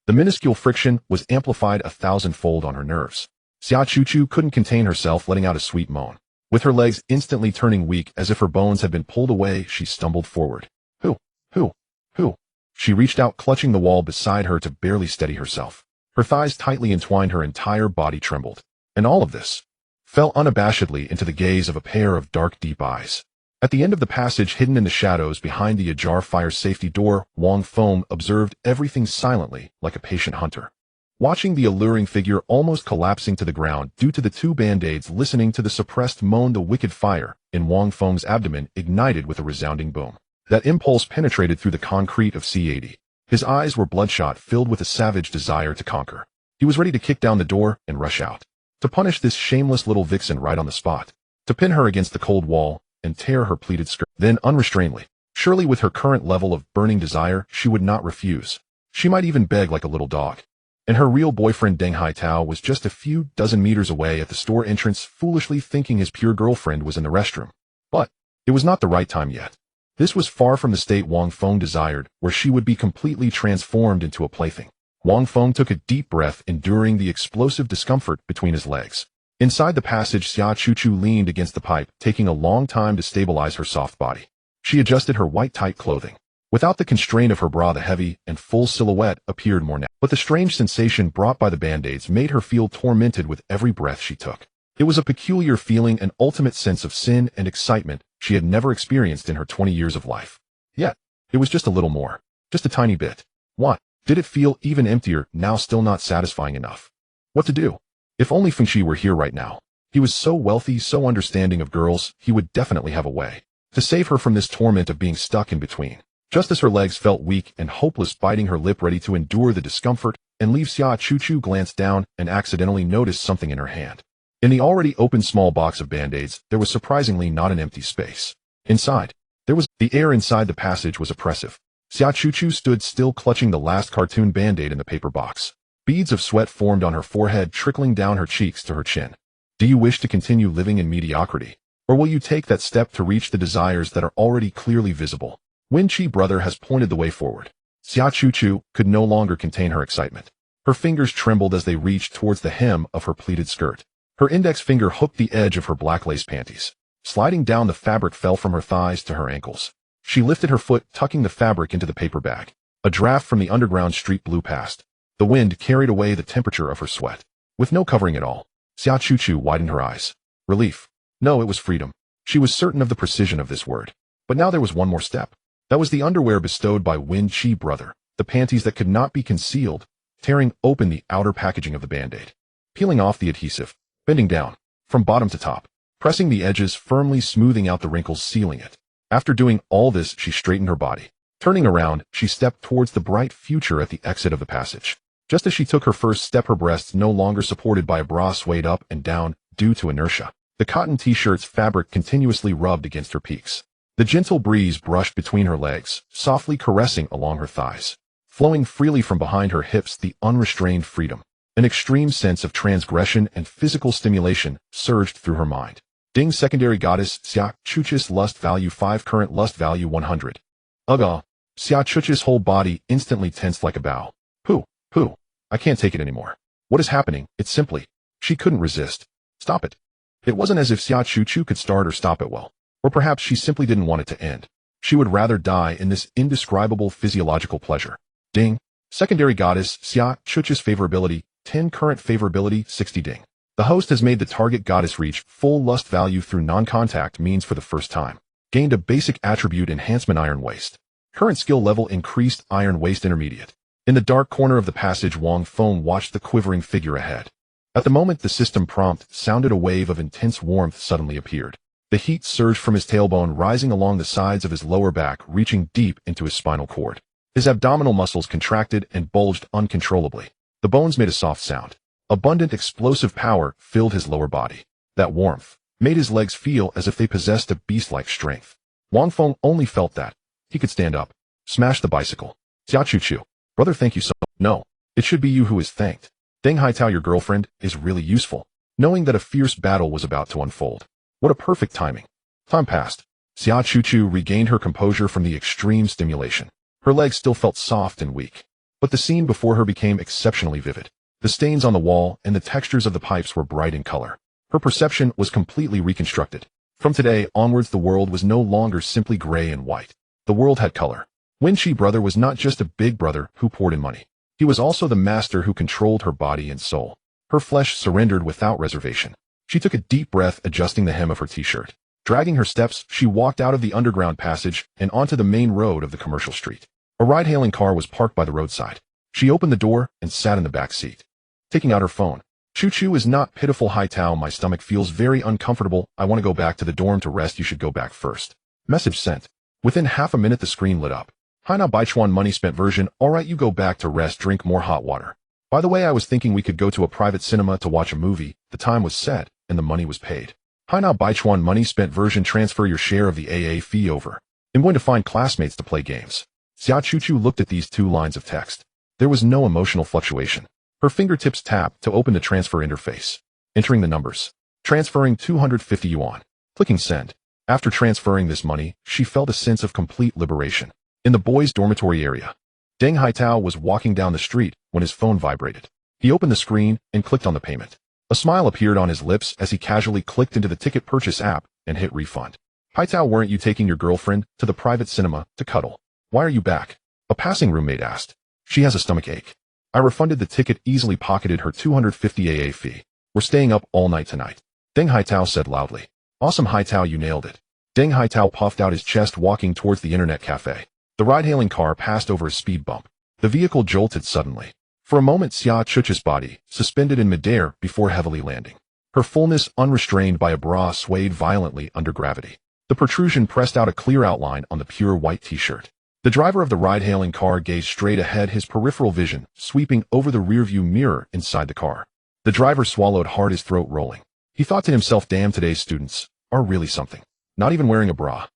The minuscule friction was amplified 1,000-fold on her nerves. Xia Chuchu couldn't contain herself, letting out a sweet moan. With her legs instantly turning weak as if her bones had been pulled away, she stumbled forward. Who? She reached out, clutching the wall beside her to barely steady herself. Her thighs tightly entwined, her entire body trembled. And all of this fell unabashedly into the gaze of a pair of dark, deep eyes. At the end of the passage, hidden in the shadows behind the ajar fire safety door, Wang Feng observed everything silently, like a patient hunter. Watching the alluring figure almost collapsing to the ground due to the two band-aids, listening to the suppressed moan, the wicked fire in Wang Feng's abdomen ignited with a resounding boom. That impulse penetrated through the concrete of C-80. His eyes were bloodshot, filled with a savage desire to conquer. He was ready to kick down the door and rush out. To punish this shameless little vixen right on the spot. To pin her against the cold wall and tear her pleated skirt. Then unrestrainedly. Surely with her current level of burning desire, she would not refuse. She might even beg like a little dog. And her real boyfriend Deng Haitao was just a few dozen meters away at the store entrance, foolishly thinking his pure girlfriend was in the restroom. But it was not the right time yet. This was far from the state Wang Feng desired, where she would be completely transformed into a plaything. Wang Feng took a deep breath, enduring the explosive discomfort between his legs. Inside the passage, Xia Chuchu leaned against the pipe, taking a long time to stabilize her soft body. She adjusted her white tight clothing. Without the constraint of her bra, the heavy and full silhouette appeared more natural. But the strange sensation brought by the band-aids made her feel tormented with every breath she took. It was a peculiar feeling, an ultimate sense of sin and excitement she had never experienced in her 20 years of life. Yet, it was just a little more. Just a tiny bit. What? Did it feel even emptier, now still not satisfying enough? What to do? If only Fengshi were here right now. He was so wealthy, so understanding of girls, he would definitely have a way to save her from this torment of being stuck in between. Just as her legs felt weak and hopeless, biting her lip ready to endure the discomfort and leave, Xia Chuchu glanced down and accidentally noticed something in her hand. In the already open small box of band-aids, there was surprisingly not an empty space. Inside, the air inside the passage was oppressive. Xia Chuchu stood still, clutching the last cartoon band-aid in the paper box. Beads of sweat formed on her forehead, trickling down her cheeks to her chin. Do you wish to continue living in mediocrity? Or will you take that step to reach the desires that are already clearly visible? Wen Chi brother has pointed the way forward. Xia Chuchu could no longer contain her excitement. Her fingers trembled as they reached towards the hem of her pleated skirt. Her index finger hooked the edge of her black lace panties. Sliding down, the fabric fell from her thighs to her ankles. She lifted her foot, tucking the fabric into the paper bag. A draft from the underground street blew past. The wind carried away the temperature of her sweat. With no covering at all, Xia Chuchu widened her eyes. Relief. No, it was freedom. She was certain of the precision of this word. But now there was one more step. That was the underwear bestowed by Wen Chi brother, the panties that could not be concealed, tearing open the outer packaging of the band-aid. Peeling off the adhesive. Bending down, from bottom to top, pressing the edges, firmly smoothing out the wrinkles, sealing it. After doing all this, she straightened her body. Turning around, she stepped towards the bright future at the exit of the passage. Just as she took her first step, her breasts, no longer supported by a bra, swayed up and down due to inertia. The cotton t-shirt's fabric continuously rubbed against her peaks. The gentle breeze brushed between her legs, softly caressing along her thighs. Flowing freely from behind her hips, the unrestrained freedom. An extreme sense of transgression and physical stimulation surged through her mind. Ding, secondary goddess, Xia Chuchu's lust value 5, current lust value 100. Xia Chuchu's whole body instantly tensed like a bow. Pooh, I can't take it anymore. What is happening? It's simply, she couldn't resist. Stop it. It wasn't as if Xia Chuchu could start or stop it well. Or perhaps she simply didn't want it to end. She would rather die in this indescribable physiological pleasure. Ding, secondary goddess, Xia Chuchu's favorability, 10, current favorability 60. Ding. The host has made the target goddess reach full lust value through non-contact means for the first time. Gained a basic attribute enhancement, iron waist. Current skill level increased, iron waist intermediate. In the dark corner of the passage, Wang Feng watched the quivering figure ahead. At the moment the system prompt sounded, a wave of intense warmth suddenly appeared. The heat surged from his tailbone, rising along the sides of his lower back, reaching deep into his spinal cord. His abdominal muscles contracted and bulged uncontrollably. The bones made a soft sound. Abundant explosive power filled his lower body. That warmth made his legs feel as if they possessed a beast-like strength. Wang Feng only felt that. He could stand up. Smash the bicycle. Xia Chuchu. Brother, thank you so much. No, it should be you who is thanked. Deng Haitao, your girlfriend, is really useful, knowing that a fierce battle was about to unfold. What a perfect timing. Time passed. Xia Chuchu regained her composure from the extreme stimulation. Her legs still felt soft and weak. But the scene before her became exceptionally vivid. The stains on the wall and the textures of the pipes were bright in color. Her perception was completely reconstructed. From today onwards, the world was no longer simply gray and white. The world had color. Wen Chi brother was not just a big brother who poured in money. He was also the master who controlled her body and soul. Her flesh surrendered without reservation. She took a deep breath, adjusting the hem of her t-shirt. Dragging her steps, she walked out of the underground passage and onto the main road of the commercial street. A ride-hailing car was parked by the roadside. She opened the door and sat in the back seat. Taking out her phone. Choo-choo is not pitiful. Haitao, my stomach feels very uncomfortable. I want to go back to the dorm to rest. You should go back first. Message sent. Within half a minute the screen lit up. Haina Baichuan money spent version. Alright, you go back to rest, drink more hot water. By the way, I was thinking we could go to a private cinema to watch a movie. The time was set, and the money was paid. Haina Baichuan money spent version. Transfer your share of the AA fee over. I'm going to find classmates to play games. Xia Chuchu looked at these 2 lines of text. There was no emotional fluctuation. Her fingertips tapped to open the transfer interface. Entering the numbers. Transferring 250 yuan. Clicking send. After transferring this money, she felt a sense of complete liberation. In the boys' dormitory area. Deng Haitao was walking down the street when his phone vibrated. He opened the screen and clicked on the payment. A smile appeared on his lips as he casually clicked into the ticket purchase app and hit refund. Haitao, weren't you taking your girlfriend to the private cinema to cuddle? Why are you back? A passing roommate asked. She has a stomach ache. I refunded the ticket, easily pocketed her 250 AA fee. We're staying up all night tonight. Deng Haitao said loudly. Awesome, Haitao, you nailed it. Deng Haitao puffed out his chest, walking towards the internet cafe. The ride-hailing car passed over a speed bump. The vehicle jolted suddenly. For a moment, Xia Chuchu's body suspended in midair before heavily landing. Her fullness, unrestrained by a bra, swayed violently under gravity. The protrusion pressed out a clear outline on the pure white t-shirt. The driver of the ride-hailing car gazed straight ahead, his peripheral vision sweeping over the rearview mirror inside the car. The driver swallowed hard, his throat rolling. He thought to himself, damn, today's students are really something. Not even wearing a bra.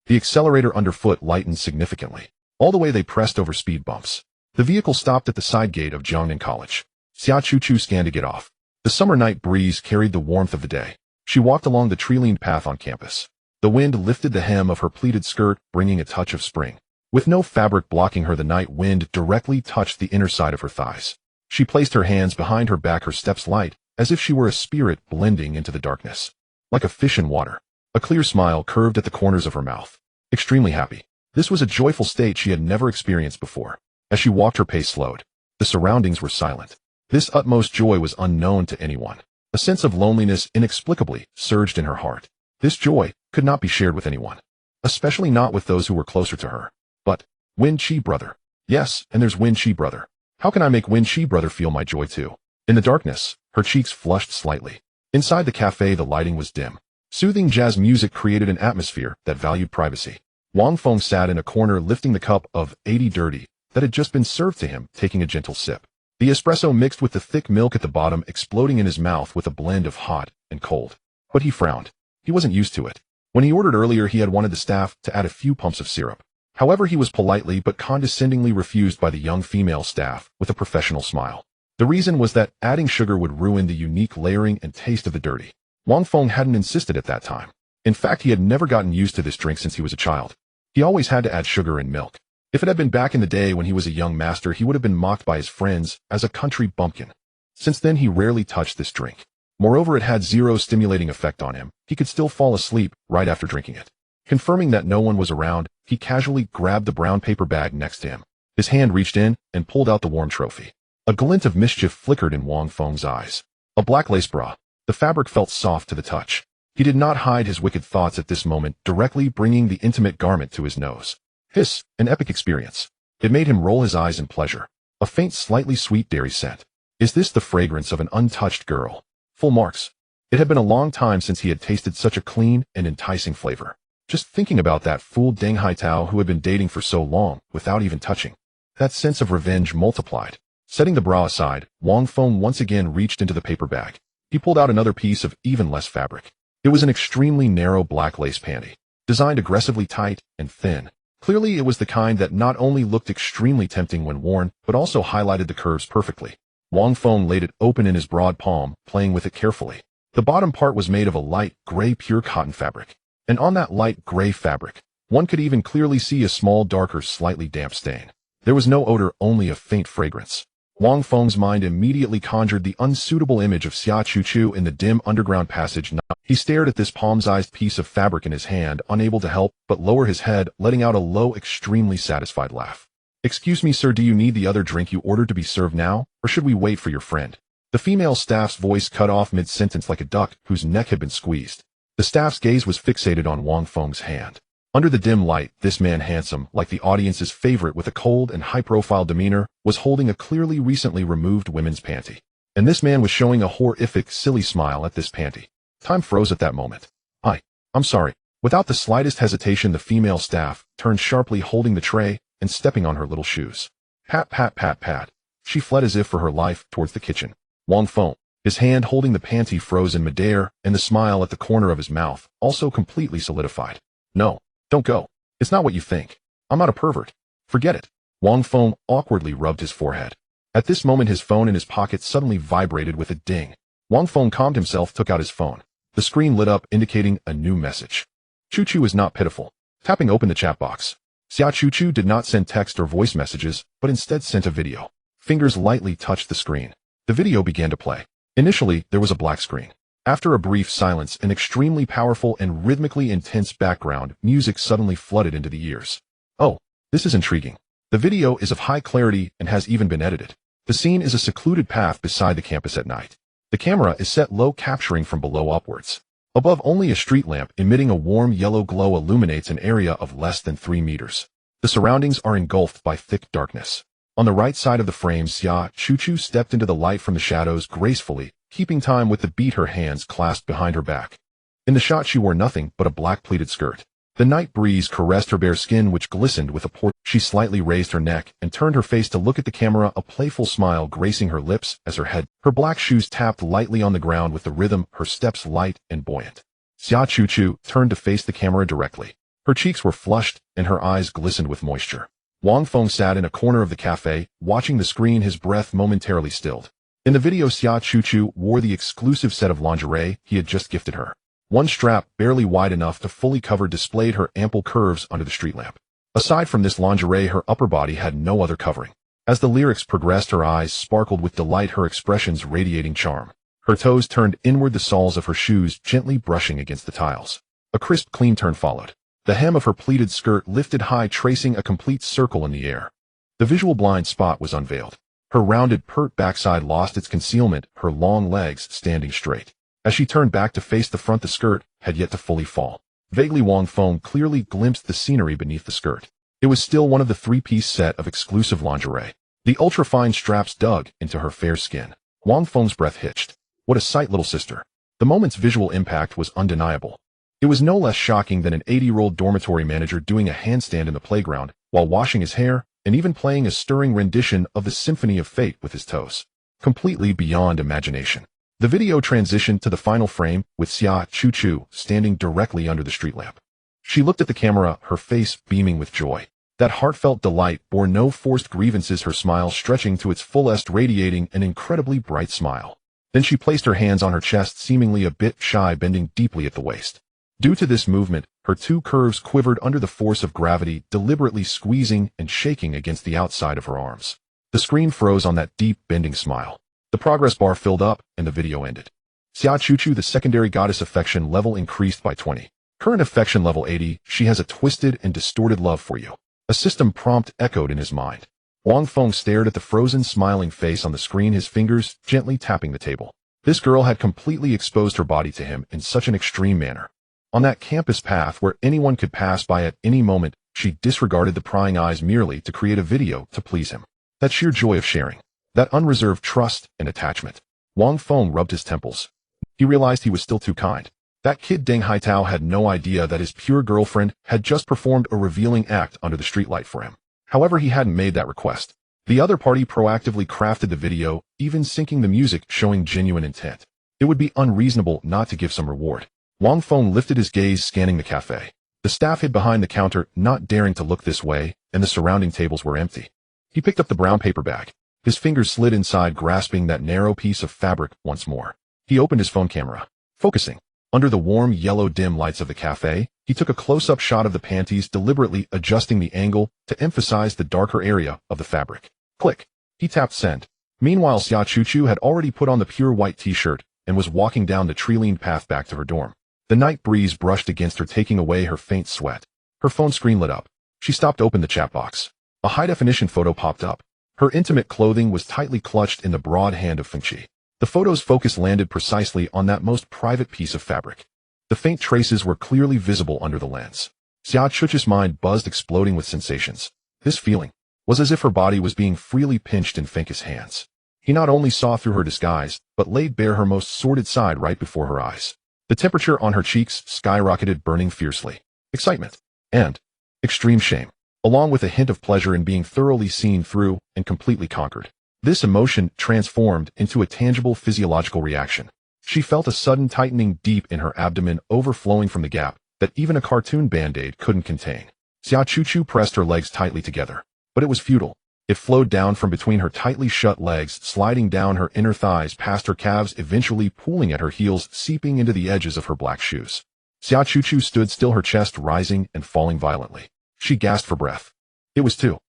The accelerator underfoot lightened significantly. All the way they pressed over speed bumps. The vehicle stopped at the side gate of Jiangnan College. Xia Chuchu scanned to get off. The summer night breeze carried the warmth of the day. She walked along the tree-lined path on campus. The wind lifted the hem of her pleated skirt, bringing a touch of spring. With no fabric blocking her, the night wind directly touched the inner side of her thighs. She placed her hands behind her back, her steps light, as if she were a spirit blending into the darkness. Like a fish in water. A clear smile curved at the corners of her mouth. Extremely happy. This was a joyful state she had never experienced before. As she walked, her pace slowed. The surroundings were silent. This utmost joy was unknown to anyone. A sense of loneliness inexplicably surged in her heart. This joy could not be shared with anyone. Especially not with those who were closer to her. But, Wen Chi brother. Yes, and there's Wen Chi brother. How can I make Wen Chi brother feel my joy too? In the darkness, her cheeks flushed slightly. Inside the cafe, the lighting was dim. Soothing jazz music created an atmosphere that valued privacy. Wang Feng sat in a corner, lifting the cup of 80 dirty that had just been served to him, taking a gentle sip. The espresso mixed with the thick milk at the bottom, exploding in his mouth with a blend of hot and cold. But he frowned. He wasn't used to it. When he ordered earlier, he had wanted the staff to add a few pumps of syrup. However, he was politely but condescendingly refused by the young female staff with a professional smile. The reason was that adding sugar would ruin the unique layering and taste of the dirty. Wang Feng hadn't insisted at that time. In fact, he had never gotten used to this drink since he was a child. He always had to add sugar and milk. If it had been back in the day when he was a young master, he would have been mocked by his friends as a country bumpkin. Since then, he rarely touched this drink. Moreover, it had zero stimulating effect on him. He could still fall asleep right after drinking it. Confirming that no one was around, he casually grabbed the brown paper bag next to him. His hand reached in and pulled out the worn trophy. A glint of mischief flickered in Wang Feng's eyes. A black lace bra. The fabric felt soft to the touch. He did not hide his wicked thoughts at this moment, directly bringing the intimate garment to his nose. Hiss, an epic experience. It made him roll his eyes in pleasure. A faint, slightly sweet dairy scent. Is this the fragrance of an untouched girl? Full marks. It had been a long time since he had tasted such a clean and enticing flavor. Just thinking about that fool Deng Haitao who had been dating for so long without even touching. That sense of revenge multiplied. Setting the bra aside, Wang Feng once again reached into the paper bag. He pulled out another piece of even less fabric. It was an extremely narrow black lace panty, designed aggressively tight and thin. Clearly, it was the kind that not only looked extremely tempting when worn, but also highlighted the curves perfectly. Wang Feng laid it open in his broad palm, playing with it carefully. The bottom part was made of a light gray pure cotton fabric. And on that light gray fabric, one could even clearly see a small darker slightly damp stain. There was no odor, only a faint fragrance. Wang Feng's mind immediately conjured the unsuitable image of Xia Chuchu in the dim underground passage. He stared at this palm-sized piece of fabric in his hand, unable to help but lower his head, letting out a low, extremely satisfied laugh. "Excuse me, sir, do you need the other drink you ordered to be served now, or should we wait for your friend?" The female staff's voice cut off mid-sentence like a duck whose neck had been squeezed. The staff's gaze was fixated on Wang Feng's hand. Under the dim light, this man, handsome, like the audience's favorite with a cold and high-profile demeanor, was holding a clearly recently removed women's panty. And this man was showing a horrific, silly smile at this panty. Time froze at that moment. I'm sorry." Without the slightest hesitation, the female staff turned sharply, holding the tray and stepping on her little shoes. Pat, pat, pat, pat. She fled as if for her life towards the kitchen. Wang Feng, his hand holding the panty, froze in midair, and the smile at the corner of his mouth also completely solidified. "No. Don't go. It's not what you think. I'm not a pervert. Forget it." Wang Feng awkwardly rubbed his forehead. At this moment, his phone in his pocket suddenly vibrated with a ding. Wang Feng calmed himself, took out his phone. The screen lit up, indicating a new message. Chuchu is not pitiful. Tapping open the chat box. Xia Chuchu did not send text or voice messages, but instead sent a video. Fingers lightly touched the screen. The video began to play. Initially, there was a black screen. After a brief silence, an extremely powerful and rhythmically intense background music suddenly flooded into the ears. "Oh, this is intriguing. The video is of high clarity and has even been edited. The scene is a secluded path beside the campus at night. The camera is set low, capturing from below upwards. Above, only a street lamp emitting a warm yellow glow illuminates an area of less than 3 meters. The surroundings are engulfed by thick darkness. On the right side of the frame, Xia Chuchu stepped into the light from the shadows gracefully, keeping time with the beat, her hands clasped behind her back. In the shot, she wore nothing but a black pleated skirt. The night breeze caressed her bare skin, which glistened with a port. She slightly raised her neck and turned her face to look at the camera, a playful smile gracing her lips as her black shoes tapped lightly on the ground with the rhythm, her steps light and buoyant. Xia Chuchu turned to face the camera directly. Her cheeks were flushed and her eyes glistened with moisture. Wang Feng sat in a corner of the cafe, watching the screen, his breath momentarily stilled. In the video, Xia Chuchu wore the exclusive set of lingerie he had just gifted her. One strap, barely wide enough to fully cover, displayed her ample curves under the street lamp. Aside from this lingerie, her upper body had no other covering. As the lyrics progressed, her eyes sparkled with delight, her expressions radiating charm. Her toes turned inward, the soles of her shoes gently brushing against the tiles. A crisp, clean turn followed. The hem of her pleated skirt lifted high, tracing a complete circle in the air. The visual blind spot was unveiled. Her rounded, pert backside lost its concealment, her long legs standing straight. As she turned back to face the front, the skirt had yet to fully fall. Vaguely, Wang Feng clearly glimpsed the scenery beneath the skirt. It was still one of the 3-piece set of exclusive lingerie. The ultra-fine straps dug into her fair skin. Wang Feng's breath hitched. What a sight, little sister. The moment's visual impact was undeniable. It was no less shocking than an 80-year-old dormitory manager doing a handstand in the playground while washing his hair and even playing a stirring rendition of the Symphony of Fate with his toes. Completely beyond imagination. The video transitioned to the final frame, with Xia Chuchu standing directly under the street lamp. She looked at the camera, her face beaming with joy. That heartfelt delight bore no forced grievances, her smile stretching to its fullest, radiating an incredibly bright smile. Then she placed her hands on her chest, seemingly a bit shy, bending deeply at the waist. Due to this movement, her 2 curves quivered under the force of gravity, deliberately squeezing and shaking against the outside of her arms. The screen froze on that deep, bending smile. The progress bar filled up, and the video ended. Xia Chuchu, the secondary goddess affection level increased by 20. Current affection level 80, she has a twisted and distorted love for you. A system prompt echoed in his mind. Wang Feng stared at the frozen, smiling face on the screen, his fingers gently tapping the table. This girl had completely exposed her body to him in such an extreme manner. On that campus path where anyone could pass by at any moment, she disregarded the prying eyes merely to create a video to please him. That sheer joy of sharing. That unreserved trust and attachment. Wang Feng rubbed his temples. He realized he was still too kind. That kid Deng Haitao had no idea that his pure girlfriend had just performed a revealing act under the streetlight for him. However, he hadn't made that request. The other party proactively crafted the video, even syncing the music, showing genuine intent. It would be unreasonable not to give some reward. Wang Feng lifted his gaze, scanning the cafe. The staff hid behind the counter, not daring to look this way, and the surrounding tables were empty. He picked up the brown paper bag. His fingers slid inside, grasping that narrow piece of fabric once more. He opened his phone camera. Focusing. Under the warm yellow dim lights of the cafe, he took a close-up shot of the panties, deliberately adjusting the angle to emphasize the darker area of the fabric. Click. He tapped send. Meanwhile, Xia Chuchu had already put on the pure white t-shirt and was walking down the tree-lined path back to her dorm. The night breeze brushed against her, taking away her faint sweat. Her phone screen lit up. She stopped open the chat box. A high-definition photo popped up. Her intimate clothing was tightly clutched in the broad hand of Fengqi. The photo's focus landed precisely on that most private piece of fabric. The faint traces were clearly visible under the lens. Xia Chuchu's mind buzzed, exploding with sensations. This feeling was as if her body was being freely pinched in Fengqi's hands. He not only saw through her disguise, but laid bare her most sordid side right before her eyes. The temperature on her cheeks skyrocketed, burning fiercely. Excitement and extreme shame, along with a hint of pleasure in being thoroughly seen through and completely conquered. This emotion transformed into a tangible physiological reaction. She felt a sudden tightening deep in her abdomen, overflowing from the gap that even a cartoon Band-Aid couldn't contain. Xia Chuchu pressed her legs tightly together, but it was futile. It flowed down from between her tightly shut legs, sliding down her inner thighs past her calves, eventually pooling at her heels, seeping into the edges of her black shoes. Xia Chuchu stood still, her chest rising and falling violently. She gasped for breath. It was too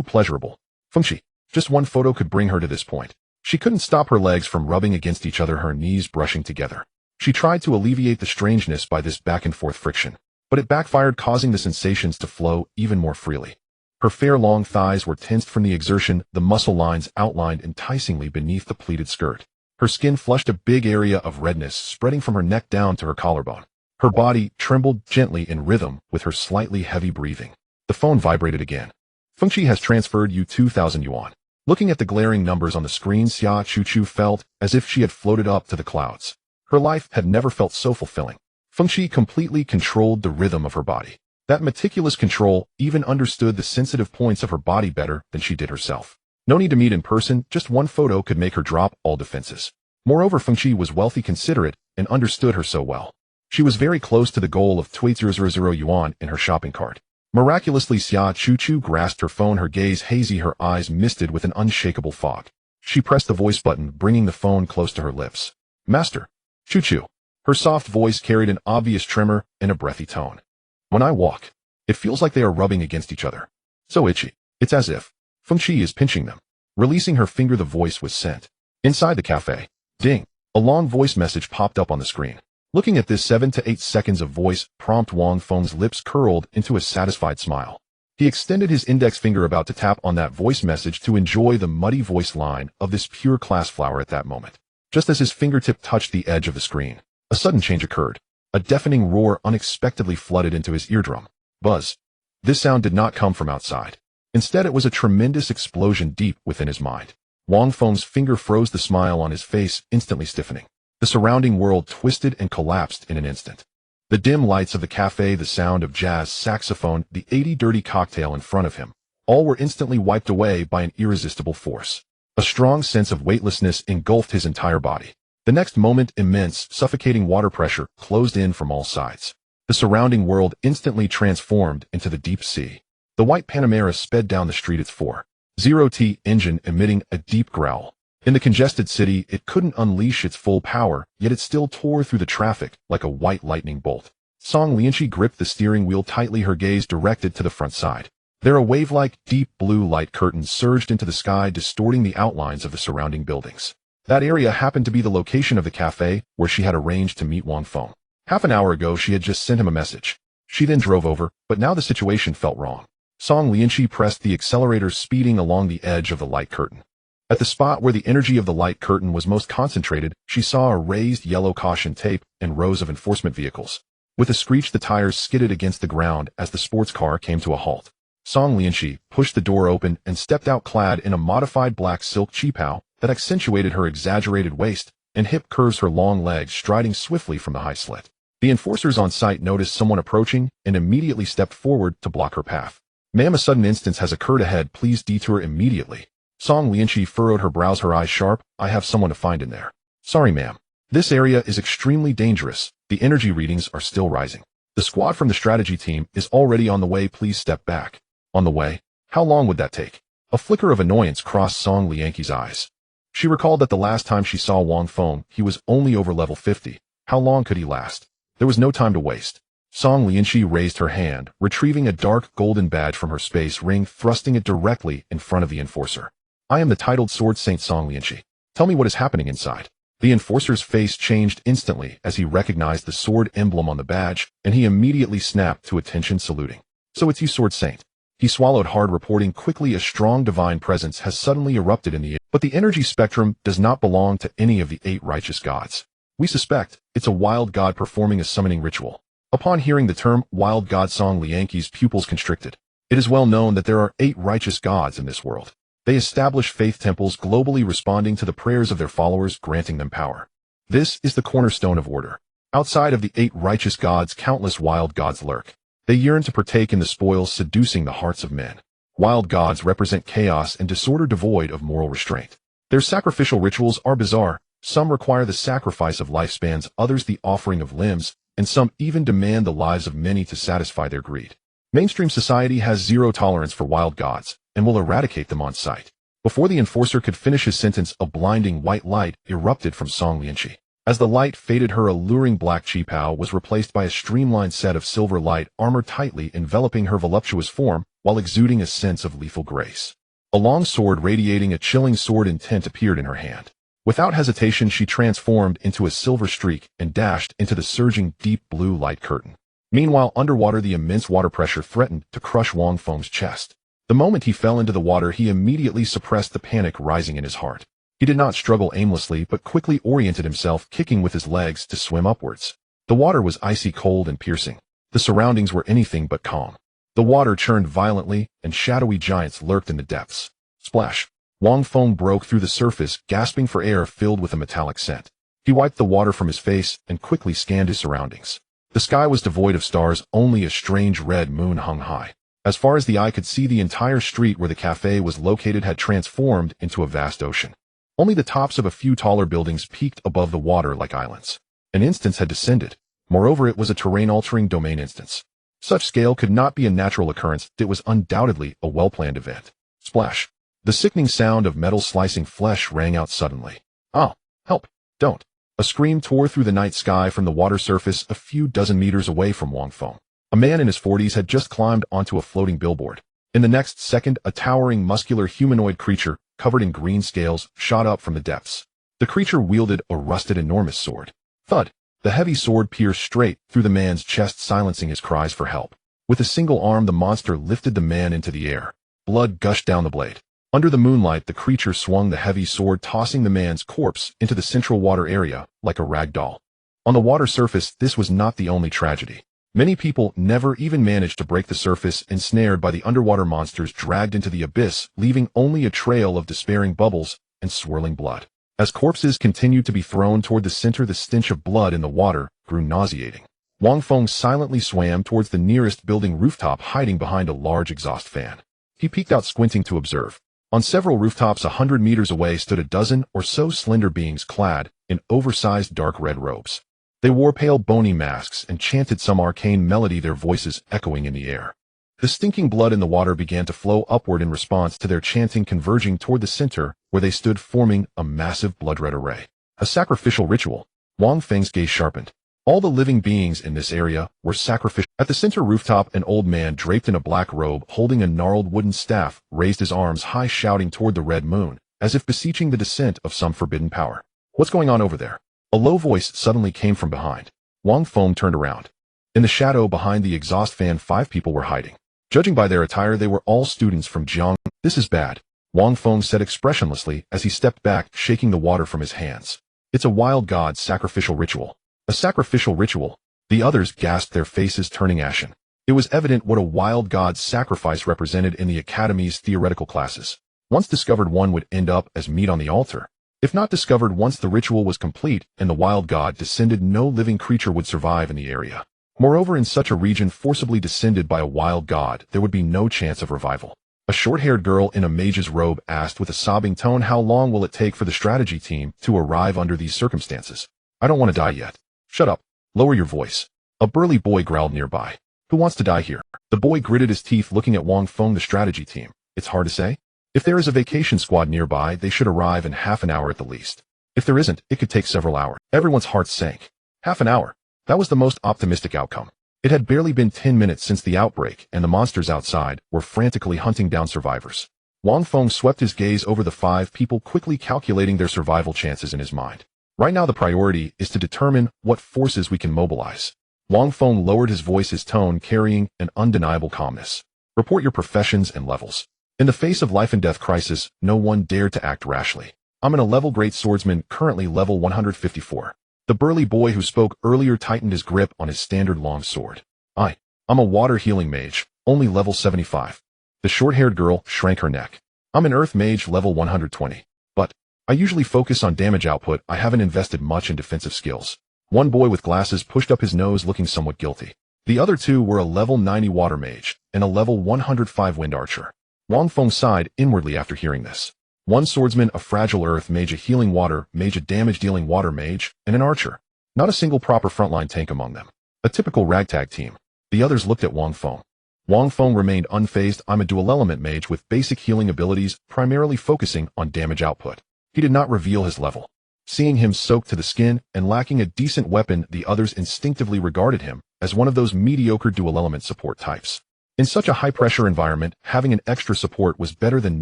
pleasurable. Fengqi. Just one photo could bring her to this point. She couldn't stop her legs from rubbing against each other, her knees brushing together. She tried to alleviate the strangeness by this back-and-forth friction, but it backfired, causing the sensations to flow even more freely. Her fair long thighs were tensed from the exertion, the muscle lines outlined enticingly beneath the pleated skirt. Her skin flushed a big area of redness, spreading from her neck down to her collarbone. Her body trembled gently in rhythm with her slightly heavy breathing. The phone vibrated again. Fengqi has transferred you 2,000 yuan. Looking at the glaring numbers on the screen, Xia Chuchu felt as if she had floated up to the clouds. Her life had never felt so fulfilling. Fengqi completely controlled the rhythm of her body. That meticulous control even understood the sensitive points of her body better than she did herself. No need to meet in person, just one photo could make her drop all defenses. Moreover, Fengqi was wealthy, considerate, and understood her so well. She was very close to the goal of 2,000 yuan in her shopping cart. Miraculously, Xia Chuchu grasped her phone, her gaze hazy, her eyes misted with an unshakable fog. She pressed the voice button, bringing the phone close to her lips. Master. Chuchu. Her soft voice carried an obvious tremor and a breathy tone. When I walk, it feels like they are rubbing against each other. So itchy. It's as if Fengqi is pinching them. Releasing her finger, the voice was sent. Inside the cafe. Ding. A long voice message popped up on the screen. Looking at this 7 to 8 seconds of voice prompt, Wang Feng's lips curled into a satisfied smile. He extended his index finger, about to tap on that voice message to enjoy the muddy voice line of this pure class flower at that moment. Just as his fingertip touched the edge of the screen, a sudden change occurred. A deafening roar unexpectedly flooded into his eardrum. Buzz. This sound did not come from outside. Instead, it was a tremendous explosion deep within his mind. Wang Feng's finger froze, the smile on his face instantly stiffening. The surrounding world twisted and collapsed in an instant. The dim lights of the cafe, the sound of jazz saxophone, the 80 dirty cocktail in front of him, all were instantly wiped away by an irresistible force. A strong sense of weightlessness engulfed his entire body. The next moment, immense, suffocating water pressure closed in from all sides. The surrounding world instantly transformed into the deep sea. The white Panamera sped down the street, its 4.0T engine emitting a deep growl. In the congested city, it couldn't unleash its full power, yet it still tore through the traffic like a white lightning bolt. Song Lianqi gripped the steering wheel tightly, her gaze directed to the front side. There, a wave-like, deep blue light curtain surged into the sky, distorting the outlines of the surrounding buildings. That area happened to be the location of the cafe where she had arranged to meet Wang Feng. Half an hour ago, she had just sent him a message. She then drove over, but now the situation felt wrong. Song Lianqi pressed the accelerator, speeding along the edge of the light curtain. At the spot where the energy of the light curtain was most concentrated, she saw a raised yellow caution tape and rows of enforcement vehicles. With a screech, the tires skidded against the ground as the sports car came to a halt. Song Lianqi pushed the door open and stepped out, clad in a modified black silk qipao that accentuated her exaggerated waist and hip curves, her long legs striding swiftly from the high slit. The enforcers on site noticed someone approaching and immediately stepped forward to block her path. Ma'am, a sudden instance has occurred ahead. Please detour immediately. Song Lianqi furrowed her brows, her eyes sharp. I have someone to find in there. Sorry, ma'am. This area is extremely dangerous. The energy readings are still rising. The squad from the strategy team is already on the way. Please step back. On the way? How long would that take? A flicker of annoyance crossed Song Lianqi's eyes. She recalled that the last time she saw Wang Feng, he was only over level 50. How long could he last? There was no time to waste. Song Lianqi raised her hand, retrieving a dark golden badge from her space ring, thrusting it directly in front of the enforcer. I am the titled Sword Saint Song Lianqi. Tell me what is happening inside. The enforcer's face changed instantly as he recognized the sword emblem on the badge, and he immediately snapped to attention, saluting. So it's you, Sword Saint. He swallowed hard, reporting quickly a strong divine presence has suddenly erupted in the air. But the energy spectrum does not belong to any of the 8 righteous gods. We suspect it's a wild god performing a summoning ritual. Upon hearing the term wild god, Song Lianqi's pupils constricted. It is well known that there are 8 righteous gods in this world. They establish faith temples globally, responding to the prayers of their followers, granting them power. This is the cornerstone of order. Outside of the 8 righteous gods, countless wild gods lurk. They yearn to partake in the spoils, seducing the hearts of men. Wild gods represent chaos and disorder devoid of moral restraint. Their sacrificial rituals are bizarre. Some require the sacrifice of lifespans, others the offering of limbs, and some even demand the lives of many to satisfy their greed. Mainstream society has zero tolerance for wild gods, and will eradicate them on sight. Before the enforcer could finish his sentence, a blinding white light erupted from Song Lianqi. As the light faded, her alluring black qipao was replaced by a streamlined set of silver light armor, tightly enveloping her voluptuous form while exuding a sense of lethal grace. A long sword radiating a chilling sword intent appeared in her hand. Without hesitation, she transformed into a silver streak and dashed into the surging deep blue light curtain. Meanwhile, underwater, the immense water pressure threatened to crush Wang Feng's chest. The moment he fell into the water, he immediately suppressed the panic rising in his heart. He did not struggle aimlessly, but quickly oriented himself, kicking with his legs to swim upwards. The water was icy cold and piercing. The surroundings were anything but calm. The water churned violently, and shadowy giants lurked in the depths. Splash! Wang Feng broke through the surface, gasping for air filled with a metallic scent. He wiped the water from his face and quickly scanned his surroundings. The sky was devoid of stars, only a strange red moon hung high. As far as the eye could see, the entire street where the cafe was located had transformed into a vast ocean. Only the tops of a few taller buildings peaked above the water like islands. An instance had descended. Moreover, it was a terrain-altering domain instance. Such scale could not be a natural occurrence. It was undoubtedly a well-planned event. Splash! The sickening sound of metal slicing flesh rang out suddenly. Oh, help! Don't! A scream tore through the night sky from the water surface a few dozen meters away from Wang Feng. A man in his 40s had just climbed onto a floating billboard. In the next second, a towering, muscular humanoid creature, covered in green scales, shot up from the depths. The creature wielded a rusted, enormous sword. Thud! The heavy sword pierced straight through the man's chest, silencing his cries for help. With a single arm, the monster lifted the man into the air. Blood gushed down the blade. Under the moonlight, the creature swung the heavy sword, tossing the man's corpse into the central water area like a rag doll. On the water surface, this was not the only tragedy. Many people never even managed to break the surface, ensnared by the underwater monsters, dragged into the abyss, leaving only a trail of despairing bubbles and swirling blood. As corpses continued to be thrown toward the center, the stench of blood in the water grew nauseating. Wang Feng silently swam towards the nearest building rooftop, hiding behind a large exhaust fan. He peeked out, squinting to observe. On several rooftops 100 meters away stood a dozen or so slender beings clad in oversized dark red robes. They wore pale bony masks and chanted some arcane melody, their voices echoing in the air. The stinking blood in the water began to flow upward in response to their chanting, converging toward the center where they stood, forming a massive blood-red array. A sacrificial ritual. Wang Feng's gaze sharpened. All the living beings in this area were sacrificial. At the center rooftop, an old man draped in a black robe, holding a gnarled wooden staff, raised his arms high, shouting toward the red moon, as if beseeching the descent of some forbidden power. What's going on over there? A low voice suddenly came from behind. Wang Feng turned around. In the shadow behind the exhaust fan, 5 people were hiding. Judging by their attire, they were all students from Jiang. This is bad, Wang Feng said expressionlessly as he stepped back, shaking the water from his hands. It's a wild god sacrificial ritual. A sacrificial ritual. The others gasped, their faces turning ashen. It was evident what a wild god's sacrifice represented in the Academy's theoretical classes. Once discovered, one would end up as meat on the altar. If not discovered once the ritual was complete and the wild god descended, no living creature would survive in the area. Moreover, in such a region forcibly descended by a wild god, there would be no chance of revival. A short-haired girl in a mage's robe asked with a sobbing tone, how long will it take for the strategy team to arrive under these circumstances? I don't want to die yet. Shut up. Lower your voice. A burly boy growled nearby. Who wants to die here? The boy gritted his teeth, looking at Wang Feng. The strategy team. It's hard to say. If there is a vacation squad nearby, they should arrive in half an hour at the least. If there isn't, it could take several hours. Everyone's hearts sank. Half an hour. That was the most optimistic outcome. It had barely been 10 minutes since the outbreak, and the monsters outside were frantically hunting down survivors. Wang Feng swept his gaze over the 5 people, quickly calculating their survival chances in his mind. Right now the priority is to determine what forces we can mobilize. Wang Feng lowered his voice, his tone carrying an undeniable calmness. Report your professions and levels. In the face of life and death crisis, no one dared to act rashly. I'm an 11 great swordsman, currently level 154. The burly boy who spoke earlier tightened his grip on his standard long sword. I'm a water healing mage, only level 75. The short-haired girl shrank her neck. I'm an earth mage, level 120. But I usually focus on damage output. I haven't invested much in defensive skills. One boy with glasses pushed up his nose, looking somewhat guilty. The other 2 were a level 90 water mage and a level 105 wind archer. Wang Feng sighed inwardly after hearing this. One swordsman, a fragile earth mage, a healing water mage, a damage-dealing water mage, and an archer. Not a single proper frontline tank among them. A typical ragtag team. The others looked at Wang Feng. Wang Feng remained unfazed. I'm a dual-element mage with basic healing abilities, primarily focusing on damage output. He did not reveal his level. Seeing him soaked to the skin and lacking a decent weapon, the others instinctively regarded him as one of those mediocre dual-element support types. In such a high-pressure environment, having an extra support was better than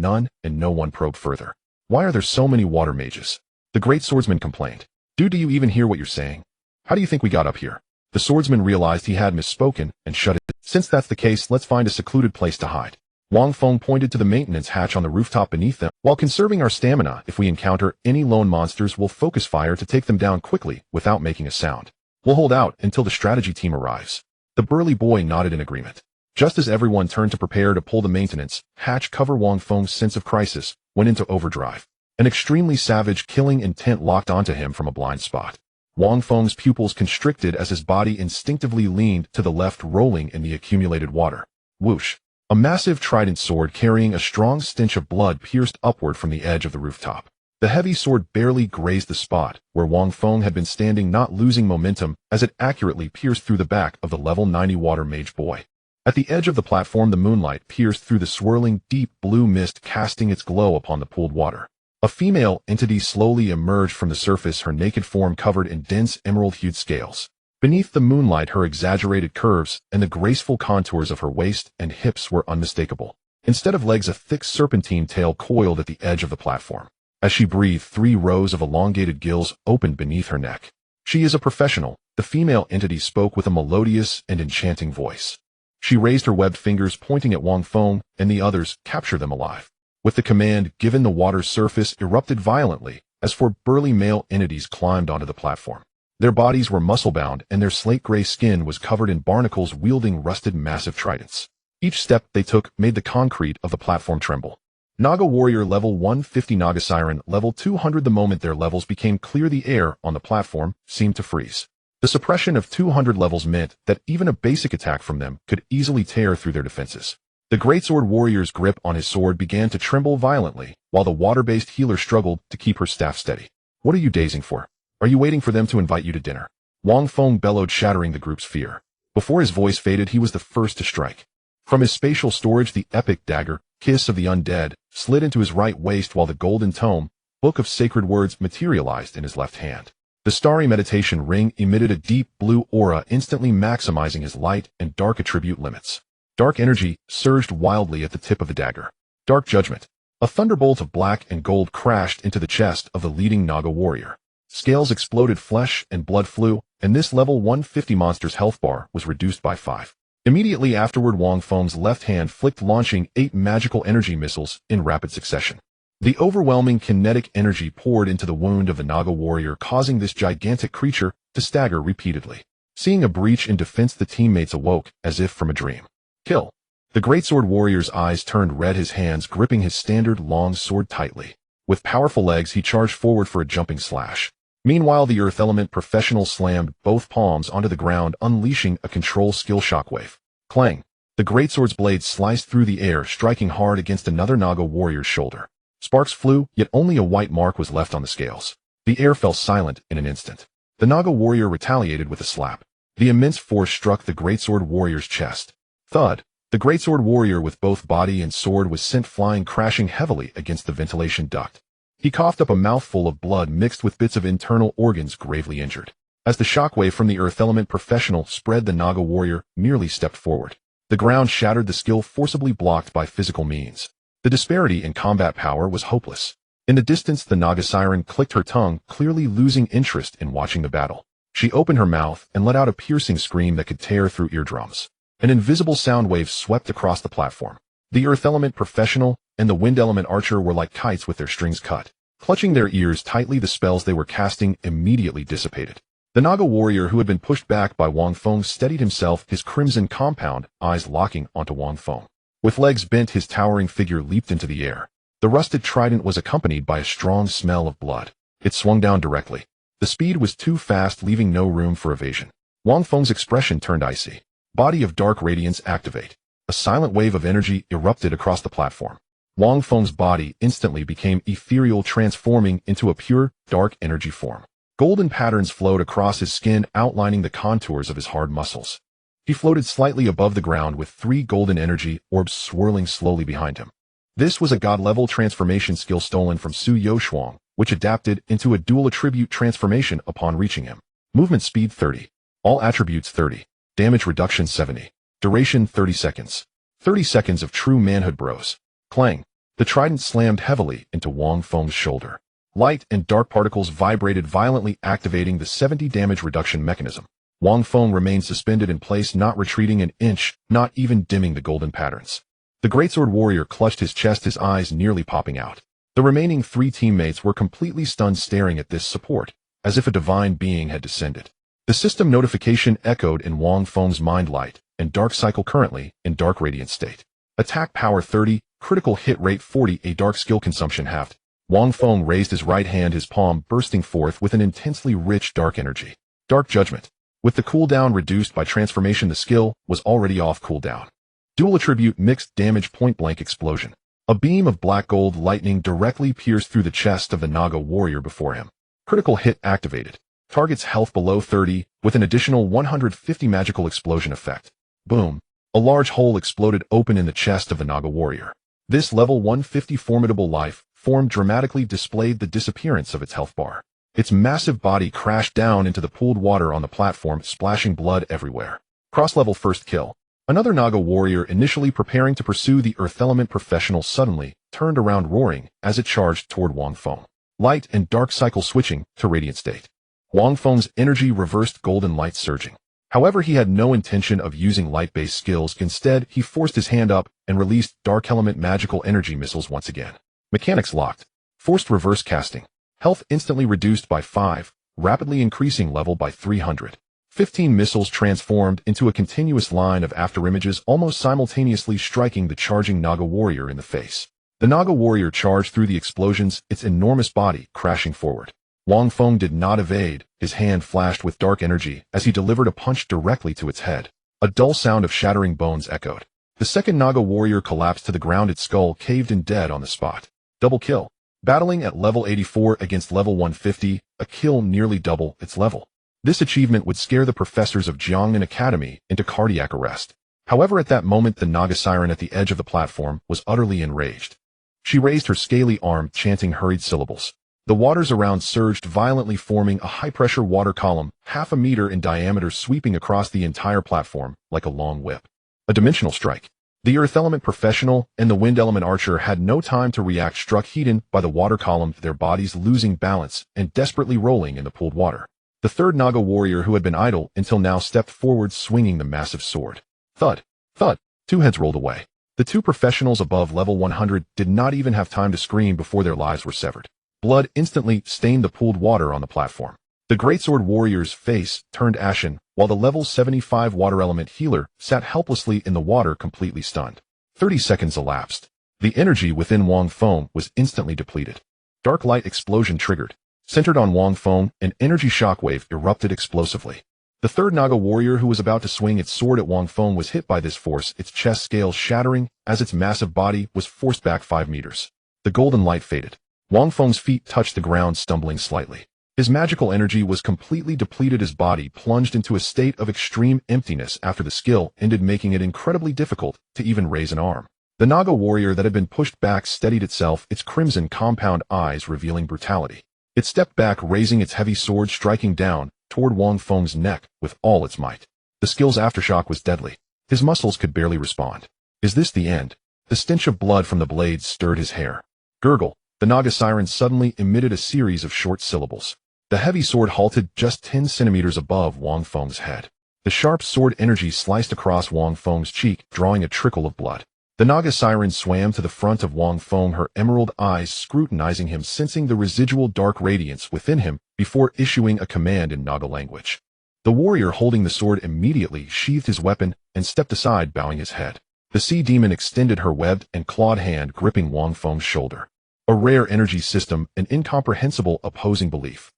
none, and no one probed further. Why are there so many water mages? The great swordsman complained. Do you even hear what you're saying? How do you think we got up here? The swordsman realized he had misspoken and shut it. Since that's the case, let's find a secluded place to hide. Wang Feng pointed to the maintenance hatch on the rooftop beneath them. While conserving our stamina, if we encounter any lone monsters, we'll focus fire to take them down quickly without making a sound. We'll hold out until the strategy team arrives. The burly boy nodded in agreement. Just as everyone turned to prepare to pull the maintenance hatch cover, Wang Feng's sense of crisis went into overdrive. An extremely savage, killing intent locked onto him from a blind spot. Wang Feng's pupils constricted as his body instinctively leaned to the left, rolling in the accumulated water. Whoosh! A massive trident sword carrying a strong stench of blood pierced upward from the edge of the rooftop. The heavy sword barely grazed the spot where Wang Feng had been standing, not losing momentum as it accurately pierced through the back of the level 90 water mage boy. At the edge of the platform, the moonlight pierced through the swirling, deep blue mist, casting its glow upon the pooled water. A female entity slowly emerged from the surface, her naked form covered in dense emerald-hued scales. Beneath the moonlight, her exaggerated curves and the graceful contours of her waist and hips were unmistakable. Instead of legs, a thick serpentine tail coiled at the edge of the platform. As she breathed, 3 rows of elongated gills opened beneath her neck. She is a professional, the female entity spoke with a melodious and enchanting voice. She raised her webbed fingers, pointing at Wang Feng and the others. Capture them alive. With the command given, the water's surface erupted violently as 4 burly male entities climbed onto the platform. Their bodies were muscle-bound and their slate-gray skin was covered in barnacles, wielding rusted massive tridents. Each step they took made the concrete of the platform tremble. Naga warrior level 150, Naga siren level 200. The moment their levels became clear, the air on the platform seemed to freeze. The suppression of 200 levels meant that even a basic attack from them could easily tear through their defenses. The greatsword warrior's grip on his sword began to tremble violently, while the water-based healer struggled to keep her staff steady. What are you dazing for? Are you waiting for them to invite you to dinner? Wang Feng bellowed, shattering the group's fear. Before his voice faded, he was the first to strike. From his spatial storage, the epic dagger, Kiss of the Undead, slid into his right waist, while the golden tome, Book of Sacred Words, materialized in his left hand. The starry meditation ring emitted a deep blue aura, instantly maximizing his light and dark attribute limits. Dark energy surged wildly at the tip of the dagger. Dark Judgment. A thunderbolt of black and gold crashed into the chest of the leading Naga warrior. Scales exploded, flesh and blood flew, and this level 150 monster's health bar was reduced by 5. Immediately afterward, Wang Feng's left hand flicked, launching 8 magical energy missiles in rapid succession. The overwhelming kinetic energy poured into the wound of the Naga warrior, causing this gigantic creature to stagger repeatedly. Seeing a breach in defense, the teammates awoke as if from a dream. Kill. The greatsword warrior's eyes turned red, his hands gripping his standard long sword tightly. With powerful legs, he charged forward for a jumping slash. Meanwhile, the earth element professional slammed both palms onto the ground, unleashing a control skill shockwave. Clang. The greatsword's blade sliced through the air, striking hard against another Naga warrior's shoulder. Sparks flew, yet only a white mark was left on the scales. The air fell silent in an instant. The Naga warrior retaliated with a slap. The immense force struck the greatsword warrior's chest. Thud. The greatsword warrior with both body and sword was sent flying, crashing heavily against the ventilation duct. He coughed up a mouthful of blood mixed with bits of internal organs, gravely injured. As the shockwave from the earth element professional spread, the Naga warrior merely stepped forward. The ground shattered, the skill forcibly blocked by physical means. The disparity in combat power was hopeless. In the distance, the Naga siren clicked her tongue, clearly losing interest in watching the battle. She opened her mouth and let out a piercing scream that could tear through eardrums. An invisible sound wave swept across the platform. The earth element professional and the wind element archer were like kites with their strings cut. Clutching their ears tightly, the spells they were casting immediately dissipated. The Naga warrior, who had been pushed back by Wang Feng, steadied himself, his crimson compound eyes locking onto Wang Feng. With legs bent, his towering figure leaped into the air. The rusted trident was accompanied by a strong smell of blood. It swung down directly. The speed was too fast, leaving no room for evasion. Wang Feng's expression turned icy. Body of dark radiance activate. A silent wave of energy erupted across the platform. Wang Feng's body instantly became ethereal, transforming into a pure, dark energy form. Golden patterns flowed across his skin, outlining the contours of his hard muscles. He floated slightly above the ground with 3 golden energy orbs swirling slowly behind him. This was a god-level transformation skill stolen from Su Youshuang, which adapted into a dual attribute transformation upon reaching him. Movement speed 30. All attributes 30. Damage reduction 70. Duration 30 seconds. 30 seconds of true manhood, bros. Clang. The trident slammed heavily into Wang Feng's shoulder. Light and dark particles vibrated violently, activating the 70 damage reduction mechanism. Wang Feng remained suspended in place, not retreating an inch, not even dimming the golden patterns. The greatsword warrior clutched his chest, his eyes nearly popping out. The remaining 3 teammates were completely stunned, staring at this support, as if a divine being had descended. The system notification echoed in Wang Feng's mind: light and dark cycle currently in dark radiant state. Attack power 30, critical hit rate 40, a dark skill consumption halved. Wang Feng raised his right hand, his palm bursting forth with an intensely rich dark energy. Dark judgment. With the cooldown reduced by transformation, the skill was already off cooldown. Dual attribute mixed damage, point blank explosion. A beam of black gold lightning directly pierced through the chest of the Naga warrior before him. Critical hit activated. Target's health below 30 with an additional 150 magical explosion effect. Boom. A large hole exploded open in the chest of the Naga warrior. This level 150 formidable life form dramatically displayed the disappearance of its health bar. Its massive body crashed down into the pooled water on the platform, splashing blood everywhere. Cross-level first kill. Another Naga warrior, initially preparing to pursue the earth element professional, suddenly turned around, roaring as it charged toward Wang Feng. Light and dark cycle switching to radiant state. Wang Feng's energy reversed, golden light surging. However, he had no intention of using light-based skills. Instead, he forced his hand up and released dark element magical energy missiles once again. Mechanics locked. Forced reverse casting. Health instantly reduced by 5, rapidly increasing level by 300. 15 missiles transformed into a continuous line of afterimages, almost simultaneously striking the charging Naga warrior in the face. The Naga warrior charged through the explosions, its enormous body crashing forward. Wang Feng did not evade. His hand flashed with dark energy as he delivered a punch directly to its head. A dull sound of shattering bones echoed. The second Naga warrior collapsed to the ground, its skull caved in, dead on the spot. Double kill. Battling at level 84 against level 150, a kill nearly double its level. This achievement would scare the professors of Jiangnan Academy into cardiac arrest. However, at that moment, the Naga siren at the edge of the platform was utterly enraged. She raised her scaly arm, chanting hurried syllables. The waters around surged violently, forming a high-pressure water column, half a meter in diameter, sweeping across the entire platform like a long whip. A dimensional strike. The earth element professional and the wind element archer had no time to react, struck heated by the water column, their bodies losing balance and desperately rolling in the pooled water. The third Naga warrior, who had been idle until now, stepped forward, swinging the massive sword. Thud. Thud. 2 heads rolled away. The 2 professionals above level 100 did not even have time to scream before their lives were severed. Blood instantly stained the pooled water on the platform. The greatsword warrior's face turned ashen, while the level 75 water element healer sat helplessly in the water, completely stunned. 30 seconds elapsed. The energy within Wang Feng was instantly depleted. Dark light explosion triggered. Centered on Wang Feng, an energy shockwave erupted explosively. The third Naga warrior, who was about to swing its sword at Wang Feng, was hit by this force, its chest scales shattering as its massive body was forced back 5 meters. The golden light faded. Wang Feng's feet touched the ground, stumbling slightly. His magical energy was completely depleted. His body plunged into a state of extreme emptiness after the skill ended, making it incredibly difficult to even raise an arm. The Naga warrior that had been pushed back steadied itself, its crimson compound eyes revealing brutality. It stepped back, raising its heavy sword, striking down toward Wang Feng's neck with all its might. The skill's aftershock was deadly. His muscles could barely respond. Is this the end? The stench of blood from the blades stirred his hair. Gurgle. The Naga siren suddenly emitted a series of short syllables. The heavy sword halted just 10 centimeters above Wang Feng's head. The sharp sword energy sliced across Wang Feng's cheek, drawing a trickle of blood. The Naga siren swam to the front of Wang Feng, her emerald eyes scrutinizing him, sensing the residual dark radiance within him before issuing a command in Naga language. The warrior holding the sword immediately sheathed his weapon and stepped aside, bowing his head. The sea demon extended her webbed and clawed hand, gripping Wang Feng's shoulder. A rare energy system, an incomprehensible opposing belief.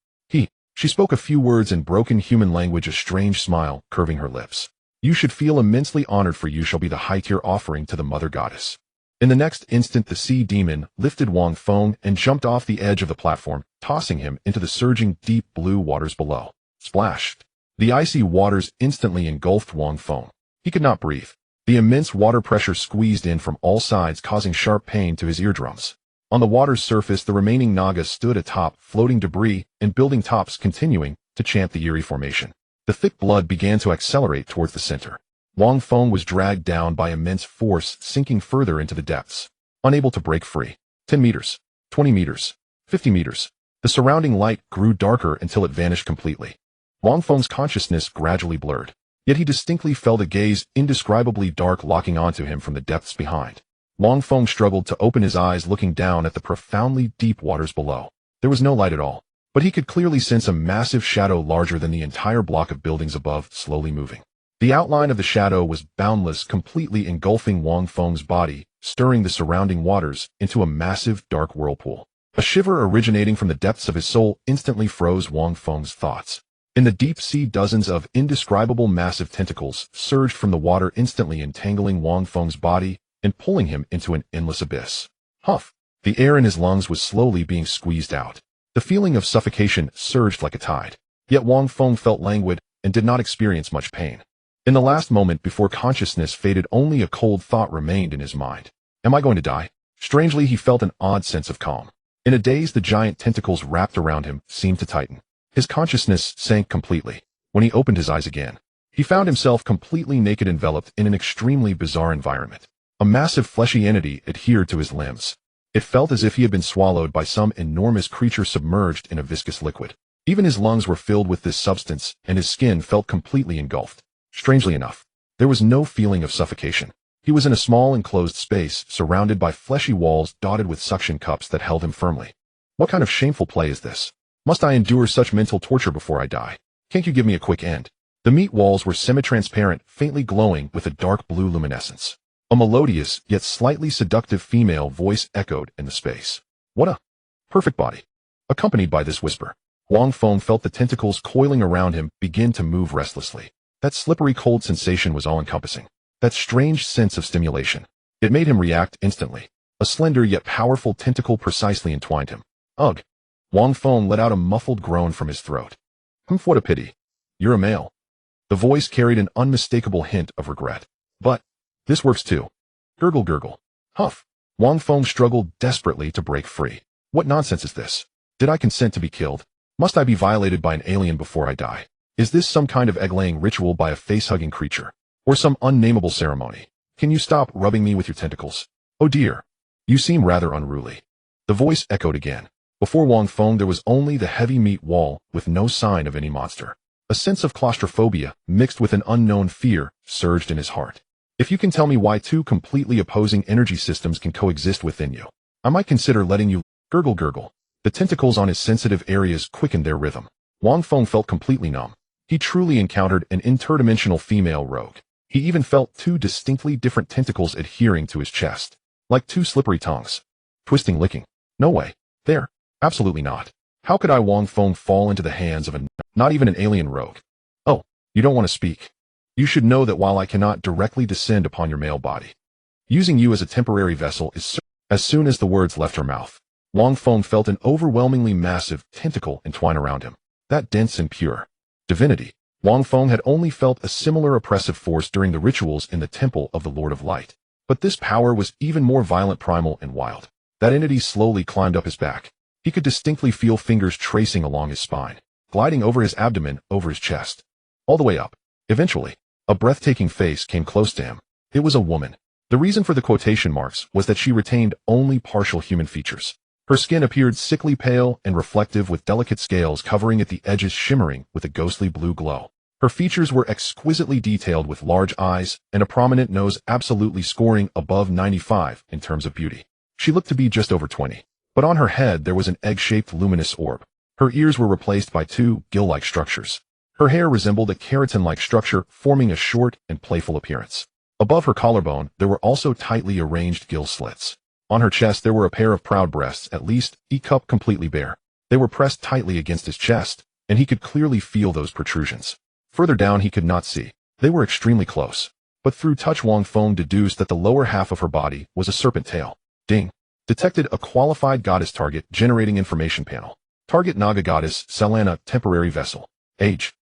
She spoke a few words in broken human language, a strange smile curving her lips. You should feel immensely honored, for you shall be the high-tier offering to the Mother Goddess. In the next instant, the sea demon lifted Wang Feng and jumped off the edge of the platform, tossing him into the surging deep blue waters below. Splash! The icy waters instantly engulfed Wang Feng. He could not breathe. The immense water pressure squeezed in from all sides, causing sharp pain to his eardrums. On the water's surface, the remaining Nagas stood atop floating debris and building tops, continuing to chant the eerie formation. The thick blood began to accelerate towards the center. Wang Feng was dragged down by immense force, sinking further into the depths. Unable to break free. 10 meters, 20 meters, 50 meters. The surrounding light grew darker until it vanished completely. Wang Feng's consciousness gradually blurred. Yet he distinctly felt a gaze indescribably dark locking onto him from the depths behind. Wang Feng struggled to open his eyes, looking down at the profoundly deep waters below. There was no light at all, but he could clearly sense a massive shadow larger than the entire block of buildings above, slowly moving. The outline of the shadow was boundless, completely engulfing Wang Feng's body, stirring the surrounding waters into a massive dark whirlpool. A shiver originating from the depths of his soul instantly froze Wang Feng's thoughts. In the deep sea, dozens of indescribable massive tentacles surged from the water, instantly entangling Wang Feng's body and pulling him into an endless abyss. Huff! The air in his lungs was slowly being squeezed out. The feeling of suffocation surged like a tide. Yet Wang Feng felt languid and did not experience much pain. In the last moment before consciousness faded, only a cold thought remained in his mind. Am I going to die? Strangely, he felt an odd sense of calm. In a daze, the giant tentacles wrapped around him seemed to tighten. His consciousness sank completely. When he opened his eyes again, he found himself completely naked, enveloped in an extremely bizarre environment. A massive fleshy entity adhered to his limbs. It felt as if he had been swallowed by some enormous creature submerged in a viscous liquid. Even his lungs were filled with this substance, and his skin felt completely engulfed. Strangely enough, there was no feeling of suffocation. He was in a small enclosed space, surrounded by fleshy walls dotted with suction cups that held him firmly. What kind of shameful play is this? Must I endure such mental torture before I die? Can't you give me a quick end? The meat walls were semi-transparent, faintly glowing with a dark blue luminescence. A melodious, yet slightly seductive female voice echoed in the space. What a perfect body. Accompanied by this whisper, Wang Feng felt the tentacles coiling around him begin to move restlessly. That slippery cold sensation was all-encompassing. That strange sense of stimulation. It made him react instantly. A slender yet powerful tentacle precisely entwined him. Ugh! Wang Feng let out a muffled groan from his throat. What a pity. You're a male. The voice carried an unmistakable hint of regret. But this works too. Gurgle gurgle. Huff. Wang Feng struggled desperately to break free. What nonsense is this? Did I consent to be killed? Must I be violated by an alien before I die? Is this some kind of egg-laying ritual by a face-hugging creature? Or some unnameable ceremony? Can you stop rubbing me with your tentacles? Oh dear. You seem rather unruly. The voice echoed again. Before Wang Feng there was only the heavy meat wall with no sign of any monster. A sense of claustrophobia, mixed with an unknown fear, surged in his heart. If you can tell me why two completely opposing energy systems can coexist within you, I might consider letting you. Gurgle gurgle. The tentacles on his sensitive areas quickened their rhythm. Wang Feng felt completely numb. He truly encountered an interdimensional female rogue. He even felt two distinctly different tentacles adhering to his chest. Like two slippery tongues. Twisting, licking. No way. There. Absolutely not. How could I, Wang Feng, fall into the hands of not even an alien rogue? Oh, you don't want to speak. You should know that while I cannot directly descend upon your male body, using you as a temporary vessel is as soon as the words left her mouth, Wang Feng felt an overwhelmingly massive tentacle entwine around him. That dense and pure divinity. Wang Feng had only felt a similar oppressive force during the rituals in the Temple of the Lord of Light. But this power was even more violent, primal, and wild. That entity slowly climbed up his back. He could distinctly feel fingers tracing along his spine, gliding over his abdomen, over his chest, all the way up. Eventually, a breathtaking face came close to him. It was a woman. The reason for the quotation marks was that she retained only partial human features. Her skin appeared sickly pale and reflective, with delicate scales covering at the edges shimmering with a ghostly blue glow. Her features were exquisitely detailed, with large eyes and a prominent nose, absolutely scoring above 95 in terms of beauty. She looked to be just over 20, but on her head there was an egg-shaped luminous orb. Her ears were replaced by two gill-like structures. Her hair resembled a keratin-like structure, forming a short and playful appearance. Above her collarbone there were also tightly arranged gill slits. On her chest there were a pair of proud breasts, at least, cup completely bare. They were pressed tightly against his chest, and he could clearly feel those protrusions. Further down he could not see. They were extremely close. But through touch Wang Feng deduced that the lower half of her body was a serpent tail. Ding. Detected a qualified goddess target generating information panel. Target Naga goddess, Selana, temporary vessel. Age.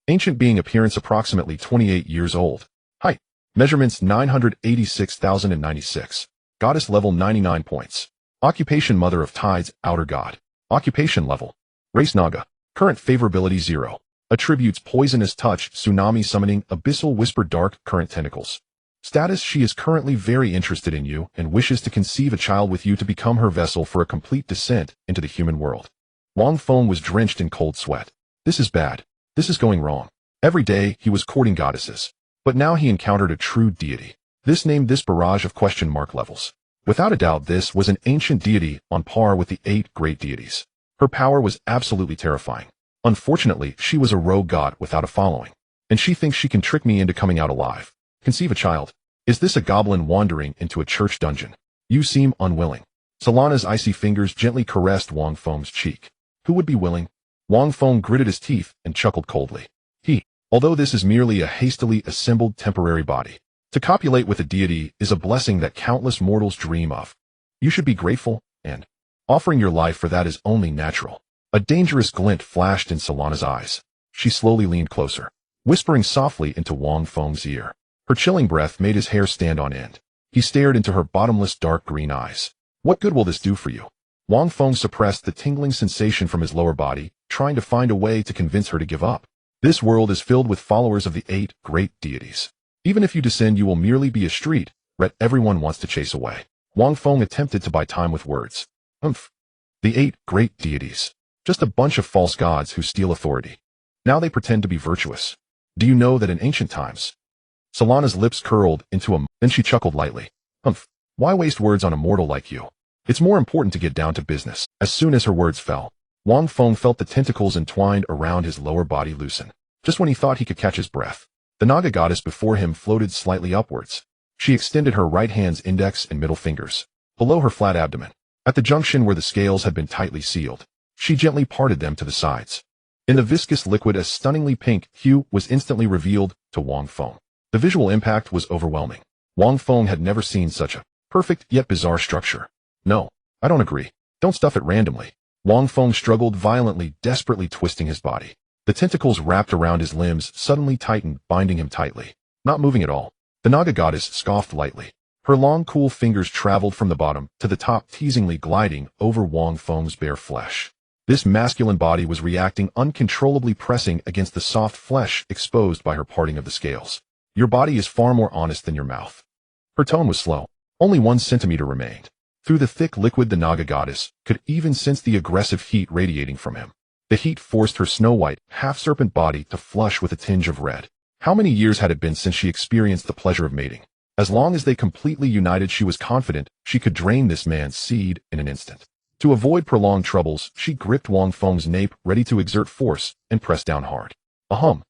Ancient being, appearance approximately 28 years old. Height. Measurements 986,096. Goddess level 99 points. Occupation mother of tides, outer god. Occupation level. Race Naga. Current favorability 0. Attributes poisonous touch, tsunami summoning, abyssal whisper, dark, current tentacles. Status: she is currently very interested in you and wishes to conceive a child with you to become her vessel for a complete descent into the human world. Wang Feng was drenched in cold sweat. This is bad. This is going wrong. Every day he was courting goddesses. But now he encountered a true deity. This named this barrage of question mark levels. Without a doubt this was an ancient deity on par with the 8 great deities. Her power was absolutely terrifying. Unfortunately, she was a rogue god without a following. And she thinks she can trick me into coming out alive. Conceive a child. Is this a goblin wandering into a church dungeon? You seem unwilling. Solana's icy fingers gently caressed Wang Feng's cheek. Who would be willing? Wang Feng gritted his teeth and chuckled coldly. Although this is merely a hastily assembled temporary body, to copulate with a deity is a blessing that countless mortals dream of. You should be grateful, and offering your life for that is only natural. A dangerous glint flashed in Solana's eyes. She slowly leaned closer, whispering softly into Wang Feng's ear. Her chilling breath made his hair stand on end. He stared into her bottomless dark green eyes. What good will this do for you? Wang Feng suppressed the tingling sensation from his lower body, trying to find a way to convince her to give up. This world is filled with followers of the 8 great deities. Even if you descend, you will merely be a street rat everyone wants to chase away. Wang Feng attempted to buy time with words. The 8 great deities. Just a bunch of false gods who steal authority. Now they pretend to be virtuous. Do you know that in ancient times? Solana's lips curled into a... Then she chuckled lightly. Why waste words on a mortal like you? It's more important to get down to business. As soon as her words fell, Wang Feng felt the tentacles entwined around his lower body loosen. Just when he thought he could catch his breath, the Naga goddess before him floated slightly upwards. She extended her right hand's index and middle fingers below her flat abdomen. At the junction where the scales had been tightly sealed, she gently parted them to the sides. In the viscous liquid, a stunningly pink hue was instantly revealed to Wang Feng. The visual impact was overwhelming. Wang Feng had never seen such a perfect yet bizarre structure. No, I don't agree. Don't stuff it randomly. Wang Feng struggled violently, desperately twisting his body. The tentacles wrapped around his limbs suddenly tightened, binding him tightly. Not moving at all. The Naga goddess scoffed lightly. Her long, cool fingers traveled from the bottom to the top, teasingly gliding over Wang Feng's bare flesh. This masculine body was reacting uncontrollably, pressing against the soft flesh exposed by her parting of the scales. Your body is far more honest than your mouth. Her tone was slow. Only 1 centimeter remained. Through the thick liquid, the Naga goddess could even sense the aggressive heat radiating from him. The heat forced her snow-white, half-serpent body to flush with a tinge of red. How many years had it been since she experienced the pleasure of mating? As long as they completely united, she was confident she could drain this man's seed in an instant. To avoid prolonged troubles, she gripped Wang Feng's nape, ready to exert force, and pressed down hard. A hum.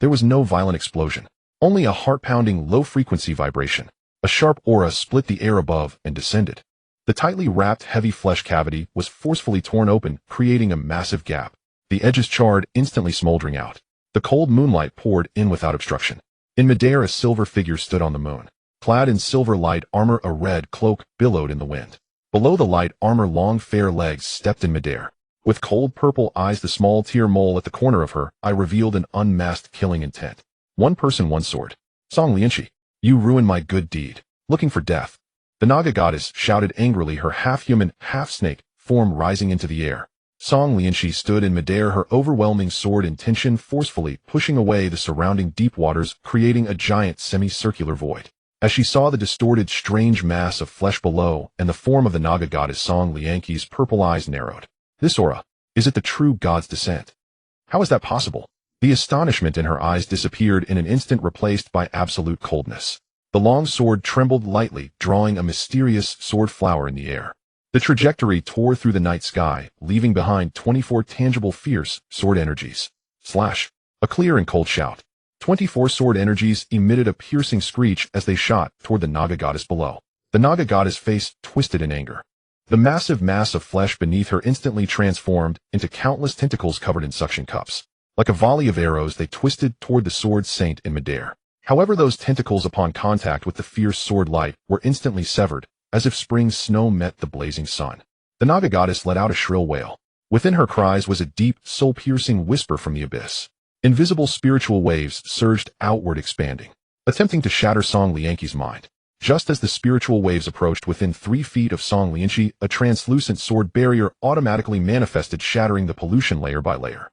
There was no violent explosion. Only a heart-pounding, low-frequency vibration. A sharp aura split the air above and descended. The tightly wrapped, heavy flesh cavity was forcefully torn open, creating a massive gap. The edges charred, instantly smoldering out. The cold moonlight poured in without obstruction. In midair, a silver figure stood on the moon. Clad in silver light armor, a red cloak billowed in the wind. Below the light armor, long fair legs stepped in midair. With cold purple eyes, the small tear mole at the corner of her eye revealed an unmasked killing intent. One person, one sword. Song Lianqi, you ruined my good deed. Looking for death. The Naga goddess shouted angrily, her half-human, half-snake form rising into the air. Song Lianqi stood in midair, her overwhelming sword intention forcefully pushing away the surrounding deep waters, creating a giant semicircular void. As she saw the distorted, strange mass of flesh below and the form of the Naga goddess, Song Lianqi's purple eyes narrowed. This aura, is it the true god's descent? How is that possible? The astonishment in her eyes disappeared in an instant, replaced by absolute coldness. The long sword trembled lightly, drawing a mysterious sword flower in the air. The trajectory tore through the night sky, leaving behind 24 tangible fierce sword energies. Slash! A clear and cold shout. 24 sword energies emitted a piercing screech as they shot toward the Naga goddess below. The Naga goddess' face twisted in anger. The massive mass of flesh beneath her instantly transformed into countless tentacles covered in suction cups. Like a volley of arrows, they twisted toward the sword saint in midair. However, those tentacles, upon contact with the fierce sword light, were instantly severed, as if spring snow met the blazing sun. The Naga goddess let out a shrill wail. Within her cries was a deep, soul-piercing whisper from the abyss. Invisible spiritual waves surged outward, expanding, attempting to shatter Song Lianqi's mind. Just as the spiritual waves approached within 3 feet of Song Lianqi, a translucent sword barrier automatically manifested, shattering the pollution layer by layer.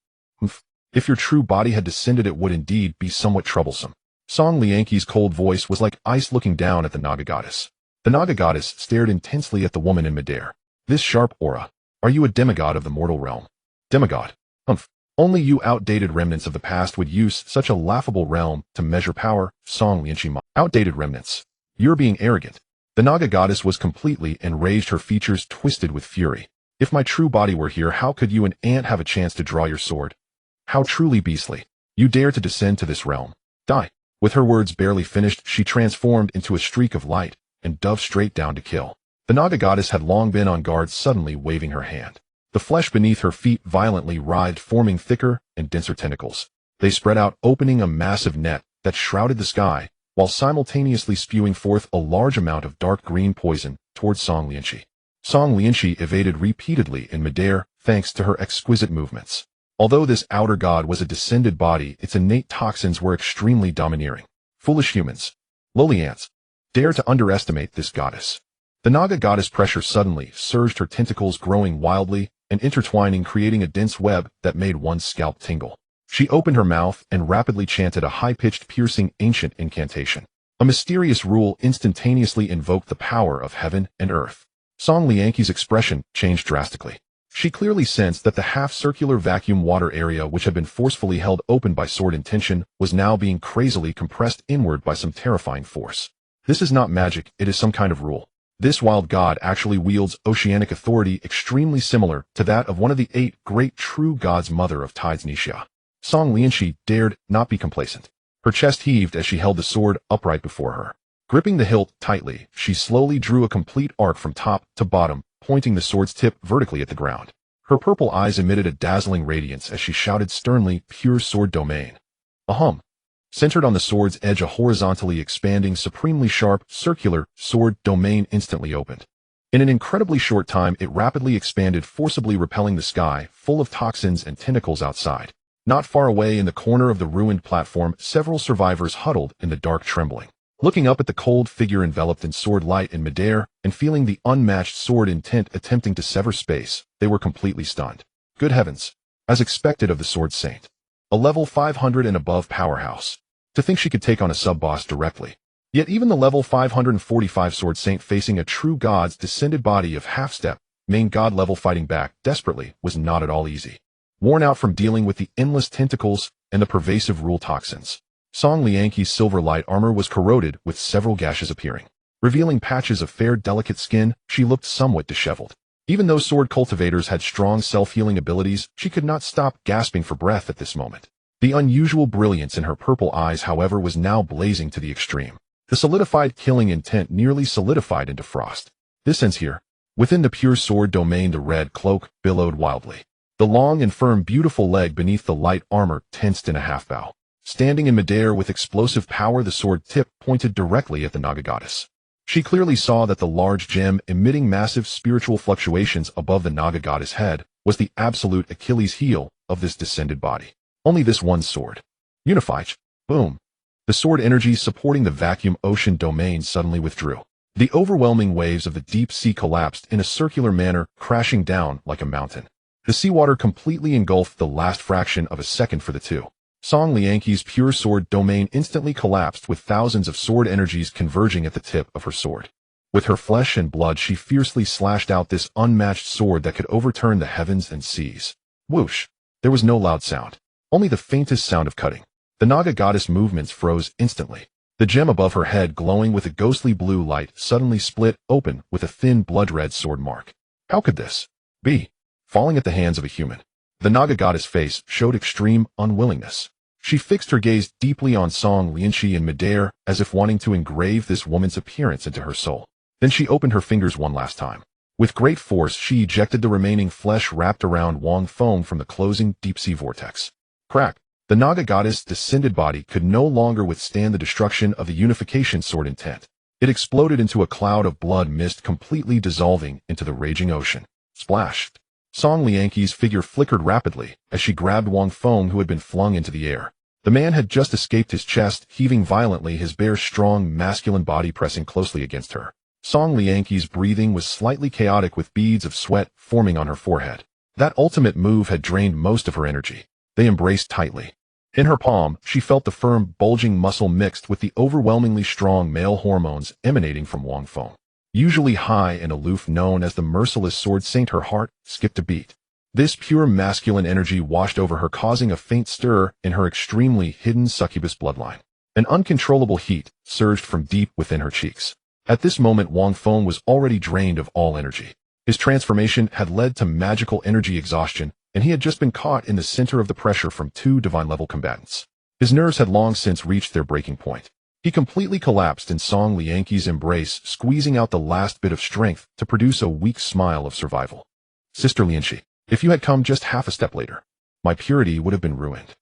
If your true body had descended, it would indeed be somewhat troublesome. Song Lianqi's cold voice was like ice looking down at the Naga goddess. The Naga goddess stared intensely at the woman in midair. This sharp aura. Are you a demigod of the mortal realm? Demigod? Only you outdated remnants of the past would use such a laughable realm to measure power, Song Lianqi. Outdated remnants. You're being arrogant. The Naga goddess was completely enraged, her features twisted with fury. If my true body were here, how could you, an ant, have a chance to draw your sword? How truly beastly. You dare to descend to this realm. Die. With her words barely finished, she transformed into a streak of light and dove straight down to kill. The Naga goddess had long been on guard, suddenly waving her hand. The flesh beneath her feet violently writhed, forming thicker and denser tentacles. They spread out, opening a massive net that shrouded the sky, while simultaneously spewing forth a large amount of dark green poison towards Song Lianqi. Song Lianqi evaded repeatedly in midair, thanks to her exquisite movements. Although this outer god was a descended body, its innate toxins were extremely domineering. Foolish humans. Lowly ants. Dare to underestimate this goddess. The Naga goddess pressure suddenly surged, her tentacles growing wildly and intertwining, creating a dense web that made one's scalp tingle. She opened her mouth and rapidly chanted a high-pitched, piercing, ancient incantation. A mysterious rule instantaneously invoked the power of heaven and earth. Song Lianqi's expression changed drastically. She clearly sensed that the half-circular vacuum water area, which had been forcefully held open by sword intention, was now being crazily compressed inward by some terrifying force. This is not magic, it is some kind of rule. This wild god actually wields oceanic authority extremely similar to that of one of the 8 great true gods, mother of tides, Nixia. Song Lianqi dared not be complacent. Her chest heaved as she held the sword upright before her. Gripping the hilt tightly, she slowly drew a complete arc from top to bottom, pointing the sword's tip vertically at the ground. Her purple eyes emitted a dazzling radiance as she shouted sternly, "Pure sword domain." Ahum. Centered on the sword's edge, a horizontally expanding, supremely sharp, circular sword domain instantly opened. In an incredibly short time, it rapidly expanded, forcibly repelling the sky, full of toxins and tentacles outside. Not far away in the corner of the ruined platform, several survivors huddled in the dark, trembling. Looking up at the cold figure enveloped in sword light in midair, and feeling the unmatched sword intent attempting to sever space, they were completely stunned. Good heavens. As expected of the sword saint. A level 500 and above powerhouse. To think she could take on a sub-boss directly. Yet even the level 545 sword saint facing a true god's descended body of half-step, main god level fighting back desperately was not at all easy. Worn out from dealing with the endless tentacles and the pervasive rule toxins, Song Lianqi's silver light armor was corroded, with several gashes appearing. Revealing patches of fair, delicate skin, she looked somewhat disheveled. Even though sword cultivators had strong self-healing abilities, she could not stop gasping for breath at this moment. The unusual brilliance in her purple eyes, however, was now blazing to the extreme. The solidified killing intent nearly solidified into frost. This ends here. Within the pure sword domain, the red cloak billowed wildly. The long and firm, beautiful leg beneath the light armor tensed in a half-bow. Standing in midair with explosive power, the sword tip pointed directly at the Naga goddess. She clearly saw that the large gem emitting massive spiritual fluctuations above the Naga goddess head was the absolute Achilles heel of this descended body. Only this one sword. Unified. Boom. The sword energy supporting the vacuum ocean domain suddenly withdrew. The overwhelming waves of the deep sea collapsed in a circular manner, crashing down like a mountain. The seawater completely engulfed the last fraction of a second for the two. Song Lianqi's pure sword domain instantly collapsed with thousands of sword energies converging at the tip of her sword. With her flesh and blood she fiercely slashed out this unmatched sword that could overturn the heavens and seas. Whoosh! There was no loud sound. Only the faintest sound of cutting. The Naga goddess movements froze instantly. The gem above her head, glowing with a ghostly blue light, suddenly split open with a thin blood-red sword mark. How could this be? Falling at the hands of a human. The Naga goddess' face showed extreme unwillingness. She fixed her gaze deeply on Song Lianqi in midair, as if wanting to engrave this woman's appearance into her soul. Then she opened her fingers one last time. With great force, she ejected the remaining flesh wrapped around Wang Feng from the closing deep-sea vortex. Crack! The Naga goddess' descended body could no longer withstand the destruction of the unification sword intent. It exploded into a cloud of blood mist, completely dissolving into the raging ocean. Splashed! Song Lianqi's figure flickered rapidly as she grabbed Wang Feng, who had been flung into the air. The man had just escaped his chest, heaving violently, his bare, strong, masculine body pressing closely against her. Song Lianqi's breathing was slightly chaotic, with beads of sweat forming on her forehead. That ultimate move had drained most of her energy. They embraced tightly. In her palm, she felt the firm, bulging muscle mixed with the overwhelmingly strong male hormones emanating from Wang Feng. Usually high and aloof, known as the merciless sword saint, her heart skipped a beat. This pure masculine energy washed over her, causing a faint stir in her extremely hidden succubus bloodline. An uncontrollable heat surged from deep within her cheeks. At this moment, Wang Feng was already drained of all energy. His transformation had led to magical energy exhaustion, and he had just been caught in the center of the pressure from two divine-level combatants. His nerves had long since reached their breaking point. He completely collapsed in Song Lianqi's embrace, squeezing out the last bit of strength to produce a weak smile of survival. Sister Lianqi, if you had come just half a step later, my purity would have been ruined.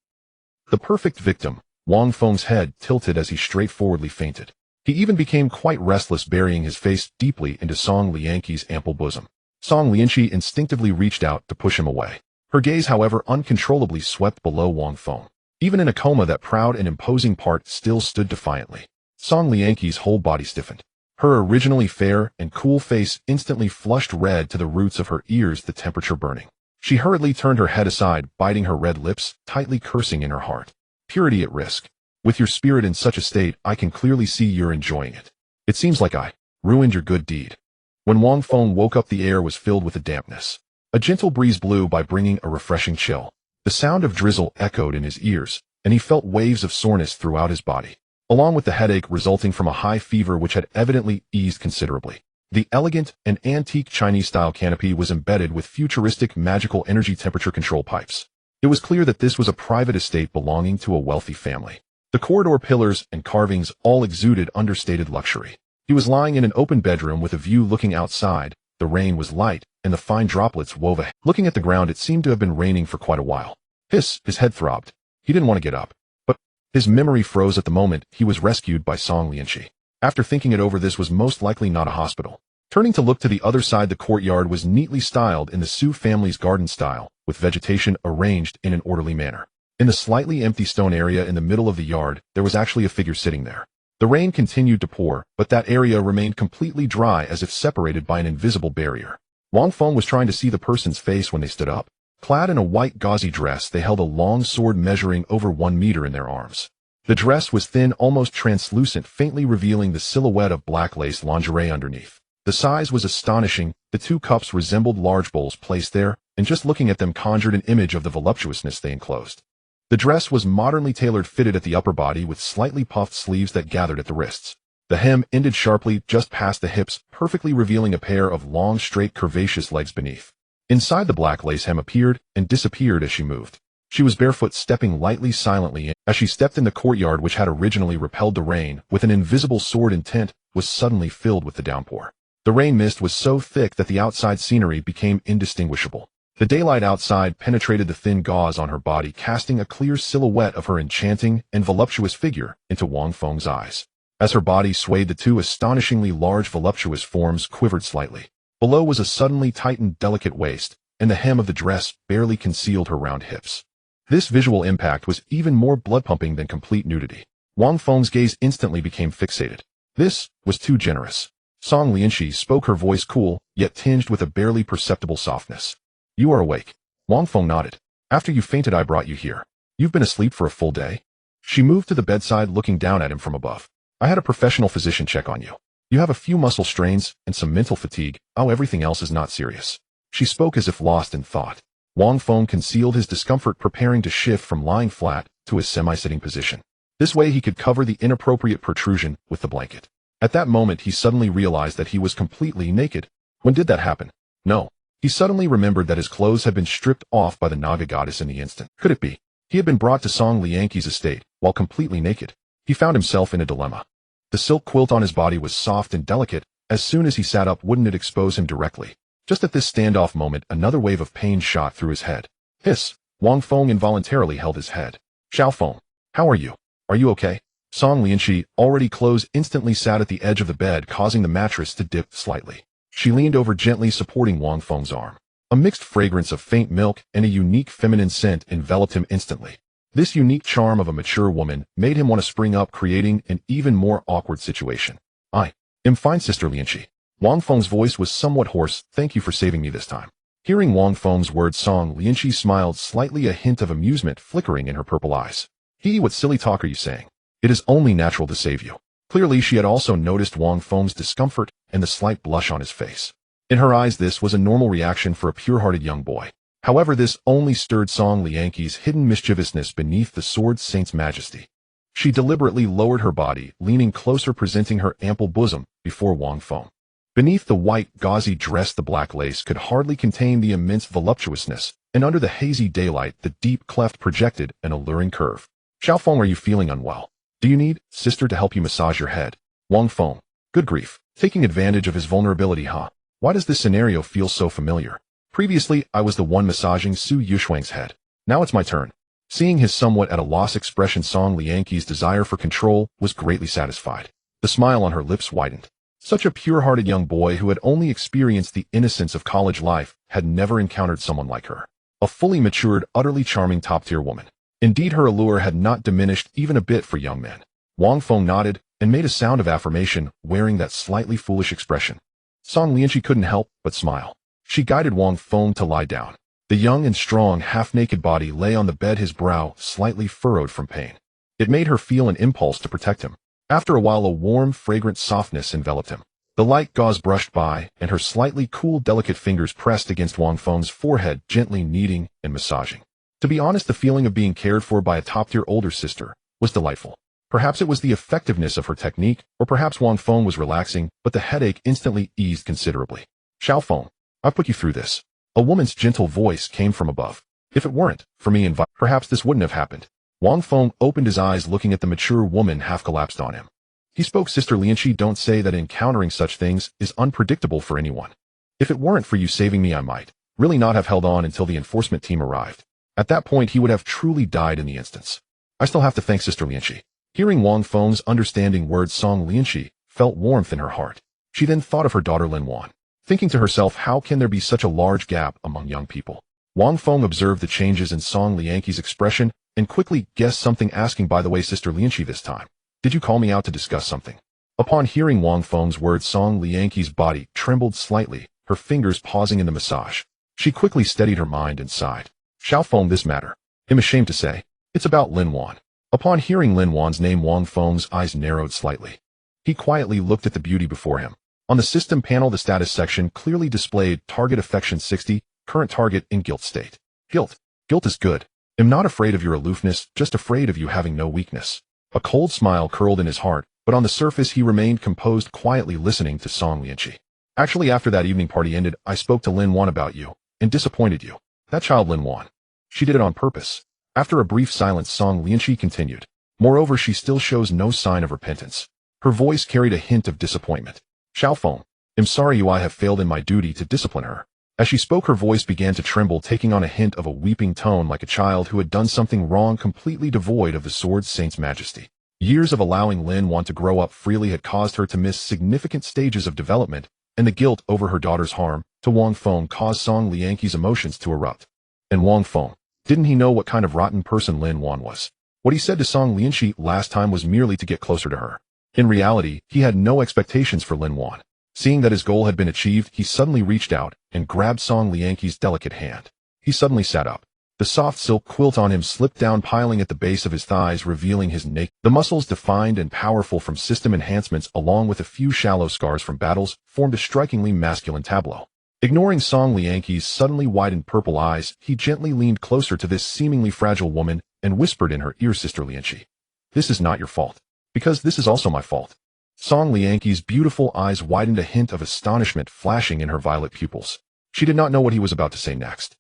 The perfect victim. Wang Feng's head tilted as he straightforwardly fainted. He even became quite restless, burying his face deeply into Song Lianqi's ample bosom. Song Lianqi instinctively reached out to push him away. Her gaze, however, uncontrollably swept below Wang Feng. Even in a coma, that proud and imposing part still stood defiantly. Song Lianqi's whole body stiffened. Her originally fair and cool face instantly flushed red to the roots of her ears, the temperature burning. She hurriedly turned her head aside, biting her red lips, tightly cursing in her heart. Purity at risk. With your spirit in such a state, I can clearly see you're enjoying it. It seems like I ruined your good deed. When Wang Feng woke up, the air was filled with a dampness. A gentle breeze blew by, bringing a refreshing chill. The sound of drizzle echoed in his ears, and he felt waves of soreness throughout his body, along with the headache resulting from a high fever which had evidently eased considerably. The elegant and antique Chinese-style canopy was embedded with futuristic magical energy temperature control pipes. It was clear that this was a private estate belonging to a wealthy family. The corridor pillars and carvings all exuded understated luxury. He was lying in an open bedroom with a view looking outside. The rain was light, and the fine droplets wove ahead. Looking at the ground, it seemed to have been raining for quite a while. His head throbbed. He didn't want to get up. But his memory froze at the moment he was rescued by Song Lianqi. After thinking it over, this was most likely not a hospital. Turning to look to the other side, the courtyard was neatly styled in the Su family's garden style, with vegetation arranged in an orderly manner. In the slightly empty stone area in the middle of the yard, there was actually a figure sitting there. The rain continued to pour, but that area remained completely dry, as if separated by an invisible barrier. Wang Feng was trying to see the person's face when they stood up. Clad in a white gauzy dress, they held a long sword measuring over 1 meter in their arms. The dress was thin, almost translucent, faintly revealing the silhouette of black lace lingerie underneath. The size was astonishing. The two cups resembled large bowls placed there, and just looking at them conjured an image of the voluptuousness they enclosed. The dress was modernly tailored, fitted at the upper body with slightly puffed sleeves that gathered at the wrists. The hem ended sharply just past the hips, perfectly revealing a pair of long, straight, curvaceous legs beneath. Inside, the black lace hem appeared and disappeared as she moved. She was barefoot, stepping lightly, silently. As she stepped in, the courtyard, which had originally repelled the rain with an invisible sword intent, was suddenly filled with the downpour. The rain mist was so thick that the outside scenery became indistinguishable. The daylight outside penetrated the thin gauze on her body, casting a clear silhouette of her enchanting and voluptuous figure into Wang Feng's eyes. As her body swayed, the two astonishingly large voluptuous forms quivered slightly. Below was a suddenly tightened, delicate waist, and the hem of the dress barely concealed her round hips. This visual impact was even more blood-pumping than complete nudity. Wang Feng's gaze instantly became fixated. This was too generous. Song Lianxi spoke, her voice cool, yet tinged with a barely perceptible softness. You are awake. Wang Feng nodded. After you fainted, I brought you here. You've been asleep for a full day? She moved to the bedside, looking down at him from above. I had a professional physician check on you. You have a few muscle strains and some mental fatigue. Oh, everything else is not serious. She spoke as if lost in thought. Wang Feng concealed his discomfort, preparing to shift from lying flat to a semi-sitting position. This way he could cover the inappropriate protrusion with the blanket. At that moment, he suddenly realized that he was completely naked. When did that happen? No. He suddenly remembered that his clothes had been stripped off by the Naga goddess in the instant. Could it be? He had been brought to Song Lianqi's estate, while completely naked. He found himself in a dilemma. The silk quilt on his body was soft and delicate. As soon as he sat up, wouldn't it expose him directly? Just at this standoff moment, another wave of pain shot through his head. Hiss! Wang Feng involuntarily held his head. Xiao Feng, how are you? Are you okay? Song Lianqi, already closed, instantly sat at the edge of the bed, causing the mattress to dip slightly. She leaned over, gently supporting Wang Feng's arm. A mixed fragrance of faint milk and a unique feminine scent enveloped him instantly. This unique charm of a mature woman made him want to spring up, creating an even more awkward situation. I am fine, Sister Lianqi. Wang Feng's voice was somewhat hoarse. Thank you for saving me this time. Hearing Wang Feng's words, Song Lianqi smiled slightly, a hint of amusement flickering in her purple eyes. What silly talk are you saying? It is only natural to save you. Clearly, she had also noticed Wang Feng's discomfort and the slight blush on his face. In her eyes, this was a normal reaction for a pure-hearted young boy. However, this only stirred Song Lianqi's hidden mischievousness beneath the sword saint's majesty. She deliberately lowered her body, leaning closer, presenting her ample bosom before Wang Feng. Beneath the white, gauzy dress, the black lace could hardly contain the immense voluptuousness, and under the hazy daylight, the deep cleft projected an alluring curve. Xiao Feng, are you feeling unwell? Do you need, sister, to help you massage your head? Wang Feng. Good grief. Taking advantage of his vulnerability, huh? Why does this scenario feel so familiar? Previously, I was the one massaging Su Yuxuang's head. Now it's my turn. Seeing his somewhat at a loss expression, Song Lianqi's desire for control was greatly satisfied. The smile on her lips widened. Such a pure-hearted young boy who had only experienced the innocence of college life had never encountered someone like her. A fully matured, utterly charming top-tier woman. Indeed, her allure had not diminished even a bit for young men. Wang Feng nodded and made a sound of affirmation, wearing that slightly foolish expression. Song Lianqi couldn't help but smile. She guided Wang Feng to lie down. The young and strong, half-naked body lay on the bed, his brow slightly furrowed from pain. It made her feel an impulse to protect him. After a while, a warm, fragrant softness enveloped him. The light gauze brushed by, and her slightly cool, delicate fingers pressed against Wang Feng's forehead, gently kneading and massaging. To be honest, the feeling of being cared for by a top-tier older sister was delightful. Perhaps it was the effectiveness of her technique, or perhaps Wang Feng was relaxing, but the headache instantly eased considerably. Xiao Feng, I've put you through this. A woman's gentle voice came from above. If it weren't for me, perhaps this wouldn't have happened. Wang Feng opened his eyes, looking at the mature woman half collapsed on him. He spoke, Sister Lianqi, don't say that encountering such things is unpredictable for anyone. If it weren't for you saving me, I might really not have held on until the enforcement team arrived. At that point, he would have truly died in the instance. I still have to thank Sister Lianqi. Hearing Wang Feng's understanding words, Song Lianqi felt warmth in her heart. She then thought of her daughter Lin Wan, thinking to herself, how can there be such a large gap among young people? Wang Feng observed the changes in Song Lianqi's expression and quickly guessed something, asking, by the way, Sister Lianqi, this time, did you call me out to discuss something? Upon hearing Wang Feng's words, Song Lianqi's body trembled slightly, her fingers pausing in the massage. She quickly steadied her mind and sighed. Xiao Feng, this matter, I'm ashamed to say, it's about Lin Wan. Upon hearing Lin Wan's name, Wang Feng's eyes narrowed slightly. He quietly looked at the beauty before him. On the system panel, the status section clearly displayed target affection 60, current target in guilt state. Guilt. Guilt is good. I'm not afraid of your aloofness, just afraid of you having no weakness. A cold smile curled in his heart, but on the surface he remained composed, quietly listening to Song Lianqi. Actually, after that evening party ended, I spoke to Lin Wan about you, and disappointed you. That child Lin Wan. She did it on purpose. After a brief silence, Song Lianqi continued. Moreover, she still shows no sign of repentance. Her voice carried a hint of disappointment. Xiao Feng, I'm sorry I have failed in my duty to discipline her. As she spoke, her voice began to tremble, taking on a hint of a weeping tone, like a child who had done something wrong, completely devoid of the sword saint's majesty. Years of allowing Lin Wan to grow up freely had caused her to miss significant stages of development, and the guilt over her daughter's harm to Wang Feng caused Song Lianqi's emotions to erupt. And Wang Feng, didn't he know what kind of rotten person Lin Wan was? What he said to Song Lianqi last time was merely to get closer to her. In reality, he had no expectations for Lin Wan. Seeing that his goal had been achieved, he suddenly reached out and grabbed Song Lianqi's delicate hand. He suddenly sat up. The soft silk quilt on him slipped down, piling at the base of his thighs, revealing his naked. The muscles, defined and powerful from system enhancements along with a few shallow scars from battles, formed a strikingly masculine tableau. Ignoring Song Lianqi's suddenly widened purple eyes, he gently leaned closer to this seemingly fragile woman and whispered in her ear, "Sister Lianqi, this is not your fault, because this is also my fault." Song Lianqi's beautiful eyes widened, a hint of astonishment flashing in her violet pupils. She did not know what he was about to say next.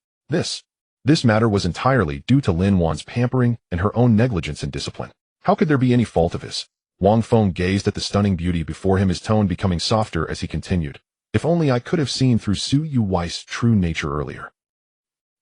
This matter was entirely due to Lin Wan's pampering and her own negligence and discipline. How could there be any fault of his? Wang Feng gazed at the stunning beauty before him, his tone becoming softer as he continued. If only I could have seen through Su Yuwei's true nature earlier,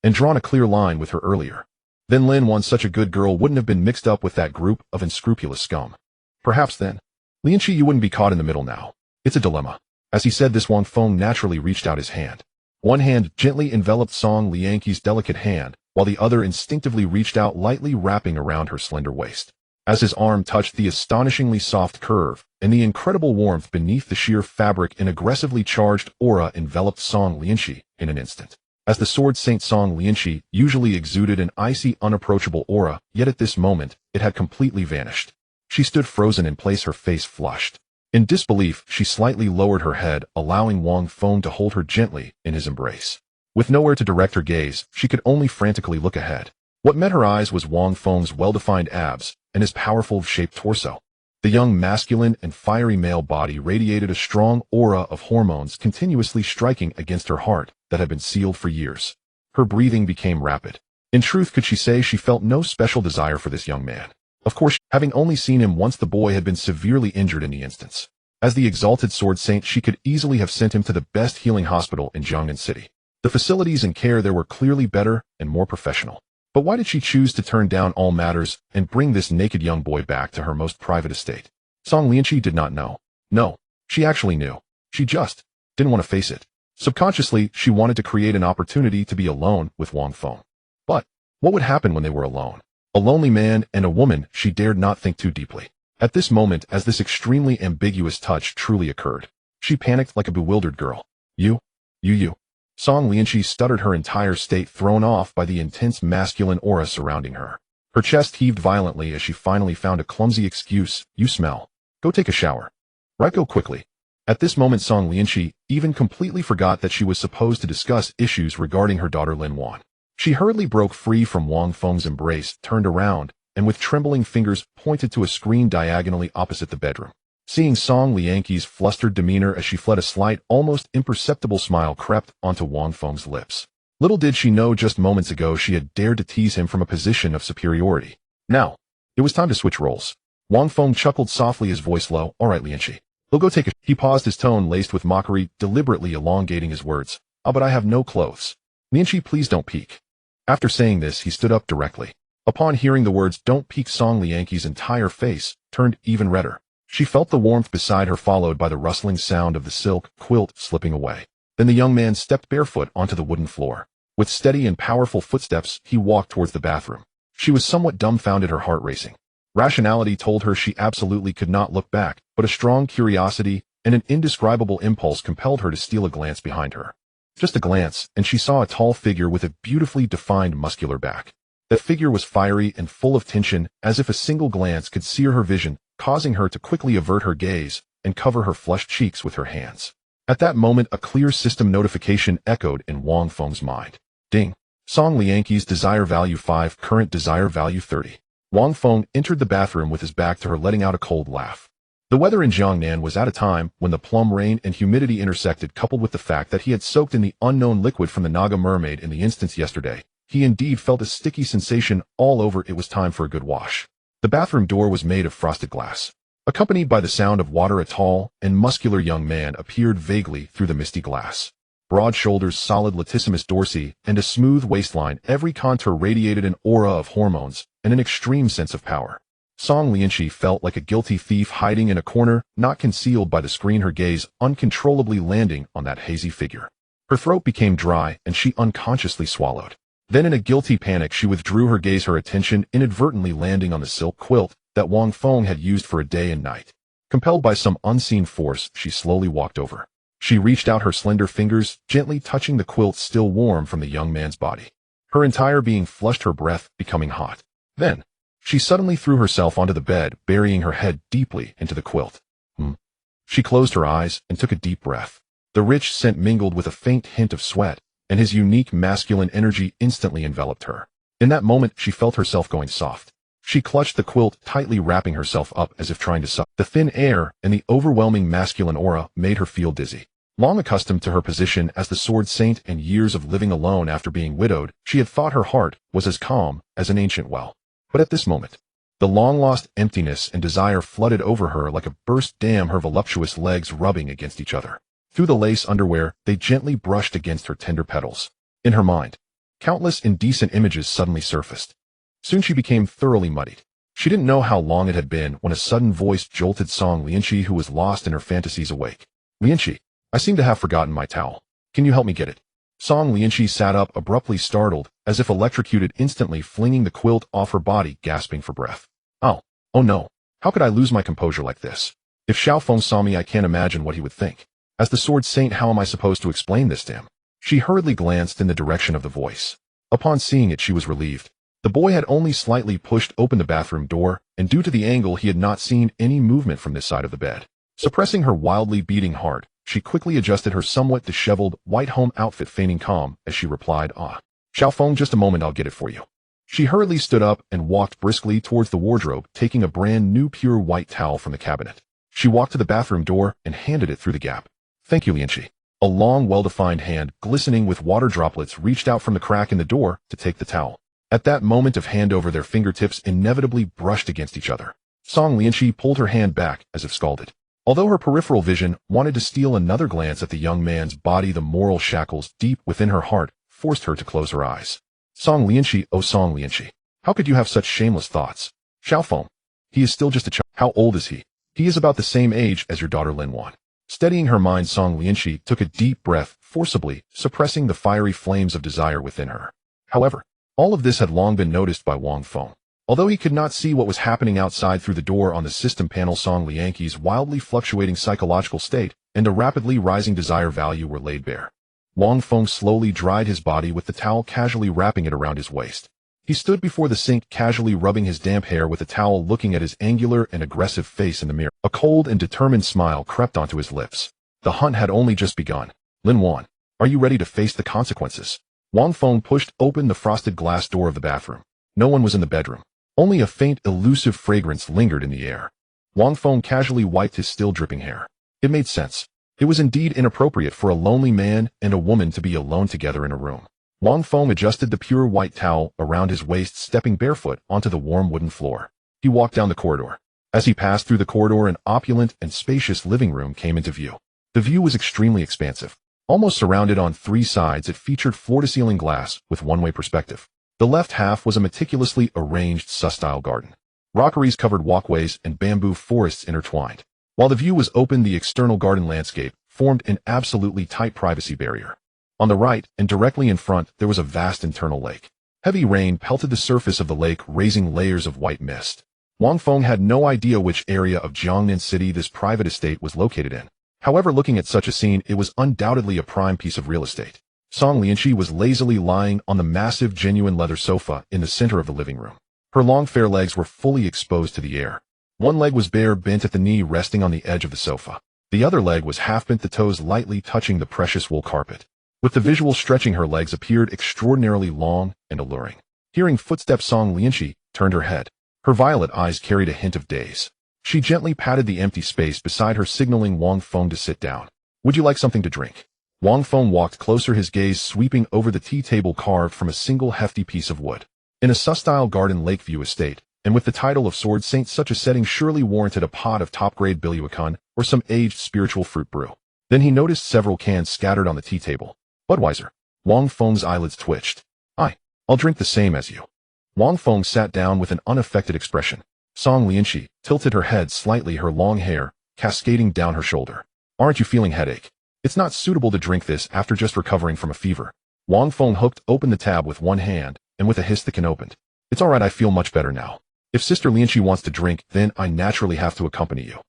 and drawn a clear line with her earlier. Then Lin Wan, such a good girl, wouldn't have been mixed up with that group of unscrupulous scum. Perhaps then, Lianqi, you wouldn't be caught in the middle now. It's a dilemma. As he said this, Wang Feng naturally reached out his hand. One hand gently enveloped Song Lianqi's delicate hand, while the other instinctively reached out, lightly wrapping around her slender waist. As his arm touched the astonishingly soft curve, and the incredible warmth beneath the sheer fabric, an aggressively charged aura enveloped Song Lianqi in an instant. As the sword Saint, Song Lianqi usually exuded an icy, unapproachable aura, yet at this moment, it had completely vanished. She stood frozen in place, her face flushed. In disbelief, she slightly lowered her head, allowing Wang Feng to hold her gently in his embrace. With nowhere to direct her gaze, she could only frantically look ahead. What met her eyes was Wang Feng's well-defined abs and his powerful shaped torso. The young masculine and fiery male body radiated a strong aura of hormones, continuously striking against her heart that had been sealed for years. Her breathing became rapid. In truth, could she say she felt no special desire for this young man? Of course, having only seen him once, the boy had been severely injured in the instance. As the exalted sword saint, she could easily have sent him to the best healing hospital in Jiangnan City. The facilities and care there were clearly better and more professional. But why did she choose to turn down all matters and bring this naked young boy back to her most private estate? Song Lianqi did not know. No, she actually knew. She just didn't want to face it. Subconsciously, she wanted to create an opportunity to be alone with Wang Feng. But what would happen when they were alone? A lonely man and a woman, she dared not think too deeply. At this moment, as this extremely ambiguous touch truly occurred, she panicked like a bewildered girl. You. Song Lianqi stuttered, her entire state thrown off by the intense masculine aura surrounding her. Her chest heaved violently as she finally found a clumsy excuse. You smell. Go take a shower. Right, go quickly. At this moment, Song Lianqi even completely forgot that she was supposed to discuss issues regarding her daughter Lin Wan. She hurriedly broke free from Wang Feng's embrace, turned around, and with trembling fingers pointed to a screen diagonally opposite the bedroom. Seeing Song Lianqi's flustered demeanor as she fled, a slight, almost imperceptible smile crept onto Wang Feng's lips. Little did she know just moments ago she had dared to tease him from a position of superiority. Now, it was time to switch roles. Wang Feng chuckled softly, his voice low. All right, Lianqi. We'll go take a... He paused, his tone laced with mockery, deliberately elongating his words. But I have no clothes. Lianqi, please don't peek. After saying this, he stood up directly. Upon hearing the words, don't peek, Song Lianqi's entire face turned even redder. She felt the warmth beside her, followed by the rustling sound of the silk quilt slipping away. Then the young man stepped barefoot onto the wooden floor. With steady and powerful footsteps, he walked towards the bathroom. She was somewhat dumbfounded, her heart racing. Rationality told her she absolutely could not look back, but a strong curiosity and an indescribable impulse compelled her to steal a glance behind her. Just a glance, and she saw a tall figure with a beautifully defined muscular back. That figure was fiery and full of tension, as if a single glance could sear her vision, causing her to quickly avert her gaze and cover her flushed cheeks with her hands. At that moment, a clear system notification echoed in Wang Feng's mind. Ding. Song Lianqi's desire value 5, current desire value 30. Wang Feng entered the bathroom with his back to her, letting out a cold laugh. The weather in Jiangnan was at a time when the plum rain and humidity intersected, coupled with the fact that he had soaked in the unknown liquid from the Naga mermaid in the instance yesterday. He indeed felt a sticky sensation all over. It was time for a good wash. The bathroom door was made of frosted glass. Accompanied by the sound of water, a tall and muscular young man appeared vaguely through the misty glass. Broad shoulders, solid latissimus dorsi, and a smooth waistline, every contour radiated an aura of hormones and an extreme sense of power. Song Lianqi felt like a guilty thief hiding in a corner, not concealed by the screen, her gaze uncontrollably landing on that hazy figure. Her throat became dry, and she unconsciously swallowed. Then in a guilty panic she withdrew her gaze, her attention inadvertently landing on the silk quilt that Wang Feng had used for a day and night. Compelled by some unseen force, she slowly walked over. She reached out her slender fingers, gently touching the quilt still warm from the young man's body. Her entire being flushed, her breath becoming hot. Then, she suddenly threw herself onto the bed, burying her head deeply into the quilt. She closed her eyes and took a deep breath. The rich scent mingled with a faint hint of sweat, and his unique masculine energy instantly enveloped her. In that moment, she felt herself going soft. She clutched the quilt, tightly wrapping herself up as if trying to suck. The thin air and the overwhelming masculine aura made her feel dizzy. Long accustomed to her position as the sword saint and years of living alone after being widowed, she had thought her heart was as calm as an ancient well. But at this moment, the long-lost emptiness and desire flooded over her like a burst dam, her voluptuous legs rubbing against each other. Through the lace underwear, they gently brushed against her tender petals. In her mind, countless indecent images suddenly surfaced. Soon she became thoroughly muddied. She didn't know how long it had been when a sudden voice jolted Song Lianqi, who was lost in her fantasies, awake. Lianqi, I seem to have forgotten my towel. Can you help me get it? Song Lianqi sat up, abruptly startled, as if electrocuted, instantly flinging the quilt off her body, gasping for breath. Oh no. How could I lose my composure like this? If Xiaofeng saw me, I can't imagine what he would think. As the sword saint, how am I supposed to explain this to him? She hurriedly glanced in the direction of the voice. Upon seeing it, she was relieved. The boy had only slightly pushed open the bathroom door, and due to the angle, he had not seen any movement from this side of the bed. Suppressing her wildly beating heart, she quickly adjusted her somewhat disheveled, white home outfit, feigning calm, as she replied, Xiaofeng, just a moment, I'll get it for you. She hurriedly stood up and walked briskly towards the wardrobe, taking a brand new pure white towel from the cabinet. She walked to the bathroom door and handed it through the gap. Thank you, Lianqi. A long, well-defined hand, glistening with water droplets, reached out from the crack in the door to take the towel. At that moment of handover, their fingertips inevitably brushed against each other. Song Lianqi pulled her hand back as if scalded. Although her peripheral vision wanted to steal another glance at the young man's body, the moral shackles deep within her heart forced her to close her eyes. Song Lianqi, oh Song Lianqi, how could you have such shameless thoughts? Xiaofeng, he is still just a child. How old is he? He is about the same age as your daughter Linwan. Steadying her mind, Song Lianqi took a deep breath, forcibly suppressing the fiery flames of desire within her. However, all of this had long been noticed by Wang Feng. Although he could not see what was happening outside through the door on the system panel, Song Lianqi's wildly fluctuating psychological state and a rapidly rising desire value were laid bare. Wang Feng slowly dried his body with the towel, casually wrapping it around his waist. He stood before the sink, casually rubbing his damp hair with the towel, looking at his angular and aggressive face in the mirror. A cold and determined smile crept onto his lips. The hunt had only just begun. Linwan, are you ready to face the consequences? Wang Feng pushed open the frosted glass door of the bathroom. No one was in the bedroom. Only a faint, elusive fragrance lingered in the air. Wang Feng casually wiped his still dripping hair. It made sense. It was indeed inappropriate for a lonely man and a woman to be alone together in a room. Wang Feng adjusted the pure white towel around his waist, stepping barefoot onto the warm wooden floor. He walked down the corridor. As he passed through the corridor, an opulent and spacious living room came into view. The view was extremely expansive. Almost surrounded on three sides, it featured floor-to-ceiling glass with one-way perspective. The left half was a meticulously arranged Sus-style garden. Rockeries covered walkways and bamboo forests intertwined. While the view was open, the external garden landscape formed an absolutely tight privacy barrier. On the right, and directly in front, there was a vast internal lake. Heavy rain pelted the surface of the lake, raising layers of white mist. Wang Feng had no idea which area of Jiangnan City this private estate was located in. However, looking at such a scene, it was undoubtedly a prime piece of real estate. Song Lianqi was lazily lying on the massive genuine leather sofa in the center of the living room. Her long fair legs were fully exposed to the air. One leg was bare, bent at the knee, resting on the edge of the sofa. The other leg was half bent, the toes lightly touching the precious wool carpet. With the visual stretching, her legs appeared extraordinarily long and alluring. Hearing footsteps, Song Lianqi turned her head. Her violet eyes carried a hint of daze. She gently patted the empty space beside her, signaling Wang Feng to sit down. Would you like something to drink? Wang Feng walked closer, his gaze sweeping over the tea table carved from a single hefty piece of wood. In a Sus-style garden Lakeview estate, and with the title of Sword Saint, such a setting surely warranted a pot of top-grade Biluacan or some aged spiritual fruit brew. Then he noticed several cans scattered on the tea table. Budweiser. Wang Feng's eyelids twitched. I'll drink the same as you. Wang Feng sat down with an unaffected expression. Song Lianqi tilted her head slightly, her long hair cascading down her shoulder. Aren't you feeling headache? It's not suitable to drink this after just recovering from a fever. Wang Feng hooked open the tab with one hand, and with a hiss the can opened. It's alright, I feel much better now. If Sister Lianqi wants to drink, then I naturally have to accompany you.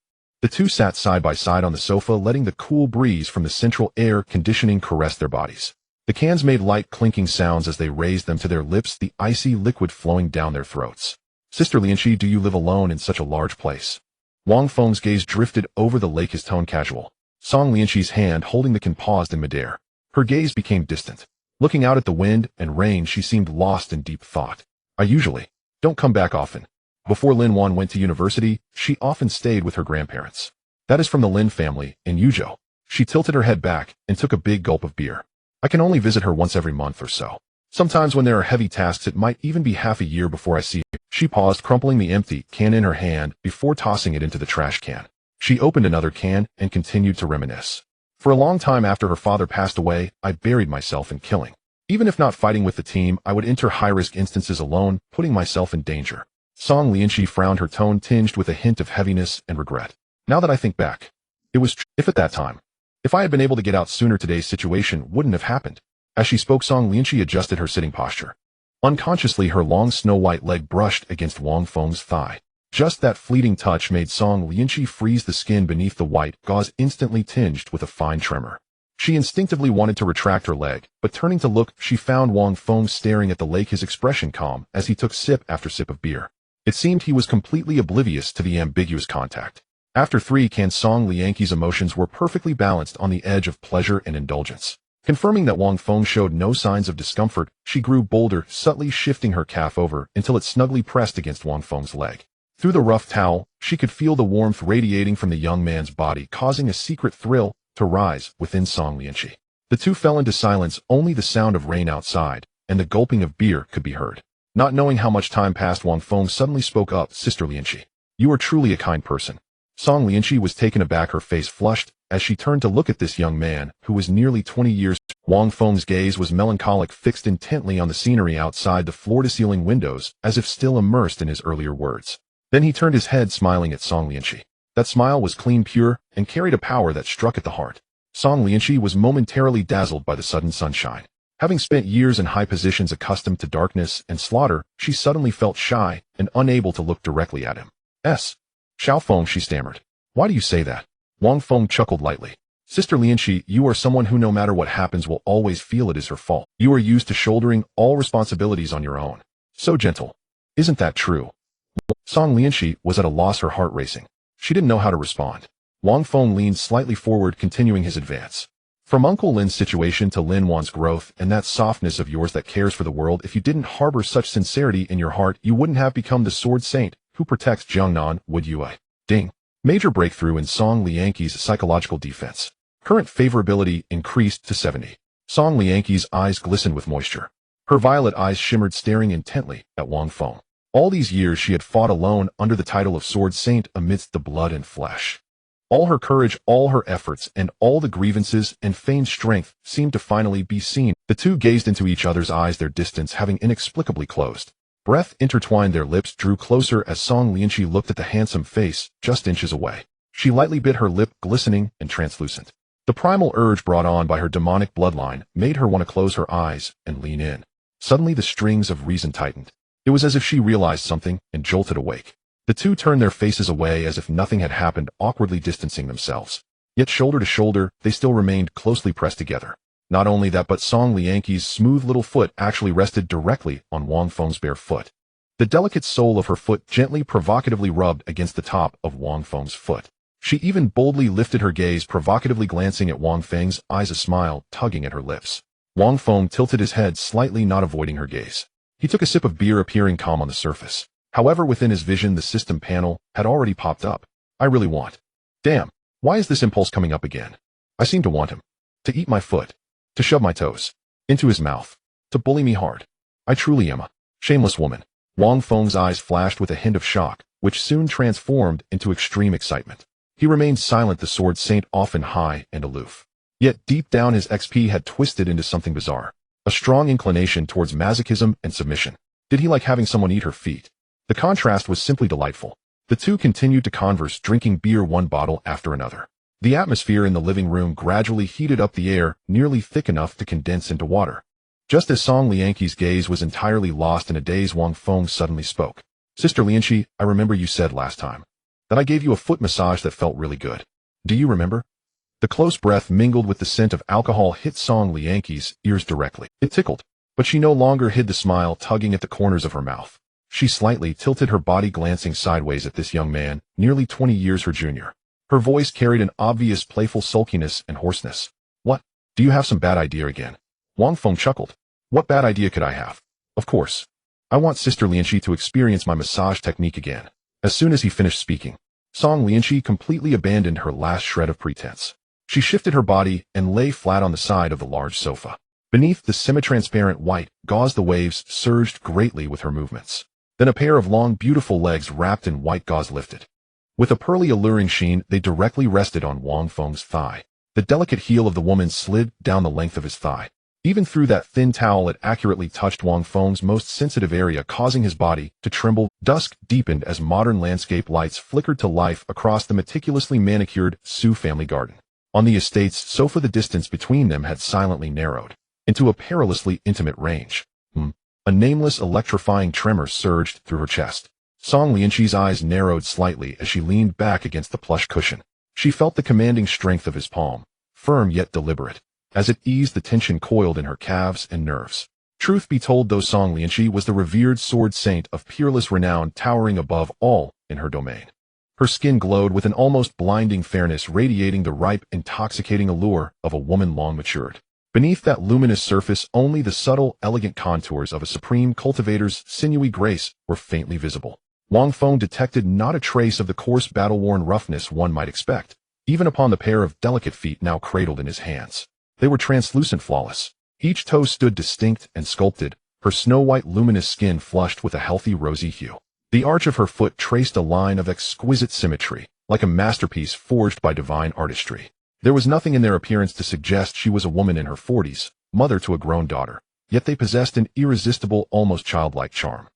The two sat side by side on the sofa, letting the cool breeze from the central air conditioning caress their bodies. The cans made light clinking sounds as they raised them to their lips, the icy liquid flowing down their throats. Sister Lianqi, do you live alone in such a large place? Wang Feng's gaze drifted over the lake, his tone casual. Song Lianqi's hand holding the can paused in midair. Her gaze became distant. Looking out at the wind and rain, she seemed lost in deep thought. I usually don't come back often. Before Lin Wan went to university, she often stayed with her grandparents. That is from the Lin family, in Yuzhou. She tilted her head back and took a big gulp of beer. I can only visit her once every month or so. Sometimes when there are heavy tasks, it might even be half a year before I see her. She paused, crumpling the empty can in her hand before tossing it into the trash can. She opened another can and continued to reminisce. For a long time after her father passed away, I buried myself in killing. Even if not fighting with the team, I would enter high-risk instances alone, putting myself in danger. Song Lianqi frowned, her tone tinged with a hint of heaviness and regret. Now that I think back, it was true. If at that time, if I had been able to get out sooner, today's situation wouldn't have happened. As she spoke, Song Lianqi adjusted her sitting posture. Unconsciously, her long snow-white leg brushed against Wang Feng's thigh. Just that fleeting touch made Song Lianqi freeze, the skin beneath the white gauze instantly tinged with a fine tremor. She instinctively wanted to retract her leg, but turning to look, she found Wang Feng staring at the lake, his expression calm as he took sip after sip of beer. It seemed he was completely oblivious to the ambiguous contact. After 3 cans, Song Lianqi's emotions were perfectly balanced on the edge of pleasure and indulgence. Confirming that Wang Feng showed no signs of discomfort, she grew bolder, subtly shifting her calf over until it snugly pressed against Wang Feng's leg. Through the rough towel, she could feel the warmth radiating from the young man's body, causing a secret thrill to rise within Song Lianqi. The two fell into silence, only the sound of rain outside and the gulping of beer could be heard. Not knowing how much time passed, Wang Feng suddenly spoke up. Sister Lianqi, you are truly a kind person. Song Lianqi was taken aback, her face flushed, as she turned to look at this young man, who was nearly 20 years. Wang Feng's gaze was melancholic, fixed intently on the scenery outside the floor-to-ceiling windows, as if still immersed in his earlier words. Then he turned his head, smiling at Song Lianqi. That smile was clean, pure, and carried a power that struck at the heart. Song Lianqi was momentarily dazzled by the sudden sunshine. Having spent years in high positions accustomed to darkness and slaughter, she suddenly felt shy and unable to look directly at him. Xiao Feng, she stammered. Why do you say that? Wang Feng chuckled lightly. Sister Lianqi, you are someone who no matter what happens will always feel it is her fault. You are used to shouldering all responsibilities on your own. So gentle. Isn't that true? Song Lianqi was at a loss, her heart racing. She didn't know how to respond. Wang Feng leaned slightly forward, continuing his advance. From Uncle Lin's situation to Lin Wan's growth and that softness of yours that cares for the world, if you didn't harbor such sincerity in your heart, you wouldn't have become the sword saint who protects Jiangnan, would you? Ding. Major breakthrough in Song Lianqi's psychological defense. Current favorability increased to 70. Song Lianqi's eyes glistened with moisture. Her violet eyes shimmered, staring intently at Wang Feng. All these years she had fought alone under the title of Sword Saint amidst the blood and flesh. All her courage, all her efforts, and all the grievances and feigned strength seemed to finally be seen. The two gazed into each other's eyes, their distance having inexplicably closed. Breath intertwined, their lips drew closer as Song Lianqi looked at the handsome face just inches away. She lightly bit her lip, glistening and translucent. The primal urge brought on by her demonic bloodline made her want to close her eyes and lean in. Suddenly the strings of reason tightened. It was as if she realized something and jolted awake. The two turned their faces away as if nothing had happened, awkwardly distancing themselves. Yet shoulder to shoulder, they still remained closely pressed together. Not only that, but Song Lianqi's smooth little foot actually rested directly on Wang Feng's bare foot. The delicate sole of her foot gently, provocatively rubbed against the top of Wang Feng's foot. She even boldly lifted her gaze, provocatively glancing at Wang Feng's eyes, a smile tugging at her lips. Wang Feng tilted his head slightly, not avoiding her gaze. He took a sip of beer, appearing calm on the surface. However, within his vision, the system panel had already popped up. I really want. Damn, why is this impulse coming up again? I seem to want him. To eat my foot. To shove my toes. Into his mouth. To bully me hard. I truly am a shameless woman. Wang Feng's eyes flashed with a hint of shock, which soon transformed into extreme excitement. He remained silent, the sword saint often high and aloof. Yet deep down his XP had twisted into something bizarre. A strong inclination towards masochism and submission. Did he like having someone eat her feet? The contrast was simply delightful. The two continued to converse, drinking beer one bottle after another. The atmosphere in the living room gradually heated up, the air nearly thick enough to condense into water. Just as Song Lianqi's gaze was entirely lost in a daze, Wang Feng suddenly spoke. Sister Lianqi, I remember you said last time that I gave you a foot massage that felt really good. Do you remember? The close breath mingled with the scent of alcohol hit Song Lianqi's ears directly. It tickled, but she no longer hid the smile tugging at the corners of her mouth. She slightly tilted her body, glancing sideways at this young man, nearly 20 years her junior. Her voice carried an obvious playful sulkiness and hoarseness. What? Do you have some bad idea again? Wang Feng chuckled. What bad idea could I have? Of course. I want Sister Lianqi to experience my massage technique again. As soon as he finished speaking, Song Lianqi completely abandoned her last shred of pretense. She shifted her body and lay flat on the side of the large sofa. Beneath the semi-transparent white gauze, the waves surged greatly with her movements. Then a pair of long, beautiful legs wrapped in white gauze lifted. With a pearly, alluring sheen, they directly rested on Wang Feng's thigh. The delicate heel of the woman slid down the length of his thigh. Even through that thin towel, it accurately touched Wang Feng's most sensitive area, causing his body to tremble. Dusk deepened as modern landscape lights flickered to life across the meticulously manicured Su family garden. On the estate's sofa, the distance between them had silently narrowed into a perilously intimate range. A nameless, electrifying tremor surged through her chest. Song Lianqi's eyes narrowed slightly as she leaned back against the plush cushion. She felt the commanding strength of his palm, firm yet deliberate. As it eased, the tension coiled in her calves and nerves. Truth be told, though, Song Lianqi was the revered sword saint of peerless renown, towering above all in her domain. Her skin glowed with an almost blinding fairness, radiating the ripe, intoxicating allure of a woman long matured. Beneath that luminous surface, only the subtle, elegant contours of a supreme cultivator's sinewy grace were faintly visible. Wang Feng detected not a trace of the coarse, battle-worn roughness one might expect, even upon the pair of delicate feet now cradled in his hands. They were translucent, flawless. Each toe stood distinct and sculpted, her snow-white luminous skin flushed with a healthy rosy hue. The arch of her foot traced a line of exquisite symmetry, like a masterpiece forged by divine artistry. There was nothing in their appearance to suggest she was a woman in her 40s, mother to a grown daughter, yet they possessed an irresistible, almost childlike charm.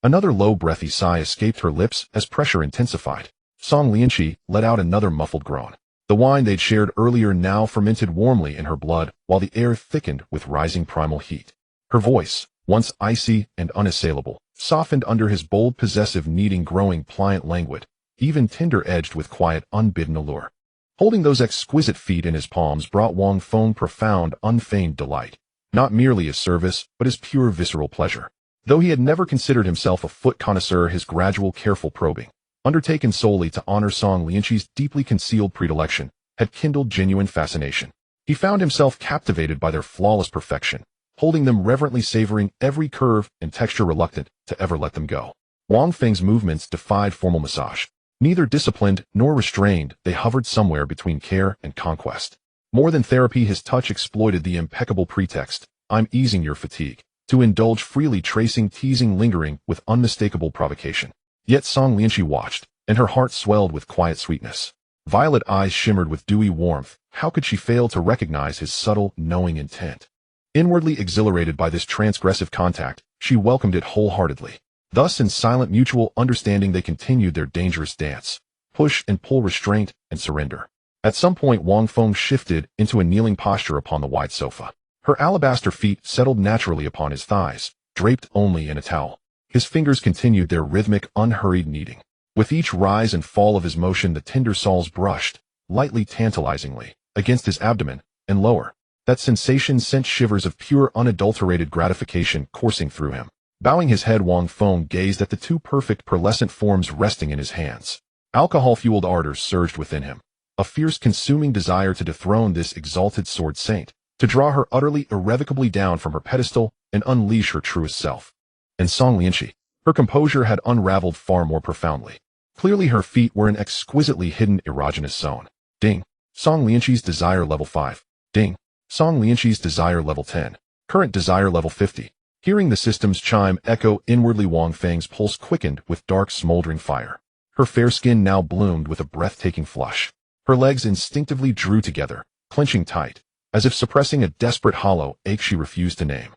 Another low, breathy sigh escaped her lips as pressure intensified. Song Lianqi let out another muffled groan. The wine they'd shared earlier now fermented warmly in her blood, while the air thickened with rising primal heat. Her voice, once icy and unassailable, softened under his bold, possessive, kneading, growing, pliant, languid, even tender-edged with quiet, unbidden allure. Holding those exquisite feet in his palms brought Wang Feng profound, unfeigned delight, not merely as service, but as pure visceral pleasure. Though he had never considered himself a foot connoisseur, his gradual, careful probing, undertaken solely to honor Song Lianqi's deeply concealed predilection, had kindled genuine fascination. He found himself captivated by their flawless perfection, holding them reverently, savoring every curve and texture, reluctant to ever let them go. Wang Feng's movements defied formal massage. Neither disciplined nor restrained, they hovered somewhere between care and conquest. More than therapy, his touch exploited the impeccable pretext, "I'm easing your fatigue," to indulge freely, tracing, teasing, lingering with unmistakable provocation. Yet Song Lianqi watched, and her heart swelled with quiet sweetness. Violet eyes shimmered with dewy warmth. How could she fail to recognize his subtle, knowing intent? Inwardly exhilarated by this transgressive contact, she welcomed it wholeheartedly. Thus, in silent mutual understanding, they continued their dangerous dance. Push and pull, restraint and surrender. At some point, Wang Feng shifted into a kneeling posture upon the wide sofa. Her alabaster feet settled naturally upon his thighs, draped only in a towel. His fingers continued their rhythmic, unhurried kneading. With each rise and fall of his motion, the tender soles brushed, lightly, tantalizingly, against his abdomen, and lower. That sensation sent shivers of pure, unadulterated gratification coursing through him. Bowing his head, Wang Feng gazed at the two perfect, pearlescent forms resting in his hands. Alcohol-fueled ardor surged within him, a fierce, consuming desire to dethrone this exalted sword saint, to draw her utterly, irrevocably down from her pedestal and unleash her truest self. And Song Lianqi, her composure had unraveled far more profoundly. Clearly her feet were an exquisitely hidden erogenous zone. Ding. Song Lianqi's desire level 5. Ding. Song Lianqi's desire level 10. Current desire level 50. Hearing the system's chime echo inwardly, Wang Feng's pulse quickened with dark, smoldering fire. Her fair skin now bloomed with a breathtaking flush. Her legs instinctively drew together, clenching tight, as if suppressing a desperate hollow ache she refused to name.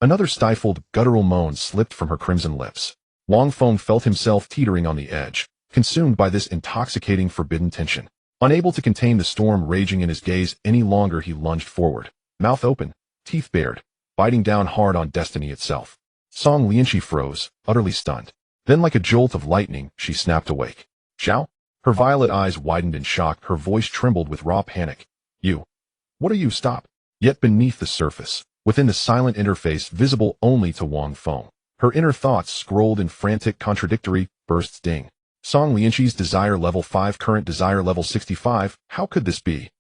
Another stifled, guttural moan slipped from her crimson lips. Wang Feng felt himself teetering on the edge, consumed by this intoxicating forbidden tension. Unable to contain the storm raging in his gaze any longer, he lunged forward, mouth open, teeth bared, biting down hard on destiny itself. Song Lianqi froze, utterly stunned. Then like a jolt of lightning, she snapped awake. Xiao? Her violet eyes widened in shock, her voice trembled with raw panic. You. What are you? Stop. Yet beneath the surface, within the silent interface visible only to Wang Feng, her inner thoughts scrolled in frantic contradictory bursts. Ding. Song Lianqi's desire level 5, current desire level 65. How could this be?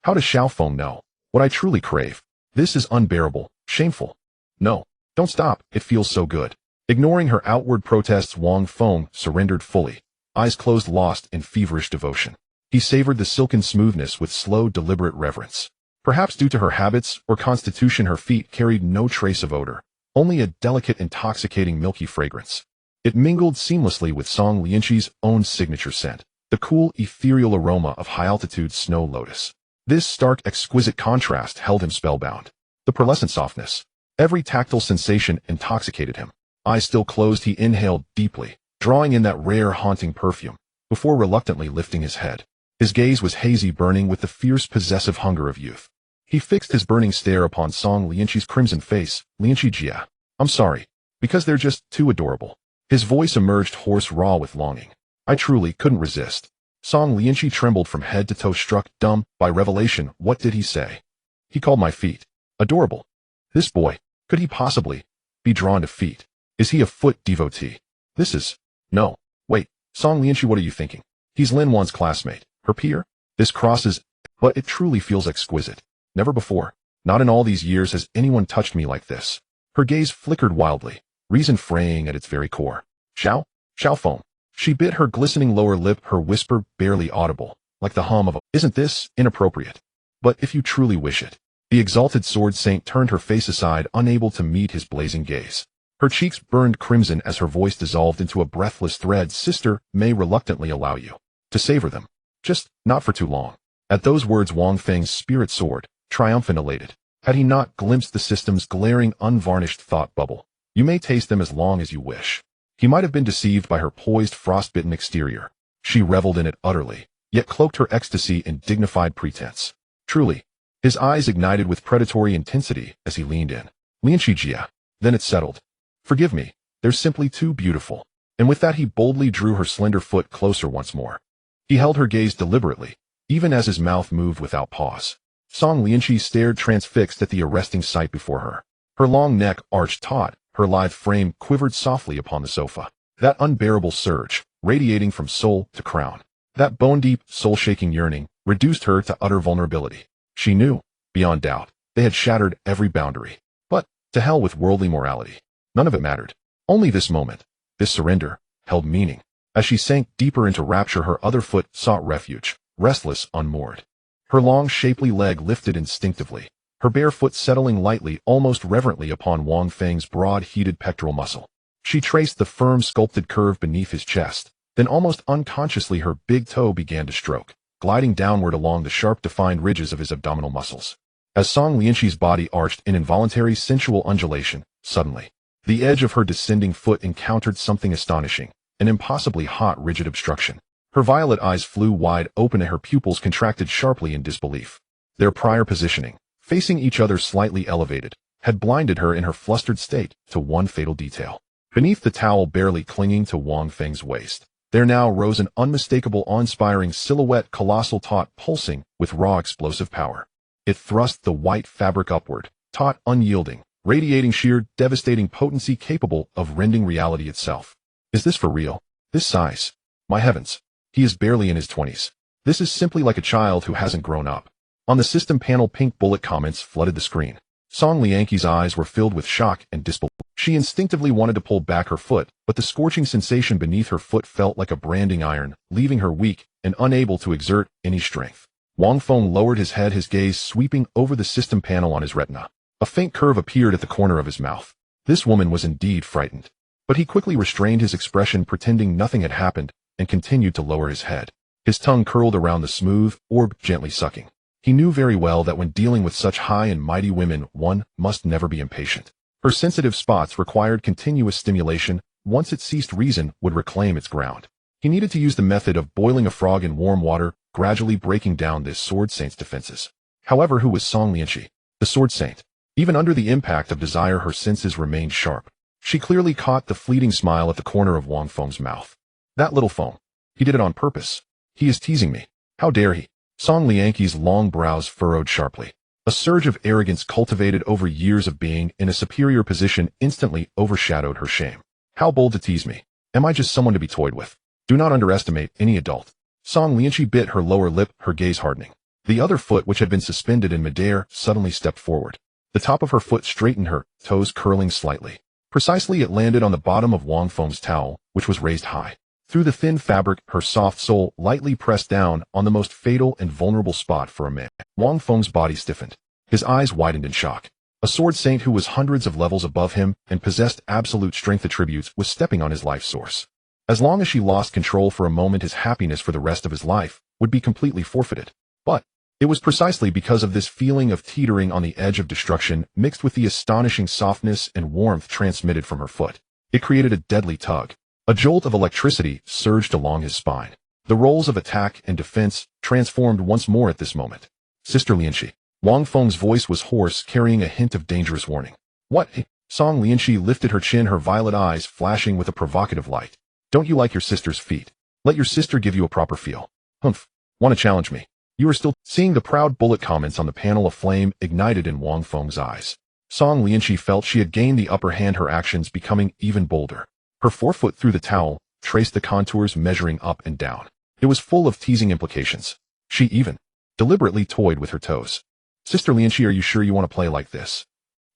How does Xiao Feng know what I truly crave? This is unbearable, shameful. No, don't stop, it feels so good. Ignoring her outward protests, Wang Feng surrendered fully, eyes closed, lost in feverish devotion. He savored the silken smoothness with slow, deliberate reverence. Perhaps due to her habits or constitution, her feet carried no trace of odor, only a delicate, intoxicating, milky fragrance. It mingled seamlessly with Song Lianqi's own signature scent, the cool, ethereal aroma of high-altitude snow lotus. This stark, exquisite contrast held him spellbound. The pearlescent softness, every tactile sensation intoxicated him. Eyes still closed, he inhaled deeply, drawing in that rare, haunting perfume, before reluctantly lifting his head. His gaze was hazy, burning with the fierce, possessive hunger of youth. He fixed his burning stare upon Song Lianqi's crimson face. Lianqi Jia, I'm sorry, because they're just too adorable. His voice emerged hoarse, raw with longing. I truly couldn't resist. Song Lianqi trembled from head to toe, struck dumb by revelation. What did he say? He called my feet adorable. This boy, could he possibly be drawn to feet? Is he a foot devotee? This is... No. Wait, Song Lianqi, what are you thinking? He's Lin Wan's classmate, her peer? This crosses... But it truly feels exquisite. Never before, not in all these years, has anyone touched me like this. Her gaze flickered wildly, reason fraying at its very core. Xiao Feng. She bit her glistening lower lip, her whisper barely audible, like the hum of a... Isn't this inappropriate? But if you truly wish it. The exalted sword saint turned her face aside, unable to meet his blazing gaze. Her cheeks burned crimson as her voice dissolved into a breathless thread. Sister may reluctantly allow you to savor them. Just not for too long. At those words, Wang Feng's spirit soared, triumphant, elated. Had he not glimpsed the system's glaring, unvarnished thought bubble? You may taste them as long as you wish. He might have been deceived by her poised, frostbitten exterior. She reveled in it utterly, yet cloaked her ecstasy in dignified pretense. Truly, his eyes ignited with predatory intensity as he leaned in. Lianqi Jia. Then it settled. Forgive me, they're simply too beautiful. And with that he boldly drew her slender foot closer once more. He held her gaze deliberately, even as his mouth moved without pause. Song Lianqi stared transfixed at the arresting sight before her. Her long neck arched taut, her lithe frame quivered softly upon the sofa. That unbearable surge, radiating from soul to crown, that bone-deep, soul-shaking yearning, reduced her to utter vulnerability. She knew, beyond doubt, they had shattered every boundary. But, to hell with worldly morality. None of it mattered. Only this moment, this surrender, held meaning. As she sank deeper into rapture, her other foot sought refuge, restless, unmoored. Her long, shapely leg lifted instinctively, her bare foot settling lightly, almost reverently upon Wang Feng's broad, heated pectoral muscle. She traced the firm, sculpted curve beneath his chest, then almost unconsciously her big toe began to stroke, gliding downward along the sharp, defined ridges of his abdominal muscles. As Song Lianqi's body arched in involuntary, sensual undulation, suddenly, the edge of her descending foot encountered something astonishing, an impossibly hot, rigid obstruction. Her violet eyes flew wide open and her pupils contracted sharply in disbelief. Their prior positioning, facing each other slightly elevated, had blinded her in her flustered state to one fatal detail. Beneath the towel barely clinging to Wang Feng's waist, there now rose an unmistakable, awe-inspiring silhouette, colossal, taut, pulsing with raw, explosive power. It thrust the white fabric upward, taut, unyielding, radiating sheer, devastating potency capable of rending reality itself. Is this for real? This size? My heavens. He is barely in his 20s. This is simply like a child who hasn't grown up. On the system panel, pink bullet comments flooded the screen. Song Lianqi's eyes were filled with shock and disbelief. She instinctively wanted to pull back her foot, but the scorching sensation beneath her foot felt like a branding iron, leaving her weak and unable to exert any strength. Wang Feng lowered his head, his gaze sweeping over the system panel on his retina. A faint curve appeared at the corner of his mouth. This woman was indeed frightened. But he quickly restrained his expression, pretending nothing had happened, and continued to lower his head. His tongue curled around the smooth orb, gently sucking. He knew very well that when dealing with such high and mighty women, one must never be impatient. Her sensitive spots required continuous stimulation, once it ceased reason, would reclaim its ground. He needed to use the method of boiling a frog in warm water, gradually breaking down this sword saint's defenses. However, who was Song Lianqi? The sword saint. Even under the impact of desire, her senses remained sharp. She clearly caught the fleeting smile at the corner of Wang Feng's mouth. That little Feng. He did it on purpose. He is teasing me. How dare he? Song Lianqi's long brows furrowed sharply. A surge of arrogance cultivated over years of being in a superior position instantly overshadowed her shame. How bold to tease me. Am I just someone to be toyed with? Do not underestimate any adult. Song Lianqi bit her lower lip, her gaze hardening. The other foot, which had been suspended in midair, suddenly stepped forward. The top of her foot straightened, her toes curling slightly. Precisely, it landed on the bottom of Wang Feng's towel, which was raised high. Through the thin fabric, her soft sole lightly pressed down on the most fatal and vulnerable spot for a man. Wang Feng's body stiffened. His eyes widened in shock. A sword saint who was hundreds of levels above him and possessed absolute strength attributes was stepping on his life source. As long as she lost control for a moment, his happiness for the rest of his life would be completely forfeited. But it was precisely because of this feeling of teetering on the edge of destruction, mixed with the astonishing softness and warmth transmitted from her foot. It created a deadly tug. A jolt of electricity surged along his spine. The roles of attack and defense transformed once more at this moment. Sister Lianqi. Wang Feng's voice was hoarse, carrying a hint of dangerous warning. What? Song Lianqi lifted her chin, her violet eyes flashing with a provocative light. Don't you like your sister's feet? Let your sister give you a proper feel. Humph. Want to challenge me? You are still seeing the proud bullet comments on the panel of flame ignited in Wang Feng's eyes. Song Lianqi felt she had gained the upper hand, her actions becoming even bolder. Her forefoot through the towel traced the contours, measuring up and down. It was full of teasing implications. She even deliberately toyed with her toes. Sister Lianqi, are you sure you want to play like this?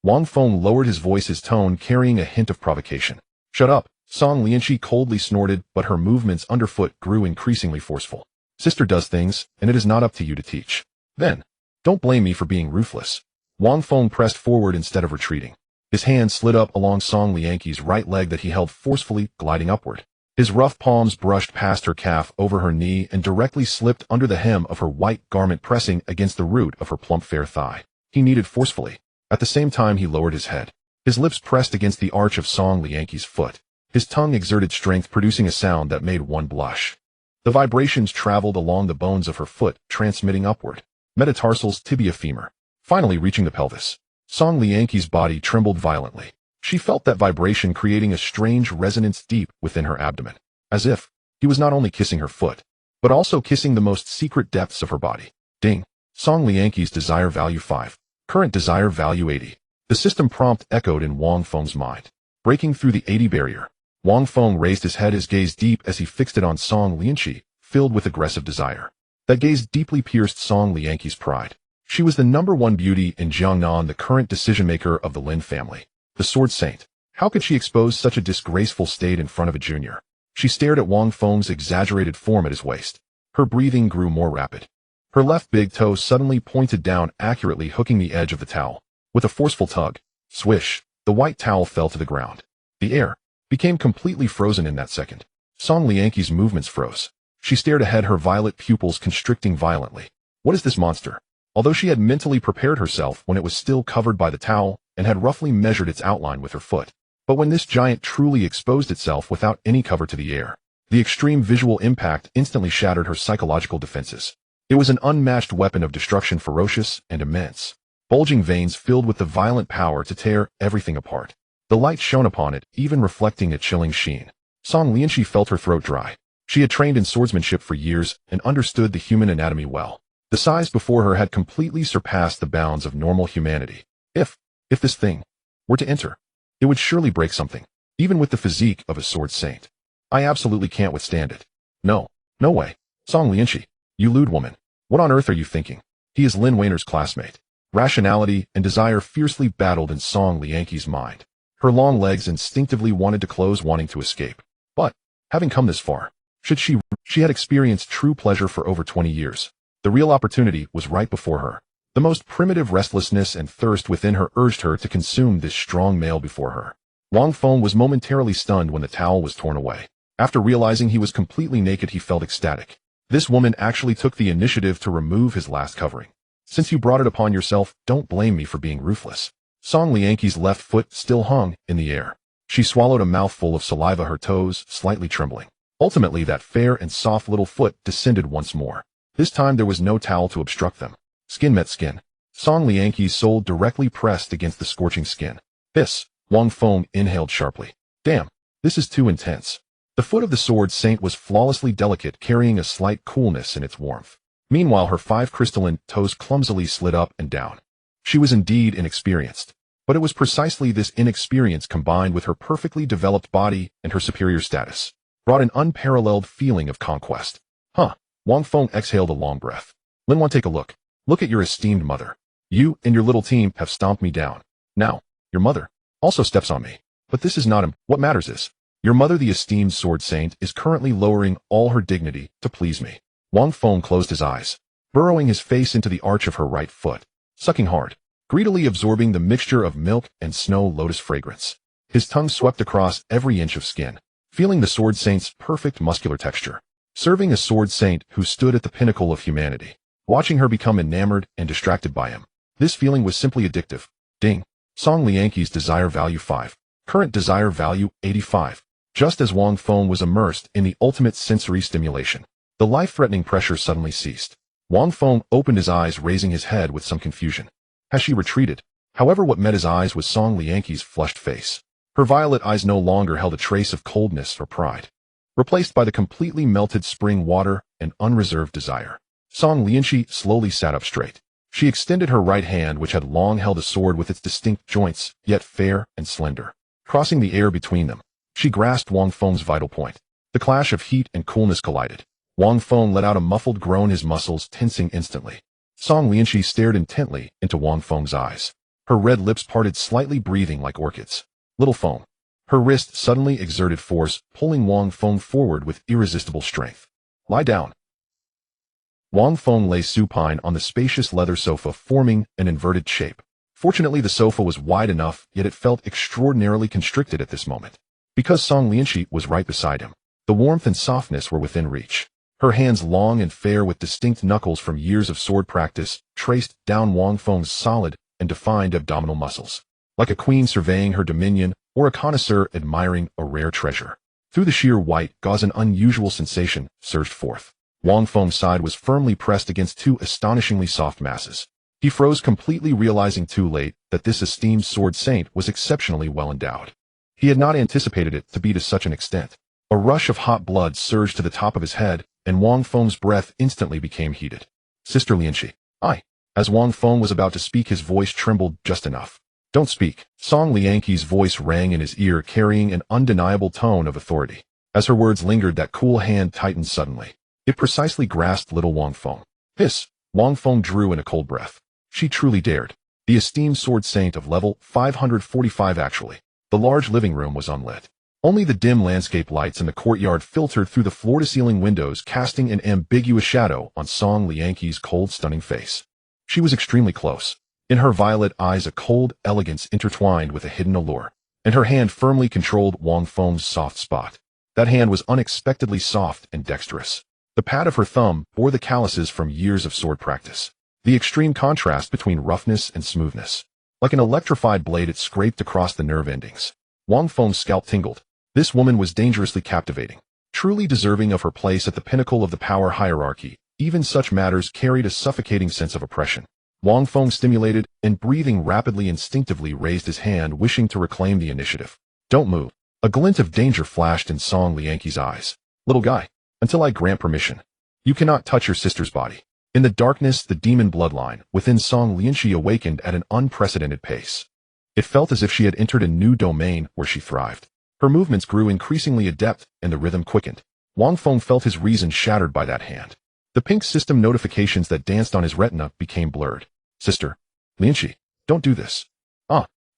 Wang Feng lowered his voice, his tone carrying a hint of provocation. Shut up. Song Lianqi coldly snorted, but her movements underfoot grew increasingly forceful. Sister does things, and it is not up to you to teach. Then, don't blame me for being ruthless. Wang Feng pressed forward instead of retreating. His hand slid up along Song Lianqi's right leg that he held forcefully, gliding upward. His rough palms brushed past her calf, over her knee, and directly slipped under the hem of her white garment, pressing against the root of her plump fair thigh. He kneaded forcefully. At the same time, he lowered his head. His lips pressed against the arch of Song Lianqi's foot. His tongue exerted strength, producing a sound that made one blush. The vibrations traveled along the bones of her foot, transmitting upward. Metatarsals, tibia, femur. Finally reaching the pelvis. Song Lianqi's body trembled violently. She felt that vibration creating a strange resonance deep within her abdomen. As if he was not only kissing her foot, but also kissing the most secret depths of her body. Ding. Song Lianqi's desire value 5. Current desire value 80. The system prompt echoed in Wang Feng's mind. Breaking through the 80 barrier. Wang Feng raised his head, his gaze deep as he fixed it on Song Lianqi, filled with aggressive desire. That gaze deeply pierced Song Lianqi's pride. She was the #1 beauty in Jiangnan, the current decision-maker of the Lin family. The sword saint. How could she expose such a disgraceful state in front of a junior? She stared at Wang Feng's exaggerated form at his waist. Her breathing grew more rapid. Her left big toe suddenly pointed down, accurately hooking the edge of the towel. With a forceful tug, swish, the white towel fell to the ground. The air became completely frozen in that second. Song Lianqi's movements froze. She stared ahead, her violet pupils constricting violently. What is this monster? Although she had mentally prepared herself when it was still covered by the towel and had roughly measured its outline with her foot. But when this giant truly exposed itself without any cover to the air, the extreme visual impact instantly shattered her psychological defenses. It was an unmatched weapon of destruction, ferocious and immense. Bulging veins filled with the violent power to tear everything apart. The light shone upon it, even reflecting a chilling sheen. Song Lianqi felt her throat dry. She had trained in swordsmanship for years and understood the human anatomy well. The size before her had completely surpassed the bounds of normal humanity. If this thing were to enter, it would surely break something, even with the physique of a sword saint. I absolutely can't withstand it. No way. Song Lianqi, you lewd woman. What on earth are you thinking? He is Lin Weiner's classmate. Rationality and desire fiercely battled in Song Lianqi's mind. Her long legs instinctively wanted to close, wanting to escape. But, having come this far, she had experienced true pleasure for over 20 years. The real opportunity was right before her. The most primitive restlessness and thirst within her urged her to consume this strong male before her. Wang Feng was momentarily stunned when the towel was torn away. After realizing he was completely naked, he felt ecstatic. This woman actually took the initiative to remove his last covering. Since you brought it upon yourself, don't blame me for being ruthless. Song Lianqi's left foot still hung in the air. She swallowed a mouthful of saliva, her toes slightly trembling. Ultimately, that fair and soft little foot descended once more. This time there was no towel to obstruct them. Skin met skin. Song Liangqi's soul directly pressed against the scorching skin. Hiss! Wang Feng inhaled sharply. Damn, this is too intense. The foot of the sword saint was flawlessly delicate, carrying a slight coolness in its warmth. Meanwhile, her 5 crystalline toes clumsily slid up and down. She was indeed inexperienced. But it was precisely this inexperience combined with her perfectly developed body and her superior status brought an unparalleled feeling of conquest. Huh. Wang Feng exhaled a long breath. Lin Wan, take a look. Look at your esteemed mother. You and your little team have stomped me down. Now, your mother also steps on me. But this is not him. What matters is, your mother, the esteemed sword saint, is currently lowering all her dignity to please me. Wang Feng closed his eyes, burrowing his face into the arch of her right foot, sucking hard, greedily absorbing the mixture of milk and snow lotus fragrance. His tongue swept across every inch of skin, feeling the sword saint's perfect muscular texture. Serving a sword saint who stood at the pinnacle of humanity, watching her become enamored and distracted by him. This feeling was simply addictive. Ding. Song Liangqi's desire value 5. Current desire value 85. Just as Wang Feng was immersed in the ultimate sensory stimulation, the life-threatening pressure suddenly ceased. Wang Feng opened his eyes, raising his head with some confusion. Has she retreated? However, what met his eyes was Song Liangqi's flushed face. Her violet eyes no longer held a trace of coldness or pride, replaced by the completely melted spring water and unreserved desire. Song Liangqi slowly sat up straight. She extended her right hand, which had long held a sword with its distinct joints, yet fair and slender. Crossing the air between them, she grasped Wang Feng's vital point. The clash of heat and coolness collided. Wang Feng let out a muffled groan, his muscles tensing instantly. Song Liangqi stared intently into Wang Feng's eyes. Her red lips parted slightly, breathing like orchids. Little Feng. Her wrist suddenly exerted force, pulling Wang Feng forward with irresistible strength. Lie down. Wang Feng lay supine on the spacious leather sofa, forming an inverted shape. Fortunately, the sofa was wide enough, yet it felt extraordinarily constricted at this moment. Because Song Liangqi was right beside him, the warmth and softness were within reach. Her hands, long and fair with distinct knuckles from years of sword practice, traced down Wang Feng's solid and defined abdominal muscles. Like a queen surveying her dominion or a connoisseur admiring a rare treasure. Through the sheer white gauze, an unusual sensation surged forth. Wang Feng's side was firmly pressed against 2 astonishingly soft masses. He froze completely, realizing too late that this esteemed sword saint was exceptionally well endowed. He had not anticipated it to be to such an extent. A rush of hot blood surged to the top of his head, and Wang Feng's breath instantly became heated. Sister Liangqi. I. As Wang Feng was about to speak, his voice trembled just enough. Don't speak. Song Liangqi's voice rang in his ear, carrying an undeniable tone of authority. As her words lingered, that cool hand tightened suddenly. It precisely grasped little Wang Feng. Hiss! Wang Feng drew in a cold breath. She truly dared. The esteemed sword saint of level 545 actually. The large living room was unlit. Only the dim landscape lights in the courtyard filtered through the floor-to-ceiling windows, casting an ambiguous shadow on Song Liangqi's cold, stunning face. She was extremely close. In her violet eyes, a cold elegance intertwined with a hidden allure, and her hand firmly controlled Wang Feng's soft spot. That hand was unexpectedly soft and dexterous. The pad of her thumb bore the calluses from years of sword practice. The extreme contrast between roughness and smoothness. Like an electrified blade, it scraped across the nerve endings. Wang Feng's scalp tingled. This woman was dangerously captivating, truly deserving of her place at the pinnacle of the power hierarchy. Even such matters carried a suffocating sense of oppression. Wang Feng, stimulated and breathing rapidly, instinctively raised his hand, wishing to reclaim the initiative. Don't move. A glint of danger flashed in Song Liangqi's eyes. Little guy, until I grant permission, you cannot touch your sister's body. In the darkness, the demon bloodline within Song Liangqi awakened at an unprecedented pace. It felt as if she had entered a new domain where she thrived. Her movements grew increasingly adept, and the rhythm quickened. Wang Feng felt his reason shattered by that hand. The pink system notifications that danced on his retina became blurred. Sister Liangqi, don't do this.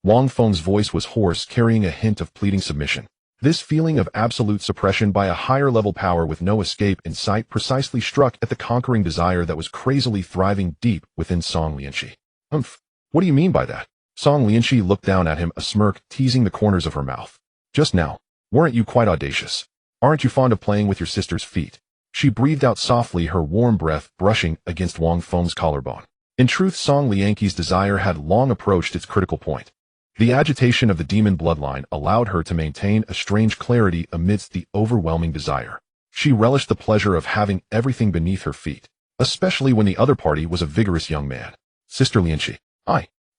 Wang Feng's voice was hoarse, carrying a hint of pleading submission. This feeling of absolute suppression by a higher-level power with no escape in sight precisely struck at the conquering desire that was crazily thriving deep within Song Liangqi. What do you mean by that? Song Liangqi looked down at him, a smirk teasing the corners of her mouth. Just now, weren't you quite audacious? Aren't you fond of playing with your sister's feet? She breathed out softly, her warm breath brushing against Wang Feng's collarbone. In truth, Song Liangqi's desire had long approached its critical point. The agitation of the demon bloodline allowed her to maintain a strange clarity amidst the overwhelming desire. She relished the pleasure of having everything beneath her feet, especially when the other party was a vigorous young man. Sister Lianqi.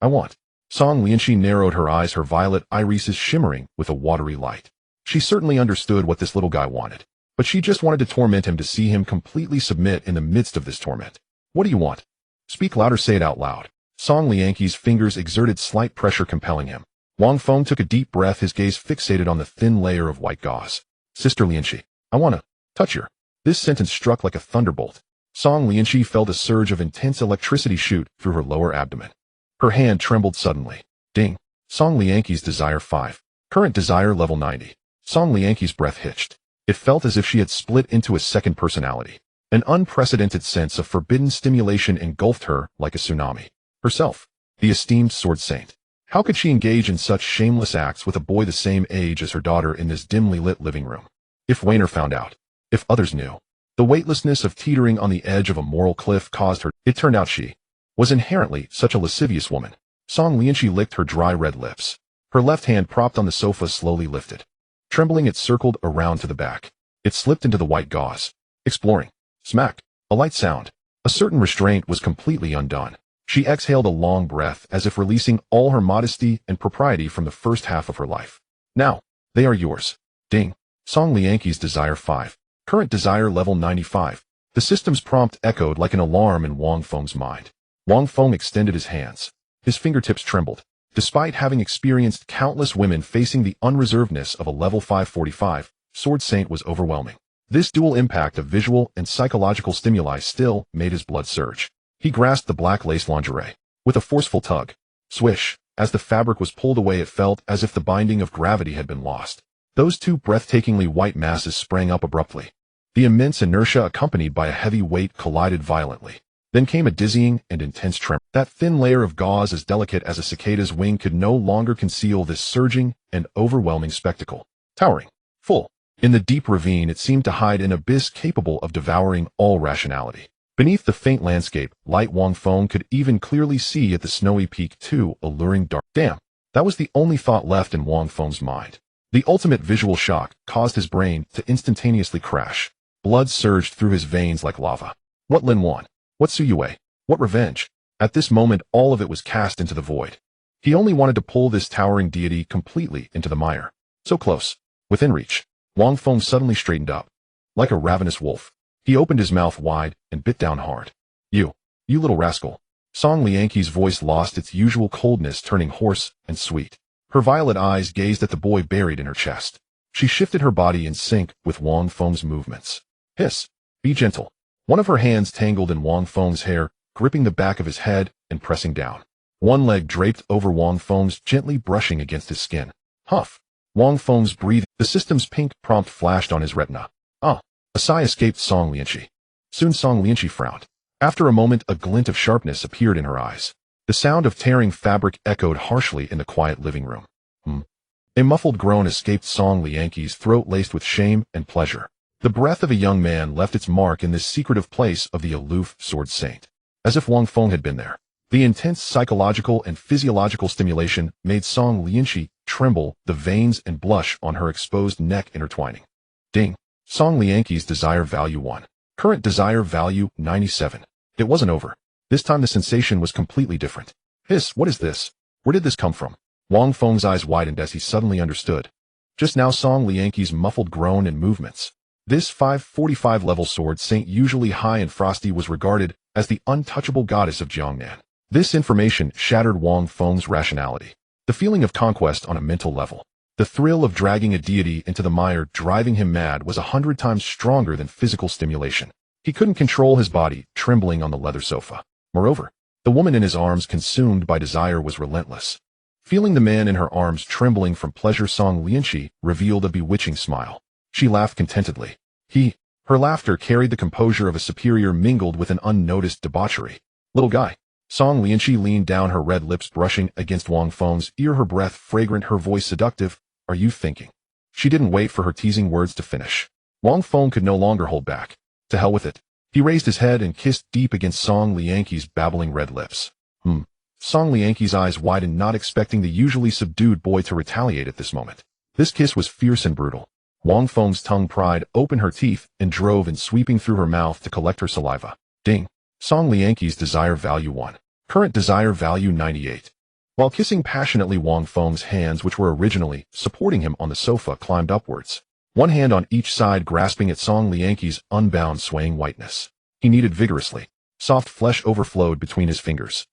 I want. Song Lianqi narrowed her eyes, her violet irises shimmering with a watery light. She certainly understood what this little guy wanted, but she just wanted to torment him to see him completely submit in the midst of this torment. What do you want? Speak louder, say it out loud. Song Lianqi's fingers exerted slight pressure, compelling him. Wang Feng took a deep breath, his gaze fixated on the thin layer of white gauze. Sister Lianqi, I want to touch her. This sentence struck like a thunderbolt. Song Lianqi felt a surge of intense electricity shoot through her lower abdomen. Her hand trembled suddenly. Ding. Song Lianqi's desire 5. Current desire level 90. Song Lianqi's breath hitched. It felt as if she had split into a second personality. An unprecedented sense of forbidden stimulation engulfed her like a tsunami. Herself, the esteemed sword saint. How could she engage in such shameless acts with a boy the same age as her daughter in this dimly lit living room? If Wayner found out, if others knew. The weightlessness of teetering on the edge of a moral cliff caused her. It turned out she was inherently such a lascivious woman. Song Lianqi licked her dry red lips. Her left hand propped on the sofa slowly lifted. Trembling, it circled around to the back. It slipped into the white gauze. Exploring. Smack. A light sound. A certain restraint was completely undone. She exhaled a long breath as if releasing all her modesty and propriety from the first half of her life. Now, they are yours. Ding. Song Lianqi's desire 5. Current desire level 95. The system's prompt echoed like an alarm in Wang Feng's mind. Wang Feng extended his hands. His fingertips trembled. Despite having experienced countless women, facing the unreservedness of a level 545, Sword Saint was overwhelming. This dual impact of visual and psychological stimuli still made his blood surge. He grasped the black lace lingerie. With a forceful tug. Swish. As the fabric was pulled away, it felt as if the binding of gravity had been lost. Those two breathtakingly white masses sprang up abruptly. The immense inertia accompanied by a heavy weight collided violently. Then came a dizzying and intense tremor. That thin layer of gauze, as delicate as a cicada's wing, could no longer conceal this surging and overwhelming spectacle. Towering. Full. In the deep ravine, it seemed to hide an abyss capable of devouring all rationality. Beneath the faint landscape, light, Wang Feng could even clearly see at the snowy peak two alluring dark. Damn. That was the only thought left in Wang Feng's mind. The ultimate visual shock caused his brain to instantaneously crash. Blood surged through his veins like lava. What Lin Wan? What Su Yue? What revenge? At this moment, all of it was cast into the void. He only wanted to pull this towering deity completely into the mire. So close. Within reach. Wang Feng suddenly straightened up. Like a ravenous wolf. He opened his mouth wide and bit down hard. You little rascal. Song Lianqi's voice lost its usual coldness, turning hoarse and sweet. Her violet eyes gazed at the boy buried in her chest. She shifted her body in sync with Wang Feng's movements. Hiss. Be gentle. One of her hands tangled in Wang Feng's hair, gripping the back of his head and pressing down. One leg draped over Wang Feng's, gently brushing against his skin. Huff. Wang Feng's breathing. The system's pink prompt flashed on his retina. Ah. A sigh escaped Song Lianqi. Soon Song Lianqi frowned. After a moment, a glint of sharpness appeared in her eyes. The sound of tearing fabric echoed harshly in the quiet living room. A muffled groan escaped Song Lianqi's throat, laced with shame and pleasure. The breath of a young man left its mark in this secretive place of the aloof sword saint. As if Wang Feng had been there. The intense psychological and physiological stimulation made Song Lianqi tremble, the veins and blush on her exposed neck intertwining. Ding. Song Lianqi's desire value 1. Current desire value 97. It wasn't over. This time the sensation was completely different. Hiss, what is this? Where did this come from? Wang Feng's eyes widened as he suddenly understood. Just now Song Lianqi's muffled groan and movements. This 545 level sword saint, usually high and frosty, was regarded as the untouchable goddess of Jiangnan. This information shattered Wang Feng's rationality. The feeling of conquest on a mental level. The thrill of dragging a deity into the mire, driving him mad, was 100 times stronger than physical stimulation. He couldn't control his body, trembling on the leather sofa. Moreover, the woman in his arms, consumed by desire, was relentless. Feeling the man in her arms trembling from pleasure, Song Lianqi revealed a bewitching smile. She laughed contentedly. Her laughter carried the composure of a superior mingled with an unnoticed debauchery. Little guy. Song Lianqi leaned down, her red lips brushing against Wang Feng's ear, her breath fragrant, her voice seductive. Are you thinking? She didn't wait for her teasing words to finish. Wang Feng could no longer hold back. To hell with it. He raised his head and kissed deep against Song Lianqi's babbling red lips. Song Lianqi's eyes widened, not expecting the usually subdued boy to retaliate at this moment. This kiss was fierce and brutal. Wang Feng's tongue pried open her teeth and drove in, sweeping through her mouth to collect her saliva. Ding. Song Lianqi's desire value 1. Current desire value 98. While kissing passionately, Wang Feng's hands, which were originally supporting him on the sofa, climbed upwards, one hand on each side grasping at Song Lianqi's unbound swaying whiteness. He kneaded vigorously. Soft flesh overflowed between his fingers.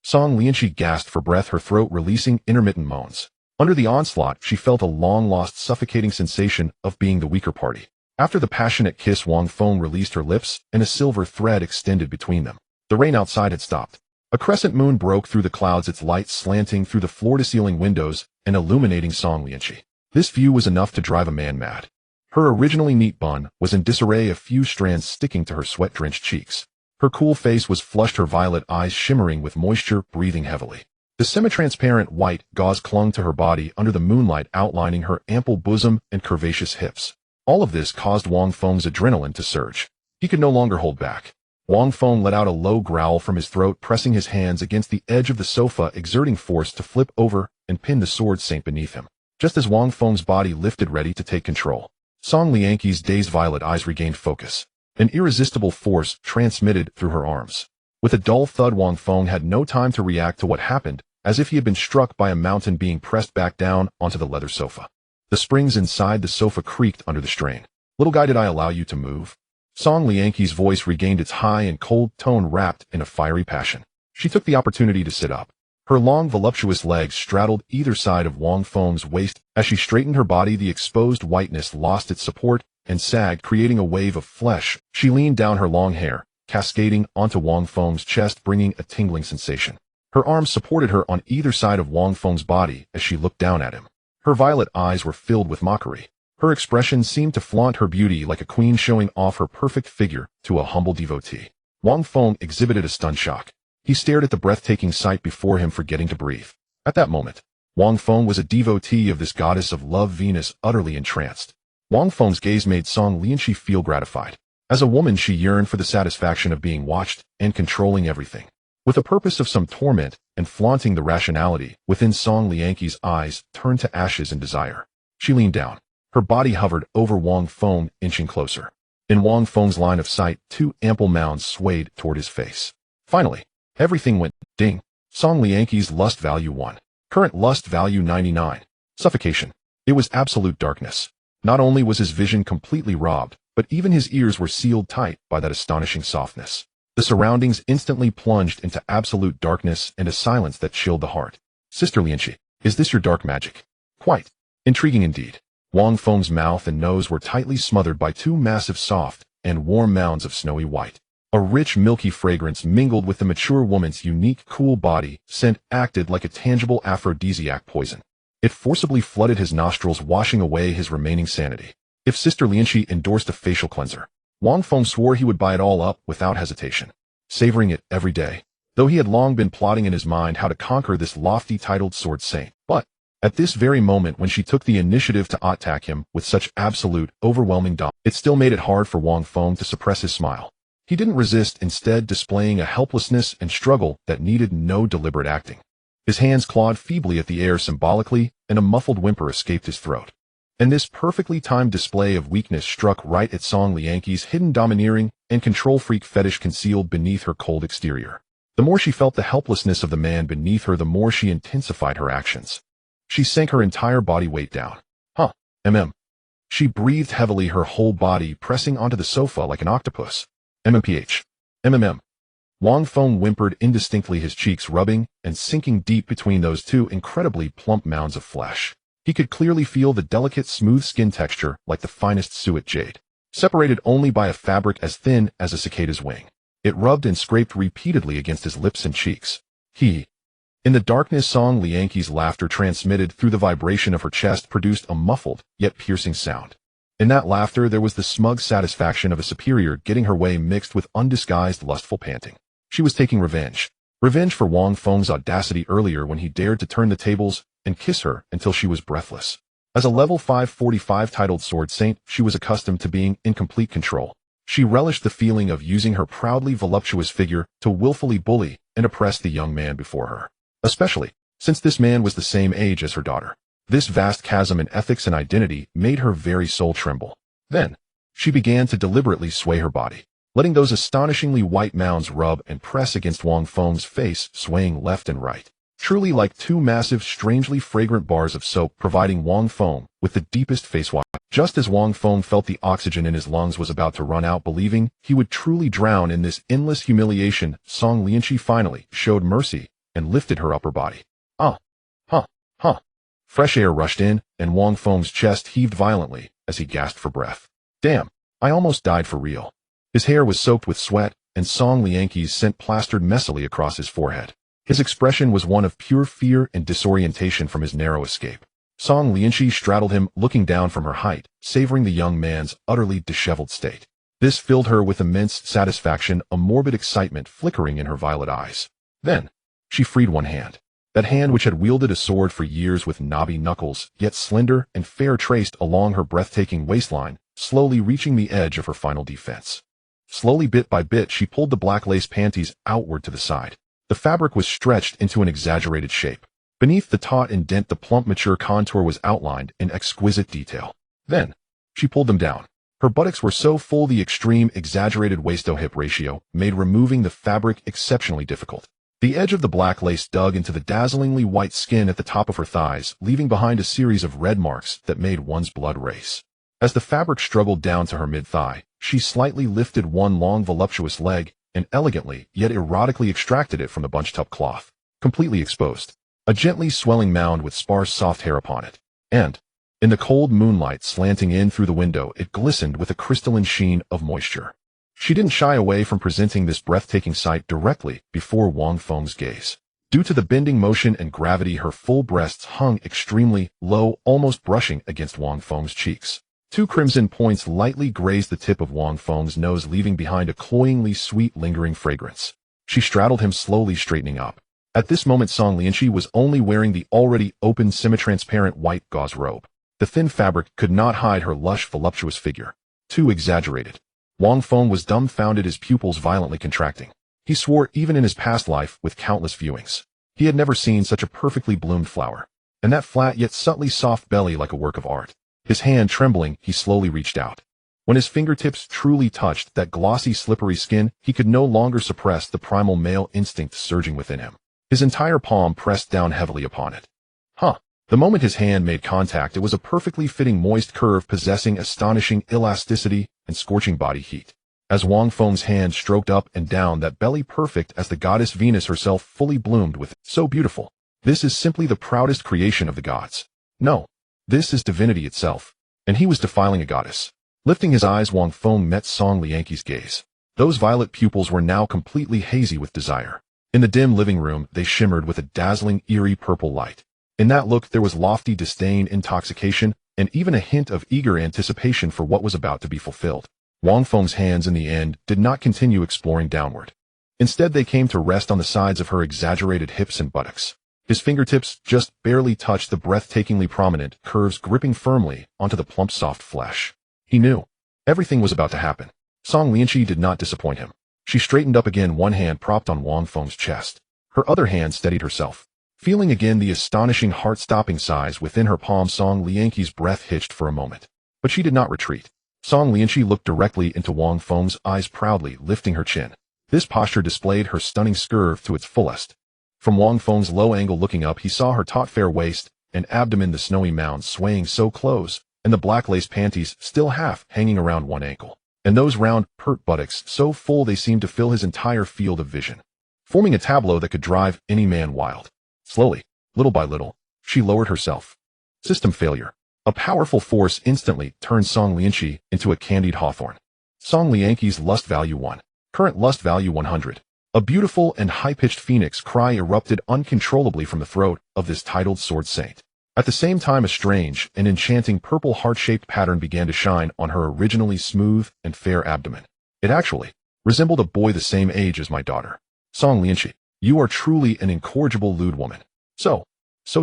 Song Lianqi gasped for breath, her throat releasing intermittent moans. Under the onslaught, she felt a long-lost suffocating sensation of being the weaker party. After the passionate kiss, Wang Feng released her lips, and a silver thread extended between them. The rain outside had stopped. A crescent moon broke through the clouds, its light slanting through the floor-to-ceiling windows and illuminating Song Lianqi. This view was enough to drive a man mad. Her originally neat bun was in disarray, a few strands sticking to her sweat-drenched cheeks. Her cool face was flushed, her violet eyes shimmering with moisture, breathing heavily. The semi-transparent white gauze clung to her body under the moonlight, outlining her ample bosom and curvaceous hips. All of this caused Wang Feng's adrenaline to surge. He could no longer hold back. Wang Feng let out a low growl from his throat, pressing his hands against the edge of the sofa, exerting force to flip over and pin the sword saint beneath him. Just as Wang Feng's body lifted, ready to take control, Song Lianqi's dazed violet eyes regained focus. An irresistible force transmitted through her arms. With a dull thud, Wang Feng had no time to react to what happened, as if he had been struck by a mountain being pressed back down onto the leather sofa. The springs inside the sofa creaked under the strain. "Little guy, did I allow you to move?" Song Lianqi's voice regained its high and cold tone, wrapped in a fiery passion. She took the opportunity to sit up. Her long, voluptuous legs straddled either side of Wang Feng's waist. As she straightened her body, the exposed whiteness lost its support and sagged, creating a wave of flesh. She leaned down, her long hair cascading onto Wang Feng's chest, bringing a tingling sensation. Her arms supported her on either side of Wang Feng's body as she looked down at him. Her violet eyes were filled with mockery. Her expression seemed to flaunt her beauty, like a queen showing off her perfect figure to a humble devotee. Wang Feng exhibited a stunned shock. He stared at the breathtaking sight before him, forgetting to breathe. At that moment, Wang Feng was a devotee of this goddess of love, Venus, utterly entranced. Wang Feng's gaze made Song Lianqi feel gratified. As a woman, she yearned for the satisfaction of being watched and controlling everything. With a purpose of some torment and flaunting the rationality within, Song Lianqi's eyes turned to ashes in desire. She leaned down. Her body hovered over Wang Feng, inching closer. In Wang Feng's line of sight, 2 ample mounds swayed toward his face. Finally, everything went ding. Song Lianqi's lust value 1. Current lust value 99. Suffocation. It was absolute darkness. Not only was his vision completely robbed, but even his ears were sealed tight by that astonishing softness. The surroundings instantly plunged into absolute darkness and a silence that chilled the heart. "Sister Lianqi, is this your dark magic?" "Quite. Intriguing indeed." Wang Feng's mouth and nose were tightly smothered by 2 massive, soft, and warm mounds of snowy white. A rich, milky fragrance mingled with the mature woman's unique, cool body scent, acted like a tangible aphrodisiac poison. It forcibly flooded his nostrils, washing away his remaining sanity. If Sister Lianqi endorsed a facial cleanser, Wang Feng swore he would buy it all up without hesitation, savoring it every day, though he had long been plotting in his mind how to conquer this lofty titled sword saint. But at this very moment, when she took the initiative to attack him with such absolute, overwhelming dominance, it still made it hard for Wang Feng to suppress his smile. He didn't resist, instead displaying a helplessness and struggle that needed no deliberate acting. His hands clawed feebly at the air symbolically, and a muffled whimper escaped his throat. And this perfectly timed display of weakness struck right at Song Lianqi's hidden domineering and control freak fetish concealed beneath her cold exterior. The more she felt the helplessness of the man beneath her, the more she intensified her actions. She sank her entire body weight down. She breathed heavily, her whole body pressing onto the sofa like an octopus. "MMPH. MMM." Wang Feng whimpered indistinctly, his cheeks rubbing and sinking deep between those 2 incredibly plump mounds of flesh. He could clearly feel the delicate, smooth skin texture like the finest suet jade, separated only by a fabric as thin as a cicada's wing. It rubbed and scraped repeatedly against his lips and cheeks. In the darkness, Song Lianqi's laughter, transmitted through the vibration of her chest, produced a muffled yet piercing sound. In that laughter, there was the smug satisfaction of a superior getting her way, mixed with undisguised lustful panting. She was taking revenge. Revenge for Wang Feng's audacity earlier when he dared to turn the tables and kiss her until she was breathless. As a level 545 titled sword saint, she was accustomed to being in complete control. She relished the feeling of using her proudly voluptuous figure to willfully bully and oppress the young man before her. Especially since this man was the same age as her daughter. This vast chasm in ethics and identity made her very soul tremble. Then, she began to deliberately sway her body, letting those astonishingly white mounds rub and press against Wang Feng's face, swaying left and right. Truly like two massive, strangely fragrant bars of soap, providing Wang Feng with the deepest face wash. Just as Wang Feng felt the oxygen in his lungs was about to run out, believing he would truly drown in this endless humiliation, Song Lianqi finally showed mercy and lifted her upper body. Huh. Fresh air rushed in, and Wang Feng's chest heaved violently as he gasped for breath. Damn, I almost died for real. His hair was soaked with sweat, and Song Lianqi's scent plastered messily across his forehead. His expression was one of pure fear and disorientation from his narrow escape. Song Lianqi straddled him, looking down from her height, savoring the young man's utterly disheveled state. This filled her with immense satisfaction, a morbid excitement flickering in her violet eyes. Then, she freed one hand. That hand which had wielded a sword for years with knobby knuckles, yet slender and fair, traced along her breathtaking waistline, slowly reaching the edge of her final defense. Slowly, bit by bit, she pulled the black lace panties outward to the side. The fabric was stretched into an exaggerated shape. Beneath the taut indent, the plump, mature contour was outlined in exquisite detail. Then, she pulled them down. Her buttocks were so full the extreme, exaggerated waist-to-hip ratio made removing the fabric exceptionally difficult. The edge of the black lace dug into the dazzlingly white skin at the top of her thighs, leaving behind a series of red marks that made one's blood race. As the fabric struggled down to her mid-thigh, she slightly lifted one long, voluptuous leg and elegantly, yet erotically extracted it from the bunched-up cloth, completely exposed. A gently swelling mound with sparse, soft hair upon it. And, in the cold moonlight slanting in through the window, it glistened with a crystalline sheen of moisture. She didn't shy away from presenting this breathtaking sight directly before Wang Feng's gaze. Due to the bending motion and gravity, her full breasts hung extremely low, almost brushing against Wang Feng's cheeks. Two crimson points lightly grazed the tip of Wang Feng's nose, leaving behind a cloyingly sweet, lingering fragrance. She straddled him, slowly straightening up. At this moment, Song Lianqi was only wearing the already open, semi-transparent white gauze robe. The thin fabric could not hide her lush, voluptuous figure. Too exaggerated. Wang Feng was dumbfounded, his pupils violently contracting. He swore even in his past life, with countless viewings, he had never seen such a perfectly bloomed flower. And that flat yet subtly soft belly like a work of art. His hand trembling, he slowly reached out. When his fingertips truly touched that glossy, slippery skin, he could no longer suppress the primal male instinct surging within him. His entire palm pressed down heavily upon it. The moment his hand made contact, it was a perfectly fitting moist curve possessing astonishing elasticity and scorching body heat. As Wang Feng's hand stroked up and down that belly, perfect as the goddess Venus herself, fully bloomed with, so beautiful. This is simply the proudest creation of the gods. No, this is divinity itself. And he was defiling a goddess. Lifting his eyes, Wang Feng met Song Lianqi's gaze. Those violet pupils were now completely hazy with desire. In the dim living room, they shimmered with a dazzling, eerie purple light. In that look, there was lofty disdain, intoxication, and even a hint of eager anticipation for what was about to be fulfilled. Wang Feng's hands, in the end, did not continue exploring downward. Instead, they came to rest on the sides of her exaggerated hips and buttocks. His fingertips just barely touched the breathtakingly prominent curves, gripping firmly onto the plump, soft flesh. He knew everything was about to happen. Song Lianqi did not disappoint him. She straightened up again, one hand propped on Wang Feng's chest. Her other hand steadied herself. Feeling again the astonishing, heart-stopping sighs within her palm, Song Lianqi's breath hitched for a moment. But she did not retreat. Song Lianqi looked directly into Wang Feng's eyes, proudly lifting her chin. This posture displayed her stunning curve to its fullest. From Wang Feng's low angle looking up, he saw her taut, fair waist and abdomen, the snowy mound swaying so close, and the black lace panties still half hanging around one ankle. And those round, pert buttocks, so full they seemed to fill his entire field of vision, forming a tableau that could drive any man wild. Slowly, little by little, she lowered herself. System failure. A powerful force instantly turned Song Lianqi into a candied hawthorn. Song Lianqi's lust value 1. Current lust value 100. A beautiful and high-pitched phoenix cry erupted uncontrollably from the throat of this titled sword saint. At the same time, a strange and enchanting purple heart-shaped pattern began to shine on her originally smooth and fair abdomen. It actually resembled a boy the same age as my daughter. Song Lianqi, you are truly an incorrigible lewd woman. So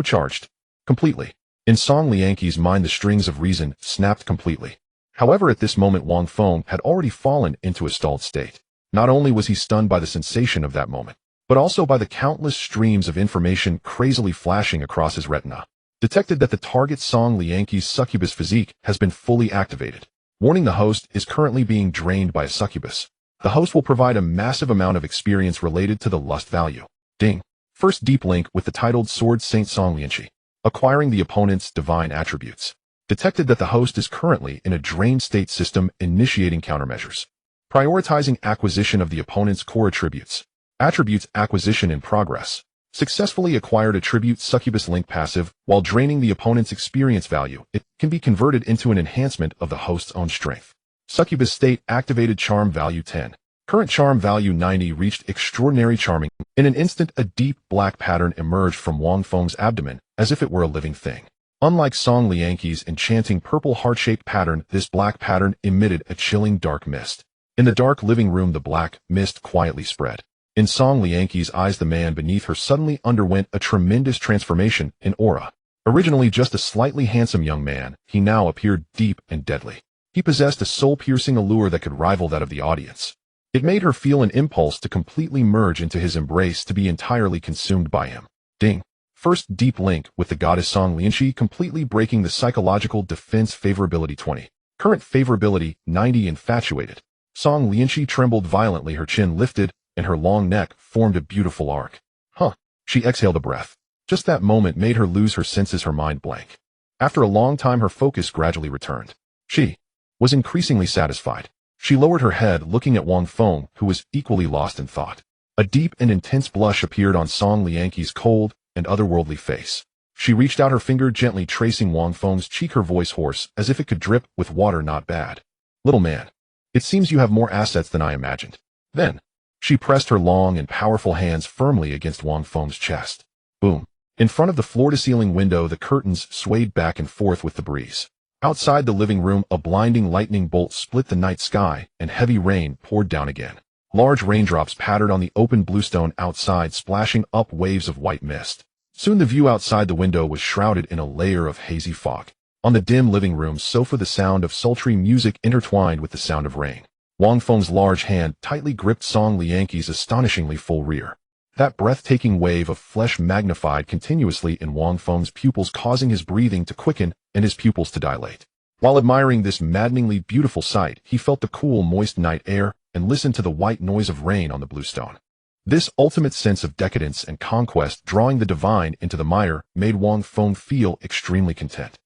charged. Completely. In Song Lianqi's mind, the strings of reason snapped completely. However, at this moment Wang Feng had already fallen into a stalled state. Not only was he stunned by the sensation of that moment, but also by the countless streams of information crazily flashing across his retina. Detected that the target Song Lianqi's succubus physique has been fully activated. Warning: the host is currently being drained by a succubus. The host will provide a massive amount of experience related to the lust value. Ding. First deep link with the titled Sword Saint Song Lianqi. Acquiring the opponent's divine attributes. Detected that the host is currently in a drained state system, initiating countermeasures. Prioritizing acquisition of the opponent's core attributes. Attributes acquisition in progress. Successfully acquired attribute succubus link passive. While draining the opponent's experience value, it can be converted into an enhancement of the host's own strength. Succubus state activated charm value 10. Current charm value 90 reached extraordinary charming. In an instant, a deep black pattern emerged from Wang Feng's abdomen, as if it were a living thing. Unlike Song Lianqi's enchanting purple heart-shaped pattern, this black pattern emitted a chilling dark mist. In the dark living room, the black mist quietly spread. In Song Lianqi's eyes, the man beneath her suddenly underwent a tremendous transformation in aura. Originally just a slightly handsome young man, he now appeared deep and deadly. He possessed a soul-piercing allure that could rival that of the audience. It made her feel an impulse to completely merge into his embrace, to be entirely consumed by him. Ding. First deep link with the goddess Song Lianqi, completely breaking the psychological defense favorability 20. Current favorability 90. Infatuated. Song Lianqi trembled violently, her chin lifted, and her long neck formed a beautiful arc. She exhaled a breath. Just that moment made her lose her senses, her mind blank. After a long time, her focus gradually returned. She was increasingly satisfied. She lowered her head, looking at Wang Feng, who was equally lost in thought. A deep and intense blush appeared on Song Lianqi's cold and otherworldly face. She reached out her finger, gently tracing Wang Feng's cheek, her voice hoarse, as if it could drip with water. Not bad. Little man, it seems you have more assets than I imagined. Then, she pressed her long and powerful hands firmly against Wang Feng's chest. Boom. In front of the floor-to-ceiling window, the curtains swayed back and forth with the breeze. Outside the living room, a blinding lightning bolt split the night sky, and heavy rain poured down again. Large raindrops pattered on the open bluestone outside, splashing up waves of white mist. Soon the view outside the window was shrouded in a layer of hazy fog. On the dim living room sofa, the sound of sultry music intertwined with the sound of rain. Wang Feng's large hand tightly gripped Song Lianqi's astonishingly full rear. That breathtaking wave of flesh magnified continuously in Wang Feng's pupils, causing his breathing to quicken and his pupils to dilate. While admiring this maddeningly beautiful sight, he felt the cool, moist night air and listened to the white noise of rain on the bluestone. This ultimate sense of decadence and conquest, drawing the divine into the mire, made Wang Feng feel extremely content.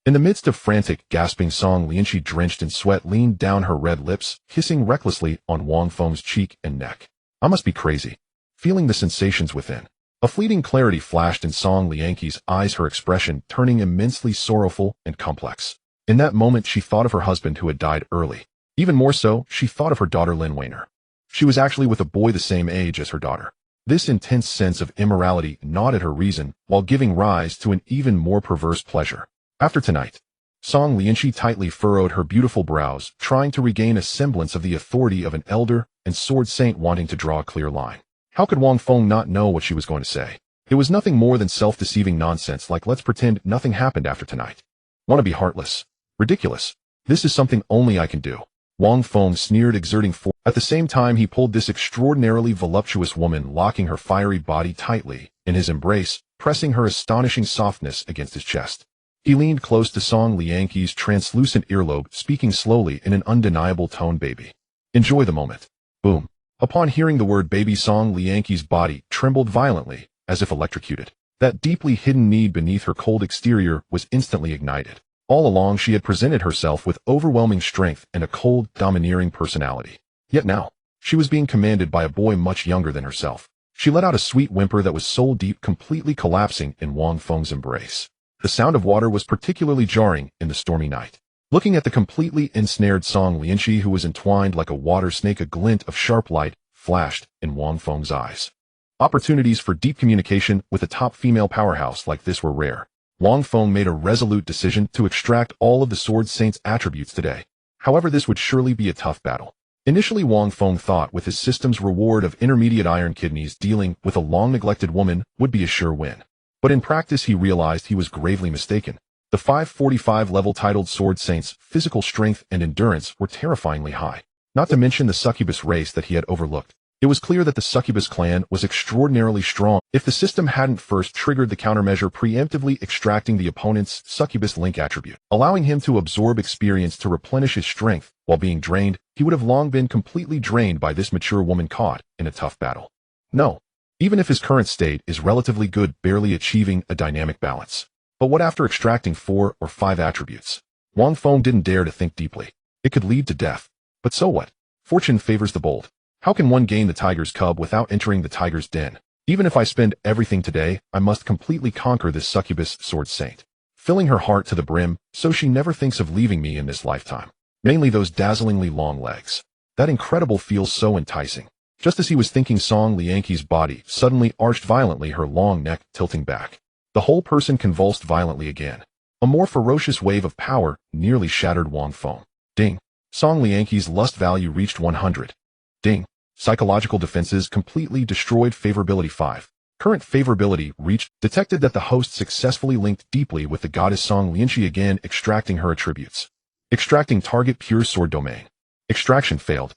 In the midst of frantic, gasping, Song Lianqi, drenched in sweat, leaned down, her red lips kissing recklessly on Wang Feng's cheek and neck. I must be crazy. Feeling the sensations within. A fleeting clarity flashed in Song Lianqi's eyes, her expression turning immensely sorrowful and complex. In that moment, she thought of her husband who had died early. Even more so, she thought of her daughter Lin Weiner. She was actually with a boy the same age as her daughter. This intense sense of immorality gnawed at her reason, while giving rise to an even more perverse pleasure. After tonight, Song Lianqi tightly furrowed her beautiful brows, trying to regain a semblance of the authority of an elder and sword saint, wanting to draw a clear line. How could Wang Feng not know what she was going to say? It was nothing more than self-deceiving nonsense, like let's pretend nothing happened after tonight. Want to be heartless? Ridiculous. This is something only I can do. Wang Feng sneered, exerting force. At the same time, he pulled this extraordinarily voluptuous woman, locking her fiery body tightly in his embrace, pressing her astonishing softness against his chest. He leaned close to Song Lianqi's translucent earlobe, speaking slowly in an undeniable tone, "Baby, enjoy the moment." Boom. Upon hearing the word baby, Song Lianqi's body trembled violently, as if electrocuted. That deeply hidden need beneath her cold exterior was instantly ignited. All along, she had presented herself with overwhelming strength and a cold, domineering personality. Yet now, she was being commanded by a boy much younger than herself. She let out a sweet whimper that was soul deep, completely collapsing in Wang Feng's embrace. The sound of water was particularly jarring in the stormy night. Looking at the completely ensnared Song Lianqi, who was entwined like a water snake, a glint of sharp light flashed in Wang Feng's eyes. Opportunities for deep communication with a top female powerhouse like this were rare. Wang Feng made a resolute decision to extract all of the Sword Saint's attributes today. However, this would surely be a tough battle. Initially, Wang Feng thought with his system's reward of intermediate iron kidneys, dealing with a long-neglected woman would be a sure win. But in practice, he realized he was gravely mistaken. The 545 level titled Sword Saint's physical strength and endurance were terrifyingly high. Not to mention the succubus race that he had overlooked. It was clear that the succubus clan was extraordinarily strong if the system hadn't first triggered the countermeasure preemptively extracting the opponent's succubus link attribute. Allowing him to absorb experience to replenish his strength while being drained, he would have long been completely drained by this mature woman caught in a tough battle. No. Even if his current state is relatively good, barely achieving a dynamic balance. But what after extracting 4 or 5 attributes? Wang Feng didn't dare to think deeply. It could lead to death. But so what? Fortune favors the bold. How can one gain the tiger's cub without entering the tiger's den? Even if I spend everything today, I must completely conquer this succubus sword saint. Filling her heart to the brim, so she never thinks of leaving me in this lifetime. Mainly those dazzlingly long legs. That incredible feels so enticing. Just as he was thinking, Song Lianqi's body suddenly arched violently, her long neck tilting back. The whole person convulsed violently again. A more ferocious wave of power nearly shattered Wang Feng. Ding. Song Lianqi's lust value reached 100. Ding. Psychological defenses completely destroyed. Favorability 5. Current favorability reached. Detected that the host successfully linked deeply with the goddess Song Lianqi, again extracting her attributes. Extracting target pure sword domain. Extraction failed.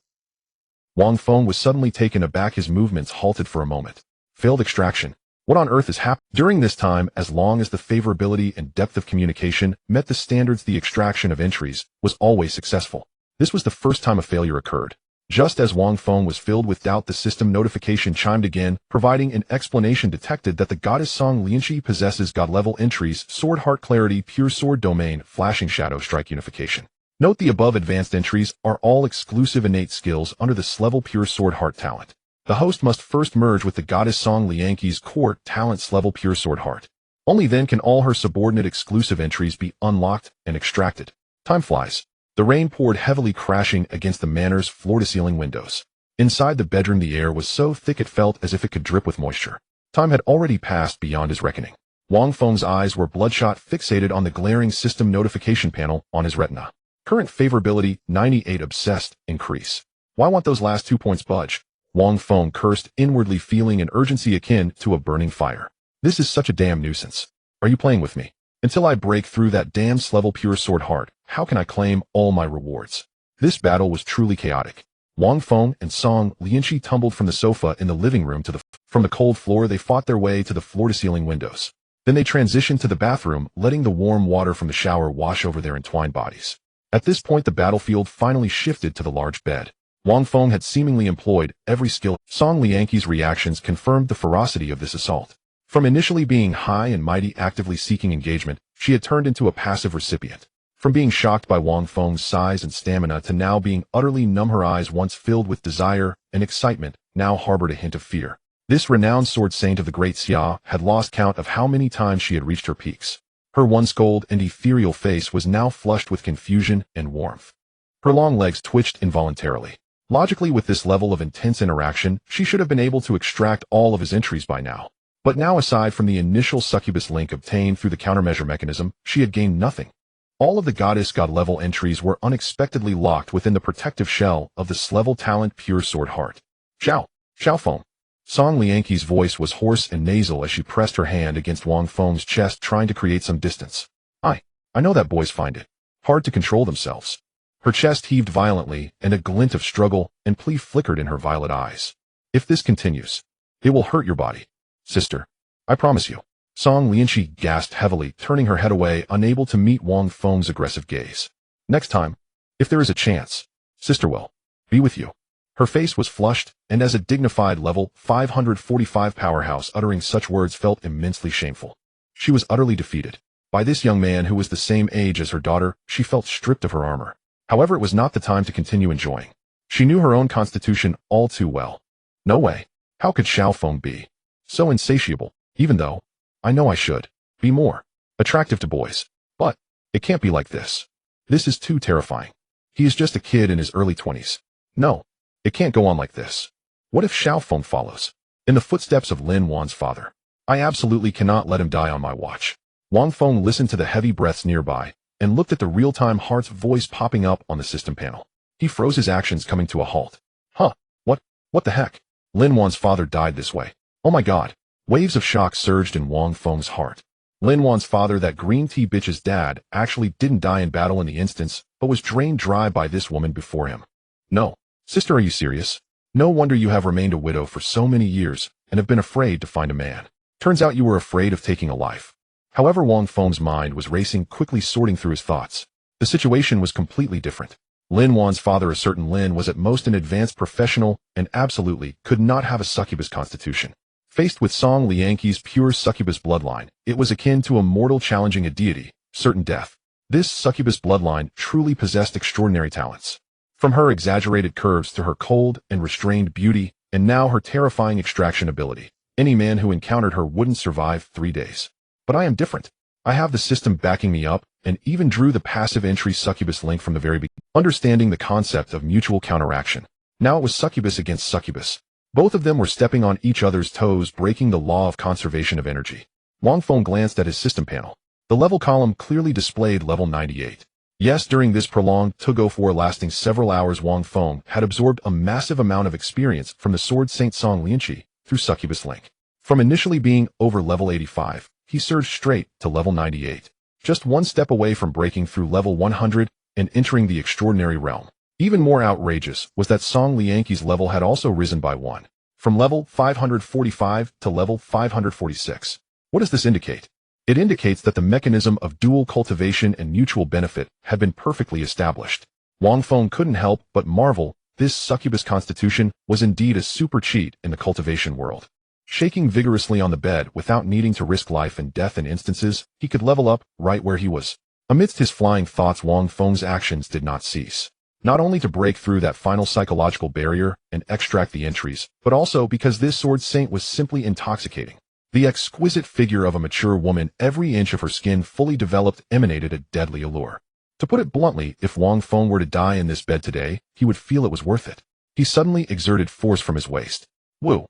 Wang Feng was suddenly taken aback. His movements halted for a moment. Failed extraction. What on earth is happening? During this time, as long as the favorability and depth of communication met the standards, the extraction of entries was always successful. This was the first time a failure occurred. Just as Wang Feng was filled with doubt, the system notification chimed again, providing an explanation. Detected that the goddess Song Lianqi possesses god-level entries, Sword Heart Clarity, Pure Sword Domain, Flashing Shadow Strike Unification. Note the above advanced entries are all exclusive innate skills under this level Pure Sword Heart talent. The host must first merge with the goddess Song Lianqi's core talents level Pure Sword Heart. Only then can all her subordinate exclusive entries be unlocked and extracted. Time flies. The rain poured heavily, crashing against the manor's floor-to-ceiling windows. Inside the bedroom, the air was so thick it felt as if it could drip with moisture. Time had already passed beyond his reckoning. Wang Feng's eyes were bloodshot, fixated on the glaring system notification panel on his retina. Current favorability 98. Obsessed. Increase. Why won't those last 2 points budge? Wang Feng cursed, inwardly feeling an urgency akin to a burning fire. This is such a damn nuisance. Are you playing with me? Until I break through that damn level Pure Sword Heart, how can I claim all my rewards? This battle was truly chaotic. Wang Feng and Song Lianqi tumbled from the sofa in the living room to from the cold floor. They fought their way to the floor-to-ceiling windows. Then they transitioned to the bathroom, letting the warm water from the shower wash over their entwined bodies. At this point, the battlefield finally shifted to the large bed. Wang Feng had seemingly employed every skill. Song Lianqi's reactions confirmed the ferocity of this assault. From initially being high and mighty, actively seeking engagement, she had turned into a passive recipient. From being shocked by Wang Feng's size and stamina to now being utterly numb, her eyes once filled with desire and excitement now harbored a hint of fear. This renowned sword saint of the Great Xia had lost count of how many times she had reached her peaks. Her once cold and ethereal face was now flushed with confusion and warmth. Her long legs twitched involuntarily. Logically, with this level of intense interaction, she should have been able to extract all of his entries by now. But now, aside from the initial succubus link obtained through the countermeasure mechanism, she had gained nothing. All of the goddess god-level entries were unexpectedly locked within the protective shell of this level talent Pure Sword Heart. Xiao Feng. Song Lianqi's voice was hoarse and nasal as she pressed her hand against Wang Feng's chest, trying to create some distance. I know that boys find it hard to control themselves. Her chest heaved violently, and a glint of struggle and plea flickered in her violet eyes. If this continues, it will hurt your body. Sister, I promise you. Song Lianqi gasped heavily, turning her head away, unable to meet Wang Feng's aggressive gaze. Next time, if there is a chance, sister will be with you. Her face was flushed, and as a dignified level 545 powerhouse uttering such words felt immensely shameful. She was utterly defeated. By this young man who was the same age as her daughter, she felt stripped of her armor. However, it was not the time to continue enjoying. She knew her own constitution all too well. No way. How could Xiao Feng be so insatiable, even though I know I should be more attractive to boys? But it can't be like this. This is too terrifying. He is just a kid in his early 20s. No, it can't go on like this. What if Xiao Feng follows in the footsteps of Lin Wan's father? I absolutely cannot let him die on my watch. Wang Feng listened to the heavy breaths nearby and looked at the real-time heart's voice popping up on the system panel. He froze, his actions coming to a halt. Huh, what the heck? Lin Wan's father died this way. Oh my god. Waves of shock surged in Wang Feng's heart. Lin Wan's father, that green tea bitch's dad, actually didn't die in battle in the instance, but was drained dry by this woman before him. No. Sister, are you serious? No wonder you have remained a widow for so many years and have been afraid to find a man. Turns out you were afraid of taking a life. However, Wang Feng's mind was racing, quickly sorting through his thoughts. The situation was completely different. Lin Wan's father, a certain Lin, was at most an advanced professional and absolutely could not have a succubus constitution. Faced with Song Liangqi's pure succubus bloodline, it was akin to a mortal challenging a deity, certain death. This succubus bloodline truly possessed extraordinary talents. From her exaggerated curves to her cold and restrained beauty, and now her terrifying extraction ability, any man who encountered her wouldn't survive 3 days. But I am different. I have the system backing me up, and even drew the passive entry succubus link from the very beginning, understanding the concept of mutual counteraction. Now it was succubus against succubus. Both of them were stepping on each other's toes, breaking the law of conservation of energy. Wang Feng glanced at his system panel. The level column clearly displayed level 98. Yes, during this prolonged tug-of-war lasting several hours, Wang Feng had absorbed a massive amount of experience from the Sword Saint Song Lianqi through succubus link. From initially being over level 85, he surged straight to level 98. Just one step away from breaking through level 100 and entering the extraordinary realm. Even more outrageous was that Song Lianqi's level had also risen by 1, from level 545 to level 546. What does this indicate? It indicates that the mechanism of dual cultivation and mutual benefit had been perfectly established. Wang Feng couldn't help but marvel. This succubus constitution was indeed a super cheat in the cultivation world. Shaking vigorously on the bed without needing to risk life and death in instances, he could level up right where he was. Amidst his flying thoughts, Wang Feng's actions did not cease. Not only to break through that final psychological barrier and extract the entries, but also because this sword saint was simply intoxicating. The exquisite figure of a mature woman, every inch of her skin fully developed, emanated a deadly allure. To put it bluntly, if Wang Feng were to die in this bed today, he would feel it was worth it. He suddenly exerted force from his waist. Woo!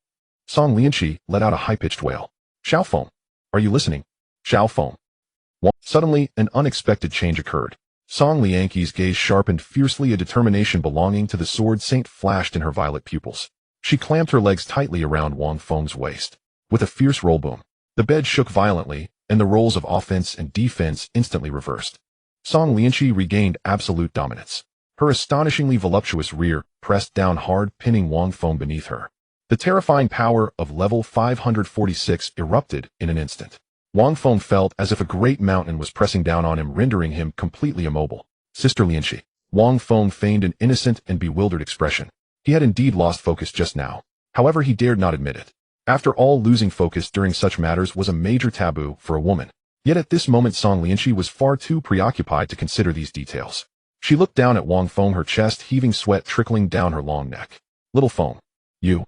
Song Lianqi let out a high-pitched wail. Xiao Feng, are you listening? Xiao Feng. Suddenly, an unexpected change occurred. Song Lianqi's gaze sharpened fiercely, a determination belonging to the sword saint flashed in her violet pupils. She clamped her legs tightly around Wang Feng's waist. With a fierce roll boom, the bed shook violently, and the roles of offense and defense instantly reversed. Song Lianqi regained absolute dominance. Her astonishingly voluptuous rear pressed down hard, pinning Wang Feng beneath her. The terrifying power of level 546 erupted in an instant. Wang Feng felt as if a great mountain was pressing down on him, rendering him completely immobile. Sister Lianqi. Wang Feng feigned an innocent and bewildered expression. He had indeed lost focus just now. However, he dared not admit it. After all, losing focus during such matters was a major taboo for a woman. Yet at this moment, Song Lianqi was far too preoccupied to consider these details. She looked down at Wang Feng, her chest heaving, sweat trickling down her long neck. Little Feng. You.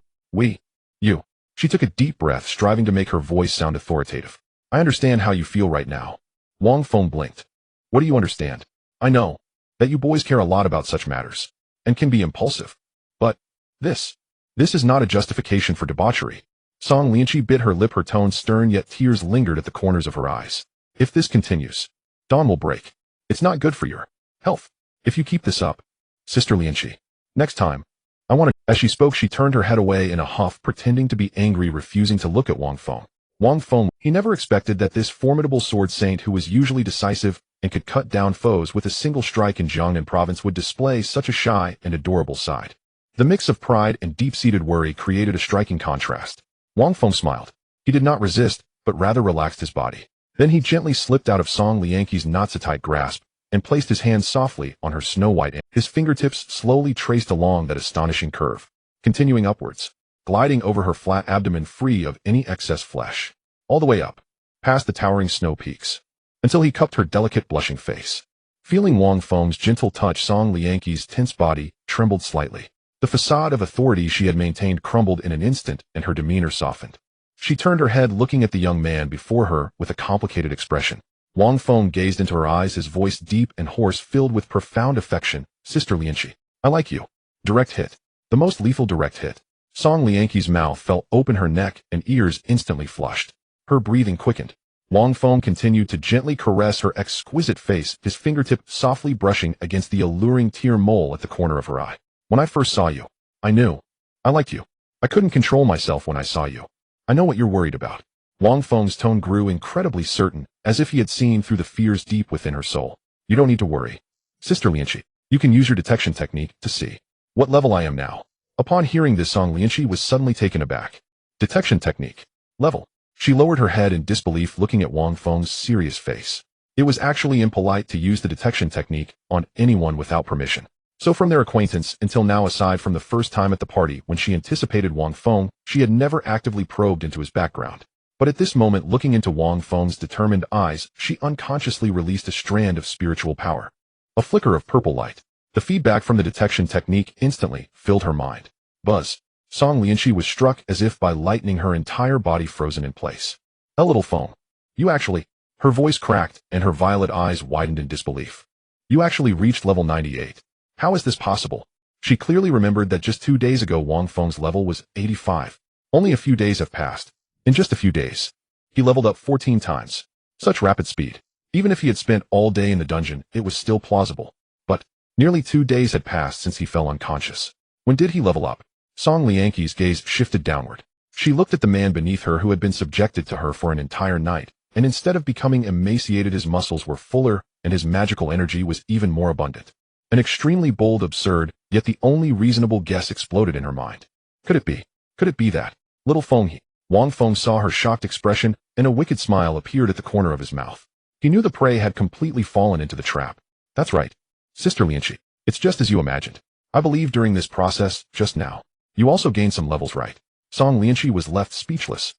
You. She took a deep breath, striving to make her voice sound authoritative. I understand how you feel right now. Wang Feng blinked. What do you understand? I know that you boys care a lot about such matters and can be impulsive. But this is not a justification for debauchery. Song Lianqi bit her lip, her tone stern, yet tears lingered at the corners of her eyes. If this continues, dawn will break. It's not good for your health if you keep this up. Sister Lianqi, next time, I want to— As she spoke, she turned her head away in a huff, pretending to be angry, refusing to look at Wang Feng. Wang Feng, he never expected that this formidable sword saint, who was usually decisive and could cut down foes with a single strike in Jiangnan province, would display such a shy and adorable side. The mix of pride and deep-seated worry created a striking contrast. Wang Feng smiled. He did not resist, but rather relaxed his body. Then he gently slipped out of Song Lianqi's not-so-tight grasp and placed his hands softly on her snow-white. His fingertips slowly traced along that astonishing curve, continuing upwards, gliding over her flat abdomen free of any excess flesh, all the way up, past the towering snow peaks, until he cupped her delicate blushing face. Feeling Wang Feng's gentle touch, Song Lianqi's tense body trembled slightly. The facade of authority she had maintained crumbled in an instant, and her demeanor softened. She turned her head, looking at the young man before her with a complicated expression. Wang Feng gazed into her eyes, his voice deep and hoarse, filled with profound affection. Sister Lianqi, I like you. Direct hit. The most lethal direct hit. Song Lianqi's mouth fell open, her neck and ears instantly flushed. Her breathing quickened. Wang Feng continued to gently caress her exquisite face, his fingertip softly brushing against the alluring tear mole at the corner of her eye. When I first saw you, I knew. I liked you. I couldn't control myself when I saw you. I know what you're worried about. Wang Feng's tone grew incredibly certain, as if he had seen through the fears deep within her soul. You don't need to worry. Sister Lianqi, you can use your detection technique to see what level I am now. Upon hearing this, Song Lianqi was suddenly taken aback. Detection technique. Level. She lowered her head in disbelief, looking at Wang Feng's serious face. It was actually impolite to use the detection technique on anyone without permission. So from their acquaintance until now, aside from the first time at the party when she anticipated Wang Feng, she had never actively probed into his background. But at this moment, looking into Wang Feng's determined eyes, she unconsciously released a strand of spiritual power. A flicker of purple light. The feedback from the detection technique instantly filled her mind. Buzz. Song Lianqi was struck as if by lightning, her entire body frozen in place. A little Feng. You actually... Her voice cracked, and her violet eyes widened in disbelief. You actually reached level 98. How is this possible? She clearly remembered that just 2 days ago Wang Feng's level was 85. Only a few days have passed. In just a few days, he leveled up 14 times. Such rapid speed. Even if he had spent all day in the dungeon, it was still plausible. But nearly 2 days had passed since he fell unconscious. When did he level up? Song Lianqi's gaze shifted downward. She looked at the man beneath her who had been subjected to her for an entire night, and instead of becoming emaciated, his muscles were fuller and his magical energy was even more abundant. An extremely bold, absurd, yet the only reasonable guess exploded in her mind. Could it be that little Feng? Wang Feng saw her shocked expression, and a wicked smile appeared at the corner of his mouth. He knew the prey had completely fallen into the trap. That's right. Sister Lianqi, it's just as you imagined. I believe during this process, just now, you also gained some levels, right? Song Lianqi was left speechless.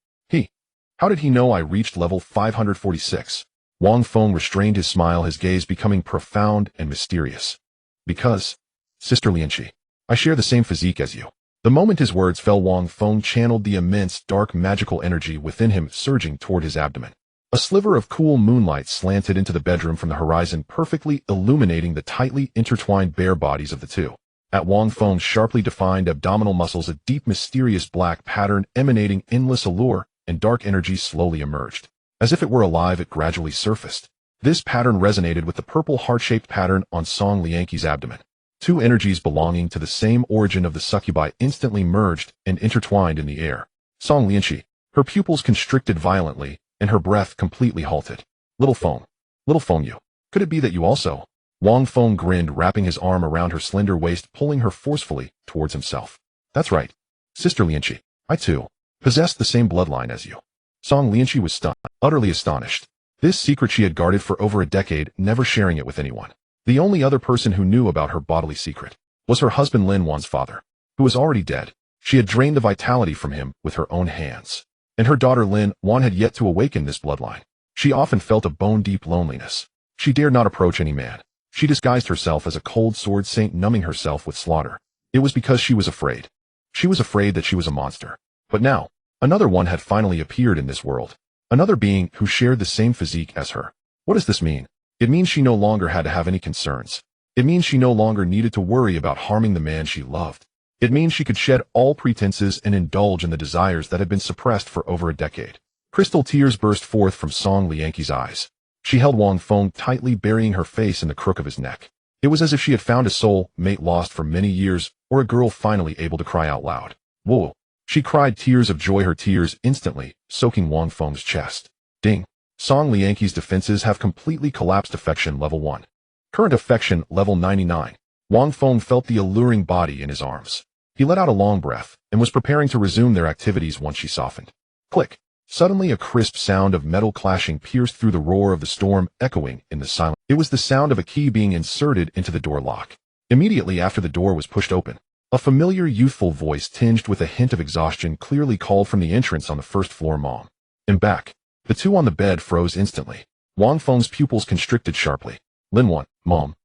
How did he know I reached level 546? Wang Feng restrained his smile, his gaze becoming profound and mysterious. Because, Sister Lianqi, I share the same physique as you. The moment his words fell, Wang Feng channeled the immense, dark, magical energy within him surging toward his abdomen. A sliver of cool moonlight slanted into the bedroom from the horizon, perfectly illuminating the tightly intertwined bare bodies of the two. At Wang Feng's sharply defined abdominal muscles, a deep, mysterious black pattern emanating endless allure and dark energy slowly emerged. As if it were alive, it gradually surfaced. This pattern resonated with the purple heart-shaped pattern on Song Lianqi's abdomen. Two energies belonging to the same origin of the succubi instantly merged and intertwined in the air. Song Lianqi, her pupils constricted violently, and her breath completely halted. Little Feng, you. Could it be that you also? Wang Feng grinned, wrapping his arm around her slender waist, pulling her forcefully towards himself. That's right. Sister Lianqi, I too possessed the same bloodline as you. Song Lianqi was stunned, utterly astonished. This secret she had guarded for over a decade, never sharing it with anyone. The only other person who knew about her bodily secret was her husband Lin Wan's father, who was already dead. She had drained the vitality from him with her own hands. And her daughter Lin Wan had yet to awaken this bloodline. She often felt a bone-deep loneliness. She dared not approach any man. She disguised herself as a cold sword saint, numbing herself with slaughter. It was because she was afraid. She was afraid that she was a monster. But now, another one had finally appeared in this world. Another being who shared the same physique as her. What does this mean? It means she no longer had to have any concerns. It means she no longer needed to worry about harming the man she loved. It means she could shed all pretenses and indulge in the desires that had been suppressed for over a decade. Crystal tears burst forth from Song Lianqi's eyes. She held Wang Feng tightly, burying her face in the crook of his neck. It was as if she had found a soul mate lost for many years, or a girl finally able to cry out loud. Whoa! She cried tears of joy, her tears instantly soaking Wang Feng's chest. Ding! Song Lianqi's defenses have completely collapsed. Affection level 1. Current affection level 99. Wang Feng felt the alluring body in his arms. He let out a long breath and was preparing to resume their activities once she softened. Click! Suddenly a crisp sound of metal clashing pierced through the roar of the storm, echoing in the silence. It was the sound of a key being inserted into the door lock. Immediately after the door was pushed open, a familiar youthful voice tinged with a hint of exhaustion clearly called from the entrance on the first floor, "Mom." And back. The two on the bed froze instantly. Wang Feng's pupils constricted sharply. Lin Wan, Mom,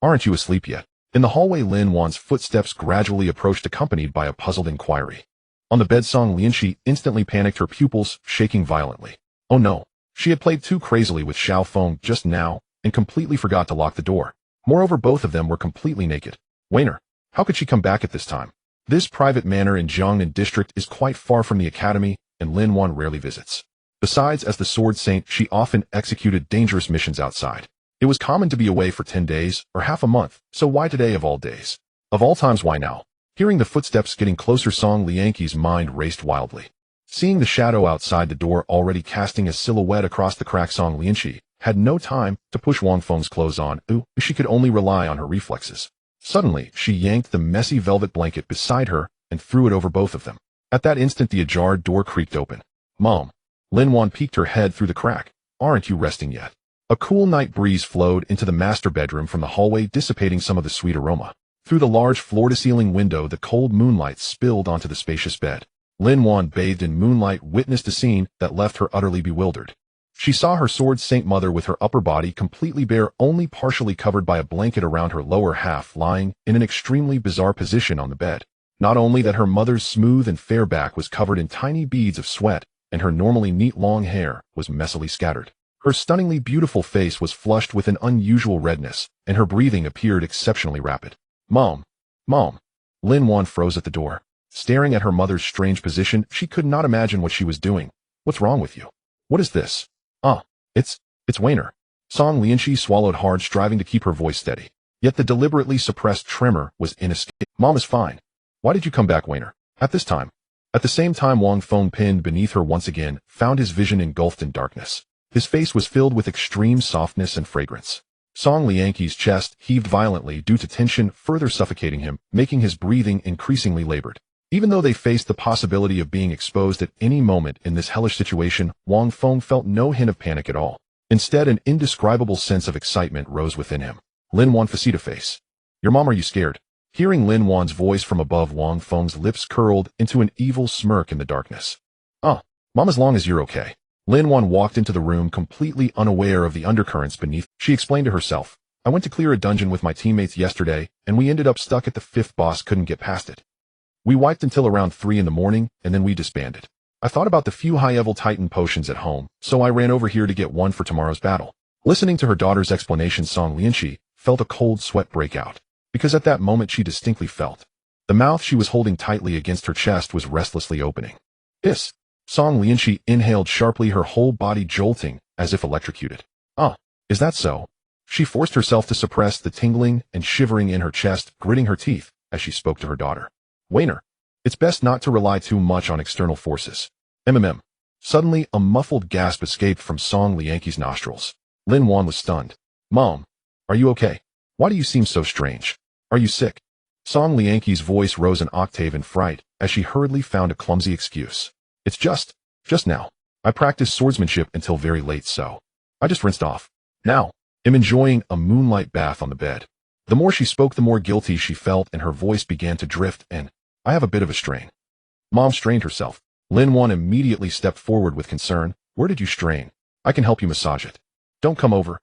aren't you asleep yet? In the hallway, Lin Wan's footsteps gradually approached, accompanied by a puzzled inquiry. On the bed, Song Lianqi instantly panicked, her pupils shaking violently. Oh no. She had played too crazily with Xiao Feng just now, and completely forgot to lock the door. Moreover, both of them were completely naked. Wainer. How could she come back at this time? This private manor in Jiangnan district is quite far from the academy, and Lin Wan rarely visits. Besides, as the sword saint, she often executed dangerous missions outside. It was common to be away for 10 days, or half a month, so why today of all days? Of all times, why now? Hearing the footsteps getting closer, Song Lianqi's mind raced wildly. Seeing the shadow outside the door already casting a silhouette across the crack, Song Lianqi had no time to push Wang Feng's clothes on. She could only rely on her reflexes. Suddenly, she yanked the messy velvet blanket beside her and threw it over both of them. At that instant, the ajar door creaked open. "Mom." Lin Wan peeked her head through the crack. "Aren't you resting yet?" A cool night breeze flowed into the master bedroom from the hallway, dissipating some of the sweet aroma. Through the large floor-to-ceiling window, the cold moonlight spilled onto the spacious bed. Lin Wan, bathed in moonlight, witnessed a scene that left her utterly bewildered. She saw her sword saint mother with her upper body completely bare, only partially covered by a blanket around her lower half, lying in an extremely bizarre position on the bed. Not only that, her mother's smooth and fair back was covered in tiny beads of sweat, and her normally neat long hair was messily scattered. Her stunningly beautiful face was flushed with an unusual redness, and her breathing appeared exceptionally rapid. "Mom! Mom!" Lin Wan froze at the door. Staring at her mother's strange position, she could not imagine what she was doing. "What's wrong with you? What is this?" It's Wainer." Song Lianqi swallowed hard, striving to keep her voice steady. Yet the deliberately suppressed tremor was inescapable. "Mom is fine. Why did you come back, Wainer? At this time?" At the same time, Wang Feng, pinned beneath her once again, found his vision engulfed in darkness. His face was filled with extreme softness and fragrance. Song Lianqi's chest heaved violently due to tension, further suffocating him, making his breathing increasingly labored. Even though they faced the possibility of being exposed at any moment in this hellish situation, Wang Feng felt no hint of panic at all. Instead, an indescribable sense of excitement rose within him. Lin Wan faced a face. "Your mom, are you scared?" Hearing Lin Wan's voice from above, Wang Feng's lips curled into an evil smirk in the darkness. Mom, as long as you're okay." Lin Wan walked into the room completely unaware of the undercurrents beneath. She explained to herself, "I went to clear a dungeon with my teammates yesterday, and we ended up stuck at the 5th boss, couldn't get past it. We wiped until around 3 in the morning, and then we disbanded. I thought about the few high-level Titan potions at home, so I ran over here to get one for tomorrow's battle." Listening to her daughter's explanation, Song Lianqi felt a cold sweat break out, because at that moment she distinctly felt the mouth she was holding tightly against her chest was restlessly opening. "Is." Song Lianqi inhaled sharply, her whole body jolting as if electrocuted. Is that so?" She forced herself to suppress the tingling and shivering in her chest, gritting her teeth as she spoke to her daughter. "Wainer, it's best not to rely too much on external forces." Suddenly, a muffled gasp escaped from Song Lianqi's nostrils. Lin Wan was stunned. "Mom, are you okay? Why do you seem so strange? Are you sick?" Song Lianqi's voice rose an octave in fright as she hurriedly found a clumsy excuse. "It's just now. I practiced swordsmanship until very late, so I just rinsed off. Now, I'm enjoying a moonlight bath on the bed." The more she spoke, the more guilty she felt, and her voice began to drift, and "I have a bit of a strain." Mom strained herself. Lin Wan immediately stepped forward with concern. "Where did you strain? I can help you massage it." "Don't come over."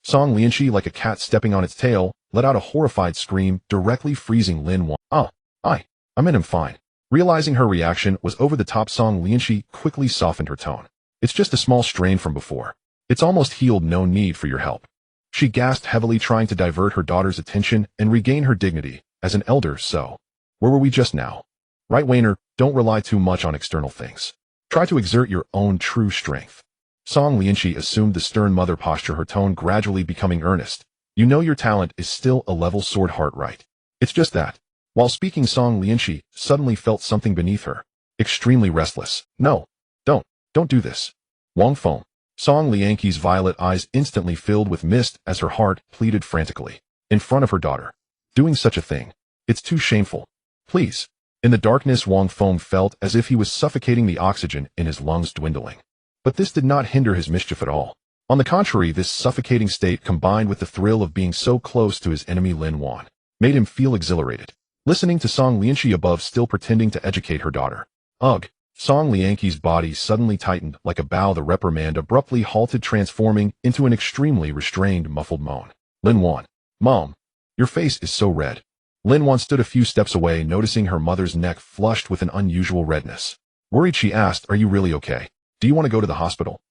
Song Lianqi, like a cat stepping on its tail, let out a horrified scream, directly freezing Lin Wan. I meant him fine." Realizing her reaction was over the top, Song Lianqi quickly softened her tone. "It's just a small strain from before. It's almost healed, no need for your help." She gasped heavily, trying to divert her daughter's attention and regain her dignity as an elder. "So, where were we just now? Right, Wainer, don't rely too much on external things. Try to exert your own true strength." Song Lianqi assumed the stern mother posture, her tone gradually becoming earnest. "You know your talent is still a level sword heart, right? It's just that." While speaking, Song Lianqi suddenly felt something beneath her. Extremely restless. "No, don't do this. Wang Feng." Song Lianqi's violet eyes instantly filled with mist as her heart pleaded frantically. In front of her daughter. "Doing such a thing. It's too shameful. Please." In the darkness, Wang Feng felt as if he was suffocating, the oxygen in his lungs dwindling. But this did not hinder his mischief at all. On the contrary, this suffocating state, combined with the thrill of being so close to his enemy Lin Wan, made him feel exhilarated. Listening to Song Lianqi above, still pretending to educate her daughter. "Ugh." Song Lianqi's body suddenly tightened like a bow. The reprimand abruptly halted, transforming into an extremely restrained, muffled moan. "Lin Wan. Mom, your face is so red." Lin Wan stood a few steps away, noticing her mother's neck flushed with an unusual redness. Worried, she asked, "Are you really okay? Do you want to go to the hospital?"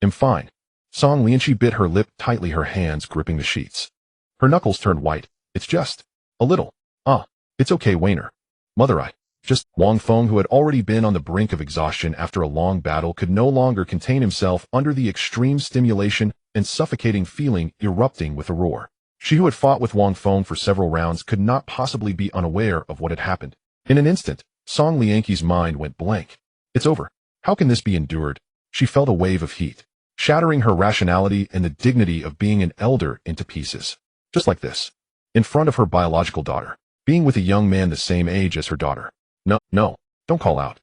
"I'm fine." Song Lianqi bit her lip tightly, her hands gripping the sheets. Her knuckles turned white. "It's just a little. It's okay, Wainer. Mother, Wang Feng, who had already been on the brink of exhaustion after a long battle, could no longer contain himself under the extreme stimulation and suffocating feeling, erupting with a roar. She, who had fought with Wang Feng for several rounds, could not possibly be unaware of what had happened. In an instant, Song Lianqi's mind went blank. It's over. How can this be endured? She felt a wave of heat, shattering her rationality and the dignity of being an elder into pieces. Just like this. In front of her biological daughter. Being with a young man the same age as her daughter. No, don't call out.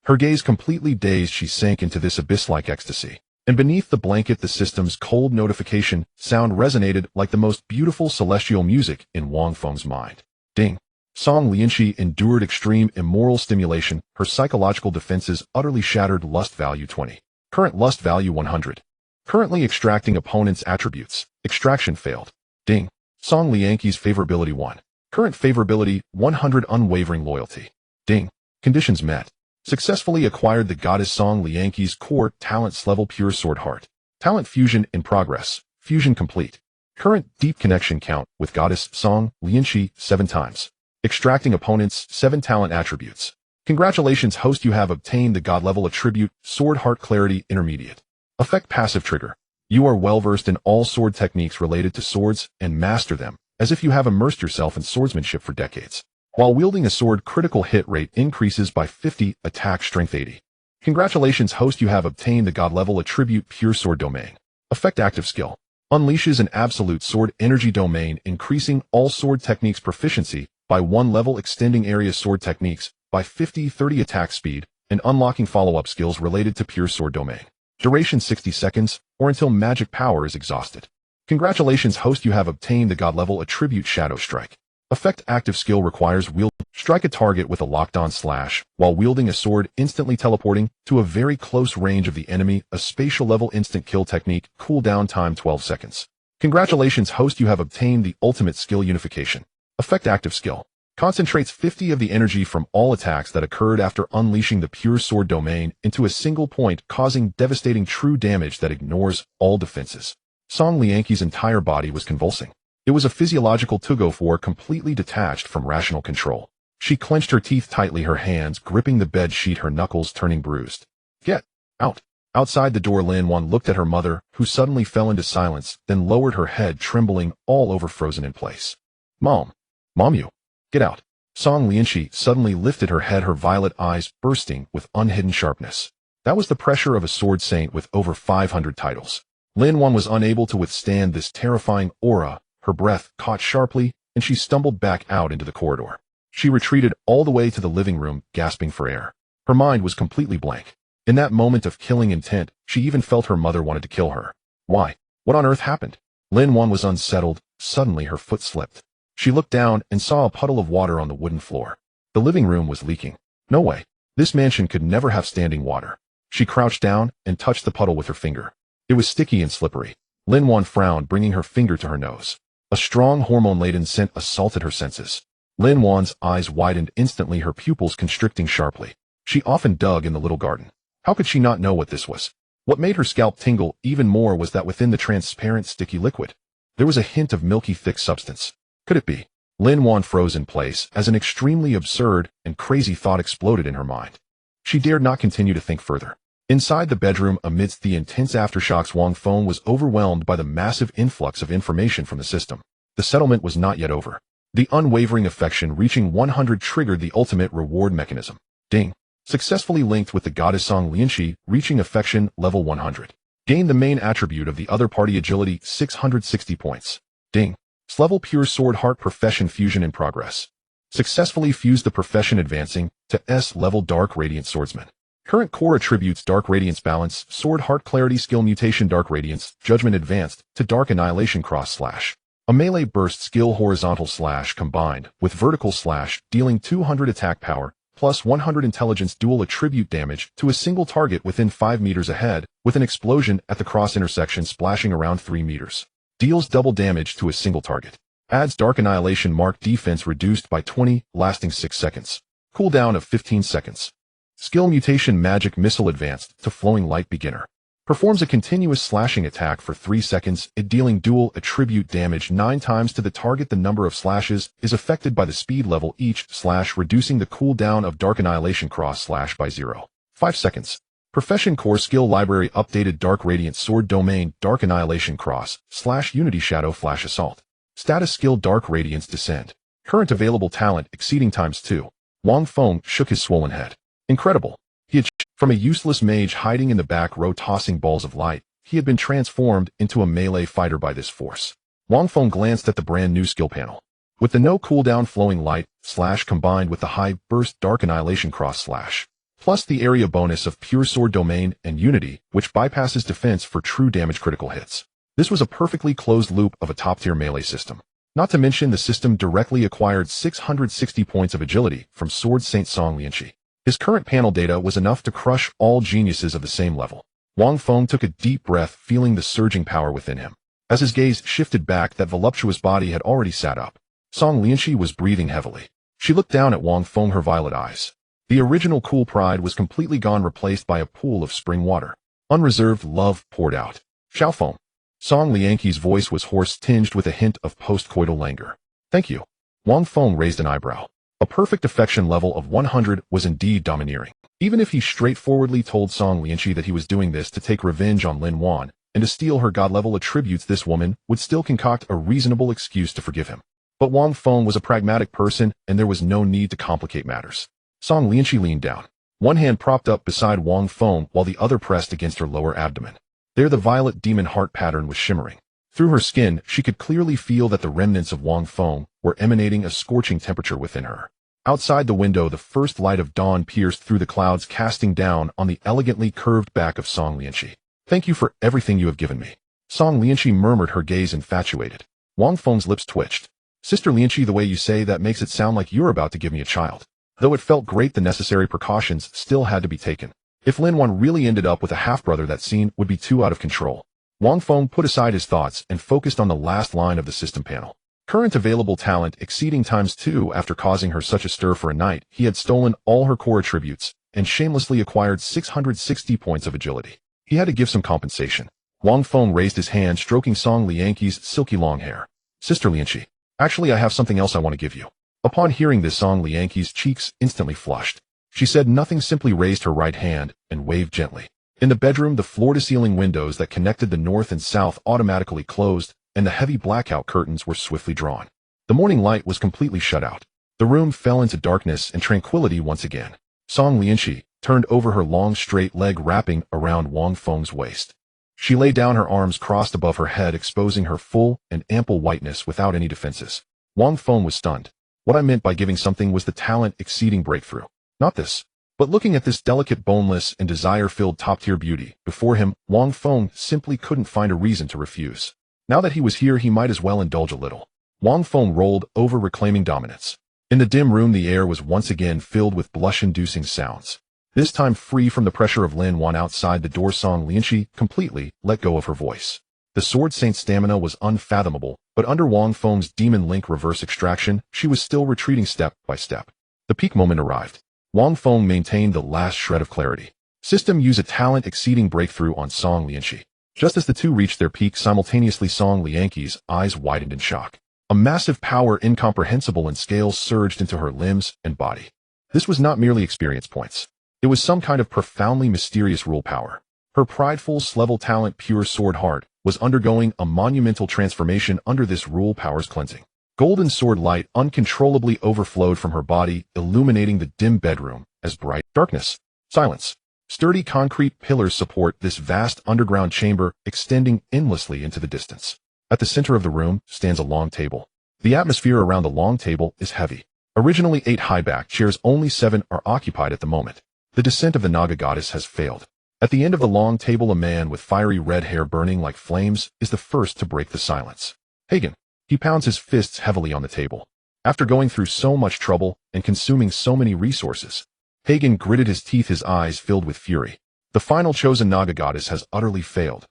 Her gaze completely dazed, she sank into this abyss-like ecstasy. And beneath the blanket, the system's cold notification sound resonated like the most beautiful celestial music in Wang Feng's mind. Ding. Song Lianxi endured extreme immoral stimulation, her psychological defenses utterly shattered. Lust value 20. Current lust value 100. Currently extracting opponent's attributes. Extraction failed. Ding. Song Lianxi's favorability 1. Current favorability 100. Unwavering loyalty. Ding. Conditions met. Successfully acquired the goddess Song Lianxi's core talents level pure sword heart. Talent fusion in progress. Fusion complete. Current deep connection count with goddess Song Lianxi 7 times. Extracting opponents 7 talent attributes. Congratulations host, you have obtained the god level attribute Sword Heart Clarity Intermediate. Effect passive trigger. You are well versed in all sword techniques related to swords and master them as if you have immersed yourself in swordsmanship for decades. While wielding a sword, critical hit rate increases by 50, attack strength 80. Congratulations host, you have obtained the god level attribute Pure Sword Domain. Effect active skill. Unleashes an absolute sword energy domain, increasing all sword techniques proficiency by 1 level, extending area sword techniques by 50-30 attack speed, and unlocking follow-up skills related to Pure Sword Domain. Duration 60 seconds, or until magic power is exhausted. Congratulations host, you have obtained the god level attribute Shadow Strike. Effect active skill requires strike a target with a locked-on slash while wielding a sword, instantly teleporting to a very close range of the enemy, a spatial level instant kill technique, cooldown time 12 seconds. Congratulations host, you have obtained the ultimate skill unification. Effect active skill. Concentrates 50 of the energy from all attacks that occurred after unleashing the Pure Sword Domain into a single point, causing devastating true damage that ignores all defenses. Song Lianxi's entire body was convulsing. It was a physiological tug-of-war completely detached from rational control. She clenched her teeth tightly, her hands gripping the bed sheet, her knuckles turning bruised. Get out. Outside the door, Lin Wan looked at her mother, who suddenly fell into silence, then lowered her head, trembling all over, frozen in place. Mom, you. Get out. Song Lianxi suddenly lifted her head, her violet eyes bursting with unhidden sharpness. That was the pressure of a sword saint with over 500 titles. Lin Wan was unable to withstand this terrifying aura. Her breath caught sharply, and she stumbled back out into the corridor. She retreated all the way to the living room, gasping for air. Her mind was completely blank. In that moment of killing intent, she even felt her mother wanted to kill her. Why? What on earth happened? Lin Wan was unsettled. Suddenly her foot slipped. She looked down and saw a puddle of water on the wooden floor. The living room was leaking. No way. This mansion could never have standing water. She crouched down and touched the puddle with her finger. It was sticky and slippery. Lin Wan frowned, bringing her finger to her nose. A strong hormone-laden scent assaulted her senses. Lin Wan's eyes widened instantly, her pupils constricting sharply. She often dug in the little garden. How could she not know what this was? What made her scalp tingle even more was that within the transparent, sticky liquid, there was a hint of milky, thick substance. Could it be? Lin Wan froze in place as an extremely absurd and crazy thought exploded in her mind. She dared not continue to think further. Inside the bedroom, amidst the intense aftershocks, Wang Feng was overwhelmed by the massive influx of information from the system. The settlement was not yet over. The unwavering affection reaching 100 triggered the ultimate reward mechanism. Ding. Successfully linked with the goddess Song Lianxi, reaching affection level 100. Gain the main attribute of the other party, agility 660 points. Ding. Level Pure Sword Heart Profession fusion in progress. Successfully fused the profession, advancing to S level Dark Radiant Swordsman. Current core attributes: Dark Radiance Balance, Sword Heart Clarity, Skill Mutation Dark Radiance, Judgment advanced to Dark Annihilation Cross Slash. A melee burst skill, horizontal slash combined with vertical slash, dealing 200 attack power, plus 100 intelligence dual attribute damage to a single target within 5 meters ahead, with an explosion at the cross intersection splashing around 3 meters. Deals double damage to a single target. Adds Dark Annihilation mark, defense reduced by 20, lasting 6 seconds. Cooldown of 15 seconds. Skill Mutation Magic Missile advanced to Flowing Light beginner. Performs a continuous slashing attack for 3 seconds, it dealing dual attribute damage 9 times to the target. The number of slashes is affected by the speed level each slash, reducing the cooldown of Dark Annihilation cross slash by 0.5 seconds. Profession core skill library updated: Dark Radiant Sword Domain, Dark Annihilation cross slash Unity Shadow Flash Assault. Status skill: Dark Radiance Descend. Current available talent exceeding ×2. Wang Feng shook his swollen head. Incredible. He achieved From a useless mage hiding in the back row tossing balls of light, he had been transformed into a melee fighter by this force. Wang Feng glanced at the brand new skill panel. With the no cooldown flowing light slash combined with the high burst dark annihilation cross slash, plus the area bonus of pure sword domain and unity, which bypasses defense for true damage critical hits. This was a perfectly closed loop of a top-tier melee system. Not to mention the system directly acquired 660 points of agility from Sword Saint Song Lianqi. His current panel data was enough to crush all geniuses of the same level. Wang Feng took a deep breath, feeling the surging power within him. As his gaze shifted back, that voluptuous body had already sat up. Song Lianqi was breathing heavily. She looked down at Wang Feng, her violet eyes. The original cool pride was completely gone, replaced by a pool of spring water. Unreserved love poured out. Xiao Feng. Song Lianqi's voice was hoarse, tinged with a hint of post-coital languor. Thank you. Wang Feng raised an eyebrow. A perfect affection level of 100 was indeed domineering. Even if he straightforwardly told Song Lianqi that he was doing this to take revenge on Lin Wan and to steal her god-level attributes, this woman would still concoct a reasonable excuse to forgive him. But Wang Feng was a pragmatic person, and there was no need to complicate matters. Song Lianqi leaned down, one hand propped up beside Wang Feng while the other pressed against her lower abdomen. There the violet demon heart pattern was shimmering. Through her skin, she could clearly feel that the remnants of Wang Feng were emanating a scorching temperature within her. Outside the window, the first light of dawn pierced through the clouds, casting down on the elegantly curved back of Song Lianqi. Thank you for everything you have given me. Song Lianqi murmured, her gaze infatuated. Wang Feng's lips twitched. Sister Lianqi, the way you say that makes it sound like you're about to give me a child. Though it felt great, the necessary precautions still had to be taken. If Lin Wan really ended up with a half-brother, that scene would be too out of control. Wang Feng put aside his thoughts and focused on the last line of the system panel. Current available talent exceeding ×2 after causing her such a stir for a night. He had stolen all her core attributes and shamelessly acquired 660 points of agility. He had to give some compensation. Wang Feng raised his hand, stroking Song Lianqi's silky long hair. Sister Lianqi. Actually, I have something else I want to give you. Upon hearing this, Song Lianqi's cheeks instantly flushed. She said nothing, simply raised her right hand and waved gently. In the bedroom, the floor-to-ceiling windows that connected the north and south automatically closed, and the heavy blackout curtains were swiftly drawn. The morning light was completely shut out. The room fell into darkness and tranquility once again. Song Lianqi turned over, her long straight leg wrapping around Wang Feng's waist. She lay down, her arms crossed above her head, exposing her full and ample whiteness without any defenses. Wang Feng was stunned. What I meant by giving something was the talent exceeding breakthrough. Not this. But looking at this delicate, boneless, and desire-filled top-tier beauty before him, Wang Feng simply couldn't find a reason to refuse. Now that he was here, he might as well indulge a little. Wang Feng rolled over, reclaiming dominance. In the dim room, the air was once again filled with blush-inducing sounds. This time free from the pressure of Lin Wan outside the door. Song Lianqi completely let go of her voice. The Sword Saint's stamina was unfathomable, but under Wang Feng's Demon Link reverse extraction, she was still retreating step by step. The peak moment arrived. Wang Feng maintained the last shred of clarity. System use a talent exceeding breakthrough on Song Lianqi. Just as the two reached their peak simultaneously, Song Lianqi's eyes widened in shock. A massive power incomprehensible in scale surged into her limbs and body. This was not merely experience points. It was some kind of profoundly mysterious rule power. Her prideful level talent, Pure Sword Heart, was undergoing a monumental transformation under this rule power's cleansing. Golden sword light uncontrollably overflowed from her body, illuminating the dim bedroom as bright darkness, silence. Sturdy concrete pillars support this vast underground chamber, extending endlessly into the distance. At the center of the room stands a long table. The atmosphere around the long table is heavy. Originally 8 high-back chairs, only 7 are occupied at the moment. The descent of the Naga goddess has failed. At the end of the long table, a man with fiery red hair burning like flames is the first to break the silence. Hagen. He pounds his fists heavily on the table. After going through so much trouble and consuming so many resources, Hagen gritted his teeth, his eyes filled with fury. The final chosen Naga goddess has utterly failed.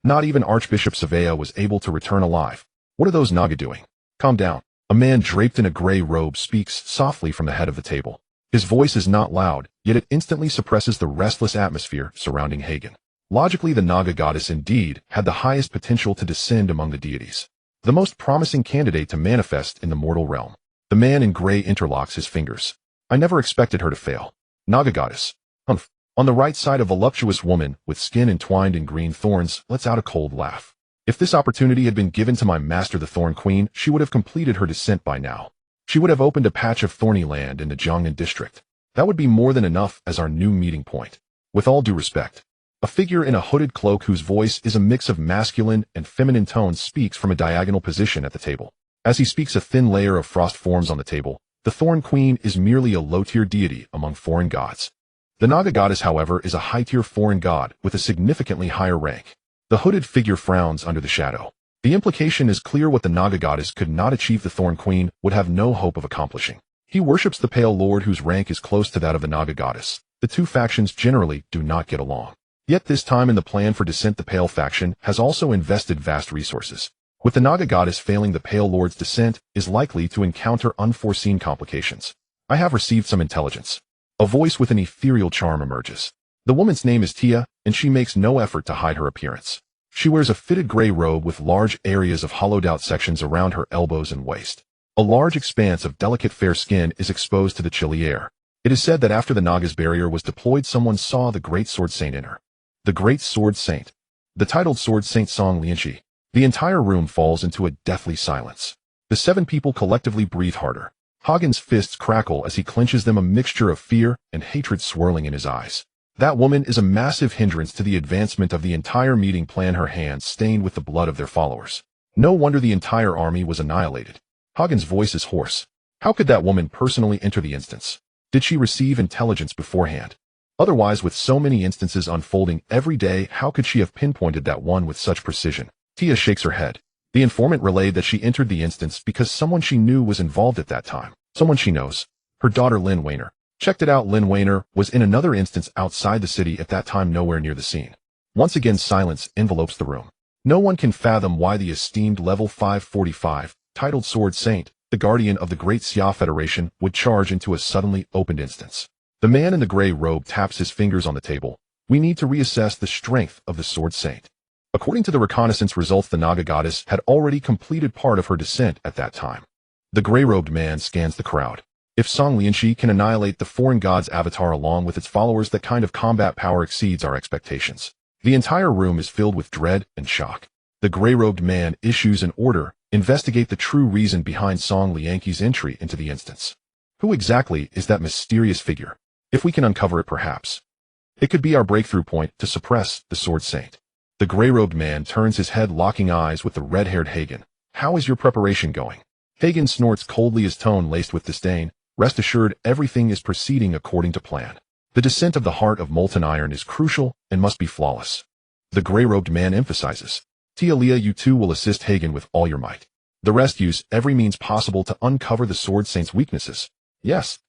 Not even Archbishop Savea was able to return alive. What are those Naga doing? Calm down. A man draped in a gray robe speaks softly from the head of the table. His voice is not loud, yet it instantly suppresses the restless atmosphere surrounding Hagen. Logically, the Naga goddess indeed had the highest potential to descend among the deities. The most promising candidate to manifest in the mortal realm. The man in gray interlocks his fingers. I never expected her to fail. Naga goddess. Humph. On the right side, a voluptuous woman with skin entwined in green thorns lets out a cold laugh. If this opportunity had been given to my master, the Thorn Queen, she would have completed her descent by now. She would have opened a patch of thorny land in the Jiangnan district. That would be more than enough as our new meeting point. With all due respect. A figure in a hooded cloak whose voice is a mix of masculine and feminine tones speaks from a diagonal position at the table. As he speaks, a thin layer of frost forms on the table. The Thorn Queen is merely a low-tier deity among foreign gods. The Naga goddess, however, is a high-tier foreign god with a significantly higher rank. The hooded figure frowns under the shadow. The implication is clear: what the Naga goddess could not achieve, the Thorn Queen would have no hope of accomplishing. He worships the Pale Lord, whose rank is close to that of the Naga goddess. The two factions generally do not get along. Yet this time in the plan for descent, the Pale faction has also invested vast resources. With the Naga goddess failing, the Pale Lord's descent is likely to encounter unforeseen complications. I have received some intelligence. A voice with an ethereal charm emerges. The woman's name is Tia, and she makes no effort to hide her appearance. She wears a fitted gray robe with large areas of hollowed-out sections around her elbows and waist. A large expanse of delicate fair skin is exposed to the chilly air. It is said that after the Naga's barrier was deployed, someone saw the Great Sword Saint in her. The Great Sword Saint. The titled Sword Saint Song Lianqi. The entire room falls into a deathly silence. The 7 people collectively breathe harder. Hagen's fists crackle as he clenches them, a mixture of fear and hatred swirling in his eyes. That woman is a massive hindrance to the advancement of the entire meeting plan, her hands stained with the blood of their followers. No wonder the entire army was annihilated. Hagen's voice is hoarse. How could that woman personally enter the instance? Did she receive intelligence beforehand? Otherwise, with so many instances unfolding every day, how could she have pinpointed that one with such precision? Tia shakes her head. The informant relayed that she entered the instance because someone she knew was involved at that time. Someone she knows. Her daughter Lin Weiner. Checked it out. Lin Weiner was in another instance outside the city at that time, nowhere near the scene. Once again, silence envelopes the room. No one can fathom why the esteemed level 545, titled Sword Saint, the guardian of the Great Xia Federation, would charge into a suddenly opened instance. The man in the gray robe taps his fingers on the table. We need to reassess the strength of the Sword Saint. According to the reconnaissance results, the Naga goddess had already completed part of her descent at that time. The gray-robed man scans the crowd. If Song Lianqi can annihilate the foreign god's avatar along with its followers, that kind of combat power exceeds our expectations. The entire room is filled with dread and shock. The gray-robed man issues an order: investigate the true reason behind Song Lianqi's entry into the instance. Who exactly is that mysterious figure? If we can uncover it, perhaps it could be our breakthrough point to suppress the Sword Saint. The gray-robed man turns his head, locking eyes with the red-haired Hagen. How is your preparation going? Hagen snorts coldly, his tone laced with disdain. Rest assured, everything is proceeding according to plan. The descent of the heart of molten iron is crucial and must be flawless. The gray-robed man emphasizes. Tia Lia, you two will assist Hagen with all your might. The rest use every means possible to uncover the Sword Saint's weaknesses. Yes.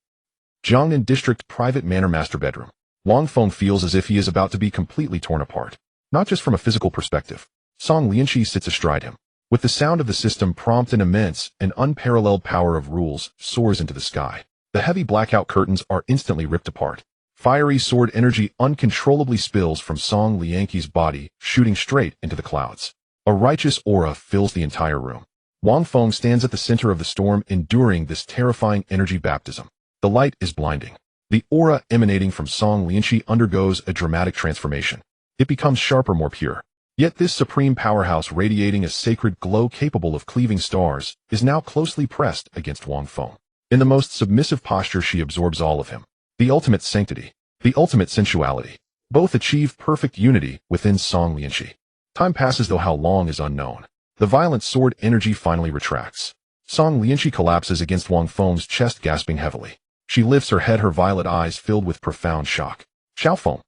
Jiangnan District Private Manor Master Bedroom. Wang Feng feels as if he is about to be completely torn apart. Not just from a physical perspective. Song Lianqi sits astride him. With the sound of the system prompt, an immense and unparalleled power of rules soars into the sky. The heavy blackout curtains are instantly ripped apart. Fiery sword energy uncontrollably spills from Song Lianqi's body, shooting straight into the clouds. A righteous aura fills the entire room. Wang Feng stands at the center of the storm, enduring this terrifying energy baptism. The light is blinding. The aura emanating from Song Lianqi undergoes a dramatic transformation. It becomes sharper, more pure. Yet this supreme powerhouse, radiating a sacred glow capable of cleaving stars, is now closely pressed against Wang Feng. In the most submissive posture, she absorbs all of him. The ultimate sanctity, the ultimate sensuality, both achieve perfect unity within Song Lianqi. Time passes, though how long is unknown. The violent sword energy finally retracts. Song Lianqi collapses against Wang Feng's chest, gasping heavily. She lifts her head, her violet eyes filled with profound shock. Xiaofeng.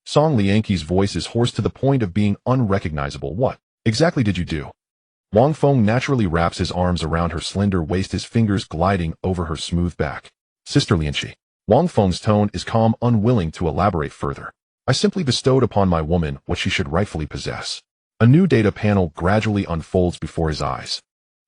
Song Lianqi's voice is hoarse to the point of being unrecognizable. What exactly did you do? Wang Feng naturally wraps his arms around her slender waist, his fingers gliding over her smooth back. Sister Lianqi. Wang Feng's tone is calm, unwilling to elaborate further. I simply bestowed upon my woman what she should rightfully possess. A new data panel gradually unfolds before his eyes.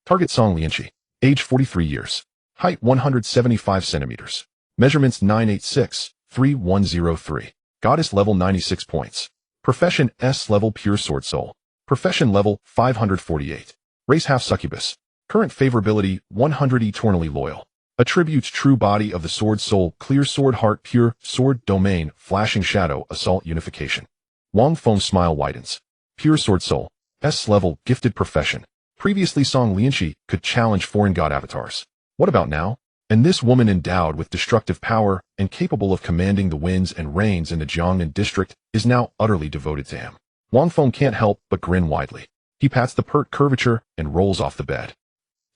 Target: Song Lianqi. Age 43 years. Height 175 centimeters. Measurements 986-3103. Goddess level 96 points. Profession S level pure sword soul. Profession level 548. Race half succubus. Current favorability 100, eternally loyal. Attributes: true body of the sword soul, clear sword heart, pure sword domain, flashing shadow, assault, unification. Wang Feng's smile widens. Pure sword soul. S level, gifted profession. Previously Song Lianqi could challenge foreign god avatars. What about now? And this woman endowed with destructive power and capable of commanding the winds and rains in the Jiangnan district is now utterly devoted to him. Wang Feng can't help but grin widely. He pats the pert curvature and rolls off the bed.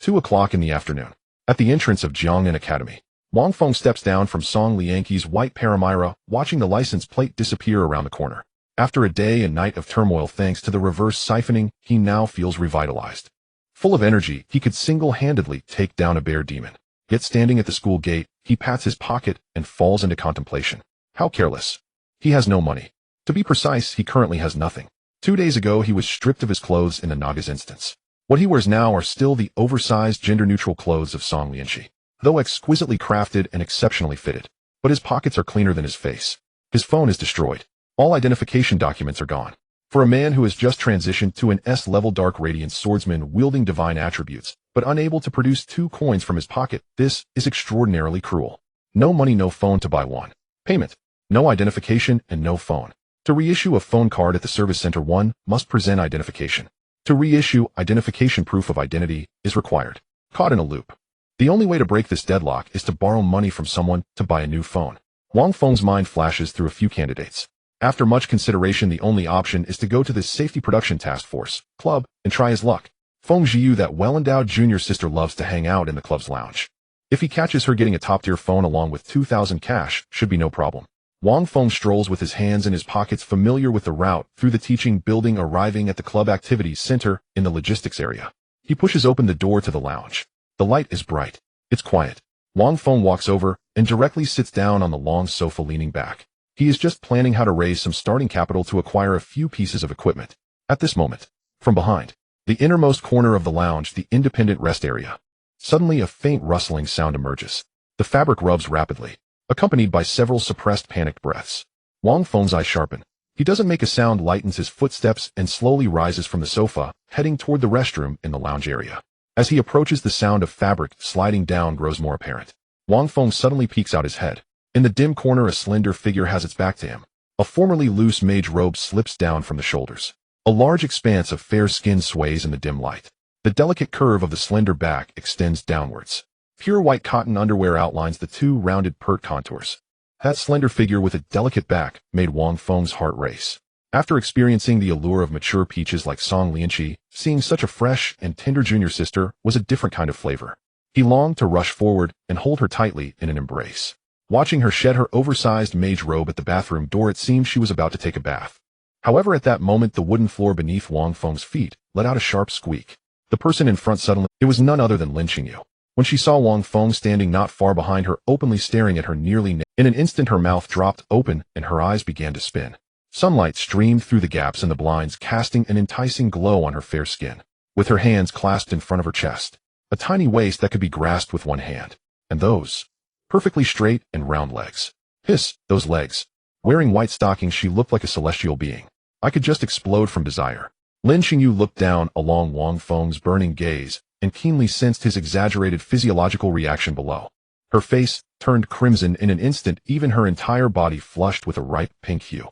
2 o'clock in the afternoon. At the entrance of Jiangnan Academy, Wang Feng steps down from Song Lianqi's white Paramira, watching the license plate disappear around the corner. After a day and night of turmoil thanks to the reverse siphoning, he now feels revitalized. Full of energy, he could single-handedly take down a bear demon. Yet standing at the school gate, he pats his pocket and falls into contemplation. How careless. He has no money. To be precise, he currently has nothing. 2 days ago, he was stripped of his clothes in the Naga's instance. What he wears now are still the oversized, gender-neutral clothes of Song Lianqi, though exquisitely crafted and exceptionally fitted. But his pockets are cleaner than his face. His phone is destroyed. All identification documents are gone. For a man who has just transitioned to an S-level Dark Radiance swordsman wielding divine attributes, but unable to produce 2 coins from his pocket, this is extraordinarily cruel. No money, no phone to buy one. Payment. No identification and no phone. To reissue a phone card at the service center, one must present identification. To reissue, identification proof of identity is required. Caught in a loop. The only way to break this deadlock is to borrow money from someone to buy a new phone. Wang Feng's mind flashes through a few candidates. After much consideration, the only option is to go to the Safety Production Task Force club and try his luck. Feng Jiu, that well-endowed junior sister, loves to hang out in the club's lounge. If he catches her getting a top-tier phone along with 2,000 cash, should be no problem. Wang Feng strolls with his hands in his pockets, familiar with the route through the teaching building, arriving at the club activities center in the logistics area. He pushes open the door to the lounge. The light is bright. It's quiet. Wang Feng walks over and directly sits down on the long sofa, leaning back. He is just planning how to raise some starting capital to acquire a few pieces of equipment. At this moment, from behind the innermost corner of the lounge, the independent rest area, suddenly a faint rustling sound emerges. The fabric rubs rapidly, accompanied by several suppressed, panicked breaths. Wang Feng's eyes sharpen. He doesn't make a sound, lightens his footsteps, and slowly rises from the sofa, heading toward the restroom in the lounge area. As he approaches, the sound of fabric sliding down grows more apparent. Wang Feng suddenly peeks out his head. In the dim corner, a slender figure has its back to him. A formerly loose mage robe slips down from the shoulders. A large expanse of fair skin sways in the dim light. The delicate curve of the slender back extends downwards. Pure white cotton underwear outlines the 2 rounded, pert contours. That slender figure with a delicate back made Wang Feng's heart race. After experiencing the allure of mature peaches like Song Lianqi, seeing such a fresh and tender junior sister was a different kind of flavor. He longed to rush forward and hold her tightly in an embrace. Watching her shed her oversized mage robe at the bathroom door, it seemed she was about to take a bath. However, at that moment, the wooden floor beneath Wang Feng's feet let out a sharp squeak. The person in front suddenly, it was none other than Lin Qingyu. When she saw Wang Feng standing not far behind her, openly staring at her nearly naked, in an instant her mouth dropped open and her eyes began to spin. Sunlight streamed through the gaps in the blinds, casting an enticing glow on her fair skin. With her hands clasped in front of her chest, a tiny waist that could be grasped with one hand, and those perfectly straight and round legs. Hiss, those legs. Wearing white stockings, she looked like a celestial being. I could just explode from desire. Lin Qingyu looked down along Wang Feng's burning gaze and keenly sensed his exaggerated physiological reaction below. Her face turned crimson in an instant, even her entire body flushed with a ripe pink hue.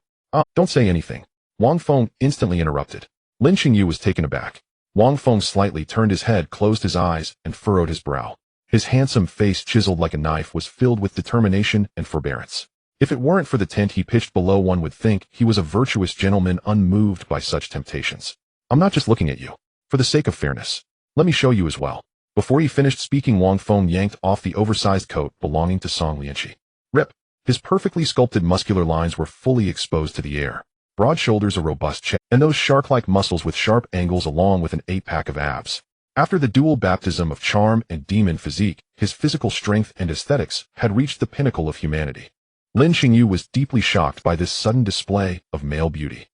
Don't say anything. Wang Feng instantly interrupted. Lin Qingyu was taken aback. Wang Feng slightly turned his head, closed his eyes, and furrowed his brow. His handsome face, chiseled like a knife, was filled with determination and forbearance. If it weren't for the tent he pitched below, one would think he was a virtuous gentleman unmoved by such temptations. I'm not just looking at you. For the sake of fairness, let me show you as well. Before he finished speaking, Wang Feng yanked off the oversized coat belonging to Song Lianqi. Rip. His perfectly sculpted muscular lines were fully exposed to the air. Broad shoulders, a robust chest, and those shark-like muscles with sharp angles, along with an 8-pack of abs. After the dual baptism of charm and demon physique, his physical strength and aesthetics had reached the pinnacle of humanity. Lin Qingyu was deeply shocked by this sudden display of male beauty.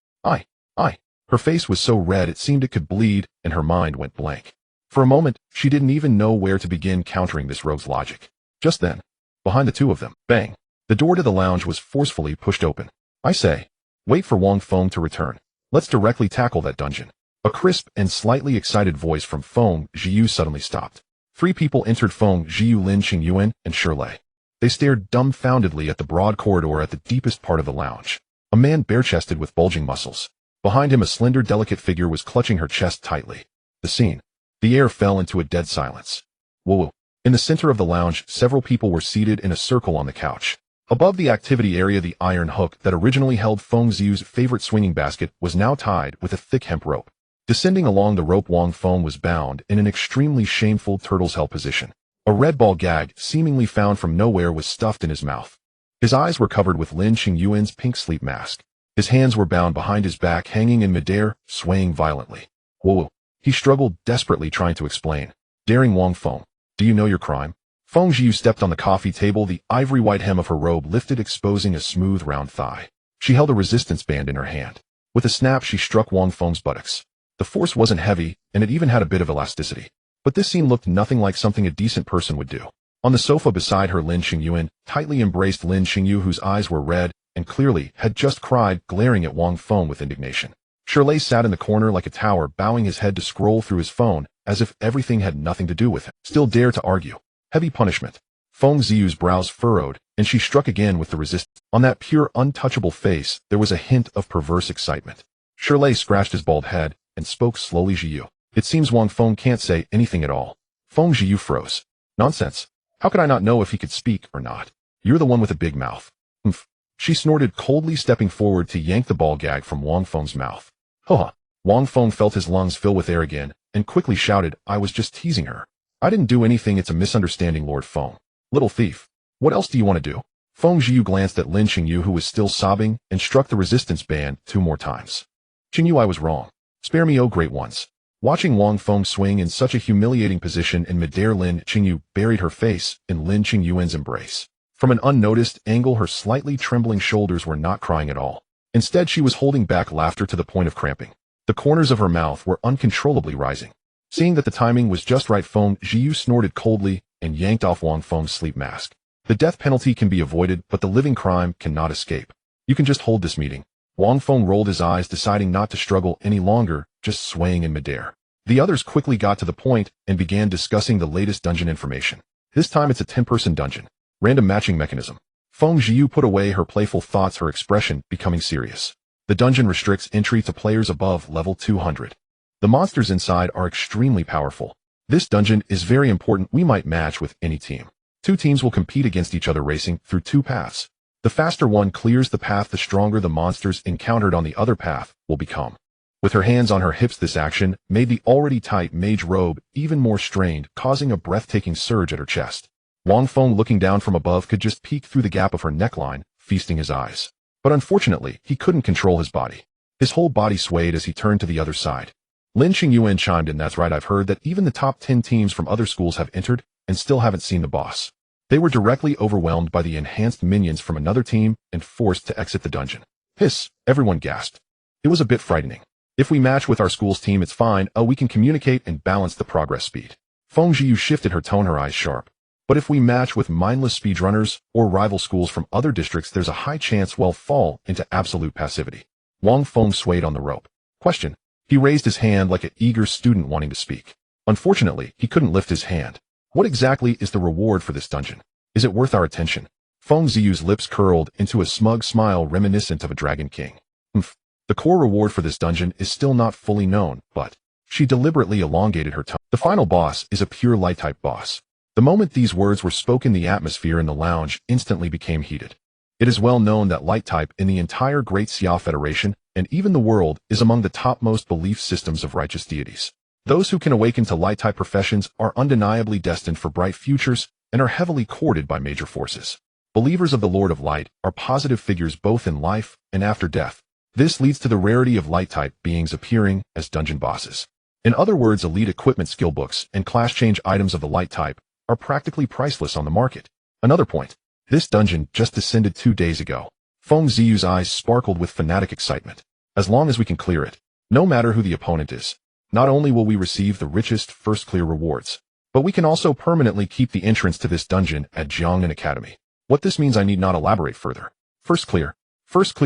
Her face was so red it seemed it could bleed, and her mind went blank. For a moment, she didn't even know where to begin countering this rogue's logic. Just then, behind the 2 of them, bang! The door to the lounge was forcefully pushed open. I say, wait for Wang Feng to return. Let's directly tackle that dungeon. A crisp and slightly excited voice from Feng Jiu suddenly stopped. 3 people entered: Feng Jiu, Lin Qingyuan, and Shirlei. They stared dumbfoundedly at the broad corridor at the deepest part of the lounge. A man bare-chested with bulging muscles. Behind him, a slender, delicate figure was clutching her chest tightly. The air fell into a dead silence. Whoa, In the center of the lounge, several people were seated in a circle on the couch. Above the activity area, the iron hook that originally held Feng Ziyu's favorite swinging basket was now tied with a thick hemp rope. Descending along the rope, Wang Feng was bound in an extremely shameful turtle's hell position. A red ball gag, seemingly found from nowhere, was stuffed in his mouth. His eyes were covered with Lin Qingyuan's pink sleep mask. His hands were bound behind his back, hanging in midair, swaying violently. Whoa! He struggled, desperately trying to explain. Daring Wang Feng, do you know your crime? Feng Ziyu stepped on the coffee table, the ivory-white hem of her robe lifted, exposing a smooth, round thigh. She held a resistance band in her hand. With a snap, she struck Wang Feng's buttocks. The force wasn't heavy, and it even had a bit of elasticity. But this scene looked nothing like something a decent person would do. On the sofa beside her, Lin Qingyuan tightly embraced Lin Qingyu, whose eyes were red and clearly had just cried, glaring at Wang Feng with indignation. Shirley sat in the corner like a tower, bowing his head to scroll through his phone, as if everything had nothing to do with him. Still dare to argue. Heavy punishment. Feng Ziyu's brows furrowed, and she struck again with the resistance. On that pure, untouchable face, there was a hint of perverse excitement. Shirley scratched his bald head and spoke slowly. Ziyu. It seems Wang Feng can't say anything at all. Feng Ziyu froze. Nonsense. How could I not know if he could speak or not? You're the one with a big mouth. Humph. She snorted coldly, stepping forward to yank the ball gag from Wang Feng's mouth. Ha! Wang Feng felt his lungs fill with air again, and quickly shouted, I was just teasing her. I didn't do anything. It's a misunderstanding, Lord Feng. Little thief. What else do you want to do? Feng Ziyu glanced at Lin Qingyu, who was still sobbing, and struck the resistance band 2 more times. Qingyu, I was wrong. Spare me, oh great ones. Watching Wang Feng swing in such a humiliating position in midair, Lin Qingyu buried her face in Lin Qingyuan's embrace. From an unnoticed angle, her slightly trembling shoulders were not crying at all. Instead, she was holding back laughter to the point of cramping. The corners of her mouth were uncontrollably rising. Seeing that the timing was just right, Feng Ziyu snorted coldly and yanked off Wang Feng's sleep mask. The death penalty can be avoided, but the living crime cannot escape. You can just hold this meeting. Wang Feng rolled his eyes, deciding not to struggle any longer, just swaying in midair. The others quickly got to the point and began discussing the latest dungeon information. This time it's a 10-person dungeon. Random matching mechanism. Feng Ziyu put away her playful thoughts, her expression becoming serious. The dungeon restricts entry to players above level 200. The monsters inside are extremely powerful. This dungeon is very important. We might match with any team. 2 teams will compete against each other, racing through 2 paths. The faster one clears the path, the stronger the monsters encountered on the other path will become. With her hands on her hips, this action made the already tight mage robe even more strained, causing a breathtaking surge at her chest. Wang Feng, looking down from above, could just peek through the gap of her neckline, feasting his eyes. But unfortunately, he couldn't control his body. His whole body swayed as he turned to the other side. Lin Qingyuan chimed in, that's right, I've heard that even the top 10 teams from other schools have entered and still haven't seen the boss. They were directly overwhelmed by the enhanced minions from another team and forced to exit the dungeon. Hiss, everyone gasped. It was a bit frightening. If we match with our school's team, it's fine. We can communicate and balance the progress speed. Feng Ziyu shifted her tone, her eyes sharp. But if we match with mindless speedrunners or rival schools from other districts, there's a high chance we'll fall into absolute passivity. Wang Feng swayed on the rope. Question. He raised his hand like an eager student wanting to speak. Unfortunately, he couldn't lift his hand. What exactly is the reward for this dungeon? Is it worth our attention? Feng Ziyu's lips curled into a smug smile reminiscent of a dragon king. Humph. The core reward for this dungeon is still not fully known, but she deliberately elongated her tone. The final boss is a pure light-type boss. The moment these words were spoken, the atmosphere in the lounge instantly became heated. It is well known that light-type in the entire Great Xia Federation and even the world is among the topmost belief systems of righteous deities. Those who can awaken to light-type professions are undeniably destined for bright futures and are heavily courted by major forces. Believers of the Lord of Light are positive figures both in life and after death. This leads to the rarity of light-type beings appearing as dungeon bosses. In other words, elite equipment, skill books, and class change items of the light type are practically priceless on the market. Another point. This dungeon just descended 2 days ago. Feng Ziyu's eyes sparkled with fanatic excitement. As long as we can clear it, no matter who the opponent is, not only will we receive the richest first clear rewards, but we can also permanently keep the entrance to this dungeon at Jiangnan Academy. What this means I need not elaborate further. First clear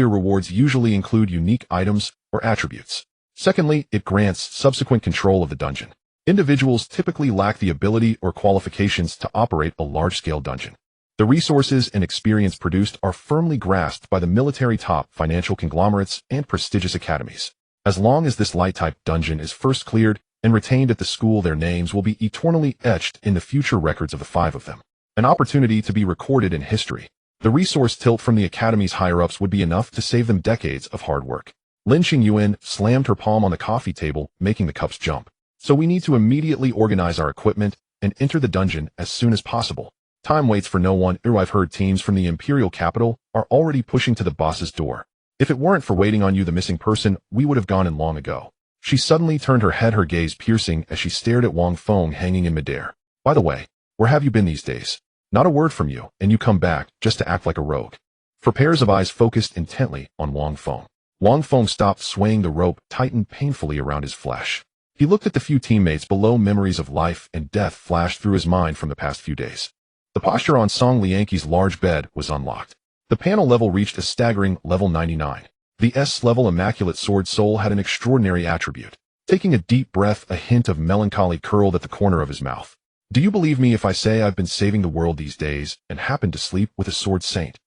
rewards usually include unique items or attributes. Secondly, it grants subsequent control of the dungeon. Individuals typically lack the ability or qualifications to operate a large-scale dungeon. The resources and experience produced are firmly grasped by the military top financial conglomerates and prestigious academies. As long as this light-type dungeon is first cleared, and retained at the school. Their names will be eternally etched in the future records of the five of them. An opportunity to be recorded in history. The resource tilt from the academy's higher-ups would be enough to save them decades of hard work. Lin Qingyuan slammed her palm on the coffee table, making the cups jump. So we need to immediately organize our equipment and enter the dungeon as soon as possible. Time waits for no one. I've heard teams from the imperial capital are already pushing to the boss's door. If it weren't for waiting on you, the missing person, we would have gone in long ago. She suddenly turned her head, her gaze piercing as she stared at Wang Feng hanging in midair. By the way, where have you been these days? Not a word from you, and you come back just to act like a rogue. For pairs of eyes focused intently on Wang Feng. Wang Feng stopped swaying, the rope tightened painfully around his flesh. He looked at the few teammates below. Memories of life and death flashed through his mind from the past few days. The posture on Song Lianqi's large bed was unlocked. The panel level reached a staggering level 99. The S-level Immaculate Sword Soul had an extraordinary attribute. Taking a deep breath, a hint of melancholy curled at the corner of his mouth. Do you believe me if I say I've been saving the world these days and happened to sleep with a sword saint?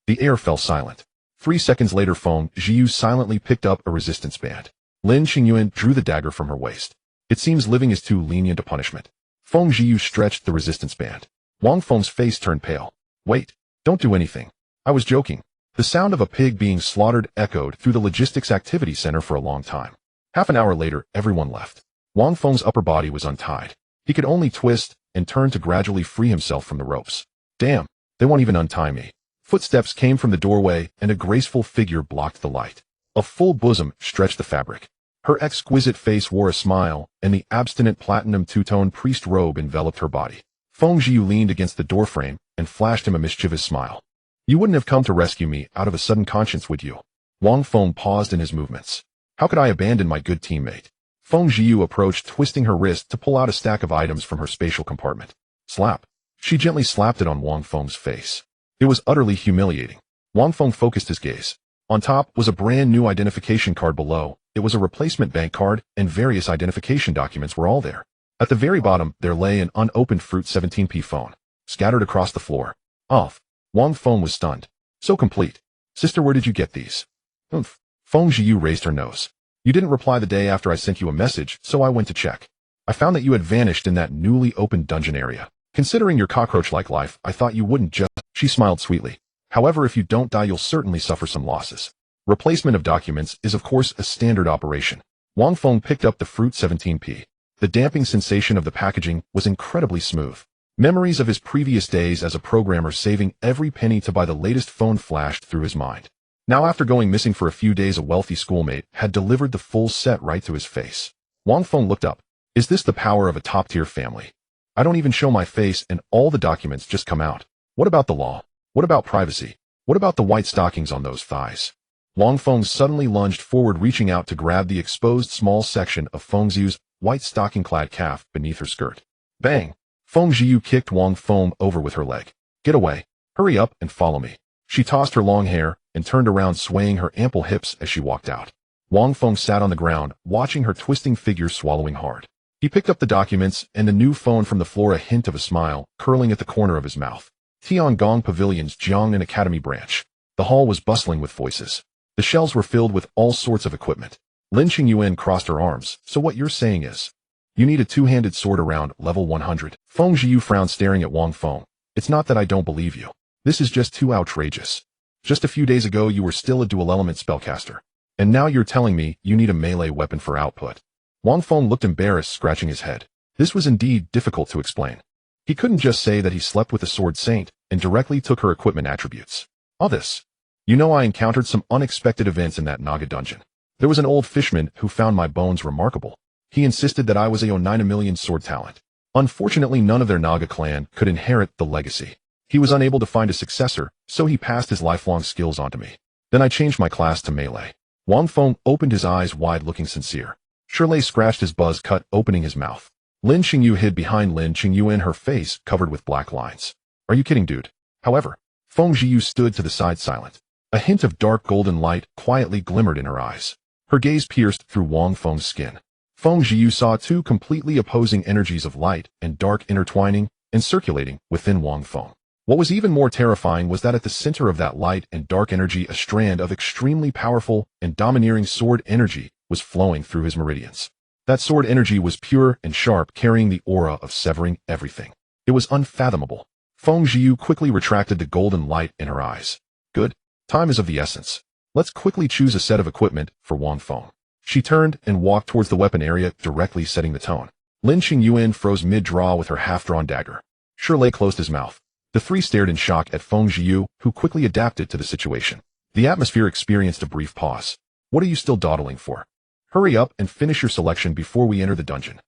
The air fell silent. 3 seconds later, Feng Zhiyu silently picked up a resistance band. Lin Qingyuan drew the dagger from her waist. It seems living is too lenient a punishment. Feng Zhiyu stretched the resistance band. Wang Feng's face turned pale. Wait, don't do anything. I was joking. The sound of a pig being slaughtered echoed through the logistics activity center for a long time. Half an hour later, everyone left. Wang Feng's upper body was untied. He could only twist and turn to gradually free himself from the ropes. Damn, they won't even untie me. Footsteps came from the doorway and a graceful figure blocked the light. A full bosom stretched the fabric. Her exquisite face wore a smile, and the abstinent platinum two-tone priest robe enveloped her body. Feng Zhiyu leaned against the doorframe and flashed him a mischievous smile. You wouldn't have come to rescue me out of a sudden conscience, would you? Wang Feng paused in his movements. How could I abandon my good teammate? Feng Zhiyu approached, twisting her wrist to pull out a stack of items from her spatial compartment. Slap. She gently slapped it on Wang Feng's face. It was utterly humiliating. Wang Feng focused his gaze. On top was a brand new identification card. Below, it was a replacement bank card, and various identification documents were all there. At the very bottom, there lay an unopened Fruit 17P phone, scattered across the floor. Off. Wang Feng was stunned. So complete. Sister, where did you get these? Oomph. Feng Zhiyu raised her nose. You didn't reply the day after I sent you a message, so I went to check. I found that you had vanished in that newly opened dungeon area. Considering your cockroach-like life, I thought you wouldn't just... She smiled sweetly. However, if you don't die, you'll certainly suffer some losses. Replacement of documents is of course a standard operation. Wang Feng picked up the Fruit 17P. The damping sensation of the packaging was incredibly smooth. Memories of his previous days as a programmer saving every penny to buy the latest phone flashed through his mind. Now, after going missing for a few days, a wealthy schoolmate had delivered the full set right to his face. Wang Feng looked up. Is this the power of a top-tier family? I don't even show my face and all the documents just come out. What about the law? What about privacy? What about the white stockings on those thighs? Wang Feng suddenly lunged forward, reaching out to grab the exposed small section of Feng Zhiyu's white stocking-clad calf beneath her skirt. Bang! Feng Zhiyu kicked Wang Feng over with her leg. Get away. Hurry up and follow me. She tossed her long hair and turned around, swaying her ample hips as she walked out. Wang Feng sat on the ground, watching her twisting figure, swallowing hard. He picked up the documents and the new phone from the floor, a hint of a smile curling at the corner of his mouth. Tiangong Pavilion's Jiangnan Academy branch. The hall was bustling with voices. The shelves were filled with all sorts of equipment. Lin Qingyuan crossed her arms. So what you're saying is, you need a two-handed sword around level 100. Feng Zhiyu frowned, staring at Wang Feng. It's not that I don't believe you. This is just too outrageous. Just a few days ago you were still a dual-element spellcaster. And now you're telling me you need a melee weapon for output. Wang Feng looked embarrassed, scratching his head. This was indeed difficult to explain. He couldn't just say that he slept with a sword saint and directly took her equipment attributes. All this. You know, I encountered some unexpected events in that Naga dungeon. There was an old fisherman who found my bones remarkable. He insisted that I was a 9 million sword talent. Unfortunately, none of their Naga clan could inherit the legacy. He was unable to find a successor, so he passed his lifelong skills on to me. Then I changed my class to melee. Wang Feng opened his eyes wide, looking sincere. Shirley scratched his buzz cut, opening his mouth. Lin Qingyu hid behind Lin Qingyuan, her face covered with black lines. Are you kidding, dude? However, Feng Zhiyu stood to the side, silent. A hint of dark golden light quietly glimmered in her eyes. Her gaze pierced through Wang Feng's skin. Feng Zhiyu saw two completely opposing energies of light and dark intertwining and circulating within Wang Feng. What was even more terrifying was that at the center of that light and dark energy, a strand of extremely powerful and domineering sword energy was flowing through his meridians. That sword energy was pure and sharp, carrying the aura of severing everything. It was unfathomable. Feng Jiu quickly retracted the golden light in her eyes. Good. Time is of the essence. Let's quickly choose a set of equipment for Wang Feng. She turned and walked towards the weapon area, directly setting the tone. Lin Qingyuan froze mid-draw with her half-drawn dagger. Shirley closed his mouth. The three stared in shock at Feng Jiu, who quickly adapted to the situation. The atmosphere experienced a brief pause. What are you still dawdling for? Hurry up and finish your selection before we enter the dungeon.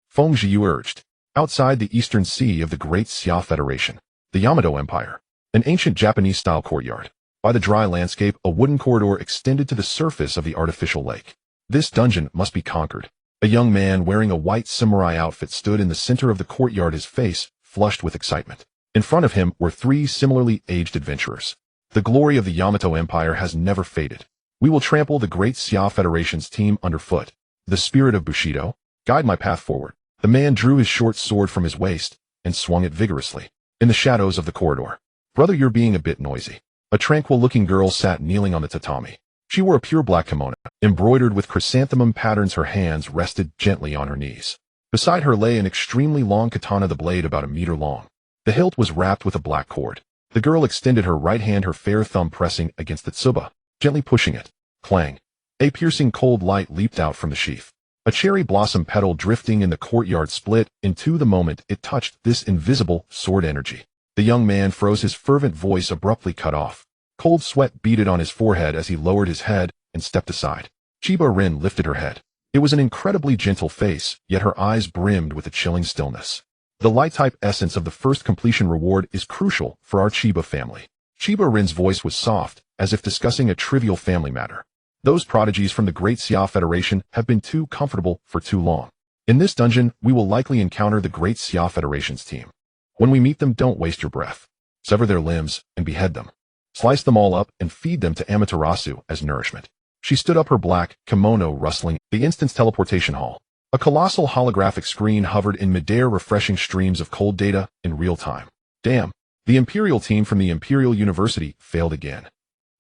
Feng Jiu urged. Outside the eastern sea of the Great Xia Federation, the Yamato Empire, an ancient Japanese-style courtyard. By the dry landscape, a wooden corridor extended to the surface of the artificial lake. This dungeon must be conquered. A young man wearing a white samurai outfit stood in the center of the courtyard, his face flushed with excitement. In front of him were three similarly aged adventurers. The glory of the Yamato Empire has never faded. We will trample the Great Xia Federation's team underfoot. The spirit of Bushido, guide my path forward. The man drew his short sword from his waist and swung it vigorously. In the shadows of the corridor. Brother, you're being a bit noisy. A tranquil-looking girl sat kneeling on the tatami. She wore a pure black kimono, embroidered with chrysanthemum patterns. Her hands rested gently on her knees. Beside her lay an extremely long katana, the blade about a meter long. The hilt was wrapped with a black cord. The girl extended her right hand, her fair thumb pressing against the tsuba, gently pushing it. Clang. A piercing cold light leaped out from the sheath. A cherry blossom petal drifting in the courtyard split in two the moment it touched this invisible sword energy. The young man froze, his fervent voice abruptly cut off. Cold sweat beaded on his forehead as he lowered his head and stepped aside. Chiba Rin lifted her head. It was an incredibly gentle face, yet her eyes brimmed with a chilling stillness. The light-type essence of the first completion reward is crucial for our Chiba family. Chiba Rin's voice was soft, as if discussing a trivial family matter. Those prodigies from the Great Xia Federation have been too comfortable for too long. In this dungeon, we will likely encounter the Great Xia Federation's team. When we meet them, don't waste your breath. Sever their limbs and behead them. Slice them all up and feed them to Amaterasu as nourishment. She stood up, her black kimono rustling. The instant's teleportation hall. A colossal holographic screen hovered in midair, refreshing streams of cold data in real time. Damn. The Imperial team from the Imperial University failed again.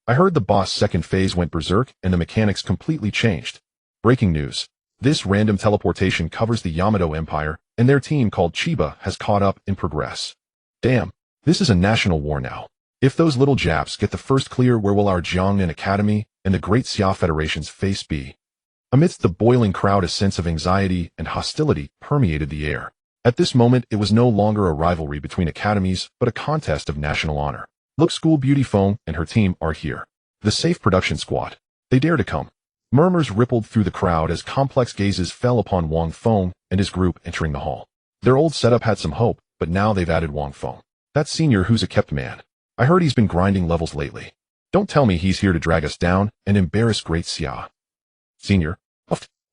I heard the boss' second phase went berserk and the mechanics completely changed. Breaking news. This random teleportation covers the Yamato Empire, and their team called Chiba has caught up in progress. Damn. This is a national war now. If those little Japs get the first clear, where will our Jiangnan Academy and the Great Xia Federation's face be? Amidst the boiling crowd, a sense of anxiety and hostility permeated the air. At this moment, it was no longer a rivalry between academies, but a contest of national honor. Look, School Beauty Feng and her team are here. The Safe Production Squad. They dare to come. Murmurs rippled through the crowd as complex gazes fell upon Wang Feng and his group entering the hall. Their old setup had some hope, but now they've added Wang Feng. That senior who's a kept man. I heard he's been grinding levels lately. Don't tell me he's here to drag us down and embarrass Great Xia. Senior?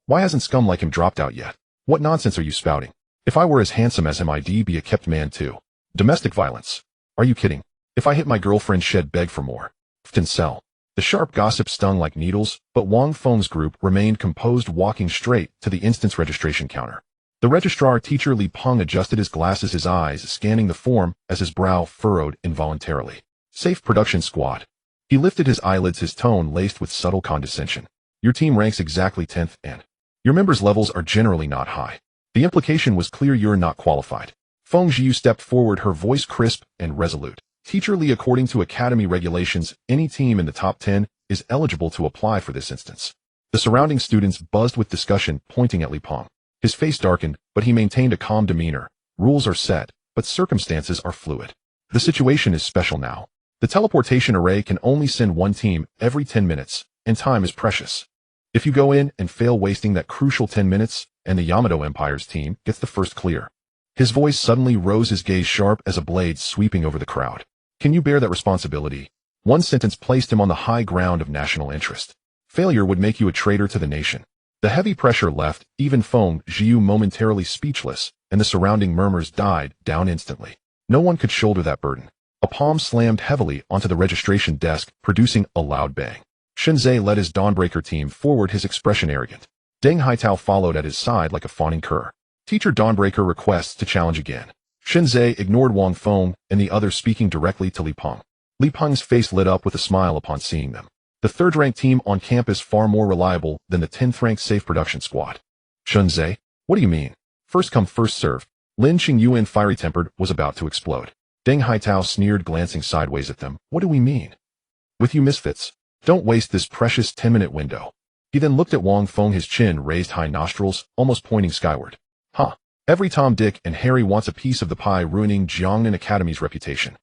Why hasn't scum like him dropped out yet? What nonsense are you spouting? If I were as handsome as him, I'd be a kept man too. Domestic violence. Are you kidding? If I hit my girlfriend, she'd beg for more. Sell. The sharp gossip stung like needles, but Wang Feng's group remained composed, walking straight to the instance registration counter. The registrar, teacher Li Peng, adjusted his glasses, his eyes scanning the form as his brow furrowed involuntarily. Safe Production Squad. He lifted his eyelids, his tone laced with subtle condescension. Your team ranks exactly 10th, and your members' levels are generally not high. The implication was clear: you're not qualified. Feng Jiu stepped forward, her voice crisp and resolute. Teacher Li, according to Academy regulations, any team in the top 10 is eligible to apply for this instance. The surrounding students buzzed with discussion, pointing at Li Peng. His face darkened, but he maintained a calm demeanor. Rules are set, but circumstances are fluid. The situation is special now. The teleportation array can only send one team every 10 minutes, and time is precious. If you go in and fail, wasting that crucial 10 minutes, and the Yamato Empire's team gets the first clear. His voice suddenly rose, his gaze sharp as a blade sweeping over the crowd. Can you bear that responsibility? One sentence placed him on the high ground of national interest. Failure would make you a traitor to the nation. The heavy pressure left even Feng Jiu momentarily speechless, and the surrounding murmurs died down instantly. No one could shoulder that burden. A palm slammed heavily onto the registration desk, producing a loud bang. Shenzhe led his Dawnbreaker team forward, his expression arrogant. Deng Haitao followed at his side like a fawning cur. Teacher Dawnbreaker requests to challenge again. Shenzhe ignored Wang Feng and the others, speaking directly to Li Peng. Li Peng's face lit up with a smile upon seeing them. The third-ranked team on campus, far more reliable than the 10th-ranked Safe Production Squad. Shunzhe, what do you mean? First come first served. Lin Qingyuan, fiery-tempered, was about to explode. Deng Haitao sneered, glancing sideways at them. What do we mean? With you misfits. Don't waste this precious 10-minute window. He then looked at Wang Feng, his chin raised, high nostrils, almost pointing skyward. Huh. Every Tom, Dick, and Harry wants a piece of the pie, ruining Jiangnan Academy's reputation.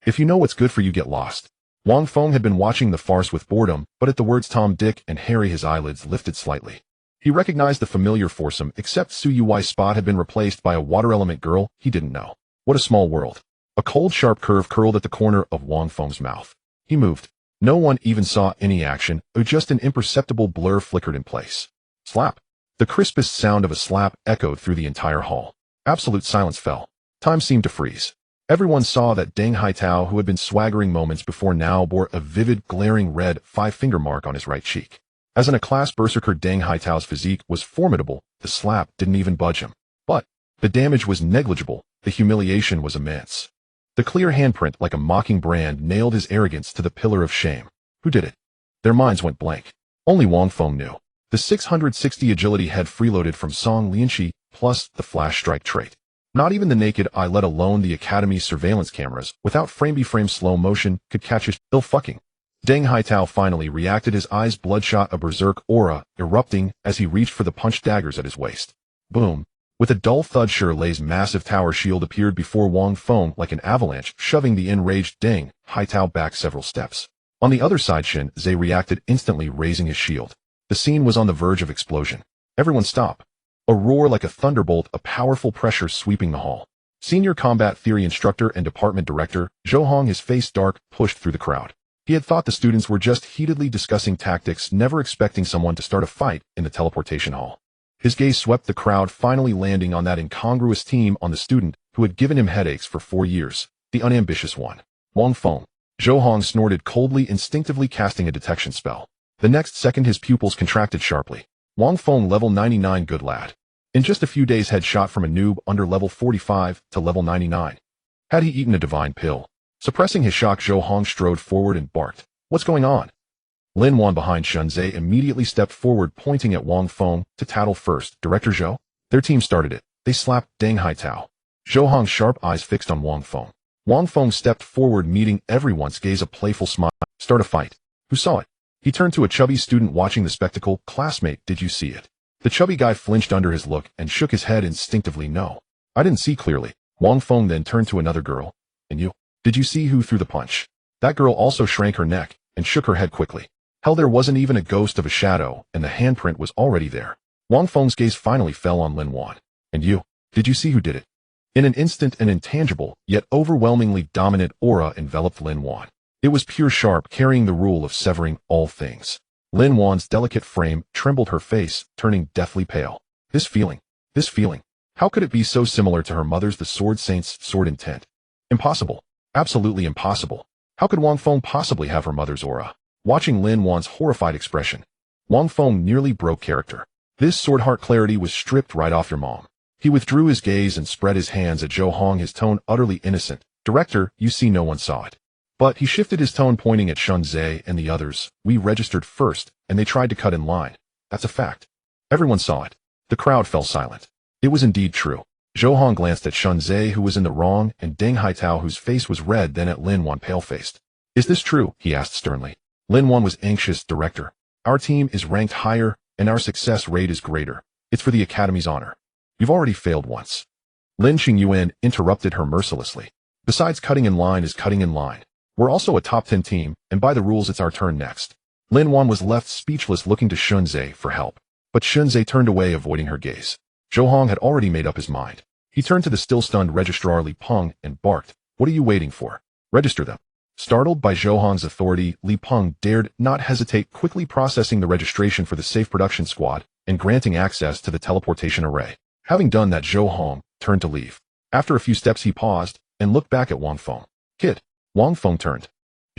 If you know what's good for you, get lost. Wang Feng had been watching the farce with boredom, but at the words Tom, Dick, and Harry his eyelids lifted slightly. He recognized the familiar foursome, except Su Yui's spot had been replaced by a water element girl he didn't know. What a small world. A cold, sharp curve curled at the corner of Wang Feng's mouth. He moved. No one even saw any action, or just an imperceptible blur flickered in place. Slap. The crispest sound of a slap echoed through the entire hall. Absolute silence fell. Time seemed to freeze. Everyone saw that Deng Haitao, who had been swaggering moments before, now bore a vivid, glaring red five-finger mark on his right cheek. As in a class berserker, Deng Haitao's physique was formidable. The slap didn't even budge him. But the damage was negligible. The humiliation was immense. The clear handprint, like a mocking brand, nailed his arrogance to the pillar of shame. Who did it? Their minds went blank. Only Wang Feng knew. The 660 agility had freeloaded from Song Lianqi, plus the flash strike trait. Not even the naked eye, let alone the Academy's surveillance cameras, without frame-by-frame slow motion, could catch his ill-fucking. Deng Haitao finally reacted, his eyes bloodshot, a berserk aura erupting as he reached for the punch daggers at his waist. Boom. With a dull thud, Shirley's massive tower shield appeared before Wang Feng like an avalanche, shoving the enraged Deng Haitao back several steps. On the other side, Shin Zhe reacted instantly, raising his shield. The scene was on the verge of explosion. Everyone stop. A roar like a thunderbolt, a powerful pressure sweeping the hall. Senior combat theory instructor and department director, Zhou Hong, his face dark, pushed through the crowd. He had thought the students were just heatedly discussing tactics, never expecting someone to start a fight in the teleportation hall. His gaze swept the crowd, finally landing on that incongruous team, on the student who had given him headaches for 4 years, the unambitious one. Wang Feng. Zhou Hong snorted coldly, instinctively casting a detection spell. The next second his pupils contracted sharply. Wang Feng, level 99, good lad. In just a few days had shot from a noob under level 45 to level 99. Had he eaten a divine pill? Suppressing his shock, Zhou Hong strode forward and barked. What's going on? Lin Wan behind Shunzhe immediately stepped forward, pointing at Wang Feng to tattle first. Director Zhou? Their team started it. They slapped Deng Haitao. Zhou Hong's sharp eyes fixed on Wang Feng. Wang Feng stepped forward, meeting everyone's gaze, a playful smile. Start a fight. Who saw it? He turned to a chubby student watching the spectacle. Classmate, did you see it? The chubby guy flinched under his look and shook his head instinctively. No. I didn't see clearly. Wang Feng then turned to another girl. And you? Did you see who threw the punch? That girl also shrank her neck and shook her head quickly. Hell, there wasn't even a ghost of a shadow, and the handprint was already there. Wang Feng's gaze finally fell on Lin Wan. And you? Did you see who did it? In an instant, an intangible, yet overwhelmingly dominant aura enveloped Lin Wan. It was pure sharp, carrying the rule of severing all things. Lin Wan's delicate frame trembled, her face turning deathly pale. This feeling. How could it be so similar to her mother's, the Sword Saint's sword intent? Impossible. Absolutely impossible. How could Wang Feng possibly have her mother's aura? Watching Lin Wan's horrified expression, Wang Feng nearly broke character. This sword heart clarity was stripped right off your mom. He withdrew his gaze and spread his hands at Zhou Hong, his tone utterly innocent. Director, you see, no one saw it. But he shifted his tone, pointing at Shunzhe and the others. We registered first, and they tried to cut in line. That's a fact. Everyone saw it. The crowd fell silent. It was indeed true. Zhou Hong glanced at Shunzhe, who was in the wrong, and Deng Haitao, whose face was red, then at Lin Wan, pale-faced. Is this true? He asked sternly. Lin Wan was anxious. Director, our team is ranked higher, and our success rate is greater. It's for the Academy's honor. You've already failed once. Lin Qingyuan interrupted her mercilessly. Besides, cutting in line is cutting in line. We're also a top 10 team, and by the rules it's our turn next. Lin Wan was left speechless, looking to Shunzhe for help. But Shunzhe turned away, avoiding her gaze. Zhou Hong had already made up his mind. He turned to the still-stunned Registrar Li Peng and barked, What are you waiting for? Register them. Startled by Zhou Hong's authority, Li Peng dared not hesitate, quickly processing the registration for the Safe Production Squad and granting access to the teleportation array. Having done that, Zhou Hong turned to leave. After a few steps, he paused and looked back at Wang Feng. Kid. Wang Feng turned.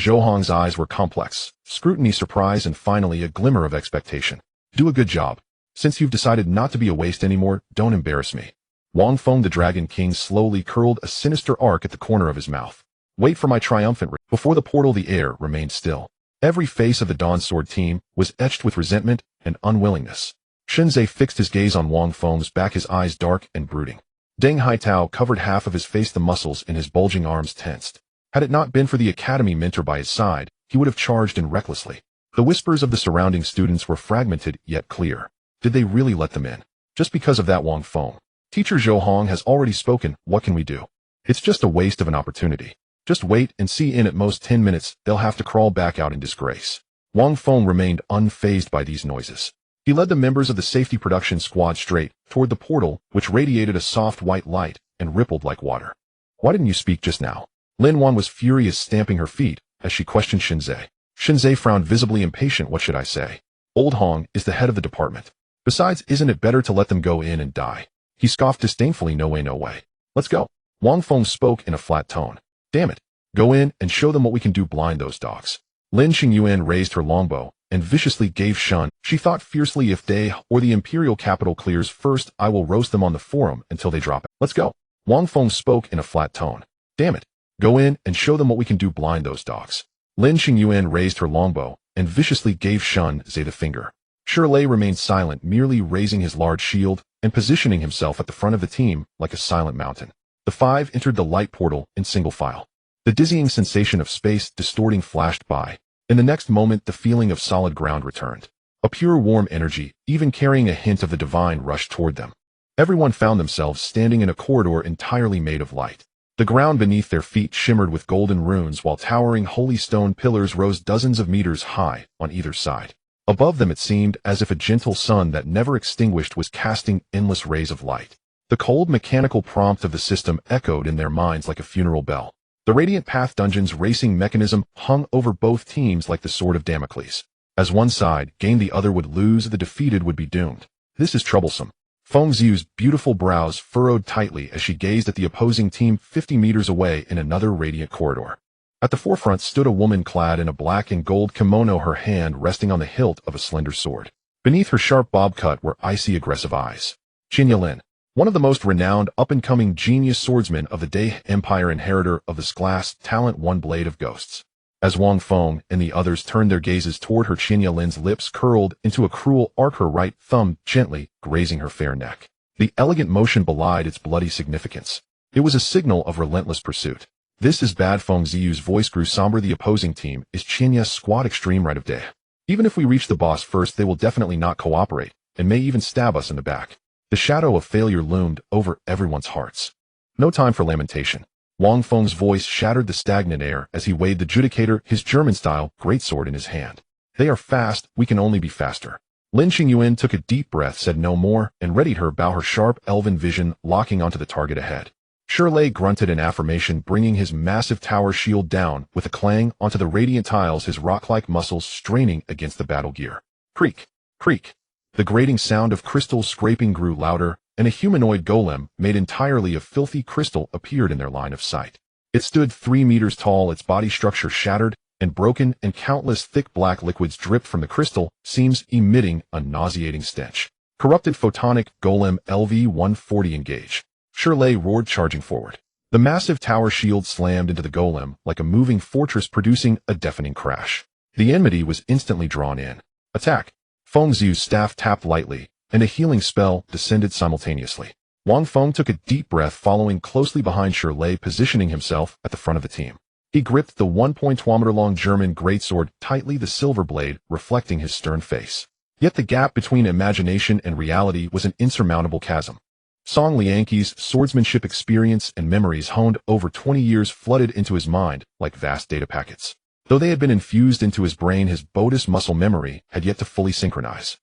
Zhou Hong's eyes were complex, scrutiny, surprise, and finally a glimmer of expectation. Do a good job. Since you've decided not to be a waste anymore, don't embarrass me. Wang Feng, the Dragon King, slowly curled a sinister arc at the corner of his mouth. Wait for my triumphant Before the portal, the air remained still. Every face of the Dawn Sword team was etched with resentment and unwillingness. Shinzei fixed his gaze on Wang Feng's back, his eyes dark and brooding. Deng Haitao covered half of his face, the muscles in his bulging arms tensed. Had it not been for the academy mentor by his side, he would have charged in recklessly. The whispers of the surrounding students were fragmented yet clear. Did they really let them in? Just because of that Wang Feng? Teacher Zhou Hong has already spoken, what can we do? It's just a waste of an opportunity. Just wait and see, in at most 10 minutes, they'll have to crawl back out in disgrace. Wang Feng remained unfazed by these noises. He led the members of the safety production squad straight toward the portal, which radiated a soft white light and rippled like water. Why didn't you speak just now? Lin Wan was furious, stamping her feet as she questioned Shinzei. Shinzei frowned, visibly impatient. What should I say? Old Hong is the head of the department. Besides, isn't it better to let them go in and die? He scoffed disdainfully. No way, no way. Let's go. Wang Feng spoke in a flat tone. Damn it. Go in and show them what we can do. Blind those dogs. Lin Xingyuan raised her longbow and viciously gave shun. She thought fiercely, if they or the imperial capital clears first, I will roast them on the forum until they drop it. Let's go. Wang Feng spoke in a flat tone. Damn it. Go in and show them what we can do. Blind those dogs. Lin Xingyuan raised her longbow and viciously gave Shun Zai the finger. Shirley remained silent, merely raising his large shield and positioning himself at the front of the team like a silent mountain. The five entered the light portal in single file. The dizzying sensation of space distorting flashed by. In the next moment, the feeling of solid ground returned. A pure warm energy, even carrying a hint of the divine, rushed toward them. Everyone found themselves standing in a corridor entirely made of light. The ground beneath their feet shimmered with golden runes, while towering holy stone pillars rose dozens of meters high on either side. Above them it seemed as if a gentle sun that never extinguished was casting endless rays of light. The cold mechanical prompt of the system echoed in their minds like a funeral bell. The Radiant Path Dungeon's racing mechanism hung over both teams like the sword of Damocles. As one side gained, the other would lose, the defeated would be doomed. This is troublesome. Feng Xiu's beautiful brows furrowed tightly as she gazed at the opposing team 50 meters away in another radiant corridor. At the forefront stood a woman clad in a black and gold kimono, her hand resting on the hilt of a slender sword. Beneath her sharp bob cut were icy, aggressive eyes. Qin Yilin, one of the most renowned up-and-coming genius swordsmen of the Dai Empire, inheritor of the class talent One Blade of Ghosts. As Wang Feng and the others turned their gazes toward her, Qin Yilin's lips curled into a cruel arc, her right thumb gently grazing her fair neck. The elegant motion belied its bloody significance. It was a signal of relentless pursuit. This is bad. Feng Xiu's voice grew somber. The opposing team is Qinya's squad, extreme right of Dai. Even if we reach the boss first, they will definitely not cooperate and may even stab us in the back. The shadow of failure loomed over everyone's hearts. No time for lamentation. Wang Feng's voice shattered the stagnant air as he weighed the judicator, his German-style greatsword in his hand. They are fast, we can only be faster. Lin Xingyuan took a deep breath, said no more, and readied her bow, her sharp elven vision locking onto the target ahead. Shirley grunted in affirmation, bringing his massive tower shield down with a clang onto the radiant tiles, his rock-like muscles straining against the battle gear. Creak, creak. The grating sound of crystal scraping grew louder, and a humanoid golem made entirely of filthy crystal appeared in their line of sight. It stood 3 meters tall, its body structure shattered and broken, and countless thick black liquids dripped from the crystal seams, emitting a nauseating stench. Corrupted photonic golem LV-140, engage. Shirley roared, charging forward. The massive tower shield slammed into the golem like a moving fortress, producing a deafening crash. The enmity was instantly drawn in. Attack! Feng Xiu's staff tapped lightly, and a healing spell descended simultaneously. Wang Feng took a deep breath, following closely behind Shirley, positioning himself at the front of the team. He gripped the 1.2-meter-long German greatsword tightly, the silver blade reflecting his stern face. Yet the gap between imagination and reality was an insurmountable chasm. Song Liangqi's swordsmanship experience and memories honed over 20 years flooded into his mind like vast data packets. Though they had been infused into his brain, his Bodis muscle memory had yet to fully synchronize.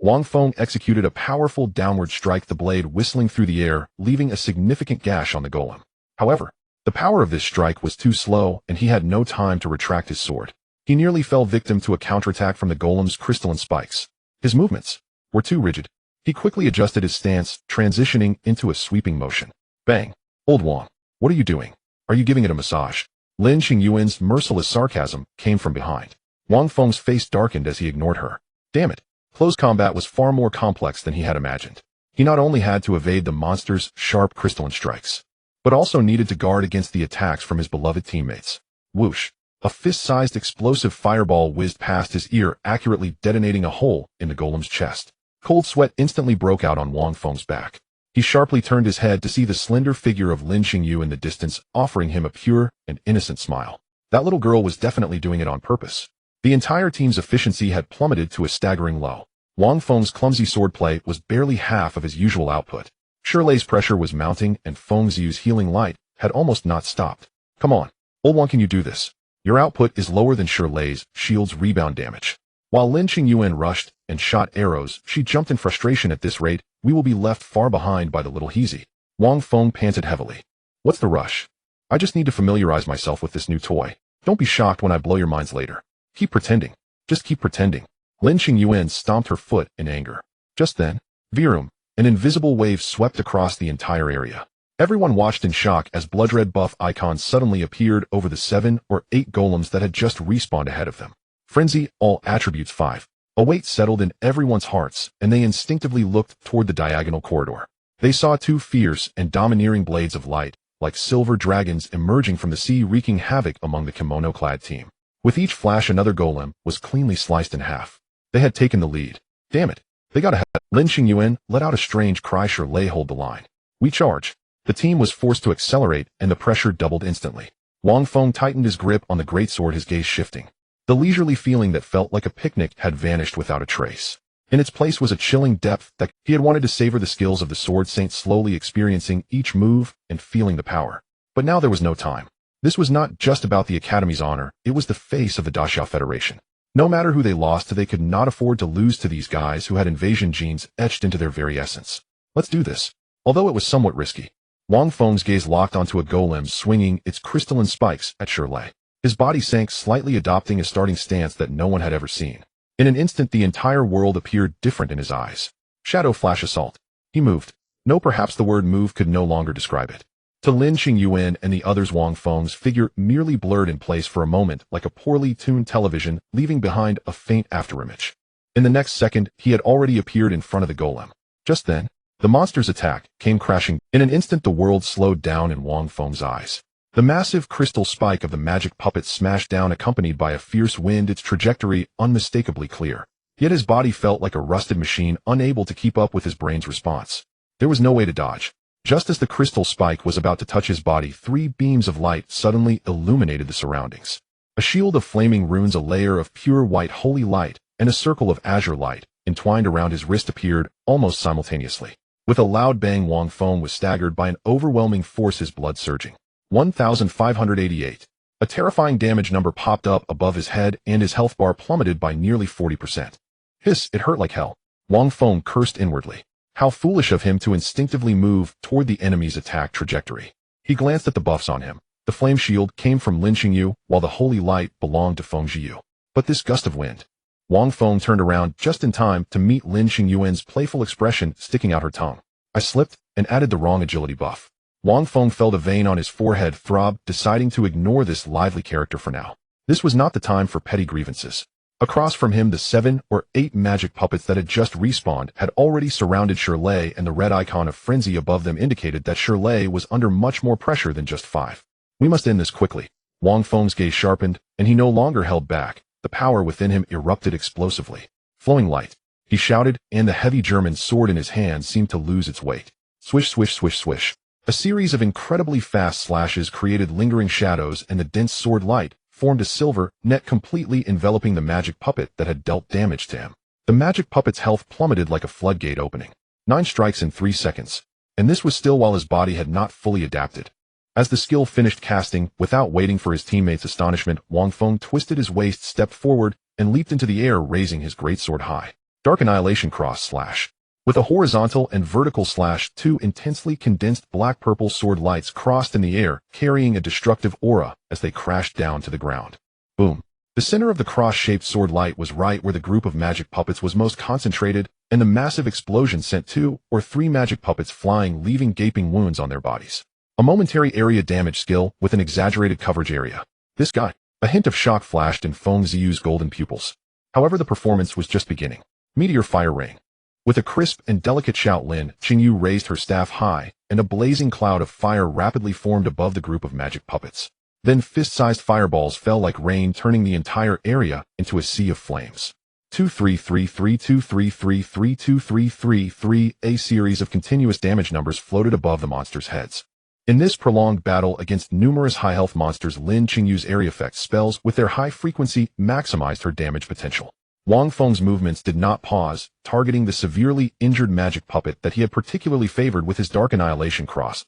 Wang Feng executed a powerful downward strike, the blade whistling through the air, leaving a significant gash on the golem. However, the power of this strike was too slow, and he had no time to retract his sword. He nearly fell victim to a counterattack from the golem's crystalline spikes. His movements were too rigid. He quickly adjusted his stance, transitioning into a sweeping motion. Bang! Old Wang, what are you doing? Are you giving it a massage? Lin Xingyuan's merciless sarcasm came from behind. Wang Feng's face darkened as he ignored her. Damn it! Close combat was far more complex than he had imagined. He not only had to evade the monster's sharp crystalline strikes, but also needed to guard against the attacks from his beloved teammates. Whoosh! A fist-sized explosive fireball whizzed past his ear, accurately detonating a hole in the golem's chest. Cold sweat instantly broke out on Wang Feng's back. He sharply turned his head to see the slender figure of Lin Xingyu in the distance, offering him a pure and innocent smile. That little girl was definitely doing it on purpose. The entire team's efficiency had plummeted to a staggering low. Wang Feng's clumsy swordplay was barely half of his usual output. Shirley's pressure was mounting, and Feng Ziyu's healing light had almost not stopped. Come on, old one, can you do this? Your output is lower than Shirley's shield's rebound damage. While Lin Xingyuan rushed and shot arrows, she jumped in frustration. At this rate, we will be left far behind by the little Heezy. Wang Feng panted heavily. What's the rush? I just need to familiarize myself with this new toy. Don't be shocked when I blow your minds later. Keep pretending. Just keep pretending. Lin Xingyuan stomped her foot in anger. Just then, Virum, an invisible wave swept across the entire area. Everyone watched in shock as blood-red buff icons suddenly appeared over the 7 or 8 golems that had just respawned ahead of them. Frenzy, all attributes 5. A weight settled in everyone's hearts, and they instinctively looked toward the diagonal corridor. They saw 2 fierce and domineering blades of light, like silver dragons emerging from the sea, wreaking havoc among the kimono-clad team. With each flash, another golem was cleanly sliced in half. They had taken the lead. Damn it, they got ahead. Lin Xingyuan let out a strange cry. Shirley, hold the line. We charge. The team was forced to accelerate, and the pressure doubled instantly. Wang Feng tightened his grip on the greatsword, his gaze shifting. The leisurely feeling that felt like a picnic had vanished without a trace. In its place was a chilling depth that he had wanted to savor the skills of the sword saint, slowly experiencing each move and feeling the power. But now there was no time. This was not just about the Academy's honor, it was the face of the Daxiao Federation. No matter who they lost, they could not afford to lose to these guys who had invasion genes etched into their very essence. Let's do this. Although it was somewhat risky. Wang Feng's gaze locked onto a golem swinging its crystalline spikes at Shirley. His body sank slightly, adopting a starting stance that no one had ever seen. In an instant, the entire world appeared different in his eyes. Shadow Flash Assault. He moved. No, perhaps the word move could no longer describe it. To Lin Xingyuan and the others, Wang Feng's figure merely blurred in place for a moment like a poorly tuned television, leaving behind a faint afterimage. In the next second, he had already appeared in front of the golem. Just then, the monster's attack came crashing. In an instant, the world slowed down in Wang Feng's eyes. The massive crystal spike of the magic puppet smashed down, accompanied by a fierce wind, its trajectory unmistakably clear. Yet his body felt like a rusted machine, unable to keep up with his brain's response. There was no way to dodge. Just as the crystal spike was about to touch his body, 3 beams of light suddenly illuminated the surroundings. A shield of flaming runes, a layer of pure white holy light, and a circle of azure light, entwined around his wrist, appeared almost simultaneously. With a loud bang, Wang Feng was staggered by an overwhelming force, his blood surging. 1,588. A terrifying damage number popped up above his head, and his health bar plummeted by nearly 40%. Hiss, it hurt like hell. Wang Feng cursed inwardly. How foolish of him to instinctively move toward the enemy's attack trajectory. He glanced at the buffs on him. The flame shield came from Lin Xingyu, while the holy light belonged to Feng Zhiyu. But this gust of wind. Wang Feng turned around just in time to meet Lin Xingyuan's playful expression, sticking out her tongue. I slipped and added the wrong agility buff. Wang Feng felt a vein on his forehead throb, deciding to ignore this lively character for now. This was not the time for petty grievances. Across from him, the 7 or 8 magic puppets that had just respawned had already surrounded Shirley, and the red icon of frenzy above them indicated that Shirley was under much more pressure than just 5. We must end this quickly. Wang Feng's gaze sharpened, and he no longer held back. The power within him erupted explosively. Flowing light. He shouted, and the heavy German sword in his hand seemed to lose its weight. Swish, swish, swish, swish. A series of incredibly fast slashes created lingering shadows, and the dense sword light formed a silver net completely enveloping the magic puppet that had dealt damage to him. The magic puppet's health plummeted like a floodgate opening. 9 strikes in 3 seconds. And this was still while his body had not fully adapted. As the skill finished casting, without waiting for his teammates' astonishment, Wang Feng twisted his waist, stepped forward, and leaped into the air, raising his greatsword high. Dark Annihilation Cross Slash. With a horizontal and vertical slash, 2 intensely condensed black-purple sword lights crossed in the air, carrying a destructive aura as they crashed down to the ground. Boom. The center of the cross-shaped sword light was right where the group of magic puppets was most concentrated, and the massive explosion sent 2 or 3 magic puppets flying, leaving gaping wounds on their bodies. A momentary area damage skill with an exaggerated coverage area. This guy. A hint of shock flashed in Feng Ziyu's golden pupils. However, the performance was just beginning. Meteor Fire Rain. With a crisp and delicate shout, Lin Xingyu raised her staff high, and a blazing cloud of fire rapidly formed above the group of magic puppets. Then fist-sized fireballs fell like rain, turning the entire area into a sea of flames. 2333233323333. A series of continuous damage numbers floated above the monsters' heads. In this prolonged battle against numerous high-health monsters, Lin Qingyu's area effect spells with their high frequency maximized her damage potential. Wang Feng's movements did not pause, targeting the severely injured magic puppet that he had particularly favored with his Dark Annihilation cross.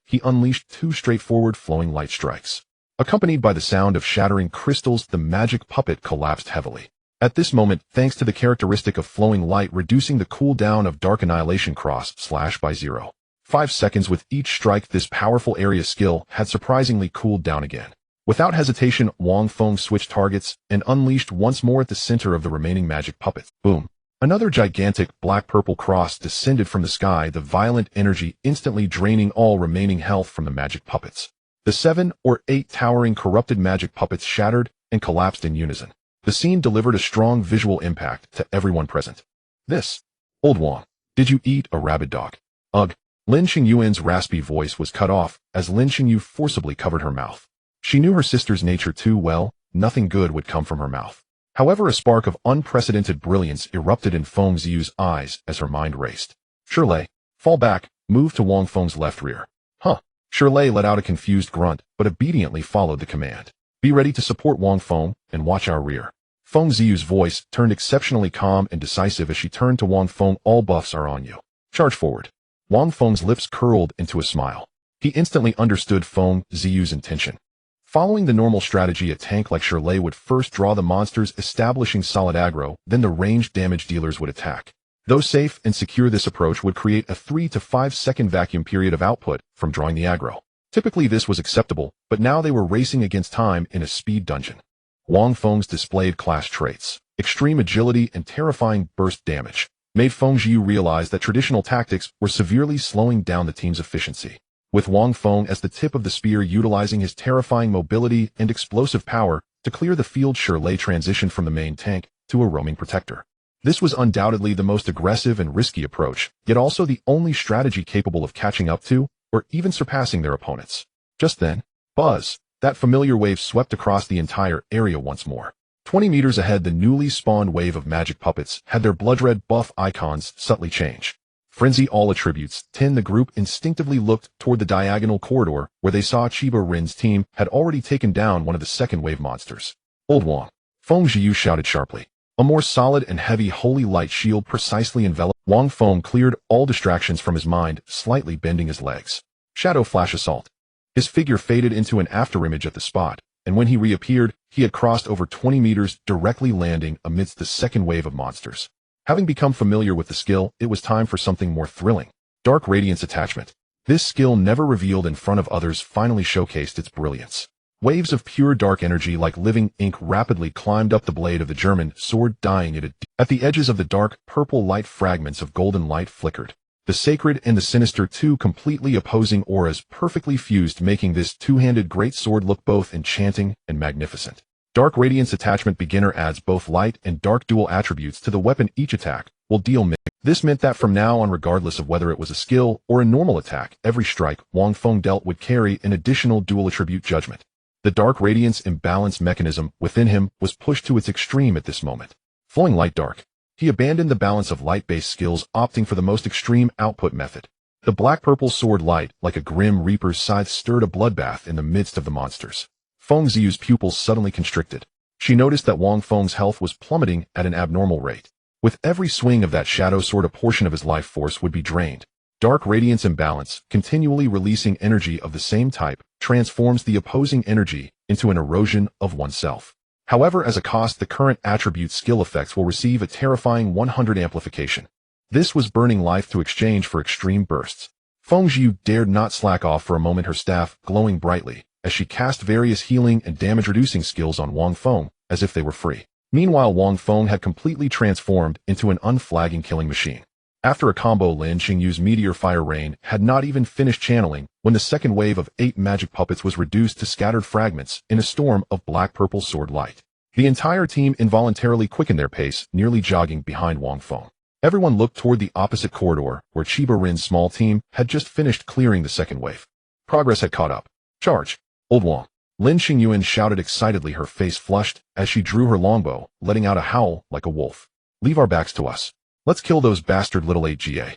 He unleashed 2 straightforward flowing light strikes. Accompanied by the sound of shattering crystals, the magic puppet collapsed heavily. At this moment, thanks to the characteristic of flowing light reducing the cooldown of Dark Annihilation cross by 0.5 seconds with each strike, this powerful area skill had surprisingly cooled down again. Without hesitation, Wang Feng switched targets and unleashed once more at the center of the remaining magic puppet. Boom! Another gigantic black-purple cross descended from the sky, the violent energy instantly draining all remaining health from the magic puppets. The 7 or 8 towering corrupted magic puppets shattered and collapsed in unison. The scene delivered a strong visual impact to everyone present. This, old Wang, did you eat a rabid dog? Ugh. Lin Qingyuan's raspy voice was cut off as Lin Qingyu forcibly covered her mouth. She knew her sister's nature too well, nothing good would come from her mouth. However, a spark of unprecedented brilliance erupted in Feng Ziyu's eyes as her mind raced. Shirley, fall back, move to Wang Feng's left rear. Huh. Shirley let out a confused grunt, but obediently followed the command. Be ready to support Wang Feng and watch our rear. Feng Ziyu's voice turned exceptionally calm and decisive as she turned to Wang Feng. All buffs are on you. Charge forward. Wang Feng's lips curled into a smile. He instantly understood Feng Ziyu's intention. Following the normal strategy, a tank like Shirley would first draw the monsters, establishing solid aggro, then the ranged damage dealers would attack. Though safe and secure, this approach would create a 3 to 5 second vacuum period of output from drawing the aggro. Typically this was acceptable, but now they were racing against time in a speed dungeon. Wang Feng's displayed class traits, extreme agility and terrifying burst damage, made Feng Ziyu realize that traditional tactics were severely slowing down the team's efficiency. With Wang Feng as the tip of the spear utilizing his terrifying mobility and explosive power to clear the field, Shirley transitioned from the main tank to a roaming protector. This was undoubtedly the most aggressive and risky approach, yet also the only strategy capable of catching up to or even surpassing their opponents. Just then, buzz, that familiar wave swept across the entire area once more. 20 meters ahead, the newly spawned wave of magic puppets had their blood-red buff icons subtly change. Frenzy all attributes 10. The group instinctively looked toward the diagonal corridor where they saw Chiba Rin's team had already taken down one of the second wave monsters. Old Wang. Feng Ziyu shouted sharply. A more solid and heavy holy light shield precisely enveloped. Wang Feng cleared all distractions from his mind, slightly bending his legs. Shadow flash assault. His figure faded into an afterimage at the spot, and when he reappeared, he had crossed over 20 meters, directly landing amidst the second wave of monsters. Having become familiar with the skill, it was time for something more thrilling. Dark Radiance Attachment. This skill, never revealed in front of others, finally showcased its brilliance. Waves of pure dark energy like living ink rapidly climbed up the blade of the German sword, dyeing it at the edges of the dark purple light. Fragments of golden light flickered. The sacred and the sinister, two completely opposing auras perfectly fused, making this two-handed great sword look both enchanting and magnificent. Dark Radiance Attachment Beginner adds both light and dark dual attributes to the weapon. Each attack will deal mix. This meant that from now on, regardless of whether it was a skill or a normal attack, every strike Wang Feng dealt would carry an additional dual attribute judgment. The Dark Radiance imbalance mechanism within him was pushed to its extreme at this moment. Flowing light dark. He abandoned the balance of light-based skills, opting for the most extreme output method. The black-purple sword light, like a grim reaper's scythe, stirred a bloodbath in the midst of the monsters. Feng Ziyu's pupils suddenly constricted. She noticed that Wang Feng's health was plummeting at an abnormal rate. With every swing of that shadow sword, a portion of his life force would be drained. Dark Radiance Imbalance, continually releasing energy of the same type, transforms the opposing energy into an erosion of oneself. However, as a cost, the current attribute skill effects will receive a terrifying 100 amplification. This was burning life to exchange for extreme bursts. Feng Ziyu dared not slack off for a moment, her staff glowing brightly, as she cast various healing and damage-reducing skills on Wang Feng, as if they were free. Meanwhile, Wang Feng had completely transformed into an unflagging killing machine. After a combo, Lin Qingyu's Meteor Fire Rain had not even finished channeling when the second wave of 8 magic puppets was reduced to scattered fragments in a storm of black-purple sword light. The entire team involuntarily quickened their pace, nearly jogging behind Wang Feng. Everyone looked toward the opposite corridor, where Chiba Rin's small team had just finished clearing the second wave. Progress had caught up. Charge, Old Wang. Lin Xingyuan shouted excitedly, her face flushed as she drew her longbow, letting out a howl like a wolf. Leave our backs to us. Let's kill those bastard little AGA.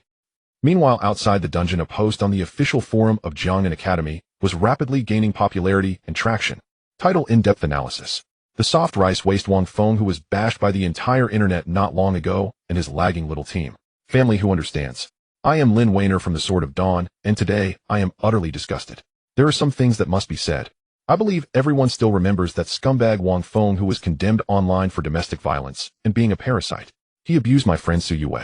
Meanwhile, outside the dungeon, a post on the official forum of Jiangnan Academy was rapidly gaining popularity and traction. Title: In-depth analysis. The soft rice waste Wang Feng, who was bashed by the entire internet not long ago, and his lagging little team. Family who understands. I am Lin Weiner from the Sword of Dawn, and today I am utterly disgusted. There are some things that must be said. I believe everyone still remembers that scumbag Wang Feng, who was condemned online for domestic violence and being a parasite. He abused my friend Su Yue.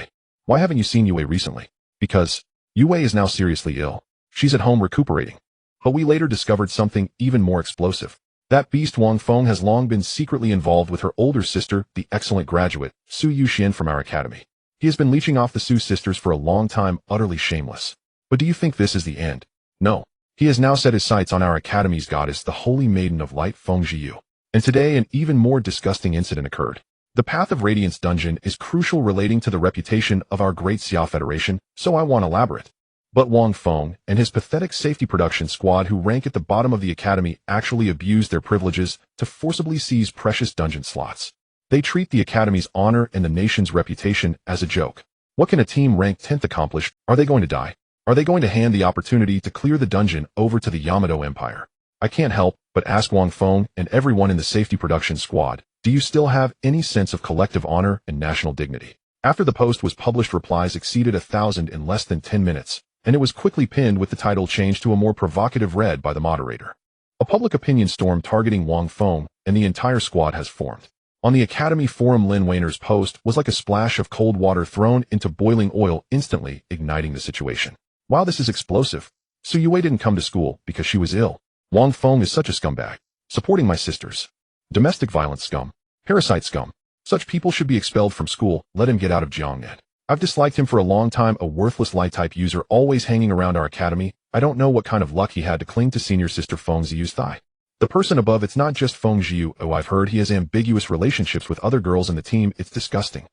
Why haven't you seen Yue recently? Because Yue is now seriously ill. She's at home recuperating. But we later discovered something even more explosive. That beast Wang Feng has long been secretly involved with her older sister, the excellent graduate, Su Yuxian from our academy. He has been leeching off the Su sisters for a long time, utterly shameless. But do you think this is the end? No. He has now set his sights on our academy's goddess, the Holy Maiden of Light, Feng Zhiyu. And today an even more disgusting incident occurred. The Path of Radiance dungeon is crucial, relating to the reputation of our great Xia Federation, so I won't elaborate. But Wang Feng and his pathetic safety production squad, who rank at the bottom of the academy, actually abuse their privileges to forcibly seize precious dungeon slots. They treat the academy's honor and the nation's reputation as a joke. What can a team ranked 10th accomplish? Are they going to die? Are they going to hand the opportunity to clear the dungeon over to the Yamato Empire? I can't help but ask Wang Feng and everyone in the safety production squad, do you still have any sense of collective honor and national dignity? After the post was published, replies exceeded 1,000 in less than 10 minutes, and it was quickly pinned with the title changed to a more provocative read by the moderator. A public opinion storm targeting Wang Feng and the entire squad has formed. On the Academy forum, Lin Weiner's post was like a splash of cold water thrown into boiling oil, instantly igniting the situation. Wow, this is explosive. Su Yue didn't come to school because she was ill. Wang Feng is such a scumbag. Supporting my sisters. Domestic violence scum. Parasite scum. Such people should be expelled from school. Let him get out of Jiangnan. I've disliked him for a long time, a worthless light-type user always hanging around our academy. I don't know what kind of luck he had to cling to senior sister Feng Zhiyu's thigh. The person above, it's not just Feng Zhiyu. Oh, I've heard he has ambiguous relationships with other girls in the team. It's disgusting.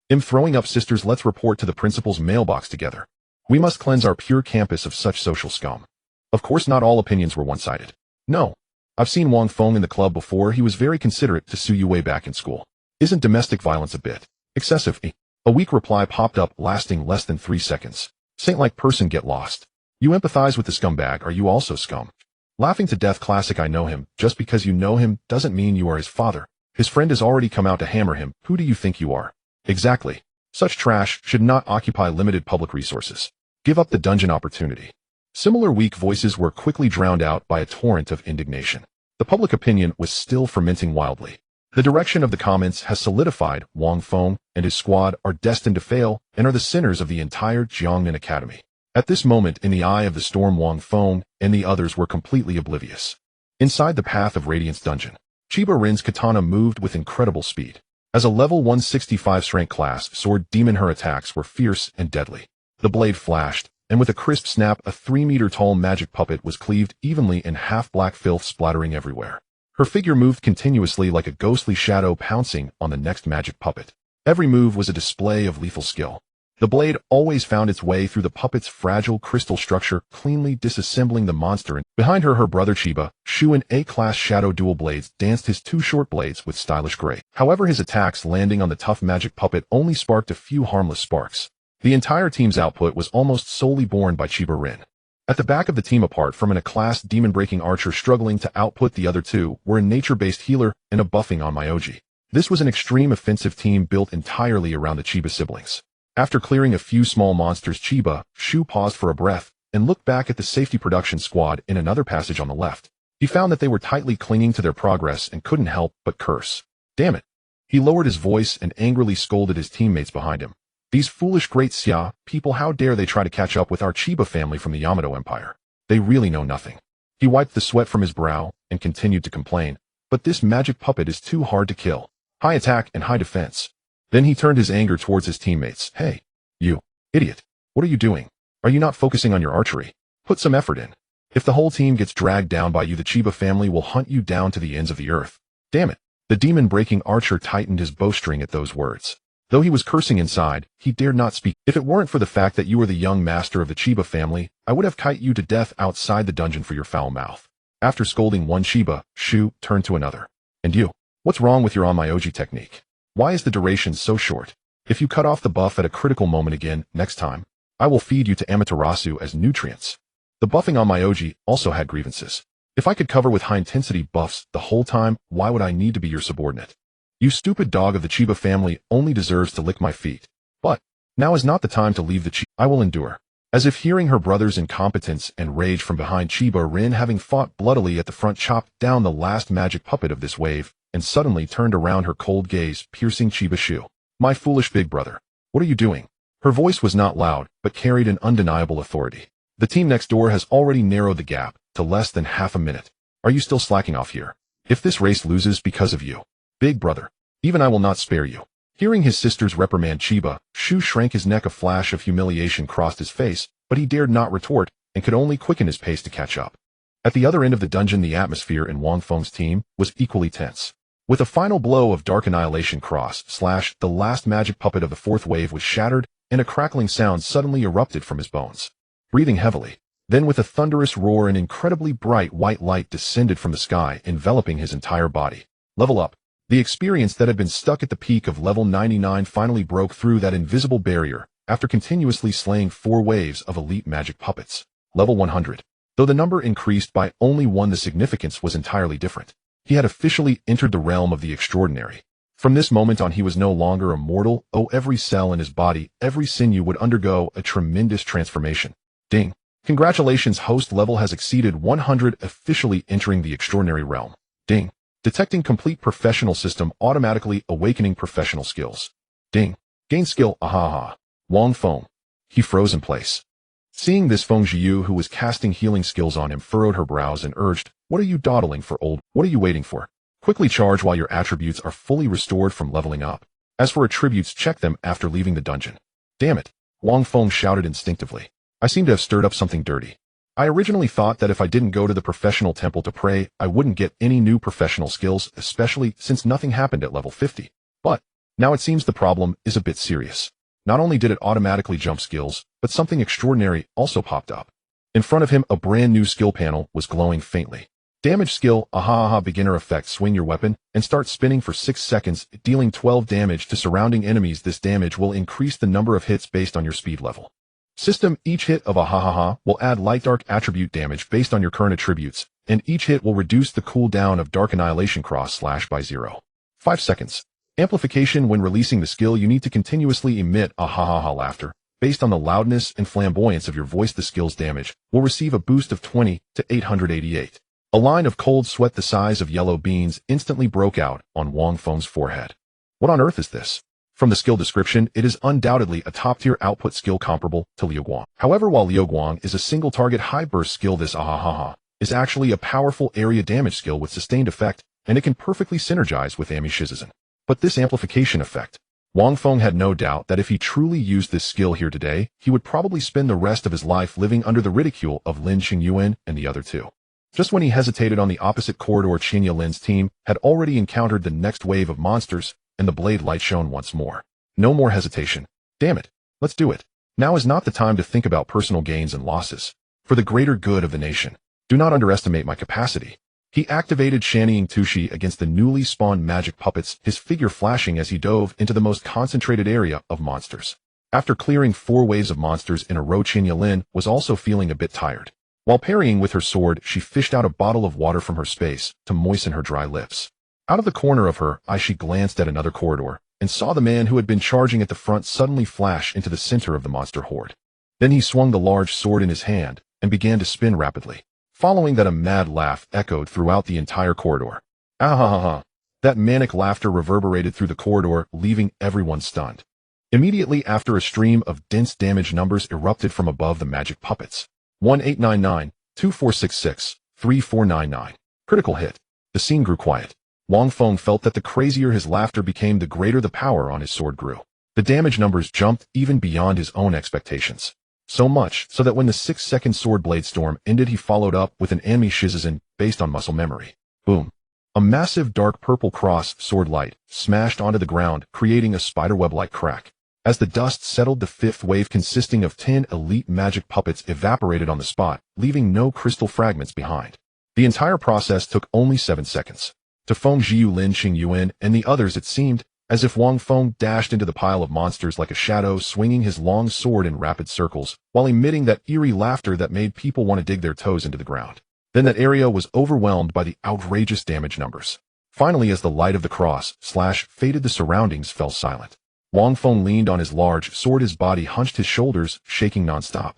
Him throwing up sisters. Let's report to the principal's mailbox together. We must cleanse our pure campus of such social scum. Of course, not all opinions were one-sided. No. I've seen Wang Feng in the club before. He was very considerate to Su Yue back in school. Isn't domestic violence a bit excessive? A weak reply popped up, lasting less than 3 seconds. Saint-like person, get lost. You empathize with the scumbag. Are you also scum? Laughing to death. Classic. I know him. Just because you know him doesn't mean you are his father. His friend has already come out to hammer him. Who do you think you are? Exactly. Such trash should not occupy limited public resources. Give up the dungeon opportunity. Similar weak voices were quickly drowned out by a torrent of indignation. The public opinion was still fermenting wildly. The direction of the comments has solidified. Wang Feng and his squad are destined to fail and are the sinners of the entire Jiangnan Academy. At this moment, in the eye of the storm, Wang Feng and the others were completely oblivious. Inside the Path of Radiance dungeon, Chiba Rin's katana moved with incredible speed. As a level 165 strength class sword demon, her attacks were fierce and deadly. The blade flashed, and with a crisp snap, a 3-meter-tall magic puppet was cleaved evenly in half, black filth splattering everywhere. Her figure moved continuously like a ghostly shadow, pouncing on the next magic puppet. Every move was a display of lethal skill. The blade always found its way through the puppet's fragile crystal structure, cleanly disassembling the monster, and behind her, her brother Chiba, Shuin A-class shadow dual blades, danced his 2 short blades with stylish grace. However, his attacks landing on the tough magic puppet only sparked a few harmless sparks. The entire team's output was almost solely borne by Chiba Rin. At the back of the team, apart from a class demon-breaking archer struggling to output the other two, were a nature-based healer and a buffing on Myoji. This was an extreme offensive team built entirely around the Chiba siblings. After clearing a few small monsters, Chiba, Shu paused for a breath and looked back at the safety production squad in another passage on the left. He found that they were tightly clinging to their progress and couldn't help but curse. Damn it. He lowered his voice and angrily scolded his teammates behind him. These foolish great Xia people, how dare they try to catch up with our Chiba family from the Yamato Empire? They really know nothing. He wiped the sweat from his brow and continued to complain, but this magic puppet is too hard to kill. High attack and high defense. Then he turned his anger towards his teammates. Hey, you idiot. What are you doing? Are you not focusing on your archery? Put some effort in. If the whole team gets dragged down by you, the Chiba family will hunt you down to the ends of the earth. Damn it. The demon-breaking archer tightened his bowstring at those words. Though he was cursing inside, he dared not speak. If it weren't for the fact that you are the young master of the Chiba family, I would have kite you to death outside the dungeon for your foul mouth. After scolding one Chiba, Shu turned to another. And you? What's wrong with your Onmyoji technique? Why is the duration so short? If you cut off the buff at a critical moment again next time, I will feed you to Amaterasu as nutrients. The buffing Onmyoji also had grievances. If I could cover with high-intensity buffs the whole time, why would I need to be your subordinate? You stupid dog of the Chiba family only deserves to lick my feet. But now is not the time to leave the Chiba. I will endure. As if hearing her brother's incompetence and rage from behind, Chiba Rin, having fought bloodily at the front, chopped down the last magic puppet of this wave, and suddenly turned around, her cold gaze piercing Chiba Shu. My foolish big brother. What are you doing? Her voice was not loud, but carried an undeniable authority. The team next door has already narrowed the gap to less than half a minute. Are you still slacking off here? If this race loses because of you, big brother, even I will not spare you. Hearing his sister's reprimand, Chiba Shu shrank his neck. A flash of humiliation crossed his face, but he dared not retort and could only quicken his pace to catch up. At the other end of the dungeon, the atmosphere in Wang Feng's team was equally tense. With a final blow of Dark Annihilation the last magic puppet of the fourth wave was shattered, and a crackling sound suddenly erupted from his bones. Breathing heavily, then with a thunderous roar, an incredibly bright white light descended from the sky, enveloping his entire body. Level up. The experience that had been stuck at the peak of level 99 finally broke through that invisible barrier after continuously slaying 4 waves of elite magic puppets. Level 100. Though the number increased by only 1, the significance was entirely different. He had officially entered the realm of the extraordinary. From this moment on, he was no longer a mortal. Every cell in his body, every sinew would undergo a tremendous transformation. Ding. Congratulations, host level has exceeded 100, officially entering the extraordinary realm. Ding. Detecting complete professional system, automatically awakening professional skills. Ding. Gain skill, ahaha. Wang Feng. He froze in place. Seeing this, Feng Jiu, who was casting healing skills on him, furrowed her brows and urged, what are you dawdling for, old? What are you waiting for? Quickly charge while your attributes are fully restored from leveling up. As for attributes, check them after leaving the dungeon. Damn it. Wang Feng shouted instinctively. I seem to have stirred up something dirty. I originally thought that if I didn't go to the professional temple to pray, I wouldn't get any new professional skills, especially since nothing happened at level 50. But now it seems the problem is a bit serious. Not only did it automatically jump skills, but something extraordinary also popped up. In front of him, a brand new skill panel was glowing faintly. Damage skill, beginner effect, swing your weapon and start spinning for 6 seconds, dealing 12 damage to surrounding enemies. This damage will increase the number of hits based on your speed level. System, each hit of will add light dark attribute damage based on your current attributes, and each hit will reduce the cooldown of Dark Annihilation by 0. 5 seconds. Amplification, when releasing the skill, you need to continuously emit laughter. Based on the loudness and flamboyance of your voice, the skill's damage will receive a boost of 20 to 888. A line of cold sweat the size of yellow beans instantly broke out on Wang Feng's forehead. What on earth is this? From the skill description, it is undoubtedly a top-tier output skill comparable to Liuguang. However, while Liuguang is a single-target high-burst skill, this is actually a powerful area damage skill with sustained effect, and it can perfectly synergize with Ami Shizuzen. But this amplification effect, Wang Feng had no doubt that if he truly used this skill here today, he would probably spend the rest of his life living under the ridicule of Lin Qingyuan and the other two. Just when he hesitated, on the opposite corridor, Qinya Lin's team had already encountered the next wave of monsters, and the blade light shone once more. No more hesitation. Damn it. Let's do it. Now is not the time to think about personal gains and losses. For the greater good of the nation, do not underestimate my capacity. He activated Shannying Tushi against the newly spawned magic puppets, his figure flashing as he dove into the most concentrated area of monsters. After clearing 4 waves of monsters in a row, Qinya Lin was also feeling a bit tired. While parrying with her sword, she fished out a bottle of water from her space to moisten her dry lips. Out of the corner of her eye, she glanced at another corridor and saw the man who had been charging at the front suddenly flash into the center of the monster horde. Then he swung the large sword in his hand and began to spin rapidly. Following that, a mad laugh echoed throughout the entire corridor. Ah-ha-ha-ha. That manic laughter reverberated through the corridor, leaving everyone stunned. Immediately after, a stream of dense damage numbers erupted from above the magic puppets. 1899, 2466, 3499. Critical hit. The scene grew quiet. Wang Feng felt that the crazier his laughter became, the greater the power on his sword grew. The damage numbers jumped even beyond his own expectations. So much so that when the 6-second sword blade storm ended, he followed up with an Ami Shizuzen based on muscle memory. Boom. A massive dark purple cross sword light smashed onto the ground, creating a spiderweb-like crack. As the dust settled, the 5th wave, consisting of 10 elite magic puppets, evaporated on the spot, leaving no crystal fragments behind. The entire process took only 7 seconds. To Feng Jiu, Lin Qingyuan, and the others it seemed as if Wang Feng dashed into the pile of monsters like a shadow, swinging his long sword in rapid circles, while emitting that eerie laughter that made people want to dig their toes into the ground. Then that area was overwhelmed by the outrageous damage numbers. Finally, as the light of the cross faded, the surroundings fell silent. Wang Feng leaned on his large sword, his body hunched, his shoulders shaking nonstop.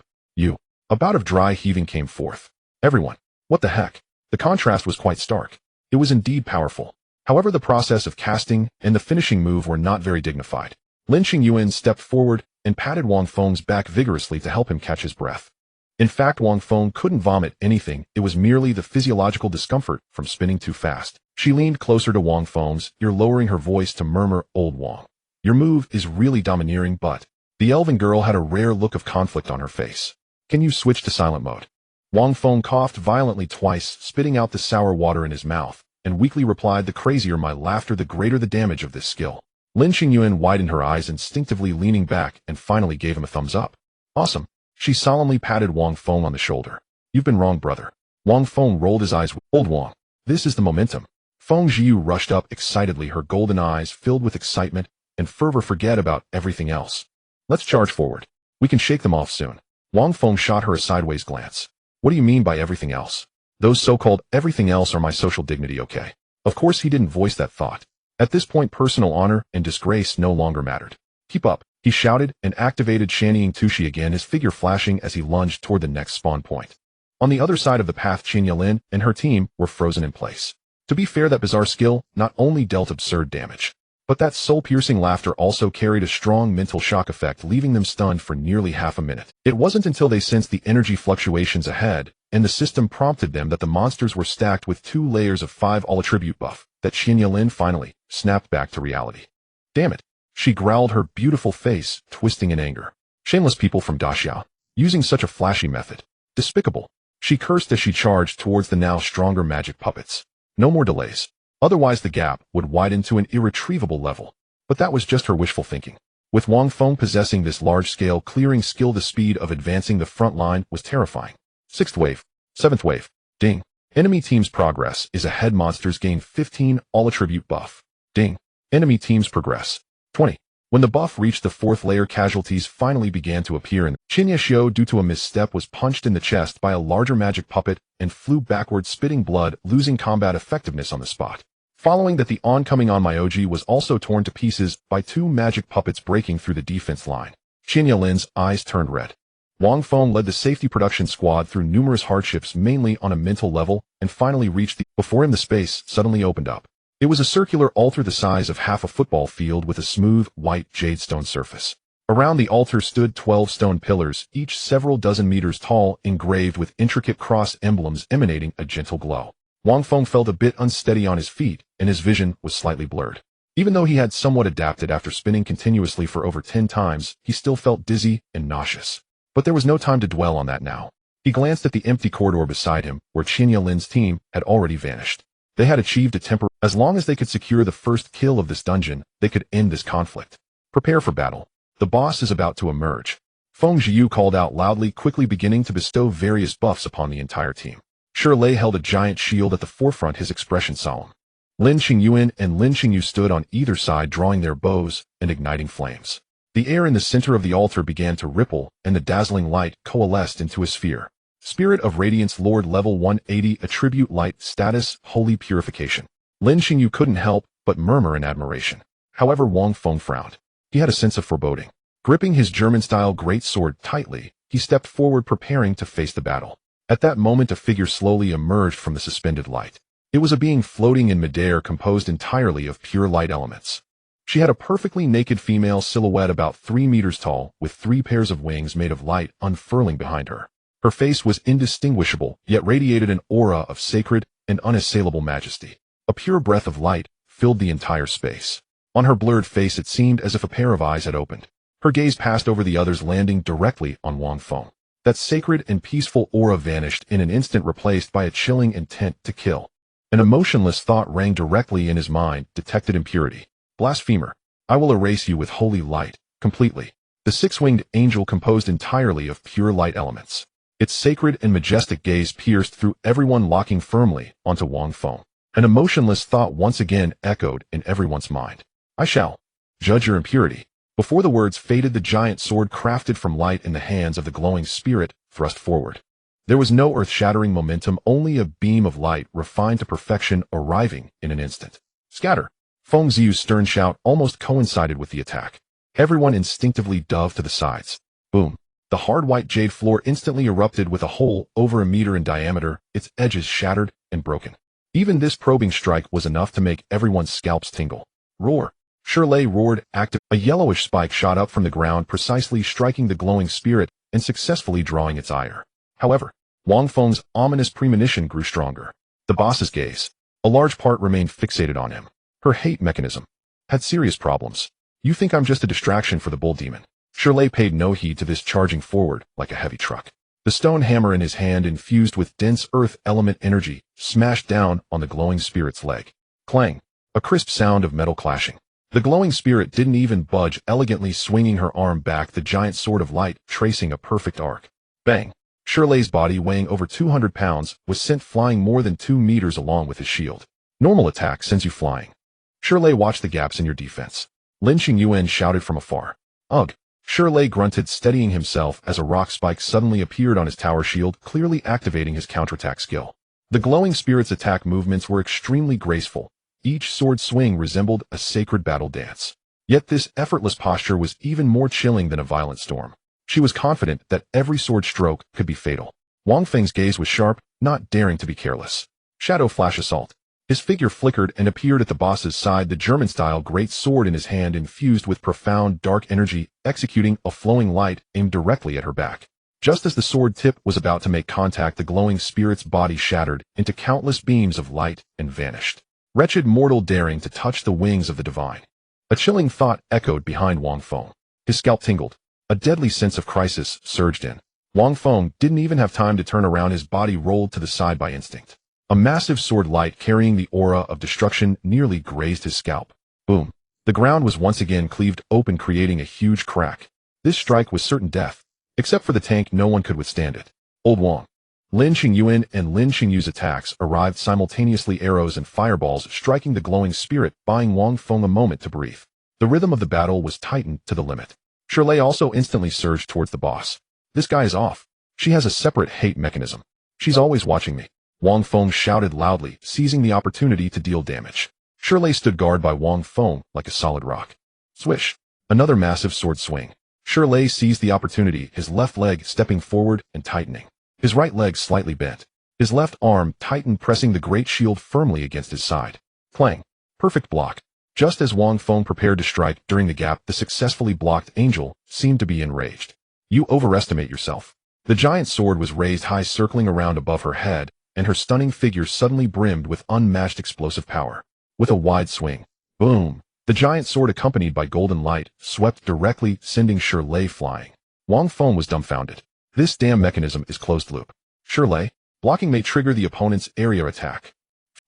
A bout of dry heaving came forth. Everyone. What the heck? The contrast was quite stark. It was indeed powerful. However, the process of casting and the finishing move were not very dignified. Lin Qingyuan stepped forward and patted Wang Feng's back vigorously to help him catch his breath. In fact, Wang Feng couldn't vomit anything, it was merely the physiological discomfort from spinning too fast. She leaned closer to Wang Feng's ear, lowering her voice to murmur, "Old Wang, your move is really domineering, but..." The elven girl had a rare look of conflict on her face. "Can you switch to silent mode?" Wang Feng coughed violently twice, spitting out the sour water in his mouth, and weakly replied, "The crazier my laughter, the greater the damage of this skill." Lin Qingyuan widened her eyes, instinctively leaning back, and finally gave him a thumbs up. "Awesome." She solemnly patted Wang Feng on the shoulder. "You've been wrong, brother." Wang Feng rolled his eyes. "Old Wang, this is the momentum." Feng Jiu rushed up excitedly, her golden eyes filled with excitement and fervor. "Forget about everything else. Let's charge forward. We can shake them off soon." Wang Feng shot her a sideways glance. "What do you mean by everything else? Those so-called everything else are my social dignity, okay?" Of course he didn't voice that thought. At this point, personal honor and disgrace no longer mattered. "Keep up," he shouted, and activated Shannying Tushi again, his figure flashing as he lunged toward the next spawn point. On the other side of the path, Qin Yalin and her team were frozen in place. To be fair, that bizarre skill not only dealt absurd damage, but that soul-piercing laughter also carried a strong mental shock effect, leaving them stunned for nearly half a minute. It wasn't until they sensed the energy fluctuations ahead, and the system prompted them that the monsters were stacked with 2 layers of 5 all-attribute buff, that Qin Yalin finally snapped back to reality. "Damn it," she growled, her beautiful face twisting in anger. "Shameless people from Daxiao, using such a flashy method. Despicable." She cursed as she charged towards the now stronger magic puppets. No more delays. Otherwise the gap would widen to an irretrievable level. But that was just her wishful thinking. With Wang Feng possessing this large-scale clearing skill, the speed of advancing the front line was terrifying. 6th wave. 7th wave. Ding. Enemy team's progress is ahead. Monsters gain 15 all-attribute buff. Ding. Enemy teams progress. 20. When the buff reached the 4th layer, casualties finally began to appear, and Qin Yashio, due to a misstep, was punched in the chest by a larger magic puppet and flew backward, spitting blood, losing combat effectiveness on the spot. Following that, the oncoming Onmyoji was also torn to pieces by 2 magic puppets breaking through the defense line. Qin Yalin's eyes turned red. Wang Feng led the safety production squad through numerous hardships, mainly on a mental level, and finally reached before him the space suddenly opened up. It was a circular altar the size of half a football field with a smooth, white jadestone surface. Around the altar stood 12 stone pillars, each several dozen meters tall, engraved with intricate cross emblems emanating a gentle glow. Wang Feng felt a bit unsteady on his feet, and his vision was slightly blurred. Even though he had somewhat adapted after spinning continuously for over 10 times, he still felt dizzy and nauseous. But there was no time to dwell on that now. He glanced at the empty corridor beside him, where Qin Yalin's team had already vanished. They had achieved a temporary. As long as they could secure the first kill of this dungeon, they could end this conflict. "Prepare for battle. The boss is about to emerge." Feng Jiu called out loudly, quickly beginning to bestow various buffs upon the entire team. Shirley held a giant shield at the forefront, his expression solemn. Lin Qingyuan and Lin Qingyu stood on either side, drawing their bows and igniting flames. The air in the center of the altar began to ripple, and the dazzling light coalesced into a sphere. Spirit of Radiance, Lord, level 180, attribute light, status, holy purification. Lin Qingyu couldn't help but murmur in admiration. However, Wang Feng frowned. He had a sense of foreboding. Gripping his German-style greatsword tightly, he stepped forward, preparing to face the battle. At that moment, a figure slowly emerged from the suspended light. It was a being floating in midair, composed entirely of pure light elements. She had a perfectly naked female silhouette about 3 meters tall, with 3 pairs of wings made of light unfurling behind her. Her face was indistinguishable, yet radiated an aura of sacred and unassailable majesty. A pure breath of light filled the entire space. On her blurred face, it seemed as if a pair of eyes had opened. Her gaze passed over the others, landing directly on Wang Feng. That sacred and peaceful aura vanished in an instant, replaced by a chilling intent to kill. An emotionless thought rang directly in his mind: detected impurity. Blasphemer. I will erase you with holy light, completely. The 6-winged angel, composed entirely of pure light elements. Its sacred and majestic gaze pierced through everyone, locking firmly onto Wang Feng. An emotionless thought once again echoed in everyone's mind. I shall judge your impurity. Before the words faded, the giant sword crafted from light in the hands of the glowing spirit thrust forward. There was no earth-shattering momentum, only a beam of light refined to perfection, arriving in an instant. Scatter! Feng Ziyu's stern shout almost coincided with the attack. Everyone instinctively dove to the sides. Boom! The hard white jade floor instantly erupted with a hole over a meter in diameter, its edges shattered and broken. Even this probing strike was enough to make everyone's scalps tingle. Roar! Shirley roared, active. A yellowish spike shot up from the ground, precisely striking the glowing spirit and successfully drawing its ire. However, Wang Feng's ominous premonition grew stronger. The boss's gaze, a large part, remained fixated on him. Her hate mechanism had serious problems. You think I'm just a distraction for the bull demon? Shirley paid no heed to this, charging forward like a heavy truck. The stone hammer in his hand, infused with dense earth element energy, smashed down on the glowing spirit's leg. Clang! A crisp sound of metal clashing. The glowing spirit didn't even budge, elegantly swinging her arm back, the giant sword of light tracing a perfect arc. Bang! Shirley's body, weighing over 200 pounds, was sent flying more than 2 meters along with his shield. Normal attack sends you flying. Shirley, watch the gaps in your defense. Lin Qingyuan shouted from afar. Ugh! Shirley grunted, steadying himself as a rock spike suddenly appeared on his tower shield, clearly activating his counterattack skill. The glowing spirit's attack movements were extremely graceful. Each sword swing resembled a sacred battle dance. Yet this effortless posture was even more chilling than a violent storm. She was confident that every sword stroke could be fatal. Wang Feng's gaze was sharp, not daring to be careless. Shadow flash assault. His figure flickered and appeared at the boss's side, the German-style great sword in his hand, infused with profound dark energy, executing a flowing light aimed directly at her back. Just as the sword tip was about to make contact, the glowing spirit's body shattered into countless beams of light and vanished. Wretched mortal, daring to touch the wings of the divine. A chilling thought echoed behind Wang Feng. His scalp tingled. A deadly sense of crisis surged in. Wang Feng didn't even have time to turn around, his body rolled to the side by instinct. A massive sword light carrying the aura of destruction nearly grazed his scalp. Boom! The ground was once again cleaved open, creating a huge crack. This strike was certain death. Except for the tank, no one could withstand it. Old Wang. Lin Qingyuan and Lin Qingyu's attacks arrived simultaneously, arrows and fireballs striking the glowing spirit, buying Wang Feng a moment to breathe. The rhythm of the battle was tightened to the limit. Shirley also instantly surged towards the boss. This guy is off. She has a separate hate mechanism. She's always watching me. Wang Feng shouted loudly, seizing the opportunity to deal damage. Shirley stood guard by Wang Feng like a solid rock. Swish! Another massive sword swing. Shirley seized the opportunity, his left leg stepping forward and tightening. His right leg slightly bent. His left arm tightened, pressing the great shield firmly against his side. Clang! Perfect block. Just as Wang Feng prepared to strike, during the gap, the successfully blocked angel seemed to be enraged. You overestimate yourself. The giant sword was raised high, circling around above her head, and her stunning figure suddenly brimmed with unmatched explosive power. With a wide swing, boom! The giant sword, accompanied by golden light, swept directly, sending Shirley flying. Wang Feng was dumbfounded. This damn mechanism is closed loop. Shirley, blocking may trigger the opponent's area attack.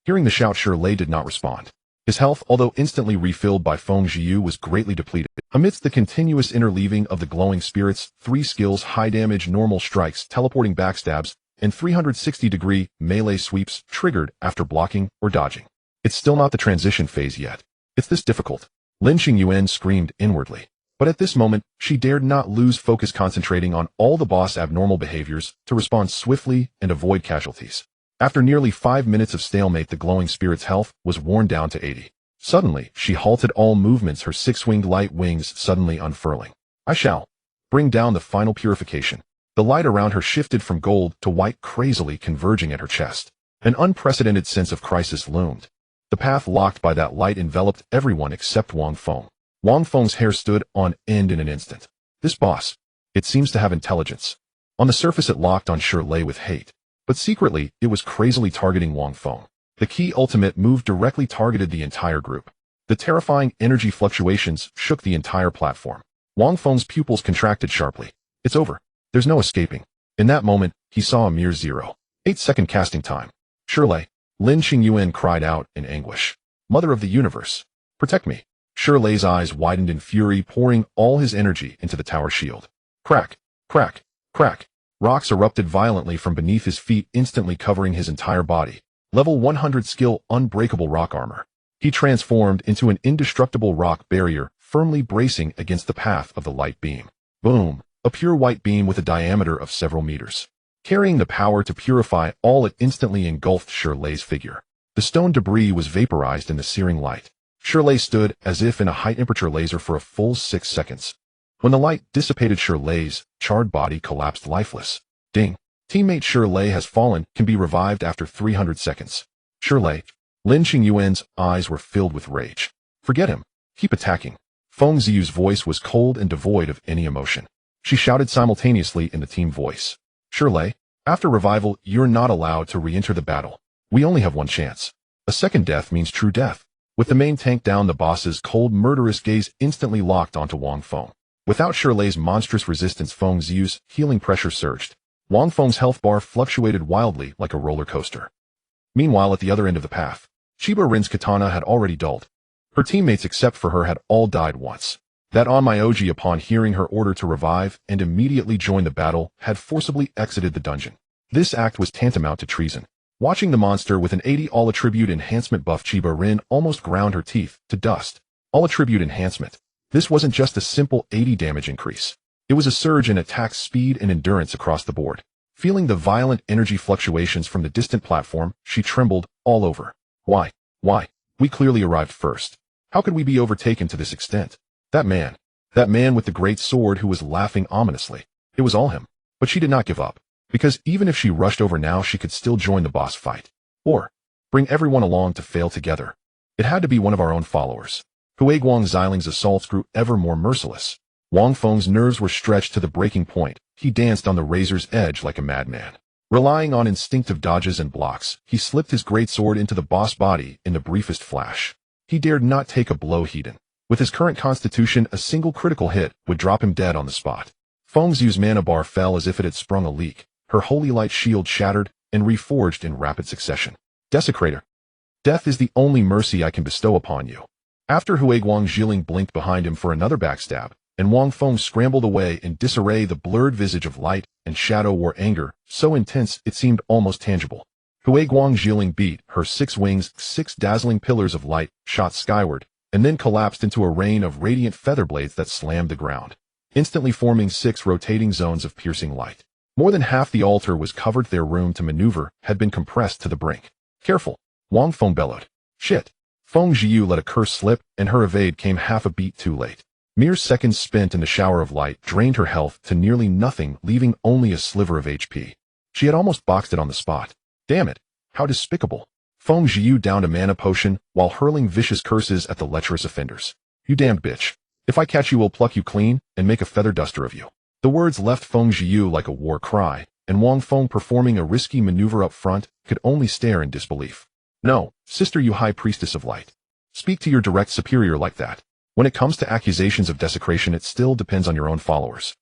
Hearing the shout, Shirley did not respond. His health, although instantly refilled by Feng Ziyu, was greatly depleted. Amidst the continuous interleaving of the glowing spirits, 3 skills: high damage normal strikes, teleporting backstabs, and 360-degree melee sweeps triggered after blocking or dodging. It's still not the transition phase yet. It's this difficult. Lin Qingyuan screamed inwardly. But at this moment, she dared not lose focus, concentrating on all the boss' abnormal behaviors to respond swiftly and avoid casualties. After nearly 5 minutes of stalemate, the glowing spirit's health was worn down to 80. Suddenly, she halted all movements, her 6-winged light wings suddenly unfurling. I shall bring down the final purification. The light around her shifted from gold to white, crazily converging at her chest. An unprecedented sense of crisis loomed. The path locked by that light enveloped everyone except Wang Feng. Wang Feng's hair stood on end in an instant. This boss, it seems to have intelligence. On the surface, it locked on Shirley with hate. But secretly, it was crazily targeting Wang Feng. The key ultimate move directly targeted the entire group. The terrifying energy fluctuations shook the entire platform. Wang Feng's pupils contracted sharply. It's over. There's no escaping. In that moment, he saw a mere 0.8-second casting time. Shirley, Lin Qingyuan cried out in anguish. Mother of the universe, protect me. Shirley's eyes widened in fury, pouring all his energy into the tower shield. Crack, crack, crack. Rocks erupted violently from beneath his feet, instantly covering his entire body. Level 100 skill, unbreakable rock armor. He transformed into an indestructible rock barrier, firmly bracing against the path of the light beam. Boom! A pure white beam with a diameter of several meters. Carrying the power to purify all, it instantly engulfed Shirley's figure. The stone debris was vaporized in the searing light. Shirley stood as if in a high-temperature laser for a full 6 seconds. When the light dissipated, Shirley's charred body collapsed lifeless. Ding. Teammate Shirley has fallen, can be revived after 300 seconds. Shirley. Lin Qingyuan's eyes were filled with rage. Forget him. Keep attacking. Feng Ziyu's voice was cold and devoid of any emotion. She shouted simultaneously in the team voice. Shirley, after revival, you're not allowed to re-enter the battle. We only have one chance. A second death means true death. With the main tank down, the boss's cold, murderous gaze instantly locked onto Wang Feng. Without Shirley's monstrous resistance, Feng Ziyu's healing pressure surged. Wang Feng's health bar fluctuated wildly like a roller coaster. Meanwhile, at the other end of the path, Chiba Rin's katana had already dulled. Her teammates except for her had all died once. That Onmyoji, upon hearing her order to revive and immediately join the battle, had forcibly exited the dungeon. This act was tantamount to treason. Watching the monster with an 80 all-attribute enhancement buff, Chiba Rin almost ground her teeth to dust. All-attribute enhancement. This wasn't just a simple 80 damage increase. It was a surge in attack speed and endurance across the board. Feeling the violent energy fluctuations from the distant platform, she trembled all over. Why? We clearly arrived first. How could we be overtaken to this extent? That man with the great sword who was laughing ominously. It was all him. But she did not give up. Because even if she rushed over now, she could still join the boss fight. Or bring everyone along to fail together. It had to be one of our own followers. Huiguang Xiling's assaults grew ever more merciless. Wang Feng's nerves were stretched to the breaking point. He danced on the razor's edge like a madman. Relying on instinctive dodges and blocks, he slipped his great sword into the boss body in the briefest flash. He dared not take a blow hidden. With his current constitution, a single critical hit would drop him dead on the spot. Feng Ziyu's mana bar fell as if it had sprung a leak. Her holy light shield shattered and reforged in rapid succession. Desecrator. Death is the only mercy I can bestow upon you. After Huiguang Xiling blinked behind him for another backstab, and Wang Feng scrambled away in disarray, the blurred visage of light and shadow wore anger, so intense it seemed almost tangible. Huiguang Xiling beat her 6 wings, 6 dazzling pillars of light shot skyward, and then collapsed into a rain of radiant feather blades that slammed the ground, instantly forming 6 rotating zones of piercing light. More than half the altar was covered. Their room to maneuver had been compressed to the brink. Careful! Wang Feng bellowed. Shit! Feng Ziyu let a curse slip, and her evade came half a beat too late. Mere seconds spent in the shower of light drained her health to nearly nothing, leaving only a sliver of HP. She had almost boxed it on the spot. Damn it! How despicable! Feng Ziyu downed a mana potion while hurling vicious curses at the lecherous offenders. You damned bitch. If I catch you, we'll pluck you clean and make a feather duster of you. The words left Feng Ziyu like a war cry, and Wang Feng, performing a risky maneuver up front, could only stare in disbelief. No, sister, you high priestess of light. Speak to your direct superior like that. When it comes to accusations of desecration, it still depends on your own followers.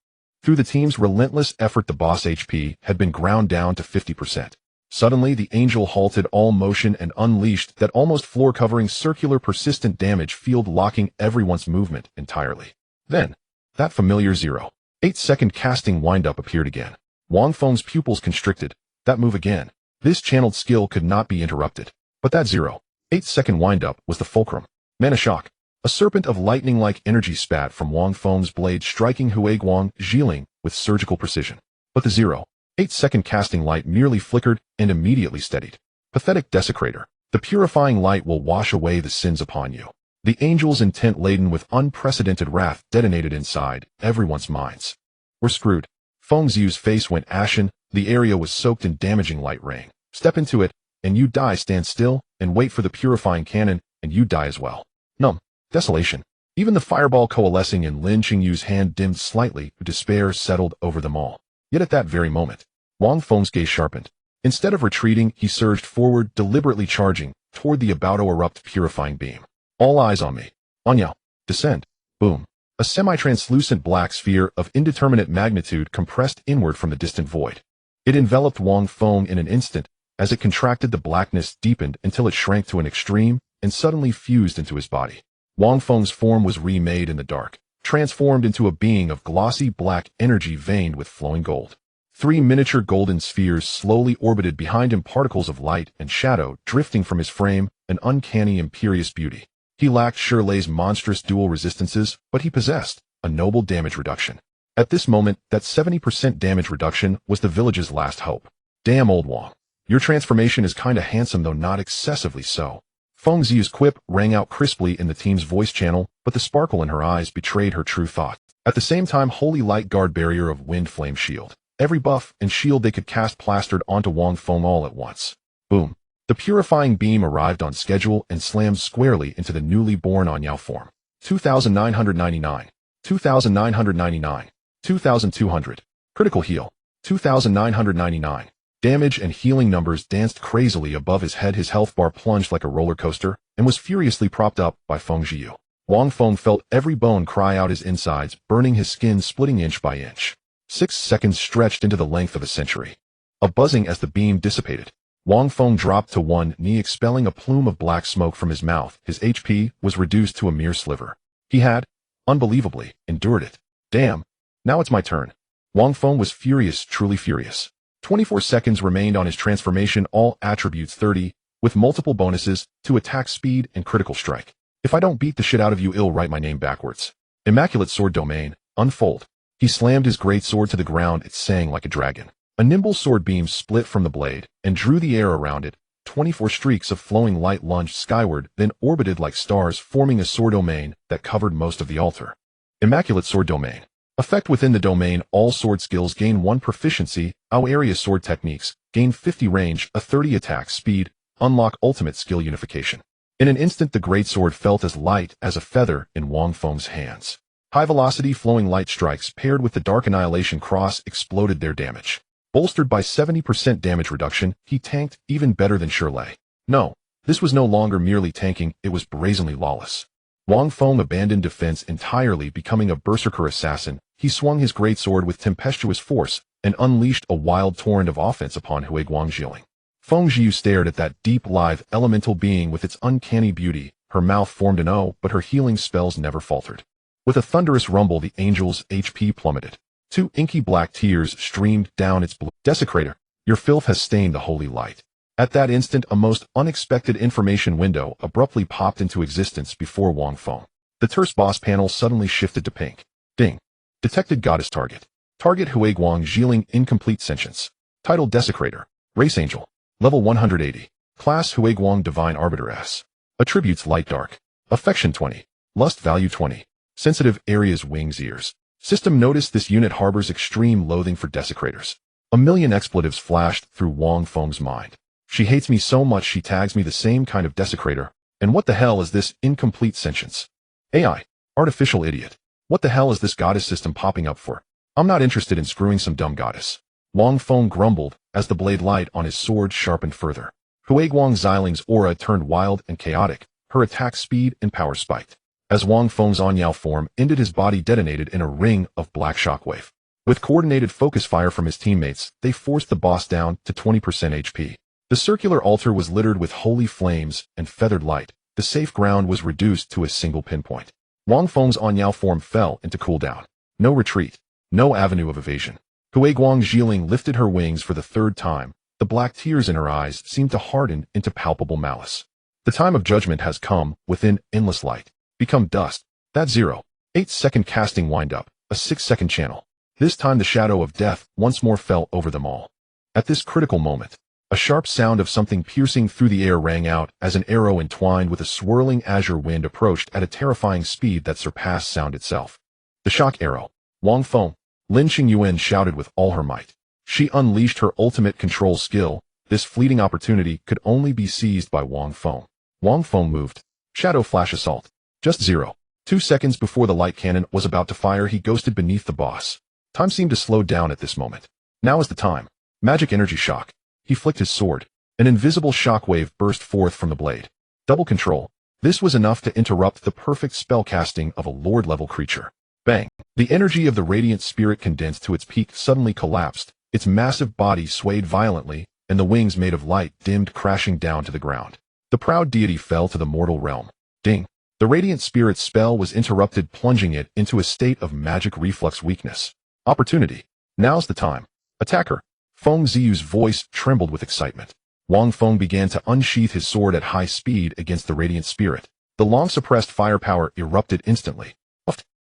Through the team's relentless effort, the boss HP had been ground down to 50%. Suddenly, the angel halted all motion and unleashed that almost floor-covering circular persistent damage field, locking everyone's movement entirely. Then, that familiar 0.8-second casting wind-up appeared again. Wang Feng's pupils constricted. That move again. This channeled skill could not be interrupted. But that 0.8-second wind-up was the fulcrum. Mana shock. A serpent of lightning-like energy spat from Wang Feng's blade, striking Huiguang Xiling with surgical precision. But the 0.8-second casting light merely flickered and immediately steadied. Pathetic desecrator. The purifying light will wash away the sins upon you. The angel's intent, laden with unprecedented wrath, detonated inside everyone's minds. We're screwed. Feng Ziyu's face went ashen. The area was soaked in damaging light rain. Step into it, and you die. Stand still, and wait for the purifying cannon, and you die as well. Numb. Desolation. Even the fireball coalescing in Lin Qingyu's hand dimmed slightly. Despair settled over them all. Yet at that very moment, Wang Feng's gaze sharpened. Instead of retreating, he surged forward, deliberately charging toward the about-to-erupt purifying beam. All eyes on me. Anya. Descend. Boom. A semi-translucent black sphere of indeterminate magnitude compressed inward from the distant void. It enveloped Wang Feng in an instant. As it contracted, the blackness deepened until it shrank to an extreme and suddenly fused into his body. Wang Feng's form was remade in the dark, transformed into a being of glossy black energy veined with flowing gold. 3 miniature golden spheres slowly orbited behind him, particles of light and shadow drifting from his frame, an uncanny imperious beauty. He lacked Shirley's monstrous dual resistances, but he possessed a noble damage reduction. At this moment, that 70% damage reduction was the village's last hope. Damn, old Wang. Your transformation is kinda handsome, though not excessively so. Feng Ziyu's quip rang out crisply in the team's voice channel, but the sparkle in her eyes betrayed her true thought. At the same time, holy light guard barrier of wind flame shield. Every buff and shield they could cast plastered onto Wang Feng all at once. Boom. The purifying beam arrived on schedule and slammed squarely into the newly born Anyao form. 2,999. 2,999. 2,200. Critical heal. 2,999. Damage and healing numbers danced crazily above his head. His health bar plunged like a roller coaster and was furiously propped up by Feng Ziyu. Wang Feng felt every bone cry out his insides, burning his skin, splitting inch by inch. 6 seconds stretched into the length of a century. A buzzing as the beam dissipated. Wang Feng dropped to one knee, expelling a plume of black smoke from his mouth. His HP was reduced to a mere sliver. He had, unbelievably, endured it. Damn. Now it's my turn. Wang Feng was furious, truly furious. 24 seconds remained on his transformation, all attributes 30, with multiple bonuses to attack speed and critical strike. If I don't beat the shit out of you, I'll write my name backwards. Immaculate sword domain, unfold. He slammed his great sword to the ground, it sang like a dragon. A nimble sword beam split from the blade and drew the air around it. 24 streaks of flowing light lunged skyward, then orbited like stars, forming a sword domain that covered most of the altar. Immaculate sword domain. Effect within the domain, all sword skills gain 1 proficiency, our area sword techniques, gain 50 range, a 30 attack speed, unlock ultimate skill unification. In an instant the great sword felt as light as a feather in Wang Feng's hands. High velocity flowing light strikes paired with the dark annihilation cross exploded their damage. Bolstered by 70% damage reduction, he tanked even better than Shirley. No, this was no longer merely tanking, it was brazenly lawless. Wang Feng abandoned defense entirely, becoming a berserker assassin. He swung his greatsword with tempestuous force and unleashed a wild torrent of offense upon Huiguang Zhiling. Feng Ziyu stared at that deep, lithe, elemental being with its uncanny beauty. Her mouth formed an O, but her healing spells never faltered. With a thunderous rumble, the angel's HP plummeted. 2 inky black tears streamed down its blue. Desecrator, your filth has stained the holy light. At that instant, a most unexpected information window abruptly popped into existence before Wang Feng. The terse boss panel suddenly shifted to pink. Ding. Detected goddess target. Target Huiguang Zhiling, incomplete sentience. Title Desecrator. Race Angel. Level 180. Class Huiguang Divine Arbiter S. Attributes Light Dark. Affection 20. Lust value 20. Sensitive areas wings ears. System notice this unit harbors extreme loathing for desecrators. A million expletives flashed through Wang Feng's mind. She hates me so much she tags me the same kind of desecrator. And what the hell is this incomplete sentience? AI. Artificial idiot. What the hell is this goddess system popping up for? I'm not interested in screwing some dumb goddess. Wang Feng grumbled as the blade light on his sword sharpened further. Huiguang Zhiling's aura turned wild and chaotic, her attack speed and power spiked. As Wang Feng's Anyao form ended, his body detonated in a ring of black shockwave. With coordinated focus fire from his teammates, they forced the boss down to 20% HP. The circular altar was littered with holy flames and feathered light. The safe ground was reduced to a single pinpoint. Wang Feng's Anyao form fell into cooldown. No retreat. No avenue of evasion. Huiguang Zhiling lifted her wings for the 3rd time. The black tears in her eyes seemed to harden into palpable malice. The time of judgment has come. Within endless light. Become dust. That 0.8-second casting wind-up. A 6-second channel. This time the shadow of death once more fell over them all. At this critical moment, a sharp sound of something piercing through the air rang out as an arrow entwined with a swirling azure wind approached at a terrifying speed that surpassed sound itself. The shock arrow. Wang Feng. Lin Qingyuan shouted with all her might. She unleashed her ultimate control skill. This fleeting opportunity could only be seized by Wang Feng. Wang Feng moved. Shadow Flash Assault. Just 0.2 seconds before the light cannon was about to fire, he ghosted beneath the boss. Time seemed to slow down at this moment. Now is the time. Magic Energy Shock. He flicked his sword. An invisible shockwave burst forth from the blade. Double control. This was enough to interrupt the perfect spellcasting of a lord-level creature. Bang. The energy of the radiant spirit condensed to its peak suddenly collapsed. Its massive body swayed violently, and the wings made of light dimmed, crashing down to the ground. The proud deity fell to the mortal realm. Ding. The radiant spirit's spell was interrupted, plunging it into a state of magic reflux weakness. Opportunity. Now's the time. Attacker. Feng Ziyu's voice trembled with excitement. Wang Feng began to unsheath his sword at high speed against the radiant spirit. The long-suppressed firepower erupted instantly.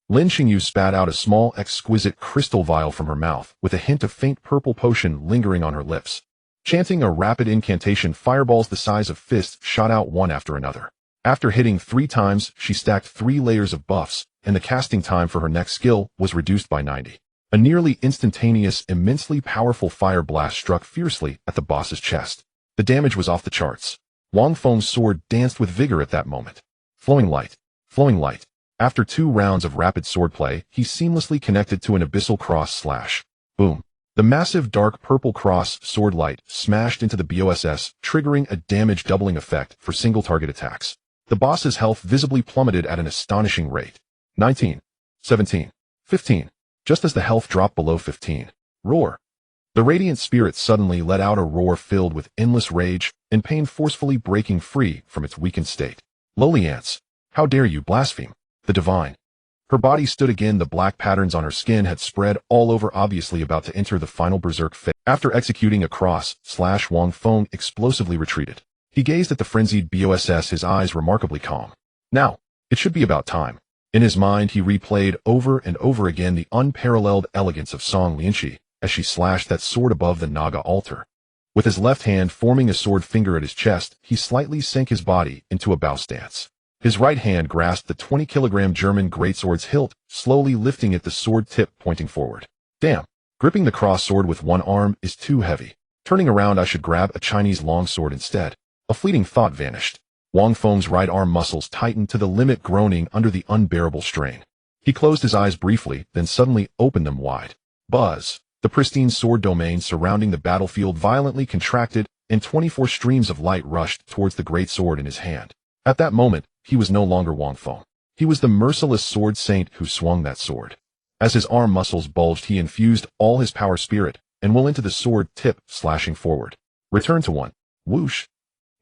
Lin Xingyu spat out a small, exquisite crystal vial from her mouth, with a hint of faint purple potion lingering on her lips. Chanting a rapid incantation, fireballs the size of fists shot out one after another. After hitting 3 times, she stacked 3 layers of buffs, and the casting time for her next skill was reduced by 90. A nearly instantaneous, immensely powerful fire blast struck fiercely at the boss's chest. The damage was off the charts. Wang Feng's sword danced with vigor at that moment. Flowing light. Flowing light. After 2 rounds of rapid swordplay, he seamlessly connected to an abyssal cross slash. Boom. The massive dark purple cross sword light smashed into the BOSS, triggering a damage doubling effect for single target attacks. The boss's health visibly plummeted at an astonishing rate. 19. 17. 15. Just as the health dropped below 15. Roar. The radiant spirit suddenly let out a roar filled with endless rage and pain, forcefully breaking free from its weakened state. Lowly ants. How dare you blaspheme the divine? Her body stood again. The black patterns on her skin had spread all over, obviously about to enter the final berserk phase. After executing a cross slash, Wang Feng explosively retreated. He gazed at the frenzied BOSS, his eyes remarkably calm. Now, it should be about time. In his mind, he replayed over and over again the unparalleled elegance of Song Lianxi as she slashed that sword above the Naga altar. With his left hand forming a sword finger at his chest, he slightly sank his body into a bow stance. His right hand grasped the 20-kilogram German greatsword's hilt, slowly lifting it, the sword tip pointing forward. Damn, gripping the cross sword with one arm is too heavy. Turning around, I should grab a Chinese longsword instead. A fleeting thought vanished. Wang Feng's right arm muscles tightened to the limit, groaning under the unbearable strain. He closed his eyes briefly, then suddenly opened them wide. Buzz! The pristine sword domain surrounding the battlefield violently contracted, and 24 streams of light rushed towards the great sword in his hand. At that moment, he was no longer Wang Feng. He was the merciless sword saint who swung that sword. As his arm muscles bulged, he infused all his power spirit, and will into the sword tip, slashing forward. Return to 1. Whoosh!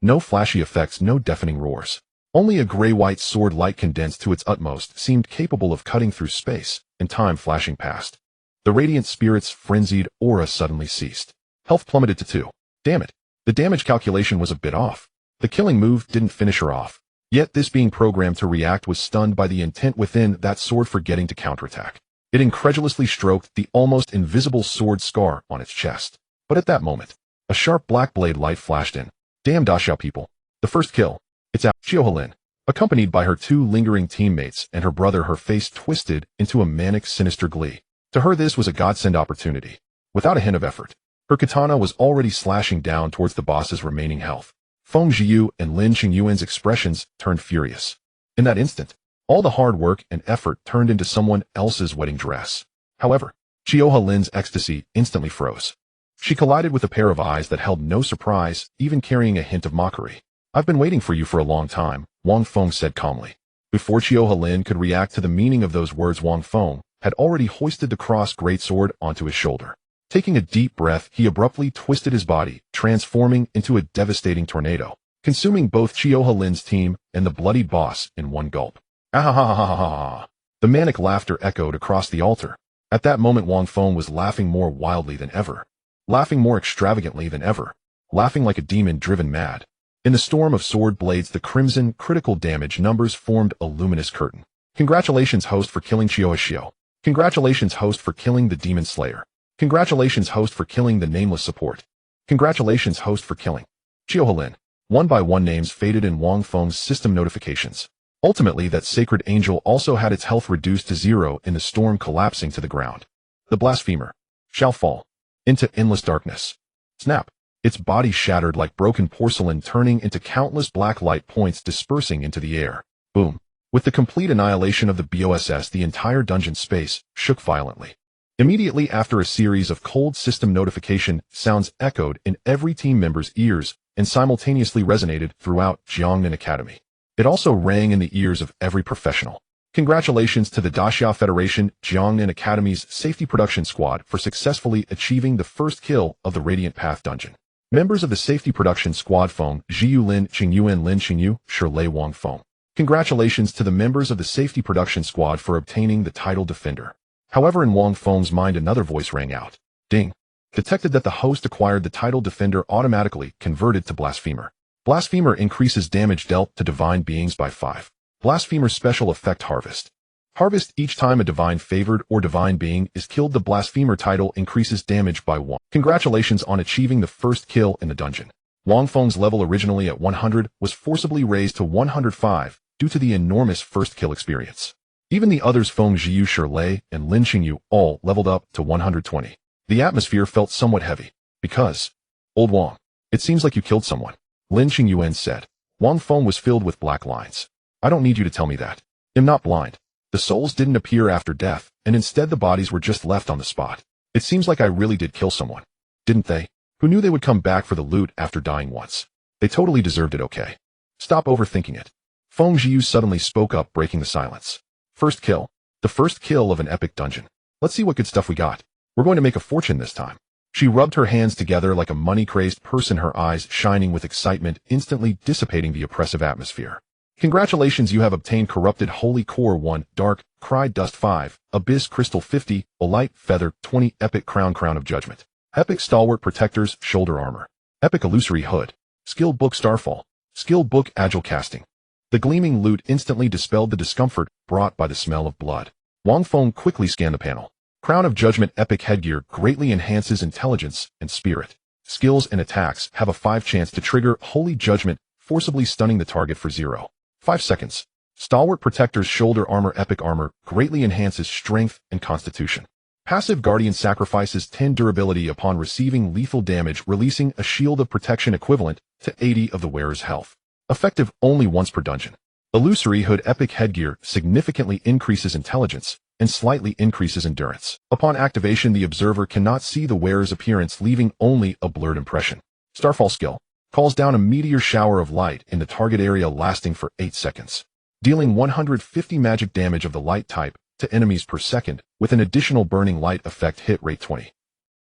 No flashy effects, no deafening roars. Only a gray-white sword, light condensed to its utmost, seemed capable of cutting through space, and time flashing past. The radiant spirit's frenzied aura suddenly ceased. Health plummeted to 2. Damn it. The damage calculation was a bit off. The killing move didn't finish her off. Yet this being programmed to react was stunned by the intent within that sword, forgetting to counterattack. It incredulously stroked the almost invisible sword scar on its chest. But at that moment, a sharp black blade light flashed in. Damn Daxiao people. The first kill. It's out. Xiaohelin, accompanied by her 2 lingering teammates and her brother, her face twisted into a manic, sinister glee. To her, this was a godsend opportunity. Without a hint of effort, her katana was already slashing down towards the boss's remaining health. Feng Ziyu and Lin Xingyuan's expressions turned furious. In that instant, all the hard work and effort turned into someone else's wedding dress. However, Xiaohelin's ecstasy instantly froze. She collided with a pair of eyes that held no surprise, even carrying a hint of mockery. I've been waiting for you for a long time, Wang Feng said calmly. Before Xiaohelin could react to the meaning of those words, Wang Feng had already hoisted the cross greatsword onto his shoulder. Taking a deep breath, he abruptly twisted his body, transforming into a devastating tornado, consuming both Xiaohelin's team and the bloodied boss in one gulp. Ah-ha-ha-ha-ha-ha! The manic laughter echoed across the altar. At that moment, Wang Feng was laughing more wildly than ever, laughing more extravagantly than ever, laughing like a demon driven mad. In the storm of sword blades, the crimson critical damage numbers formed a luminous curtain. Congratulations, host, for killing Xiao. Congratulations, host, for killing the demon slayer. Congratulations, host, for killing the nameless support. Congratulations, host, for killing Xiaohelin. One by one, names faded in Wang Feng's system notifications. Ultimately, that sacred angel also had its health reduced to 0 in the storm, collapsing to the ground. The blasphemer shall fall into endless darkness. Snap! Its body shattered like broken porcelain, turning into countless black light points dispersing into the air. Boom! With the complete annihilation of the BOSS, the entire dungeon space shook violently. Immediately after, a series of cold system notification sounds echoed in every team member's ears and simultaneously resonated throughout Jiangnan Academy. It also rang in the ears of every professional. Congratulations to the Daxia Federation Jiangnan Academy's Safety Production Squad for successfully achieving the first kill of the Radiant Path dungeon. Members of the Safety Production Squad: Feng Ziyu, Lin Xingyuan, Lin Xingyu, Shirlei, Wang Feng. Congratulations to the members of the Safety Production Squad for obtaining the title Defender. However, in Wang Feng's mind, another voice rang out. Ding! Detected that the host acquired the title Defender automatically converted to Blasphemer. Blasphemer increases damage dealt to divine beings by 5. Blasphemer's special effect Harvest. Harvest each time a divine favored or divine being is killed, the Blasphemer title increases damage by 1. Congratulations on achieving the first kill in the dungeon. Wang Feng's level originally at 100 was forcibly raised to 105 due to the enormous first kill experience. Even the others Feng Zhiyu, Shirlei, and Lin Qingyu all leveled up to 120. The atmosphere felt somewhat heavy, because, Old Wang, it seems like you killed someone, Lin Qingyuan said. Wang Feng was filled with black lines. I don't need you to tell me that. I'm not blind. The souls didn't appear after death, and instead the bodies were just left on the spot. It seems like I really did kill someone. Didn't they? Who knew they would come back for the loot after dying once? They totally deserved it, okay? Stop overthinking it. Feng Zhiyu suddenly spoke up, breaking the silence. First kill. The first kill of an epic dungeon. Let's see what good stuff we got. We're going to make a fortune this time. She rubbed her hands together like a money-crazed person, her eyes shining with excitement, instantly dissipating the oppressive atmosphere. Congratulations, you have obtained Corrupted Holy Core 1, Dark, Cry Dust 5, Abyss Crystal 50, Light Feather 20, Epic Crown of Judgment, Epic Stalwart Protectors Shoulder Armor, Epic Illusory Hood, Skill Book Starfall, Skill Book Agile Casting. The gleaming loot instantly dispelled the discomfort brought by the smell of blood. Wang Feng quickly scanned the panel. Crown of Judgment Epic Headgear greatly enhances intelligence and spirit. Skills and attacks have a 5 chance to trigger Holy Judgment, forcibly stunning the target for 0.5 seconds. Stalwart Protector's Shoulder Armor Epic Armor greatly enhances strength and constitution. Passive Guardian sacrifices 10 durability upon receiving lethal damage, releasing a shield of protection equivalent to 80 of the wearer's health. Effective only once per dungeon. Illusory Hood Epic Headgear significantly increases intelligence and slightly increases endurance. Upon activation, the observer cannot see the wearer's appearance, leaving only a blurred impression. Starfall skill calls down a meteor shower of light in the target area lasting for 8 seconds, dealing 150 magic damage of the light type to enemies per second, with an additional burning light effect hit rate 20.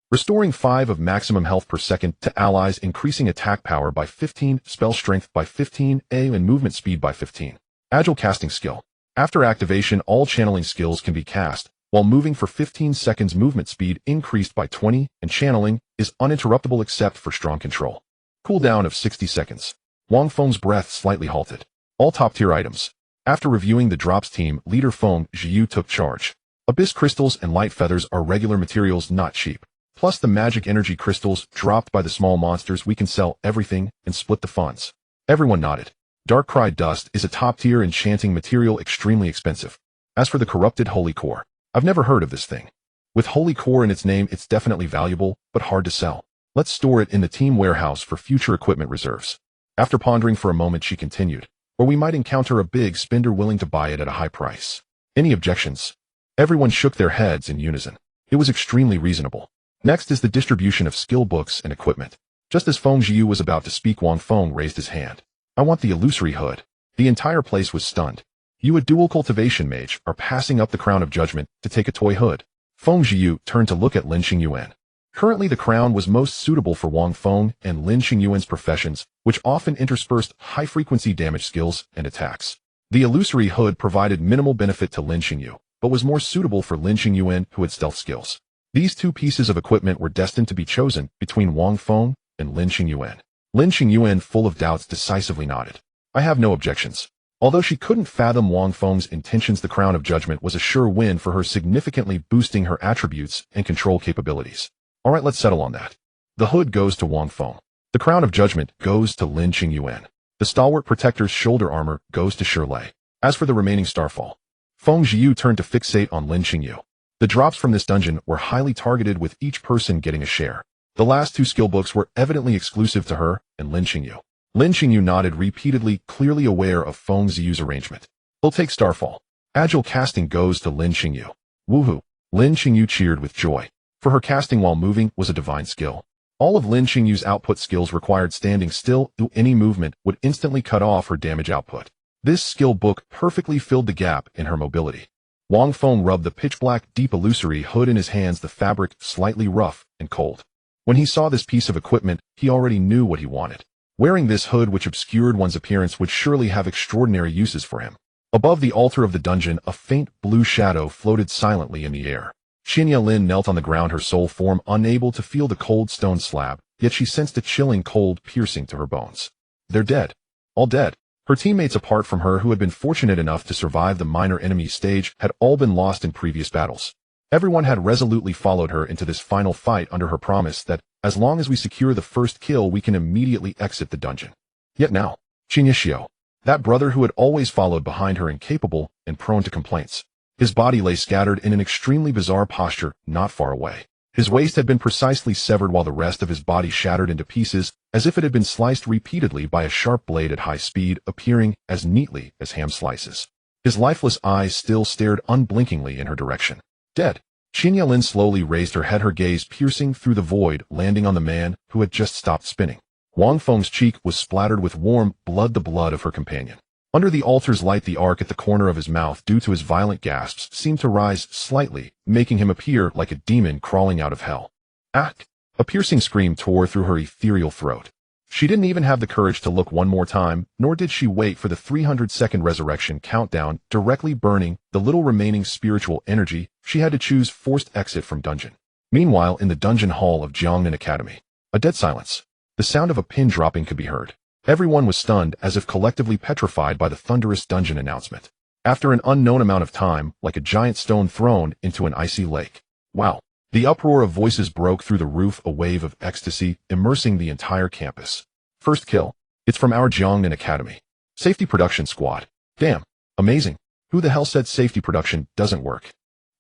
Restoring 5 of maximum health per second to allies, increasing attack power by 15, spell strength by 15, and movement speed by 15. Agile casting skill. After activation, all channeling skills can be cast, while moving for 15 seconds, movement speed increased by 20, and channeling is uninterruptible except for strong control. Cooldown of 60 seconds. Wang Feng's breath slightly halted. All top-tier items. After reviewing the drops, team leader Feng Zhiyu took charge. Abyss crystals and light feathers are regular materials, not cheap. Plus the magic energy crystals dropped by the small monsters, we can sell everything and split the funds. Everyone nodded. Dark Cry Dust is a top-tier enchanting material, extremely expensive. As for the Corrupted Holy Core, I've never heard of this thing. With Holy Core in its name, it's definitely valuable, but hard to sell. Let's store it in the team warehouse for future equipment reserves. After pondering for a moment, she continued, or we might encounter a big spender willing to buy it at a high price. Any objections? Everyone shook their heads in unison. It was extremely reasonable. Next is the distribution of skill books and equipment. Just as Feng Zhiyu was about to speak, Wang Feng raised his hand. I want the Illusory Hood. The entire place was stunned. You, a dual cultivation mage, are passing up the Crown of Judgment to take a toy hood. Feng Zhiyu turned to look at Lin Qingyuan. Currently the crown was most suitable for Wang Feng and Lin Qingyuan's professions, which often interspersed high-frequency damage skills and attacks. The Illusory Hood provided minimal benefit to Lin Qingyu, but was more suitable for Lin Qingyuan, who had stealth skills. These two pieces of equipment were destined to be chosen between Wang Feng and Lin Qingyuan. Lin Qingyuan, full of doubts, decisively nodded. I have no objections. Although she couldn't fathom Wang Feng's intentions, the Crown of Judgment was a sure win for her, significantly boosting her attributes and control capabilities. Alright, let's settle on that. The hood goes to Wang Feng. The Crown of Judgment goes to Lin Qingyuan. The Stalwart Protector's Shoulder Armor goes to Shirlei. As for the remaining Starfall, Feng Zhiyu turned to fixate on Lin Qingyu. The drops from this dungeon were highly targeted, with each person getting a share. The last 2 skill books were evidently exclusive to her and Lin Qingyu. Lin Qingyu nodded repeatedly, clearly aware of Feng Zhiyu's arrangement. He'll take Starfall. Agile casting goes to Lin Qingyu. Woohoo! Lin Qingyu cheered with joy. For her, casting while moving was a divine skill. All of Lin Qingyu's output skills required standing still, though any movement would instantly cut off her damage output. This skill book perfectly filled the gap in her mobility. Wang Feng rubbed the pitch-black deep illusory hood in his hands, the fabric slightly rough and cold. When he saw this piece of equipment, he already knew what he wanted. Wearing this hood, which obscured one's appearance, would surely have extraordinary uses for him. Above the altar of the dungeon, a faint blue shadow floated silently in the air. Xinya Lin knelt on the ground, her soul form unable to feel the cold stone slab, yet she sensed a chilling cold piercing to her bones. They're dead. All dead. Her teammates apart from her who had been fortunate enough to survive the minor enemy stage had all been lost in previous battles. Everyone had resolutely followed her into this final fight under her promise that, as long as we secure the first kill, we can immediately exit the dungeon. Yet now, Xinya Xiao, that brother who had always followed behind her, incapable and prone to complaints. His body lay scattered in an extremely bizarre posture not far away. His waist had been precisely severed while the rest of his body shattered into pieces, as if it had been sliced repeatedly by a sharp blade at high speed, appearing as neatly as ham slices. His lifeless eyes still stared unblinkingly in her direction. Dead. Xinya Lin slowly raised her head, her gaze piercing through the void, landing on the man who had just stopped spinning. Wang Feng's cheek was splattered with warm blood, the blood of her companion. Under the altar's light, the arc at the corner of his mouth, due to his violent gasps, seemed to rise slightly, making him appear like a demon crawling out of hell. Ah! A piercing scream tore through her ethereal throat. She didn't even have the courage to look one more time, nor did she wait for the 300-second resurrection countdown, directly burning the little remaining spiritual energy. She had to choose forced exit from dungeon. Meanwhile, in the dungeon hall of Jiangnan Academy, a dead silence. The sound of a pin dropping could be heard. Everyone was stunned, as if collectively petrified by the thunderous dungeon announcement. After an unknown amount of time, like a giant stone thrown into an icy lake. Wow! The uproar of voices broke through the roof, a wave of ecstasy, immersing the entire campus. First kill. It's from our Jiangnan Academy. Safety production squad. Damn. Amazing. Who the hell said safety production doesn't work?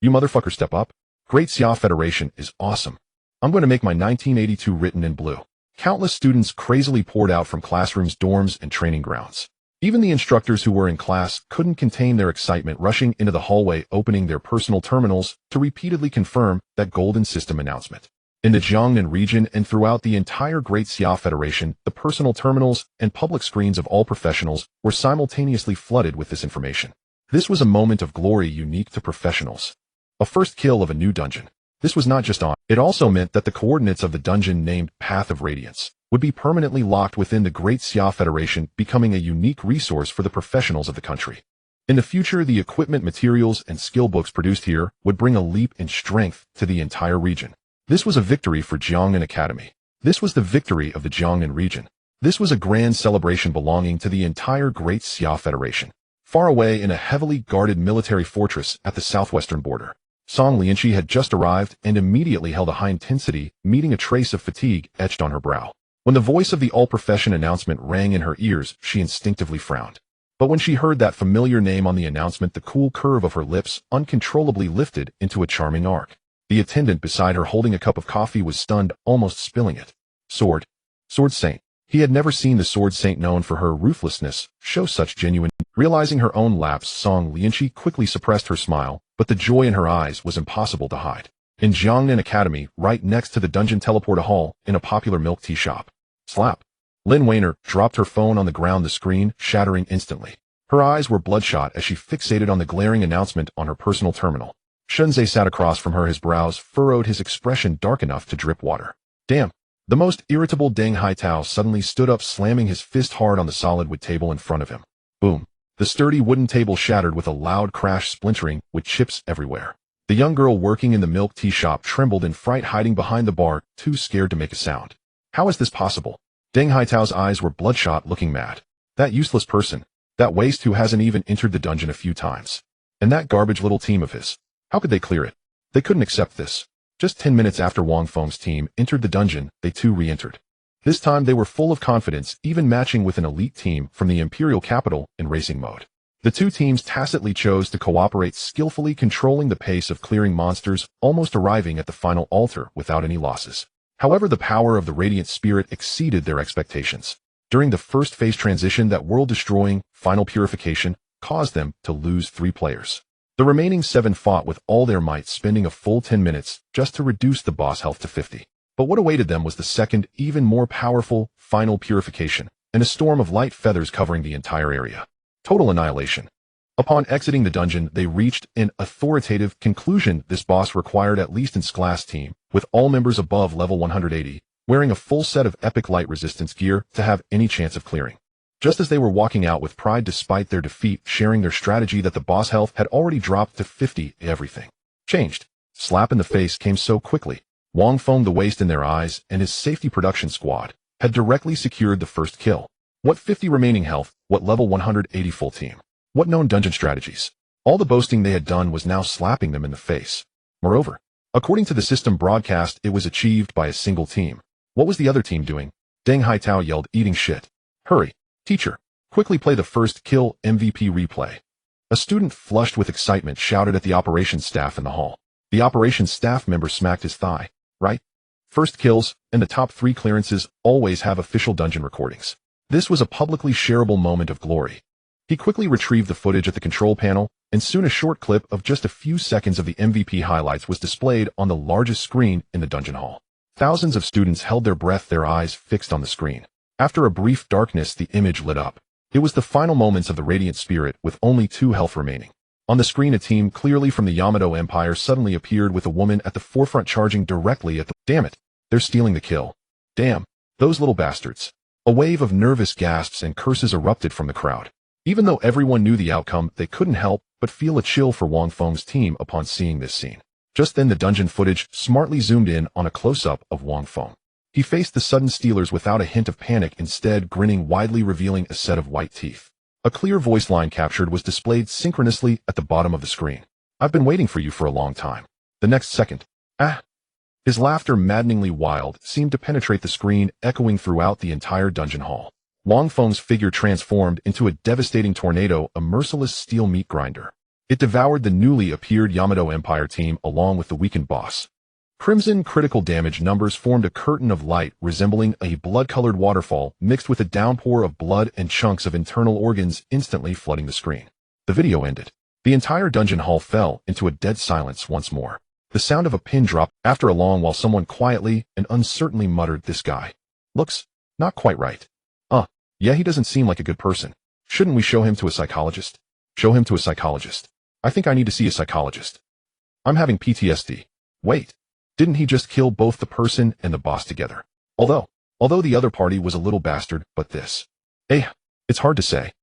You motherfucker, step up. Great Xia Federation is awesome. I'm going to make my 1982 written in blue. Countless students crazily poured out from classrooms, dorms, and training grounds. Even the instructors who were in class couldn't contain their excitement, rushing into the hallway, opening their personal terminals to repeatedly confirm that golden system announcement. In the Jiangnan region and throughout the entire Great Xia Federation, the personal terminals and public screens of all professionals were simultaneously flooded with this information. This was a moment of glory unique to professionals. A first kill of a new dungeon. This was not just on. It also meant that the coordinates of the dungeon named Path of Radiance would be permanently locked within the Great Xia Federation, becoming a unique resource for the professionals of the country. In the future, the equipment, materials, and skill books produced here would bring a leap in strength to the entire region. This was a victory for Jiangnan Academy. This was the victory of the Jiangnan region. This was a grand celebration belonging to the entire Great Xia Federation. Far away in a heavily guarded military fortress at the southwestern border, Song Lianqi had just arrived and immediately held a high intensity, meeting a trace of fatigue etched on her brow. When the voice of the all-profession announcement rang in her ears, she instinctively frowned. But when she heard that familiar name on the announcement, the cool curve of her lips uncontrollably lifted into a charming arc. The attendant beside her, holding a cup of coffee, was stunned, almost spilling it. Sword Saint. He had never seen the Sword Saint, known for her ruthlessness, show such genuine. Realizing her own lapse, Song Lianqi quickly suppressed her smile, but the joy in her eyes was impossible to hide. In Jiangnan Academy, right next to the dungeon teleport hall, in a popular milk tea shop. Slap. Lin Weiner dropped her phone on the ground, the screen shattering instantly. Her eyes were bloodshot as she fixated on the glaring announcement on her personal terminal. Shunzhe sat across from her, his brows furrowed, his expression dark enough to drip water. Damn. The most irritable Deng Haitao suddenly stood up, slamming his fist hard on the solid wood table in front of him. Boom. The sturdy wooden table shattered with a loud crash, splintering, with chips everywhere. The young girl working in the milk tea shop trembled in fright, hiding behind the bar, too scared to make a sound. How is this possible? Deng Haitao's eyes were bloodshot, looking mad. That useless person. That waste who hasn't even entered the dungeon a few times. And that garbage little team of his. How could they clear it? They couldn't accept this. Just 10 minutes after Wang Feng's team entered the dungeon, they too re-entered. This time they were full of confidence, even matching with an elite team from the imperial capital in racing mode. The two teams tacitly chose to cooperate, skillfully controlling the pace of clearing monsters, almost arriving at the final altar without any losses. However, the power of the radiant spirit exceeded their expectations. During the first phase transition, that world-destroying final purification caused them to lose 3 players. The remaining 7 fought with all their might, spending a full 10 minutes just to reduce the boss health to 50. But what awaited them was the second, even more powerful, final purification, and a storm of light feathers covering the entire area. Total annihilation. Upon exiting the dungeon, they reached an authoritative conclusion. This boss required at least its class team, with all members above level 180, wearing a full set of epic light resistance gear to have any chance of clearing. Just as they were walking out with pride despite their defeat, sharing their strategy that the boss health had already dropped to 50, everything changed. slap in the face came so quickly. Wang Feng, the waste in their eyes, and his safety production squad had directly secured the first kill. What 50 remaining health? What level 180 full team? What known dungeon strategies? All the boasting they had done was now slapping them in the face. Moreover, according to the system broadcast, it was achieved by a single team. What was the other team doing? Deng Haitao yelled, eating shit. Hurry, teacher. Quickly play the first kill MVP replay. A student flushed with excitement shouted at the operations staff in the hall. The operations staff member smacked his thigh. Right? First kills and the top 3 clearances always have official dungeon recordings. This was a publicly shareable moment of glory. He quickly retrieved the footage at the control panel, and soon a short clip of just a few seconds of the MVP highlights was displayed on the largest screen in the dungeon hall. Thousands of students held their breath, their eyes fixed on the screen. After a brief darkness, the image lit up. It was the final moments of the Radiant Spirit with only 2 health remaining. On the screen, a team clearly from the Yamato Empire suddenly appeared with a woman at the forefront charging directly at the— Damn it! They're stealing the kill. Damn! Those little bastards! A wave of nervous gasps and curses erupted from the crowd. Even though everyone knew the outcome, they couldn't help but feel a chill for Wang Feng's team upon seeing this scene. Just then the dungeon footage smartly zoomed in on a close-up of Wang Feng. He faced the sudden stealers without a hint of panic, instead grinning widely, revealing a set of white teeth. A clear voice line captured was displayed synchronously at the bottom of the screen. I've been waiting for you for a long time. The next second. Ah! His laughter, maddeningly wild, seemed to penetrate the screen, echoing throughout the entire dungeon hall. Wang Feng's figure transformed into a devastating tornado, a merciless steel meat grinder. It devoured the newly appeared Yamato Empire team along with the weakened boss. Crimson critical damage numbers formed a curtain of light resembling a blood-colored waterfall mixed with a downpour of blood and chunks of internal organs instantly flooding the screen. The video ended. The entire dungeon hall fell into a dead silence once more. The sound of a pin drop after a long while. Someone quietly and uncertainly muttered, "This guy looks not quite right. Yeah, he doesn't seem like a good person. Shouldn't we show him to a psychologist? Show him to a psychologist. I think I need to see a psychologist. I'm having PTSD. Wait. Didn't he just kill both the person and the boss together? Although the other party was a little bastard, but this. It's hard to say.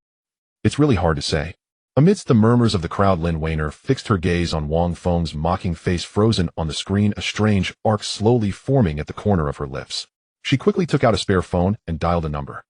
It's really hard to say." Amidst the murmurs of the crowd, Lin Weiner fixed her gaze on Wang Feng's mocking face, frozen on the screen, a strange arc slowly forming at the corner of her lips. She quickly took out a spare phone and dialed a number.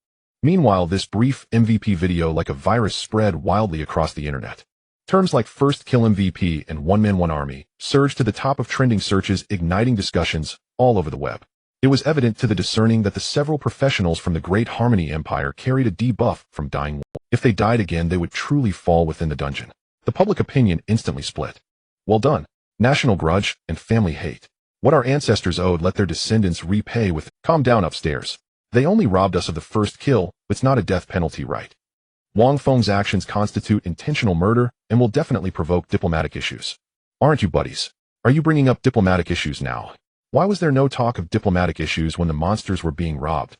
Meanwhile, this brief MVP video like a virus spread wildly across the internet. Terms like first kill MVP and one man one army surged to the top of trending searches, igniting discussions all over the web. It was evident to the discerning that the several professionals from the Great Harmony Empire carried a debuff from dying. If they died again, they would truly fall within the dungeon. The public opinion instantly split. Well done. National grudge and family hate. What our ancestors owed, let their descendants repay with— Calm down upstairs. They only robbed us of the first kill. It's not a death penalty, right? Wang Feng's actions constitute intentional murder and will definitely provoke diplomatic issues. Aren't you, buddies? Are you bringing up diplomatic issues now? Why was there no talk of diplomatic issues when the monsters were being robbed?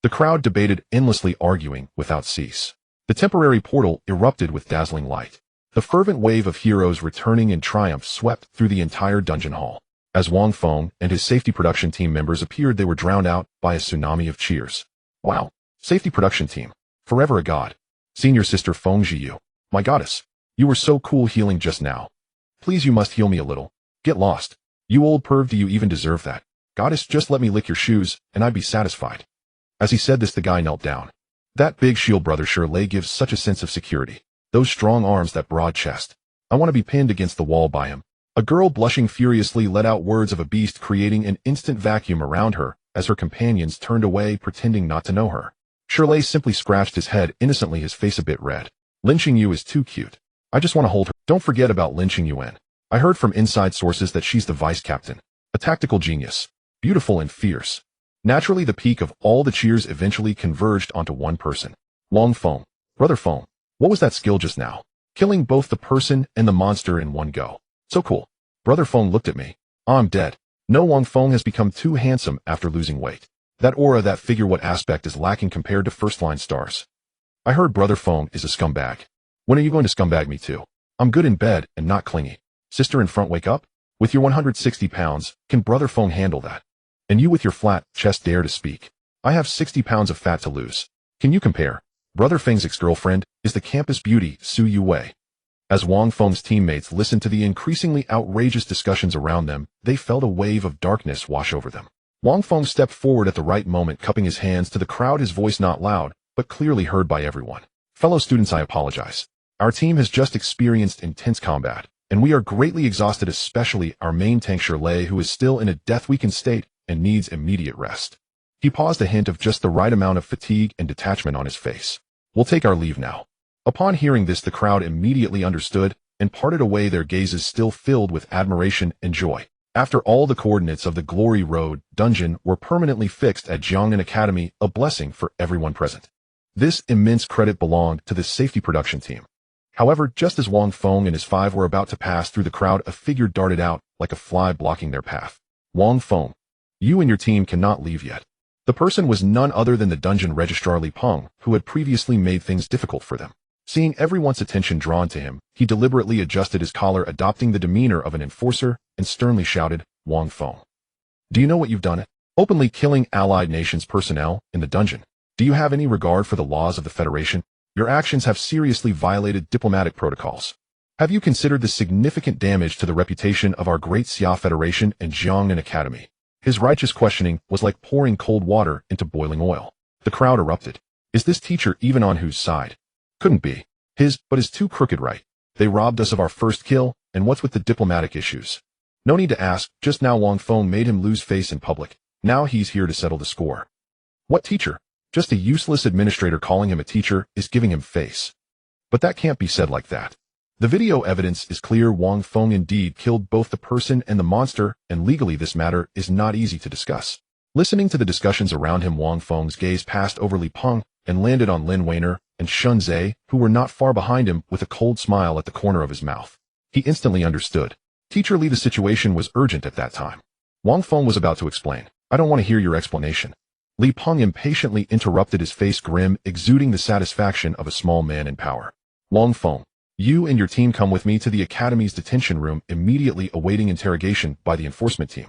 The crowd debated, endlessly arguing without cease. The temporary portal erupted with dazzling light. The fervent wave of heroes returning in triumph swept through the entire dungeon hall. As Wang Feng and his safety production team members appeared, they were drowned out by a tsunami of cheers. Wow! Safety production team. Forever a god. Senior sister Feng Zhiyu. My goddess. You were so cool healing just now. Please, you must heal me a little. Get lost. You old perv, do you even deserve that? Goddess, just let me lick your shoes, and I'd be satisfied. As he said this, the guy knelt down. That big shield, brother surely gives such a sense of security. Those strong arms, that broad chest. I want to be pinned against the wall by him. A girl blushing furiously let out words of a beast, creating an instant vacuum around her as her companions turned away, pretending not to know her. Shirley simply scratched his head innocently, his face a bit red. Lynching you is too cute. I just want to hold her. Don't forget about lynching Yuan. I heard from inside sources that she's the vice captain. A tactical genius. Beautiful and fierce. Naturally, the peak of all the cheers eventually converged onto one person. Wang Feng. Brother Feng. What was that skill just now? Killing both the person and the monster in one go. So cool. Brother Feng looked at me. I'm dead. No, Wang Feng has become too handsome after losing weight. That aura, that figure, what aspect is lacking compared to first-line stars? I heard Brother Feng is a scumbag. When are you going to scumbag me too? I'm good in bed and not clingy. Sister in front, wake up. With your 160 pounds, can Brother Feng handle that? And you with your flat chest dare to speak? I have 60 pounds of fat to lose. Can you compare? Brother Feng's ex-girlfriend is the campus beauty Su Yuwei. As Wang Feng's teammates listened to the increasingly outrageous discussions around them, they felt a wave of darkness wash over them. Wang Feng stepped forward at the right moment, cupping his hands to the crowd, his voice not loud, but clearly heard by everyone. Fellow students, I apologize. Our team has just experienced intense combat, and we are greatly exhausted, especially our main tank Shirley, who is still in a death-weakened state and needs immediate rest. He paused, a hint of just the right amount of fatigue and detachment on his face. We'll take our leave now. Upon hearing this, the crowd immediately understood and parted away, their gazes still filled with admiration and joy. After all, the coordinates of the Glory Road dungeon were permanently fixed at Jiangnan Academy, a blessing for everyone present. This immense credit belonged to the safety production team. However, just as Wang Feng and his 5 were about to pass through the crowd, a figure darted out like a fly, blocking their path. Wang Feng, you and your team cannot leave yet. The person was none other than the dungeon registrar Li Peng, who had previously made things difficult for them. Seeing everyone's attention drawn to him, he deliberately adjusted his collar, adopting the demeanor of an enforcer, and sternly shouted, Wang Feng, do you know what you've done? Openly killing allied nations' personnel in the dungeon. Do you have any regard for the laws of the Federation? Your actions have seriously violated diplomatic protocols. Have you considered the significant damage to the reputation of our great Xia Federation and Jiangnan Academy? His righteous questioning was like pouring cold water into boiling oil. The crowd erupted. Is this teacher even on whose side? Couldn't be his, but is too crooked, right? They robbed us of our first kill, and what's with the diplomatic issues? No need to ask, just now Wang Feng made him lose face in public. Now he's here to settle the score. What teacher? Just a useless administrator. Calling him a teacher is giving him face. But that can't be said like that. The video evidence is clear. Wang Feng indeed killed both the person and the monster, and legally this matter is not easy to discuss. Listening to the discussions around him, Wang Feng's gaze passed over Li Peng and landed on Lin Weiner and Shun Zhe, who were not far behind him, with a cold smile at the corner of his mouth. He instantly understood. Teacher Li, the situation was urgent at that time. Wang Feng was about to explain. I don't want to hear your explanation. Li Peng impatiently interrupted, his face grim, exuding the satisfaction of a small man in power. Wang Feng, you and your team come with me to the Academy's detention room, immediately awaiting interrogation by the enforcement team.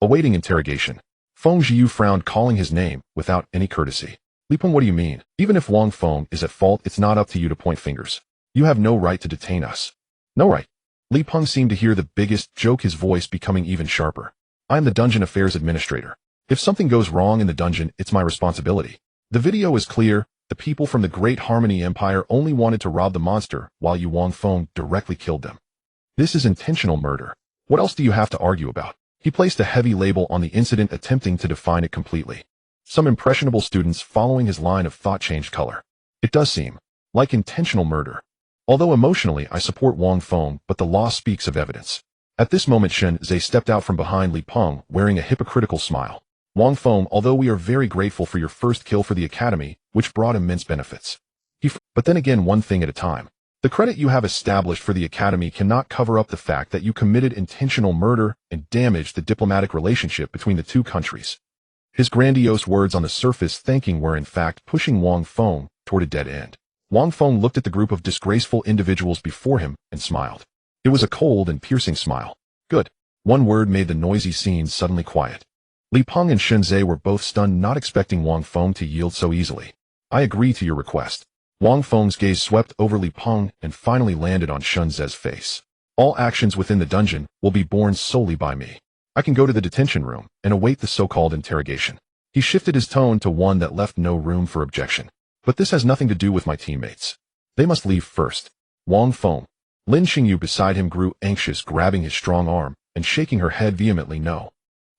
Awaiting interrogation. Feng Zhiyu frowned, calling his name without any courtesy. Li Peng, what do you mean? Even if Wang Feng is at fault, it's not up to you to point fingers. You have no right to detain us. No right. Li Peng seemed to hear the biggest joke, his voice becoming even sharper. I am the Dungeon Affairs Administrator. If something goes wrong in the dungeon, it's my responsibility. The video is clear. The people from the Great Harmony Empire only wanted to rob the monster, while you, Wang Feng, directly killed them. This is intentional murder. What else do you have to argue about? He placed a heavy label on the incident, attempting to define it completely. Some impressionable students following his line of thought changed color. It does seem like intentional murder. Although emotionally I support Wang Feng, but the law speaks of evidence. At this moment, Shun Zhe stepped out from behind Li Peng, wearing a hypocritical smile. Wang Feng, although we are very grateful for your first kill for the Academy, which brought immense benefits. But then again, one thing at a time. The credit you have established for the Academy cannot cover up the fact that you committed intentional murder and damaged the diplomatic relationship between the two countries. His grandiose words on the surface thanking were in fact pushing Wang Feng toward a dead end. Wang Feng looked at the group of disgraceful individuals before him and smiled. It was a cold and piercing smile. Good. One word made the noisy scene suddenly quiet. Li Peng and Shun Zhe were both stunned, not expecting Wang Feng to yield so easily. I agree to your request. Wang Feng's gaze swept over Li Peng and finally landed on Shun Zhe's face. All actions within the dungeon will be borne solely by me. I can go to the detention room and await the so-called interrogation. He shifted his tone to one that left no room for objection. But this has nothing to do with my teammates. They must leave first. Wang Feng. Lin Xingyu beside him grew anxious, grabbing his strong arm and shaking her head vehemently. No.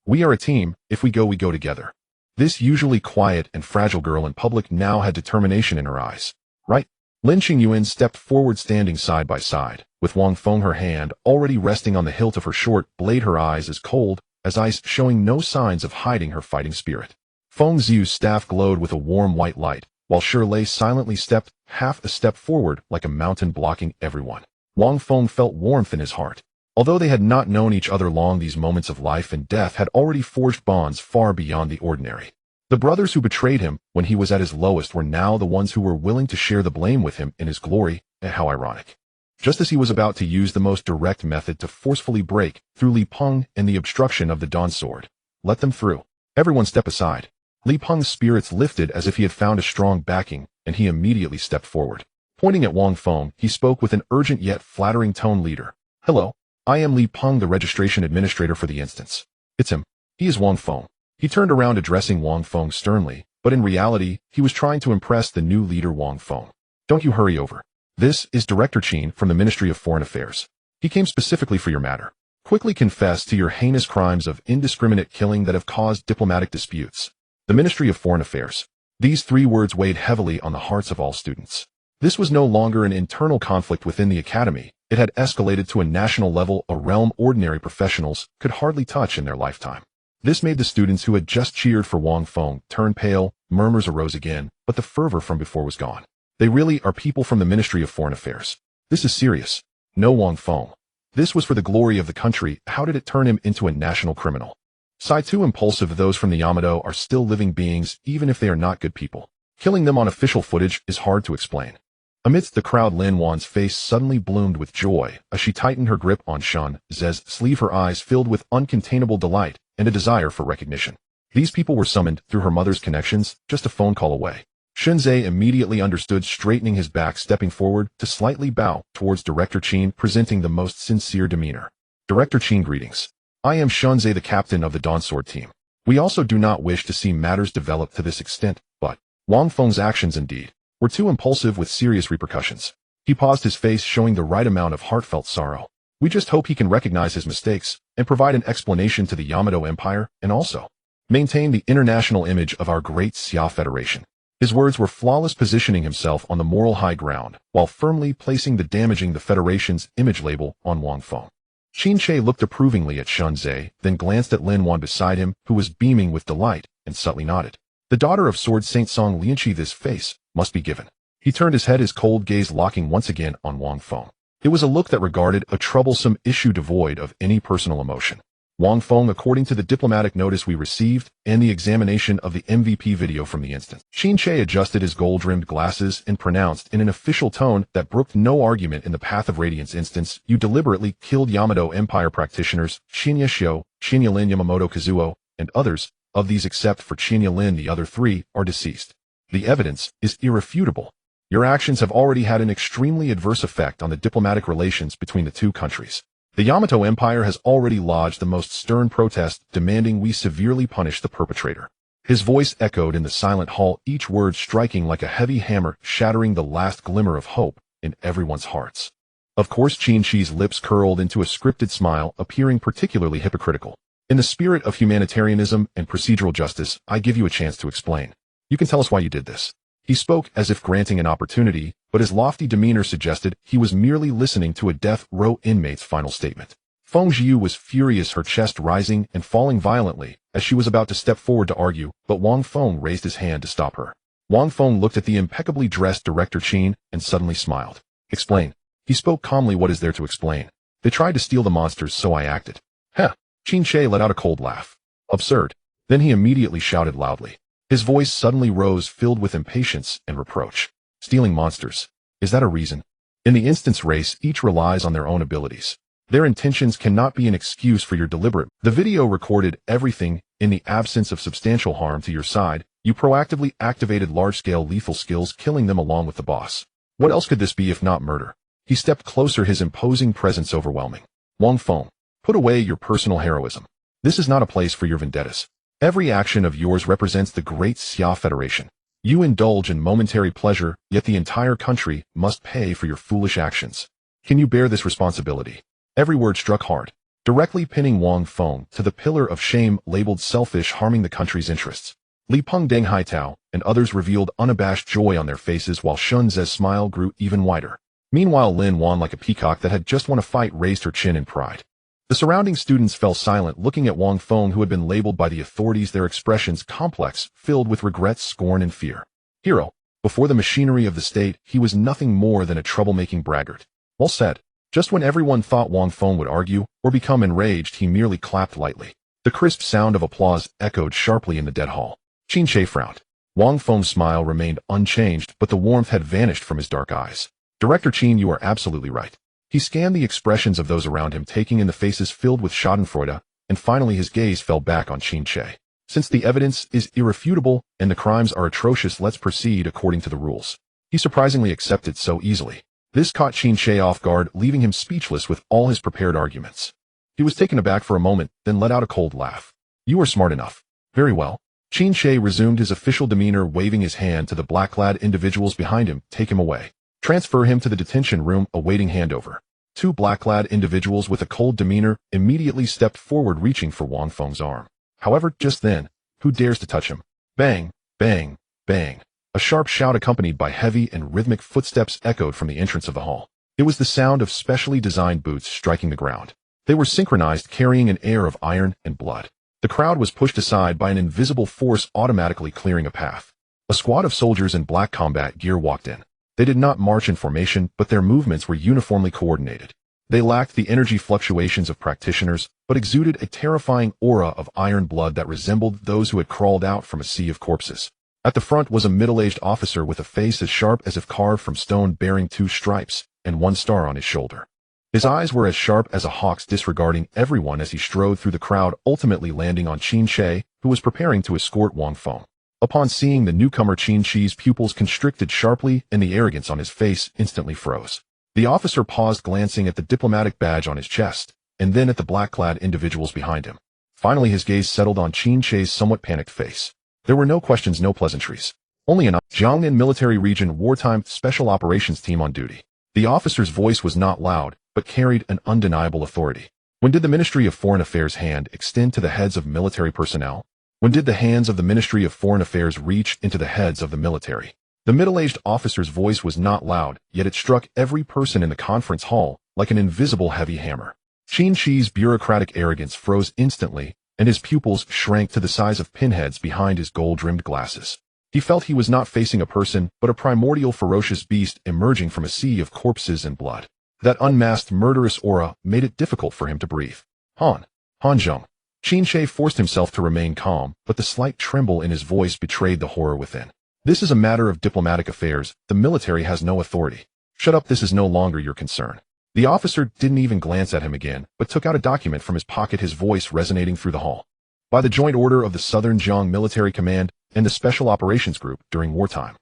We are a team. If we go together. This usually quiet and fragile girl in public now had determination in her eyes. Right? Lin Xingyuan stepped forward, standing side by side, with Wang Feng, her hand already resting on the hilt of her short blade, her eyes as cold as ice, showing no signs of hiding her fighting spirit. Feng Ziyu's staff glowed with a warm white light, while Shirley silently stepped half a step forward like a mountain, blocking everyone. Wang Feng felt warmth in his heart. Although they had not known each other long, these moments of life and death had already forged bonds far beyond the ordinary. The brothers who betrayed him when he was at his lowest were now the ones who were willing to share the blame with him in his glory, and how ironic. Just as he was about to use the most direct method to forcefully break through Li Peng and the obstruction of the Dawn Sword. Let them through. Everyone step aside. Li Peng's spirits lifted as if he had found a strong backing, and he immediately stepped forward. Pointing at Wang Feng, he spoke with an urgent yet flattering tone. Leader. Hello. I am Li Peng, the registration administrator for the instance. It's him. He is Wang Feng. He turned around addressing Wang Feng sternly, but in reality, he was trying to impress the new leader Wang Feng. Don't you hurry over. This is Director Qin from the Ministry of Foreign Affairs. He came specifically for your matter. Quickly confess to your heinous crimes of indiscriminate killing that have caused diplomatic disputes. The Ministry of Foreign Affairs. These three words weighed heavily on the hearts of all students. This was no longer an internal conflict within the academy. It had escalated to a national level, a realm ordinary professionals could hardly touch in their lifetime. This made the students who had just cheered for Wang Feng turn pale. Murmurs arose again, but the fervor from before was gone. They really are people from the Ministry of Foreign Affairs. This is serious. No, Wang Feng. This was for the glory of the country. How did it turn him into a national criminal? Too impulsive. Those from the Yamato are still living beings, even if they are not good people. Killing them on official footage is hard to explain. Amidst the crowd, Lin Wan's face suddenly bloomed with joy as she tightened her grip on Shun Ze's sleeve, her eyes filled with uncontainable delight and a desire for recognition. These people were summoned through her mother's connections, just a phone call away. Shun Ze immediately understood, straightening his back, stepping forward to slightly bow towards Director Qin, presenting the most sincere demeanor. Director Qin, greetings. I am Shun Ze, the captain of the Dawn Sword team. We also do not wish to see matters develop to this extent, but Wang Feng's actions indeed were too impulsive with serious repercussions. He paused, his face showing the right amount of heartfelt sorrow. We just hope he can recognize his mistakes and provide an explanation to the Yamato Empire and also maintain the international image of our great Xia Federation. His words were flawless, positioning himself on the moral high ground while firmly placing the damaging the Federation's image label on Wang Feng. Qin Che looked approvingly at Shun Ze, then glanced at Lin Wan beside him, who was beaming with delight, and subtly nodded. The daughter of Sword Saint Song Lianqi, this face must be given. He turned his head, his cold gaze locking once again on Wang Feng. It was a look that regarded a troublesome issue devoid of any personal emotion. Wang Feng, according to the diplomatic notice we received and the examination of the MVP video from the instance. Qin Che adjusted his gold-rimmed glasses and pronounced in an official tone that brooked no argument, in the Path of Radiance instance, you deliberately killed Yamato Empire practitioners Shinya Shio, Shinya Lin, Yamamoto Kazuo, and others. Of these, except for Shinya Lin, the other three are deceased. The evidence is irrefutable. Your actions have already had an extremely adverse effect on the diplomatic relations between the two countries. The Yamato Empire has already lodged the most stern protest, demanding we severely punish the perpetrator. His voice echoed in the silent hall, each word striking like a heavy hammer, shattering the last glimmer of hope in everyone's hearts. Of course, Qin Chi's lips curled into a scripted smile, appearing particularly hypocritical. In the spirit of humanitarianism and procedural justice, I give you a chance to explain. You can tell us why you did this. He spoke as if granting an opportunity, but his lofty demeanor suggested he was merely listening to a death row inmate's final statement. Feng Jiu was furious, her chest rising and falling violently as she was about to step forward to argue, but Wang Feng raised his hand to stop her. Wang Feng looked at the impeccably dressed Director Qin and suddenly smiled. Explain. He spoke calmly. What is there to explain? They tried to steal the monsters, so I acted. Heh. Qin Che let out a cold laugh. Absurd. Then he immediately shouted loudly. His voice suddenly rose, filled with impatience and reproach. Stealing monsters. Is that a reason? In the instance race, each relies on their own abilities. Their intentions cannot be an excuse for your deliberate. The video recorded everything. In the absence of substantial harm to your side, you proactively activated large-scale lethal skills, killing them along with the boss. What else could this be if not murder? He stepped closer, his imposing presence overwhelming. Wang Feng, put away your personal heroism. This is not a place for your vendettas. Every action of yours represents the great Xia Federation. You indulge in momentary pleasure, yet the entire country must pay for your foolish actions. Can you bear this responsibility? Every word struck hard, directly pinning Wang Feng to the pillar of shame labeled selfish, harming the country's interests. Li Peng, Deng Haitao, and others revealed unabashed joy on their faces, while Shun Ze's smile grew even wider. Meanwhile, Lin Wan, like a peacock that had just won a fight, raised her chin in pride. The surrounding students fell silent, looking at Wang Feng, who had been labeled by the authorities, their expressions complex, filled with regret, scorn, and fear. Hero. Before the machinery of the state, he was nothing more than a troublemaking braggart. Well said. Just when everyone thought Wang Feng would argue or become enraged, he merely clapped lightly. The crisp sound of applause echoed sharply in the dead hall. Qin Che frowned. Wang Feng's smile remained unchanged, but the warmth had vanished from his dark eyes. Director Qin, you are absolutely right. He scanned the expressions of those around him, taking in the faces filled with schadenfreude, and finally his gaze fell back on Qin Che. Since the evidence is irrefutable and the crimes are atrocious, let's proceed according to the rules. He surprisingly accepted so easily. This caught Qin Shi off guard, leaving him speechless with all his prepared arguments. He was taken aback for a moment, then let out a cold laugh. You are smart enough. Very well. Qin Shi resumed his official demeanor, waving his hand to the black-clad individuals behind him. Take him away. Transfer him to the detention room awaiting handover. Two black-clad individuals with a cold demeanor immediately stepped forward, reaching for Wang Feng's arm. However, just then, who dares to touch him? Bang, bang, bang. A sharp shout accompanied by heavy and rhythmic footsteps echoed from the entrance of the hall. It was the sound of specially designed boots striking the ground. They were synchronized, carrying an air of iron and blood. The crowd was pushed aside by an invisible force, automatically clearing a path. A squad of soldiers in black combat gear walked in. They did not march in formation, but their movements were uniformly coordinated. They lacked the energy fluctuations of practitioners, but exuded a terrifying aura of iron blood that resembled those who had crawled out from a sea of corpses. At the front was a middle-aged officer with a face as sharp as if carved from stone, bearing 2 stripes and 1 star on his shoulder. His eyes were as sharp as a hawk's, disregarding everyone as he strode through the crowd, ultimately landing on Qin Shi, who was preparing to escort Wang Feng. Upon seeing the newcomer, Qin Shi's pupils constricted sharply, and the arrogance on his face instantly froze. The officer paused, glancing at the diplomatic badge on his chest, and then at the black-clad individuals behind him. Finally, his gaze settled on Qin Shi's somewhat panicked face. There were no questions, no pleasantries. Only an Jiangnan Military Region Wartime Special Operations Team on duty. The officer's voice was not loud, but carried an undeniable authority. When did the Ministry of Foreign Affairs' hand extend to the heads of military personnel? When did the hands of the Ministry of Foreign Affairs reach into the heads of the military? The middle-aged officer's voice was not loud, yet it struck every person in the conference hall like an invisible heavy hammer. Qin Shi's bureaucratic arrogance froze instantly, and his pupils shrank to the size of pinheads behind his gold-rimmed glasses. He felt he was not facing a person, but a primordial ferocious beast emerging from a sea of corpses and blood. That unmasked murderous aura made it difficult for him to breathe. Hanzhong. Qin Shi forced himself to remain calm, but the slight tremble in his voice betrayed the horror within. This is a matter of diplomatic affairs. The military has no authority. Shut up, this is no longer your concern. The officer didn't even glance at him again, but took out a document from his pocket, his voice resonating through the hall. By the joint order of the Southern Jiang Military Command and the Special Operations Group during wartime.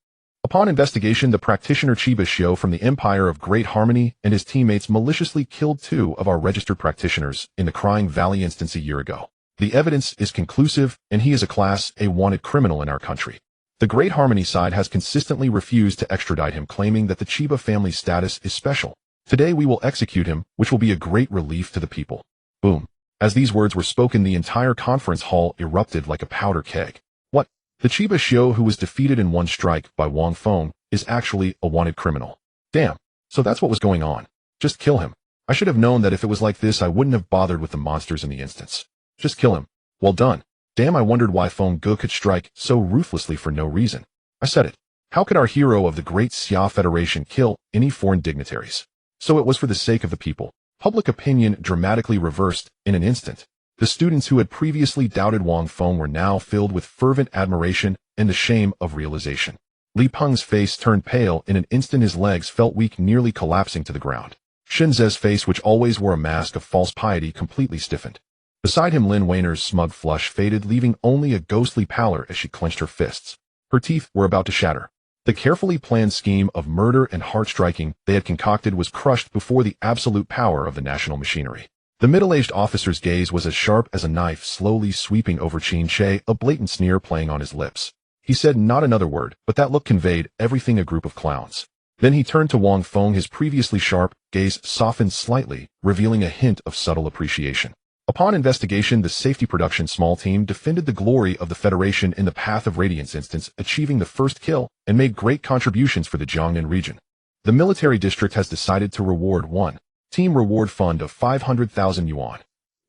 Upon investigation, the practitioner Chiba Shio from the Empire of Great Harmony and his teammates maliciously killed 2 of our registered practitioners in the Crying Valley instance a year ago. The evidence is conclusive, and he is a Class A wanted criminal in our country. The Great Harmony side has consistently refused to extradite him, claiming that the Chiba family's status is special. Today we will execute him, which will be a great relief to the people. Boom. As these words were spoken, the entire conference hall erupted like a powder keg. What? The Chiba Shio, who was defeated in 1 strike by Wang Feng, is actually a wanted criminal. Damn. So that's what was going on. Just kill him. I should have known that if it was like this, I wouldn't have bothered with the monsters in the instance. Just kill him. Well done. Damn, I wondered why Feng Ge could strike so ruthlessly for no reason. I said it. How could our hero of the Great Xia Federation kill any foreign dignitaries? So it was for the sake of the people. Public opinion dramatically reversed in an instant. The students who had previously doubted Wang Feng were now filled with fervent admiration and the shame of realization. Li Peng's face turned pale in an instant. His legs felt weak, nearly collapsing to the ground. Shen Ze's face, which always wore a mask of false piety, completely stiffened. Beside him, Lin Weiner's smug flush faded, leaving only a ghostly pallor as she clenched her fists. Her teeth were about to shatter. The carefully planned scheme of murder and heart-striking they had concocted was crushed before the absolute power of the national machinery. The middle-aged officer's gaze was as sharp as a knife, slowly sweeping over Qin Shi, a blatant sneer playing on his lips. He said not another word, but that look conveyed everything: a group of clowns. Then he turned to Wang Feng, his previously sharp gaze softened slightly, revealing a hint of subtle appreciation. Upon investigation, the Safety Production Small Team defended the glory of the Federation in the Path of Radiance instance, achieving the first kill, and made great contributions for the Jiangnan region. The military district has decided to reward 1. Team reward fund of 500,000 yuan.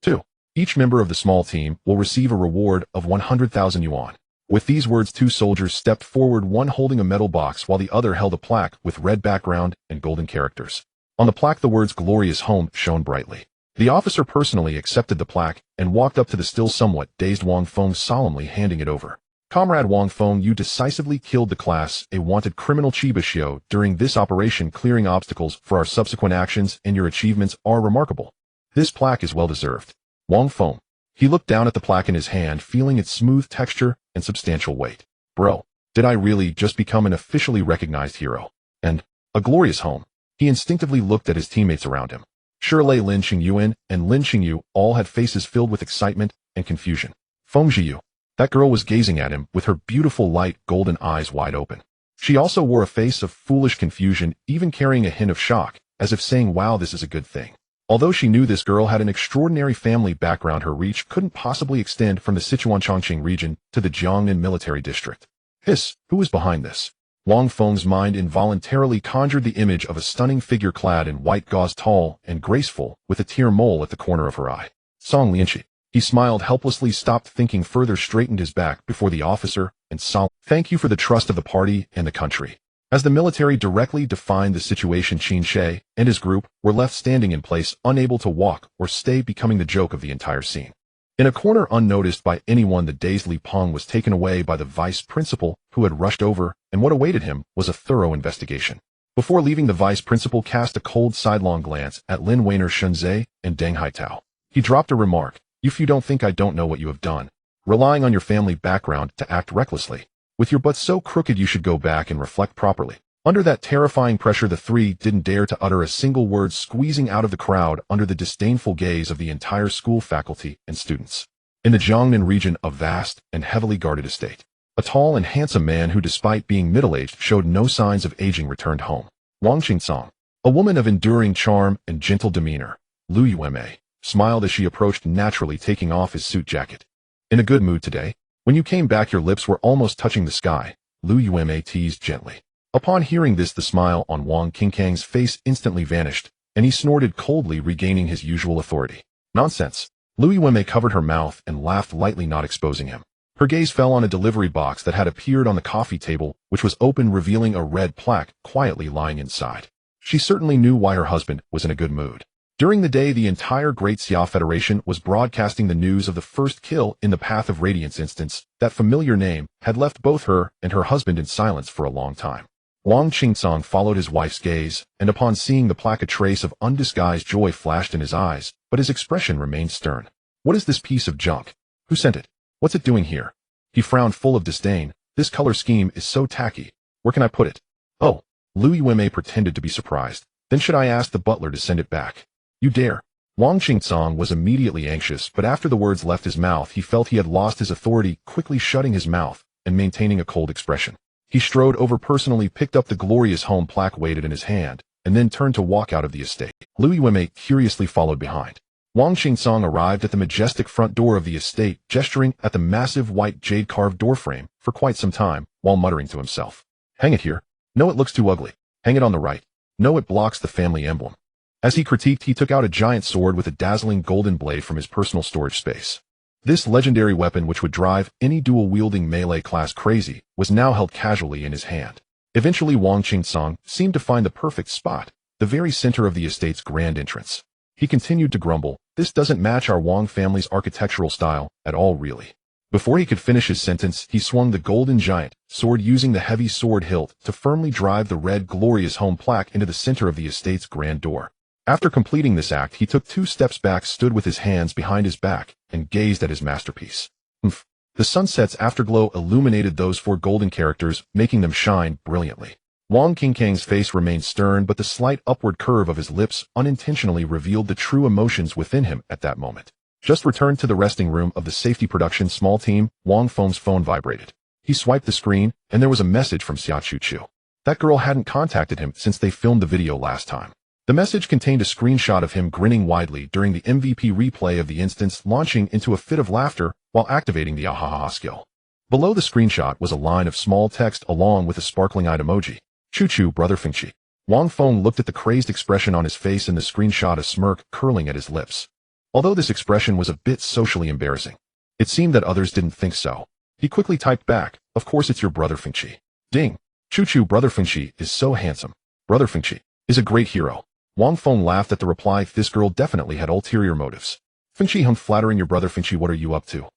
2. Each member of the small team will receive a reward of 100,000 yuan. With these words, 2 soldiers stepped forward, one holding a metal box while the other held a plaque with red background and golden characters. On the plaque, the words "Glorious Home" shone brightly. The officer personally accepted the plaque and walked up to the still somewhat dazed Wang Feng, solemnly handing it over. Comrade Wang Feng, you decisively killed the Class A wanted criminal Chiba Shio during this operation, clearing obstacles for our subsequent actions, and your achievements are remarkable. This plaque is well deserved. Wang Feng. He looked down at the plaque in his hand, feeling its smooth texture and substantial weight. Bro. Did I really just become an officially recognized hero? And a glorious home. He instinctively looked at his teammates around him. Shirley, Lin Qingyuan, and Lin Qingyu all had faces filled with excitement and confusion. Feng Zhiyu. That girl was gazing at him with her beautiful light golden eyes wide open. She also wore a face of foolish confusion, even carrying a hint of shock, as if saying, wow, this is a good thing. Although she knew this girl had an extraordinary family background, her reach couldn't possibly extend from the Sichuan Chongqing region to the Jiangnan military district. Hiss, who was behind this? Wang Feng's mind involuntarily conjured the image of a stunning figure clad in white gauze, tall and graceful, with a tear mole at the corner of her eye. Song Lianqi. He smiled helplessly, stopped thinking further, straightened his back before the officer, and solemnly, thank you for the trust of the party and the country. As the military directly defined the situation, Qin Shi and his group were left standing in place, unable to walk or stay, becoming the joke of the entire scene. In a corner, unnoticed by anyone, the dazed Li Peng was taken away by the vice principal, who had rushed over, and what awaited him was a thorough investigation. Before leaving, the vice principal cast a cold sidelong glance at Lin Weiner, Shunzhe, and Deng Haitao. He dropped a remark, if you don't think I don't know what you have done, relying on your family background to act recklessly. With your butt so crooked, you should go back and reflect properly. Under that terrifying pressure, the three didn't dare to utter a single word, squeezing out of the crowd under the disdainful gaze of the entire school faculty and students. In the Jiangnan region, a vast and heavily guarded estate, a tall and handsome man who, despite being middle-aged, showed no signs of aging, returned home. Wang Qingsong, a woman of enduring charm and gentle demeanor, Lu Yueme, smiled as she approached, naturally taking off his suit jacket. In a good mood today? When you came back, your lips were almost touching the sky, Lu Yueme teased gently. Upon hearing this, the smile on Wang Qingkang's face instantly vanished, and he snorted coldly, regaining his usual authority. Nonsense. Lu Yueme covered her mouth and laughed lightly, not exposing him. Her gaze fell on a delivery box that had appeared on the coffee table, which was open, revealing a red plaque quietly lying inside. She certainly knew why her husband was in a good mood. During the day, the entire Great Xia Federation was broadcasting the news of the first kill in the Path of Radiance instance. That familiar name had left both her and her husband in silence for a long time. Wang Qingsong followed his wife's gaze, and upon seeing the plaque, a trace of undisguised joy flashed in his eyes, but his expression remained stern. What is this piece of junk? Who sent it? What's it doing here? He frowned, full of disdain. This color scheme is so tacky. Where can I put it? Oh. Lu Yueme pretended to be surprised. Then should I ask the butler to send it back? You dare? Wang Qingsong was immediately anxious, but after the words left his mouth, he felt he had lost his authority, quickly shutting his mouth and maintaining a cold expression. He strode over, personally picked up the glorious home plaque, weighted in his hand, and then turned to walk out of the estate. Lu Yueme curiously followed behind. Wang Qingsong arrived at the majestic front door of the estate, gesturing at the massive white jade-carved doorframe for quite some time, while muttering to himself. Hang it here. No, it looks too ugly. Hang it on the right. No, it blocks the family emblem. As he critiqued, he took out a giant sword with a dazzling golden blade from his personal storage space. This legendary weapon, which would drive any dual-wielding melee class crazy, was now held casually in his hand. Eventually, Wang Qingsong seemed to find the perfect spot, the very center of the estate's grand entrance. He continued to grumble, this doesn't match our Wang family's architectural style at all, really. Before he could finish his sentence, he swung the golden giant sword, using the heavy sword hilt to firmly drive the red glorious home plaque into the center of the estate's grand door. After completing this act, he took 2 steps back, stood with his hands behind his back, and gazed at his masterpiece. Oomph. The sunset's afterglow illuminated those 4 golden characters, making them shine brilliantly. Wang Qingkang's face remained stern, but the slight upward curve of his lips unintentionally revealed the true emotions within him at that moment. Just returned to the resting room of the safety production small team, Wang Feng's phone vibrated. He swiped the screen, and there was a message from Xia Chuchu. That girl hadn't contacted him since they filmed the video last time. The message contained a screenshot of him grinning widely during the MVP replay of the instance, launching into a fit of laughter while activating the ahaha skill. Below the screenshot was a line of small text along with a sparkling eyed emoji. Choo-choo, brother Fengqi. Wang Feng looked at the crazed expression on his face in the screenshot, a smirk curling at his lips. Although this expression was a bit socially embarrassing, it seemed that others didn't think so. He quickly typed back, of course it's your brother Fengqi. Ding. Choo-choo, brother Fengqi is so handsome. Brother Fengqi is a great hero. Wang Feng laughed at the reply. This girl definitely had ulterior motives. Fengqi, flattering your brother Fengqi, what are you up to?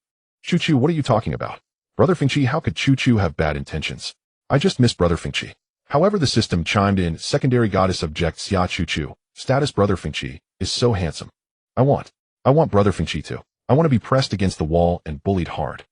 Choo-choo, what are you talking about? Brother Fengqi, how could Choo-choo have bad intentions? I just miss brother Fengqi. However, the system chimed in, secondary goddess object Xia Choo-choo, status brother Fengqi is so handsome. I want brother Fengqi too. I want to be pressed against the wall and bullied hard.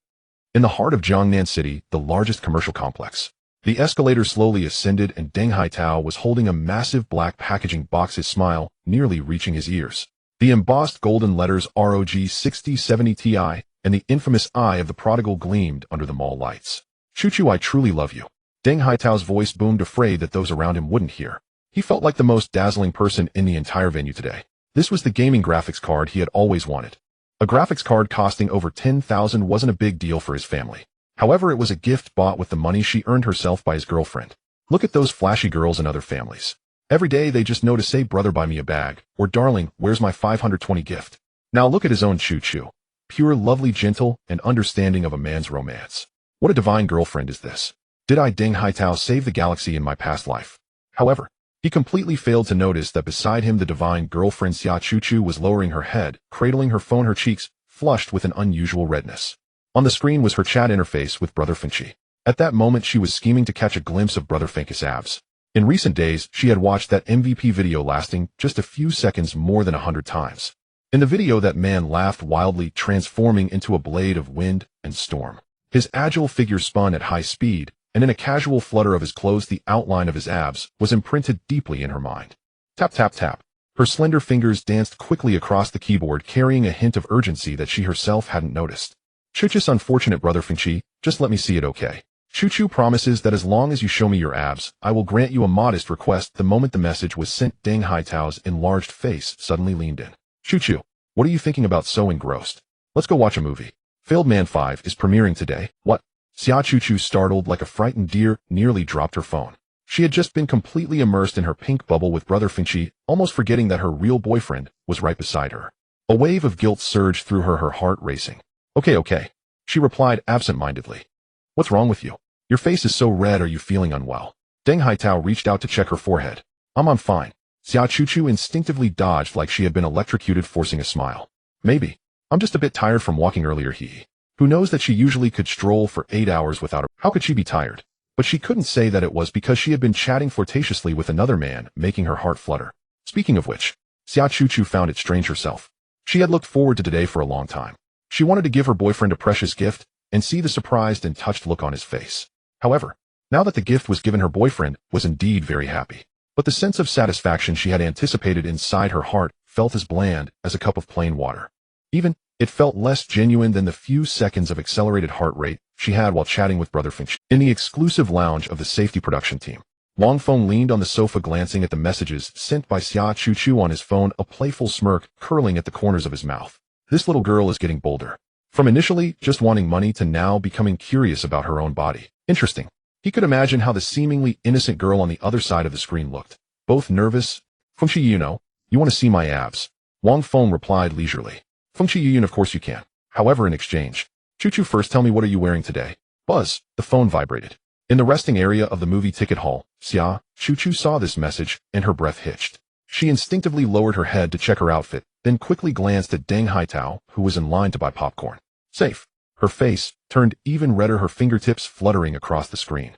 In the heart of Jiangnan City, the largest commercial complex. The escalator slowly ascended and Deng Haitao was holding a massive black packaging box, his smile nearly reaching his ears. The embossed golden letters ROG 6070 Ti and the infamous eye of the prodigal gleamed under the mall lights. Choo-choo, I truly love you. Deng Haitao's voice boomed, afraid that those around him wouldn't hear. He felt like the most dazzling person in the entire venue today. This was the gaming graphics card he had always wanted. A graphics card costing over 10,000 wasn't a big deal for his family. However, it was a gift bought with the money she earned herself by his girlfriend. Look at those flashy girls in other families. Every day they just know to say, brother, buy me a bag, or darling, where's my 520 gift? Now look at his own choo-choo. Pure, lovely, gentle, and understanding of a man's romance. What a divine girlfriend is this. Did I, Deng Haitao, save the galaxy in my past life? However, he completely failed to notice that beside him the divine girlfriend Xia Choo-choo was lowering her head, cradling her phone, her cheeks flushed with an unusual redness. On the screen was her chat interface with Brother Fengqi. At that moment she was scheming to catch a glimpse of Brother Fengqi's abs. In recent days, she had watched that MVP video lasting just a few seconds more than 100 times. In the video, that man laughed wildly, transforming into a blade of wind and storm. His agile figure spun at high speed, and in a casual flutter of his clothes the outline of his abs was imprinted deeply in her mind. Tap, tap, tap. Her slender fingers danced quickly across the keyboard, carrying a hint of urgency that she herself hadn't noticed. Choo-choo's unfortunate, Brother Fengqi, just let me see it, okay? Choo-choo promises that as long as you show me your abs, I will grant you a modest request. The moment the message was sent, Deng Haitao's enlarged face suddenly leaned in. Choo-choo, what are you thinking about so engrossed? Let's go watch a movie. Failed Man 5 is premiering today. What? Xia Choo-choo, startled like a frightened deer, nearly dropped her phone. She had just been completely immersed in her pink bubble with Brother Fengqi, almost forgetting that her real boyfriend was right beside her. A wave of guilt surged through her, her heart racing. Okay, she replied absent-mindedly. What's wrong with you? Your face is so red, are you feeling unwell? Deng Haitao reached out to check her forehead. I'm fine. Xia Choo-choo instinctively dodged like she had been electrocuted, forcing a smile. Maybe. I'm just a bit tired from walking earlier. Who knows that she usually could stroll for 8 hours without her. How could she be tired? But she couldn't say that it was because she had been chatting flirtatiously with another man, making her heart flutter. Speaking of which, Xia Choo-choo found it strange herself. She had looked forward to today for a long time. She wanted to give her boyfriend a precious gift and see the surprised and touched look on his face. However, now that the gift was given, her boyfriend was indeed very happy. But the sense of satisfaction she had anticipated inside her heart felt as bland as a cup of plain water. Even, it felt less genuine than the few seconds of accelerated heart rate she had while chatting with Brother Fengqi. In the exclusive lounge of the safety production team, Wang Feng leaned on the sofa, glancing at the messages sent by Xia Choo-choo on his phone, a playful smirk curling at the corners of his mouth. This little girl is getting bolder. From initially just wanting money to now becoming curious about her own body. Interesting. He could imagine how the seemingly innocent girl on the other side of the screen looked. Both nervous. Fengqi, you want to see my abs? Wang Feng replied leisurely. Fengqi, of course you can. However, in exchange, Choo-choo, first tell me, what are you wearing today? Buzz, the phone vibrated. In the resting area of the movie ticket hall, Xia Choo-choo saw this message and her breath hitched. She instinctively lowered her head to check her outfit, then quickly glanced at Deng Haitao, who was in line to buy popcorn. Safe. Her face turned even redder, her fingertips fluttering across the screen.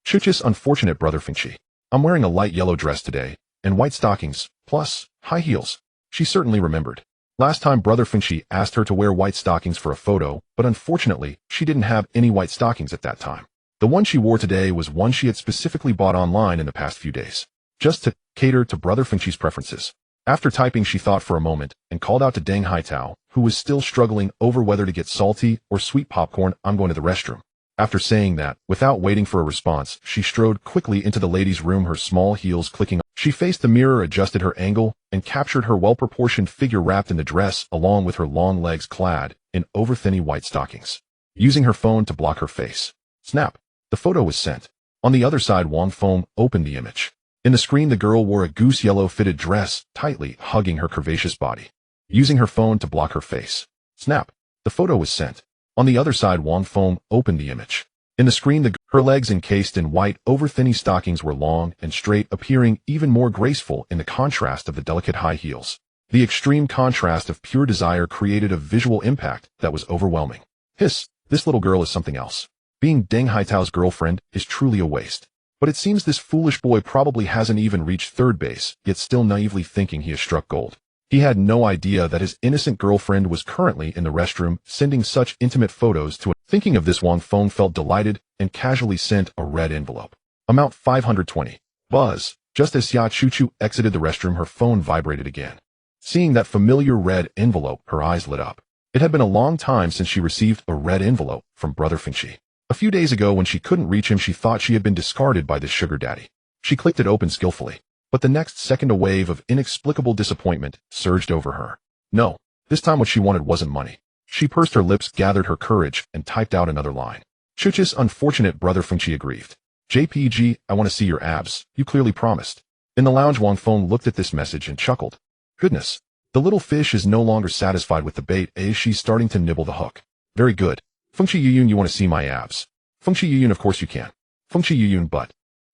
Choo-choo's unfortunate, Brother Fengqi. I'm wearing a light yellow dress today, and white stockings, plus high heels. She certainly remembered. Last time Brother Fengqi asked her to wear white stockings for a photo, but unfortunately, she didn't have any white stockings at that time. The one she wore today was one she had specifically bought online in the past few days, just to cater to Brother Fengqi's preferences. After typing, she thought for a moment and called out to Deng Haitao, who was still struggling over whether to get salty or sweet popcorn. I'm going to the restroom. After saying that, without waiting for a response, she strode quickly into the ladies' room, her small heels clicking. She faced the mirror, adjusted her angle, and captured her well-proportioned figure wrapped in the dress along with her long legs clad in over-thinny white stockings. Using her phone to block her face. Snap. The photo was sent. On the other side, Wang Feng opened the image. In the screen, the girl wore a goose yellow fitted dress, tightly hugging her curvaceous body. Using her phone to block her face. Snap. The photo was sent. On the other side, Wang Feng opened the image. In the screen, her legs encased in white, over-thinny stockings were long and straight, appearing even more graceful in the contrast of the delicate high heels. The extreme contrast of pure desire created a visual impact that was overwhelming. Hiss, this little girl is something else. Being Deng Haitao's girlfriend is truly a waste. But it seems this foolish boy probably hasn't even reached third base, yet still naively thinking he has struck gold. He had no idea that his innocent girlfriend was currently in the restroom sending such intimate photos to him. Thinking of this, Wang Feng felt delighted and casually sent a red envelope. Amount 520. Buzz. Just as Xia Chuchu exited the restroom, her phone vibrated again. Seeing that familiar red envelope, her eyes lit up. It had been a long time since she received a red envelope from Brother Fengqi. A few days ago, when she couldn't reach him, she thought she had been discarded by this sugar daddy. She clicked it open skillfully. But the next second, a wave of inexplicable disappointment surged over her. No, this time what she wanted wasn't money. She pursed her lips, gathered her courage, and typed out another line. Chuch's unfortunate Brother Fengqi aggrieved. JPG, I want to see your abs. You clearly promised. In the lounge, Wang Feng looked at this message and chuckled. Goodness, the little fish is no longer satisfied with the bait, she's starting to nibble the hook. Very good. Fengqi Yuyun, you want to see my abs? Fengqi Yuyun, of course you can. Fengqi Yuyun, but...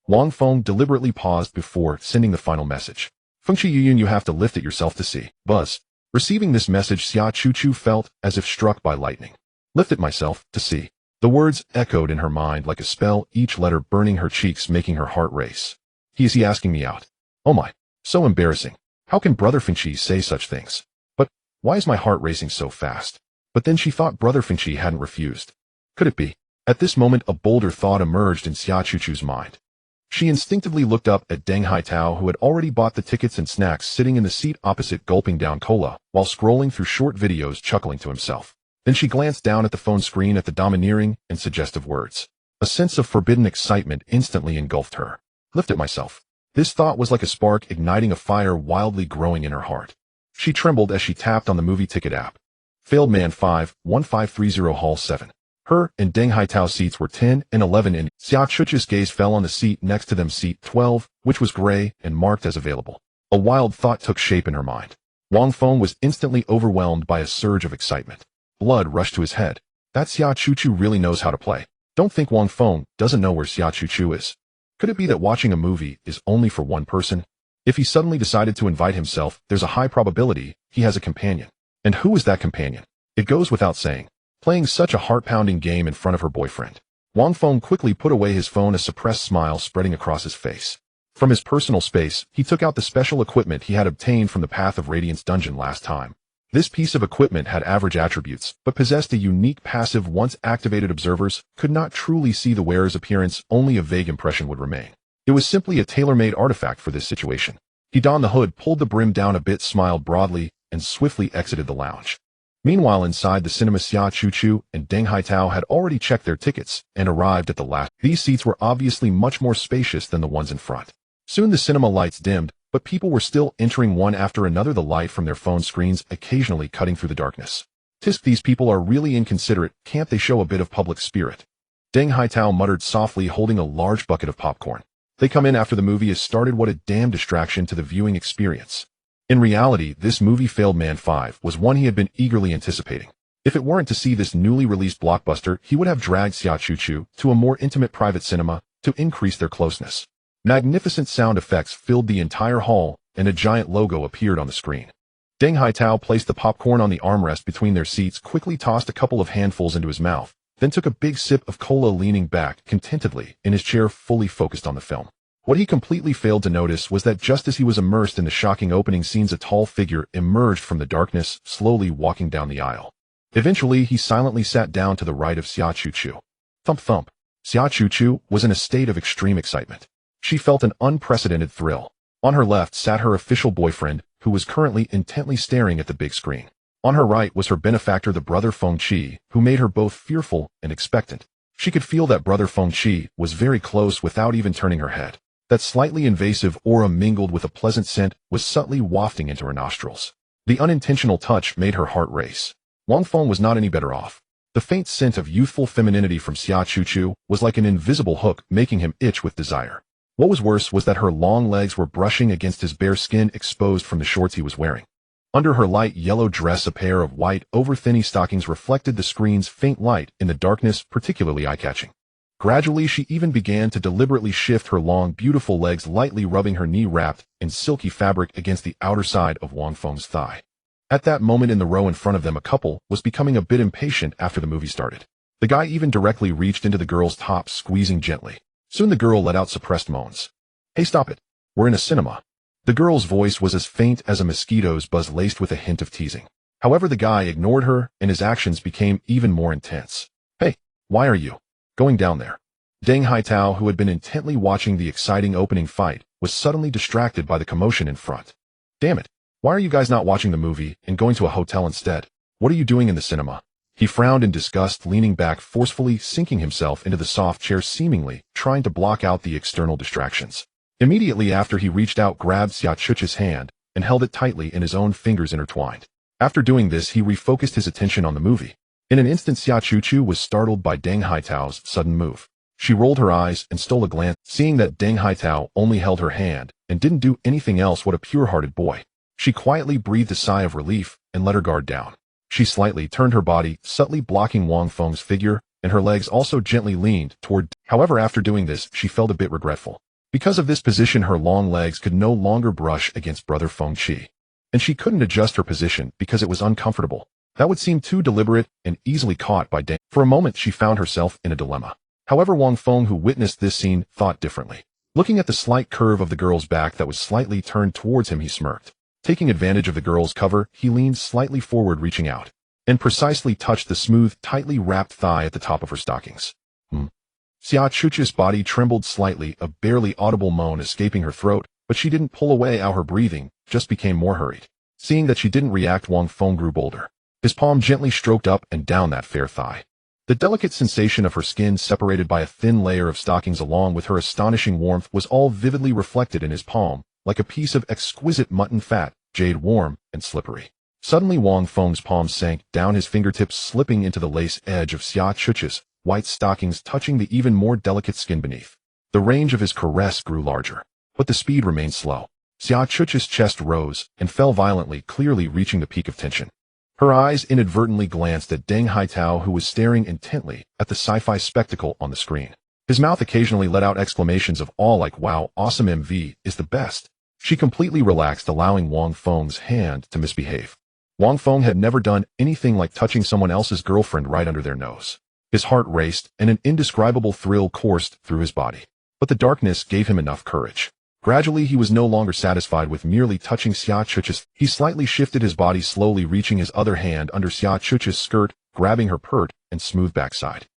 Wang Feng deliberately paused before sending the final message. Fengqi Yuyun, you have to lift it yourself to see. Buzz. Receiving this message, Xia Chuchu felt as if struck by lightning. Lift it myself to see. The words echoed in her mind like a spell, each letter burning her cheeks, making her heart race. Is he asking me out? Oh my, so embarrassing. How can Brother Fengqi say such things? But why is my heart racing so fast? But then she thought Brother Fengqi hadn't refused. Could it be? At this moment, a bolder thought emerged in Xia Chuchu's mind. She instinctively looked up at Deng Haitao, who had already bought the tickets and snacks, sitting in the seat opposite, gulping down cola, while scrolling through short videos, chuckling to himself. Then she glanced down at the phone screen at the domineering and suggestive words. A sense of forbidden excitement instantly engulfed her. Lift it myself. This thought was like a spark igniting a fire wildly growing in her heart. She trembled as she tapped on the movie ticket app. Failed Man 5, 1530 Hall 7. Her and Deng Haitao's seats were 10 and 11 in. Xia Chuchu's gaze fell on the seat next to them, seat 12, which was gray and marked as available. A wild thought took shape in her mind. Wang Feng was instantly overwhelmed by a surge of excitement. Blood rushed to his head. That Xia Chuchu really knows how to play. Don't think Wang Feng doesn't know where Xia Chuchu is. Could it be that watching a movie is only for one person? If he suddenly decided to invite himself, there's a high probability he has a companion. And who is that companion? It goes without saying. Playing such a heart-pounding game in front of her boyfriend. Wang Feng quickly put away his phone, a suppressed smile spreading across his face. From his personal space, he took out the special equipment he had obtained from the Path of Radiance dungeon last time. This piece of equipment had average attributes, but possessed a unique passive. Once activated, observers could not truly see the wearer's appearance, only a vague impression would remain. It was simply a tailor-made artifact for this situation. He donned the hood, pulled the brim down a bit, smiled broadly, and swiftly exited the lounge. Meanwhile, inside the cinema, Xia Chuchu and Deng Haitao had already checked their tickets and arrived at the last. These seats were obviously much more spacious than the ones in front. Soon the cinema lights dimmed, but people were still entering one after another, the light from their phone screens occasionally cutting through the darkness. Tisk, these people are really inconsiderate. Can't they show a bit of public spirit? Deng Haitao muttered softly, holding a large bucket of popcorn. They come in after the movie has started. What a damn distraction to the viewing experience. In reality, this movie, Failed Man 5, was one he had been eagerly anticipating. If it weren't to see this newly released blockbuster, he would have dragged Xia Chuchu to a more intimate private cinema to increase their closeness. Magnificent sound effects filled the entire hall, and a giant logo appeared on the screen. Deng Haitao placed the popcorn on the armrest between their seats, quickly tossed a couple of handfuls into his mouth, then took a big sip of cola, leaning back contentedly in his chair, fully focused on the film. What he completely failed to notice was that just as he was immersed in the shocking opening scenes, a tall figure emerged from the darkness, slowly walking down the aisle. Eventually, he silently sat down to the right of Xia Chuchu. Thump thump. Xia Chuchu was in a state of extreme excitement. She felt an unprecedented thrill. On her left sat her official boyfriend, who was currently intently staring at the big screen. On her right was her benefactor, the Brother Fengqi, who made her both fearful and expectant. She could feel that Brother Fengqi was very close without even turning her head. That slightly invasive aura, mingled with a pleasant scent, was subtly wafting into her nostrils. The unintentional touch made her heart race. Wang Feng was not any better off. The faint scent of youthful femininity from Xia Chuchu was like an invisible hook, making him itch with desire. What was worse was that her long legs were brushing against his bare skin, exposed from the shorts he was wearing. Under her light yellow dress, a pair of white, over-thinny stockings reflected the screen's faint light in the darkness, particularly eye-catching. Gradually, she even began to deliberately shift her long, beautiful legs, lightly rubbing her knee wrapped in silky fabric against the outer side of Wang Feng's thigh. At that moment, in the row in front of them, a couple was becoming a bit impatient after the movie started. The guy even directly reached into the girl's top, squeezing gently. Soon the girl let out suppressed moans. Hey, stop it. We're in a cinema. The girl's voice was as faint as a mosquito's buzz laced with a hint of teasing. However, the guy ignored her, and his actions became even more intense. Hey, why are you going down there? Deng Haitao, who had been intently watching the exciting opening fight, was suddenly distracted by the commotion in front. Damn it, why are you guys not watching the movie and going to a hotel instead? What are you doing in the cinema? He frowned in disgust, leaning back forcefully, sinking himself into the soft chair, seemingly trying to block out the external distractions. Immediately after, he reached out, grabbed Xia Chuch's hand, and held it tightly in his own fingers intertwined. After doing this, he refocused his attention on the movie. In an instant, Xia Chuchu was startled by Deng Haitao's sudden move. She rolled her eyes and stole a glance, seeing that Deng Haitao only held her hand and didn't do anything else. What a pure-hearted boy. She quietly breathed a sigh of relief and let her guard down. She slightly turned her body, subtly blocking Wang Feng's figure, and her legs also gently leaned toward. However, after doing this, she felt a bit regretful. Because of this position, her long legs could no longer brush against Brother Feng Qi, and she couldn't adjust her position because it was uncomfortable. That would seem too deliberate and easily caught by Deng. For a moment, she found herself in a dilemma. However, Wang Feng, who witnessed this scene, thought differently. Looking at the slight curve of the girl's back that was slightly turned towards him, he smirked. Taking advantage of the girl's cover, he leaned slightly forward, reaching out, and precisely touched the smooth, tightly wrapped thigh at the top of her stockings. Xia Chuch's body trembled slightly, a barely audible moan escaping her throat, but she didn't pull away. Her breathing just became more hurried. Seeing that she didn't react, Wang Feng grew bolder. His palm gently stroked up and down that fair thigh. The delicate sensation of her skin separated by a thin layer of stockings along with her astonishing warmth was all vividly reflected in his palm, like a piece of exquisite mutton fat, jade warm and slippery. Suddenly Wang Feng's palm sank down, his fingertips slipping into the lace edge of Xia Chuch's white stockings, touching the even more delicate skin beneath. The range of his caress grew larger, but the speed remained slow. Xia Chuch's chest rose and fell violently, clearly reaching the peak of tension. Her eyes inadvertently glanced at Deng Haitao, who was staring intently at the sci-fi spectacle on the screen. His mouth occasionally let out exclamations of awe like, "Wow, awesome, MV is the best." She completely relaxed, allowing Wang Feng's hand to misbehave. Wang Feng had never done anything like touching someone else's girlfriend right under their nose. His heart raced, and an indescribable thrill coursed through his body. But the darkness gave him enough courage. Gradually, he was no longer satisfied with merely touching Xia Chuch's. He slightly shifted his body, slowly reaching his other hand under Xia Chuch's skirt, grabbing her pert and smooth backside.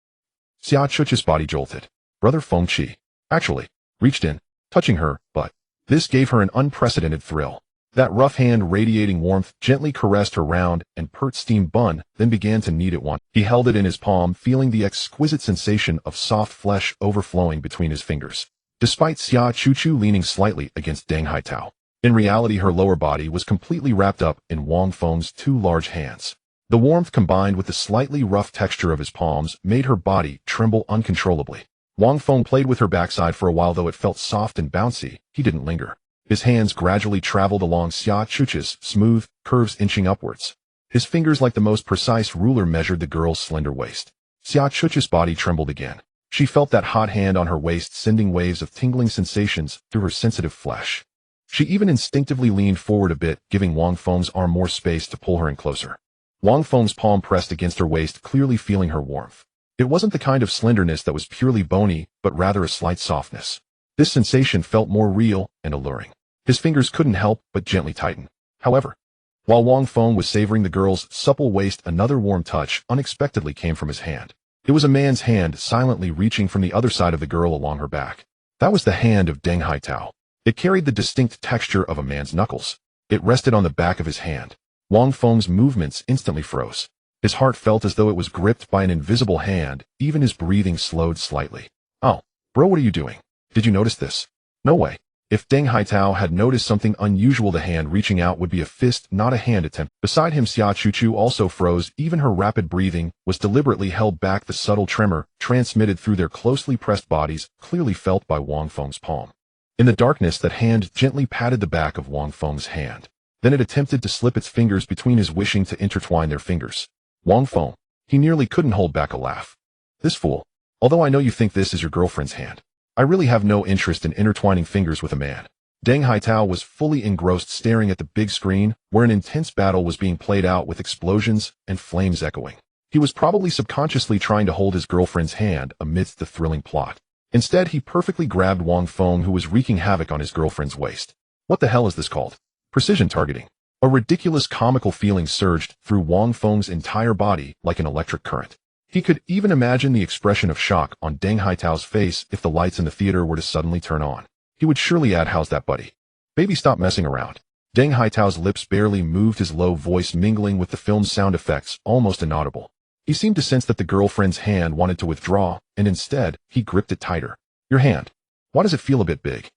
Xia Chuch's body jolted. Brother Feng Qi actually reached in, touching her, but this gave her an unprecedented thrill. That rough hand, radiating warmth, gently caressed her round and pert steam bun, then began to knead it once. He held it in his palm, feeling the exquisite sensation of soft flesh overflowing between his fingers. Despite Xia Chuchu leaning slightly against Deng Haitao, in reality her lower body was completely wrapped up in Wang Feng's two large hands. The warmth combined with the slightly rough texture of his palms made her body tremble uncontrollably. Wang Feng played with her backside for a while. Though it felt soft and bouncy, he didn't linger. His hands gradually traveled along Xia Chuch's smooth curves, inching upwards. His fingers, like the most precise ruler, measured the girl's slender waist. Xia Chuch's body trembled again. She felt that hot hand on her waist, sending waves of tingling sensations through her sensitive flesh. She even instinctively leaned forward a bit, giving Wang Feng's arm more space to pull her in closer. Wang Feng's palm pressed against her waist, clearly feeling her warmth. It wasn't the kind of slenderness that was purely bony, but rather a slight softness. This sensation felt more real and alluring. His fingers couldn't help but gently tighten. However, while Wang Feng was savoring the girl's supple waist, another warm touch unexpectedly came from his hand. It was a man's hand, silently reaching from the other side of the girl along her back. That was the hand of Deng Haitao. It carried the distinct texture of a man's knuckles. It rested on the back of his hand. Wang Feng's movements instantly froze. His heart felt as though it was gripped by an invisible hand. Even his breathing slowed slightly. "Oh, bro, what are you doing? Did you notice this?" No way. If Deng Haitao had noticed something unusual, the hand reaching out would be a fist, not a hand attempt. Beside him, Xia Chuchu also froze. Even her rapid breathing was deliberately held back. The subtle tremor transmitted through their closely pressed bodies, clearly felt by Wang Feng's palm. In the darkness, that hand gently patted the back of Wang Feng's hand. Then it attempted to slip its fingers between his, wishing to intertwine their fingers. Wang Feng, he nearly couldn't hold back a laugh. "This fool. Although I know you think this is your girlfriend's hand, I really have no interest in intertwining fingers with a man." Deng Haitao was fully engrossed, staring at the big screen, where an intense battle was being played out with explosions and flames echoing. He was probably subconsciously trying to hold his girlfriend's hand amidst the thrilling plot. Instead, he perfectly grabbed Wang Feng, who was wreaking havoc on his girlfriend's waist. What the hell is this called? Precision targeting. A ridiculous comical feeling surged through Wang Feng's entire body like an electric current. He could even imagine the expression of shock on Deng Haitao's face if the lights in the theater were to suddenly turn on. He would surely add, "How's that, buddy? Baby, stop messing around." Deng Haitao's lips barely moved, his low voice mingling with the film's sound effects, almost inaudible. He seemed to sense that the girlfriend's hand wanted to withdraw, and instead, he gripped it tighter. "Your hand. Why does it feel a bit big?"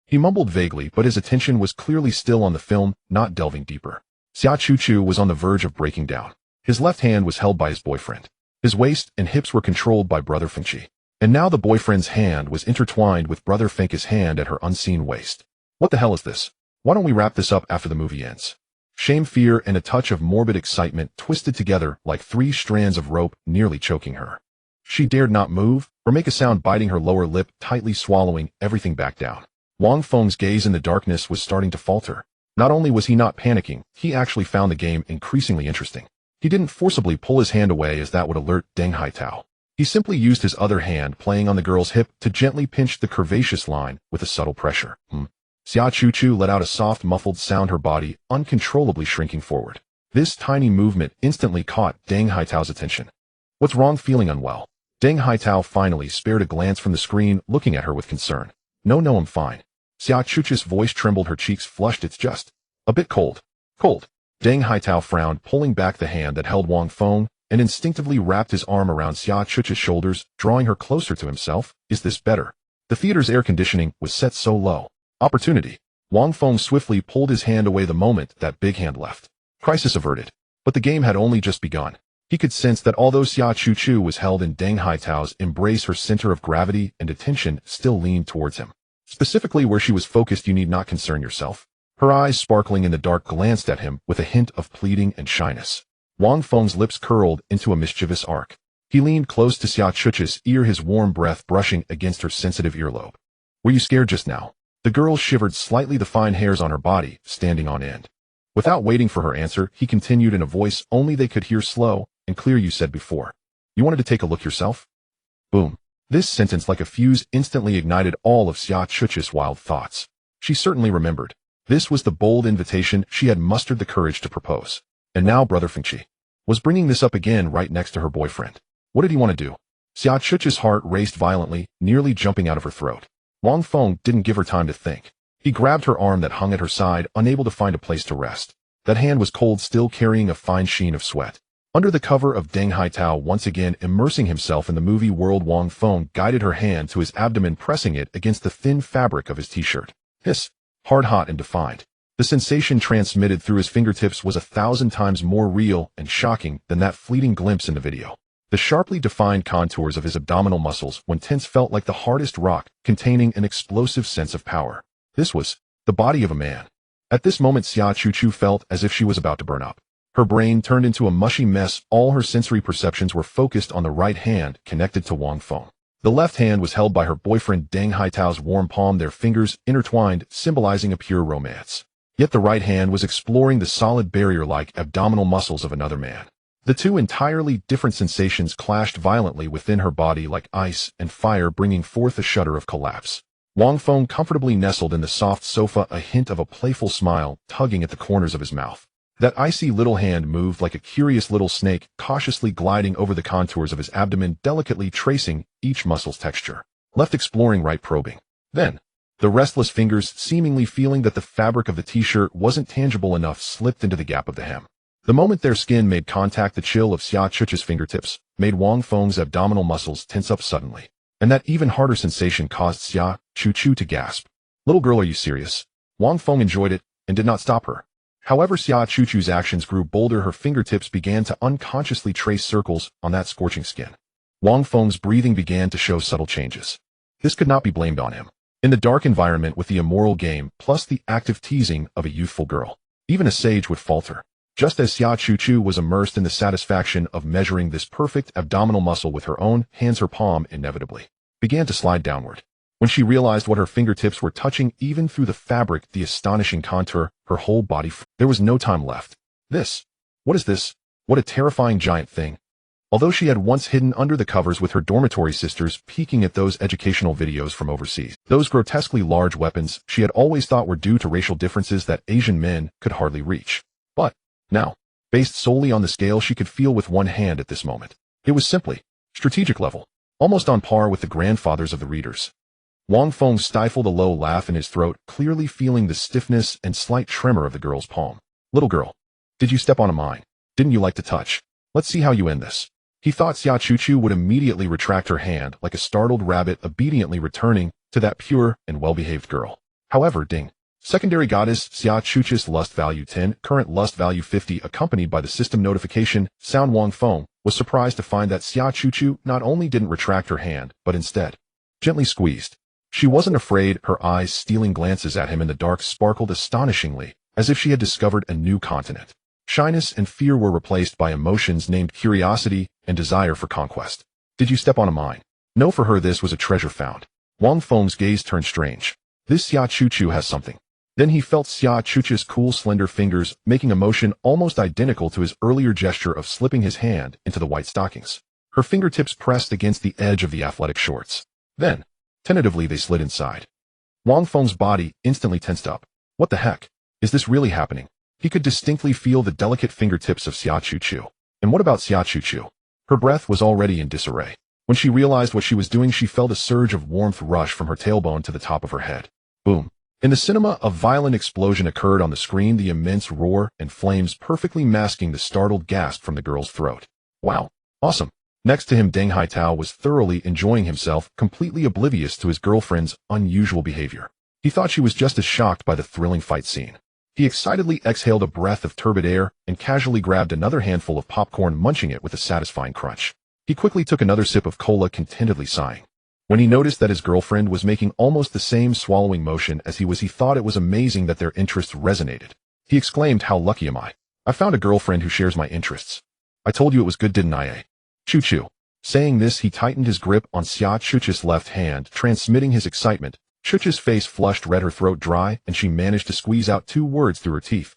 He mumbled vaguely, but his attention was clearly still on the film, not delving deeper. Xia Chuchu was on the verge of breaking down. His left hand was held by his boyfriend. His waist and hips were controlled by Brother Fengqi. And now the boyfriend's hand was intertwined with Brother Fengqi's hand at her unseen waist. What the hell is this? Why don't we wrap this up after the movie ends? Shame, fear, and a touch of morbid excitement twisted together like 3 strands of rope, nearly choking her. She dared not move or make a sound, biting her lower lip, tightly swallowing everything back down. Wang Feng's gaze in the darkness was starting to falter. Not only was he not panicking, he actually found the game increasingly interesting. He didn't forcibly pull his hand away as that would alert Deng Haitao. He simply used his other hand, playing on the girl's hip, to gently pinch the curvaceous line with a subtle pressure. Xia Chuchu let out a soft, muffled sound, her body uncontrollably shrinking forward. This tiny movement instantly caught Deng Haitao's attention. "What's wrong? Feeling unwell?" Deng Haitao finally spared a glance from the screen, looking at her with concern. No, I'm fine." Xia Chuchu's voice trembled, her cheeks flushed. "It's just a bit cold." "Cold?" Deng Haitao frowned, pulling back the hand that held Wang Feng, and instinctively wrapped his arm around Xia Chuchu's shoulders, drawing her closer to himself. "Is this better?" The theater's air conditioning was set so low. Opportunity. Wang Feng swiftly pulled his hand away the moment that big hand left. Crisis averted. But the game had only just begun. He could sense that although Xia Chuchu was held in Deng Haitao's embrace, her center of gravity and attention still leaned towards him. Specifically where she was focused. "You need not concern yourself." Her eyes, sparkling in the dark, glanced at him with a hint of pleading and shyness. Wang Feng's lips curled into a mischievous arc. He leaned close to Xia Chuchu's ear, his warm breath brushing against her sensitive earlobe. "Were you scared just now?" The girl shivered slightly, the fine hairs on her body standing on end. Without waiting for her answer, he continued in a voice only they could hear, slow and clear. "You said before you wanted to take a look yourself?" Boom. This sentence, like a fuse, instantly ignited all of Xia Chuchu's wild thoughts. She certainly remembered. This was the bold invitation she had mustered the courage to propose. And now Brother Fengqi was bringing this up again right next to her boyfriend. What did he want to do? Xia Chuchu's heart raced violently, nearly jumping out of her throat. Wang Feng didn't give her time to think. He grabbed her arm that hung at her side, unable to find a place to rest. That hand was cold, still carrying a fine sheen of sweat. Under the cover of Deng Haitao once again immersing himself in the movie world, Wang Feng guided her hand to his abdomen, pressing it against the thin fabric of his t-shirt. Hiss. Hard, hot, and defined. The sensation transmitted through his fingertips was 1,000 times more real and shocking than that fleeting glimpse in the video. The sharply defined contours of his abdominal muscles, when tense, felt like the hardest rock, containing an explosive sense of power. This was the body of a man. At this moment, Xia Chuchu felt as if she was about to burn up. Her brain turned into a mushy mess. All her sensory perceptions were focused on the right hand connected to Wang Feng. The left hand was held by her boyfriend Deng Haitao's warm palm, their fingers intertwined, symbolizing a pure romance. Yet the right hand was exploring the solid barrier-like abdominal muscles of another man. The two entirely different sensations clashed violently within her body like ice and fire, bringing forth a shudder of collapse. Wang Feng comfortably nestled in the soft sofa, a hint of a playful smile tugging at the corners of his mouth. That icy little hand moved like a curious little snake, cautiously gliding over the contours of his abdomen, delicately tracing each muscle's texture. Left exploring, right probing. Then, the restless fingers, seemingly feeling that the fabric of the t-shirt wasn't tangible enough, slipped into the gap of the hem. The moment their skin made contact, the chill of Xia Chuchu's fingertips made Wang Feng's abdominal muscles tense up suddenly. And that even harder sensation caused Xia Chuchu to gasp. "Little girl, are you serious?" Wang Feng enjoyed it and did not stop her. However, Xia Chuchu's actions grew bolder. Her fingertips began to unconsciously trace circles on that scorching skin. Wang Feng's breathing began to show subtle changes. This could not be blamed on him. In the dark environment with the immoral game, plus the active teasing of a youthful girl, even a sage would falter. Just as Xia Chuchu was immersed in the satisfaction of measuring this perfect abdominal muscle with her own hands, her palm inevitably began to slide downward. When she realized what her fingertips were touching, even through the fabric, the astonishing contour, her whole body, there was no time left. What is this? What a terrifying giant thing. Although she had once hidden under the covers with her dormitory sisters peeking at those educational videos from overseas, those grotesquely large weapons she had always thought were due to racial differences that Asian men could hardly reach. But now, based solely on the scale she could feel with one hand at this moment, it was simply strategic level, almost on par with the grandfathers of the readers. Wang Feng stifled a low laugh in his throat, clearly feeling the stiffness and slight tremor of the girl's palm. Little girl, did you step on a mine? Didn't you like to touch? Let's see how you end this. He thought Xia Chuchu would immediately retract her hand like a startled rabbit obediently returning to that pure and well-behaved girl. However, ding. Secondary goddess Xia Chuchu's lust value 10, current lust value 50, accompanied by the system notification sound. Wang Feng was surprised to find that Xia Chuchu not only didn't retract her hand, but instead gently squeezed. She wasn't afraid. Her eyes, stealing glances at him in the dark, sparkled astonishingly, as if she had discovered a new continent. Shyness and fear were replaced by emotions named curiosity and desire for conquest. Did you step on a mine? No, for her this was a treasure found. Wang Feng's gaze turned strange. This Xia Chuchu has something. Then he felt Xia Chuchu's cool, slender fingers making a motion almost identical to his earlier gesture of slipping his hand into the white stockings. Her fingertips pressed against the edge of the athletic shorts. Then, tentatively, they slid inside. Wang Feng's body instantly tensed up. What the heck? Is this really happening? He could distinctly feel the delicate fingertips of Xia Chuchu. And what about Xia Chuchu? Her breath was already in disarray. When she realized what she was doing, she felt a surge of warmth rush from her tailbone to the top of her head. Boom. In the cinema, a violent explosion occurred on the screen, the immense roar and flames perfectly masking the startled gasp from the girl's throat. Wow. Awesome. Next to him, Deng Haitao was thoroughly enjoying himself, completely oblivious to his girlfriend's unusual behavior. He thought she was just as shocked by the thrilling fight scene. He excitedly exhaled a breath of turbid air and casually grabbed another handful of popcorn, munching it with a satisfying crunch. He quickly took another sip of cola, contentedly sighing. When he noticed that his girlfriend was making almost the same swallowing motion as he was, he thought it was amazing that their interests resonated. He exclaimed, "How lucky am I? I found a girlfriend who shares my interests. I told you it was good, didn't I, eh? Choo-choo." Saying this, he tightened his grip on Xia Chuchu's left hand, transmitting his excitement. Chuchu's face flushed red, her throat dry, and she managed to squeeze out two words through her teeth.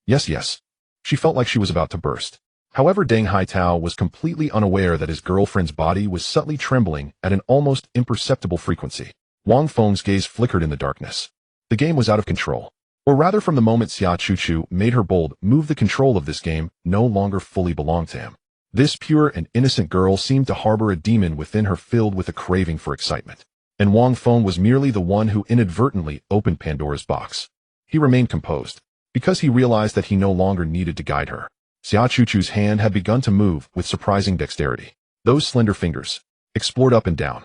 Yes. She felt like she was about to burst. However, Deng Haitao was completely unaware that his girlfriend's body was subtly trembling at an almost imperceptible frequency. Wang Feng's gaze flickered in the darkness. The game was out of control. Or rather, from the moment Xia Chuchu made her bold move, the control of this game no longer fully belonged to him. This pure and innocent girl seemed to harbor a demon within her, filled with a craving for excitement. And Wang Feng was merely the one who inadvertently opened Pandora's box. He remained composed, because he realized that he no longer needed to guide her. Xia Chuchu's hand had begun to move with surprising dexterity. Those slender fingers explored up and down.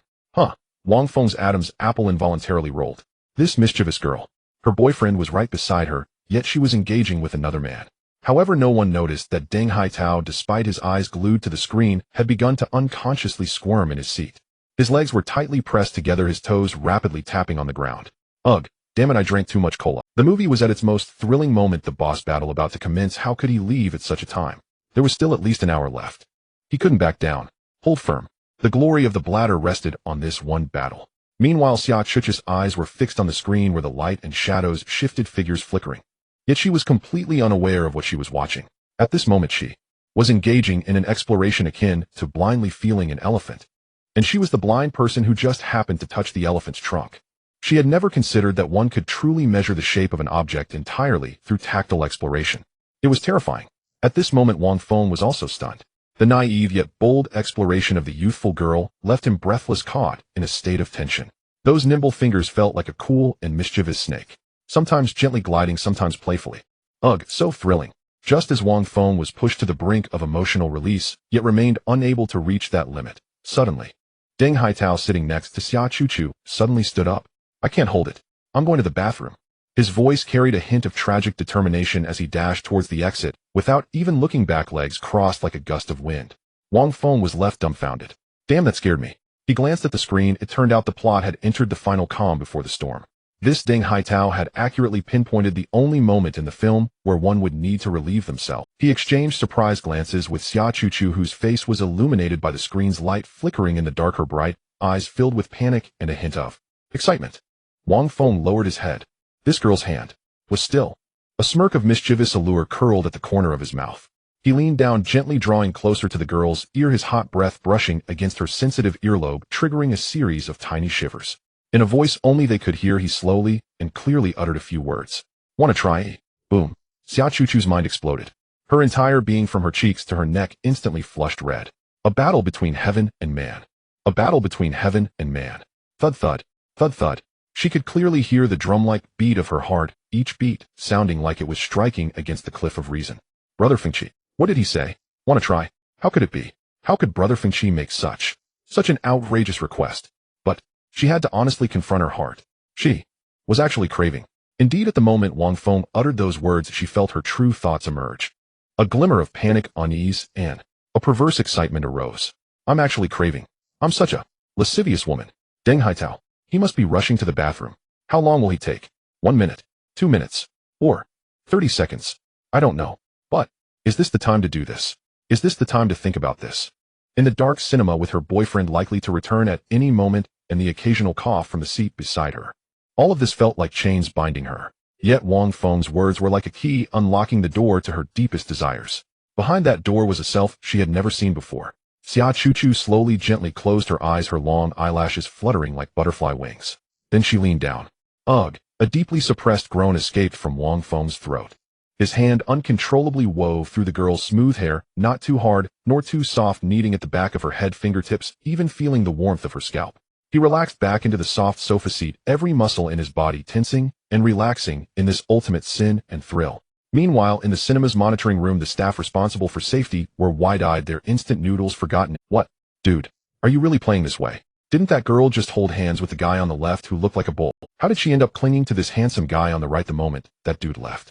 Wang Feng's Adam's apple involuntarily rolled. This mischievous girl. Her boyfriend was right beside her, yet she was engaging with another man. However, no one noticed that Deng Haitao, despite his eyes glued to the screen, had begun to unconsciously squirm in his seat. His legs were tightly pressed together, his toes rapidly tapping on the ground. Ugh, damn it, I drank too much cola. The movie was at its most thrilling moment, the boss battle about to commence. How could he leave at such a time? There was still at least an hour left. He couldn't back down. Hold firm. The glory of the bladder rested on this one battle. Meanwhile, Xia Chuchu's eyes were fixed on the screen where the light and shadows shifted, figures flickering. Yet she was completely unaware of what she was watching. At this moment, she was engaging in an exploration akin to blindly feeling an elephant. And she was the blind person who just happened to touch the elephant's trunk. She had never considered that one could truly measure the shape of an object entirely through tactile exploration. It was terrifying. At this moment, Wang Feng was also stunned. The naive yet bold exploration of the youthful girl left him breathless, caught in a state of tension. Those nimble fingers felt like a cool and mischievous snake, sometimes gently gliding, sometimes playfully. Ugh, so thrilling. Just as Wang Feng was pushed to the brink of emotional release, yet remained unable to reach that limit, suddenly, Deng Haitao, sitting next to Xia Chuchu, suddenly stood up. "I can't hold it. I'm going to the bathroom." His voice carried a hint of tragic determination as he dashed towards the exit, without even looking back, legs crossed like a gust of wind. Wang Feng was left dumbfounded. Damn, that scared me. He glanced at the screen. It turned out the plot had entered the final calm before the storm. This Deng Haitao had accurately pinpointed the only moment in the film where one would need to relieve themselves. He exchanged surprised glances with Xia Chuchu, whose face was illuminated by the screen's light flickering in the dark, her bright eyes filled with panic and a hint of excitement. Wang Feng lowered his head. This girl's hand was still. A smirk of mischievous allure curled at the corner of his mouth. He leaned down, gently drawing closer to the girl's ear, his hot breath brushing against her sensitive earlobe, triggering a series of tiny shivers. In a voice only they could hear, he slowly and clearly uttered a few words. "Wanna try?" Boom. Xia Chuchu's mind exploded. Her entire being from her cheeks to her neck instantly flushed red. A battle between heaven and man. A battle between heaven and man. Thud thud. Thud thud. She could clearly hear the drum-like beat of her heart, each beat sounding like it was striking against the cliff of reason. Brother Fengqi. What did he say? Wanna try? How could it be? How could Brother Fengqi make such an outrageous request? But she had to honestly confront her heart. She was actually craving. Indeed, at the moment Wang Feng uttered those words, she felt her true thoughts emerge. A glimmer of panic, unease, and a perverse excitement arose. I'm actually craving. I'm such a lascivious woman. Deng Haitao. He must be rushing to the bathroom. How long will he take? 1 minute? 2 minutes? Or 30 seconds? I don't know. But is this the time to do this? Is this the time to think about this? In the dark cinema, with her boyfriend likely to return at any moment and the occasional cough from the seat beside her. All of this felt like chains binding her. Yet Wang Feng's words were like a key unlocking the door to her deepest desires. Behind that door was a self she had never seen before. Xia Chuchu slowly, gently closed her eyes, her long eyelashes fluttering like butterfly wings. Then she leaned down. Ugh! A deeply suppressed groan escaped from Wang Feng's throat. His hand uncontrollably wove through the girl's smooth hair, not too hard, nor too soft, kneading at the back of her head, fingertips even feeling the warmth of her scalp. He relaxed back into the soft sofa seat, every muscle in his body tensing and relaxing in this ultimate sin and thrill. Meanwhile, in the cinema's monitoring room, the staff responsible for safety were wide-eyed, their instant noodles forgotten. What? Dude, are you really playing this way? Didn't that girl just hold hands with the guy on the left who looked like a bull? How did she end up clinging to this handsome guy on the right the moment that dude left?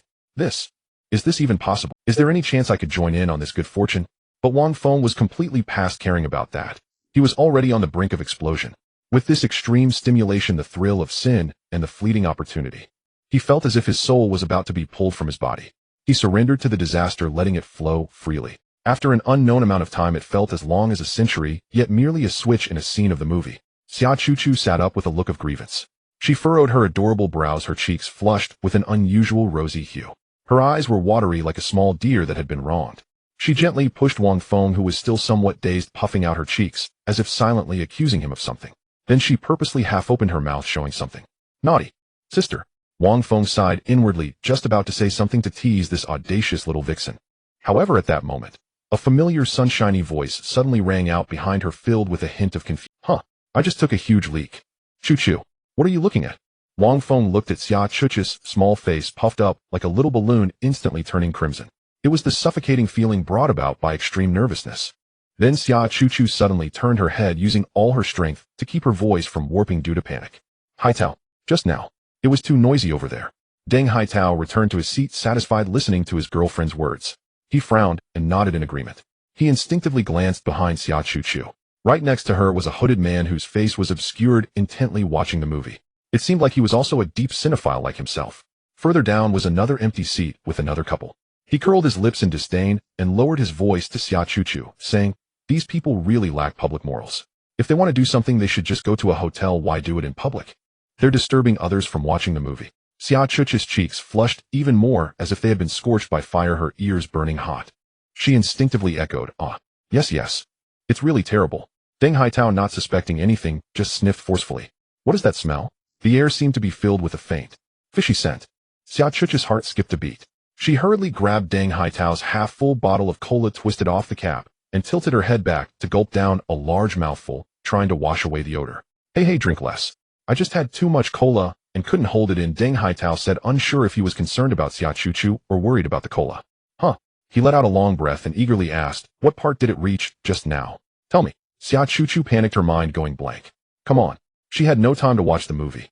Is this even possible? Is there any chance I could join in on this good fortune? But Wang Feng was completely past caring about that. He was already on the brink of explosion. With this extreme stimulation, the thrill of sin, and the fleeting opportunity. He felt as if his soul was about to be pulled from his body. He surrendered to the disaster, letting it flow freely. After an unknown amount of time, it felt as long as a century, yet merely a switch in a scene of the movie. Xia Chuchu sat up with a look of grievance. She furrowed her adorable brows, her cheeks flushed with an unusual rosy hue. Her eyes were watery like a small deer that had been wronged. She gently pushed Wang Feng, who was still somewhat dazed, puffing out her cheeks, as if silently accusing him of something. Then she purposely half opened her mouth, showing something. Naughty. Sister. Wang Feng sighed inwardly, just about to say something to tease this audacious little vixen. However, at that moment, a familiar sunshiny voice suddenly rang out behind her, filled with a hint of confusion. Huh. I just took a huge leak. Choo-choo. What are you looking at? Wang Feng looked at Xia Chuchu's small face, puffed up like a little balloon, instantly turning crimson. It was the suffocating feeling brought about by extreme nervousness. Then Xia Chuchu suddenly turned her head, using all her strength to keep her voice from warping due to panic. Haitao. Just now. It was too noisy over there. Deng Haitao returned to his seat, satisfied, listening to his girlfriend's words. He frowned and nodded in agreement. He instinctively glanced behind Xia Chuchu. Right next to her was a hooded man whose face was obscured, intently watching the movie. It seemed like he was also a deep cinephile like himself. Further down was another empty seat with another couple. He curled his lips in disdain and lowered his voice to Xia Chuchu, saying, "These people really lack public morals. If they want to do something, they should just go to a hotel. Why do it in public? They're disturbing others from watching the movie." Xia Chuchu's cheeks flushed even more, as if they had been scorched by fire, her ears burning hot. She instinctively echoed, "Ah, yes. It's really terrible." Deng Haitao, not suspecting anything, just sniffed forcefully. "What is that smell?" The air seemed to be filled with a faint, fishy scent. Xia Chuchu's heart skipped a beat. She hurriedly grabbed Deng Haitao's half-full bottle of cola, twisted off the cap, and tilted her head back to gulp down a large mouthful, trying to wash away the odor. Hey, drink less. I just had too much cola and couldn't hold it in," Deng Haitao said, unsure if he was concerned about Xia Chuchu or worried about the cola. Huh. He let out a long breath and eagerly asked, "What part did it reach just now? Tell me." Xia Chuchu panicked, her mind going blank. Come on. She had no time to watch the movie.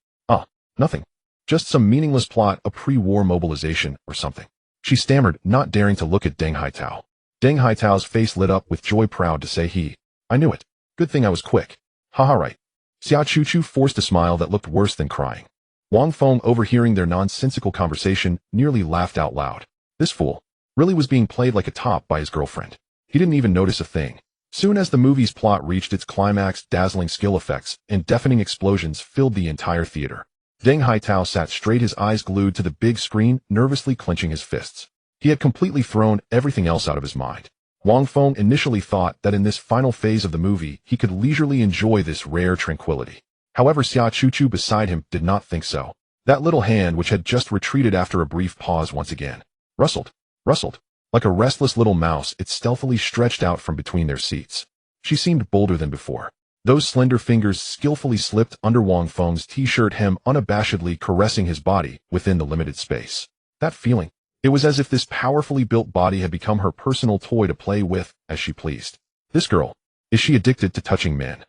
Nothing. Just some meaningless plot, a pre-war mobilization or something. She stammered, not daring to look at Deng Haitao. Deng Haitao's face lit up with joy, proud to say I knew it. Good thing I was quick. Haha, right. Xia Chuchu forced a smile that looked worse than crying. Wang Feng, overhearing their nonsensical conversation, nearly laughed out loud. This fool really was being played like a top by his girlfriend. He didn't even notice a thing. Soon as the movie's plot reached its climax, dazzling skill effects and deafening explosions filled the entire theater. Deng Haitao sat straight, his eyes glued to the big screen, nervously clenching his fists. He had completely thrown everything else out of his mind. Wang Feng initially thought that in this final phase of the movie he could leisurely enjoy this rare tranquility. However, Xia Chuchu beside him did not think so. That little hand, which had just retreated after a brief pause once again, rustled. Like a restless little mouse, it stealthily stretched out from between their seats. She seemed bolder than before. Those slender fingers skillfully slipped under Wang Feng's t-shirt hem, unabashedly caressing his body within the limited space. That feeling. It was as if this powerfully built body had become her personal toy to play with as she pleased. This girl. Is she addicted to touching men?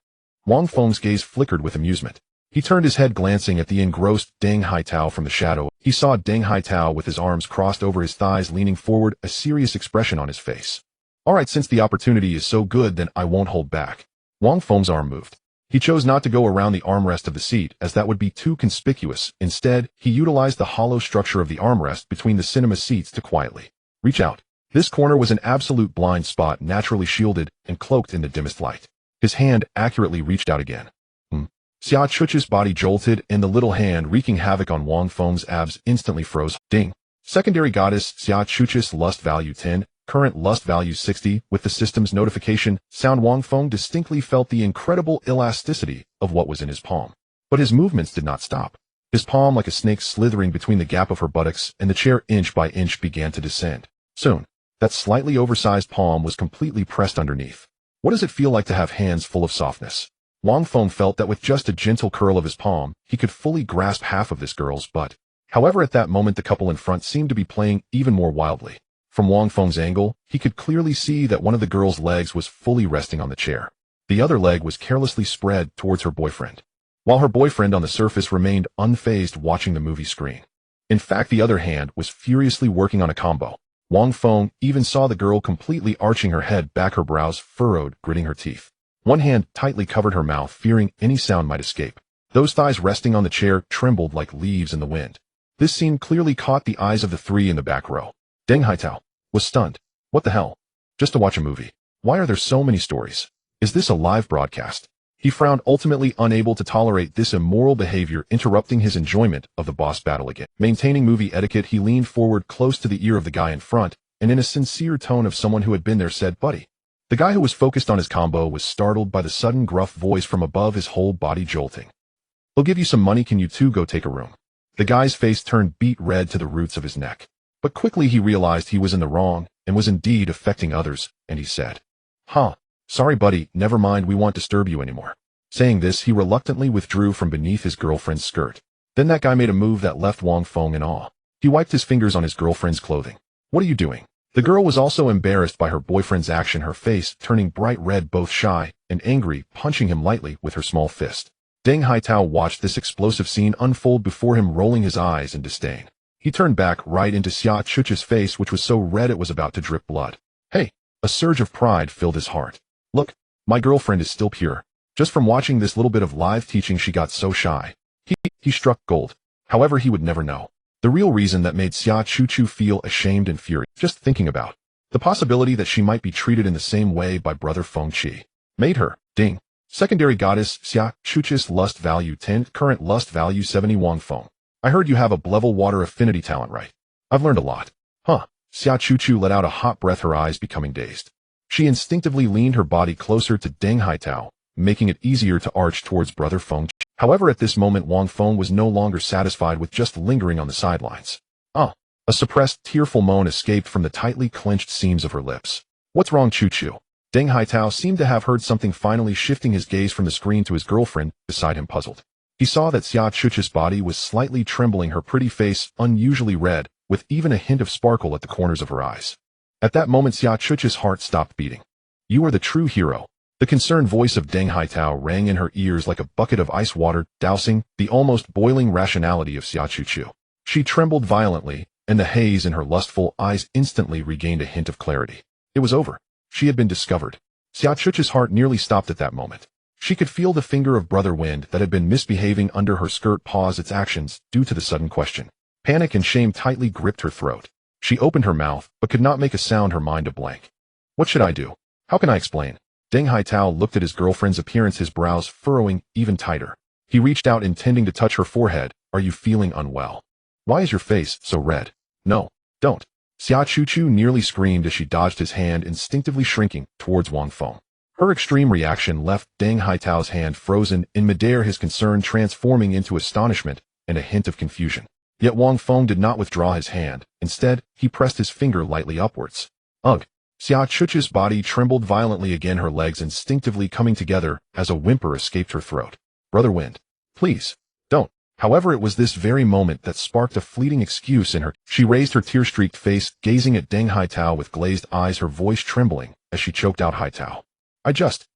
Wang Feng's gaze flickered with amusement. He turned his head, glancing at the engrossed Deng Haitao from the shadow. He saw Deng Haitao with his arms crossed over his thighs, leaning forward, a serious expression on his face. All right, since the opportunity is so good, then I won't hold back. Wang Feng's arm moved. He chose not to go around the armrest of the seat, as that would be too conspicuous. Instead, he utilized the hollow structure of the armrest between the cinema seats to quietly reach out. This corner was an absolute blind spot, naturally shielded and cloaked in the dimmest light. His hand accurately reached out again. Xia Chuchu's body jolted, and the little hand, wreaking havoc on Wang Feng's abs, instantly froze. Ding. Secondary goddess Xia Chuchu's lust value 10, current lust value 60. With the system's notification sound, Wang Feng distinctly felt the incredible elasticity of what was in his palm. But his movements did not stop. His palm, like a snake, slithering between the gap of her buttocks and the chair, inch by inch began to descend. Soon, that slightly oversized palm was completely pressed underneath. What does it feel like to have hands full of softness? Wang Feng felt that with just a gentle curl of his palm, he could fully grasp half of this girl's butt. However, at that moment the couple in front seemed to be playing even more wildly. From Wang Feng's angle, he could clearly see that one of the girl's legs was fully resting on the chair. The other leg was carelessly spread towards her boyfriend, while her boyfriend on the surface remained unfazed, watching the movie screen. In fact, the other hand was furiously working on a combo. Wang Feng even saw the girl completely arching her head back, her brows furrowed, gritting her teeth. One hand tightly covered her mouth, fearing any sound might escape. Those thighs resting on the chair trembled like leaves in the wind. This scene clearly caught the eyes of the three in the back row. Deng Haitao was stunned. What the hell? Just to watch a movie? Why are there so many stories? Is this a live broadcast? He frowned, ultimately unable to tolerate this immoral behavior interrupting his enjoyment of the boss battle again. Maintaining movie etiquette, he leaned forward close to the ear of the guy in front, and in a sincere tone of someone who had been there said, "Buddy." The guy who was focused on his combo was startled by the sudden gruff voice from above, his whole body jolting. "I'll give you some money, can you two go take a room?" The guy's face turned beet red to the roots of his neck. But quickly he realized he was in the wrong, and was indeed affecting others, and he said, "Sorry buddy, never mind, we won't disturb you anymore." Saying this, he reluctantly withdrew from beneath his girlfriend's skirt. Then that guy made a move that left Wang Feng in awe. He wiped his fingers on his girlfriend's clothing. "What are you doing?" The girl was also embarrassed by her boyfriend's action, her face turning bright red, both shy and angry, punching him lightly with her small fist. Deng Haitao watched this explosive scene unfold before him, rolling his eyes in disdain. He turned back right into Xia Chuchu's face, which was so red it was about to drip blood. "Hey!" A surge of pride filled his heart. "Look, my girlfriend is still pure. Just from watching this little bit of live teaching she got so shy." He struck gold. However, he would never know the real reason that made Xia Chuchu feel ashamed and furious. Just thinking about the possibility that she might be treated in the same way by brother Feng Qi made her, ding. Secondary goddess Xia Chuchu's lust value 10, current lust value 70. Wang Feng, I heard you have a level water affinity talent, right? I've learned a lot. Xia Chuchu let out a hot breath, her eyes becoming dazed. She instinctively leaned her body closer to Deng Haitao, making it easier to arch towards brother Feng Qi. However, at this moment Wang Feng was no longer satisfied with just lingering on the sidelines. A suppressed, tearful moan escaped from the tightly clenched seams of her lips. "What's wrong, Chuchu?" Deng Haitao seemed to have heard something, finally shifting his gaze from the screen to his girlfriend beside him, puzzled. He saw that Xia Chuchu's body was slightly trembling, her pretty face unusually red, with even a hint of sparkle at the corners of her eyes. At that moment Xia Chuchu's heart stopped beating. "You are the true hero." The concerned voice of Deng Haitao rang in her ears like a bucket of ice water, dousing the almost boiling rationality of Xia Chuchu. She trembled violently, and the haze in her lustful eyes instantly regained a hint of clarity. It was over. She had been discovered. Xia Chuchu's heart nearly stopped at that moment. She could feel the finger of brother Wind that had been misbehaving under her skirt pause its actions due to the sudden question. Panic and shame tightly gripped her throat. She opened her mouth, but could not make a sound, her mind a blank. What should I do? How can I explain? Deng Haitao looked at his girlfriend's appearance, his brows furrowing even tighter. He reached out, intending to touch her forehead. "Are you feeling unwell? Why is your face so red?" "No, don't." Xia Chuchu nearly screamed as she dodged his hand, instinctively shrinking towards Wang Feng. Her extreme reaction left Deng Haitao's hand frozen in midair, his concern transforming into astonishment and a hint of confusion. Yet Wang Feng did not withdraw his hand. Instead, he pressed his finger lightly upwards. Ugh! Xia Chuchu's body trembled violently again, her legs instinctively coming together as a whimper escaped her throat. Brother Wind, please, don't. However, it was this very moment that sparked a fleeting excuse in her. She raised her tear-streaked face, gazing at Deng Haitao with glazed eyes, her voice trembling as she choked out, Haitao. I just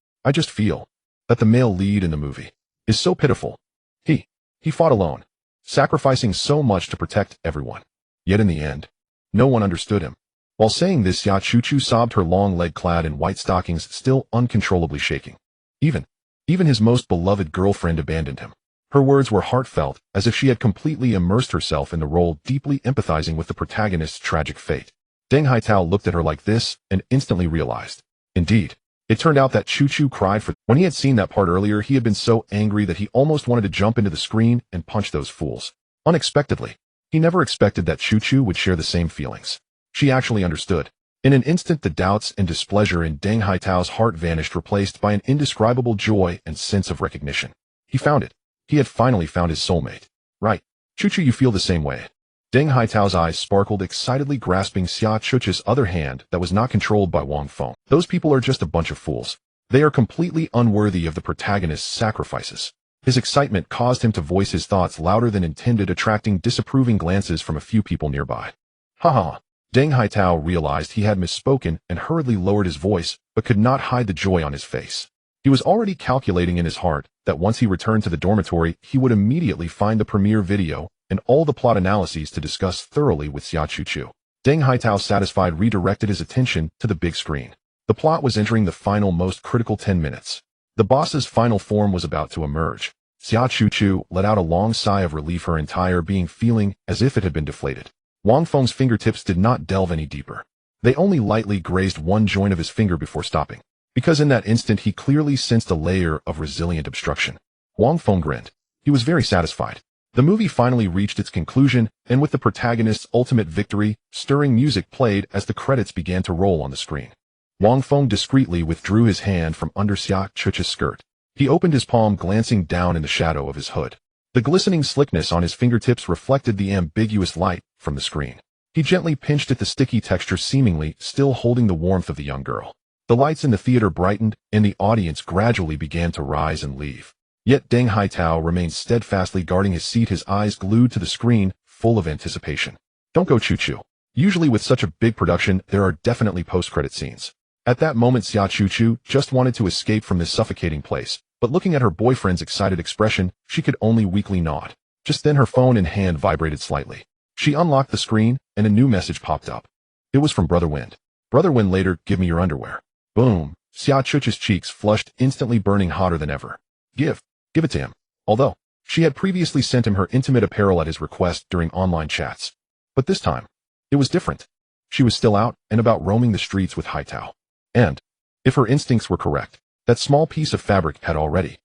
feel that the male lead in the movie is so pitiful. He fought alone, sacrificing so much to protect everyone. Yet in the end, no one understood him. While saying this, Xia Chuchu sobbed, her long leg clad in white stockings still uncontrollably shaking. Even his most beloved girlfriend abandoned him. Her words were heartfelt, as if she had completely immersed herself in the role, deeply empathizing with the protagonist's tragic fate. Deng Haitao looked at her like this and instantly realized. Indeed, it turned out that Chuchu cried for. When he had seen that part earlier, he had been so angry that he almost wanted to jump into the screen and punch those fools. Unexpectedly, he never expected that Chuchu would share the same feelings. She actually understood. In an instant, the doubts and displeasure in Deng Haitao's heart vanished, replaced by an indescribable joy and sense of recognition. He found it. He had finally found his soulmate. Right. Chuchu, you feel the same way. Deng Haitao's eyes sparkled excitedly, grasping Xia Chuchu's other hand that was not controlled by Wang Feng. Those people are just a bunch of fools. They are completely unworthy of the protagonist's sacrifices. His excitement caused him to voice his thoughts louder than intended, attracting disapproving glances from a few people nearby. Haha. Deng Haitao realized he had misspoken and hurriedly lowered his voice, but could not hide the joy on his face. He was already calculating in his heart that once he returned to the dormitory, he would immediately find the premiere video and all the plot analyses to discuss thoroughly with Xia Chuchu. Deng Haitao, satisfied, redirected his attention to the big screen. The plot was entering the final, most critical 10 minutes. The boss's final form was about to emerge. Xia Chuchu let out a long sigh of relief, her entire being feeling as if it had been deflated. Wang Feng's fingertips did not delve any deeper. They only lightly grazed one joint of his finger before stopping, because in that instant he clearly sensed a layer of resilient obstruction. Wang Feng grinned. He was very satisfied. The movie finally reached its conclusion, and with the protagonist's ultimate victory, stirring music played as the credits began to roll on the screen. Wang Feng discreetly withdrew his hand from under Xia Chuchu's skirt. He opened his palm, glancing down in the shadow of his hood. The glistening slickness on his fingertips reflected the ambiguous light from the screen. He gently pinched at the sticky texture, seemingly still holding the warmth of the young girl. The lights in the theater brightened, and the audience gradually began to rise and leave. Yet Deng Haitao remained steadfastly guarding his seat, his eyes glued to the screen, full of anticipation. Don't go, Chuchu. Usually with such a big production, there are definitely post-credit scenes. At that moment, Xia Chuchu just wanted to escape from this suffocating place, but looking at her boyfriend's excited expression, she could only weakly nod. Just then her phone in hand vibrated slightly. She unlocked the screen, and a new message popped up. It was from Brother Wind. Brother Wind, later, give me your underwear. Boom. Xia Chuchu's cheeks flushed, instantly burning hotter than ever. Give it to him. Although, she had previously sent him her intimate apparel at his request during online chats. But this time, it was different. She was still out and about, roaming the streets with Haitao. And, if her instincts were correct, that small piece of fabric had already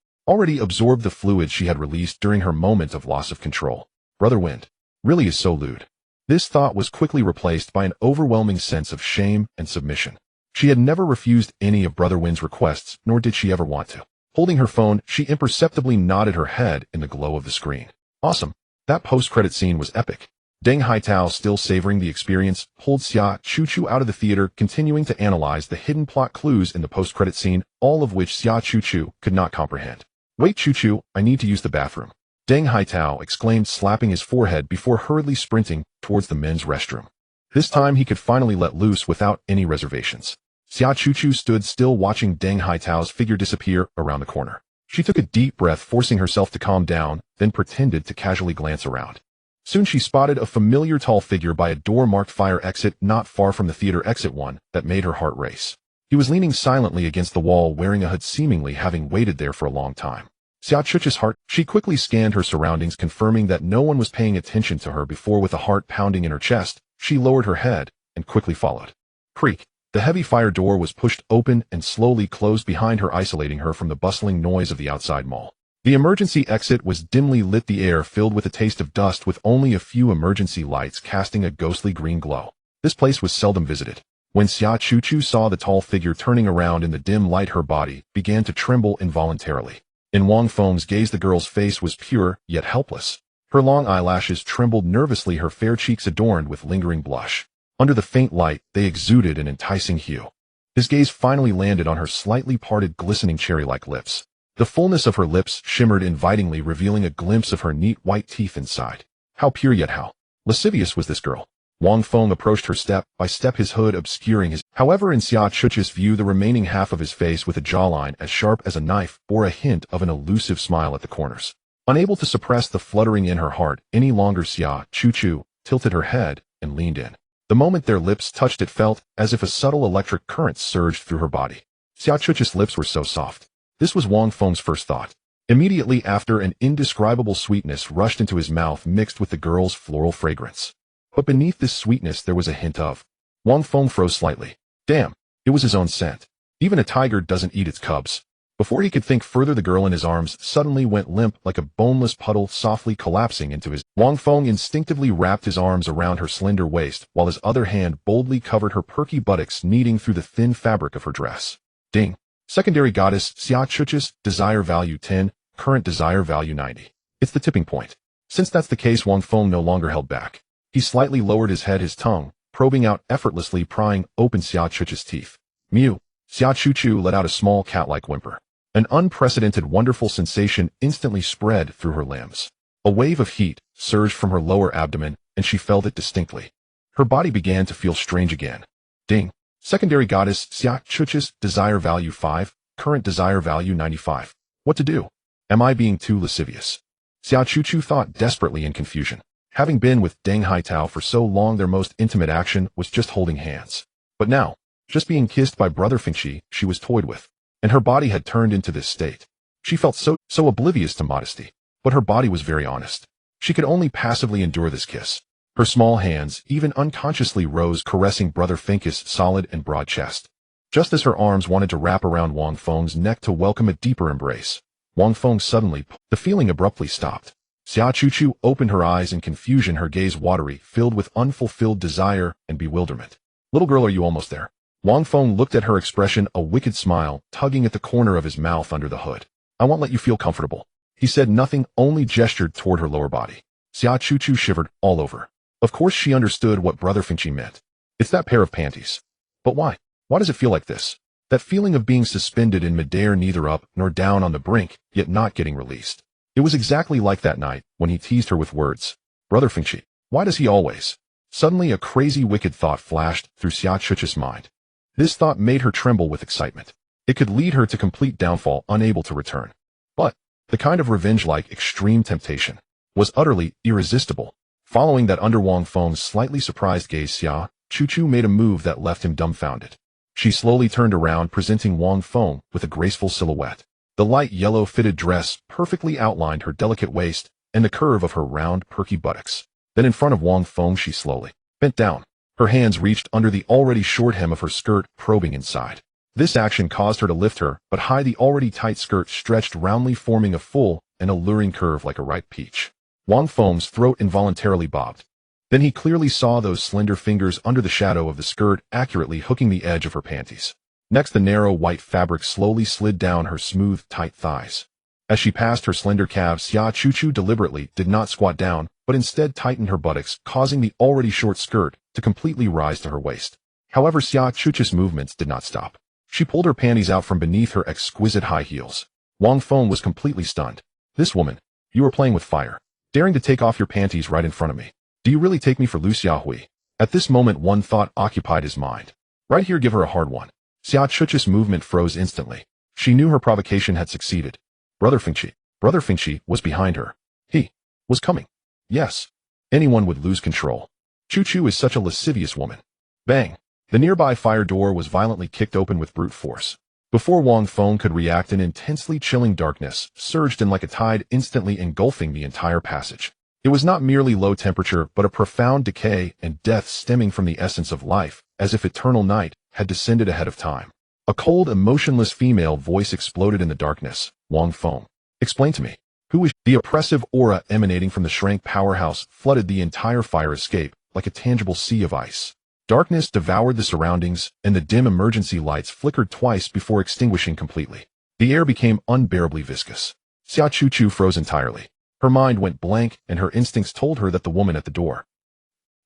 absorbed the fluid she had released during her moment of loss of control. Brother Wind really is so lewd. This thought was quickly replaced by an overwhelming sense of shame and submission. She had never refused any of Brother Wind's requests, nor did she ever want to. Holding her phone, she imperceptibly nodded her head in the glow of the screen. Awesome. That post-credit scene was epic. Deng Haitao, still savoring the experience, pulled Xia Chuchu out of the theater, continuing to analyze the hidden plot clues in the post-credit scene, all of which Xia Chuchu could not comprehend. Wait, Chuchu, I need to use the bathroom. Deng Haitao exclaimed, slapping his forehead before hurriedly sprinting towards the men's restroom. This time he could finally let loose without any reservations. Xia Chuchu stood still, watching Deng Haitao's figure disappear around the corner. She took a deep breath, forcing herself to calm down, then pretended to casually glance around. Soon she spotted a familiar tall figure by a door marked fire exit not far from the theater exit, one that made her heart race. He was leaning silently against the wall, wearing a hood, seemingly having waited there for a long time. Xia Chuchu's heart. She quickly scanned her surroundings, confirming that no one was paying attention to her before, with a heart pounding in her chest, she lowered her head and quickly followed. Creak. The heavy fire door was pushed open and slowly closed behind her, isolating her from the bustling noise of the outside mall. The emergency exit was dimly lit, the air filled with a taste of dust, with only a few emergency lights casting a ghostly green glow. This place was seldom visited. When Xia Chuchu saw the tall figure turning around in the dim light, her body began to tremble involuntarily. In Wang Feng's gaze, the girl's face was pure, yet helpless. Her long eyelashes trembled nervously, her fair cheeks adorned with lingering blush. Under the faint light, they exuded an enticing hue. His gaze finally landed on her slightly parted, glistening cherry-like lips. The fullness of her lips shimmered invitingly, revealing a glimpse of her neat white teeth inside. How pure yet how lascivious was this girl! Wang Feng approached her step by step, his hood obscuring his. However, in Xia Chuchu's view, the remaining half of his face, with a jawline as sharp as a knife, bore a hint of an elusive smile at the corners. Unable to suppress the fluttering in her heart any longer, Xia Chuchu tilted her head and leaned in. The moment their lips touched, it felt as if a subtle electric current surged through her body. Xia Chuchu's lips were so soft. This was Wang Feng's first thought. Immediately after, an indescribable sweetness rushed into his mouth, mixed with the girl's floral fragrance. But beneath this sweetness there was a hint of. Wang Feng froze slightly. Damn, it was his own scent. Even a tiger doesn't eat its cubs. Before he could think further, the girl in his arms suddenly went limp, like a boneless puddle softly collapsing into his. Wang Feng instinctively wrapped his arms around her slender waist, while his other hand boldly covered her perky buttocks, kneading through the thin fabric of her dress. Ding. Secondary goddess, Xia Chuchu's, desire value 10, current desire value 90. It's the tipping point. Since that's the case, Wang Feng no longer held back. He slightly lowered his head, his tongue probing out effortlessly, prying open Xia Chuchu's teeth. Mew. Xia Chuchu let out a small cat-like whimper. An unprecedented, wonderful sensation instantly spread through her limbs. A wave of heat surged from her lower abdomen, and she felt it distinctly. Her body began to feel strange again. Ding. Secondary goddess, Xia Chuchu's, desire value 5, current desire value 95. What to do? Am I being too lascivious? Xia Chuchu thought desperately in confusion. Having been with Deng Haitao for so long, their most intimate action was just holding hands. But now, just being kissed by Brother Fengqi, she was toyed with. And her body had turned into this state. She felt so oblivious to modesty. But her body was very honest. She could only passively endure this kiss. Her small hands, even unconsciously, rose, caressing Brother Fengqi's solid and broad chest. Just as her arms wanted to wrap around Wang Feng's neck to welcome a deeper embrace, Wang Feng suddenly, the feeling abruptly stopped. Xia Chuchu opened her eyes in confusion, her gaze watery, filled with unfulfilled desire and bewilderment. Little girl, are you almost there? Wang Feng looked at her expression, a wicked smile tugging at the corner of his mouth under the hood. I won't let you feel comfortable. He said nothing, only gestured toward her lower body. Xia Chuchu shivered all over. Of course she understood what Brother Fengqi meant. It's that pair of panties. But why? Why does it feel like this? That feeling of being suspended in midair, neither up nor down on the brink, yet not getting released. It was exactly like that night when he teased her with words. Brother Fengqi, why does he always? Suddenly a crazy, wicked thought flashed through Xia Chuchu's mind. This thought made her tremble with excitement. It could lead her to complete downfall, unable to return. But the kind of revenge-like extreme temptation was utterly irresistible. Following that, under Wang Feng's slightly surprised gaze, Xia Chuchu made a move that left him dumbfounded. She slowly turned around, presenting Wang Feng with a graceful silhouette. The light yellow fitted dress perfectly outlined her delicate waist and the curve of her round, perky buttocks. Then in front of Wang Feng she slowly bent down. Her hands reached under the already short hem of her skirt, probing inside. This action caused her to lift her, but high the already tight skirt stretched roundly, forming a full and alluring curve like a ripe peach. Wang Feng's throat involuntarily bobbed. Then he clearly saw those slender fingers under the shadow of the skirt, accurately hooking the edge of her panties. Next, the narrow white fabric slowly slid down her smooth, tight thighs. As she passed her slender calves, Xia Chuchu deliberately did not squat down, but instead tightened her buttocks, causing the already short skirt to completely rise to her waist. However, Xia Chuchu's movements did not stop. She pulled her panties out from beneath her exquisite high heels. Wang Feng was completely stunned. This woman, you are playing with fire. Daring to take off your panties right in front of me. Do you really take me for Lu Xiaohui? At this moment, one thought occupied his mind. Right here, give her a hard one. Xia Chuchu's movement froze instantly. She knew her provocation had succeeded. Brother Fengqi was behind her. He was coming. Yes. Anyone would lose control. Chuchu is such a lascivious woman. Bang. The nearby fire door was violently kicked open with brute force. Before Wang Feng could react, an intensely chilling darkness surged in like a tide, instantly engulfing the entire passage. It was not merely low temperature, but a profound decay and death stemming from the essence of life, as if eternal night had descended ahead of time. A cold, emotionless female voice exploded in the darkness. Wang Feng, explain to me. Who is the oppressive aura emanating from the Shrank powerhouse flooded the entire fire escape like a tangible sea of ice. Darkness devoured the surroundings, and the dim emergency lights flickered twice before extinguishing completely. The air became unbearably viscous. Xia Chuchu froze entirely. Her mind went blank, and her instincts told her that the woman at the door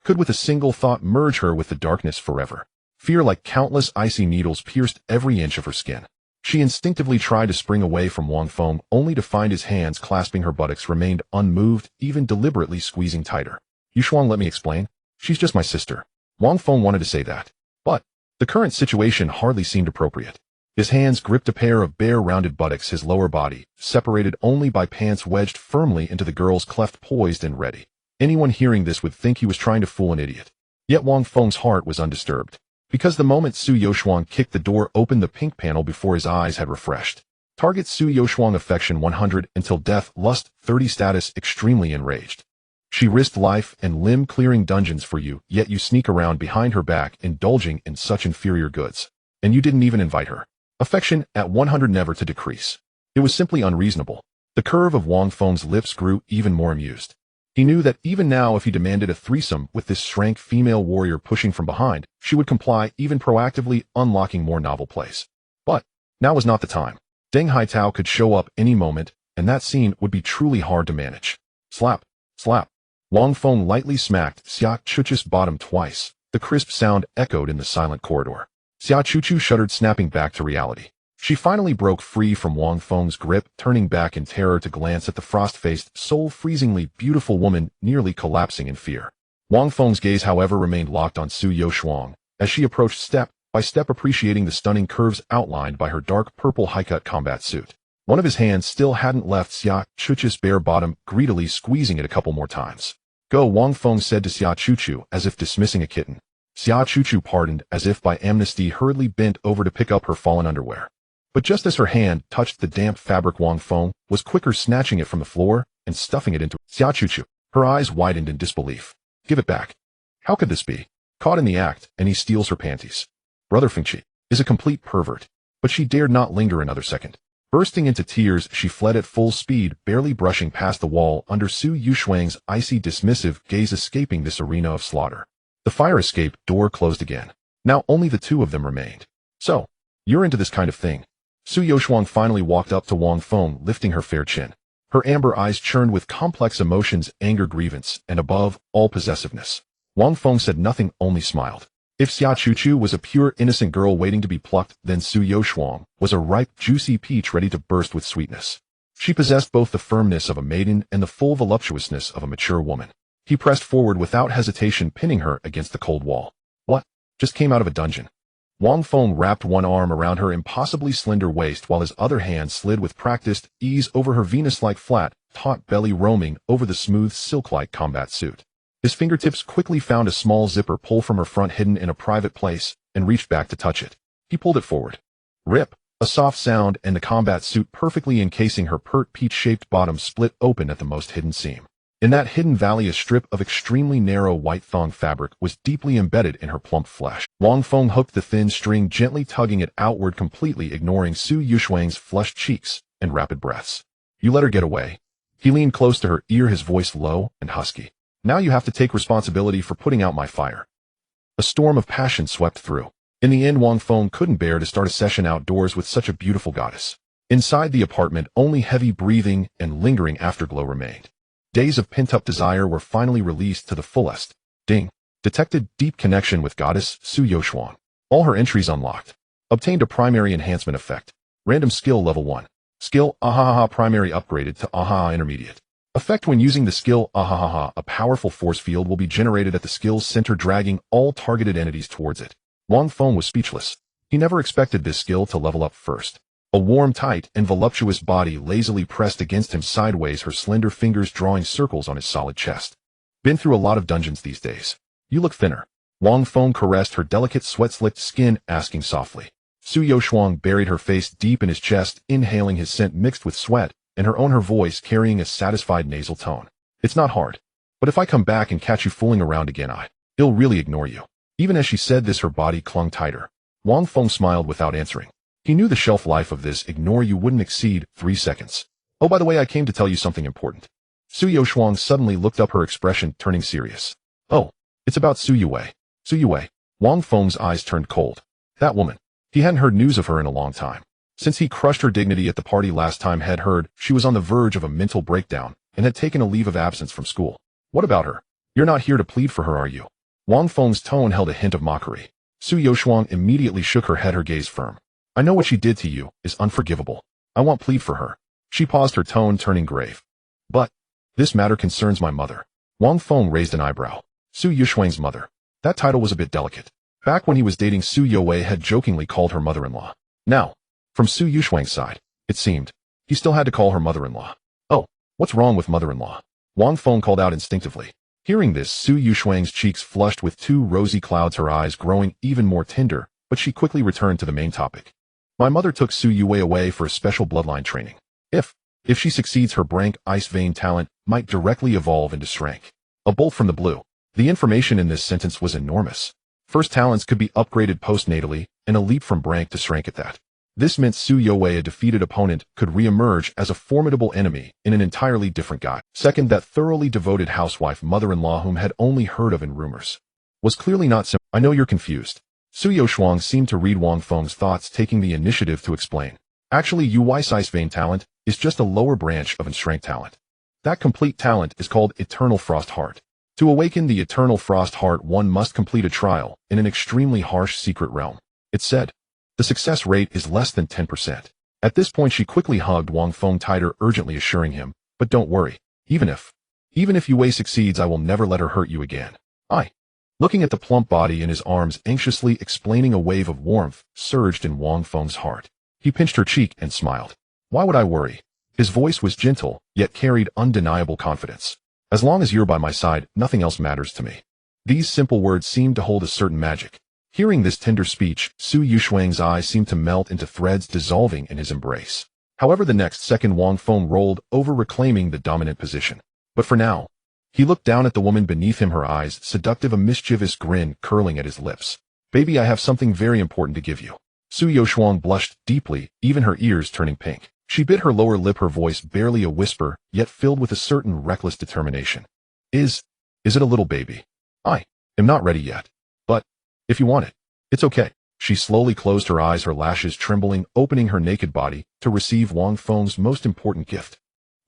could with a single thought merge her with the darkness forever. Fear like countless icy needles pierced every inch of her skin. She instinctively tried to spring away from Wang Feng, only to find his hands clasping her buttocks remained unmoved, even deliberately squeezing tighter. Yushuang, let me explain. She's just my sister. Wang Feng wanted to say that, but the current situation hardly seemed appropriate. His hands gripped a pair of bare rounded buttocks, his lower body, separated only by pants, wedged firmly into the girl's cleft, poised and ready. Anyone hearing this would think he was trying to fool an idiot. Yet Wang Feng's heart was undisturbed, because the moment Su Yoshuang kicked the door open, the pink panel before his eyes had refreshed. Target Su Yoshuang, affection 100, until death, lust 30, status extremely enraged. She risked life and limb clearing dungeons for you, yet you sneak around behind her back indulging in such inferior goods. And you didn't even invite her. Affection at 100, never to decrease. It was simply unreasonable. The curve of Wang Feng's lips grew even more amused. He knew that even now, if he demanded a threesome with this shrank female warrior pushing from behind, she would comply, even proactively unlocking more novel plays. But now was not the time. Deng Haitao could show up any moment, and that scene would be truly hard to manage. Slap, slap. Wang Feng lightly smacked Xia Chuchu's bottom twice. The crisp sound echoed in the silent corridor. Xia Chuchu shuddered, snapping back to reality. She finally broke free from Wang Feng's grip, turning back in terror to glance at the frost-faced, soul-freezingly beautiful woman, nearly collapsing in fear. Wang Feng's gaze, however, remained locked on Su Yoshuang, as she approached step by step, appreciating the stunning curves outlined by her dark purple high-cut combat suit. One of his hands still hadn't left Xia Chuchu's bare bottom, greedily squeezing it a couple more times. Go, Wang Feng said to Xia Chuchu, as if dismissing a kitten. Xia Chuchu pardoned, as if by amnesty, hurriedly bent over to pick up her fallen underwear. But just as her hand touched the damp fabric, Wang Feng was quicker, snatching it from the floor and stuffing it into Xia Chuchu. Her eyes widened in disbelief. Give it back. How could this be? Caught in the act, and he steals her panties. Brother Fengqi is a complete pervert. But she dared not linger another second. Bursting into tears, she fled at full speed, barely brushing past the wall under Su Yushuang's icy, dismissive gaze, escaping this arena of slaughter. The fire escape door closed again. Now only the two of them remained. So, you're into this kind of thing. Su Yoshuang finally walked up to Wang Feng, lifting her fair chin. Her amber eyes churned with complex emotions, anger, grievance, and above all, possessiveness. Wang Feng said nothing, only smiled. If Xia Chuchu was a pure, innocent girl waiting to be plucked, then Su Yoshuang was a ripe, juicy peach ready to burst with sweetness. She possessed both the firmness of a maiden and the full voluptuousness of a mature woman. He pressed forward without hesitation, pinning her against the cold wall. What? Just came out of a dungeon. Wang Feng wrapped one arm around her impossibly slender waist, while his other hand slid with practiced ease over her Venus-like flat, taut belly, roaming over the smooth, silk-like combat suit. His fingertips quickly found a small zipper pull from her front, hidden in a private place, and reached back to touch it. He pulled it forward. Rip! A soft sound, and the combat suit perfectly encasing her pert peach-shaped bottom split open at the most hidden seam. In that hidden valley, a strip of extremely narrow white thong fabric was deeply embedded in her plump flesh. Wang Feng hooked the thin string, gently tugging it outward, completely ignoring Su Yushuang's flushed cheeks and rapid breaths. You let her get away. He leaned close to her ear, his voice low and husky. Now you have to take responsibility for putting out my fire. A storm of passion swept through. In the end, Wang Feng couldn't bear to start a session outdoors with such a beautiful goddess. Inside the apartment, only heavy breathing and lingering afterglow remained. Days of pent-up desire were finally released to the fullest. Ding. Detected deep connection with goddess Su Yoshuang. All her entries unlocked. Obtained a primary enhancement effect. Random skill level 1. Skill Ahahaha primary upgraded to Ahaha intermediate. Effect: when using the skill Ahahaha, a powerful force field will be generated at the skill's center, dragging all targeted entities towards it. Wang Feng was speechless. He never expected this skill to level up first. A warm, tight, and voluptuous body lazily pressed against him sideways, her slender fingers drawing circles on his solid chest. Been through a lot of dungeons these days. You look thinner. Wang Feng caressed her delicate, sweat-slicked skin, asking softly. Su Yoshuang buried her face deep in his chest, inhaling his scent mixed with sweat, and her voice carrying a satisfied nasal tone. It's not hard. But if I come back and catch you fooling around again, I'll really ignore you. Even as she said this, her body clung tighter. Wang Feng smiled without answering. He knew the shelf life of this ignore you wouldn't exceed 3 seconds. Oh, by the way, I came to tell you something important. Su Yoshuang suddenly looked up, her expression turning serious. Oh, it's about Su Yue. Su Yue. Wang Feng's eyes turned cold. That woman. He hadn't heard news of her in a long time. Since he crushed her dignity at the party last time, had heard she was on the verge of a mental breakdown and had taken a leave of absence from school. What about her? You're not here to plead for her, are you? Wang Feng's tone held a hint of mockery. Su Youshuang immediately shook her head, her gaze firm. I know what she did to you is unforgivable. I won't plead for her. She paused, her tone turning grave. But this matter concerns my mother. Wang Feng raised an eyebrow. Su Youshuang's mother. That title was a bit delicate. Back when he was dating Su Youwei had jokingly called her mother-in-law. Now, from Su Youshuang's side, it seemed, he still had to call her mother-in-law. Oh, what's wrong with mother-in-law? Wang Feng called out instinctively. Hearing this, Su Youshuang's cheeks flushed with two rosy clouds, her eyes growing even more tender, but she quickly returned to the main topic. My mother took Su Youwei away for a special bloodline training. If she succeeds, her brank ice vein talent might directly evolve into Shrank. A bolt from the blue. The information in this sentence was enormous. First, talents could be upgraded postnatally, and a leap from brank to Shrank at that. This meant Su Youwei, a defeated opponent, could re-emerge as a formidable enemy in an entirely different guise. Second, that thoroughly devoted housewife mother-in-law whom had only heard of in rumors was clearly not simple. I know you're confused. Su Youshuang seemed to read Wang Feng's thoughts, taking the initiative to explain. Actually, Youwei's ice vein talent is just a lower branch of Shrank talent. That complete talent is called Eternal Frost Heart. To awaken the Eternal Frost Heart, one must complete a trial in an extremely harsh secret realm. It said. The success rate is less than 10%. At this point, she quickly hugged Wang Feng tighter, urgently assuring him, but don't worry. Even if Youwei succeeds, I will never let her hurt you again. Looking at the plump body in his arms, anxiously explaining, a wave of warmth surged in Wang Feng's heart. He pinched her cheek and smiled. Why would I worry? His voice was gentle, yet carried undeniable confidence. As long as you're by my side, nothing else matters to me. These simple words seemed to hold a certain magic. Hearing this tender speech, Su Youshuang's eyes seemed to melt into threads, dissolving in his embrace. However, the next second, Wang Feng rolled over, reclaiming the dominant position. But for now, he looked down at the woman beneath him, her eyes seductive, a mischievous grin curling at his lips. Baby, I have something very important to give you. Su Youshuang blushed deeply, even her ears turning pink. She bit her lower lip, her voice barely a whisper, yet filled with a certain reckless determination. Is it a little baby? I am not ready yet. But if you want it, it's okay. She slowly closed her eyes, her lashes trembling, opening her naked body to receive Wang Feng's most important gift.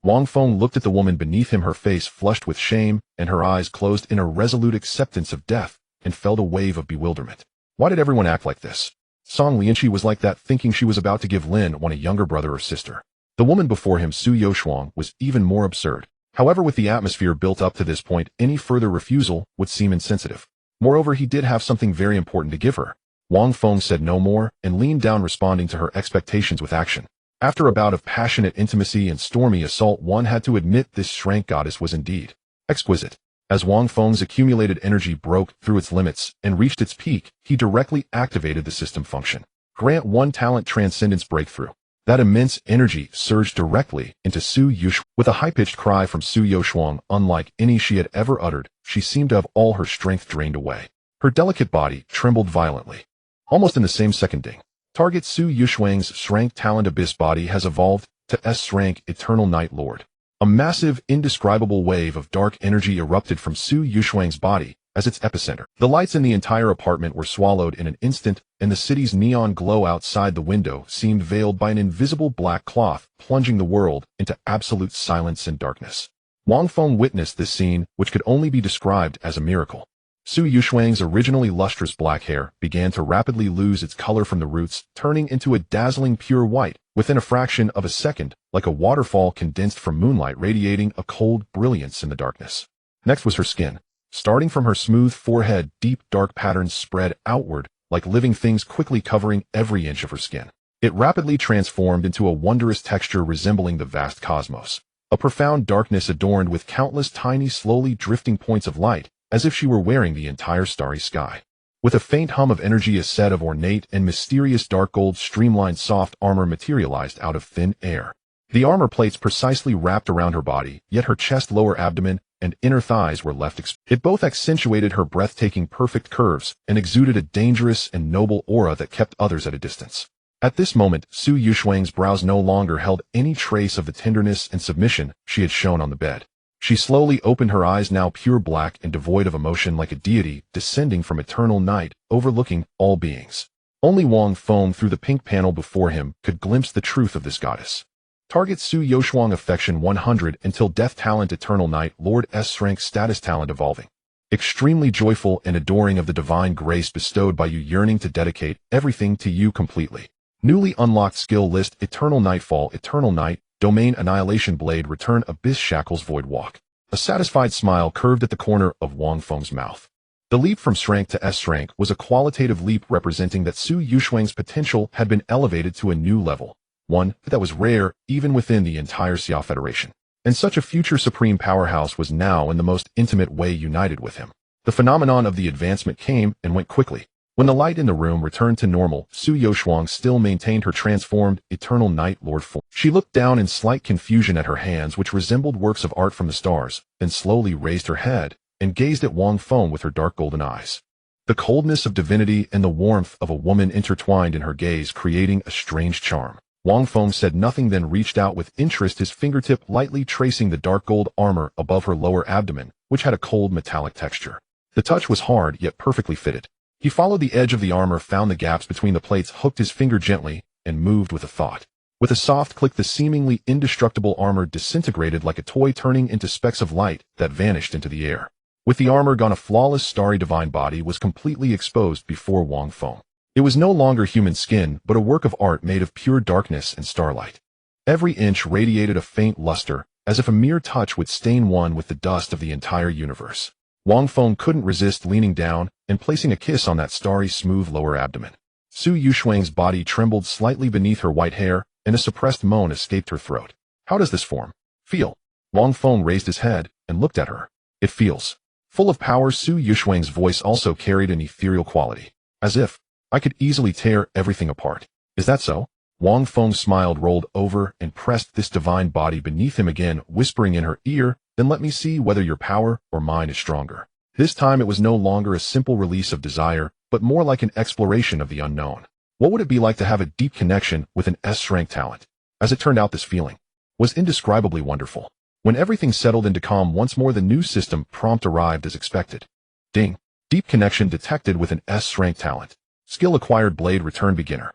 Wang Feng looked at the woman beneath him, her face flushed with shame, and her eyes closed in a resolute acceptance of death, and felt a wave of bewilderment. Why did everyone act like this? Song Lianqi was like that, thinking she was about to give Lin Wan a younger brother or sister. The woman before him, Su Youshuang, was even more absurd. However, with the atmosphere built up to this point, any further refusal would seem insensitive. Moreover, he did have something very important to give her. Wang Feng said no more and leaned down, responding to her expectations with action. After a bout of passionate intimacy and stormy assault, one had to admit this Shrank goddess was indeed exquisite. As Wang Feng's accumulated energy broke through its limits and reached its peak, he directly activated the system function. Grant 1 talent transcendence breakthrough. That immense energy surged directly into Su Youshuang. With a high-pitched cry from Su Youshuang, unlike any she had ever uttered, she seemed to have all her strength drained away. Her delicate body trembled violently. Almost in the same second, ding. Target Su Youshuang's Shrank talent abyss body has evolved to S-Shrank Eternal Night Lord. A massive, indescribable wave of dark energy erupted from Su Youshuang's body as its epicenter. The lights in the entire apartment were swallowed in an instant, and the city's neon glow outside the window seemed veiled by an invisible black cloth, plunging the world into absolute silence and darkness. Wang Feng witnessed this scene, which could only be described as a miracle. Su Youshuang's originally lustrous black hair began to rapidly lose its color from the roots, turning into a dazzling pure white within a fraction of a second, like a waterfall condensed from moonlight, radiating a cold brilliance in the darkness. Next was her skin. Starting from her smooth forehead, deep dark patterns spread outward, like living things, quickly covering every inch of her skin. It rapidly transformed into a wondrous texture resembling the vast cosmos. A profound darkness adorned with countless tiny, slowly drifting points of light, as if she were wearing the entire starry sky. With a faint hum of energy, a set of ornate and mysterious dark gold streamlined soft armor materialized out of thin air. The armor plates precisely wrapped around her body, yet her chest, lower abdomen, and inner thighs were left exposed. It both accentuated her breathtaking perfect curves and exuded a dangerous and noble aura that kept others at a distance. At this moment, Su Youshuang's brows no longer held any trace of the tenderness and submission she had shown on the bed. She slowly opened her eyes, now pure black and devoid of emotion, like a deity descending from eternal night, overlooking all beings. Only Wang Feng, through the pink panel before him, could glimpse the truth of this goddess. Target Su Yoshuang affection 100 until death talent eternal night Lord S rank status talent evolving. Extremely joyful and adoring of the divine grace bestowed by you, yearning to dedicate everything to you completely. Newly unlocked skill list Eternal Nightfall Eternal Night Domain Annihilation Blade Return Abyss Shackles Void Walk. A satisfied smile curved at the corner of Wang Feng's mouth. The leap from strength to S rank was a qualitative leap representing that Su Yushuang's potential had been elevated to a new level, one that was rare even within the entire Xia Federation. And such a future supreme powerhouse was now in the most intimate way united with him. The phenomenon of the advancement came and went quickly. When the light in the room returned to normal, Su Yoshuang still maintained her transformed, eternal Night Lord form. She looked down in slight confusion at her hands, which resembled works of art from the stars, then slowly raised her head and gazed at Wang Feng with her dark golden eyes. The coldness of divinity and the warmth of a woman intertwined in her gaze, creating a strange charm. Wang Feng said nothing, then reached out with interest, his fingertip lightly tracing the dark gold armor above her lower abdomen, which had a cold metallic texture. The touch was hard, yet perfectly fitted. He followed the edge of the armor, found the gaps between the plates, hooked his finger gently, and moved with a thought. With a soft click, the seemingly indestructible armor disintegrated like a toy, turning into specks of light that vanished into the air. With the armor gone, a flawless, starry divine body was completely exposed before Wang Feng. It was no longer human skin, but a work of art made of pure darkness and starlight. Every inch radiated a faint luster, as if a mere touch would stain one with the dust of the entire universe. Wang Feng couldn't resist leaning down and placing a kiss on that starry, smooth lower abdomen. Su Yushuang's body trembled slightly beneath her white hair, and a suppressed moan escaped her throat. How does this form feel? Wang Feng raised his head and looked at her. It feels full of power. Su Yushuang's voice also carried an ethereal quality. As if I could easily tear everything apart. Is that so? Wang Feng smiled, rolled over, and pressed this divine body beneath him again, whispering in her ear, then let me see whether your power or mine is stronger. This time it was no longer a simple release of desire, but more like an exploration of the unknown. What would it be like to have a deep connection with an S-rank talent? As it turned out, this feeling was indescribably wonderful. When everything settled into calm once more, the new system prompt arrived as expected. Ding. Deep connection detected with an S-rank talent. Skill acquired, blade return beginner.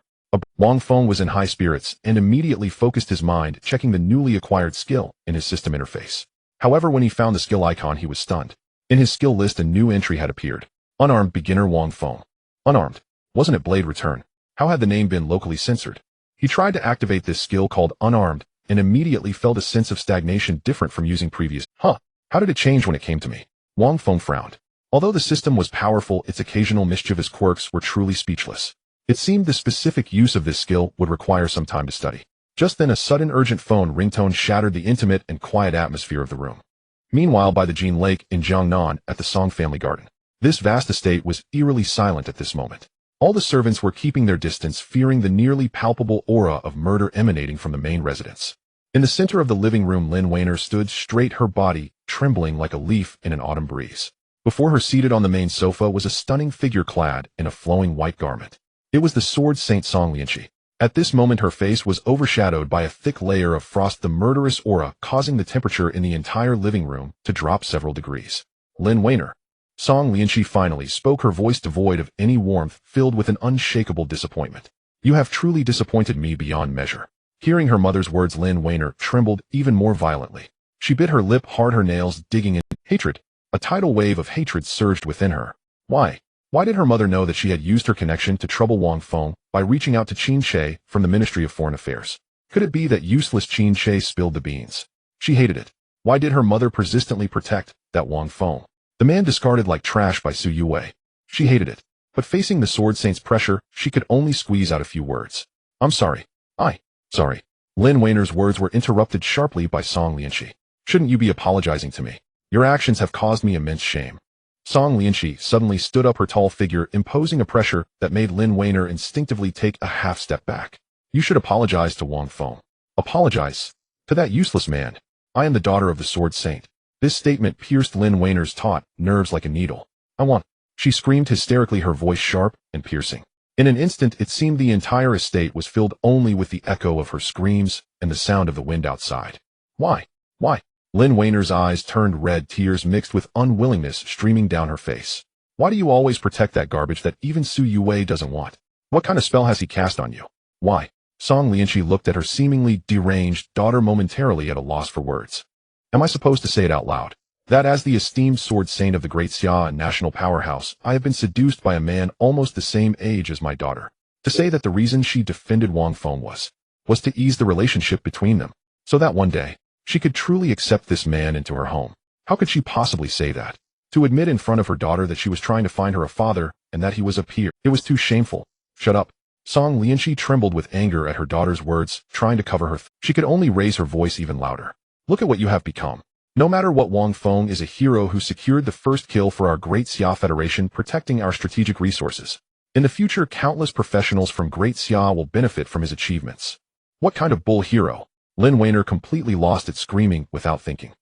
Wang Feng was in high spirits and immediately focused his mind, checking the newly acquired skill in his system interface. However, when he found the skill icon, he was stunned. In his skill list, a new entry had appeared. Unarmed beginner Wang Feng. Unarmed. Wasn't it blade return? How had the name been locally censored? He tried to activate this skill called unarmed and immediately felt a sense of stagnation different from using previous. How did it change when it came to me? Wang Feng frowned. Although the system was powerful, its occasional mischievous quirks were truly speechless. It seemed the specific use of this skill would require some time to study. Just then, a sudden urgent phone ringtone shattered the intimate and quiet atmosphere of the room. Meanwhile, by the Jin Lake in Jiangnan at the Song family garden, this vast estate was eerily silent at this moment. All the servants were keeping their distance, fearing the nearly palpable aura of murder emanating from the main residence. In the center of the living room, Lin Weiner stood straight, her body trembling like a leaf in an autumn breeze. Before her, seated on the main sofa, was a stunning figure clad in a flowing white garment. It was the sword saint Song Lianqi. At this moment, her face was overshadowed by a thick layer of frost, the murderous aura causing the temperature in the entire living room to drop several degrees. Lin Weiner. Song Lianqi finally spoke, her voice devoid of any warmth, filled with an unshakable disappointment. You have truly disappointed me beyond measure. Hearing her mother's words, Lin Weiner trembled even more violently. She bit her lip hard, her nails digging in. Hatred. A tidal wave of hatred surged within her. Why? Why did her mother know that she had used her connection to trouble Wang Feng by reaching out to Qin Shi from the Ministry of Foreign Affairs? Could it be that useless Qin Shi spilled the beans? She hated it. Why did her mother persistently protect that Wang Feng? The man discarded like trash by Su Yue. She hated it. But facing the Sword Saint's pressure, she could only squeeze out a few words. I'm sorry. Sorry. Lin Weiner's words were interrupted sharply by Song Lianqi. Shouldn't you be apologizing to me? Your actions have caused me immense shame. Song Lianqi suddenly stood up, her tall figure imposing a pressure that made Lin Weiner instinctively take a half step back. You should apologize to Wang Feng. Apologize? To that useless man. I am the daughter of the Sword Saint. This statement pierced Lin Weiner's taut nerves like a needle. She screamed hysterically, her voice sharp and piercing. In an instant, it seemed the entire estate was filled only with the echo of her screams and the sound of the wind outside. Why? Lin Weiner's eyes turned red, tears mixed with unwillingness streaming down her face. Why do you always protect that garbage that even Su Yue doesn't want? What kind of spell has he cast on you? Why? Song Lianqi looked at her seemingly deranged daughter momentarily at a loss for words. Am I supposed to say it out loud? That as the esteemed sword saint of the great Xia and national powerhouse, I have been seduced by a man almost the same age as my daughter. To say that the reason she defended Wang Feng was to ease the relationship between them, so that one day, she could truly accept this man into her home. How could she possibly say that? To admit in front of her daughter that she was trying to find her a father and that he was a peer, it was too shameful. Shut up. Song Lianqi trembled with anger at her daughter's words, trying to cover her. She could only raise her voice even louder. Look at what you have become. No matter what, Wang Feng is a hero who secured the first kill for our great Xia Federation, protecting our strategic resources. In the future, countless professionals from Great Xia will benefit from his achievements. What kind of bull hero? Lin Weiner completely lost it, screaming without thinking.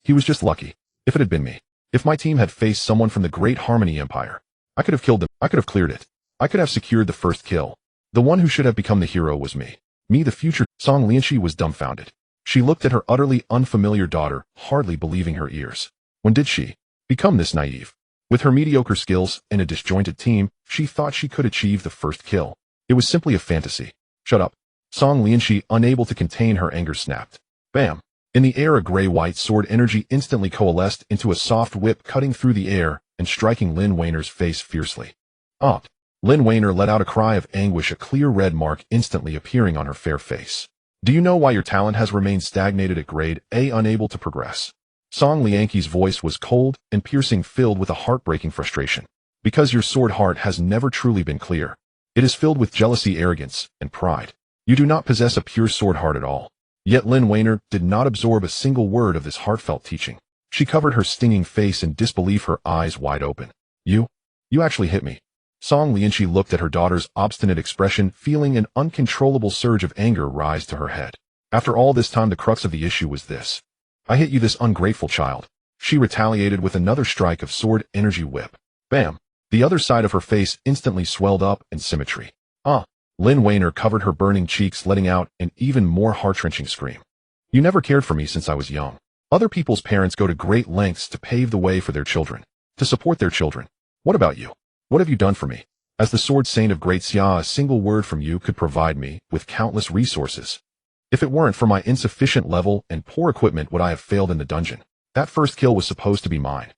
He was just lucky. If it had been me, if my team had faced someone from the Great Harmony Empire, I could have killed them. I could have cleared it. I could have secured the first kill. The one who should have become the hero was me. Me, the future. Song Lianqi was dumbfounded. She looked at her utterly unfamiliar daughter, hardly believing her ears. When did she become this naive? With her mediocre skills and a disjointed team, she thought she could achieve the first kill. It was simply a fantasy. Shut up. Song Lianqi, unable to contain her anger, snapped. Bam! In the air, a gray-white sword energy instantly coalesced into a soft whip, cutting through the air and striking Lin Weiner's face fiercely. Ah! Lin Weiner let out a cry of anguish, a clear red mark instantly appearing on her fair face. Do you know why your talent has remained stagnated at grade A, unable to progress? Song Lianqi's voice was cold and piercing, filled with a heartbreaking frustration. Because your sword heart has never truly been clear. It is filled with jealousy, arrogance, and pride. You do not possess a pure sword heart at all. Yet Lin Weiner did not absorb a single word of this heartfelt teaching. She covered her stinging face in disbelief, her eyes wide open. You actually hit me. Song Lianqi looked at her daughter's obstinate expression, feeling an uncontrollable surge of anger rise to her head. After all this time, the crux of the issue was this. I hit you, this ungrateful child. She retaliated with another strike of sword energy whip. Bam! The other side of her face instantly swelled up in symmetry. Ah! Lin Weiner covered her burning cheeks, letting out an even more heart-wrenching scream. You never cared for me since I was young. Other people's parents go to great lengths to pave the way for their children, to support their children. What about you? What have you done for me? As the sword saint of Great Xia, a single word from you could provide me with countless resources. If it weren't for my insufficient level and poor equipment, would I have failed in the dungeon? That first kill was supposed to be mine.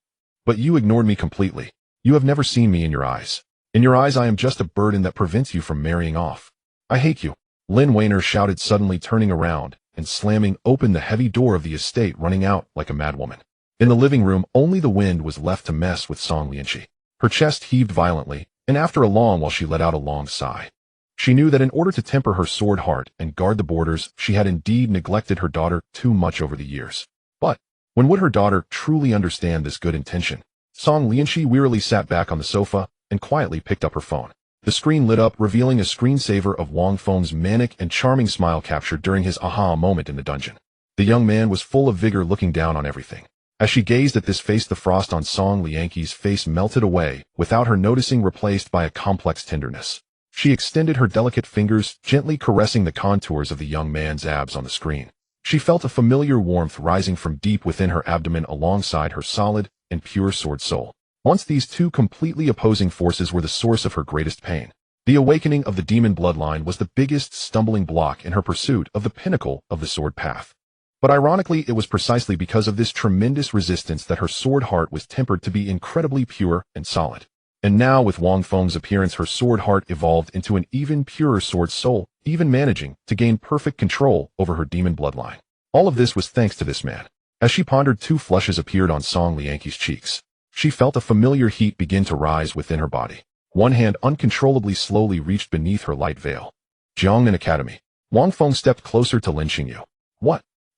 But you ignored me completely. You have never seen me in your eyes. In your eyes, I am just a burden that prevents you from marrying off. I hate you. Lin Weiner shouted, suddenly turning around and slamming open the heavy door of the estate, running out like a madwoman. In the living room, only the wind was left to mess with Song Lianqi. Her chest heaved violently, and after a long while she let out a long sigh. She knew that in order to temper her sword heart and guard the borders, she had indeed neglected her daughter too much over the years. But when would her daughter truly understand this good intention? Song Lianqi wearily sat back on the sofa and quietly picked up her phone. The screen lit up, revealing a screensaver of Wang Feng's manic and charming smile captured during his aha moment in the dungeon. The young man was full of vigor, looking down on everything. As she gazed at this face, the frost on Song Lianqi's face melted away, without her noticing, replaced by a complex tenderness. She extended her delicate fingers, gently caressing the contours of the young man's abs on the screen. She felt a familiar warmth rising from deep within her abdomen alongside her solid and pure sword soul. Once these two completely opposing forces were the source of her greatest pain. The awakening of the demon bloodline was the biggest stumbling block in her pursuit of the pinnacle of the sword path. But ironically, it was precisely because of this tremendous resistance that her sword heart was tempered to be incredibly pure and solid. And now, with Wang Feng's appearance, her sword heart evolved into an even purer sword soul, even managing to gain perfect control over her demon bloodline. All of this was thanks to this man. As she pondered, two flushes appeared on Song Lianqi's cheeks. She felt a familiar heat begin to rise within her body. One hand uncontrollably slowly reached beneath her light veil. Jiangnan Academy. Wang Feng stepped closer to Lin Xingyu.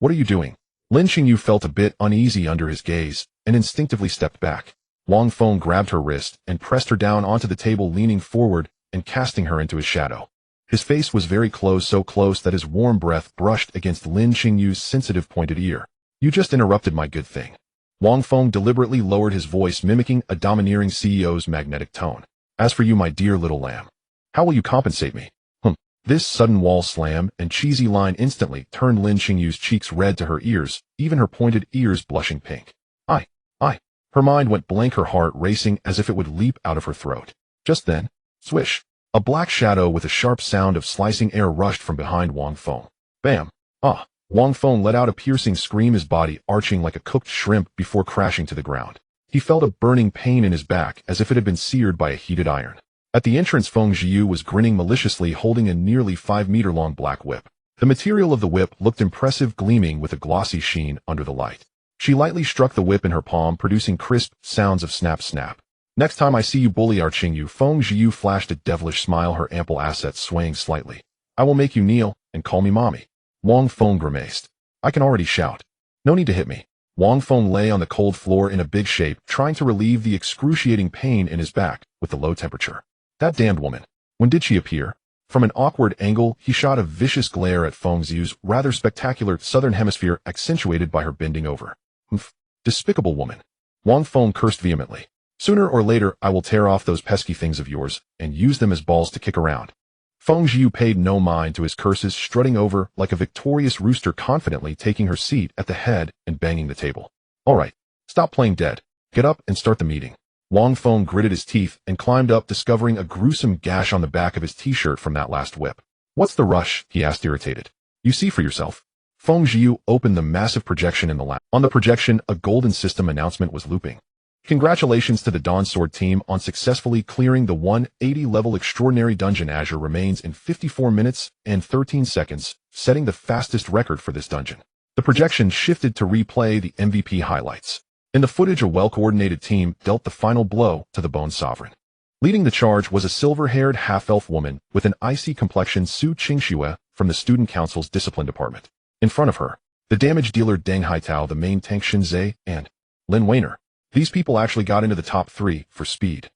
What are you doing? Lin Xingyu felt a bit uneasy under his gaze and instinctively stepped back. Wang Feng grabbed her wrist and pressed her down onto the table, leaning forward and casting her into his shadow. His face was very close, so close that his warm breath brushed against Lin Xingyu's sensitive pointed ear. You just interrupted my good thing. Wang Feng deliberately lowered his voice, mimicking a domineering CEO's magnetic tone. As for you, my dear little lamb, how will you compensate me? This sudden wall slam and cheesy line instantly turned Lin Qingyu's cheeks red to her ears, even her pointed ears blushing pink. I. Her mind went blank, her heart racing as if it would leap out of her throat. Just then, swish, a black shadow with a sharp sound of slicing air rushed from behind Wang Feng. Bam! Ah! Wang Feng let out a piercing scream, his body arching like a cooked shrimp before crashing to the ground. He felt a burning pain in his back as if it had been seared by a heated iron. At the entrance, Feng Zhiyu was grinning maliciously, holding a nearly 5-meter-long black whip. The material of the whip looked impressive, gleaming with a glossy sheen under the light. She lightly struck the whip in her palm, producing crisp sounds of snap-snap. Next time I see you bully our Qingyu, Feng Zhiyu flashed a devilish smile, her ample assets swaying slightly. I will make you kneel and call me mommy. Wang Feng grimaced. I can already shout. No need to hit me. Wang Feng lay on the cold floor in a big shape, trying to relieve the excruciating pain in his back with the low temperature. That damned woman. When did she appear? From an awkward angle, he shot a vicious glare at Feng Zhiyu's rather spectacular southern hemisphere, accentuated by her bending over. Despicable woman. Wang Feng cursed vehemently. Sooner or later, I will tear off those pesky things of yours and use them as balls to kick around. Feng Zhiyu paid no mind to his curses, strutting over like a victorious rooster, confidently taking her seat at the head and banging the table. All right, stop playing dead. Get up and start the meeting. Wang Feng gritted his teeth and climbed up, discovering a gruesome gash on the back of his t-shirt from that last whip. What's the rush? He asked, irritated. You see for yourself. Feng Zhiyu opened the massive projection in the lab. On the projection, a golden system announcement was looping. Congratulations to the Dawn Sword team on successfully clearing the 180-level extraordinary dungeon. Azure remains in 54 minutes and 13 seconds, setting the fastest record for this dungeon. The projection shifted to replay the MVP highlights. In the footage, a well-coordinated team dealt the final blow to the Bone Sovereign. Leading the charge was a silver-haired half-elf woman with an icy complexion, Su Qingxue, from the Student Council's Discipline Department. In front of her, the damage dealer Deng Haitao, the main tank Xinzhe, and Lin Weiner. These people actually got into the top 3 for speed.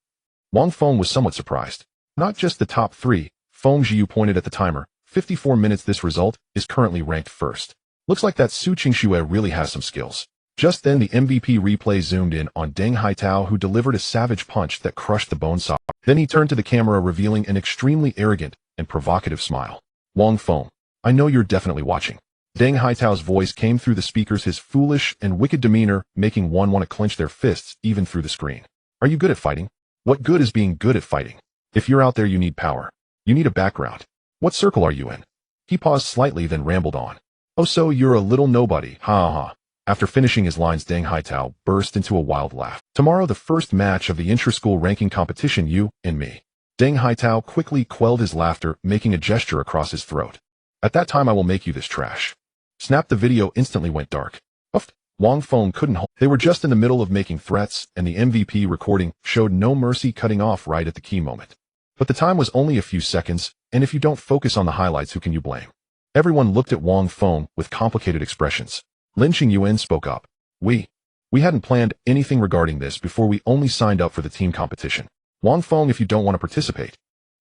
Wang Feng was somewhat surprised. Not just the top 3, Feng Zhiyu pointed at the timer. 54 minutes. This result is currently ranked first. Looks like that Su Qingxue really has some skills. Just then, the MVP replay zoomed in on Deng Haitao, who delivered a savage punch that crushed the Bone Sovereign. Then he turned to the camera, revealing an extremely arrogant and provocative smile. Wang Feng, I know you're definitely watching. Deng Haitao's voice came through the speakers, his foolish and wicked demeanor making one want to clench their fists even through the screen. Are you good at fighting? What good is being good at fighting? If you're out there, you need power. You need a background. What circle are you in? He paused slightly, then rambled on. Oh, so you're a little nobody, ha ha. After finishing his lines, Deng Haitao burst into a wild laugh. Tomorrow, the first match of the intra-school ranking competition, you and me. Deng Haitao quickly quelled his laughter, making a gesture across his throat. At that time, I will make you this trash. Snap. The video instantly went dark. Uffed. Wang Feng couldn't hold. They were just in the middle of making threats, and the MVP recording showed no mercy, cutting off right at the key moment. But the time was only a few seconds, and if you don't focus on the highlights, who can you blame? Everyone looked at Wang Feng with complicated expressions. Lin Qingyuan spoke up. We hadn't planned anything regarding this before. We only signed up for the team competition. Wang Feng, if you don't want to participate,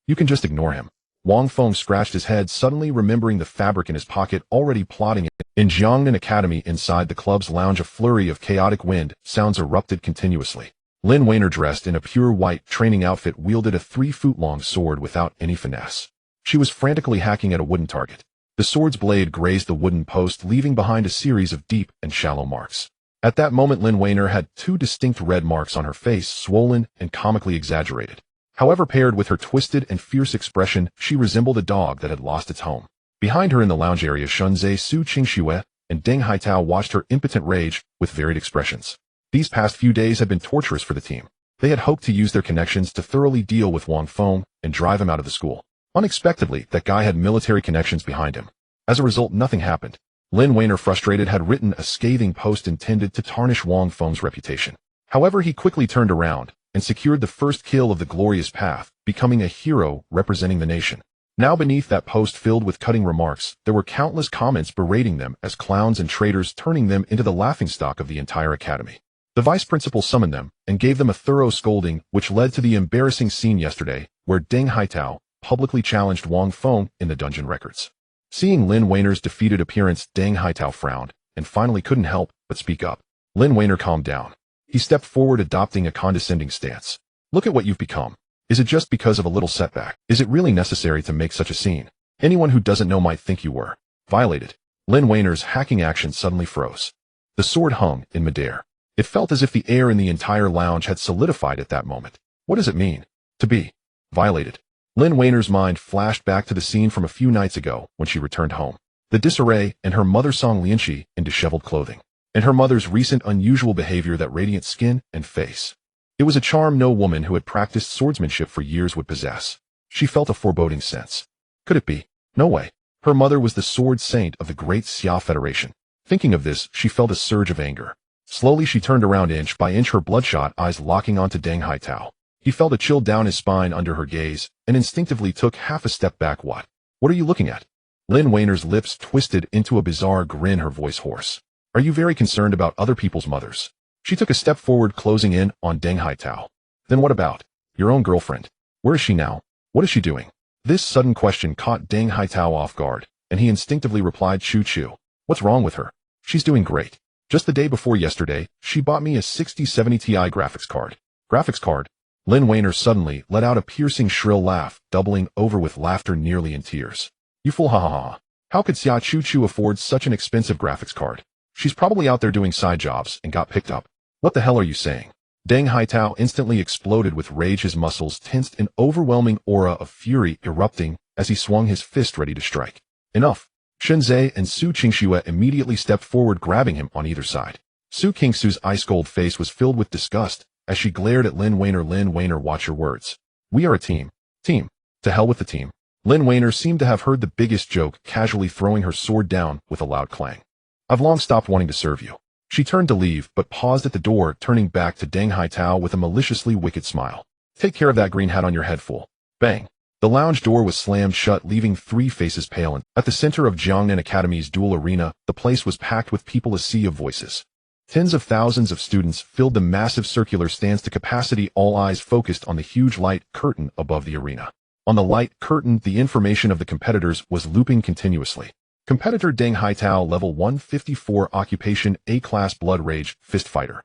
you can just ignore him. Wang Feng scratched his head, suddenly remembering the fabric in his pocket, already plotting it. In Jiangnan Academy, inside the club's lounge, a flurry of chaotic wind sounds erupted continuously. Lin Weiner, dressed in a pure white training outfit, wielded a 3-foot-long sword without any finesse. She was frantically hacking at a wooden target. The sword's blade grazed the wooden post, leaving behind a series of deep and shallow marks. At that moment, Lin Weiner had 2 distinct red marks on her face, swollen and comically exaggerated. However, paired with her twisted and fierce expression, she resembled a dog that had lost its home. Behind her in the lounge area, Xunzhe, Su Qingxue, and Deng Haitao watched her impotent rage with varied expressions. These past few days had been torturous for the team. They had hoped to use their connections to thoroughly deal with Wang Feng and drive him out of the school. Unexpectedly, that guy had military connections behind him. As a result, nothing happened. Lin Weiner, frustrated, had written a scathing post intended to tarnish Wang Feng's reputation. However, he quickly turned around and secured the first kill of the glorious path, becoming a hero representing the nation. Now, beneath that post filled with cutting remarks, there were countless comments berating them as clowns and traitors, turning them into the laughingstock of the entire academy. The vice principal summoned them and gave them a thorough scolding, which led to the embarrassing scene yesterday, where Deng Haitao publicly challenged Wang Feng in the dungeon records. Seeing Lin Weiner's defeated appearance, Deng Haitao frowned and finally couldn't help but speak up. Lin Weiner calmed down. He stepped forward, adopting a condescending stance. Look at what you've become. Is it just because of a little setback? Is it really necessary to make such a scene? Anyone who doesn't know might think you were violated. Lin Weiner's hacking action suddenly froze. The sword hung in midair. It felt as if the air in the entire lounge had solidified at that moment. What does it mean to be violated? Lin Weiner's mind flashed back to the scene from a few nights ago when she returned home. The disarray and her mother Song Lianqi in disheveled clothing, and her mother's recent unusual behavior, that radiant skin and face. It was a charm no woman who had practiced swordsmanship for years would possess. She felt a foreboding sense. Could it be? No way. Her mother was the sword saint of the Great Xia Federation. Thinking of this, she felt a surge of anger. Slowly she turned around, inch by inch, her bloodshot eyes locking onto Deng Haitao. He felt a chill down his spine under her gaze, and instinctively took half a step back. What are you looking at? Lin Weiner's lips twisted into a bizarre grin, her voice hoarse. Are you very concerned about other people's mothers? She took a step forward, closing in on Deng Haitao. Then what about your own girlfriend? Where is she now? What is she doing? This sudden question caught Deng Haitao off guard, and he instinctively replied, Chu. What's wrong with her? She's doing great. Just the day before yesterday, she bought me a 6070 Ti graphics card. Graphics card? Lin Weiner suddenly let out a piercing shrill laugh, doubling over with laughter nearly in tears. You fool, ha ha ha. How could Xia Chu afford such an expensive graphics card? She's probably out there doing side jobs and got picked up. What the hell are you saying? Deng Haitao instantly exploded with rage, his muscles tensed, an overwhelming aura of fury erupting as he swung his fist ready to strike. Enough. Shenzhe and Su Qingxue immediately stepped forward, grabbing him on either side. Su Qingxue's ice-cold face was filled with disgust as she glared at Lin Weiner. Lin Weiner, watch your words. We are a team. Team. To hell with the team. Lin Weiner seemed to have heard the biggest joke, casually throwing her sword down with a loud clang. I've long stopped wanting to serve you. She turned to leave, but paused at the door, turning back to Deng Haitao with a maliciously wicked smile. Take care of that green hat on your head, fool. Bang. The lounge door was slammed shut, leaving three faces pale, and at the center of Jiangnan Academy's duel arena, the place was packed with people, a sea of voices. Tens of thousands of students filled the massive circular stands to capacity, all eyes focused on the huge light curtain above the arena. On the light curtain, the information of the competitors was looping continuously. Competitor Deng Haitao, level 154, occupation A-class, blood rage, fist fighter.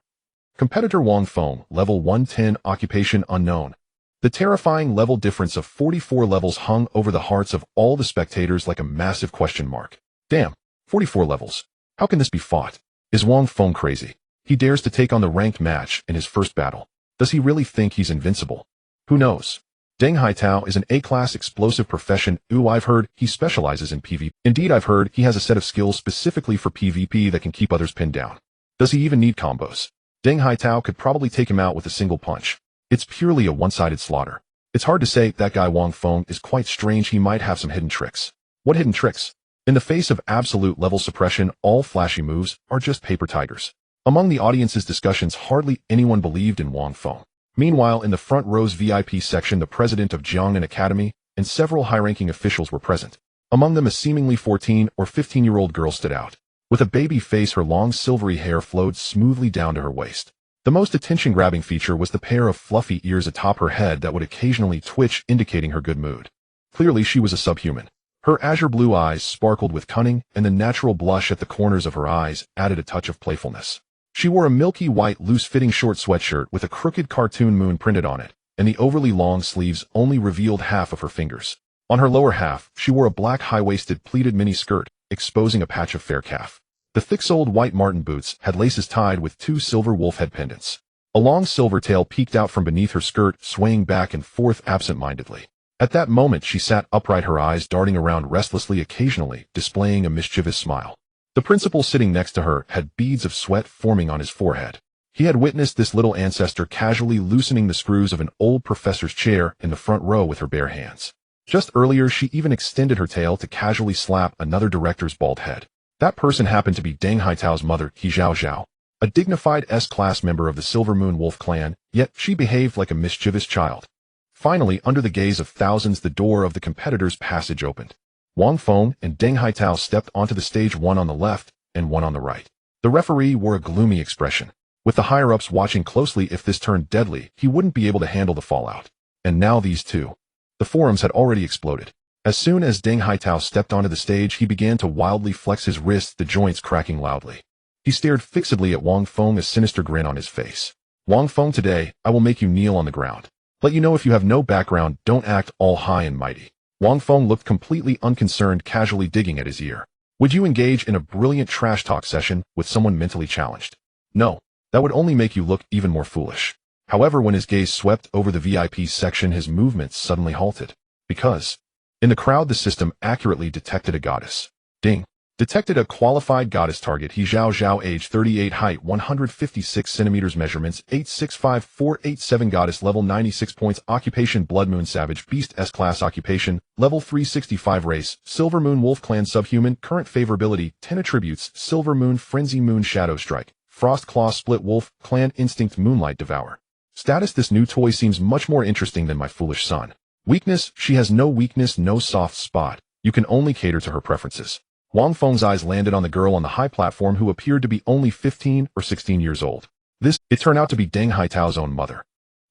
Competitor Wang Feng, level 110, occupation unknown. The terrifying level difference of 44 levels hung over the hearts of all the spectators like a massive question mark. Damn, 44 levels. How can this be fought? Is Wang Feng crazy? He dares to take on the ranked match in his first battle. Does he really think he's invincible? Who knows? Deng Haitao is an A-class explosive profession. Ooh, I've heard he specializes in PvP. Indeed, I've heard he has a set of skills specifically for PvP that can keep others pinned down. Does he even need combos? Deng Haitao could probably take him out with a single punch. It's purely a one-sided slaughter. It's hard to say. That guy Wang Feng is quite strange. He might have some hidden tricks. What hidden tricks? In the face of absolute level suppression, all flashy moves are just paper tigers. Among the audience's discussions, hardly anyone believed in Wang Feng. Meanwhile, in the front row's VIP section, the president of Jiangnan Academy and several high-ranking officials were present. Among them, a seemingly 14 or 15-year-old girl stood out. With a baby face, her long silvery hair flowed smoothly down to her waist. The most attention-grabbing feature was the pair of fluffy ears atop her head that would occasionally twitch, indicating her good mood. Clearly, she was a subhuman. Her azure blue eyes sparkled with cunning, and the natural blush at the corners of her eyes added a touch of playfulness. She wore a milky white, loose-fitting short sweatshirt with a crooked cartoon moon printed on it, and the overly long sleeves only revealed half of her fingers. On her lower half, she wore a black high-waisted pleated mini-skirt, exposing a patch of fair calf. The thick-soled white marten boots had laces tied with two silver wolf head pendants. A long silver tail peeked out from beneath her skirt, swaying back and forth absent-mindedly. At that moment, she sat upright, her eyes darting around restlessly, occasionally displaying a mischievous smile. The principal sitting next to her had beads of sweat forming on his forehead. He had witnessed this little ancestor casually loosening the screws of an old professor's chair in the front row with her bare hands. Just earlier, she even extended her tail to casually slap another director's bald head. That person happened to be Deng Haitao's mother, He Zhao, a dignified S-class member of the Silver Moon Wolf clan, yet she behaved like a mischievous child. Finally, under the gaze of thousands, the door of the competitor's passage opened. Wang Feng and Deng Haitao stepped onto the stage, one on the left and one on the right. The referee wore a gloomy expression. With the higher-ups watching closely, if this turned deadly, he wouldn't be able to handle the fallout. And now these two. The forums had already exploded. As soon as Deng Haitao stepped onto the stage, he began to wildly flex his wrists, the joints cracking loudly. He stared fixedly at Wang Feng, a sinister grin on his face. Wang Feng, today, I will make you kneel on the ground. Let you know if you have no background, don't act all high and mighty. Wang Feng looked completely unconcerned, casually digging at his ear. Would you engage in a brilliant trash talk session with someone mentally challenged? No, that would only make you look even more foolish. However, when his gaze swept over the VIP section, his movements suddenly halted. Because, in the crowd, the system accurately detected a goddess. Ding. Detected a qualified goddess target. He Zhao Zhao, age 38, height 156 centimeters, measurements 865-487, goddess, level 96 points, occupation Blood Moon Savage, Beast, S-Class, occupation, level 365, race, Silver Moon Wolf Clan, subhuman, current favorability, 10 attributes, Silver Moon, Frenzy Moon, Shadow Strike, Frost Claw, Split Wolf, Clan Instinct, Moonlight Devour. Status: this new toy seems much more interesting than my foolish son. Weakness: she has no weakness, no soft spot. You can only cater to her preferences. Wang Feng's eyes landed on the girl on the high platform, who appeared to be only 15 or 16 years old. It turned out to be Deng Haitao's own mother.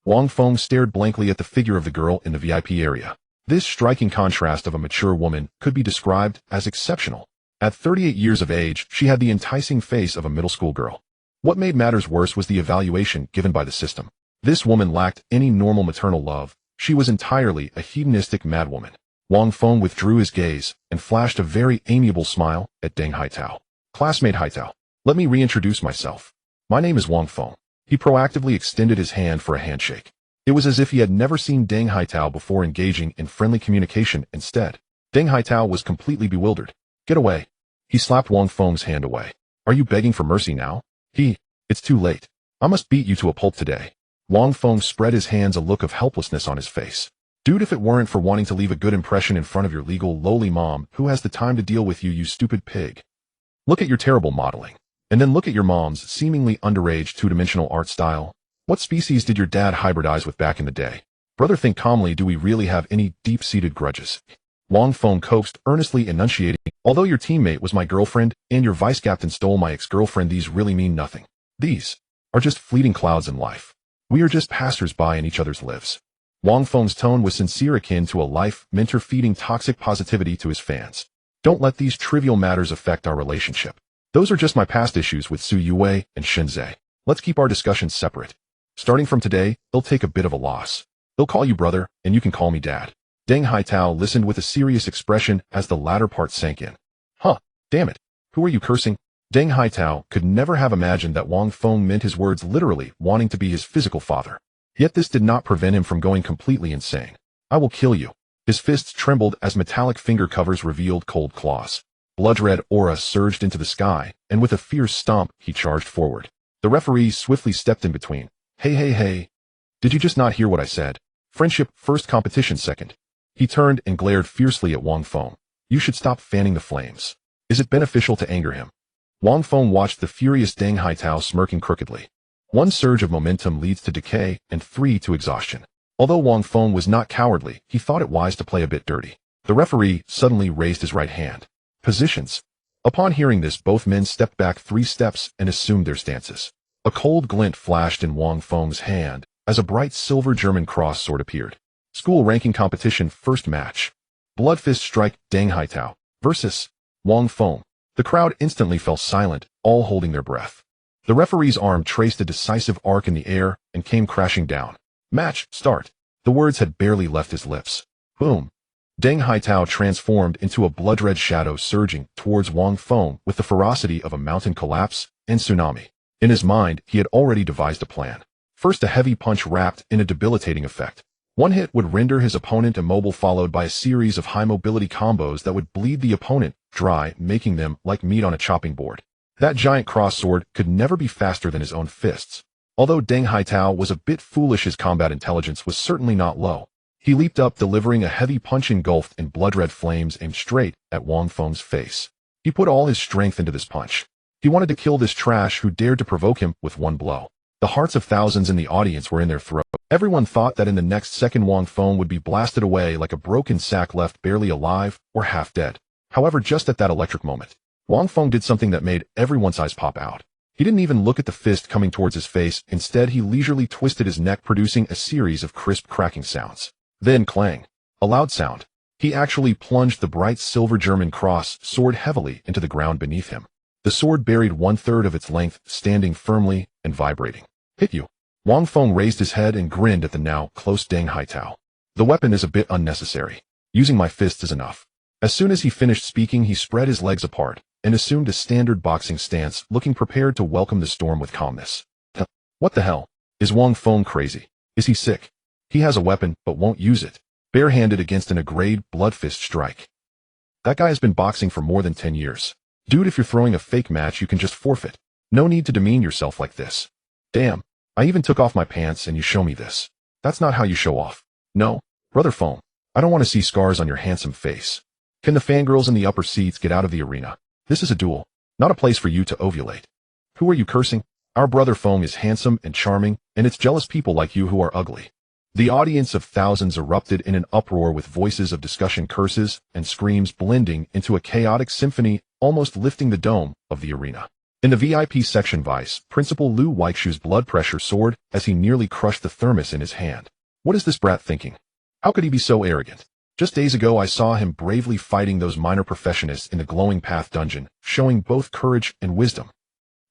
Wang Feng stared blankly at the figure of the girl in the VIP area. This striking contrast of a mature woman could be described as exceptional. At 38 years of age, she had the enticing face of a middle school girl. What made matters worse was the evaluation given by the system. This woman lacked any normal maternal love. She was entirely a hedonistic madwoman. Wang Feng withdrew his gaze and flashed a very amiable smile at Deng Haitao. Classmate Haitao, let me reintroduce myself. My name is Wang Feng. He proactively extended his hand for a handshake. It was as if he had never seen Deng Haitao before engaging in friendly communication. Instead, Deng Haitao was completely bewildered. Get away. He slapped Wang Feng's hand away. Are you begging for mercy now? It's too late. I must beat you to a pulp today. Wang Feng spread his hands, a look of helplessness on his face. Dude, if it weren't for wanting to leave a good impression in front of your legal lowly mom, who has the time to deal with you, you stupid pig? Look at your terrible modeling. And then look at your mom's seemingly underage two-dimensional art style. What species did your dad hybridize with back in the day? Brother, think calmly. Do we really have any deep-seated grudges? Wang Feng coaxed, earnestly enunciating, although your teammate was my girlfriend and your vice captain stole my ex-girlfriend, these really mean nothing. These are just fleeting clouds in life. We are just passers-by in each other's lives. Wang Feng's tone was sincere, akin to a life mentor feeding toxic positivity to his fans. Don't let these trivial matters affect our relationship. Those are just my past issues with Su Yue and Shinzei. Let's keep our discussions separate. Starting from today, they'll take a bit of a loss. They'll call you brother, and you can call me dad. Deng Haitao listened with a serious expression as the latter part sank in. Huh, damn it. Who are you cursing? Deng Haitao could never have imagined that Wang Feng meant his words literally, wanting to be his physical father. Yet this did not prevent him from going completely insane. I will kill you. His fists trembled as metallic finger covers revealed cold claws. Blood-red aura surged into the sky, and with a fierce stomp, he charged forward. The referee swiftly stepped in between. Hey. Did you just not hear what I said? Friendship first, competition second. He turned and glared fiercely at Wang Feng. You should stop fanning the flames. Is it beneficial to anger him? Wang Feng watched the furious Deng Haitao smirking crookedly. 1 surge of momentum leads to decay, and 3 to exhaustion. Although Wang Feng was not cowardly, he thought it wise to play a bit dirty. The referee suddenly raised his right hand. Positions. Upon hearing this, both men stepped back 3 steps and assumed their stances. A cold glint flashed in Wang Feng's hand as a bright silver German cross sword appeared. School ranking competition first match. Blood fist strike, Deng Haitao versus Wang Feng. The crowd instantly fell silent, all holding their breath. The referee's arm traced a decisive arc in the air and came crashing down. Match, start. The words had barely left his lips. Boom. Deng Haitao transformed into a blood-red shadow, surging towards Wang Feng with the ferocity of a mountain collapse and tsunami. In his mind, he had already devised a plan. First, a heavy punch wrapped in a debilitating effect. One hit would render his opponent immobile, followed by a series of high-mobility combos that would bleed the opponent dry, making them like meat on a chopping board. That giant cross sword could never be faster than his own fists. Although Deng Haitao was a bit foolish, his combat intelligence was certainly not low. He leaped up, delivering a heavy punch engulfed in blood-red flames aimed straight at Wang Feng's face. He put all his strength into this punch. He wanted to kill this trash who dared to provoke him with one blow. The hearts of thousands in the audience were in their throat. Everyone thought that in the next second Wang Feng would be blasted away like a broken sack, left barely alive or half dead. However, just at that electric moment, Wang Feng did something that made everyone's eyes pop out. He didn't even look at the fist coming towards his face. Instead, he leisurely twisted his neck, producing a series of crisp cracking sounds. Then clang. A loud sound. He actually plunged the bright silver German cross sword heavily into the ground beneath him. The sword buried 1/3 of its length, standing firmly and vibrating. Hit you. Wang Feng raised his head and grinned at the now close Deng Haitao. The weapon is a bit unnecessary. Using my fists is enough. As soon as he finished speaking, he spread his legs apart and assumed a standard boxing stance, looking prepared to welcome the storm with calmness. What the hell? Is Wang Feng crazy? Is he sick? He has a weapon, but won't use it. Barehanded against an agreed blood fist strike. That guy has been boxing for more than 10 years. Dude, if you're throwing a fake match, you can just forfeit. No need to demean yourself like this. Damn, I even took off my pants and you show me this. That's not how you show off. No, brother Feng, I don't want to see scars on your handsome face. Can the fangirls in the upper seats get out of the arena? This is a duel, not a place for you to ovulate. Who are you cursing? Our brother Feng is handsome and charming, and it's jealous people like you who are ugly. The audience of thousands erupted in an uproar with voices of discussion, curses, and screams blending into a chaotic symphony, almost lifting the dome of the arena. In the VIP section, Vice Principal Liu Weixiu's blood pressure soared as he nearly crushed the thermos in his hand. What is this brat thinking? How could he be so arrogant? Just days ago I saw him bravely fighting those minor professionists in the Glowing Path dungeon, showing both courage and wisdom.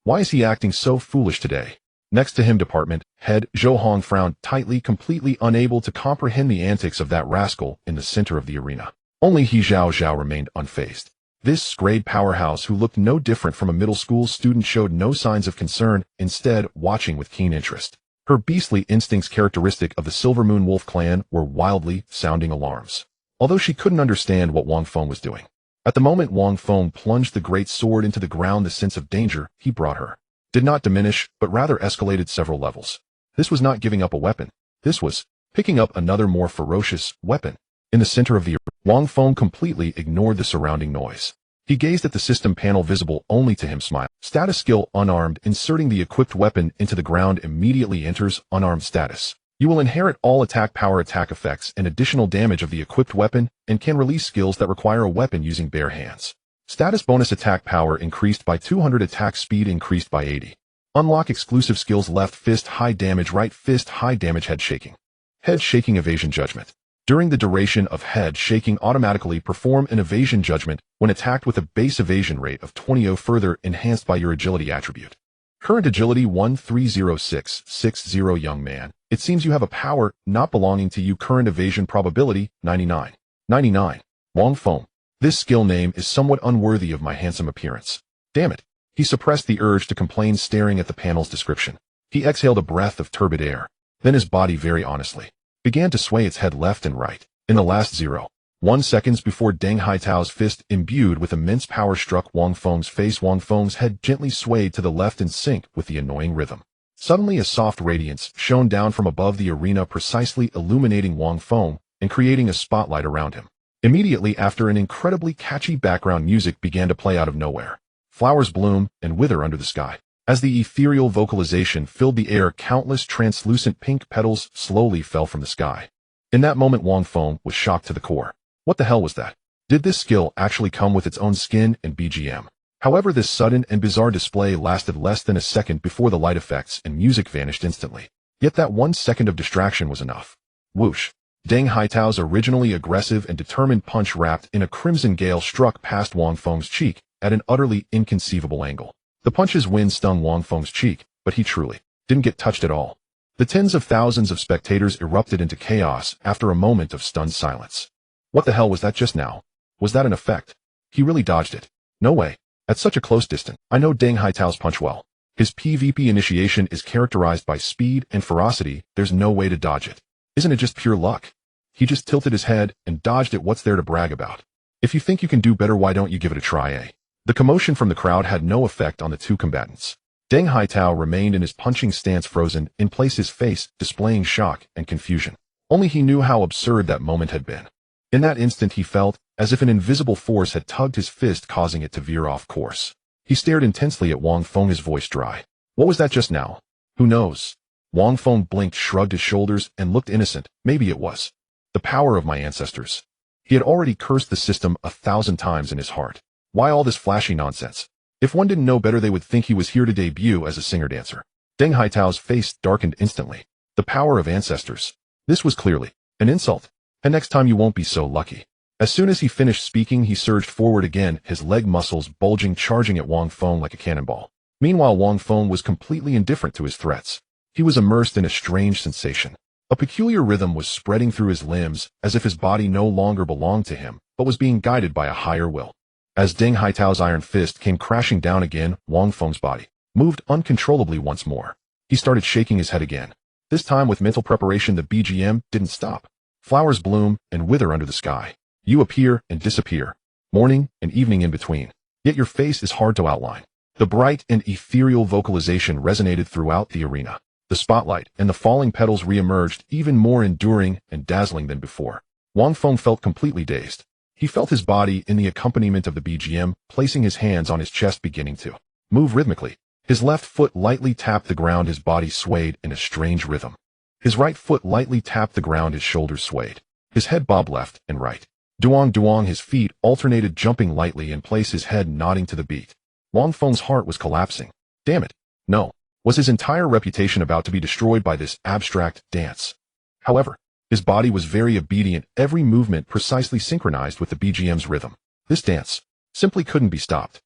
Why is he acting so foolish today? Next to him, department head Zhou Hong frowned tightly, completely unable to comprehend the antics of that rascal in the center of the arena. Only He Zhao remained unfazed. This grade powerhouse, who looked no different from a middle school student, showed no signs of concern, instead watching with keen interest. Her beastly instincts, characteristic of the Silver Moon Wolf clan, were wildly sounding alarms. Although she couldn't understand what Wang Feng was doing. At the moment Wang Feng plunged the great sword into the ground, the sense of danger he brought her did not diminish, but rather escalated several levels. This was not giving up a weapon. This was picking up another more ferocious weapon. In the center of the arena, Wang Feng completely ignored the surrounding noise. He gazed at the system panel visible only to him. Smile. Status skill unarmed. Inserting the equipped weapon into the ground immediately enters unarmed status. You will inherit all attack power, attack effects, and additional damage of the equipped weapon, and can release skills that require a weapon using bare hands. Status bonus: attack power increased by 200, attack speed increased by 80. Unlock exclusive skills: left fist high damage, right fist high damage, head shaking. Head shaking evasion judgment. During the duration of head shaking, automatically perform an evasion judgment when attacked with a base evasion rate of 20, further enhanced by your agility attribute. Current agility 130660. Young man, it seems you have a power not belonging to you. Current evasion probability 99. 99. Wang Feng. This skill name is somewhat unworthy of my handsome appearance. Damn it. He suppressed the urge to complain, staring at the panel's description. He exhaled a breath of turbid air. Then his body very honestly began to sway its head left and right. In the last 0.1 seconds before Deng Haitao's fist, imbued with immense power, struck Wang Feng's face, Wang Feng's head gently swayed to the left in sync with the annoying rhythm. Suddenly a soft radiance shone down from above the arena, precisely illuminating Wang Feng and creating a spotlight around him. Immediately after, an incredibly catchy background music began to play out of nowhere. Flowers bloom and wither under the sky. As the ethereal vocalization filled the air, countless translucent pink petals slowly fell from the sky. In that moment, Wang Feng was shocked to the core. What the hell was that? Did this skill actually come with its own skin and BGM? However, this sudden and bizarre display lasted less than a second before the light effects and music vanished instantly. Yet that 1 second of distraction was enough. Whoosh! Deng Haitao's originally aggressive and determined punch, wrapped in a crimson gale, struck past Wang Feng's cheek at an utterly inconceivable angle. The punch's wind stung Wang Feng's cheek, but he truly didn't get touched at all. The tens of thousands of spectators erupted into chaos after a moment of stunned silence. What the hell was that just now? Was that an effect? He really dodged it. No way. At such a close distance. I know Deng Haitao's punch well. His PvP initiation is characterized by speed and ferocity. There's no way to dodge it. Isn't it just pure luck? He just tilted his head and dodged it. What's there to brag about? If you think you can do better, why don't you give it a try, eh? The commotion from the crowd had no effect on the two combatants. Deng Haitao remained in his punching stance, frozen in place, his face displaying shock and confusion. Only he knew how absurd that moment had been. In that instant he felt as if an invisible force had tugged his fist, causing it to veer off course. He stared intensely at Wang Feng, his voice dry. What was that just now? Who knows? Wang Feng blinked, shrugged his shoulders, and looked innocent. Maybe it was the power of my ancestors. He had already cursed the system 1,000 times in his heart. Why all this flashy nonsense? If one didn't know better, they would think he was here to debut as a singer-dancer. Deng Haitao's face darkened instantly. The power of ancestors. This was clearly an insult. And next time you won't be so lucky. As soon as he finished speaking, he surged forward again, his leg muscles bulging, charging at Wang Feng like a cannonball. Meanwhile, Wang Feng was completely indifferent to his threats. He was immersed in a strange sensation. A peculiar rhythm was spreading through his limbs, as if his body no longer belonged to him, but was being guided by a higher will. As Deng Haitao's iron fist came crashing down again, Wang Feng's body moved uncontrollably once more. He started shaking his head again. This time with mental preparation, the BGM didn't stop. Flowers bloom and wither under the sky. You appear and disappear. Morning and evening in between. Yet your face is hard to outline. The bright and ethereal vocalization resonated throughout the arena. The spotlight and the falling petals re-emerged, even more enduring and dazzling than before. Wang Feng felt completely dazed. He felt his body in the accompaniment of the BGM, placing his hands on his chest, beginning to move rhythmically. His left foot lightly tapped the ground, his body swayed in a strange rhythm. His right foot lightly tapped the ground, his shoulders swayed. His head bobbed left and right. Duong duong, his feet alternated, jumping lightly in place, his head nodding to the beat. Wang Feng's heart was collapsing. Damn it. No. Was his entire reputation about to be destroyed by this abstract dance? However, his body was very obedient, every movement precisely synchronized with the BGM's rhythm. This dance simply couldn't be stopped.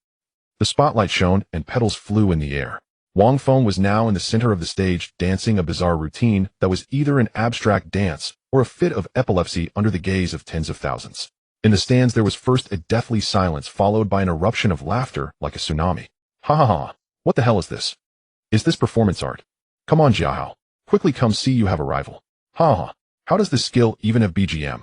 The spotlight shone and petals flew in the air. Wang Feng was now in the center of the stage, dancing a bizarre routine that was either an abstract dance or a fit of epilepsy under the gaze of tens of thousands. In the stands there was first a deathly silence, followed by an eruption of laughter like a tsunami. Ha ha ha. What the hell is this? Is this performance art? Come on, Jiahao. Quickly come see, you have a rival. Ha ha. How does this skill even have BGM?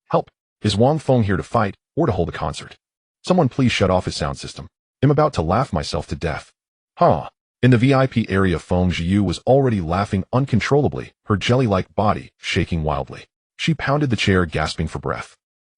Help. Is Wang Feng here to fight or to hold a concert? Someone please shut off his sound system. I'm about to laugh myself to death. Ha. In the VIP area, Feng Zhiyu was already laughing uncontrollably, her jelly-like body shaking wildly. She pounded the chair, gasping for breath.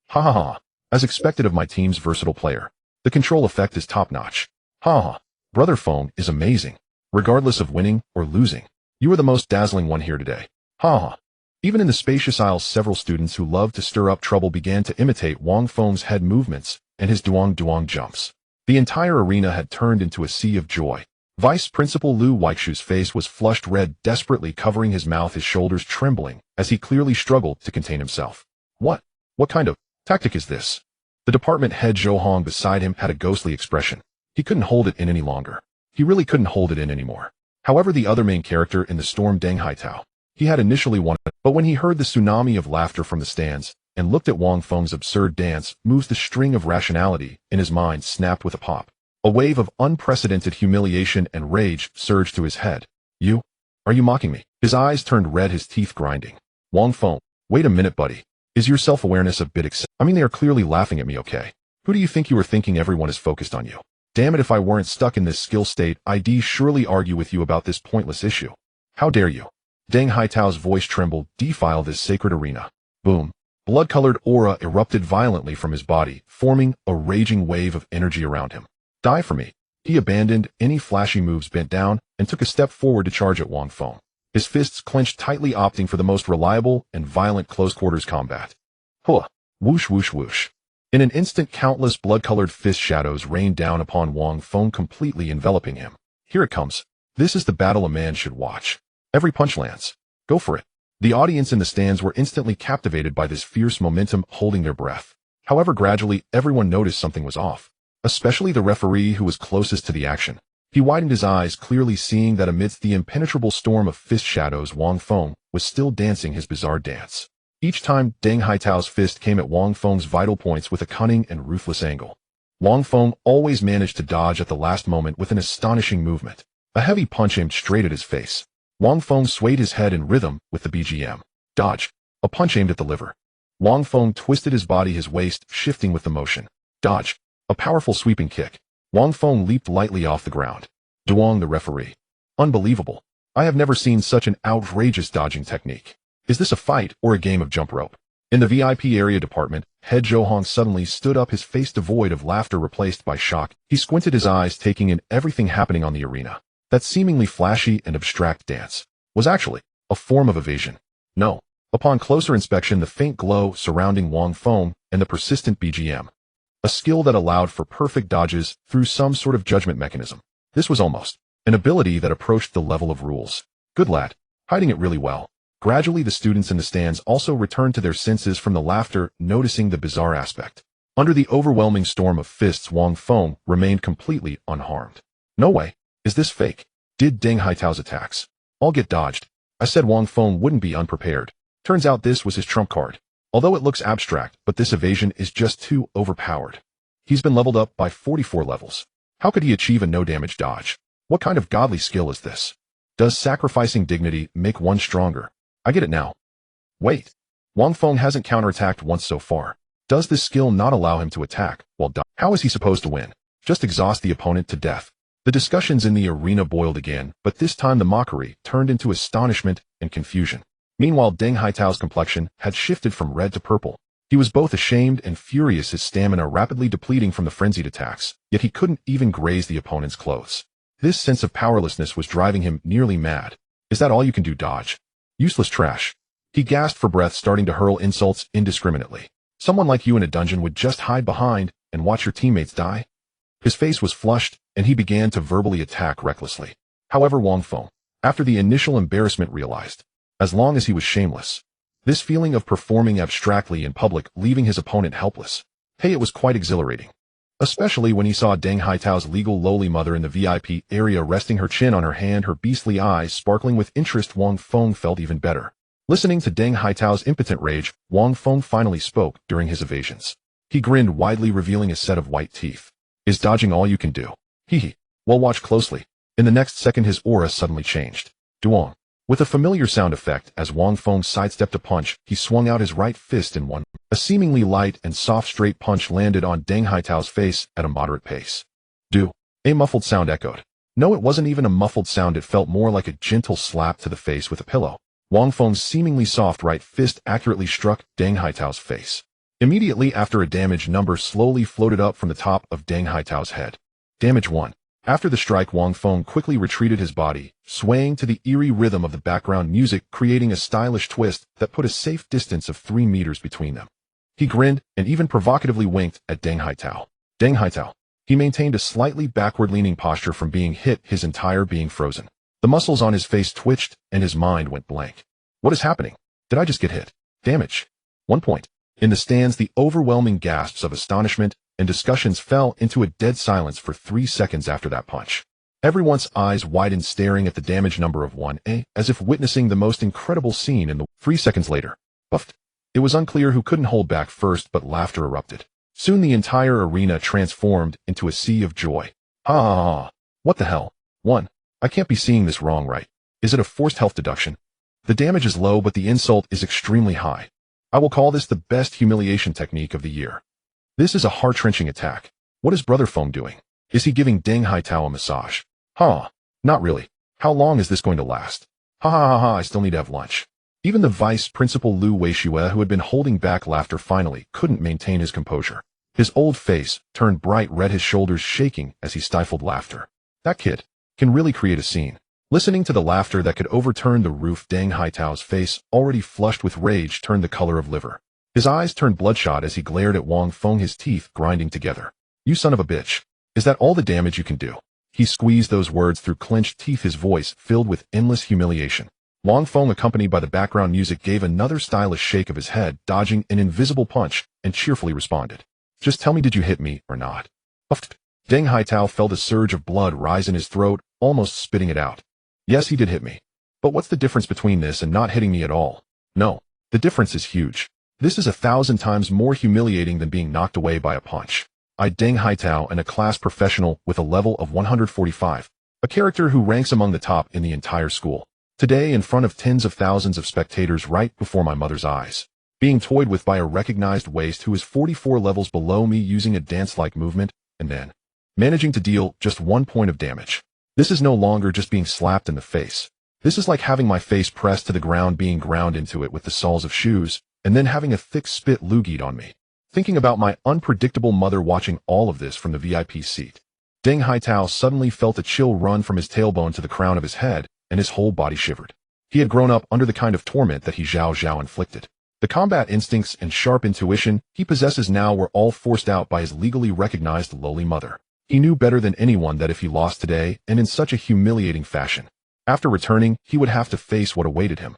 Ha ha ha. As expected of my team's versatile player. The control effect is top-notch. Ha ha. Brother Feng is amazing. Regardless of winning or losing, you are the most dazzling one here today. Ha ha. Even in the spacious aisles, several students who loved to stir up trouble began to imitate Wang Feng's head movements and his duong duong jumps. The entire arena had turned into a sea of joy. Vice Principal Liu Weichu's face was flushed red, desperately covering his mouth, his shoulders trembling, as he clearly struggled to contain himself. What kind of tactic is this? The department head Zhou Hong beside him had a ghostly expression. He couldn't hold it in any longer. He really couldn't hold it in anymore. However, the other main character in the storm, Deng Haitao, he had initially wanted, but when he heard the tsunami of laughter from the stands and looked at Wang Feng's absurd dance moves, the string of rationality in his mind snapped with a pop. A wave of unprecedented humiliation and rage surged to his head. You? Are you mocking me? His eyes turned red, his teeth grinding. Wang Feng, wait a minute, buddy. Is your self-awareness a bit they are clearly laughing at me, okay? Who do you think you are thinking everyone is focused on you? Damn it, if I weren't stuck in this skill state, I'd surely argue with you about this pointless issue. How dare you? Deng Haitao's voice trembled. Defile this sacred arena. Boom. Blood-colored aura erupted violently from his body, forming a raging wave of energy around him. Die for me. He abandoned any flashy moves, bent down, and took a step forward to charge at Wang Feng. His fists clenched tightly, opting for the most reliable and violent close-quarters combat. Huh. Whoosh whoosh whoosh. In an instant, countless blood-colored fist shadows rained down upon Wang Feng, completely enveloping him. Here it comes. This is the battle a man should watch. Every punch lands. Go for it. The audience in the stands were instantly captivated by this fierce momentum, holding their breath. However, gradually, everyone noticed something was off. Especially the referee, who was closest to the action. He widened his eyes, clearly seeing that amidst the impenetrable storm of fist shadows, Wang Feng was still dancing his bizarre dance. Each time, Deng Haitao's fist came at Wang Feng's vital points with a cunning and ruthless angle. Wang Feng always managed to dodge at the last moment with an astonishing movement. A heavy punch aimed straight at his face. Wang Feng swayed his head in rhythm with the BGM. Dodge. A punch aimed at the liver. Wang Feng twisted his body, his waist shifting with the motion. Dodge. A powerful sweeping kick. Wang Feng leaped lightly off the ground. Duong, the referee. Unbelievable. I have never seen such an outrageous dodging technique. Is this a fight or a game of jump rope? In the VIP area department, head Zhou Hong suddenly stood up, his face devoid of laughter replaced by shock. He squinted his eyes, taking in everything happening on the arena. That seemingly flashy and abstract dance was actually a form of evasion. No. Upon closer inspection, the faint glow surrounding Wang Feng and the persistent BGM. A skill that allowed for perfect dodges through some sort of judgment mechanism. This was almost an ability that approached the level of rules. Good lad. Hiding it really well. Gradually, the students in the stands also returned to their senses from the laughter, noticing the bizarre aspect. Under the overwhelming storm of fists, Wang Feng remained completely unharmed. No way. Is this fake? Did Deng Haitao's attacks all get dodged? I said Wang Feng wouldn't be unprepared. Turns out this was his trump card. Although it looks abstract, but this evasion is just too overpowered. He's been leveled up by 44 levels. How could he achieve a no-damage dodge? What kind of godly skill is this? Does sacrificing dignity make one stronger? I get it now. Wait. Wang Feng hasn't counterattacked once so far. Does this skill not allow him to attack while dodging? How is he supposed to win? Just exhaust the opponent to death. The discussions in the arena boiled again, but this time the mockery turned into astonishment and confusion. Meanwhile, Deng Haitao's complexion had shifted from red to purple. He was both ashamed and furious, his stamina rapidly depleting from the frenzied attacks, yet he couldn't even graze the opponent's clothes. This sense of powerlessness was driving him nearly mad. Is that all you can do, dodge? Useless trash. He gasped for breath, starting to hurl insults indiscriminately. Someone like you in a dungeon would just hide behind and watch your teammates die? His face was flushed, and he began to verbally attack recklessly. However, Wang Feng, after the initial embarrassment, realized, as long as he was shameless, this feeling of performing abstractly in public, leaving his opponent helpless, hey, it was quite exhilarating. Especially when he saw Deng Haitao's legal lowly mother in the VIP area resting her chin on her hand, her beastly eyes sparkling with interest. Wang Feng felt even better. Listening to Deng Haitao's impotent rage, Wang Feng finally spoke during his evasions. He grinned widely, revealing a set of white teeth. Is dodging all you can do? Hee. Well, watch closely. In the next second, his aura suddenly changed. Duong. With a familiar sound effect, as Wang Feng sidestepped a punch, he swung out his right fist in one. A seemingly light and soft straight punch landed on Deng Haitao's face at a moderate pace. Do. A muffled sound echoed. No, it wasn't even a muffled sound, it felt more like a gentle slap to the face with a pillow. Wang Feng's seemingly soft right fist accurately struck Deng Haitao's face. Immediately after, a damage number slowly floated up from the top of Deng Haitao's head. Damage 1. After the strike, Wang Feng quickly retreated his body, swaying to the eerie rhythm of the background music, creating a stylish twist that put a safe distance of 3 meters between them. He grinned and even provocatively winked at Deng Haitao. Deng Haitao. He maintained a slightly backward-leaning posture from being hit, his entire being frozen. The muscles on his face twitched, and his mind went blank. What is happening? Did I just get hit? Damage. 1 point. In the stands, the overwhelming gasps of astonishment and discussions fell into a dead silence for 3 seconds after that punch. Everyone's eyes widened, staring at the damage number of 1A, as if witnessing the most incredible scene in the 3 seconds later. Buffed. It was unclear who couldn't hold back first, but laughter erupted. Soon the entire arena transformed into a sea of joy. Ah! What the hell? 1. I can't be seeing this wrong, right? Is it a forced health deduction? The damage is low, but the insult is extremely high. I will call this the best humiliation technique of the year. This is a heart-wrenching attack. What is Brother Feng doing? Is he giving Deng Haitao a massage? Huh. Not really. How long is this going to last? Ha ha ha ha, I still need to have lunch. Even the vice principal Lu Weishue, who had been holding back laughter, finally couldn't maintain his composure. His old face turned bright red, his shoulders shaking as he stifled laughter. That kid can really create a scene. Listening to the laughter that could overturn the roof, Deng Haitao's face, already flushed with rage, turned the color of liver. His eyes turned bloodshot as he glared at Wang Feng, his teeth grinding together. You son of a bitch. Is that all the damage you can do? He squeezed those words through clenched teeth, his voice filled with endless humiliation. Wang Feng, accompanied by the background music, gave another stylish shake of his head, dodging an invisible punch, and cheerfully responded. Just tell me, did you hit me or not? Puffed. Deng Haitao felt a surge of blood rise in his throat, almost spitting it out. Yes, he did hit me. But what's the difference between this and not hitting me at all? No, the difference is huge. This is 1,000 times more humiliating than being knocked away by a punch. I, Deng Haitao, am a class professional with a level of 145, a character who ranks among the top in the entire school. Today, in front of tens of thousands of spectators right before my mother's eyes, being toyed with by a recognized waste who is 44 levels below me, using a dance-like movement, and then managing to deal just 1 point of damage. This is no longer just being slapped in the face. This is like having my face pressed to the ground, being ground into it with the soles of shoes, and then having a thick spit loogied on me. Thinking about my unpredictable mother watching all of this from the VIP seat, Deng Haitao suddenly felt a chill run from his tailbone to the crown of his head, and his whole body shivered. He had grown up under the kind of torment that he Zhao inflicted. The combat instincts and sharp intuition he possesses now were all forced out by his legally recognized lowly mother. He knew better than anyone that if he lost today, and in such a humiliating fashion, after returning, he would have to face what awaited him.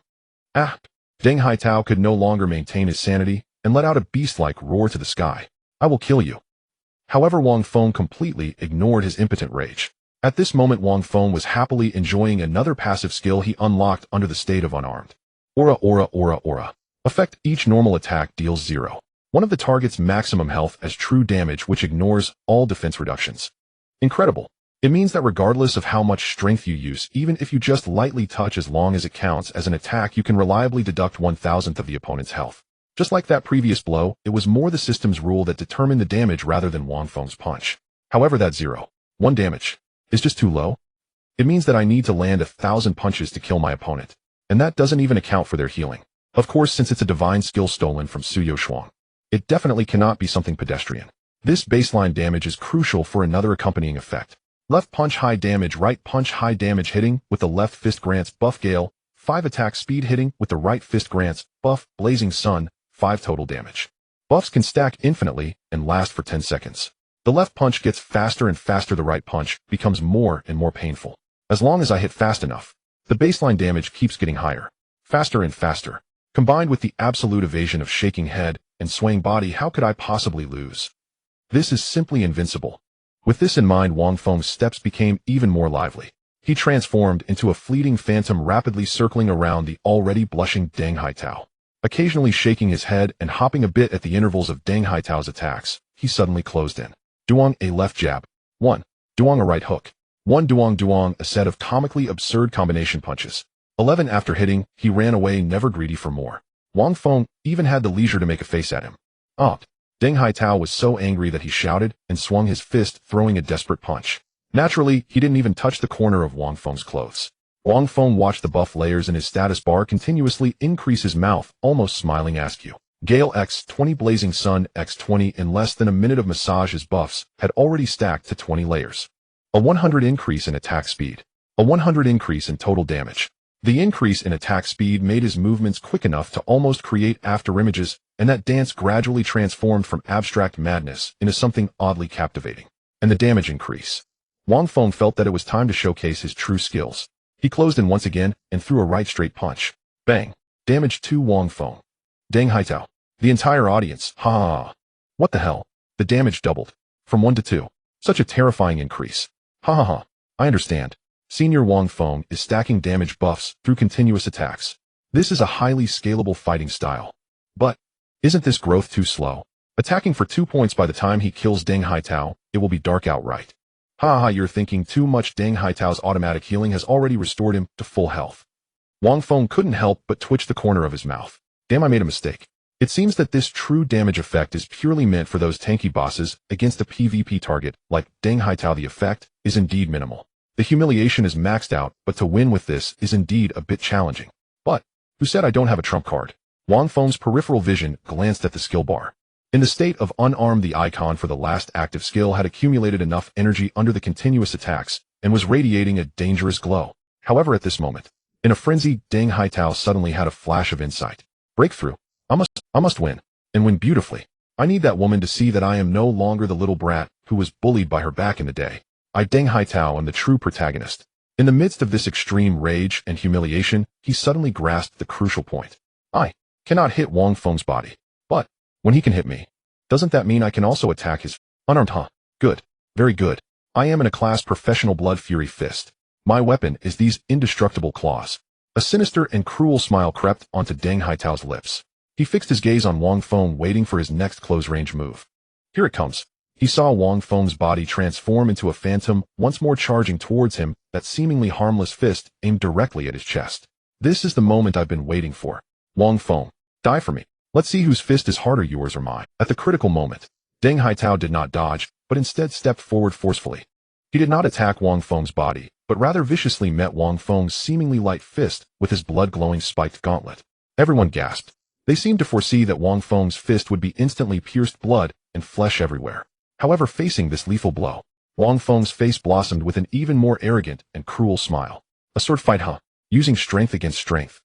Ah! Deng Haitao could no longer maintain his sanity, and let out a beast-like roar to the sky. I will kill you. However, Wang Feng completely ignored his impotent rage. At this moment Wang Feng was happily enjoying another passive skill he unlocked under the state of unarmed. Aura. Effect: each normal attack deals 0. One of the target's maximum health as true damage, which ignores all defense reductions. Incredible. It means that regardless of how much strength you use, even if you just lightly touch, as long as it counts as an attack, you can reliably deduct 1/1000th of the opponent's health. Just like that previous blow, it was more the system's rule that determined the damage rather than Wang Feng's punch. However, that 0.1 damage is just too low. It means that I need to land 1,000 punches to kill my opponent. And that doesn't even account for their healing. Of course, since it's a divine skill stolen from Suyo Shuang, it definitely cannot be something pedestrian. This baseline damage is crucial for another accompanying effect. Left punch high damage, right punch high damage. Hitting with the left fist grants buff Gale, 5 attack speed. Hitting with the right fist grants buff Blazing Sun, 5 total damage. Buffs can stack infinitely and last for 10 seconds. The left punch gets faster and faster. The right punch becomes more and more painful. As long as I hit fast enough, the baseline damage keeps getting higher, faster and faster. Combined with the absolute evasion of shaking head and swaying body, how could I possibly lose? This is simply invincible. With this in mind, Wang Feng's steps became even more lively. He transformed into a fleeting phantom, rapidly circling around the already blushing Deng Haitao. Occasionally shaking his head and hopping a bit at the intervals of Deng Haitao's attacks, he suddenly closed in. Duong, a left jab. 1. Duong, a right hook. 1. Duong, a set of comically absurd combination punches. 11. After hitting, he ran away, never greedy for more. Wang Feng even had the leisure to make a face at him. Deng Haitao was so angry that he shouted and swung his fist, throwing a desperate punch. Naturally, he didn't even touch the corner of Wang Feng's clothes. Wang Feng watched the buff layers in his status bar continuously increase, his mouth almost smiling. Ask you. Gale X20 Blazing Sun X20. In less than a minute of massage, his buffs had already stacked to 20 layers. A 100 increase in attack speed. A 100 increase in total damage. The increase in attack speed made his movements quick enough to almost create afterimages, and that dance gradually transformed from abstract madness into something oddly captivating. And the damage increase. Wang Feng felt that it was time to showcase his true skills. He closed in once again and threw a right straight punch. Bang! Damage to Wang Feng. Deng Haitao. The entire audience. Ha! What the hell? The damage doubled. From 1 to 2. Such a terrifying increase. Ha! I understand. Senior Wang Feng is stacking damage buffs through continuous attacks. This is a highly scalable fighting style. But isn't this growth too slow? Attacking for 2 points, by the time he kills Deng Haitao, it will be dark outright. You're thinking too much. Deng Haitao's automatic healing has already restored him to full health. Wang Feng couldn't help but twitch the corner of his mouth. Damn, I made a mistake. It seems that this true damage effect is purely meant for those tanky bosses against a PvP target like Deng Haitao. The effect is indeed minimal. The humiliation is maxed out, but to win with this is indeed a bit challenging. But who said I don't have a trump card? Wang Feng's peripheral vision glanced at the skill bar. In the state of unarmed, the icon for the last active skill had accumulated enough energy under the continuous attacks and was radiating a dangerous glow. However, at this moment, in a frenzy, Deng Haitao suddenly had a flash of insight. Breakthrough. I must win, and win beautifully. I need that woman to see that I am no longer the little brat who was bullied by her back in the day. I, Deng Haitao, am the true protagonist. In the midst of this extreme rage and humiliation, he suddenly grasped the crucial point. I cannot hit Wang Feng's body. But when he can hit me, doesn't that mean I can also attack his unarmed? Good. Very good. I am in a class professional blood fury fist. My weapon is these indestructible claws. A sinister and cruel smile crept onto Deng Haitao's lips. He fixed his gaze on Wang Feng, waiting for his next close-range move. Here it comes. He saw Wang Feng's body transform into a phantom, once more charging towards him, that seemingly harmless fist aimed directly at his chest. This is the moment I've been waiting for. Wang Feng, die for me. Let's see whose fist is harder, yours or mine. At the critical moment, Deng Haitao did not dodge, but instead stepped forward forcefully. He did not attack Wang Feng's body, but rather viciously met Wang Feng's seemingly light fist with his blood-glowing spiked gauntlet. Everyone gasped. They seemed to foresee that Wang Feng's fist would be instantly pierced, blood and flesh everywhere. However, facing this lethal blow, Wang Feng's face blossomed with an even more arrogant and cruel smile. A sword fight, Using strength against strength.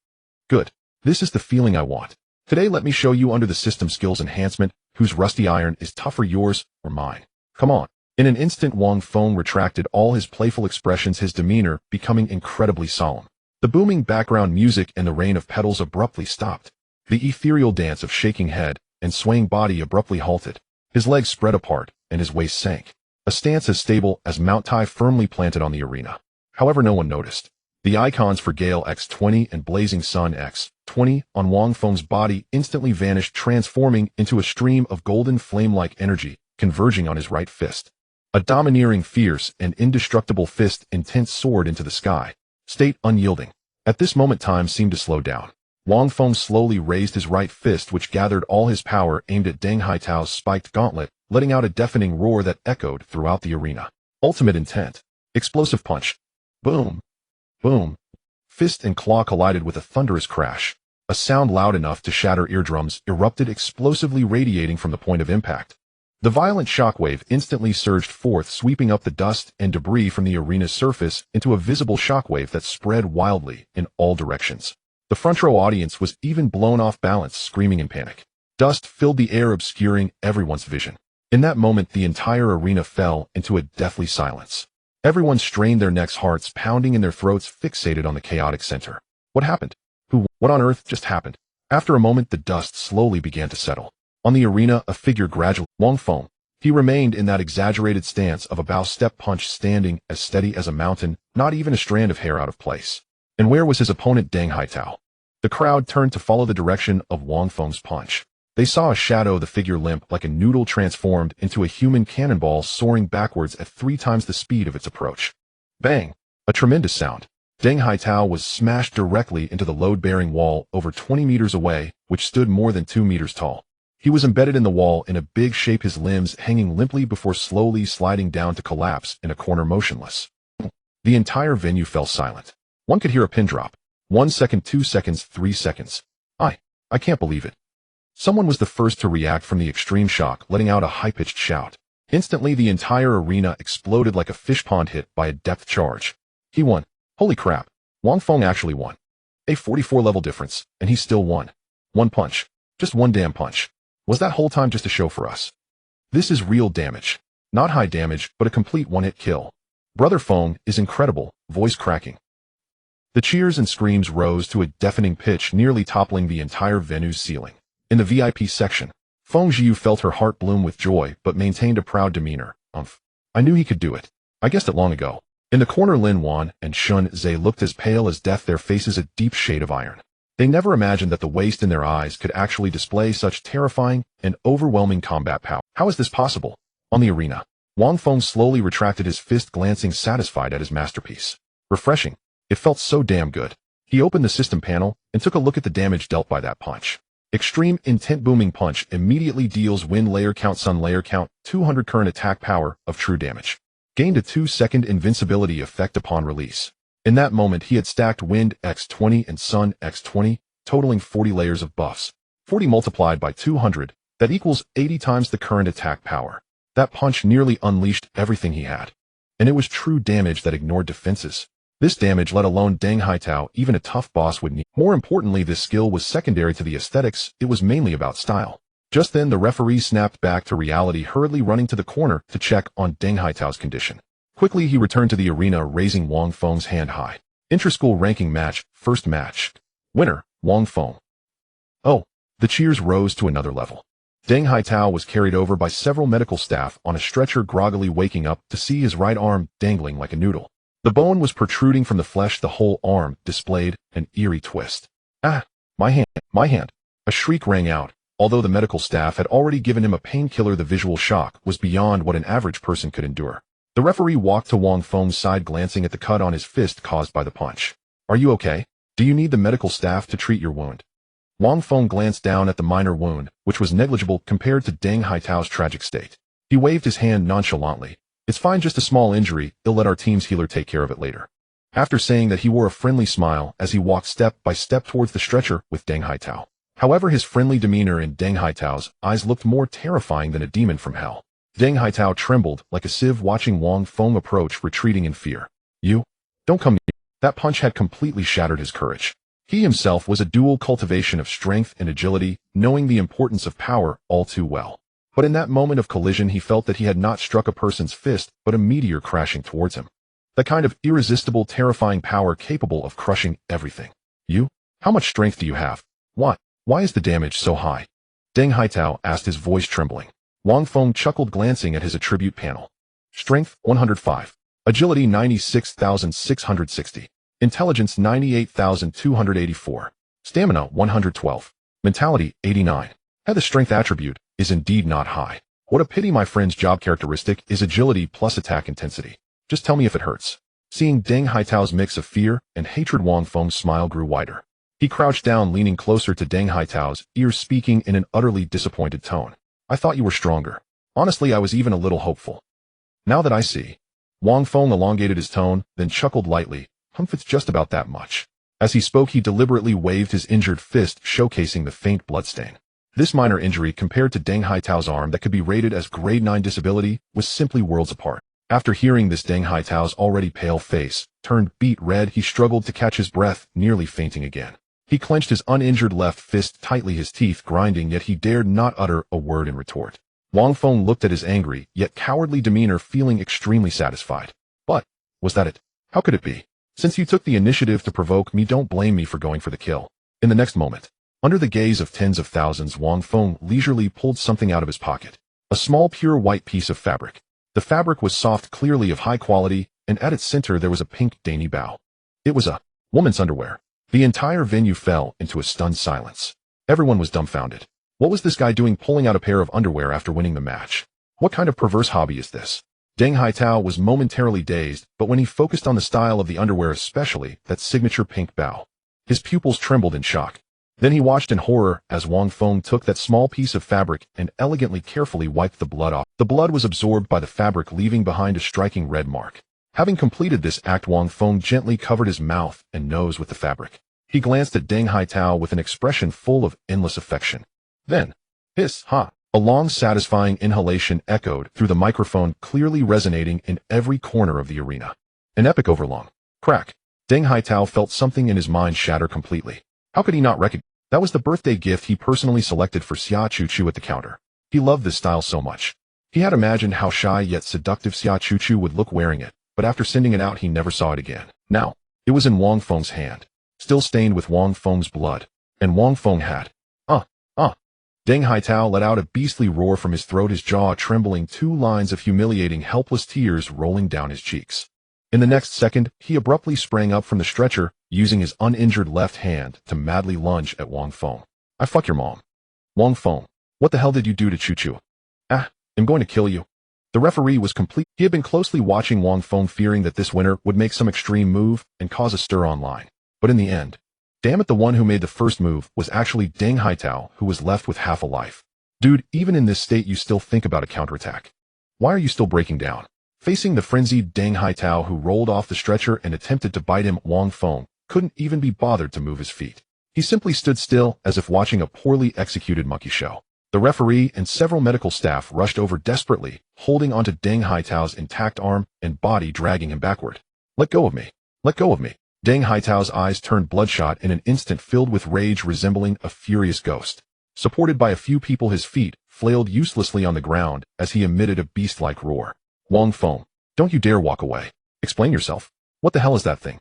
Good. This is the feeling I want. Today let me show you under the system skills enhancement, whose rusty iron is tougher, yours or mine. Come on. In an instant, Wang Feng retracted all his playful expressions, his demeanor becoming incredibly solemn. The booming background music and the rain of petals abruptly stopped. The ethereal dance of shaking head and swaying body abruptly halted. His legs spread apart, and his waist sank. a stance as stable as Mount Tai firmly planted on the arena. However, no one noticed. The icons for Gale X20 and Blazing Sun X20 on Wang Feng's body instantly vanished, transforming into a stream of golden flame-like energy, converging on his right fist. A domineering, fierce, and indestructible fist intent soared into the sky, state unyielding. At this moment, time seemed to slow down. Wang Feng slowly raised his right fist, which gathered all his power, aimed at Deng Haitao's spiked gauntlet, letting out a deafening roar that echoed throughout the arena. Ultimate intent. Explosive punch. Boom. Boom. Fist and claw collided with a thunderous crash. A sound loud enough to shatter eardrums erupted, explosively radiating from the point of impact. The violent shockwave instantly surged forth, sweeping up the dust and debris from the arena's surface into a visible shockwave that spread wildly in all directions. The front row audience was even blown off balance, screaming in panic. Dust filled the air, obscuring everyone's vision. In that moment, the entire arena fell into a deathly silence. Everyone strained their necks, hearts pounding in their throats, fixated on the chaotic center. What happened? What on earth just happened? After a moment, the dust slowly began to settle. On the arena, a figure gradually, Wang Feng. He remained in that exaggerated stance of a bow step punch, standing as steady as a mountain, not even a strand of hair out of place. And where was his opponent, Deng Haitao? The crowd turned to follow the direction of Wang Feng's punch. They saw a shadow, the figure limp like a noodle, transformed into a human cannonball, soaring backwards at 3 times the speed of its approach. Bang! A tremendous sound. Deng Haitao was smashed directly into the load-bearing wall over 20 meters away, which stood more than 2 meters tall. He was embedded in the wall in a big shape, his limbs hanging limply before slowly sliding down to collapse in a corner, motionless. The entire venue fell silent. One could hear a pin drop. 1 second, 2 seconds, 3 seconds. I can't believe it. Someone was the first to react from the extreme shock, letting out a high-pitched shout. Instantly, the entire arena exploded like a fish pond hit by a depth charge. He won. Holy crap. Wang Feng actually won. A 44 level difference, and he still won. One punch. Just one damn punch. Was that whole time just a show for us? This is real damage. Not high damage, but a complete one-hit kill. Brother Feng is incredible, voice cracking. The cheers and screams rose to a deafening pitch, nearly toppling the entire venue's ceiling. In the VIP section, Feng Jiu felt her heart bloom with joy, but maintained a proud demeanor. I knew he could do it. I guessed it long ago. In the corner, Lin Wan and Shun Zhe looked as pale as death, their faces a deep shade of iron. They never imagined that the waste in their eyes could actually display such terrifying and overwhelming combat power. How is this possible? On the arena, Wang Feng slowly retracted his fist, glancing satisfied at his masterpiece. Refreshing. It felt so damn good. He opened the system panel and took a look at the damage dealt by that punch. Extreme Intent Booming Punch immediately deals Wind Layer Count, Sun Layer Count, 200 current attack power of true damage. Gained a 2-second invincibility effect upon release. In that moment, he had stacked Wind X20 and Sun X20, totaling 40 layers of buffs. 40 multiplied by 200, that equals 80 times the current attack power. That punch nearly unleashed everything he had. And it was true damage that ignored defenses. This damage, let alone Deng Haitao, even a tough boss would need. More importantly, this skill was secondary to the aesthetics, it was mainly about style. Just then, the referee snapped back to reality, hurriedly running to the corner to check on Deng Haitao's condition. Quickly, he returned to the arena, raising Wang Feng's hand high. Inter-school ranking match, first match. Winner, Wang Feng. Oh, the cheers rose to another level. Deng Haitao was carried over by several medical staff on a stretcher, groggily waking up to see his right arm dangling like a noodle. The bone was protruding from the flesh, the whole arm displayed an eerie twist. Ah, my hand. A shriek rang out. Although the medical staff had already given him a painkiller, the visual shock was beyond what an average person could endure. The referee walked to Wang Feng's side, glancing at the cut on his fist caused by the punch. Are you okay? Do you need the medical staff to treat your wound? Wang Feng glanced down at the minor wound, which was negligible compared to Deng Haitao's tragic state. He waved his hand nonchalantly. It's fine, just a small injury, they'll let our team's healer take care of it later. After saying that, he wore a friendly smile as he walked step by step towards the stretcher with Deng Haitao. However, his friendly demeanor in Deng Haitao's eyes looked more terrifying than a demon from hell. Deng Haitao trembled like a sieve, watching Wang Feng approach, retreating in fear. You? Don't come near. That punch had completely shattered his courage. He himself was a dual cultivation of strength and agility, knowing the importance of power all too well. But in that moment of collision, he felt that he had not struck a person's fist, but a meteor crashing towards him. The kind of irresistible, terrifying power capable of crushing everything. You? How much strength do you have? What? Why is the damage so high? Deng Haitao asked, his voice trembling. Wang Feng chuckled, glancing at his attribute panel. Strength 105. Agility 96,660. Intelligence 98,284. Stamina 112. Mentality 89. The strength attribute is indeed not high. What a pity my friend's job characteristic is agility plus attack intensity. Just tell me if it hurts. Seeing Deng Haitao's mix of fear and hatred, Wang Feng's smile grew wider. He crouched down, leaning closer to Deng Haitao's ears, speaking in an utterly disappointed tone. I thought you were stronger. Honestly, I was even a little hopeful. Now that I see. Wang Feng elongated his tone, then chuckled lightly. It's just about that much. As he spoke, he deliberately waved his injured fist, showcasing the faint bloodstain. This minor injury, compared to Deng Haitao's arm that could be rated as grade 9 disability, was simply worlds apart. After hearing this, Deng Haitao's already pale face turned beet red. He struggled to catch his breath, nearly fainting again. He clenched his uninjured left fist tightly, his teeth grinding, yet he dared not utter a word in retort. Wang Feng looked at his angry, yet cowardly demeanor, feeling extremely satisfied. But, was that it? How could it be? Since you took the initiative to provoke me, don't blame me for going for the kill. In the next moment, under the gaze of tens of thousands, Wang Feng leisurely pulled something out of his pocket. A small pure white piece of fabric. The fabric was soft, clearly of high quality, and at its center there was a pink, dainty bow. It was a woman's underwear. The entire venue fell into a stunned silence. Everyone was dumbfounded. What was this guy doing pulling out a pair of underwear after winning the match? What kind of perverse hobby is this? Deng Haitao was momentarily dazed, but when he focused on the style of the underwear, especially that signature pink bow, his pupils trembled in shock. Then he watched in horror as Wang Feng took that small piece of fabric and elegantly, carefully wiped the blood off. The blood was absorbed by the fabric, leaving behind a striking red mark. Having completed this act, Wang Feng gently covered his mouth and nose with the fabric. He glanced at Deng Haitao with an expression full of endless affection. Then, hiss, ha! A long, satisfying inhalation echoed through the microphone, clearly resonating in every corner of the arena. An epic overlong. Crack. Deng Haitao felt something in his mind shatter completely. How could he not recognize? That was the birthday gift he personally selected for Xia Chuchu at the counter. He loved this style so much. He had imagined how shy yet seductive Xia Chuchu would look wearing it, but after sending it out he never saw it again. Now, it was in Wang Feng's hand, still stained with Wang Feng's blood, and Wang Feng had. Deng Haitao let out a beastly roar from his throat, his jaw trembling, 2 lines of humiliating, helpless tears rolling down his cheeks. In the next second, he abruptly sprang up from the stretcher, using his uninjured left hand to madly lunge at Wang Feng. I fuck your mom. Wang Feng, what the hell did you do to Chuchu? I'm going to kill you. The referee was complete. He had been closely watching Wang Feng, fearing that this winner would make some extreme move and cause a stir online. But in the end, damn it, the one who made the first move was actually Deng Haitao, who was left with half a life. Dude, even in this state you still think about a counterattack. Why are you still breaking down? Facing the frenzied Deng Haitao, who rolled off the stretcher and attempted to bite him, Wang Feng couldn't even be bothered to move his feet. He simply stood still, as if watching a poorly executed monkey show. The referee and several medical staff rushed over desperately, holding onto Deng Haitao's intact arm and body, dragging him backward. Let go of me. Let go of me. Deng Haitao's eyes turned bloodshot in an instant, filled with rage, resembling a furious ghost. Supported by a few people, his feet flailed uselessly on the ground as he emitted a beast-like roar. Wang Feng, don't you dare walk away. Explain yourself. What the hell is that thing?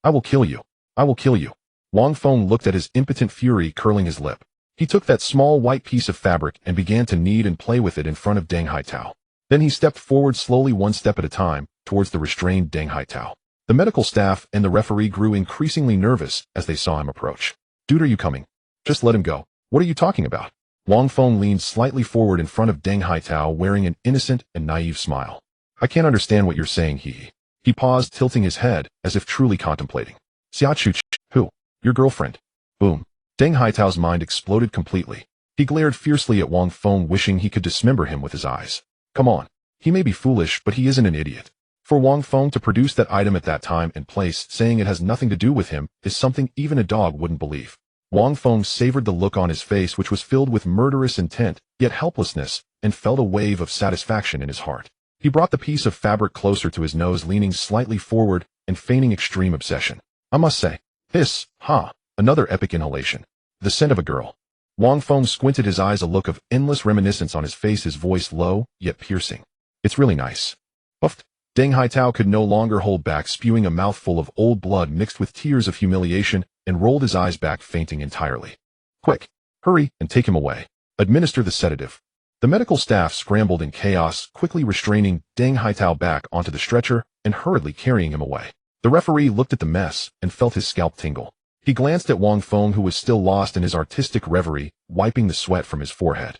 I will kill you. I will kill you. Wang Feng looked at his impotent fury, curling his lip. He took that small white piece of fabric and began to knead and play with it in front of Deng Haitao. Then he stepped forward slowly, 1 step at a time, towards the restrained Deng Haitao. The medical staff and the referee grew increasingly nervous as they saw him approach. Dude, are you coming? Just let him go. What are you talking about? Wang Feng leaned slightly forward in front of Deng Haitao, wearing an innocent and naive smile. I can't understand what you're saying, He paused, tilting his head, as if truly contemplating. Xia Chuchu, who? Your girlfriend. Boom. Deng Haitao's mind exploded completely. He glared fiercely at Wang Feng, wishing he could dismember him with his eyes. Come on. He may be foolish, but he isn't an idiot. For Wang Feng to produce that item at that time and place, saying it has nothing to do with him, is something even a dog wouldn't believe. Wang Feng savored the look on his face, which was filled with murderous intent, yet helplessness, and felt a wave of satisfaction in his heart. He brought the piece of fabric closer to his nose, leaning slightly forward and feigning extreme obsession. I must say, hiss, ha, another epic inhalation. The scent of a girl. Wang Feng squinted his eyes, a look of endless reminiscence on his face, his voice low, yet piercing. It's really nice. Puffed. Deng Haitao could no longer hold back, spewing a mouthful of old blood mixed with tears of humiliation, and rolled his eyes back, fainting entirely. Quick, hurry and take him away. Administer the sedative. The medical staff scrambled in chaos, quickly restraining Deng Haitao back onto the stretcher and hurriedly carrying him away. The referee looked at the mess and felt his scalp tingle. He glanced at Wang Feng, who was still lost in his artistic reverie, wiping the sweat from his forehead.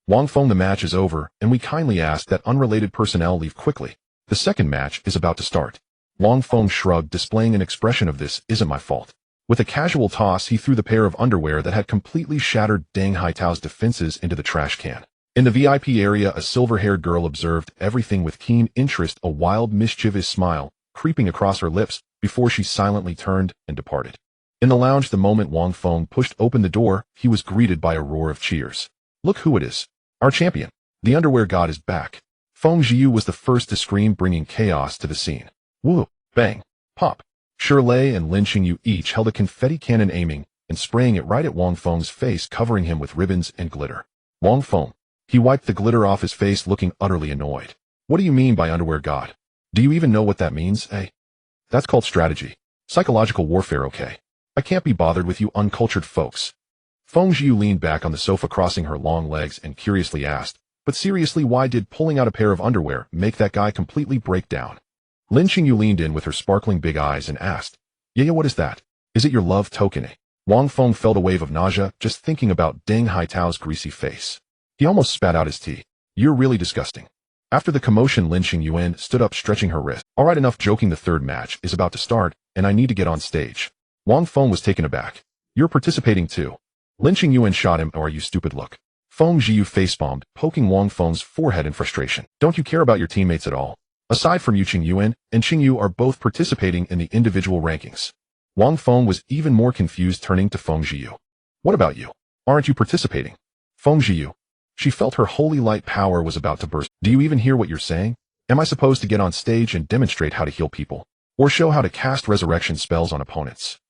Wang Feng, the match is over, and we kindly ask that unrelated personnel leave quickly. The second match is about to start. Wang Feng shrugged, displaying an expression of "this isn't my fault." With a casual toss, he threw the pair of underwear that had completely shattered Deng Haitao's defenses into the trash can. In the VIP area, a silver-haired girl observed everything with keen interest, a wild, mischievous smile creeping across her lips before she silently turned and departed. In the lounge, the moment Wang Feng pushed open the door, he was greeted by a roar of cheers. "Look who it is. Our champion. The underwear god is back." Feng Jiu was the first to scream, bringing chaos to the scene. Woo! Bang! Pop! Shirley and Lin Qingyu each held a confetti cannon, aiming and spraying it right at Wang Feng's face, covering him with ribbons and glitter. Wang Feng. He wiped the glitter off his face, looking utterly annoyed. "What do you mean by underwear god? Do you even know what that means, eh? That's called strategy. Psychological warfare, okay? I can't be bothered with you uncultured folks." Feng Jiu leaned back on the sofa, crossing her long legs, and curiously asked, "But seriously, why did pulling out a pair of underwear make that guy completely break down?" Lin Qingyu leaned in with her sparkling big eyes and asked, "Yeah, what is that? Is it your love token, eh?" Wang Feng felt a wave of nausea just thinking about Deng Haitao's greasy face. He almost spat out his tea. "You're really disgusting." After the commotion, Lin Qingyuan stood up, stretching her wrist. "All right, enough joking. The third match is about to start, and I need to get on stage." Wang Feng was taken aback. "You're participating too?" Lin Qingyuan shot him, "Or are you stupid look?" Feng Jiu facepalmed, poking Wang Feng's forehead in frustration. "Don't you care about your teammates at all? Aside from you, Qingyuan and Qingyu are both participating in the individual rankings." Wang Feng was even more confused, turning to Feng Jiu. "What about you? Aren't you participating?" Feng Jiu. She felt her holy light power was about to burst. "Do you even hear what you're saying? Am I supposed to get on stage and demonstrate how to heal people? Or show how to cast resurrection spells on opponents?"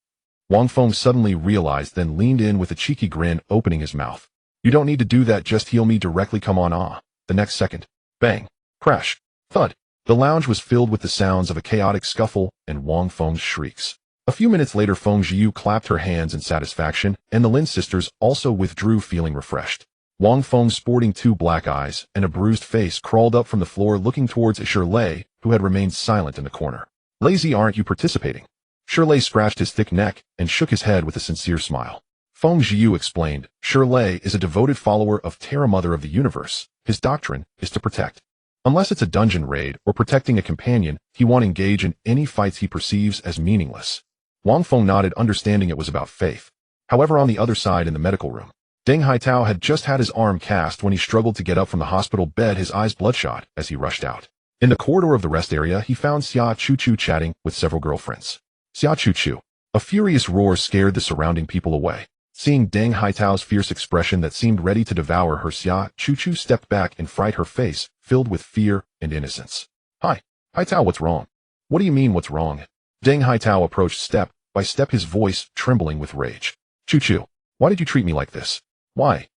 Wang Feng suddenly realized, then leaned in with a cheeky grin, opening his mouth. "You don't need to do that, just heal me directly, come on." The next second, bang, crash, thud. The lounge was filled with the sounds of a chaotic scuffle and Wang Feng's shrieks. A few minutes later, Feng Jiu clapped her hands in satisfaction, and the Lin sisters also withdrew, feeling refreshed. Wang Feng, sporting two black eyes and a bruised face, crawled up from the floor, looking towards Shirley, who had remained silent in the corner. "Lazy, aren't you participating?" Shirley scratched his thick neck and shook his head with a sincere smile. Feng Jiu explained, "Shirley is a devoted follower of Terra, Mother of the Universe. His doctrine is to protect. Unless it's a dungeon raid or protecting a companion, he won't engage in any fights he perceives as meaningless." Wang Feng nodded, understanding it was about faith. However, on the other side, in the medical room, Deng Haitao had just had his arm cast when he struggled to get up from the hospital bed, his eyes bloodshot as he rushed out. In the corridor of the rest area, he found Xia Chu-Chu chatting with several girlfriends. Xia Chu-Chu. A furious roar scared the surrounding people away. Seeing Deng Haitao's fierce expression that seemed ready to devour her, Xia Chu-Chu stepped back in fright, her face filled with fear and innocence. "Hi, Haitao, what's wrong?" "What do you mean, what's wrong?" Deng Haitao approached step by step, his voice trembling with rage. "Chu-Chu, why did you treat me like this? Why?"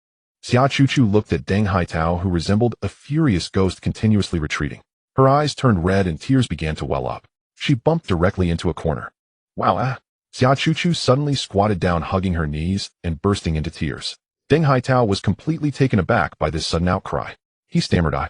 Xia Chu-Chu looked at Deng Haitao, who resembled a furious ghost continuously retreating. Her eyes turned red and tears began to well up. She bumped directly into a corner. "Wow, Xia Chu-Chu suddenly squatted down, hugging her knees and bursting into tears. Deng Haitao was completely taken aback by this sudden outcry. He stammered, I.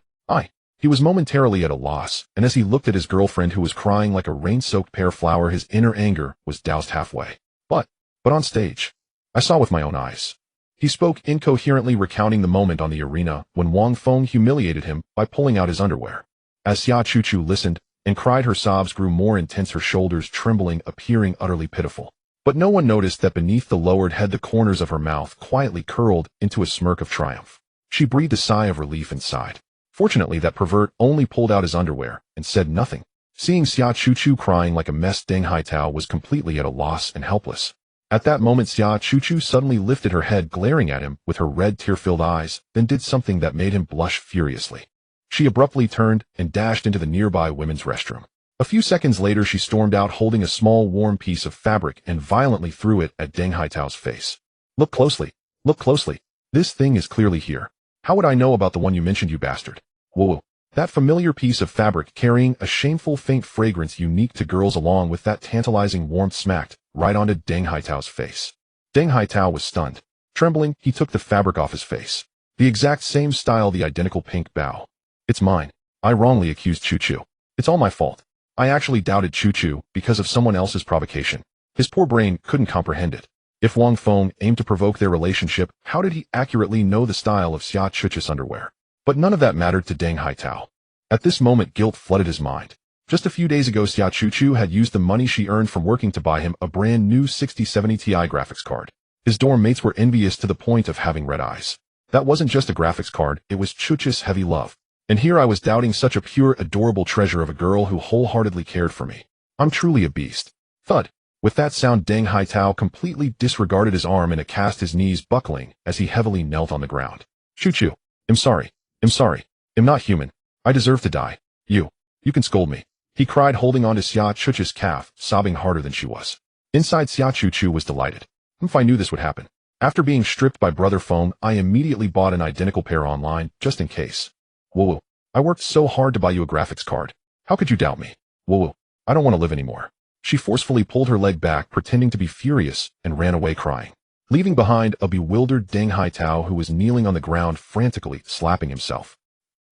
He was momentarily at a loss, and as he looked at his girlfriend, who was crying like a rain-soaked pear flower, his inner anger was doused halfway. But on stage, I saw with my own eyes." He spoke incoherently, recounting the moment on the arena when Wang Feng humiliated him by pulling out his underwear. As Xia Chu-Chu listened and cried, her sobs grew more intense, her shoulders trembling, appearing utterly pitiful. But no one noticed that beneath the lowered head, the corners of her mouth quietly curled into a smirk of triumph. She breathed a sigh of relief and sighed. Fortunately, that pervert only pulled out his underwear and said nothing. Seeing Xia Chu-Chu crying like a mess, Deng Haitao was completely at a loss and helpless. At that moment, Xia Chu-Chu suddenly lifted her head, glaring at him with her red, tear-filled eyes, then did something that made him blush furiously. She abruptly turned and dashed into the nearby women's restroom. A few seconds later, she stormed out, holding a small, warm piece of fabric, and violently threw it at Deng Haitao's face. Look closely. Look closely. This thing is clearly here. How would I know about the one you mentioned, you bastard? Whoa. That familiar piece of fabric carrying a shameful faint fragrance unique to girls, along with that tantalizing warmth, smacked right onto Deng Haitao's face. Deng Haitao was stunned. Trembling, he took the fabric off his face. The exact same style, the identical pink bow. It's mine. I wrongly accused Chu-Chu. It's all my fault. I actually doubted Chu-Chu because of someone else's provocation. His poor brain couldn't comprehend it. If Wang Feng aimed to provoke their relationship, how did he accurately know the style of Xia Chuch's underwear? But none of that mattered to Deng Haitao. At this moment, guilt flooded his mind. Just a few days ago, Xia Chuchu had used the money she earned from working to buy him a brand new 6070 Ti graphics card. His dorm mates were envious to the point of having red eyes. That wasn't just a graphics card, it was Chuch's heavy love. And here I was doubting such a pure, adorable treasure of a girl who wholeheartedly cared for me. I'm truly a beast. Thud. With that sound, Deng Haitao completely disregarded his arm and cast his knees buckling as he heavily knelt on the ground. Chu-Chu. I'm sorry. I'm not human. I deserve to die. You can scold me. He cried, holding on to Xia Chuch's calf, sobbing harder than she was. Inside, Xia Chu-Chu was delighted. If I knew this would happen. After being stripped by Brother Feng, I immediately bought an identical pair online, just in case. Woo-woo. I worked so hard to buy you a graphics card. How could you doubt me? Woo-woo. I don't want to live anymore. She forcefully pulled her leg back, pretending to be furious, and ran away crying, leaving behind a bewildered Deng Haitao who was kneeling on the ground frantically, slapping himself.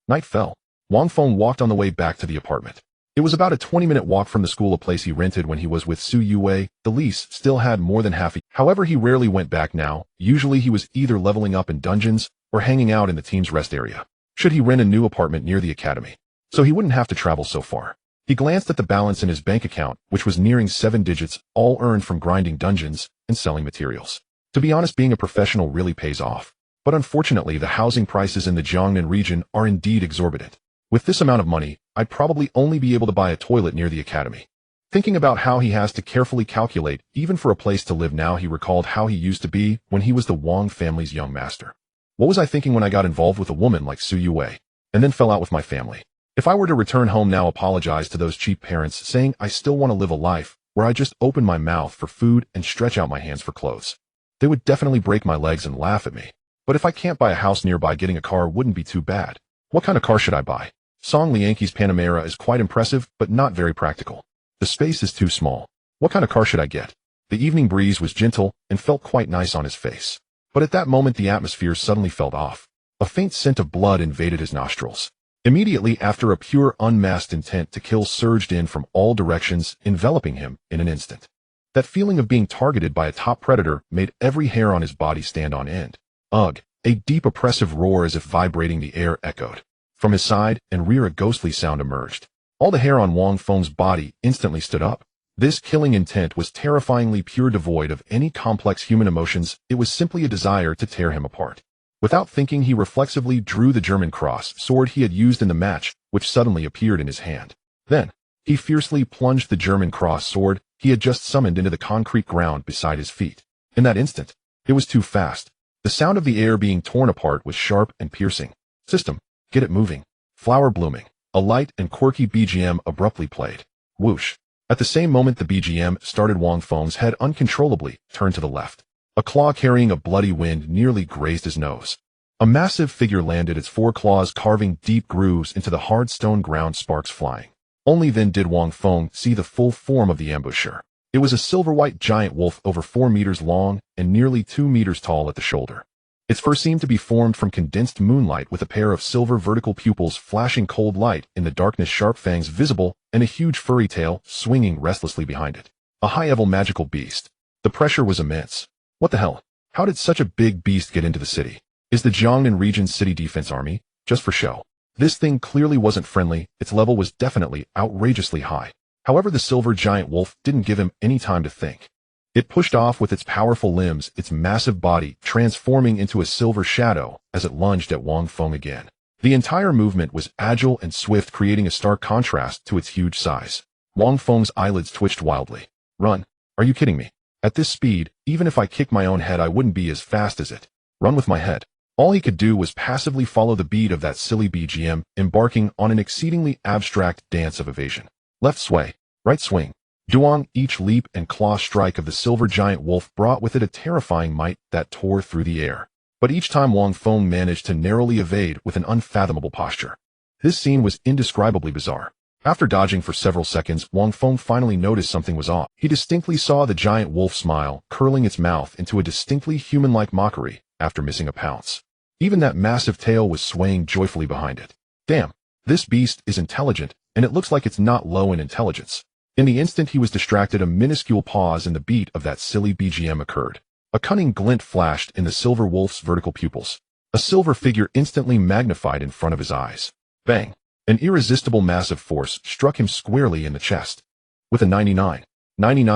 Night fell. Wang Feng walked on the way back to the apartment. It was about a 20-minute walk from the school, a place he rented when he was with Su Yue. The lease still had more than half a year. However, he rarely went back now. Usually he was either leveling up in dungeons or hanging out in the team's rest area. Should he rent a new apartment near the academy, so he wouldn't have to travel so far. He glanced at the balance in his bank account, which was nearing 7 digits, all earned from grinding dungeons and selling materials. To be honest, being a professional really pays off. But unfortunately, the housing prices in the Jiangnan region are indeed exorbitant. With this amount of money, I'd probably only be able to buy a toilet near the academy. Thinking about how he has to carefully calculate, even for a place to live now, he recalled how he used to be when he was the Wang family's young master. What was I thinking when I got involved with a woman like Su Yue, and then fell out with my family? If I were to return home now, apologize to those cheap parents, saying I still want to live a life where I just open my mouth for food and stretch out my hands for clothes, they would definitely break my legs and laugh at me. But if I can't buy a house nearby, getting a car wouldn't be too bad. What kind of car should I buy? Song Lianqi's Panamera is quite impressive, but not very practical. The space is too small. What kind of car should I get? The evening breeze was gentle and felt quite nice on his face. But at that moment, the atmosphere suddenly felt off. A faint scent of blood invaded his nostrils. Immediately after, a pure, unmasked intent to kill surged in from all directions, enveloping him in an instant. That feeling of being targeted by a top predator made every hair on his body stand on end. Ugh! A deep, oppressive roar as if vibrating the air echoed. From his side and rear, a ghostly sound emerged. All the hair on Wang Feng's body instantly stood up. This killing intent was terrifyingly pure, devoid of any complex human emotions. It was simply a desire to tear him apart. Without thinking, he reflexively drew the German cross sword he had used in the match, which suddenly appeared in his hand. Then, he fiercely plunged the German cross sword he had just summoned into the concrete ground beside his feet. In that instant, it was too fast. The sound of the air being torn apart was sharp and piercing. System, get it moving. Flower blooming. A light and quirky BGM abruptly played. Whoosh. At the same moment the BGM started, Wang Feng's head uncontrollably turned to the left. A claw carrying a bloody wound nearly grazed his nose. A massive figure landed, its 4 claws carving deep grooves into the hard stone ground, sparks flying. Only then did Wang Feng see the full form of the ambusher. It was a silver-white giant wolf over 4 meters long and nearly 2 meters tall at the shoulder. Its fur seemed to be formed from condensed moonlight, with a pair of silver vertical pupils flashing cold light in the darkness, sharp fangs visible, and a huge furry tail swinging restlessly behind it. A high-level magical beast. The pressure was immense. What the hell? How did such a big beast get into the city? Is the Jiangnan region's city defense army just for show? This thing clearly wasn't friendly. Its level was definitely outrageously high. However, the silver giant wolf didn't give him any time to think. It pushed off with its powerful limbs, its massive body transforming into a silver shadow as it lunged at Wang Feng again. The entire movement was agile and swift, creating a stark contrast to its huge size. Wang Feng's eyelids twitched wildly. Run? Are you kidding me? At this speed, even if I kicked my own head, I wouldn't be as fast as it. Run with my head. All he could do was passively follow the beat of that silly BGM, embarking on an exceedingly abstract dance of evasion. Left sway, right swing. Duong, each leap and claw strike of the silver giant wolf brought with it a terrifying might that tore through the air. But each time Wang Feng managed to narrowly evade with an unfathomable posture. This scene was indescribably bizarre. After dodging for several seconds, Wang Feng finally noticed something was off. He distinctly saw the giant wolf smile, curling its mouth into a distinctly human-like mockery after missing a pounce. Even that massive tail was swaying joyfully behind it. Damn, this beast is intelligent, and it looks like it's not low in intelligence. In the instant he was distracted, a minuscule pause in the beat of that silly BGM occurred. A cunning glint flashed in the silver wolf's vertical pupils. A silver figure instantly magnified in front of his eyes. Bang! An irresistible massive force struck him squarely in the chest. With a 99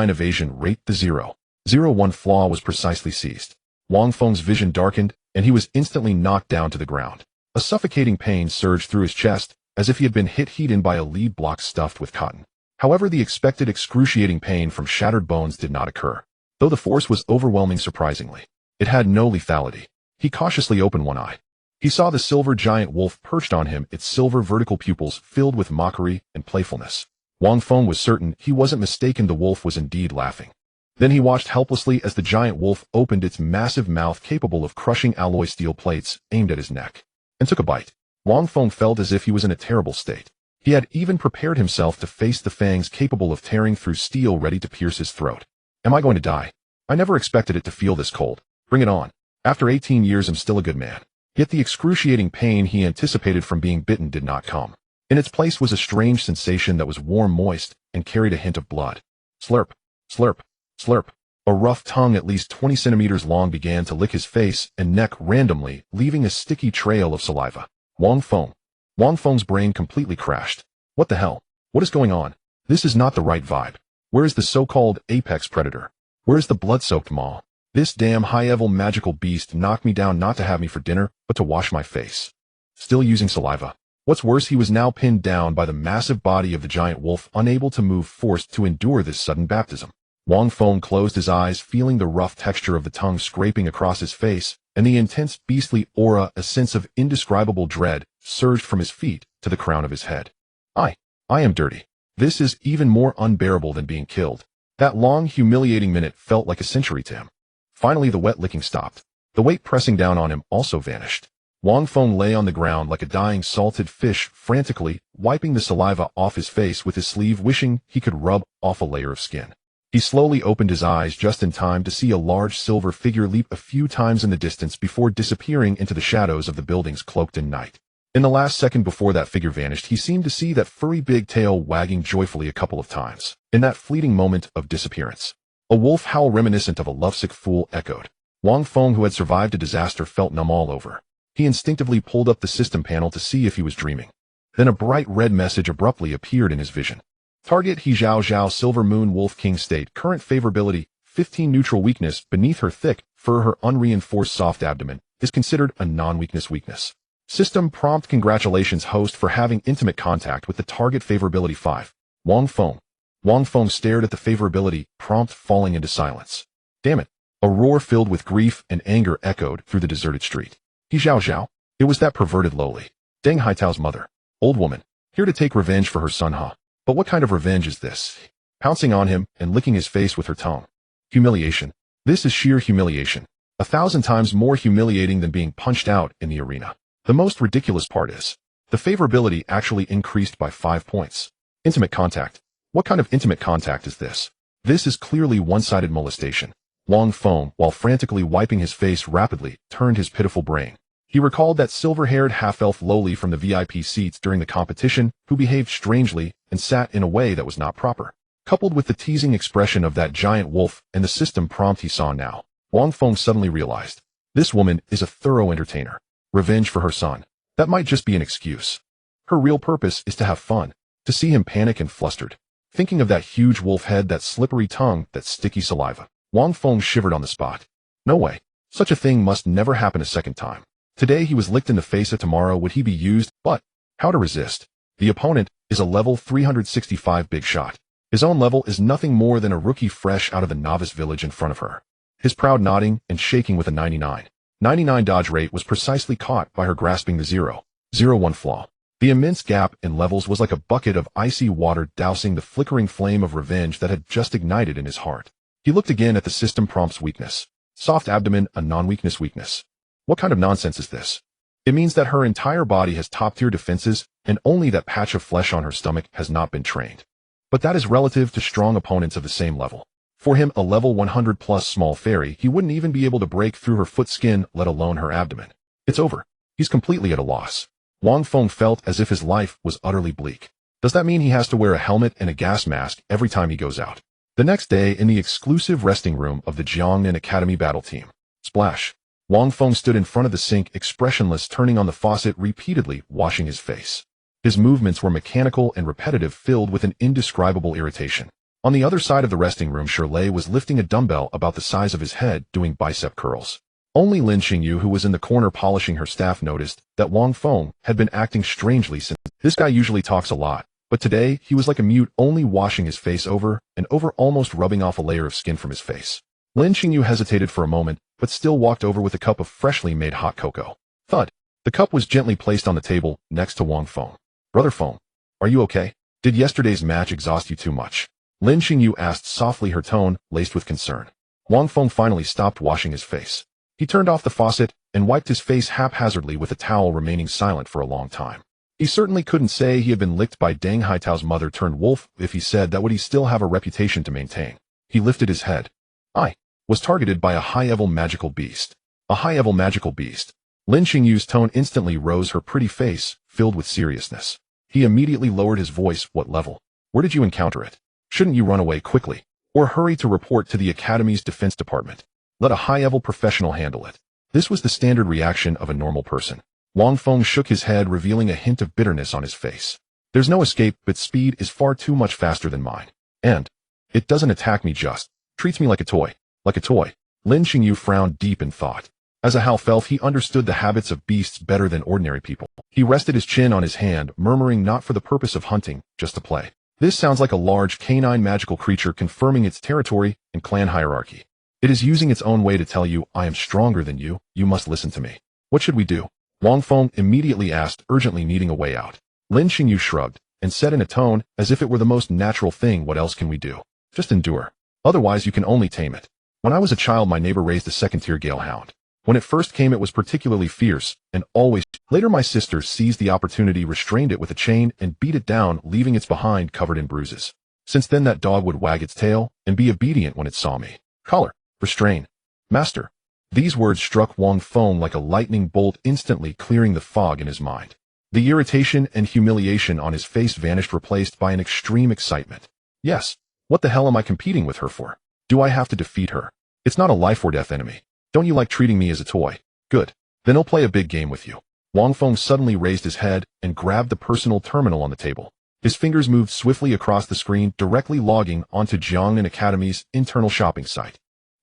evasion rate, the 0.01 flaw was precisely seized. Wang Feng's vision darkened, and he was instantly knocked down to the ground. A suffocating pain surged through his chest, as if he had been hit heat-in by a lead block stuffed with cotton. However, the expected excruciating pain from shattered bones did not occur. Though the force was overwhelming surprisingly, it had no lethality. He cautiously opened one eye. He saw the silver giant wolf perched on him, its silver vertical pupils filled with mockery and playfulness. Wang Feng was certain he wasn't mistaken, the wolf was indeed laughing. Then he watched helplessly as the giant wolf opened its massive mouth capable of crushing alloy steel plates aimed at his neck, and took a bite. Wang Feng felt as if he was in a terrible state. He had even prepared himself to face the fangs capable of tearing through steel, ready to pierce his throat. Am I going to die? I never expected it to feel this cold. Bring it on. After 18 years, I'm still a good man. Yet the excruciating pain he anticipated from being bitten did not come. In its place was a strange sensation that was warm, moist, and carried a hint of blood. Slurp, slurp, slurp. A rough tongue at least 20 centimeters long began to lick his face and neck randomly, leaving a sticky trail of saliva. Wang Feng's brain completely crashed. What the hell? What is going on? This is not the right vibe. Where is the so-called apex predator? Where is the blood-soaked maw? This damn high-level magical beast knocked me down not to have me for dinner, but to wash my face. Still using saliva. What's worse, he was now pinned down by the massive body of the giant wolf, unable to move, forced to endure this sudden baptism. Wang Feng closed his eyes, feeling the rough texture of the tongue scraping across his face, and the intense beastly aura. A sense of indescribable dread surged from his feet to the crown of his head. I am dirty. This is even more unbearable than being killed. That long, humiliating minute felt like a century to him. Finally, the wet licking stopped. The weight pressing down on him also vanished. Wang Feng lay on the ground like a dying salted fish, frantically wiping the saliva off his face with his sleeve, wishing he could rub off a layer of skin. He slowly opened his eyes just in time to see a large silver figure leap a few times in the distance before disappearing into the shadows of the buildings cloaked in night. In the last second before that figure vanished, he seemed to see that furry big tail wagging joyfully a couple of times. In that fleeting moment of disappearance, a wolf howl reminiscent of a lovesick fool echoed. Wang Feng, who had survived a disaster, felt numb all over. He instinctively pulled up the system panel to see if he was dreaming. Then a bright red message abruptly appeared in his vision. Target He Zhao Zhao, Silver Moon Wolf King State, current favorability, 15. Neutral weakness, beneath her thick fur, her unreinforced soft abdomen is considered a non-weakness. System prompt: congratulations host for having intimate contact with the target, favorability 5. Wang Feng stared at the favorability prompt, falling into silence. Damn it. A roar filled with grief and anger echoed through the deserted street. He Zhao Zhao. It was that perverted lowly Deng Haitao's mother. Old woman. Here to take revenge for her son, huh? But what kind of revenge is this? Pouncing on him and licking his face with her tongue. Humiliation. This is sheer humiliation. 1,000 times more humiliating than being punched out in the arena. The most ridiculous part is, the favorability actually increased by 5 points. Intimate contact. What kind of intimate contact is this? This is clearly one-sided molestation. Wang Feng, while frantically wiping his face rapidly, turned his pitiful brain. He recalled that silver-haired half-elf lowly from the VIP seats during the competition who behaved strangely and sat in a way that was not proper. Coupled with the teasing expression of that giant wolf and the system prompt he saw now, Wang Feng suddenly realized, this woman is a thorough entertainer. Revenge for her son. That might just be an excuse. Her real purpose is to have fun, to see him panic and flustered. Thinking of that huge wolf head, that slippery tongue, that sticky saliva, Wang Feng shivered on the spot. No way. Such a thing must never happen a second time. Today he was licked in the face, tomorrow would he be used? But how to resist? The opponent is a level 365 big shot. His own level is nothing more than a rookie fresh out of the novice village in front of her. His proud nodding and shaking with a 99 dodge rate was precisely caught by her grasping the 0.01 flaw. The immense gap in levels was like a bucket of icy water dousing the flickering flame of revenge that had just ignited in his heart. He looked again at the system prompt's weakness. Soft abdomen, a non-weakness. What kind of nonsense is this? It means that her entire body has top-tier defenses, and only that patch of flesh on her stomach has not been trained. But that is relative to strong opponents of the same level. For him, a level 100 plus small fairy, he wouldn't even be able to break through her foot skin, let alone her abdomen. It's over. He's completely at a loss. Wang Feng felt as if his life was utterly bleak. Does that mean he has to wear a helmet and a gas mask every time he goes out? The next day, in the exclusive resting room of the Jiangnan Academy battle team. Splash. Wang Feng stood in front of the sink, expressionless, turning on the faucet repeatedly, washing his face. His movements were mechanical and repetitive, filled with an indescribable irritation. On the other side of the resting room, Shirley was lifting a dumbbell about the size of his head, doing bicep curls. Only Lin Xingyu, who was in the corner polishing her staff, noticed that Wang Feng had been acting strangely since. This guy usually talks a lot, but today he was like a mute, only washing his face over and over, almost rubbing off a layer of skin from his face. Lin Xingyu hesitated for a moment, but still walked over with a cup of freshly made hot cocoa. Thud. The cup was gently placed on the table next to Wang Feng. Brother Feng, are you okay? Did yesterday's match exhaust you too much? Lin Xingyu asked softly, her tone laced with concern. Wang Feng finally stopped washing his face. He turned off the faucet and wiped his face haphazardly with a towel, remaining silent for a long time. He certainly couldn't say he had been licked by Deng Haitao's mother turned wolf. If he said that, would he still have a reputation to maintain? He lifted his head. I was targeted by a high-level magical beast. A high-level magical beast. Lin Xingyu's tone instantly rose, her pretty face filled with seriousness. He immediately lowered his voice. What level? Where did you encounter it? Shouldn't you run away quickly, or hurry to report to the Academy's defense department? Let a high-level professional handle it. This was the standard reaction of a normal person. Wang Feng shook his head, revealing a hint of bitterness on his face. There's no escape, but speed is far too much faster than mine. And it doesn't attack me, just treats me like a toy. Like a toy. Lin Xingyu frowned deep in thought. As a half-elf, he understood the habits of beasts better than ordinary people. He rested his chin on his hand, murmuring, not for the purpose of hunting, just to play. This sounds like a large canine magical creature confirming its territory and clan hierarchy. It is using its own way to tell you, I am stronger than you, you must listen to me. What should we do? Wang Feng immediately asked, urgently needing a way out. Lin Xingyu shrugged and said in a tone as if it were the most natural thing, what else can we do? Just endure. Otherwise you can only tame it. When I was a child, my neighbor raised a second-tier Galehound. When it first came, it was particularly fierce, and always. Later my sister seized the opportunity, restrained it with a chain, and beat it down, leaving its behind covered in bruises. Since then that dog would wag its tail and be obedient when it saw me. Collar. Restrain. Master. These words struck Wang Feng like a lightning bolt, instantly clearing the fog in his mind. The irritation and humiliation on his face vanished, replaced by an extreme excitement. Yes. What the hell am I competing with her for? Do I have to defeat her? It's not a life-or-death enemy. Don't you like treating me as a toy? Good. Then I'll play a big game with you. Wang Feng suddenly raised his head and grabbed the personal terminal on the table. His fingers moved swiftly across the screen, directly logging onto Jiangnan Academy's internal shopping site.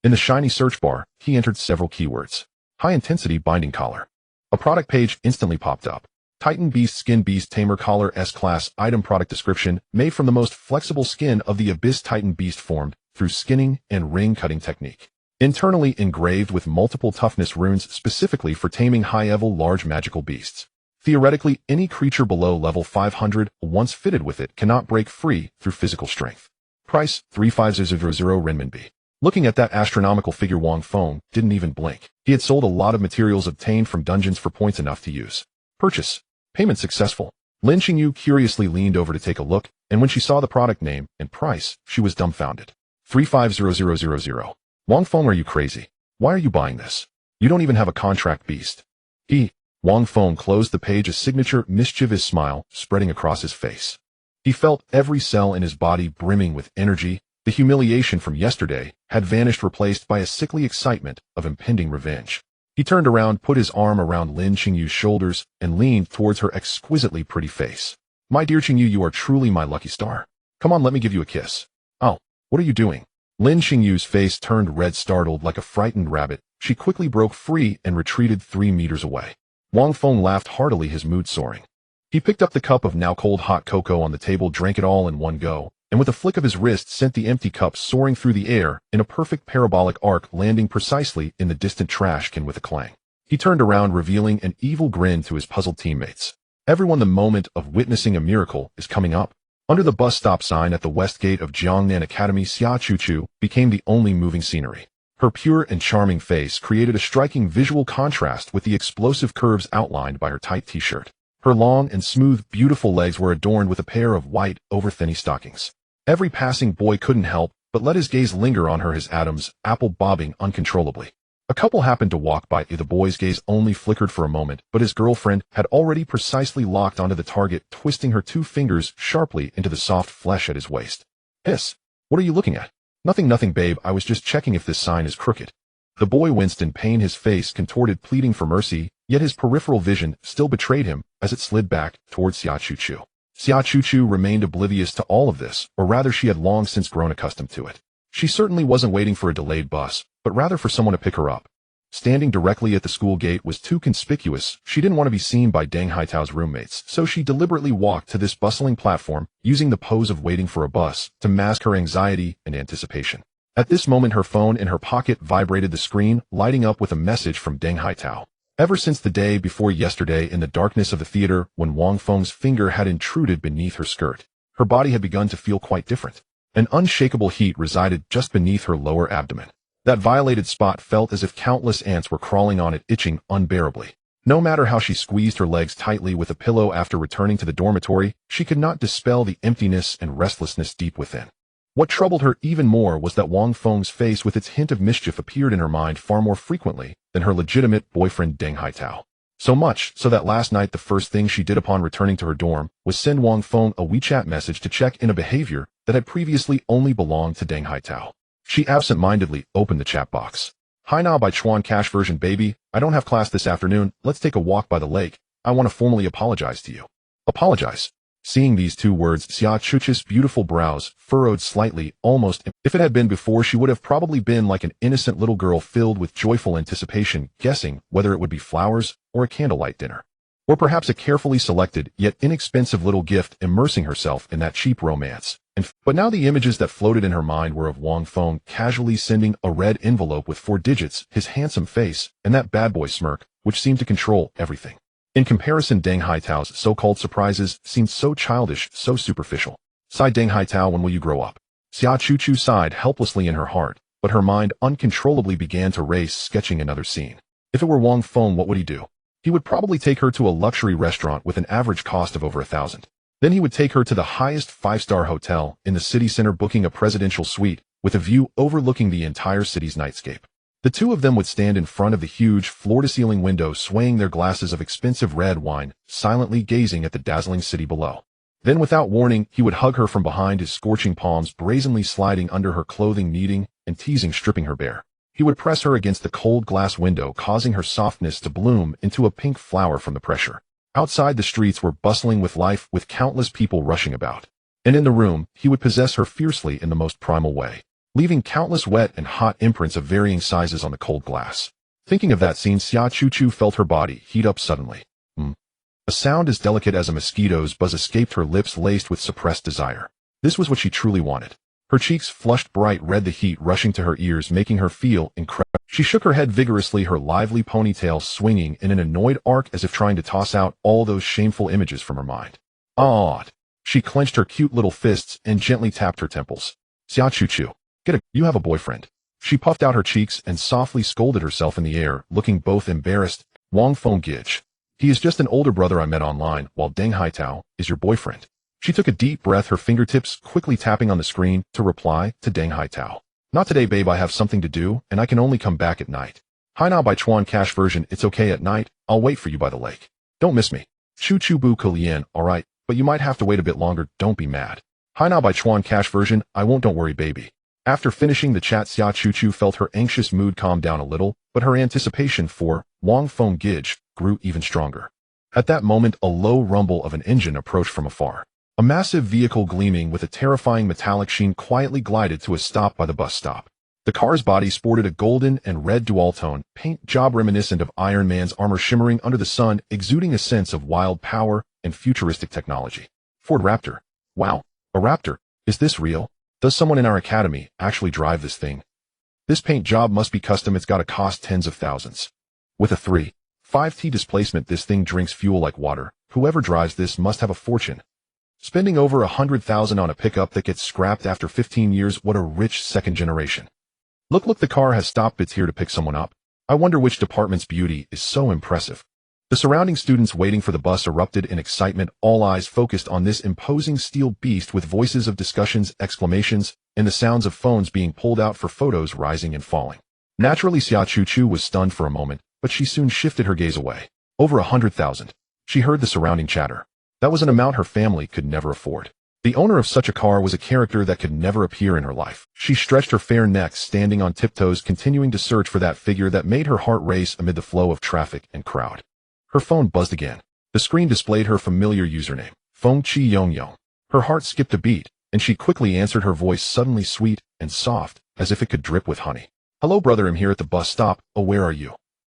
In the shiny search bar, he entered several keywords. High-intensity binding collar. A product page instantly popped up. Titan Beast Skin Beast Tamer Collar S-Class Item Product Description, made from the most flexible skin of the Abyss Titan Beast, formed through skinning and ring-cutting technique. Internally engraved with multiple toughness runes specifically for taming high-level large magical beasts. Theoretically, any creature below level 500, once fitted with it, cannot break free through physical strength. Price, 35000 renminbi. Looking at that astronomical figure, Wang Feng didn't even blink. He had sold a lot of materials obtained from dungeons for points enough to use. Purchase. Payment successful. Lin Xingyu curiously leaned over to take a look, and when she saw the product name and price, she was dumbfounded. 350000. Wang Feng, are you crazy? Why are you buying this? You don't even have a contract, beast. Wang Feng closed the page, a signature mischievous smile spreading across his face. He felt every cell in his body brimming with energy. The humiliation from yesterday had vanished, replaced by a sickly excitement of impending revenge. He turned around, put his arm around Lin Xingyu's shoulders, and leaned towards her exquisitely pretty face. My dear Xingyu, you are truly my lucky star. Come on, let me give you a kiss. Oh, what are you doing? Lin Xingyu's face turned red, startled like a frightened rabbit. She quickly broke free and retreated 3 meters away. Wang Feng laughed heartily, his mood soaring. He picked up the cup of now cold hot cocoa on the table, drank it all in one go, and with a flick of his wrist sent the empty cup soaring through the air in a perfect parabolic arc, landing precisely in the distant trash can with a clang. He turned around, revealing an evil grin to his puzzled teammates. Everyone, the moment of witnessing a miracle is coming up. Under the bus stop sign at the west gate of Jiangnan Academy, Xia Chuchu became the only moving scenery. Her pure and charming face created a striking visual contrast with the explosive curves outlined by her tight t-shirt. Her long and smooth, beautiful legs were adorned with a pair of white, over-thinny stockings. Every passing boy couldn't help but let his gaze linger on her, his atoms, apple bobbing uncontrollably. A couple happened to walk by. The boy's gaze only flickered for a moment, but his girlfriend had already precisely locked onto the target, twisting her 2 fingers sharply into the soft flesh at his waist. Hiss. What are you looking at? Nothing, babe. I was just checking if this sign is crooked. The boy winced in pain, his face contorted, pleading for mercy, yet his peripheral vision still betrayed him as it slid back towards Xia Chuchu. Xia Chuchu remained oblivious to all of this, or rather she had long since grown accustomed to it. She certainly wasn't waiting for a delayed bus, but rather for someone to pick her up. Standing directly at the school gate was too conspicuous. She didn't want to be seen by Deng Haitao's roommates, so she deliberately walked to this bustling platform, using the pose of waiting for a bus to mask her anxiety and anticipation. At this moment her phone in her pocket vibrated, the screen lighting up with a message from Deng Haitao. Ever since the day before yesterday in the darkness of the theater when Wang Feng's finger had intruded beneath her skirt, her body had begun to feel quite different. An unshakable heat resided just beneath her lower abdomen. That violated spot felt as if countless ants were crawling on it, itching unbearably. No matter how she squeezed her legs tightly with a pillow after returning to the dormitory, she could not dispel the emptiness and restlessness deep within. What troubled her even more was that Wang Feng's face with its hint of mischief appeared in her mind far more frequently than her legitimate boyfriend Deng Haitao. So much so that last night the first thing she did upon returning to her dorm was send Wang Feng a WeChat message to check in a behavior that had previously only belonged to Deng Haitao. She absent-mindedly opened the chat box. Hi now by Chuan Cash version, baby. I don't have class this afternoon. Let's take a walk by the lake. I want to formally apologize to you. Apologize. Seeing these 2 words, Xia Chuchu's beautiful brows furrowed slightly, almost. If it had been before, she would have probably been like an innocent little girl filled with joyful anticipation, guessing whether it would be flowers or a candlelight dinner. Or perhaps a carefully selected, yet inexpensive little gift, immersing herself in that cheap romance. But now the images that floated in her mind were of Wang Feng casually sending a red envelope with 4 digits, his handsome face, and that bad boy smirk, which seemed to control everything. In comparison, Deng Haitao's so-called surprises seemed so childish, so superficial. Sighed Deng Haitao, when will you grow up? Xia Chuchu sighed helplessly in her heart, but her mind uncontrollably began to race, sketching another scene. If it were Wang Feng, what would he do? He would probably take her to a luxury restaurant with an average cost of over 1,000. Then he would take her to the highest 5-star hotel in the city center, booking a presidential suite with a view overlooking the entire city's nightscape. The 2 of them would stand in front of the huge floor-to-ceiling window, swaying their glasses of expensive red wine, silently gazing at the dazzling city below. Then without warning, he would hug her from behind, his scorching palms brazenly sliding under her clothing, kneading and teasing, stripping her bare. He would press her against the cold glass window, causing her softness to bloom into a pink flower from the pressure. Outside, the streets were bustling with life, with countless people rushing about. And in the room, he would possess her fiercely in the most primal way, leaving countless wet and hot imprints of varying sizes on the cold glass. Thinking of that scene, Xia Chuchu felt her body heat up suddenly. A sound as delicate as a mosquito's buzz escaped her lips, laced with suppressed desire. This was what she truly wanted. Her cheeks flushed bright red, the heat rushing to her ears, making her feel incredible. She shook her head vigorously, her lively ponytail swinging in an annoyed arc as if trying to toss out all those shameful images from her mind. Odd. She clenched her cute little fists and gently tapped her temples. Xia Chuchu, you have a boyfriend. She puffed out her cheeks and softly scolded herself in the air, looking both embarrassed. Wang Feng Gij. He is just an older brother I met online, while Deng Haitao is your boyfriend. She took a deep breath, her fingertips quickly tapping on the screen to reply to Deng Haitao. Not today, babe. I have something to do, and I can only come back at night. Hi now by Chuan Cash version. It's okay at night. I'll wait for you by the lake. Don't miss me. Chu Chu Bu Kulian. Alright, but you might have to wait a bit longer. Don't be mad. Hi now by Chuan Cash version. I won't, don't worry, baby. After finishing the chat, Xia Chuchu felt her anxious mood calm down a little, but her anticipation for Wang Feng Gij grew even stronger. At that moment, a low rumble of an engine approached from afar. A massive vehicle gleaming with a terrifying metallic sheen quietly glided to a stop by the bus stop. The car's body sported a golden and red dual-tone paint job reminiscent of Iron Man's armor, shimmering under the sun, exuding a sense of wild power and futuristic technology. Ford Raptor. Wow, a Raptor. Is this real? Does someone in our academy actually drive this thing? This paint job must be custom. It's gotta cost tens of thousands. With a 3.5T displacement, this thing drinks fuel like water. Whoever drives this must have a fortune. Spending over 100,000 on a pickup that gets scrapped after 15 years, what a rich second generation. Look, the car has stopped. It's here to pick someone up. I wonder which department's beauty is so impressive. The surrounding students waiting for the bus erupted in excitement, all eyes focused on this imposing steel beast, with voices of discussions, exclamations, and the sounds of phones being pulled out for photos rising and falling. Naturally, Xia Chuchu was stunned for a moment, but she soon shifted her gaze away. Over 100,000. She heard the surrounding chatter. That was an amount her family could never afford. The owner of such a car was a character that could never appear in her life. She stretched her fair neck, standing on tiptoes, continuing to search for that figure that made her heart race amid the flow of traffic and crowd. Her phone buzzed again. The screen displayed her familiar username, Feng Chi Yong Yong. Her heart skipped a beat, and she quickly answered, her voice suddenly sweet and soft, as if it could drip with honey. Hello brother, I'm here at the bus stop. Oh, where are you?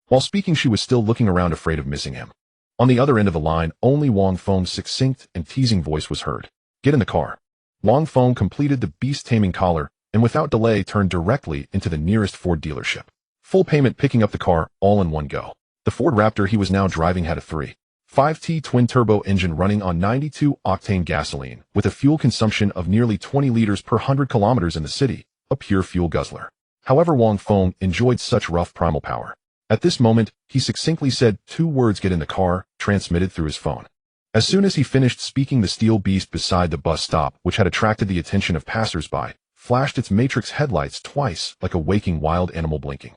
While speaking, she was still looking around, afraid of missing him. On the other end of the line, only Wang Feng's succinct and teasing voice was heard. Get in the car. Wang Feng completed the beast-taming collar, and without delay turned directly into the nearest Ford dealership. Full payment, picking up the car, all in one go. The Ford Raptor he was now driving had a 3.5T twin-turbo engine running on 92-octane gasoline, with a fuel consumption of nearly 20 liters per 100 kilometers in the city, a pure fuel guzzler. However, Wang Feng enjoyed such rough primal power. At this moment, he succinctly said 2 words, get in the car, transmitted through his phone. As soon as he finished speaking, the steel beast beside the bus stop, which had attracted the attention of passers-by, flashed its matrix headlights twice like a waking wild animal blinking.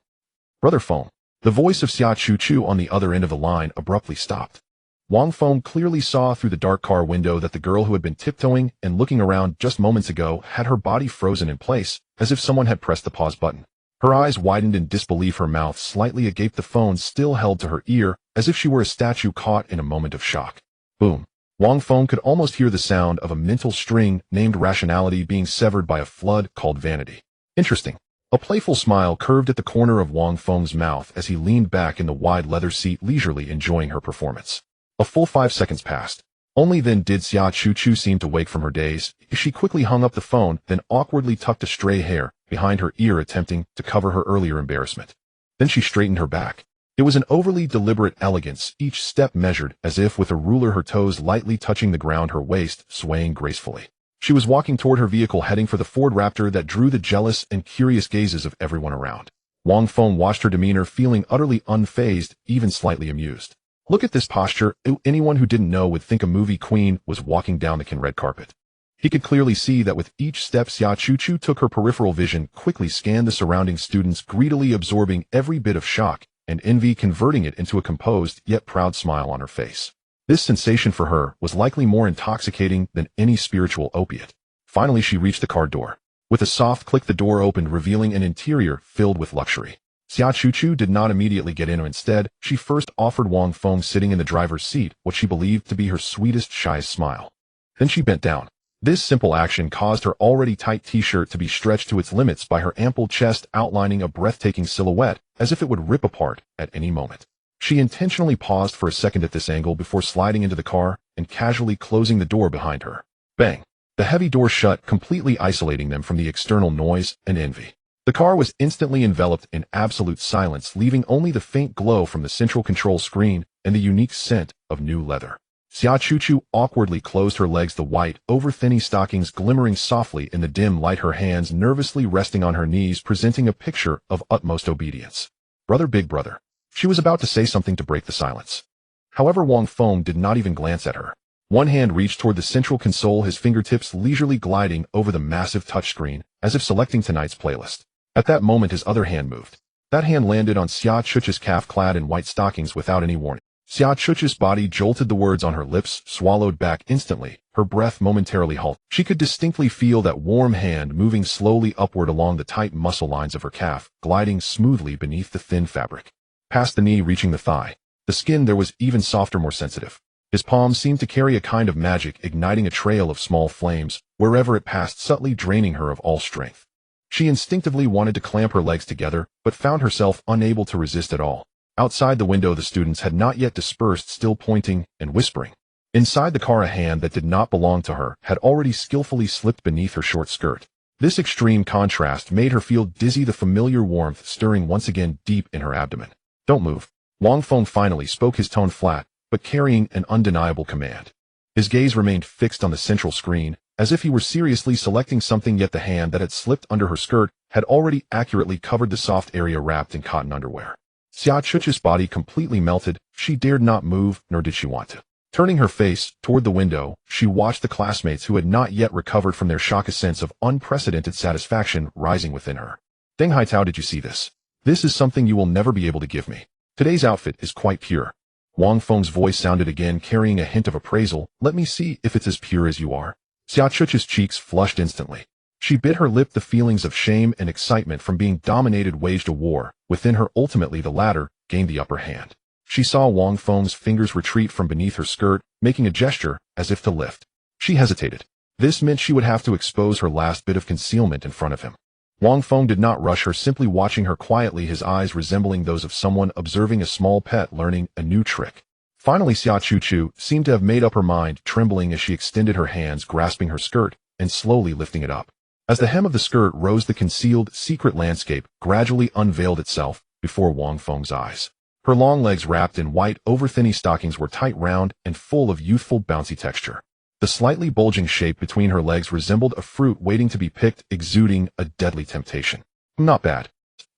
Brother Feng. The voice of Xia Chuchu on the other end of the line abruptly stopped. Wang Feng clearly saw through the dark car window that the girl who had been tiptoeing and looking around just moments ago had her body frozen in place, as if someone had pressed the pause button. Her eyes widened in disbelief, her mouth slightly agape, the phone still held to her ear, as if she were a statue caught in a moment of shock. Boom. Wang Feng could almost hear the sound of a mental string named rationality being severed by a flood called vanity. Interesting. A playful smile curved at the corner of Wang Feng's mouth as he leaned back in the wide leather seat, leisurely enjoying her performance. A full 5 seconds passed. Only then did Xia Chuchu seem to wake from her daze. She quickly hung up the phone, then awkwardly tucked a stray hair behind her ear, attempting to cover her earlier embarrassment. Then she straightened her back. It was an overly deliberate elegance, each step measured as if with a ruler, her toes lightly touching the ground, her waist swaying gracefully. She was walking toward her vehicle, heading for the Ford Raptor that drew the jealous and curious gazes of everyone around. Wang Feng watched her demeanor, feeling utterly unfazed, even slightly amused. Look at this posture. Anyone who didn't know would think a movie queen was walking down the red carpet. He could clearly see that with each step Xia Chuchu took, her peripheral vision quickly scanned the surrounding students, greedily absorbing every bit of shock and envy, converting it into a composed yet proud smile on her face. This sensation for her was likely more intoxicating than any spiritual opiate. Finally, she reached the car door. With a soft click, the door opened, revealing an interior filled with luxury. Xia Chuchu did not immediately get in. Instead, she first offered Wang Feng, sitting in the driver's seat, what she believed to be her sweetest, shyest smile. Then she bent down. This simple action caused her already tight t-shirt to be stretched to its limits by her ample chest, outlining a breathtaking silhouette as if it would rip apart at any moment. She intentionally paused for a second at this angle before sliding into the car and casually closing the door behind her. Bang! The heavy door shut, completely isolating them from the external noise and envy. The car was instantly enveloped in absolute silence, leaving only the faint glow from the central control screen and the unique scent of new leather. Xia Chuchu awkwardly closed her legs, the white, over-thin stockings glimmering softly in the dim light, her hands nervously resting on her knees, presenting a picture of utmost obedience. Brother, big brother. She was about to say something to break the silence. However, Wang Feng did not even glance at her. One hand reached toward the central console, his fingertips leisurely gliding over the massive touchscreen, as if selecting tonight's playlist. At that moment, his other hand moved. That hand landed on Xia Chuchu's calf, clad in white stockings, without any warning. Xia Chuchu's body jolted, the words on her lips swallowed back instantly, her breath momentarily halted. She could distinctly feel that warm hand moving slowly upward along the tight muscle lines of her calf, gliding smoothly beneath the thin fabric. Past the knee, reaching the thigh. The skin there was even softer, more sensitive. His palm seemed to carry a kind of magic, igniting a trail of small flames wherever it passed, subtly draining her of all strength. She instinctively wanted to clamp her legs together, but found herself unable to resist at all. Outside the window, the students had not yet dispersed, still pointing and whispering. Inside the car, a hand that did not belong to her had already skillfully slipped beneath her short skirt. This extreme contrast made her feel dizzy, the familiar warmth stirring once again deep in her abdomen. Don't move. Wang Feng finally spoke, his tone flat, but carrying an undeniable command. His gaze remained fixed on the central screen, as if he were seriously selecting something, yet the hand that had slipped under her skirt had already accurately covered the soft area wrapped in cotton underwear. Xia Chuchu's body completely melted. She dared not move, nor did she want to. Turning her face toward the window, she watched the classmates who had not yet recovered from their shock, a sense of unprecedented satisfaction rising within her. Deng Haitao, did you see this? This is something you will never be able to give me. Today's outfit is quite pure. Wang Feng's voice sounded again, carrying a hint of appraisal. Let me see if it's as pure as you are. Xia Chuch's cheeks flushed instantly. She bit her lip. The feelings of shame and excitement from being dominated waged a war within her. Ultimately, the latter gained the upper hand. She saw Wang Feng's fingers retreat from beneath her skirt, making a gesture as if to lift. She hesitated. This meant she would have to expose her last bit of concealment in front of him. Wang Feng did not rush her, simply watching her quietly, his eyes resembling those of someone observing a small pet learning a new trick. Finally, Xia Chuchu seemed to have made up her mind, trembling as she extended her hands, grasping her skirt and slowly lifting it up. As the hem of the skirt rose, the concealed, secret landscape gradually unveiled itself before Wang Feng's eyes. Her long legs, wrapped in white over-thinny stockings, were tight, round, and full of youthful, bouncy texture. The slightly bulging shape between her legs resembled a fruit waiting to be picked, exuding a deadly temptation. Not bad.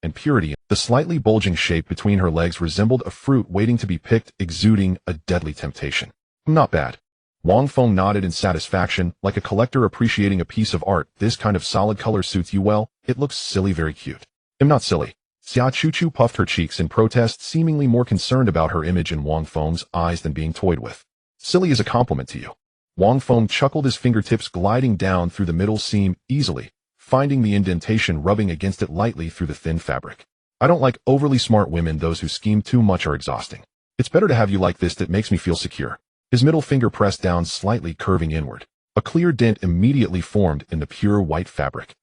And purity. The slightly bulging shape between her legs resembled a fruit waiting to be picked, exuding a deadly temptation. Not bad. Wang Feng nodded in satisfaction, like a collector appreciating a piece of art. This kind of solid color suits you well. It looks silly, very cute. I'm not silly. Xia Chuchu puffed her cheeks in protest, seemingly more concerned about her image in Wang Feng's eyes than being toyed with. Silly is a compliment to you. Wang Feng chuckled, his fingertips gliding down through the middle seam easily, finding the indentation, rubbing against it lightly through the thin fabric. I don't like overly smart women. Those who scheme too much are exhausting. It's better to have you like this. That makes me feel secure. His middle finger pressed down, slightly curving inward. A clear dent immediately formed in the pure white fabric.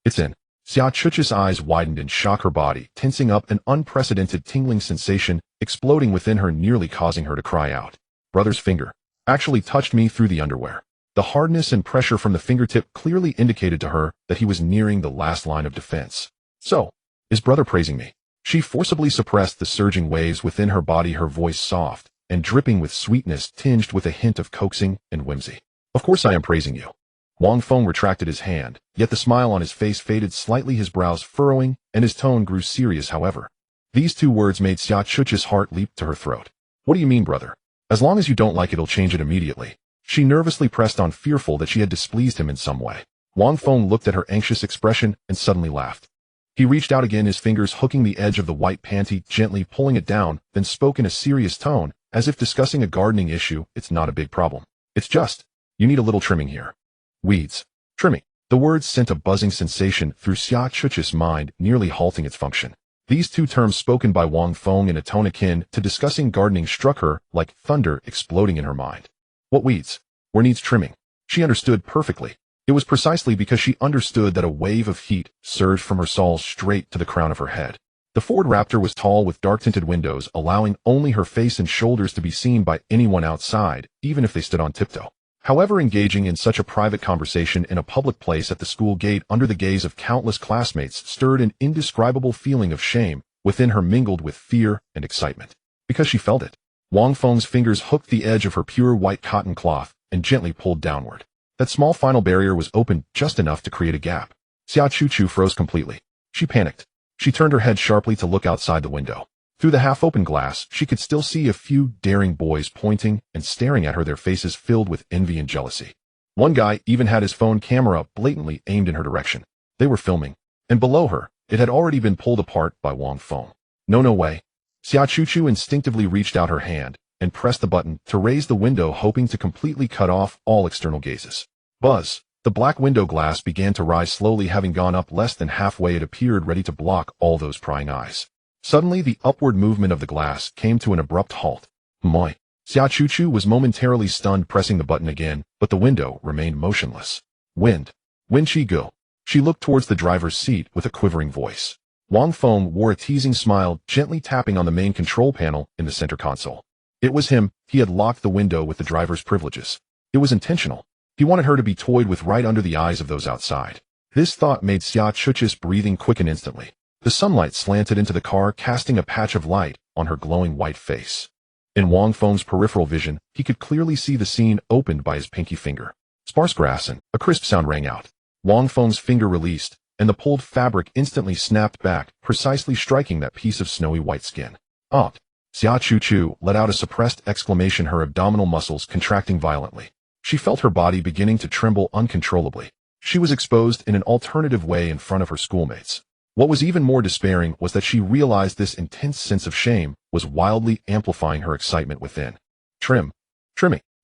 It's in. Xia Chuch's eyes widened in shock, her body tensing up, an unprecedented tingling sensation exploding within her, nearly causing her to cry out. Brother's finger actually touched me through the underwear. The hardness and pressure from the fingertip clearly indicated to her that he was nearing the last line of defense. So, is brother praising me? She forcibly suppressed the surging waves within her body, her voice soft and dripping with sweetness, tinged with a hint of coaxing and whimsy. Of course I am praising you. Wang Feng retracted his hand, yet the smile on his face faded slightly, his brows furrowing, and his tone grew serious. However, these two words made Xia Chuch's heart leap to her throat. What do you mean, brother? As long as you don't like it, I'll change it immediately. She nervously pressed on, fearful that she had displeased him in some way. Wang Feng looked at her anxious expression and suddenly laughed. He reached out again, his fingers hooking the edge of the white panty, gently pulling it down, then spoke in a serious tone, as if discussing a gardening issue. It's not a big problem. It's just, you need a little trimming here. Weeds. Trimming. The words sent a buzzing sensation through Xia Chuch's mind, nearly halting its function. These two terms, spoken by Wang Feng in a tone akin to discussing gardening, struck her like thunder exploding in her mind. What weeds? Where needs trimming? She understood perfectly. It was precisely because she understood that a wave of heat surged from her soul straight to the crown of her head. The Ford Raptor was tall, with dark-tinted windows, allowing only her face and shoulders to be seen by anyone outside, even if they stood on tiptoe. However, engaging in such a private conversation in a public place at the school gate under the gaze of countless classmates stirred an indescribable feeling of shame within her, mingled with fear and excitement. Because she felt it. Wang Feng's fingers hooked the edge of her pure white cotton cloth and gently pulled downward. That small final barrier was opened just enough to create a gap. Xia Chuchu froze completely. She panicked. She turned her head sharply to look outside the window. Through the half-open glass, she could still see a few daring boys pointing and staring at her, their faces filled with envy and jealousy. One guy even had his phone camera blatantly aimed in her direction. They were filming. And below her, it had already been pulled apart by Wang Feng. No way. Xia Chuchu instinctively reached out her hand and pressed the button to raise the window, hoping to completely cut off all external gazes. Buzz. The black window glass began to rise slowly. Having gone up less than halfway, it appeared ready to block all those prying eyes. Suddenly, the upward movement of the glass came to an abrupt halt. Moi. Xia Chuchu was momentarily stunned, pressing the button again, but the window remained motionless. Wind. When she go? She looked towards the driver's seat with a quivering voice. Wang Feng wore a teasing smile, gently tapping on the main control panel in the center console. It was him. He had locked the window with the driver's privileges. It was intentional. He wanted her to be toyed with right under the eyes of those outside. This thought made Xia Chuch's breathing quicken instantly. The sunlight slanted into the car, casting a patch of light on her glowing white face. In Wang Feng's peripheral vision, he could clearly see the scene opened by his pinky finger. Sparse grass, and a crisp sound rang out. Wang Feng's finger released, and the pulled fabric instantly snapped back, precisely striking that piece of snowy white skin. Odd. Xia Chuchu let out a suppressed exclamation, her abdominal muscles contracting violently. She felt her body beginning to tremble uncontrollably. She was exposed in an alternative way in front of her schoolmates. What was even more despairing was that she realized this intense sense of shame was wildly amplifying her excitement within. Trimming.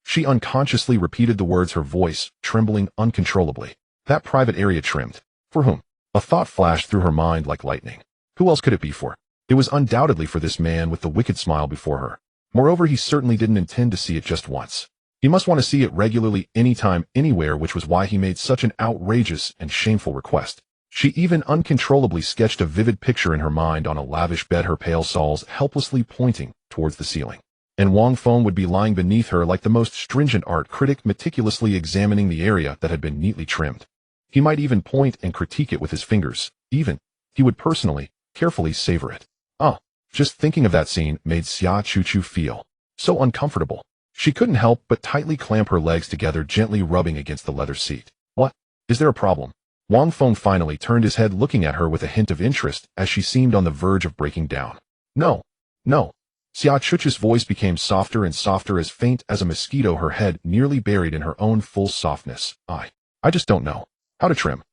She unconsciously repeated the words, her voice trembling uncontrollably. That private area trimmed. For whom? A thought flashed through her mind like lightning. Who else could it be for? It was undoubtedly for this man with the wicked smile before her. Moreover, he certainly didn't intend to see it just once. He must want to see it regularly, anytime, anywhere, which was why he made such an outrageous and shameful request. She even uncontrollably sketched a vivid picture in her mind on a lavish bed, her pale soles helplessly pointing towards the ceiling. And Wang Feng would be lying beneath her like the most stringent art critic, meticulously examining the area that had been neatly trimmed. He might even point and critique it with his fingers. He would personally, carefully savor it. Just thinking of that scene made Xia Chuchu feel so uncomfortable. She couldn't help but tightly clamp her legs together, gently rubbing against the leather seat. What? Is there a problem? Wang Feng finally turned his head, looking at her with a hint of interest as she seemed on the verge of breaking down. No. Xia Chuchu's voice became softer and softer, as faint as a mosquito, her head nearly buried in her own full softness. I just don't know how to trim.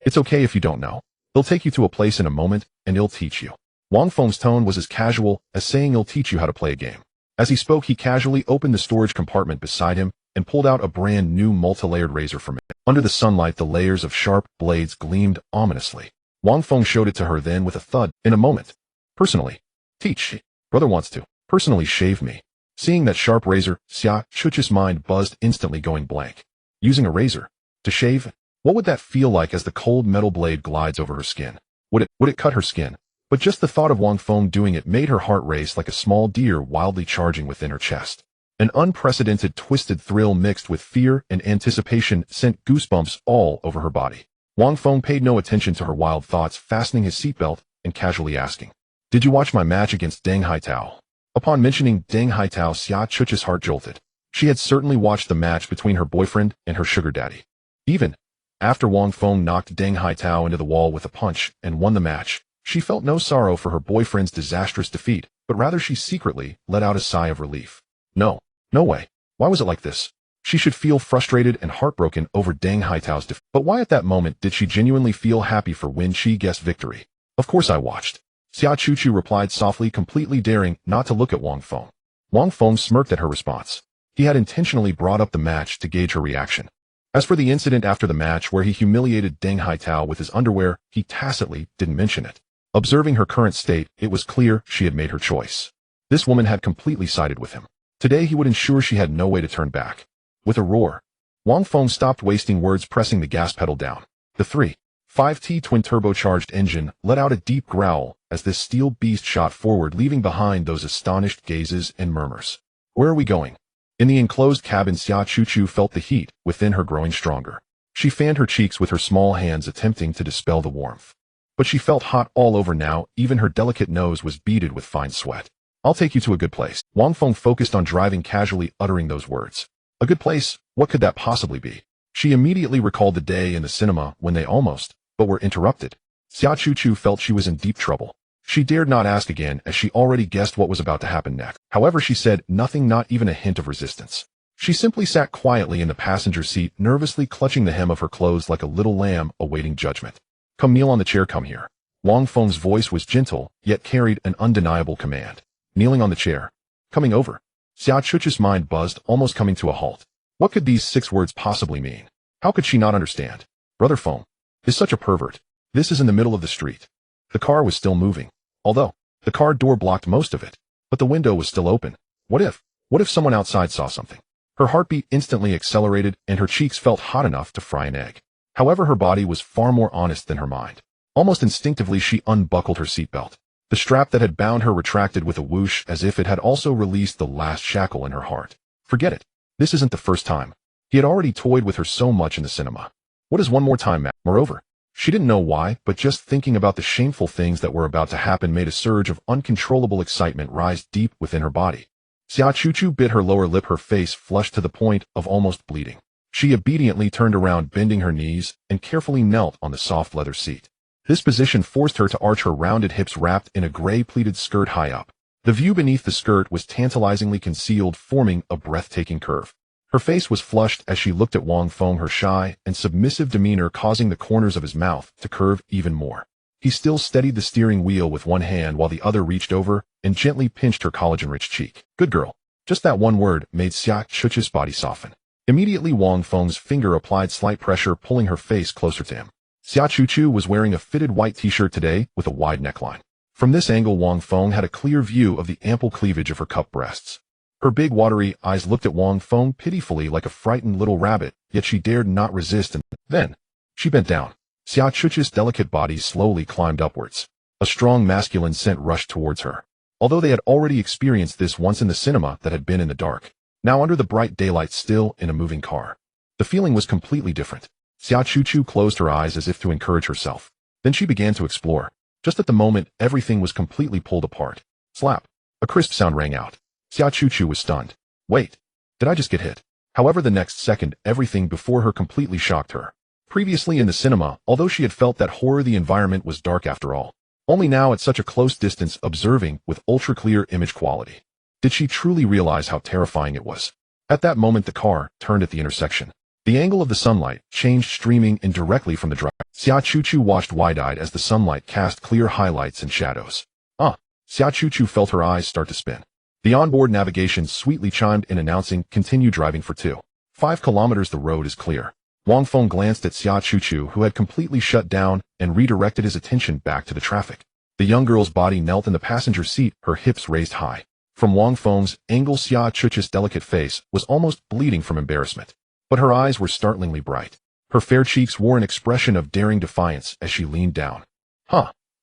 It's okay if you don't know. He'll take you to a place in a moment, and he'll teach you. Wang Feng's tone was as casual as saying he'll teach you how to play a game. As he spoke, he casually opened the storage compartment beside him and pulled out a brand new multi-layered razor from it. Under the sunlight, the layers of sharp blades gleamed ominously. Wang Feng showed it to her then with a thud. In a moment. Personally. Teach. Brother wants to personally shave me. Seeing that sharp razor, Xia Chuchu's mind buzzed, instantly going blank. Using a razor to shave? What would that feel like as the cold metal blade glides over her skin? Would it cut her skin? But just the thought of Wang Feng doing it made her heart race like a small deer wildly charging within her chest. An unprecedented twisted thrill mixed with fear and anticipation sent goosebumps all over her body. Wang Feng paid no attention to her wild thoughts, fastening his seatbelt and casually asking, "Did you watch my match against Deng Haitao?" Upon mentioning Deng Haitao, Xia Chuchu's heart jolted. She had certainly watched the match between her boyfriend and her sugar daddy. Even after Wang Feng knocked Deng Haitao into the wall with a punch and won the match, she felt no sorrow for her boyfriend's disastrous defeat, but rather she secretly let out a sigh of relief. No way. Why was it like this? She should feel frustrated and heartbroken over Deng Haitao's defeat. But why at that moment did she genuinely feel happy for when she guessed victory? Of course I watched. Xia Chuchu replied softly, completely daring not to look at Wang Feng. Wang Feng smirked at her response. He had intentionally brought up the match to gauge her reaction. As for the incident after the match where he humiliated Deng Haitao with his underwear, he tacitly didn't mention it. Observing her current state, it was clear she had made her choice. This woman had completely sided with him. Today he would ensure she had no way to turn back. With a roar, Wang Feng stopped wasting words, pressing the gas pedal down. The 3.5T twin-turbocharged engine let out a deep growl as this steel beast shot forward, leaving behind those astonished gazes and murmurs. Where are we going? In the enclosed cabin, Xia Chuchu felt the heat within her growing stronger. She fanned her cheeks with her small hands, attempting to dispel the warmth. But she felt hot all over now, even her delicate nose was beaded with fine sweat. I'll take you to a good place. Wang Feng focused on driving, casually uttering those words. A good place? What could that possibly be? She immediately recalled the day in the cinema when they almost, but were interrupted. Xia Chuchu felt she was in deep trouble. She dared not ask again, as she already guessed what was about to happen next. However, she said nothing, not even a hint of resistance. She simply sat quietly in the passenger seat, nervously clutching the hem of her clothes like a little lamb awaiting judgment. Come kneel on the chair, come here. Wang Feng's voice was gentle, yet carried an undeniable command. Kneeling on the chair. Coming over. Xia Chuchu's mind buzzed, almost coming to a halt. What could these 6 words possibly mean? How could she not understand? Brother Feng is such a pervert. This is in the middle of the street. The car was still moving, although the car door blocked most of it, but the window was still open. What if someone outside saw something? Her heartbeat instantly accelerated and her cheeks felt hot enough to fry an egg. However, her body was far more honest than her mind. Almost instinctively, she unbuckled her seatbelt. The strap that had bound her retracted with a whoosh, as if it had also released the last shackle in her heart. Forget it. This isn't the first time. He had already toyed with her so much in the cinema. What is one more time, Matt? Moreover, she didn't know why, but just thinking about the shameful things that were about to happen made a surge of uncontrollable excitement rise deep within her body. Xia Chuchu bit her lower lip, her face flushed to the point of almost bleeding. She obediently turned around, bending her knees, and carefully knelt on the soft leather seat. This position forced her to arch her rounded hips, wrapped in a gray pleated skirt high up. The view beneath the skirt was tantalizingly concealed, forming a breathtaking curve. Her face was flushed as she looked at Wang Feng, her shy and submissive demeanor causing the corners of his mouth to curve even more. He still steadied the steering wheel with one hand while the other reached over and gently pinched her collagen-rich cheek. Good girl. Just that one word made Xia Chuch's body soften. Immediately Wang Feng's finger applied slight pressure, pulling her face closer to him. Xia Chuchu was wearing a fitted white t-shirt today with a wide neckline. From this angle, Wang Feng had a clear view of the ample cleavage of her cup breasts. Her big watery eyes looked at Wang Feng pitifully like a frightened little rabbit, yet she dared not resist, and then she bent down. Xia Chuch's delicate body slowly climbed upwards. A strong masculine scent rushed towards her. Although they had already experienced this once in the cinema that had been in the dark, now under the bright daylight still in a moving car, the feeling was completely different. Xia Chuchu closed her eyes as if to encourage herself. Then she began to explore. Just at the moment, everything was completely pulled apart. Slap. A crisp sound rang out. Xia Chuchu was stunned. Wait. Did I just get hit? However, the next second, everything before her completely shocked her. Previously in the cinema, although she had felt that horror, the environment was dark after all. Only now at such a close distance, observing with ultra-clear image quality, did she truly realize how terrifying it was. At that moment, the car turned at the intersection. The angle of the sunlight changed, streaming in directly from the driver. Xia Chuchu watched wide-eyed as the sunlight cast clear highlights and shadows. Xia Chuchu felt her eyes start to spin. The onboard navigation sweetly chimed in, announcing, continue driving for 2.5 kilometers, the road is clear. Wang Feng glanced at Xia Chuchu, who had completely shut down, and redirected his attention back to the traffic. The young girl's body knelt in the passenger seat, her hips raised high. From Wang Feng's angle, Xia Chuchu's delicate face was almost bleeding from embarrassment. But her eyes were startlingly bright. Her fair cheeks wore an expression of daring defiance as she leaned down.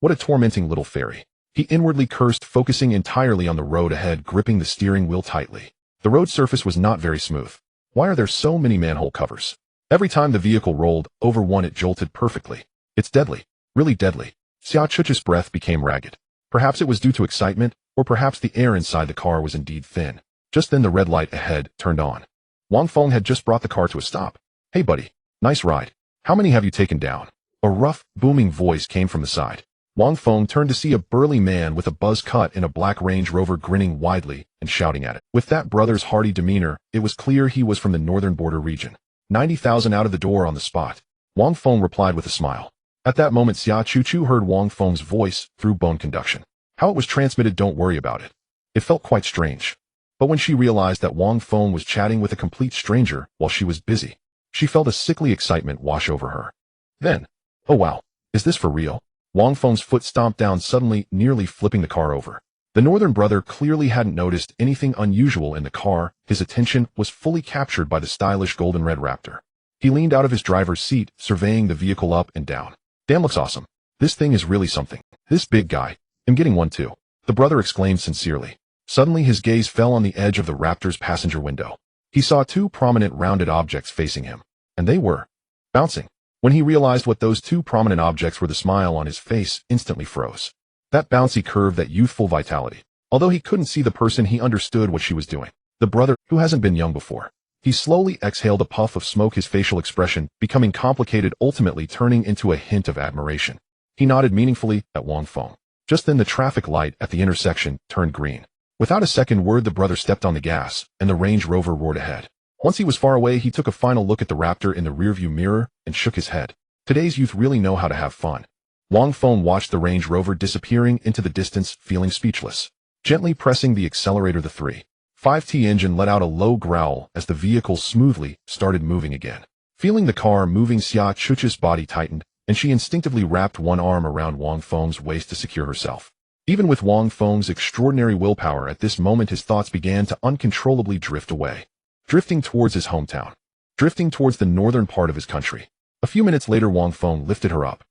What a tormenting little fairy. He inwardly cursed, focusing entirely on the road ahead, gripping the steering wheel tightly. The road surface was not very smooth. Why are there so many manhole covers? Every time the vehicle rolled over one, it jolted perfectly. It's deadly. Really deadly. Xia Chuchu's breath became ragged. Perhaps it was due to excitement, or perhaps the air inside the car was indeed thin. Just then the red light ahead turned on. Wang Feng had just brought the car to a stop. Hey buddy, nice ride. How many have you taken down? A rough, booming voice came from the side. Wang Feng turned to see a burly man with a buzz cut in a black Range Rover, grinning widely and shouting at it. With that brother's hearty demeanor, it was clear he was from the northern border region. 90,000 out of the door on the spot. Wang Feng replied with a smile. At that moment, Xia Chuchu heard Wang Feng's voice through bone conduction. How it was transmitted, don't worry about it. It felt quite strange. But when she realized that Wang Feng was chatting with a complete stranger while she was busy, she felt a sickly excitement wash over her. Then, oh wow, is this for real? Wang Feng's foot stomped down suddenly, nearly flipping the car over. The northern brother clearly hadn't noticed anything unusual in the car. His attention was fully captured by the stylish golden red Raptor. He leaned out of his driver's seat, surveying the vehicle up and down. Damn, looks awesome. This thing is really something. This big guy. I'm getting one too. The brother exclaimed sincerely. Suddenly his gaze fell on the edge of the Raptor's passenger window. He saw two prominent rounded objects facing him, and they were bouncing. When he realized what those two prominent objects were, the smile on his face instantly froze. That bouncy curve, that youthful vitality. Although he couldn't see the person, he understood what she was doing. The brother, who hasn't been young before. He slowly exhaled a puff of smoke, his facial expression becoming complicated, ultimately turning into a hint of admiration. He nodded meaningfully at Wang Feng. Just then the traffic light at the intersection turned green. Without a second word, the brother stepped on the gas, and the Range Rover roared ahead. Once he was far away, he took a final look at the Raptor in the rearview mirror and shook his head. Today's youth really know how to have fun. Wang Feng watched the Range Rover disappearing into the distance, feeling speechless. Gently pressing the accelerator, the 3.5T engine let out a low growl as the vehicle smoothly started moving again. Feeling the car moving, Xia Chuchu's body tightened, and she instinctively wrapped one arm around Wang Feng's waist to secure herself. Even with Wang Feng's extraordinary willpower, at this moment his thoughts began to uncontrollably drift away. Drifting towards his hometown. Drifting towards the northern part of his country. A few minutes later, Wang Feng lifted her up.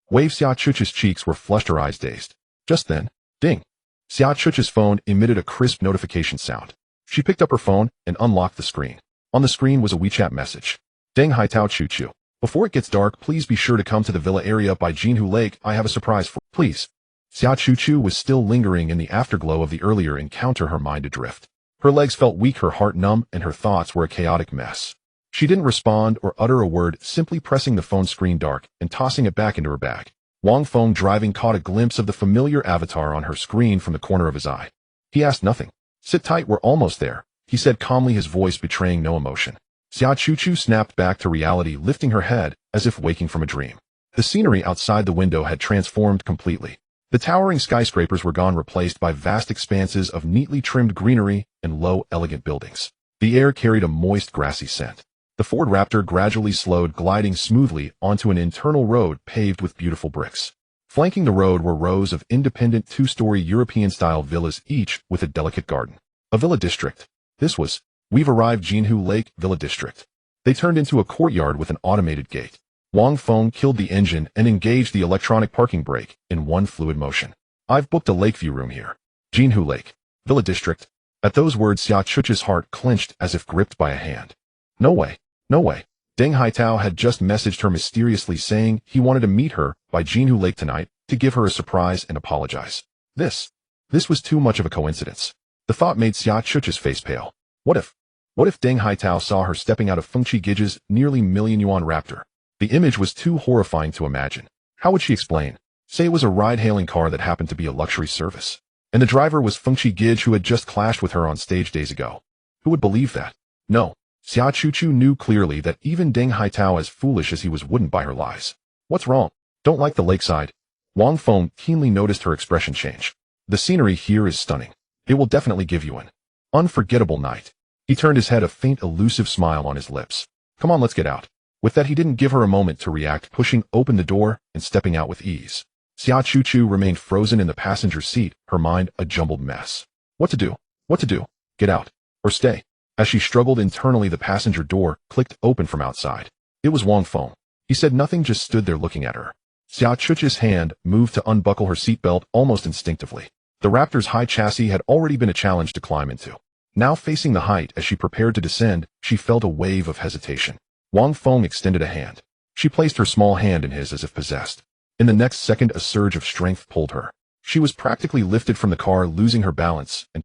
Xia Chuchu's cheeks were flushed, her eyes dazed. Just then, ding. Xia Chuchu's phone emitted a crisp notification sound. She picked up her phone and unlocked the screen. On the screen was a WeChat message. Deng Hai Tao Chuchu. Before it gets dark, please be sure to come to the villa area by Jinhu Lake. I have a surprise for please. Xia Chuchu was still lingering in the afterglow of the earlier encounter, her mind adrift. Her legs felt weak, her heart numb, and her thoughts were a chaotic mess. She didn't respond or utter a word, simply pressing the phone screen dark and tossing it back into her bag. Wang Feng, driving, caught a glimpse of the familiar avatar on her screen from the corner of his eye. He asked nothing. Sit tight, we're almost there, he said calmly, his voice betraying no emotion. Xia Chuchu snapped back to reality, lifting her head as if waking from a dream. The scenery outside the window had transformed completely. The towering skyscrapers were gone, replaced by vast expanses of neatly trimmed greenery and low, elegant buildings. The air carried a moist, grassy scent. The Ford Raptor gradually slowed, gliding smoothly onto an internal road paved with beautiful bricks. Flanking the road were rows of independent two-story European-style villas, each with a delicate garden. A villa district. This was, "We've arrived Jinhu Lake Villa District." They turned into a courtyard with an automated gate. Wang Feng killed the engine and engaged the electronic parking brake in one fluid motion. "I've booked a lakeview room here. Jinhu Lake Villa District." At those words, Xia Chuch's heart clenched as if gripped by a hand. No way. No way. Deng Haitao had just messaged her mysteriously, saying he wanted to meet her by Jinhu Lake tonight to give her a surprise and apologize. This was too much of a coincidence. The thought made Xia Chuch's face pale. What if Deng Haitao saw her stepping out of Fengqi Gij's nearly million-yuan Raptor? The image was too horrifying to imagine. How would she explain? Say it was a ride-hailing car that happened to be a luxury service, and the driver was Fengqi Gij, who had just clashed with her on stage days ago. Who would believe that? No. Xia Chuchu knew clearly that even Deng Haitao, as foolish as he was, wouldn't buy her lies. What's wrong? Don't like the lakeside? Wang Feng keenly noticed her expression change. The scenery here is stunning. It will definitely give you an unforgettable night. He turned his head, a faint, elusive smile on his lips. Come on, let's get out. With that, he didn't give her a moment to react, pushing open the door and stepping out with ease. Xia Chuchu remained frozen in the passenger seat, her mind a jumbled mess. What to do? What to do? Get out. Or stay? As she struggled internally, the passenger door clicked open from outside. It was Wang Feng. He said nothing, just stood there looking at her. Xia Chuch's hand moved to unbuckle her seatbelt almost instinctively. The Raptor's high chassis had already been a challenge to climb into. Now, facing the height as she prepared to descend, she felt a wave of hesitation. Wang Feng extended a hand. She placed her small hand in his as if possessed. In the next second, a surge of strength pulled her. She was practically lifted from the car, losing her balance, and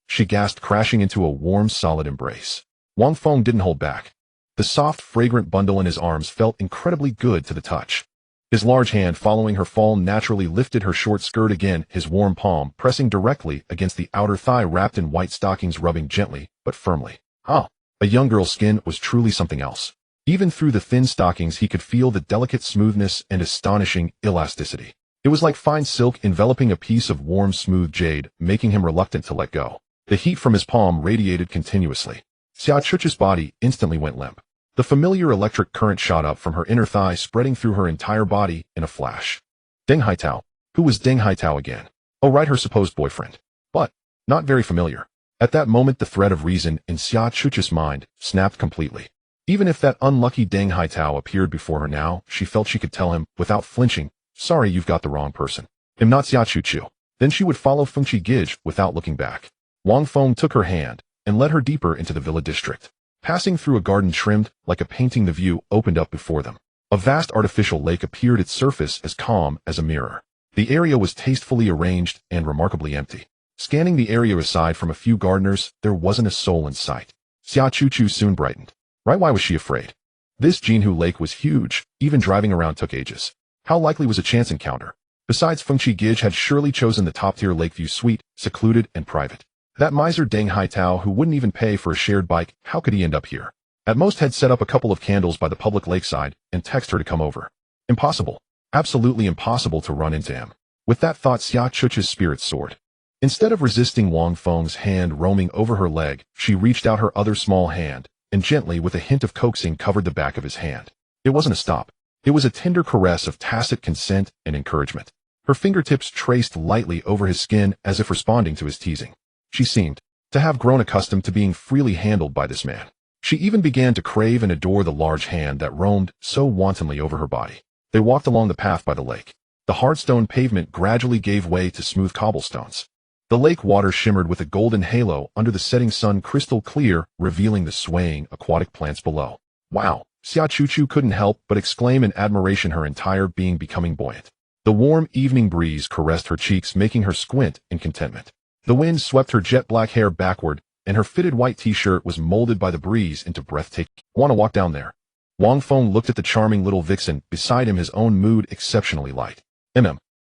she gasped, crashing into a warm, solid embrace. Wang Feng didn't hold back. The soft, fragrant bundle in his arms felt incredibly good to the touch. His large hand, following her fall, naturally lifted her short skirt again, his warm palm pressing directly against the outer thigh, wrapped in white stockings, rubbing gently but firmly. A young girl's skin was truly something else. Even through the thin stockings, he could feel the delicate smoothness and astonishing elasticity. It was like fine silk enveloping a piece of warm, smooth jade, making him reluctant to let go. The heat from his palm radiated continuously. Xia Chuch's body instantly went limp. The familiar electric current shot up from her inner thigh, spreading through her entire body in a flash. Deng Haitao. Who was Deng Haitao again? Oh, right, her supposed boyfriend. But not very familiar. At that moment, the thread of reason in Xia Chuch's mind snapped completely. Even if that unlucky Deng Haitao appeared before her now, she felt she could tell him, without flinching, "Sorry, you've got the wrong person. I'm not Xia Chuchu." Then she would follow Fengqi Gij without looking back. Wang Feng took her hand and led her deeper into the villa district. Passing through a garden trimmed like a painting, the view opened up before them. A vast artificial lake appeared, its surface as calm as a mirror. The area was tastefully arranged and remarkably empty. Scanning the area aside from a few gardeners, there wasn't a soul in sight. Xia Chuchu soon brightened. Right, why was she afraid? This Jinhu Lake was huge. Even driving around took ages. How likely was a chance encounter? Besides, Fengqi Gij had surely chosen the top-tier lakeview suite, secluded and private. That miser Deng Haitao, who wouldn't even pay for a shared bike, how could he end up here? At most, had set up a couple of candles by the public lakeside and text her to come over. Impossible. Absolutely impossible to run into him. With that thought, Xia Chuch's spirits soared. Instead of resisting Wang Feng's hand roaming over her leg, she reached out her other small hand and gently, with a hint of coaxing, covered the back of his hand. It wasn't a stop. It was a tender caress of tacit consent and encouragement. Her fingertips traced lightly over his skin as if responding to his teasing. She seemed to have grown accustomed to being freely handled by this man. She even began to crave and adore the large hand that roamed so wantonly over her body. They walked along the path by the lake. The hard stone pavement gradually gave way to smooth cobblestones. The lake water shimmered with a golden halo under the setting sun, crystal clear, revealing the swaying aquatic plants below. Wow! Xia Chuchu couldn't help but exclaim in admiration, her entire being becoming buoyant. The warm evening breeze caressed her cheeks, making her squint in contentment. The wind swept her jet black hair backward, and her fitted white t-shirt was molded by the breeze into breathtaking. "Want to walk down there?" Wang Feng looked at the charming little vixen beside him, his own mood exceptionally light.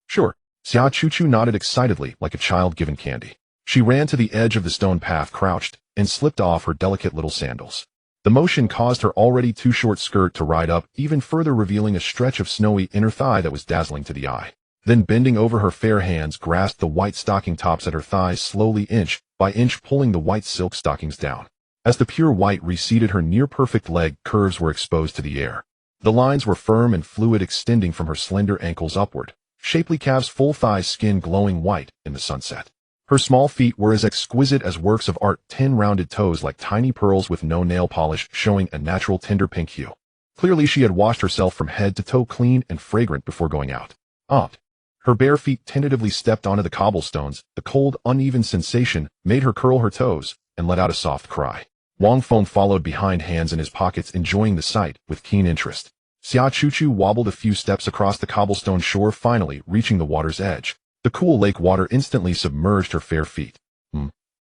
Sure." Xia Chuchu nodded excitedly, like a child given candy. She ran to the edge of the stone path, crouched, and slipped off her delicate little sandals. The motion caused her already too short skirt to ride up, even further revealing a stretch of snowy inner thigh that was dazzling to the eye. Then bending over, her fair hands grasped the white stocking tops at her thighs, slowly inch by inch pulling the white silk stockings down. As the pure white receded, her near-perfect leg curves were exposed to the air. The lines were firm and fluid, extending from her slender ankles upward, shapely calves, full thighs, skin glowing white in the sunset. Her small feet were as exquisite as works of art, 10 rounded toes like tiny pearls with no nail polish, showing a natural tender pink hue. Clearly she had washed herself from head to toe clean and fragrant before going out. Her bare feet tentatively stepped onto the cobblestones. The cold, uneven sensation made her curl her toes and let out a soft cry. Wang Feng followed behind, hands in his pockets, enjoying the sight with keen interest. Xia Chuchu wobbled a few steps across the cobblestone shore, finally reaching the water's edge. The cool lake water instantly submerged her fair feet.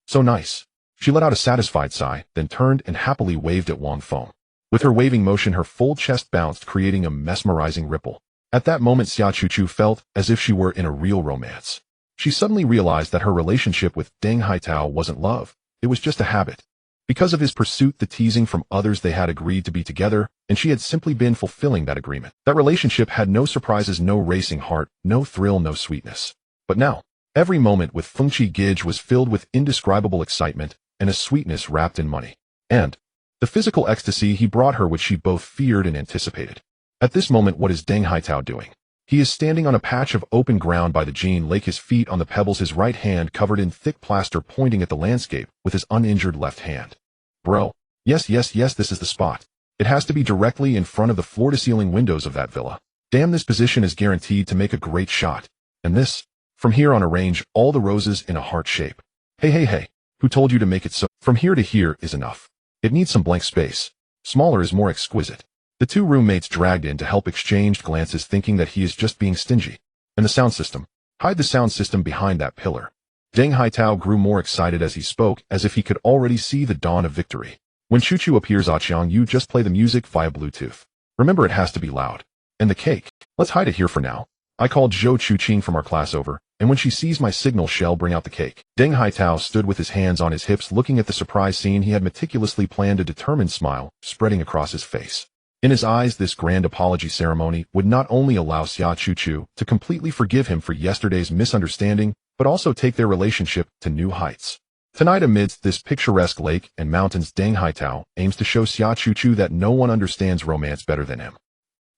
So nice. She let out a satisfied sigh, then turned and happily waved at Wang Feng. With her waving motion, her full chest bounced, creating a mesmerizing ripple. At that moment, Xia Chuchu felt as if she were in a real romance. She suddenly realized that her relationship with Deng Haitao wasn't love, it was just a habit. Because of his pursuit, the teasing from others, they had agreed to be together, and she had simply been fulfilling that agreement. That relationship had no surprises, no racing heart, no thrill, no sweetness. But now, every moment with Fengqi Gij was filled with indescribable excitement and a sweetness wrapped in money. And the physical ecstasy he brought her, which she both feared and anticipated. At this moment, what is Deng Haitao doing? He is standing on a patch of open ground by the Jin Lake, his feet on the pebbles, his right hand covered in thick plaster, pointing at the landscape with his uninjured left hand. Bro. Yes, this is the spot. It has to be directly in front of the floor-to-ceiling windows of that villa. Damn, this position is guaranteed to make a great shot. And this? From here on, arrange all the roses in a heart shape. Hey, who told you to make it so? From here to here is enough. It needs some blank space. Smaller is more exquisite. The two roommates dragged in to help exchanged glances, thinking that he is just being stingy. And the sound system. Hide the sound system behind that pillar. Deng Haitao grew more excited as he spoke, as if he could already see the dawn of victory. When Chuchu appears, Aqiang, you just play the music via Bluetooth. Remember, it has to be loud. And the cake. Let's hide it here for now. I called Zhou Chuqing from our class over, and when she sees my signal, she'll bring out the cake. Deng Haitao stood with his hands on his hips, looking at the surprise scene. He had meticulously planned, a determined smile spreading across his face. In his eyes, this grand apology ceremony would not only allow Xia Chuchu to completely forgive him for yesterday's misunderstanding, but also take their relationship to new heights. Tonight, amidst this picturesque lake and mountains, Deng Haitao aims to show Xia Chuchu that no one understands romance better than him.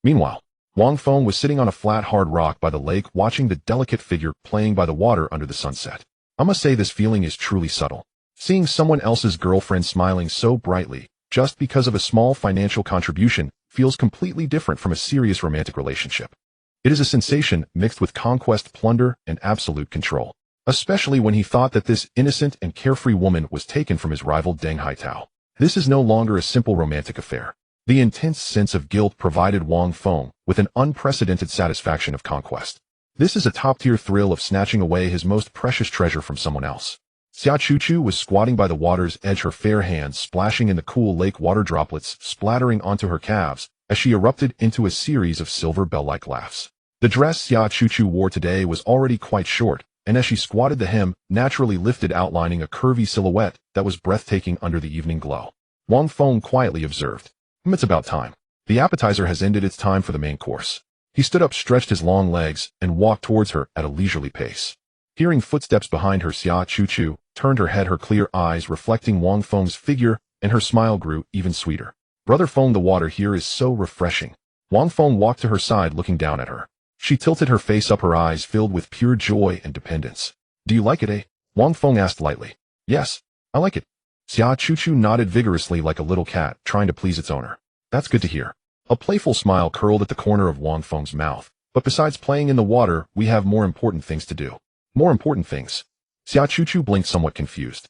Meanwhile, Wang Feng was sitting on a flat, hard rock by the lake, watching the delicate figure playing by the water under the sunset. I must say, this feeling is truly subtle. Seeing someone else's girlfriend smiling so brightly, just because of a small financial contribution, feels completely different from a serious romantic relationship. It is a sensation mixed with conquest, plunder, and absolute control, especially when he thought that this innocent and carefree woman was taken from his rival Deng Haitao. This is no longer a simple romantic affair. The intense sense of guilt provided Wang Feng with an unprecedented satisfaction of conquest. This is a top-tier thrill of snatching away his most precious treasure from someone else. Xia Chuchu was squatting by the water's edge, her fair hands splashing in the cool lake water, droplets splattering onto her calves as she erupted into a series of silver bell-like laughs. The dress Xia Chuchu wore today was already quite short, and as she squatted, the hem naturally lifted, outlining a curvy silhouette that was breathtaking under the evening glow. Wang Feng quietly observed, "It's about time. The appetizer has ended, it's time for the main course." He stood up, stretched his long legs, and walked towards her at a leisurely pace. Hearing footsteps behind her, Xia Chuchu turned her head, her clear eyes reflecting Wang Feng's figure, and her smile grew even sweeter. "Brother Feng, the water here is so refreshing." Wang Feng walked to her side, looking down at her. She tilted her face up, her eyes filled with pure joy and dependence. "Do you like it, eh?" Wang Feng asked lightly. "Yes, I like it." Xia Chuchu nodded vigorously like a little cat trying to please its owner. "That's good to hear." A playful smile curled at the corner of Wang Feng's mouth. "But besides playing in the water, we have more important things to do." "More important things?" Xia Chuchu blinked, somewhat confused.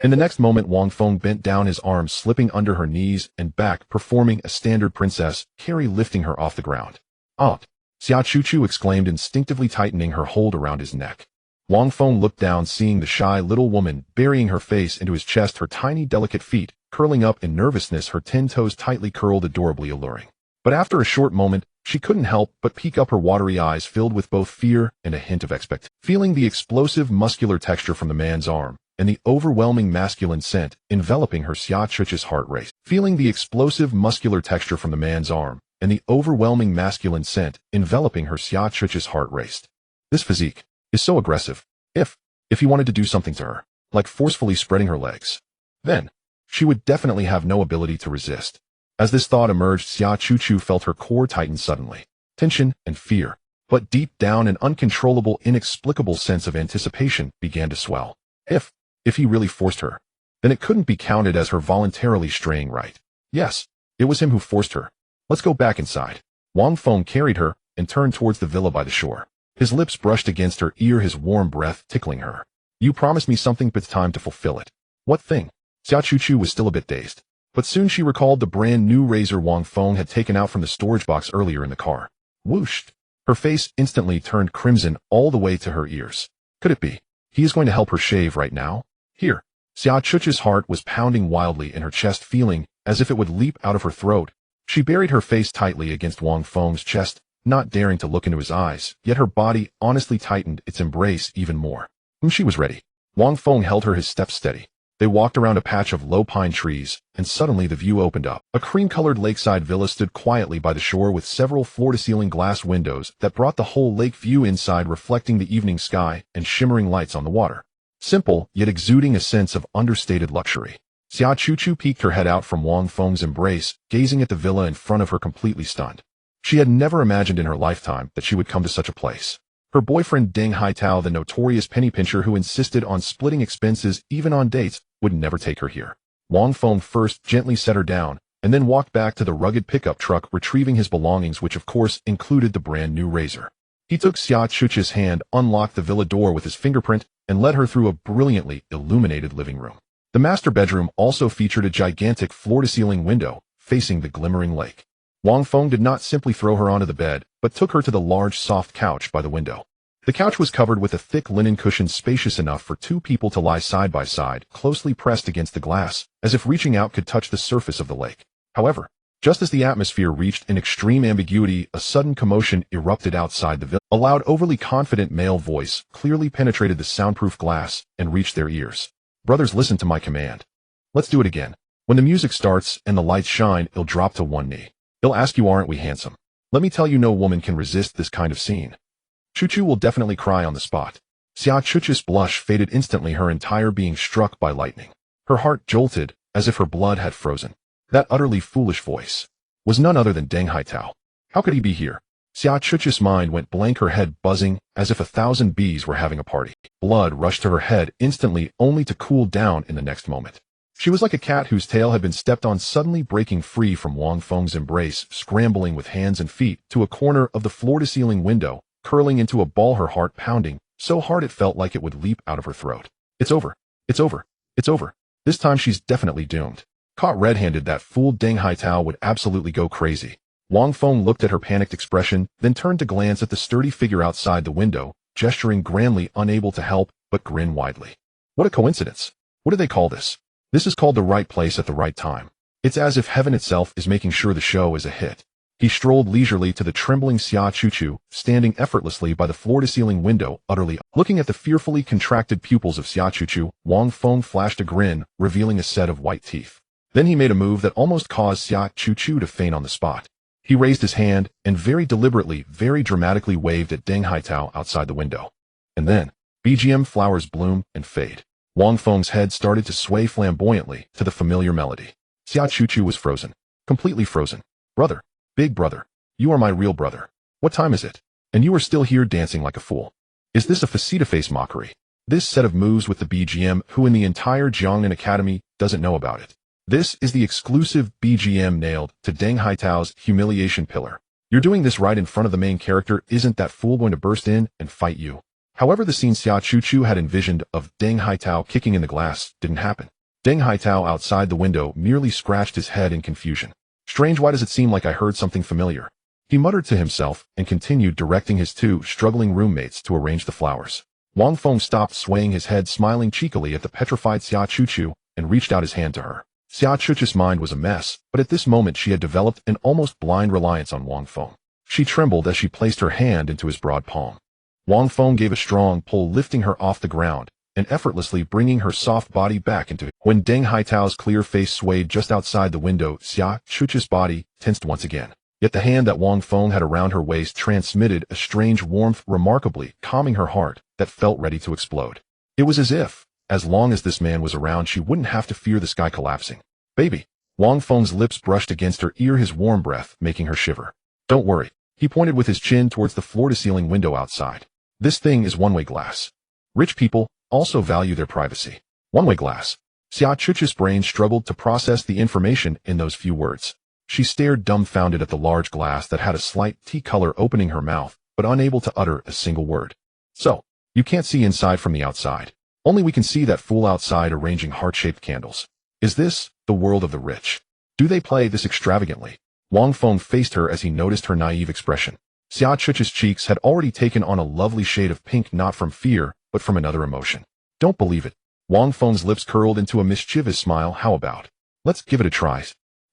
In the next moment, Wang Feng bent down, his arms slipping under her knees and back, performing a standard princess carry, lifting her off the ground. "Aunt!" Xia Chuchu exclaimed, instinctively tightening her hold around his neck. Wang Feng looked down, seeing the shy little woman burying her face into his chest, her tiny delicate feet curling up in nervousness, her 10 toes tightly curled, adorably alluring. But after a short moment, she couldn't help but peek up, her watery eyes filled with both fear and a hint of expectation. Feeling the explosive muscular texture from the man's arm, and the overwhelming masculine scent enveloping her. Xia Chuch's heart raced. Feeling the explosive muscular texture from the man's arm, and the overwhelming masculine scent enveloping her. Xia Chuch's heart raced. This physique is so aggressive. If he wanted to do something to her, like forcefully spreading her legs, then she would definitely have no ability to resist. As this thought emerged, Xia Chuchu felt her core tighten suddenly. Tension and fear, but deep down an uncontrollable, inexplicable sense of anticipation began to swell. If he really forced her, then it couldn't be counted as her voluntarily straying right. Yes, it was him who forced her. Let's go back inside. Wang Feng carried her and turned towards the villa by the shore. His lips brushed against her ear, his warm breath tickling her. You promised me something, but it's time to fulfill it. What thing? Xia Chuchu was still a bit dazed, but soon she recalled the brand new razor Wang Feng had taken out from the storage box earlier in the car. Whoosh! Her face instantly turned crimson all the way to her ears. Could it be? He is going to help her shave right now? Here. Xia Chuch's heart was pounding wildly in her chest, feeling as if it would leap out of her throat. She buried her face tightly against Wang Feng's chest, not daring to look into his eyes, yet her body honestly tightened its embrace even more. She was ready. Wang Feng held her, his steps steady. They walked around a patch of low pine trees, and suddenly the view opened up. A cream-colored lakeside villa stood quietly by the shore with several floor-to-ceiling glass windows that brought the whole lake view inside, reflecting the evening sky and shimmering lights on the water. Simple, yet exuding a sense of understated luxury. Xia Chuchu peeked her head out from Wang Feng's embrace, gazing at the villa in front of her, completely stunned. She had never imagined in her lifetime that she would come to such a place. Her boyfriend Deng Haitao, the notorious penny pincher who insisted on splitting expenses even on dates, would never take her here. Wang Feng first gently set her down, and then walked back to the rugged pickup truck, retrieving his belongings, which of course included the brand new razor. He took Xia Chuch's hand, unlocked the villa door with his fingerprint, and led her through a brilliantly illuminated living room. The master bedroom also featured a gigantic floor-to-ceiling window facing the glimmering lake. Wang Feng did not simply throw her onto the bed, but took her to the large soft couch by the window. The couch was covered with a thick linen cushion, spacious enough for two people to lie side by side, closely pressed against the glass, as if reaching out could touch the surface of the lake. However, just as the atmosphere reached an extreme ambiguity, a sudden commotion erupted outside the villa. A loud, overly confident male voice clearly penetrated the soundproof glass and reached their ears. Brothers, listen to my command. Let's do it again. When the music starts and the lights shine, he'll drop to one knee. He'll ask you, aren't we handsome? Let me tell you, no woman can resist this kind of scene. Chuchu will definitely cry on the spot. Xia Chuch's blush faded instantly, her entire being struck by lightning. Her heart jolted, as if her blood had frozen. That utterly foolish voice was none other than Deng Haitao. How could he be here? Xia Chuch's mind went blank, her head buzzing, as if 1,000 bees were having a party. Blood rushed to her head instantly, only to cool down in the next moment. She was like a cat whose tail had been stepped on, suddenly breaking free from Wang Feng's embrace, scrambling with hands and feet to a corner of the floor-to-ceiling window, curling into a ball, her heart pounding so hard it felt like it would leap out of her throat. It's over. It's over. It's over. This time she's definitely doomed. Caught red-handed, that fool Deng Haitao would absolutely go crazy. Wang Feng looked at her panicked expression, then turned to glance at the sturdy figure outside the window, gesturing grandly, unable to help but grin widely. What a coincidence. What do they call this? This is called the right place at the right time. It's as if heaven itself is making sure the show is a hit. He strolled leisurely to the trembling Xia Chuchu, standing effortlessly by the floor-to-ceiling window, utterly. Looking at the fearfully contracted pupils of Xia Chuchu, Wang Feng flashed a grin, revealing a set of white teeth. Then he made a move that almost caused Xia Chuchu to faint on the spot. He raised his hand and very deliberately, very dramatically waved at Deng Haitao outside the window. And then, BGM flowers bloom and fade. Wang Feng's head started to sway flamboyantly to the familiar melody. Xia Chuchu was frozen. Completely frozen. Brother. Big brother. You are my real brother. What time is it? And you are still here dancing like a fool. Is this a faceta-face mockery? This set of moves with the BGM, who in the entire Jiangnan Academy doesn't know about it. This is the exclusive BGM nailed to Deng Haitao's humiliation pillar. You're doing this right in front of the main character. Isn't that fool going to burst in and fight you? However, the scene Xia Chuchu had envisioned of Deng Haitao kicking in the glass didn't happen. Deng Haitao outside the window merely scratched his head in confusion. Strange, why does it seem like I heard something familiar? He muttered to himself and continued directing his two struggling roommates to arrange the flowers. Wang Feng stopped swaying his head, smiling cheekily at the petrified Xia Chuchu, and reached out his hand to her. Xia Chuchu's mind was a mess, but at this moment she had developed an almost blind reliance on Wang Feng. She trembled as she placed her hand into his broad palm. Wang Feng gave a strong pull, lifting her off the ground, and effortlessly bringing her soft body back into it. When Deng Haitao's clear face swayed just outside the window, Xia Chuchu's body tensed once again. Yet the hand that Wang Feng had around her waist transmitted a strange warmth, remarkably calming her heart that felt ready to explode. It was as if, as long as this man was around, she wouldn't have to fear the sky collapsing. Baby. Wang Feng's lips brushed against her ear, his warm breath making her shiver. Don't worry. He pointed with his chin towards the floor-to-ceiling window outside. This thing is one-way glass. Rich people also value their privacy. One-way glass. Xia Chuchu's brain struggled to process the information in those few words. She stared dumbfounded at the large glass that had a slight tea-color opening her mouth, but unable to utter a single word. So, you can't see inside from the outside. Only we can see that fool outside arranging heart-shaped candles. Is this the world of the rich? Do they play this extravagantly? Wang Feng faced her as he noticed her naive expression. Xia Chuchu's cheeks had already taken on a lovely shade of pink, not from fear, but from another emotion. Don't believe it. Wang Feng's lips curled into a mischievous smile. How about? Let's give it a try.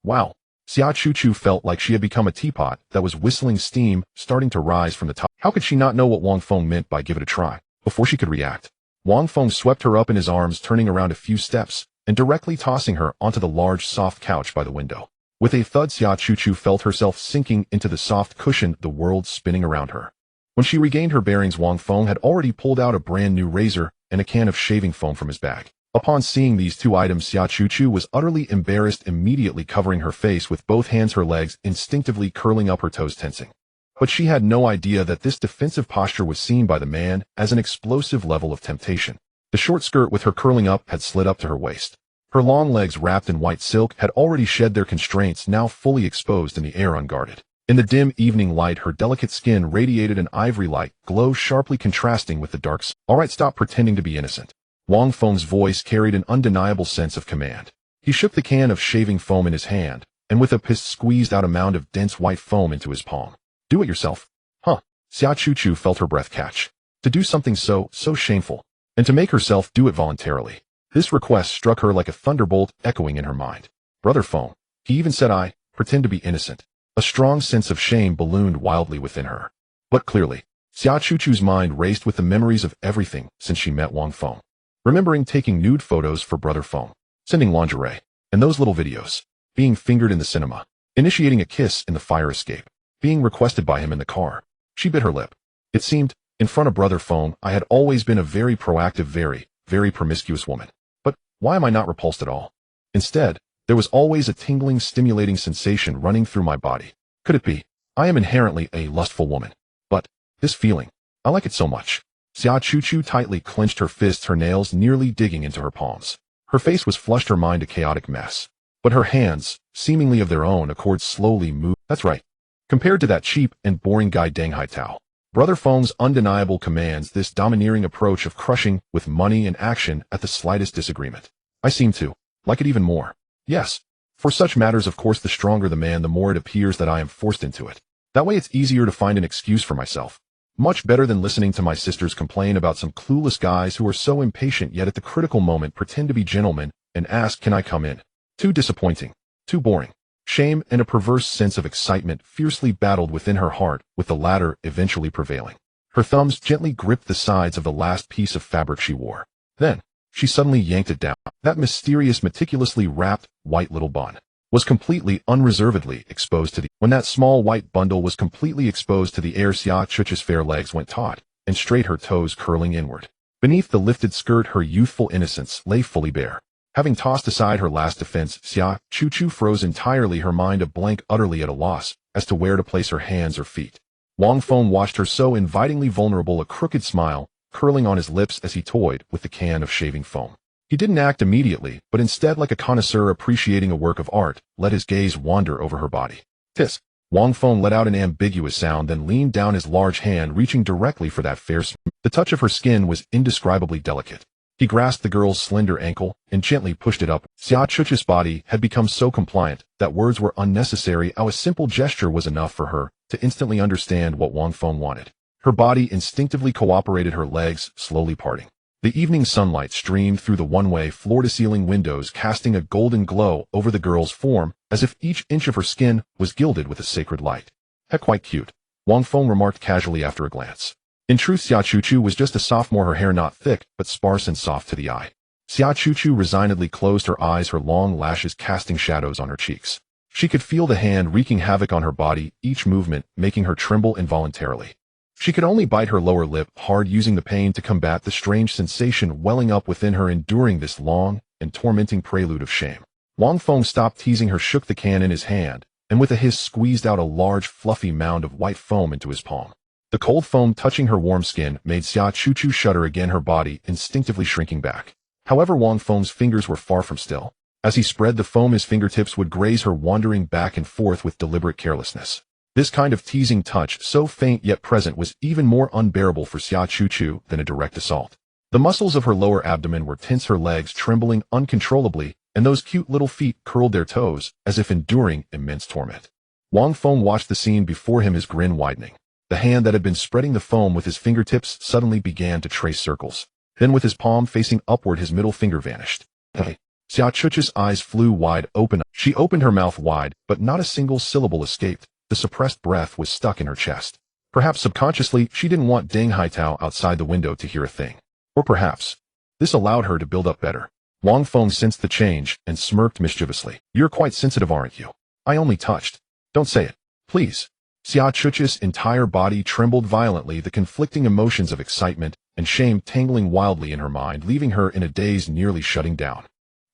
Wow. Xia Chuchu felt like she had become a teapot that was whistling steam, starting to rise from the top. How could she not know what Wang Feng meant by give it a try? Before she could react, Wang Feng swept her up in his arms, turning around a few steps, and directly tossing her onto the large soft couch by the window. With a thud, Xia Chuchu felt herself sinking into the soft cushion, the world spinning around her. When she regained her bearings, Wang Feng had already pulled out a brand new razor and a can of shaving foam from his bag. Upon seeing these two items, Xia Chuchu was utterly embarrassed, immediately covering her face with both hands, her legs instinctively curling up, her toes tensing. But she had no idea that this defensive posture was seen by the man as an explosive level of temptation. The short skirt with her curling up had slid up to her waist. Her long legs, wrapped in white silk, had already shed their constraints, now fully exposed in the air unguarded. In the dim evening light, her delicate skin radiated an ivory-like glow, sharply contrasting with the darks. All right, stop pretending to be innocent. Wang Feng's voice carried an undeniable sense of command. He shook the can of shaving foam in his hand, and with a fist squeezed out a mound of dense white foam into his palm. Do it yourself? Huh. Xia Chuchu felt her breath catch. To do something so shameful, and to make herself do it voluntarily. This request struck her like a thunderbolt, echoing in her mind. Brother Feng. He even said I pretend to be innocent. A strong sense of shame ballooned wildly within her. But clearly, Xia Chuchu's mind raced with the memories of everything since she met Wang Feng. Remembering taking nude photos for Brother Feng, sending lingerie, and those little videos, being fingered in the cinema, initiating a kiss in the fire escape, being requested by him in the car. She bit her lip. It seemed, in front of Brother Feng, I had always been a very proactive, very promiscuous woman. But why am I not repulsed at all? Instead, there was always a tingling, stimulating sensation running through my body. Could it be? I am inherently a lustful woman. But this feeling, I like it so much. Xia Chuchu tightly clenched her fists, her nails nearly digging into her palms. Her face was flushed, her mind a chaotic mess. But her hands, seemingly of their own accord, slowly moved. That's right. Compared to that cheap and boring guy Deng Haitao, Brother Feng's undeniable commands, this domineering approach of crushing with money and action at the slightest disagreement. I seem to like it even more. Yes. For such matters, of course, the stronger the man, the more it appears that I am forced into it. That way it's easier to find an excuse for myself. Much better than listening to my sisters complain about some clueless guys who are so impatient, yet at the critical moment pretend to be gentlemen and ask, can I come in? Too disappointing. Too boring. Shame and a perverse sense of excitement fiercely battled within her heart, with the latter eventually prevailing. Her thumbs gently gripped the sides of the last piece of fabric she wore. Then, she suddenly yanked it down. That mysterious, meticulously wrapped, white little bun was completely, unreservedly exposed to the— When that small white bundle was completely exposed to the air, Xia Chuchu's fair legs went taut, and straight, her toes curling inward. Beneath the lifted skirt, her youthful innocence lay fully bare. Having tossed aside her last defense, Xia Chuchu froze entirely, her mind a blank, utterly at a loss as to where to place her hands or feet. Wang Feng watched her so invitingly vulnerable, a crooked smile curling on his lips as he toyed with the can of shaving foam. He didn't act immediately, but instead, like a connoisseur appreciating a work of art, let his gaze wander over her body. Tis. Wang Feng let out an ambiguous sound, then leaned down, his large hand reaching directly for that fair smile. The touch of her skin was indescribably delicate. He grasped the girl's slender ankle and gently pushed it up. Xia Chuchu's body had become so compliant that words were unnecessary. A simple gesture was enough for her to instantly understand what Wang Feng wanted. Her body instinctively cooperated, her legs slowly parting. The evening sunlight streamed through the one-way floor-to-ceiling windows, casting a golden glow over the girl's form, as if each inch of her skin was gilded with a sacred light. Heck, quite cute, Wang Feng remarked casually after a glance. In truth, Xia Chuchu was just a sophomore, her hair not thick, but sparse and soft to the eye. Xia Chuchu resignedly closed her eyes, her long lashes casting shadows on her cheeks. She could feel the hand wreaking havoc on her body, each movement making her tremble involuntarily. She could only bite her lower lip hard, using the pain to combat the strange sensation welling up within her, enduring this long and tormenting prelude of shame. Wang Feng stopped teasing her, shook the can in his hand, and with a hiss squeezed out a large fluffy mound of white foam into his palm. The cold foam touching her warm skin made Xia Chuchu shudder again, her body instinctively shrinking back. However, Wang Feng's fingers were far from still. As he spread the foam, his fingertips would graze her, wandering back and forth with deliberate carelessness. This kind of teasing touch, so faint yet present, was even more unbearable for Xia Chuchu than a direct assault. The muscles of her lower abdomen were tense, her legs trembling uncontrollably, and those cute little feet curled their toes as if enduring immense torment. Wang Feng watched the scene before him, his grin widening. The hand that had been spreading the foam with his fingertips suddenly began to trace circles. Then with his palm facing upward, his middle finger vanished. Hey! Xia Chuchu's eyes flew wide open. She opened her mouth wide, but not a single syllable escaped. The suppressed breath was stuck in her chest. Perhaps subconsciously, she didn't want Deng Haitao outside the window to hear a thing. Or perhaps this allowed her to build up better. Wang Feng sensed the change and smirked mischievously. You're quite sensitive, aren't you? I only touched. Don't say it. Please. Xia Chuchu's entire body trembled violently, the conflicting emotions of excitement and shame tangling wildly in her mind, leaving her in a daze, nearly shutting down.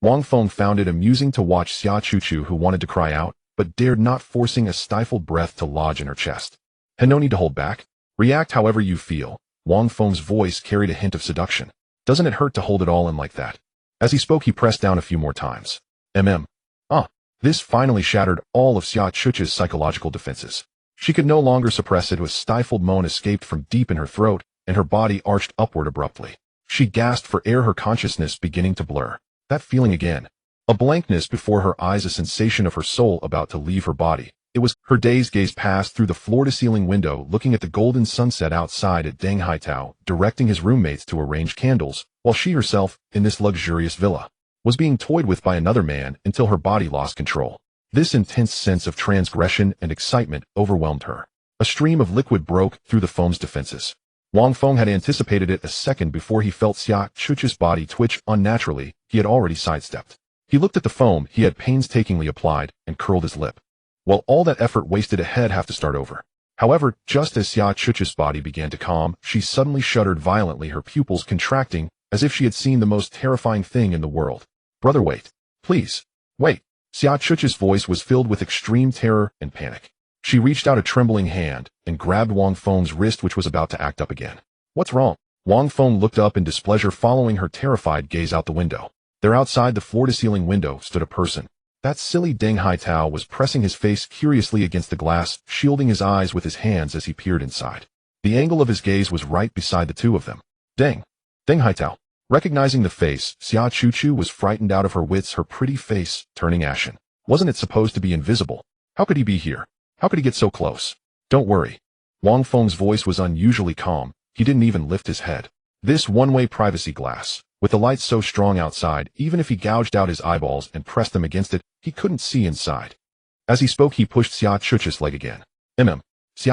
Wang Feng found it amusing to watch Xia Chuchu, who wanted to cry out, but dared not, forcing a stifled breath to lodge in her chest. And no need to hold back. React however you feel. Wang Feng's voice carried a hint of seduction. Doesn't it hurt to hold it all in like that? As he spoke, he pressed down a few more times. This finally shattered all of Xia Chuchu's psychological defenses. She could no longer suppress it. A stifled moan escaped from deep in her throat, and her body arched upward abruptly. She gasped for air, her consciousness beginning to blur. That feeling again. A blankness before her eyes, a sensation of her soul about to leave her body. It was her dazed gaze passed through the floor-to-ceiling window, looking at the golden sunset outside, at Deng Haitao, directing his roommates to arrange candles, while she herself, in this luxurious villa, was being toyed with by another man until her body lost control. This intense sense of transgression and excitement overwhelmed her. A stream of liquid broke through the foam's defenses. Wang Feng had anticipated it a second before he felt Xia Chuchu's body twitch unnaturally. He had already sidestepped. He looked at the foam he had painstakingly applied and curled his lip. Well, all that effort wasted, ahead, have to start over. However, just as Xia Chuchu's body began to calm, she suddenly shuddered violently, her pupils contracting as if she had seen the most terrifying thing in the world. Brother, wait. Please. Wait. Xia Chuchu's voice was filled with extreme terror and panic. She reached out a trembling hand and grabbed Wang Feng's wrist, which was about to act up again. What's wrong? Wang Feng looked up in displeasure, following her terrified gaze out the window. There, outside the floor-to-ceiling window, stood a person. That silly Deng Haitao was pressing his face curiously against the glass, shielding his eyes with his hands as he peered inside. The angle of his gaze was right beside the two of them. Deng Haitao. Recognizing the face, Xia Chuchu was frightened out of her wits, her pretty face turning ashen. Wasn't it supposed to be invisible? How could he be here? How could he get so close? Don't worry. Wang Feng's voice was unusually calm. He didn't even lift his head. This one-way privacy glass, with the light so strong outside, even if he gouged out his eyeballs and pressed them against it, he couldn't see inside. As he spoke, he pushed Xia Chuchu's leg again. Xia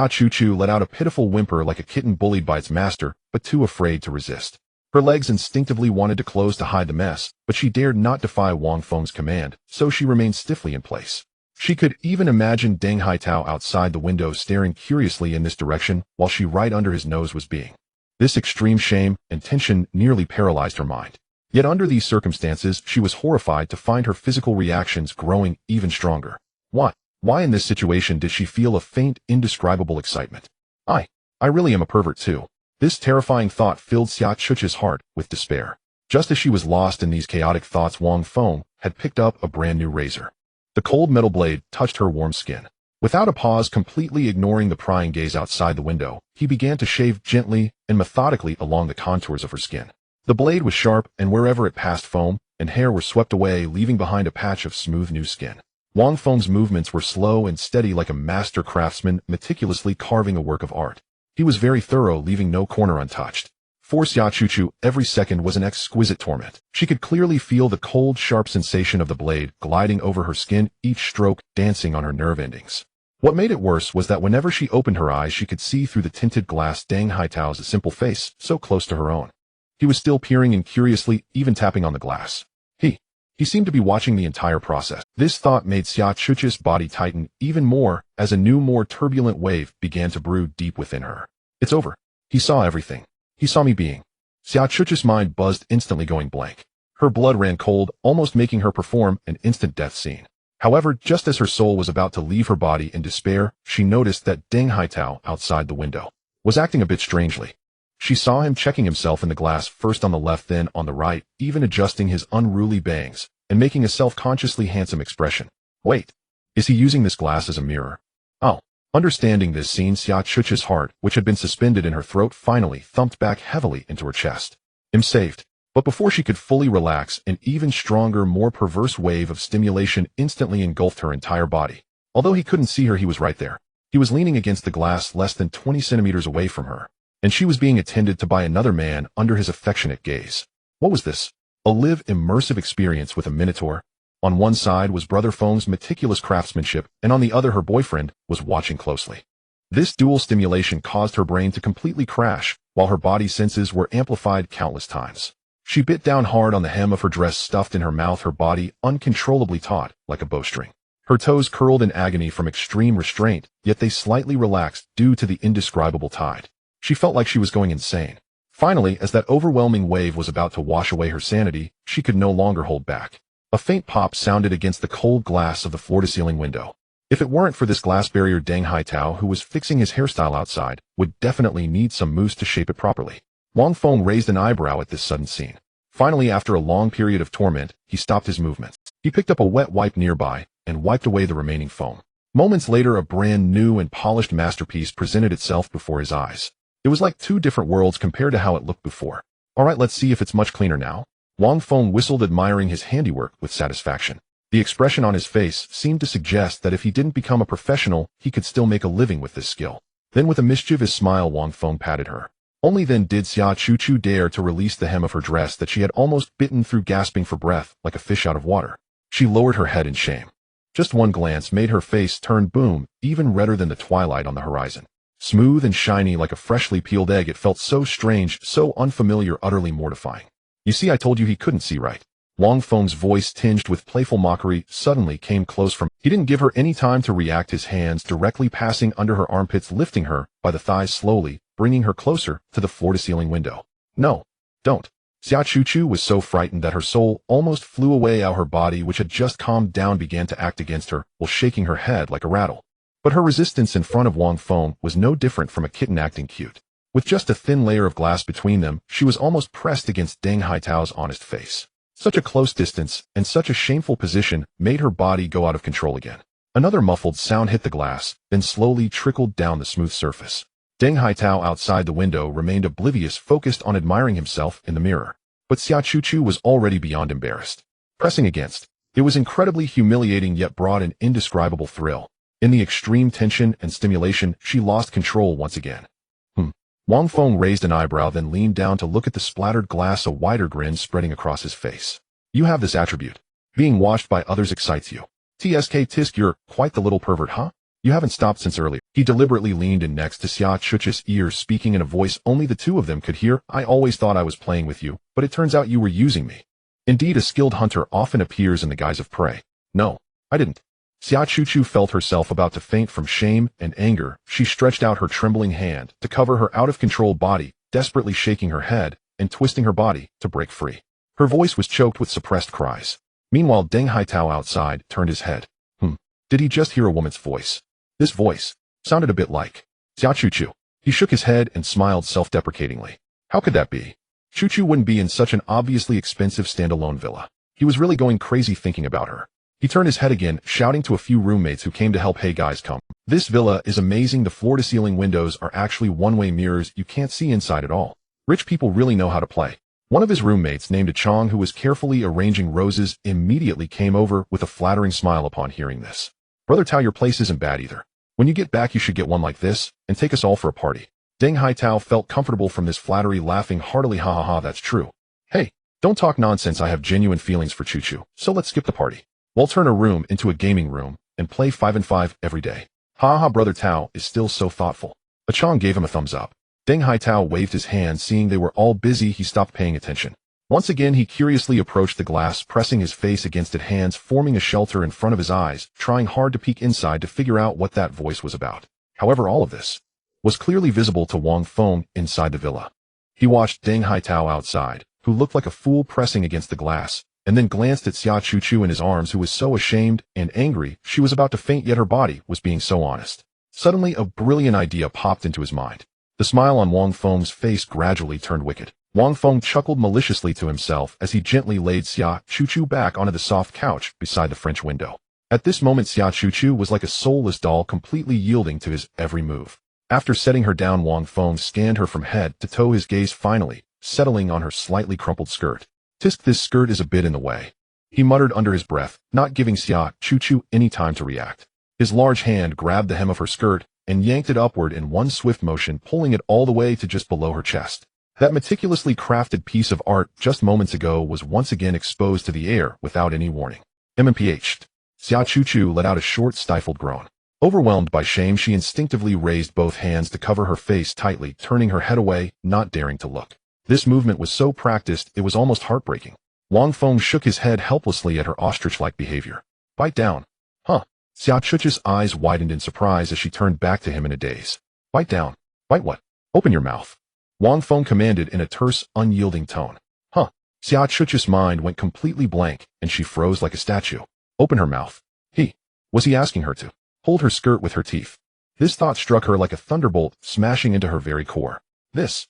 Chuchu let out a pitiful whimper, like a kitten bullied by its master, but too afraid to resist. Her legs instinctively wanted to close to hide the mess, but she dared not defy Wang Feng's command, so she remained stiffly in place. She could even imagine Deng Haitao outside the window staring curiously in this direction, while she right under his nose was being. This extreme shame and tension nearly paralyzed her mind. Yet under these circumstances, she was horrified to find her physical reactions growing even stronger. Why in this situation did she feel a faint, indescribable excitement? I really am a pervert too. This terrifying thought filled Xia Chuchu's heart with despair. Just as she was lost in these chaotic thoughts, Wang Feng had picked up a brand new razor. The cold metal blade touched her warm skin. Without a pause, completely ignoring the prying gaze outside the window, he began to shave gently and methodically along the contours of her skin. The blade was sharp, and wherever it passed, foam and hair were swept away, leaving behind a patch of smooth new skin. Wang Feng's movements were slow and steady, like a master craftsman meticulously carving a work of art. He was very thorough, leaving no corner untouched. For Xia Chuchu, every second was an exquisite torment. She could clearly feel the cold, sharp sensation of the blade gliding over her skin, each stroke dancing on her nerve endings. What made it worse was that whenever she opened her eyes, she could see through the tinted glass Deng Haitao's simple face, so close to her own. He was still peering in curiously, even tapping on the glass. He seemed to be watching the entire process. This thought made Xia Chuchi's body tighten even more as a new, more turbulent wave began to brew deep within her. It's over. He saw everything. He saw me being. Xia Chuchi's mind buzzed, instantly going blank. Her blood ran cold, almost making her perform an instant death scene. However, just as her soul was about to leave her body in despair, she noticed that Deng Haitao outside the window was acting a bit strangely. She saw him checking himself in the glass, first on the left then on the right, even adjusting his unruly bangs, and making a self-consciously handsome expression. Wait, is he using this glass as a mirror? Oh. Understanding this scene, Xia Chuchi's heart, which had been suspended in her throat, finally thumped back heavily into her chest. I'm saved. But before she could fully relax, an even stronger, more perverse wave of stimulation instantly engulfed her entire body. Although he couldn't see her, he was right there. He was leaning against the glass less than 20 centimeters away from her, and she was being attended to by another man under his affectionate gaze. What was this? A live, immersive experience with a minotaur? On one side was Brother Feng's meticulous craftsmanship, and on the other her boyfriend was watching closely. This dual stimulation caused her brain to completely crash, while her body senses were amplified countless times. She bit down hard on the hem of her dress, stuffed in her mouth, her body uncontrollably taut like a bowstring. Her toes curled in agony from extreme restraint, yet they slightly relaxed due to the indescribable tide. She felt like she was going insane. Finally, as that overwhelming wave was about to wash away her sanity, she could no longer hold back. A faint pop sounded against the cold glass of the floor-to-ceiling window. If it weren't for this glass barrier, Deng Haitao, who was fixing his hairstyle outside, would definitely need some mousse to shape it properly. Wang Feng raised an eyebrow at this sudden scene. Finally, after a long period of torment, he stopped his movements. He picked up a wet wipe nearby and wiped away the remaining foam. Moments later, a brand new and polished masterpiece presented itself before his eyes. It was like two different worlds compared to how it looked before. All right, let's see if it's much cleaner now. Wang Feng whistled, admiring his handiwork with satisfaction. The expression on his face seemed to suggest that if he didn't become a professional, he could still make a living with this skill. Then with a mischievous smile, Wang Feng patted her. Only then did Xia Chuchi dare to release the hem of her dress that she had almost bitten through, gasping for breath like a fish out of water. She lowered her head in shame. Just one glance made her face turn boom, even redder than the twilight on the horizon. Smooth and shiny like a freshly peeled egg, it felt so strange, so unfamiliar, utterly mortifying. You see, I told you he couldn't see right. Wang Feng's voice, tinged with playful mockery, suddenly came close from. He didn't give her any time to react, his hands directly passing under her armpits, lifting her by the thighs slowly, bringing her closer to the floor-to-ceiling window. No, don't. Xia Chuchi was so frightened that her soul almost flew away. How her body, which had just calmed down, began to act against her, while shaking her head like a rattle. But her resistance in front of Wang Feng was no different from a kitten acting cute. With just a thin layer of glass between them, she was almost pressed against Deng Haitao's honest face. Such a close distance and such a shameful position made her body go out of control again. Another muffled sound hit the glass, then slowly trickled down the smooth surface. Deng Haitao outside the window remained oblivious, focused on admiring himself in the mirror. But Xia Chuchi was already beyond embarrassed. Pressing against, it was incredibly humiliating, yet brought an indescribable thrill. In the extreme tension and stimulation, she lost control once again. Wang Feng raised an eyebrow, then leaned down to look at the splattered glass, a wider grin spreading across his face. You have this attribute. Being watched by others excites you. Tisk, you're quite the little pervert, huh? You haven't stopped since earlier. He deliberately leaned in next to Xia Chuchi's ear, speaking in a voice only the two of them could hear. I always thought I was playing with you, but it turns out you were using me. Indeed, a skilled hunter often appears in the guise of prey. No, I didn't. Xia Chuchi felt herself about to faint from shame and anger. She stretched out her trembling hand to cover her out-of-control body, desperately shaking her head and twisting her body to break free. Her voice was choked with suppressed cries. Meanwhile, Deng Haitao outside turned his head. Did he just hear a woman's voice? This voice sounded a bit like Xia Chuchi. He shook his head and smiled self-deprecatingly. How could that be? Chuchi wouldn't be in such an obviously expensive standalone villa. He was really going crazy thinking about her. He turned his head again, shouting to a few roommates who came to help. Hey guys, come. This villa is amazing. The floor-to-ceiling windows are actually one-way mirrors. You can't see inside at all. Rich people really know how to play. One of his roommates, named Chong, who was carefully arranging roses, immediately came over with a flattering smile upon hearing this. Brother Tao, your place isn't bad either. When you get back, you should get one like this and take us all for a party. Deng Haitao felt comfortable from this flattery, laughing heartily. Ha ha ha, that's true. Hey, don't talk nonsense. I have genuine feelings for Chuchu, so let's skip the party. We'll turn a room into a gaming room and play 5 and 5 every day. Ha, brother Tao is still so thoughtful. A Chong gave him a thumbs up. Deng Haitao waved his hand, seeing they were all busy. He stopped paying attention. Once again, he curiously approached the glass, pressing his face against it, hands forming a shelter in front of his eyes, trying hard to peek inside to figure out what that voice was about. However, all of this was clearly visible to Wang Feng inside the villa. He watched Deng Haitao outside, who looked like a fool pressing against the glass, and then glanced at Xia Chuchu in his arms, who was so ashamed and angry she was about to faint, yet her body was being so honest. Suddenly, a brilliant idea popped into his mind. The smile on Wang Feng's face gradually turned wicked. Wang Feng chuckled maliciously to himself as he gently laid Xia Chuchu back onto the soft couch beside the French window. At this moment, Xia Chuchu was like a soulless doll, completely yielding to his every move. After setting her down, Wang Feng scanned her from head to toe, his gaze finally settling on her slightly crumpled skirt. Tisk, this skirt is a bit in the way, he muttered under his breath, not giving Xia Chuchu any time to react. His large hand grabbed the hem of her skirt and yanked it upward in one swift motion, pulling it all the way to just below her chest. That meticulously crafted piece of art just moments ago was once again exposed to the air without any warning. MMPH'd. Xia Chuchu let out a short, stifled groan. Overwhelmed by shame, she instinctively raised both hands to cover her face tightly, turning her head away, not daring to look. This movement was so practiced it was almost heartbreaking. Wang Feng shook his head helplessly at her ostrich-like behavior. Bite down. Huh. Xia Chuchu's eyes widened in surprise as she turned back to him in a daze. Bite down. Bite what? Open your mouth. Wang Feng commanded in a terse, unyielding tone. Huh. Xia Chuchu's mind went completely blank, and she froze like a statue. Open her mouth. Was he asking her to hold her skirt with her teeth? This thought struck her like a thunderbolt, smashing into her very core. This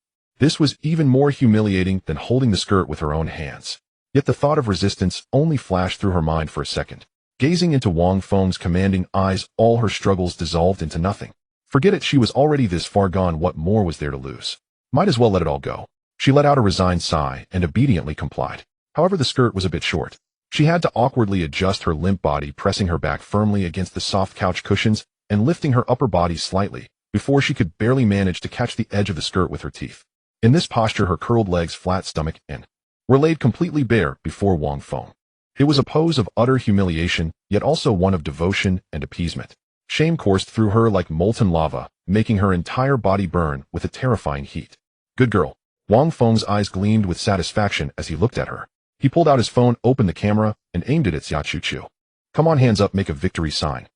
was even more humiliating than holding the skirt with her own hands. Yet the thought of resistance only flashed through her mind for a second. Gazing into Wang Feng's commanding eyes, all her struggles dissolved into nothing. Forget it, she was already this far gone. What more was there to lose? Might as well let it all go. She let out a resigned sigh and obediently complied. However, the skirt was a bit short. She had to awkwardly adjust her limp body, pressing her back firmly against the soft couch cushions and lifting her upper body slightly, before she could barely manage to catch the edge of the skirt with her teeth. In this posture, her curled legs, flat stomach, and were laid completely bare before Wang Feng. It was a pose of utter humiliation, yet also one of devotion and appeasement. Shame coursed through her like molten lava, making her entire body burn with a terrifying heat. Good girl. Wang Feng's eyes gleamed with satisfaction as he looked at her. He pulled out his phone, opened the camera, and aimed it at Xia Chuchu. Come on, hands up, make a victory sign.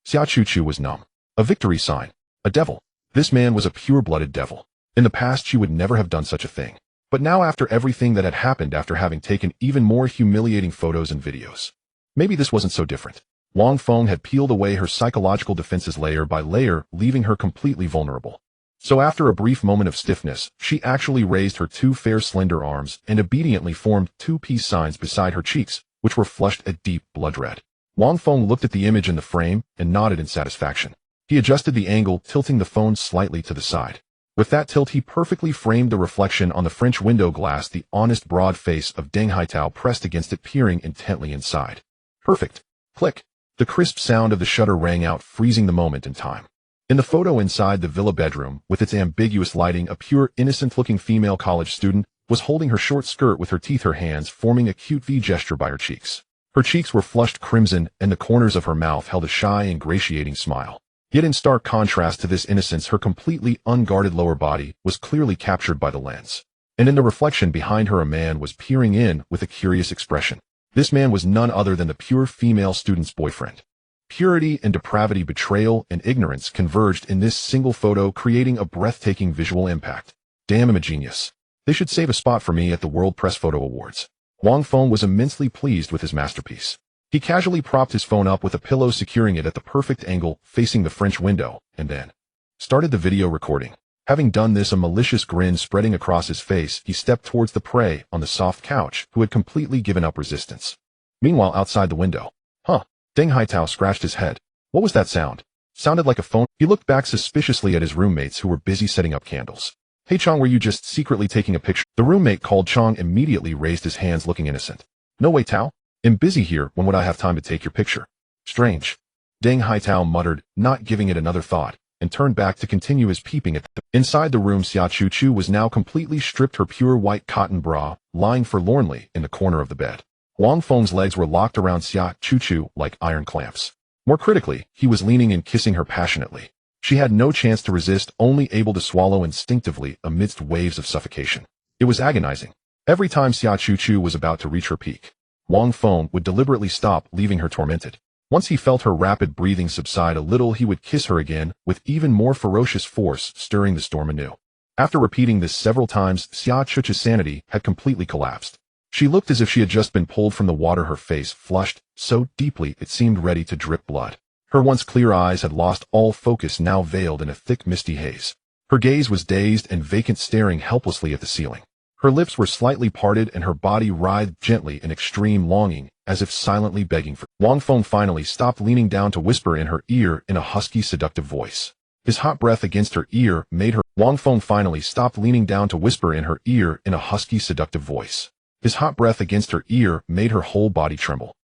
Xia Chuchu was numb. A victory sign. A devil. This man was a pure-blooded devil. In the past, she would never have done such a thing. But now, after everything that had happened, after having taken even more humiliating photos and videos, maybe this wasn't so different. Wang Feng had peeled away her psychological defenses layer by layer, leaving her completely vulnerable. So after a brief moment of stiffness, she actually raised her two fair, slender arms and obediently formed two peace signs beside her cheeks, which were flushed a deep blood red. Wang Feng looked at the image in the frame and nodded in satisfaction. He adjusted the angle, tilting the phone slightly to the side. With that tilt, he perfectly framed the reflection on the French window glass, the honest, broad face of Deng Haitao pressed against it, peering intently inside. Perfect. Click. The crisp sound of the shutter rang out, freezing the moment in time. In the photo inside the villa bedroom, with its ambiguous lighting, a pure, innocent-looking female college student was holding her short skirt with her teeth, her hands forming a cute V gesture by her cheeks. Her cheeks were flushed crimson, and the corners of her mouth held a shy, ingratiating smile. Yet in stark contrast to this innocence, her completely unguarded lower body was clearly captured by the lens. And in the reflection behind her, a man was peering in with a curious expression. This man was none other than the pure female student's boyfriend. Purity and depravity, betrayal and ignorance converged in this single photo, creating a breathtaking visual impact. Damn, I'm a genius. They should save a spot for me at the World Press Photo Awards. Wang Feng was immensely pleased with his masterpiece. He casually propped his phone up with a pillow, securing it at the perfect angle facing the French window, and then started the video recording. Having done this, a malicious grin spreading across his face, he stepped towards the prey on the soft couch, who had completely given up resistance. Meanwhile, outside the window. Huh. Deng Haitao scratched his head. What was that sound? Sounded like a phone. He looked back suspiciously at his roommates, who were busy setting up candles. Hey Chong, were you just secretly taking a picture? The roommate called. Chong immediately raised his hands, looking innocent. No way, Tao. I'm busy here. When would I have time to take your picture? Strange. Deng Haitao muttered, not giving it another thought, and turned back to continue his peeping at them. Inside the room, Xia Chuchu was now completely stripped, her pure white cotton bra lying forlornly in the corner of the bed. Wang Feng's legs were locked around Xia Chuchu like iron clamps. More critically, he was leaning and kissing her passionately. She had no chance to resist, only able to swallow instinctively amidst waves of suffocation. It was agonizing. Every time Xia Chuchu was about to reach her peak, Wang Feng would deliberately stop, leaving her tormented. Once he felt her rapid breathing subside a little, he would kiss her again, with even more ferocious force, stirring the storm anew. After repeating this several times, Xia Chuchu's sanity had completely collapsed. She looked as if she had just been pulled from the water, her face flushed so deeply it seemed ready to drip blood. Her once clear eyes had lost all focus, now veiled in a thick misty haze. Her gaze was dazed and vacant, staring helplessly at the ceiling. Her lips were slightly parted and her body writhed gently in extreme longing, as if silently begging for. Wang Feng finally stopped, leaning down to whisper in her ear in a husky, seductive voice. His hot breath against her ear made her. Wang Feng finally stopped, leaning down to whisper in her ear in a husky, seductive voice. His hot breath against her ear made her whole body tremble.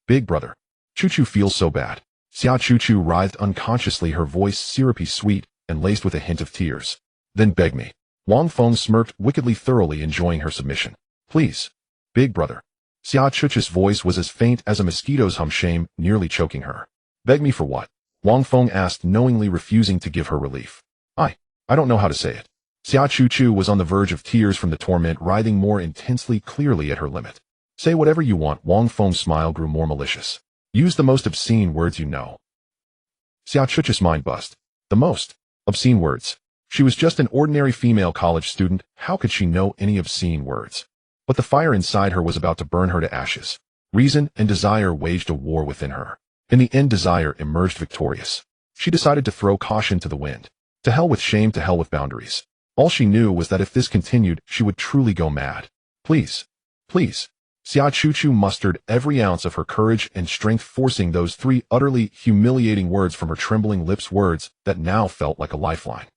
Big brother. Chuchu feels so bad. Xia Chuchu writhed unconsciously, her voice syrupy sweet and laced with a hint of tears. Then beg me. Wang Feng smirked wickedly, thoroughly enjoying her submission. Please. Big brother. Xia Chuchu's voice was as faint as a mosquito's hum, shame nearly choking her. Beg me for what? Wang Feng asked, knowingly refusing to give her relief. I don't know how to say it. Xia Chuchu was on the verge of tears from the torment, writhing more intensely, clearly at her limit. Say whatever you want. Wang Feng's smile grew more malicious. Use the most obscene words you know. Xia Chuchu's mind bust. The most obscene words. She was just an ordinary female college student. How could she know any obscene words? But the fire inside her was about to burn her to ashes. Reason and desire waged a war within her. In the end, desire emerged victorious. She decided to throw caution to the wind. To hell with shame, to hell with boundaries. All she knew was that if this continued, she would truly go mad. Please. Please. Xia Chuchu mustered every ounce of her courage and strength, forcing those three utterly humiliating words from her trembling lips, words that now felt like a lifeline.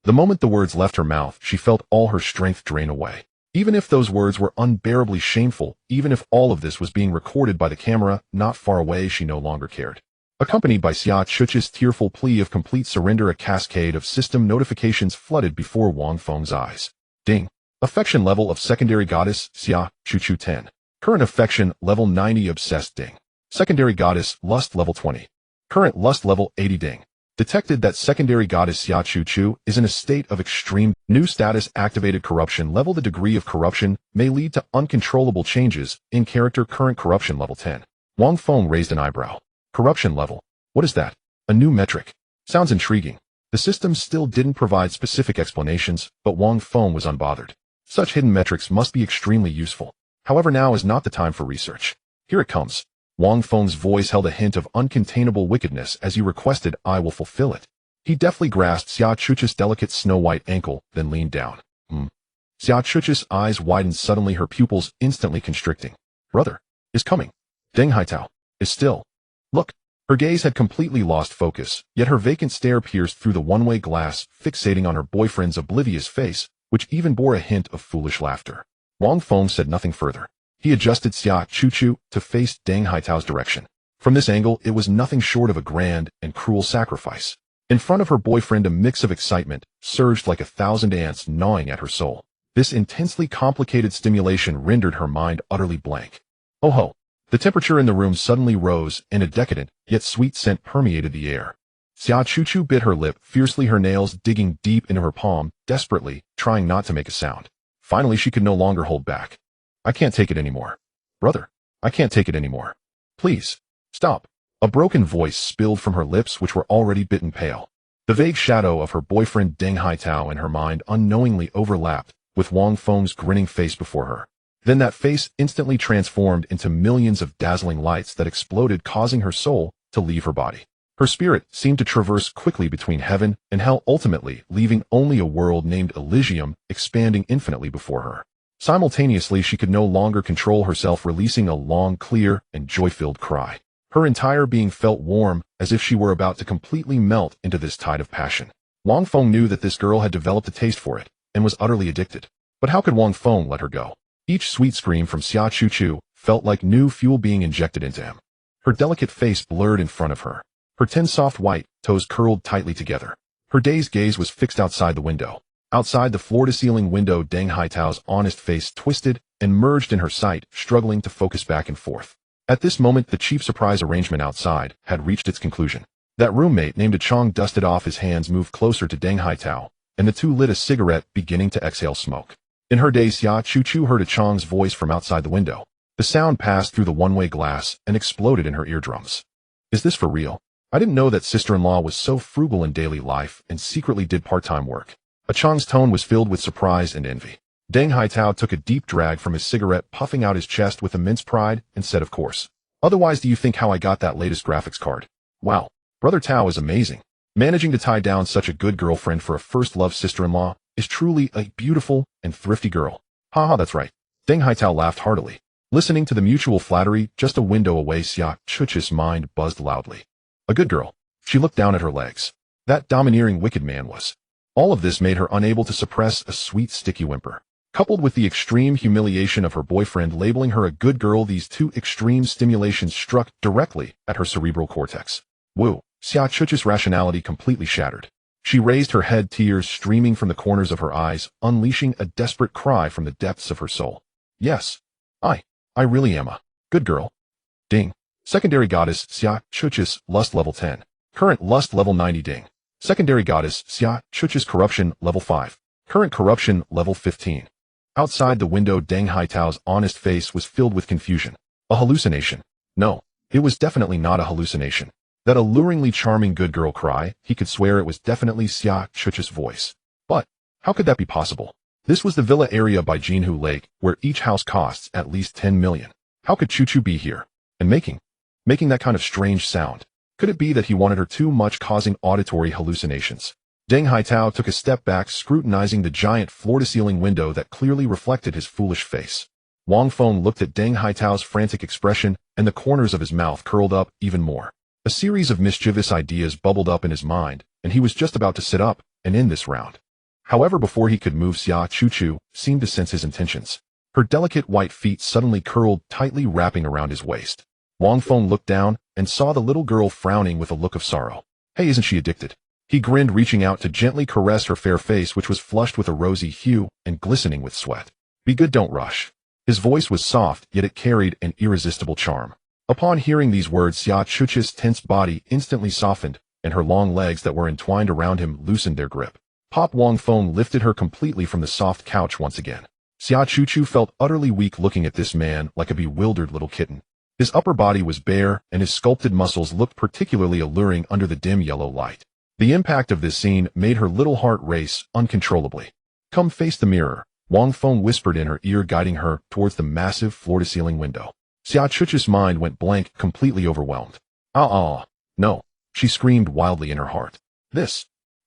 The moment the words left her mouth, she felt all her strength drain away. Even if those words were unbearably shameful, even if all of this was being recorded by the camera not far away, she no longer cared. Accompanied by Xia Chuchu's tearful plea of complete surrender, a cascade of system notifications flooded before Wang Feng's eyes. Ding. Affection level of secondary goddess, Xia Chuchu 10. Current affection level 90, obsessed. Ding. Secondary goddess, lust level 20. Current lust level 80. Ding. Detected that secondary goddess Xia Chuchu is in a state of extreme new status activated corruption level. The degree of corruption may lead to uncontrollable changes in character. Current corruption level 10. Wang Feng raised an eyebrow. Corruption level. What is that? A new metric. Sounds intriguing. The system still didn't provide specific explanations, but Wang Feng was unbothered. Such hidden metrics must be extremely useful. However, now is not the time for research. Here it comes. Wang Feng's voice held a hint of uncontainable wickedness. As you requested, I will fulfill it. He deftly grasped Xia Chuchu's delicate snow-white ankle, then leaned down. Xia Chuchu's eyes widened suddenly, her pupils instantly constricting. Brother is coming. Deng Haitao is still. Look. Her gaze had completely lost focus, yet her vacant stare pierced through the one-way glass, fixating on her boyfriend's oblivious face, which even bore a hint of foolish laughter. Wang Feng said nothing further. He adjusted Xia Chuchu to face Deng Haitao's direction. From this angle, it was nothing short of a grand and cruel sacrifice. In front of her boyfriend, a mix of excitement surged like 1,000 ants gnawing at her soul. This intensely complicated stimulation rendered her mind utterly blank. Oh ho! The temperature in the room suddenly rose, and a decadent, yet sweet scent permeated the air. Xia Chuchu bit her lip fiercely, her nails digging deep into her palm, desperately, trying not to make a sound. Finally, she could no longer hold back. I can't take it anymore. Brother, I can't take it anymore. Please, stop. A broken voice spilled from her lips, which were already bitten pale. The vague shadow of her boyfriend Deng Haitao in her mind unknowingly overlapped with Wang Feng's grinning face before her. Then that face instantly transformed into millions of dazzling lights that exploded, causing her soul to leave her body. Her spirit seemed to traverse quickly between heaven and hell, ultimately leaving only a world named Elysium expanding infinitely before her. Simultaneously, she could no longer control herself, releasing a long, clear, and joy-filled cry. Her entire being felt warm, as if she were about to completely melt into this tide of passion. Wang Feng knew that this girl had developed a taste for it, and was utterly addicted. But how could Wang Feng let her go? Each sweet scream from Xia Chuchu felt like new fuel being injected into him. Her delicate face blurred in front of her. Her 10 soft white toes curled tightly together. Her dazed gaze was fixed outside the window. Outside the floor-to-ceiling window, Deng Haitao's honest face twisted and merged in her sight, struggling to focus back and forth. At this moment, the cheap surprise arrangement outside had reached its conclusion. That roommate named Chong dusted off his hands, moved closer to Deng Haitao, and the two lit a cigarette, beginning to exhale smoke. In her daze, Xia Chuchu heard Chong's voice from outside the window. The sound passed through the one-way glass and exploded in her eardrums. Is this for real? I didn't know that sister-in-law was so frugal in daily life and secretly did part-time work. Chong's tone was filled with surprise and envy. Deng Haitao took a deep drag from his cigarette, puffing out his chest with immense pride, and said, "Of course. Otherwise, do you think how I got that latest graphics card? Wow. Brother Tao is amazing. Managing to tie down such a good girlfriend for a first-love sister-in-law is truly a beautiful and thrifty girl." Haha, that's right. Deng Haitao laughed heartily. Listening to the mutual flattery just a window away, Xia Chuch's mind buzzed loudly. A good girl. She looked down at her legs. That domineering wicked man was. All of this made her unable to suppress a sweet, sticky whimper. Coupled with the extreme humiliation of her boyfriend labeling her a good girl, these two extreme stimulations struck directly at her cerebral cortex. Woo! Xia Chuch's rationality completely shattered. She raised her head, tears streaming from the corners of her eyes, unleashing a desperate cry from the depths of her soul. Yes. I really am a good girl. Ding. Secondary goddess Xia Chuch's lust level 10. Current lust level 90. Ding. Secondary goddess Xia Chuch's corruption level 5. Current corruption level 15. Outside the window, Deng Haitao's honest face was filled with confusion. A hallucination? No, it was definitely not a hallucination. That alluringly charming good girl cry, he could swear it was definitely Xia Chuch's voice. But how could that be possible? This was the villa area by Jinhu Lake, where each house costs at least 10 million. How could Chuchu be here? And making that kind of strange sound? Could it be that he wanted her too much, causing auditory hallucinations? Deng Haitao took a step back, scrutinizing the giant floor-to-ceiling window that clearly reflected his foolish face. Wang Feng looked at Deng Haitao's frantic expression, and the corners of his mouth curled up even more. A series of mischievous ideas bubbled up in his mind, and he was just about to sit up and end this round. However, before he could move, Xia Chuchu seemed to sense his intentions. Her delicate white feet suddenly curled, tightly wrapping around his waist. Wang Feng looked down and saw the little girl frowning with a look of sorrow. Hey, isn't she addicted? He grinned, reaching out to gently caress her fair face, which was flushed with a rosy hue and glistening with sweat. Be good, don't rush. His voice was soft, yet it carried an irresistible charm. Upon hearing these words, Xia Chuch's tense body instantly softened, and her long legs that were entwined around him loosened their grip. Pop Wang Feng lifted her completely from the soft couch once again. Xia Chuchu felt utterly weak looking at this man, like a bewildered little kitten. His upper body was bare, and his sculpted muscles looked particularly alluring under the dim yellow light. The impact of this scene made her little heart race uncontrollably. Come face the mirror, Wang Feng whispered in her ear, guiding her towards the massive floor-to-ceiling window. Xia Chuch's mind went blank, completely overwhelmed. No, she screamed wildly in her heart.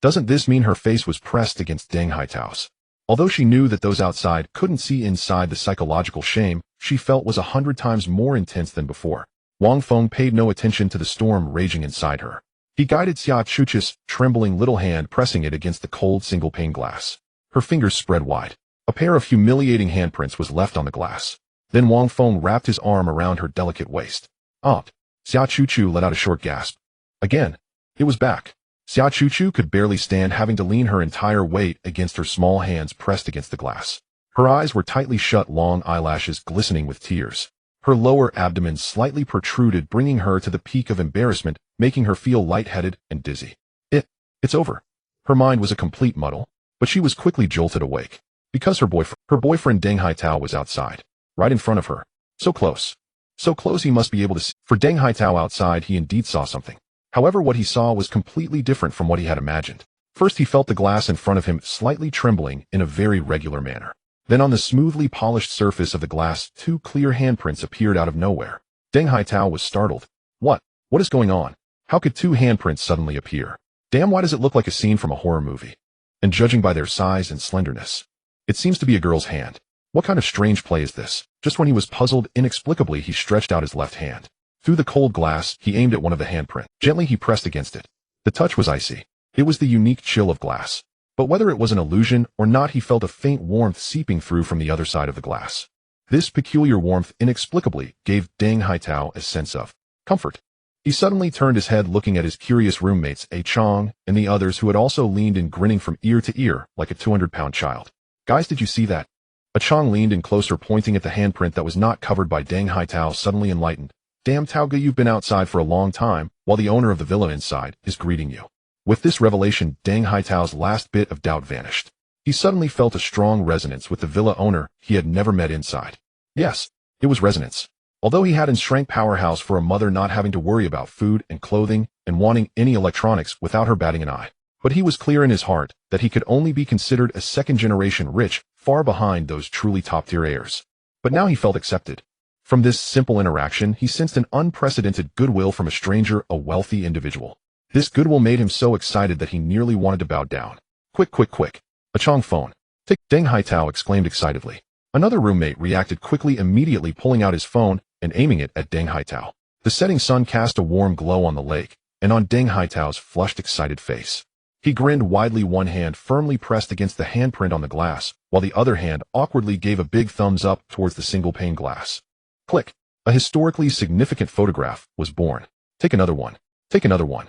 Doesn't this mean her face was pressed against Deng Haitao's? Although she knew that those outside couldn't see inside, the psychological shame she felt was 100 times more intense than before. Wang Feng paid no attention to the storm raging inside her. He guided Xia Chuch's trembling little hand, pressing it against the cold single-pane glass. Her fingers spread wide. A pair of humiliating handprints was left on the glass. Then Wang Feng wrapped his arm around her delicate waist. Xia Chuchu let out a short gasp. Again, it was back. Xia Chuchu could barely stand, having to lean her entire weight against her small hands pressed against the glass. Her eyes were tightly shut, long eyelashes glistening with tears. Her lower abdomen slightly protruded, bringing her to the peak of embarrassment, making her feel lightheaded and dizzy. It's over. Her mind was a complete muddle, but she was quickly jolted awake. Because her boyfriend Deng Haitao was outside, right in front of her. So close. So close he must be able to see. For Deng Haitao outside, he indeed saw something. However, what he saw was completely different from what he had imagined. First, he felt the glass in front of him slightly trembling in a very regular manner. Then on the smoothly polished surface of the glass, two clear handprints appeared out of nowhere. Deng Haitao was startled. What is going on? How could two handprints suddenly appear? Damn, why does it look like a scene from a horror movie? And judging by their size and slenderness, it seems to be a girl's hand. What kind of strange play is this? Just when he was puzzled, inexplicably he stretched out his left hand. Through the cold glass, he aimed at one of the handprints. Gently he pressed against it. The touch was icy. It was the unique chill of glass. But whether it was an illusion or not, he felt a faint warmth seeping through from the other side of the glass. This peculiar warmth inexplicably gave Deng Haitao a sense of comfort. He suddenly turned his head, looking at his curious roommates, A Chong, and the others, who had also leaned in, grinning from ear to ear like a 200-pound child. Guys, did you see that? A Chong leaned in closer, pointing at the handprint that was not covered by Deng Haitao, suddenly enlightened. Damn Tauga, you've been outside for a long time, while the owner of the villa inside is greeting you. With this revelation, Deng Haitao's last bit of doubt vanished. He suddenly felt a strong resonance with the villa owner he had never met inside. Yes, it was resonance. Although he had in strength powerhouse for a mother not having to worry about food and clothing and wanting any electronics without her batting an eye. But he was clear in his heart that he could only be considered a second-generation rich, far behind those truly top-tier heirs. But now he felt accepted. From this simple interaction, he sensed an unprecedented goodwill from a stranger, a wealthy individual. This goodwill made him so excited that he nearly wanted to bow down. Quick, quick, quick. A Chong phone. Take, Deng Haitao exclaimed excitedly. Another roommate reacted quickly, immediately pulling out his phone and aiming it at Deng Haitao. The setting sun cast a warm glow on the lake and on Deng Haitao's flushed, excited face. He grinned widely, one hand firmly pressed against the handprint on the glass, while the other hand awkwardly gave a big thumbs up towards the single-pane glass. Click. A historically significant photograph was born. Take another one. Take another one.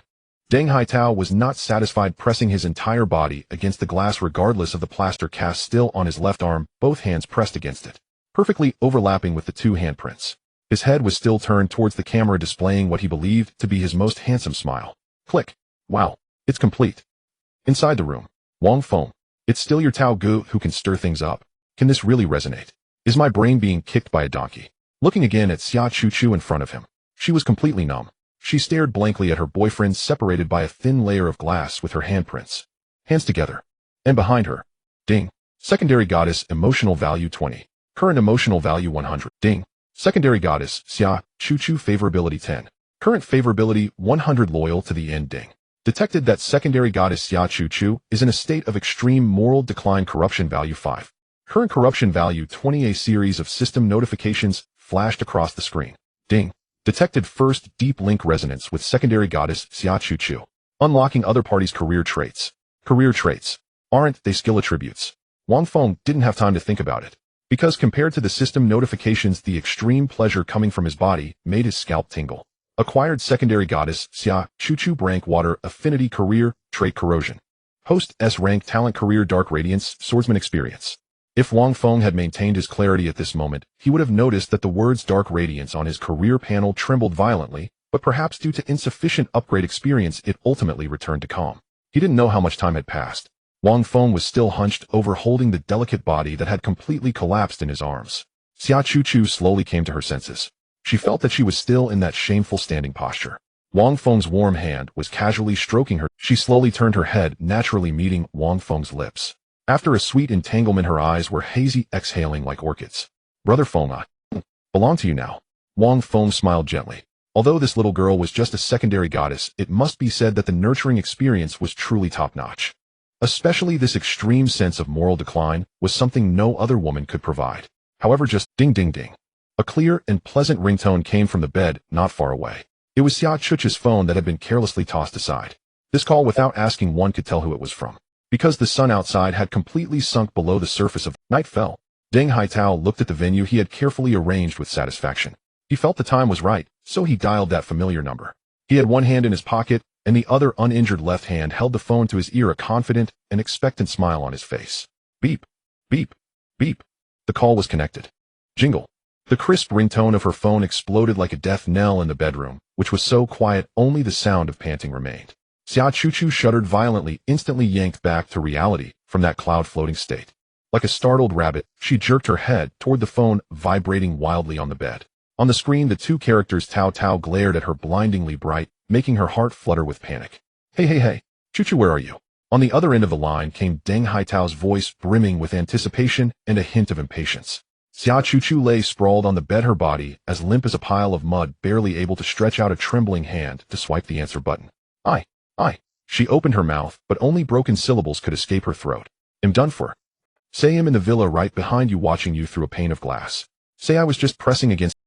Deng Haitao was not satisfied, pressing his entire body against the glass regardless of the plaster cast still on his left arm, both hands pressed against it, perfectly overlapping with the two handprints. His head was still turned towards the camera, displaying what he believed to be his most handsome smile. Click. Wow. It's complete. Inside the room. Wang Feng. It's still your Tao Gu who can stir things up. Can this really resonate? Is my brain being kicked by a donkey? Looking again at Xia Chu in front of him. She was completely numb. She stared blankly at her boyfriend, separated by a thin layer of glass with her handprints. Hands together. And behind her. Ding. Secondary goddess, emotional value 20. Current emotional value 100. Ding. Secondary goddess, Xia Chu favorability 10. Current favorability 100. Loyal to the end. Ding. Detected that secondary goddess Xia Chu is in a state of extreme moral decline. Corruption value 5. Current corruption value 20. A series of system notifications flashed across the screen. Ding. Detected first deep link resonance with secondary goddess Xia Chu. Unlocking other parties' career traits. Career traits. Aren't they skill attributes? Wang Feng didn't have time to think about it, because compared to the system notifications, the extreme pleasure coming from his body made his scalp tingle. Acquired secondary goddess Xia Chu rank water affinity career trait corrosion. Host S rank talent career dark radiance swordsman experience. If Wang Feng had maintained his clarity at this moment, he would have noticed that the words dark radiance on his career panel trembled violently, but perhaps due to insufficient upgrade experience it ultimately returned to calm. He didn't know how much time had passed. Wang Feng was still hunched over, holding the delicate body that had completely collapsed in his arms. Xia Chu slowly came to her senses. She felt that she was still in that shameful standing posture. Wang Feng's warm hand was casually stroking her. She slowly turned her head, naturally meeting Wang Feng's lips. After a sweet entanglement, her eyes were hazy, exhaling like orchids. Brother Feng, I belong to you now. Wang Feng smiled gently. Although this little girl was just a secondary goddess, it must be said that the nurturing experience was truly top-notch. Especially this extreme sense of moral decline was something no other woman could provide. However, just ding ding ding. A clear and pleasant ringtone came from the bed not far away. It was Xia Chu's phone that had been carelessly tossed aside. This call, without asking, one could tell who it was from, because the sun outside had completely sunk below the surface of night fell. Deng Haitao looked at the venue he had carefully arranged with satisfaction. He felt the time was right, so he dialed that familiar number. He had one hand in his pocket, and the other uninjured left hand held the phone to his ear, a confident and expectant smile on his face. Beep, beep, beep. The call was connected. Jingle. The crisp ringtone of her phone exploded like a death knell in the bedroom, which was so quiet only the sound of panting remained. Xia Chu shuddered violently, instantly yanked back to reality from that cloud-floating state. Like a startled rabbit, she jerked her head toward the phone, vibrating wildly on the bed. On the screen, the two characters Tao Tao glared at her blindingly bright, making her heart flutter with panic. Hey, Chu, where are you? On the other end of the line came Deng Haitao's voice, brimming with anticipation and a hint of impatience. Xia Chu lay sprawled on the bed, her body as limp as a pile of mud, barely able to stretch out a trembling hand to swipe the answer button. I. She opened her mouth, but only broken syllables could escape her throat. Am done for. Say I'm in the villa right behind you, watching you through a pane of glass. Say I was just pressing against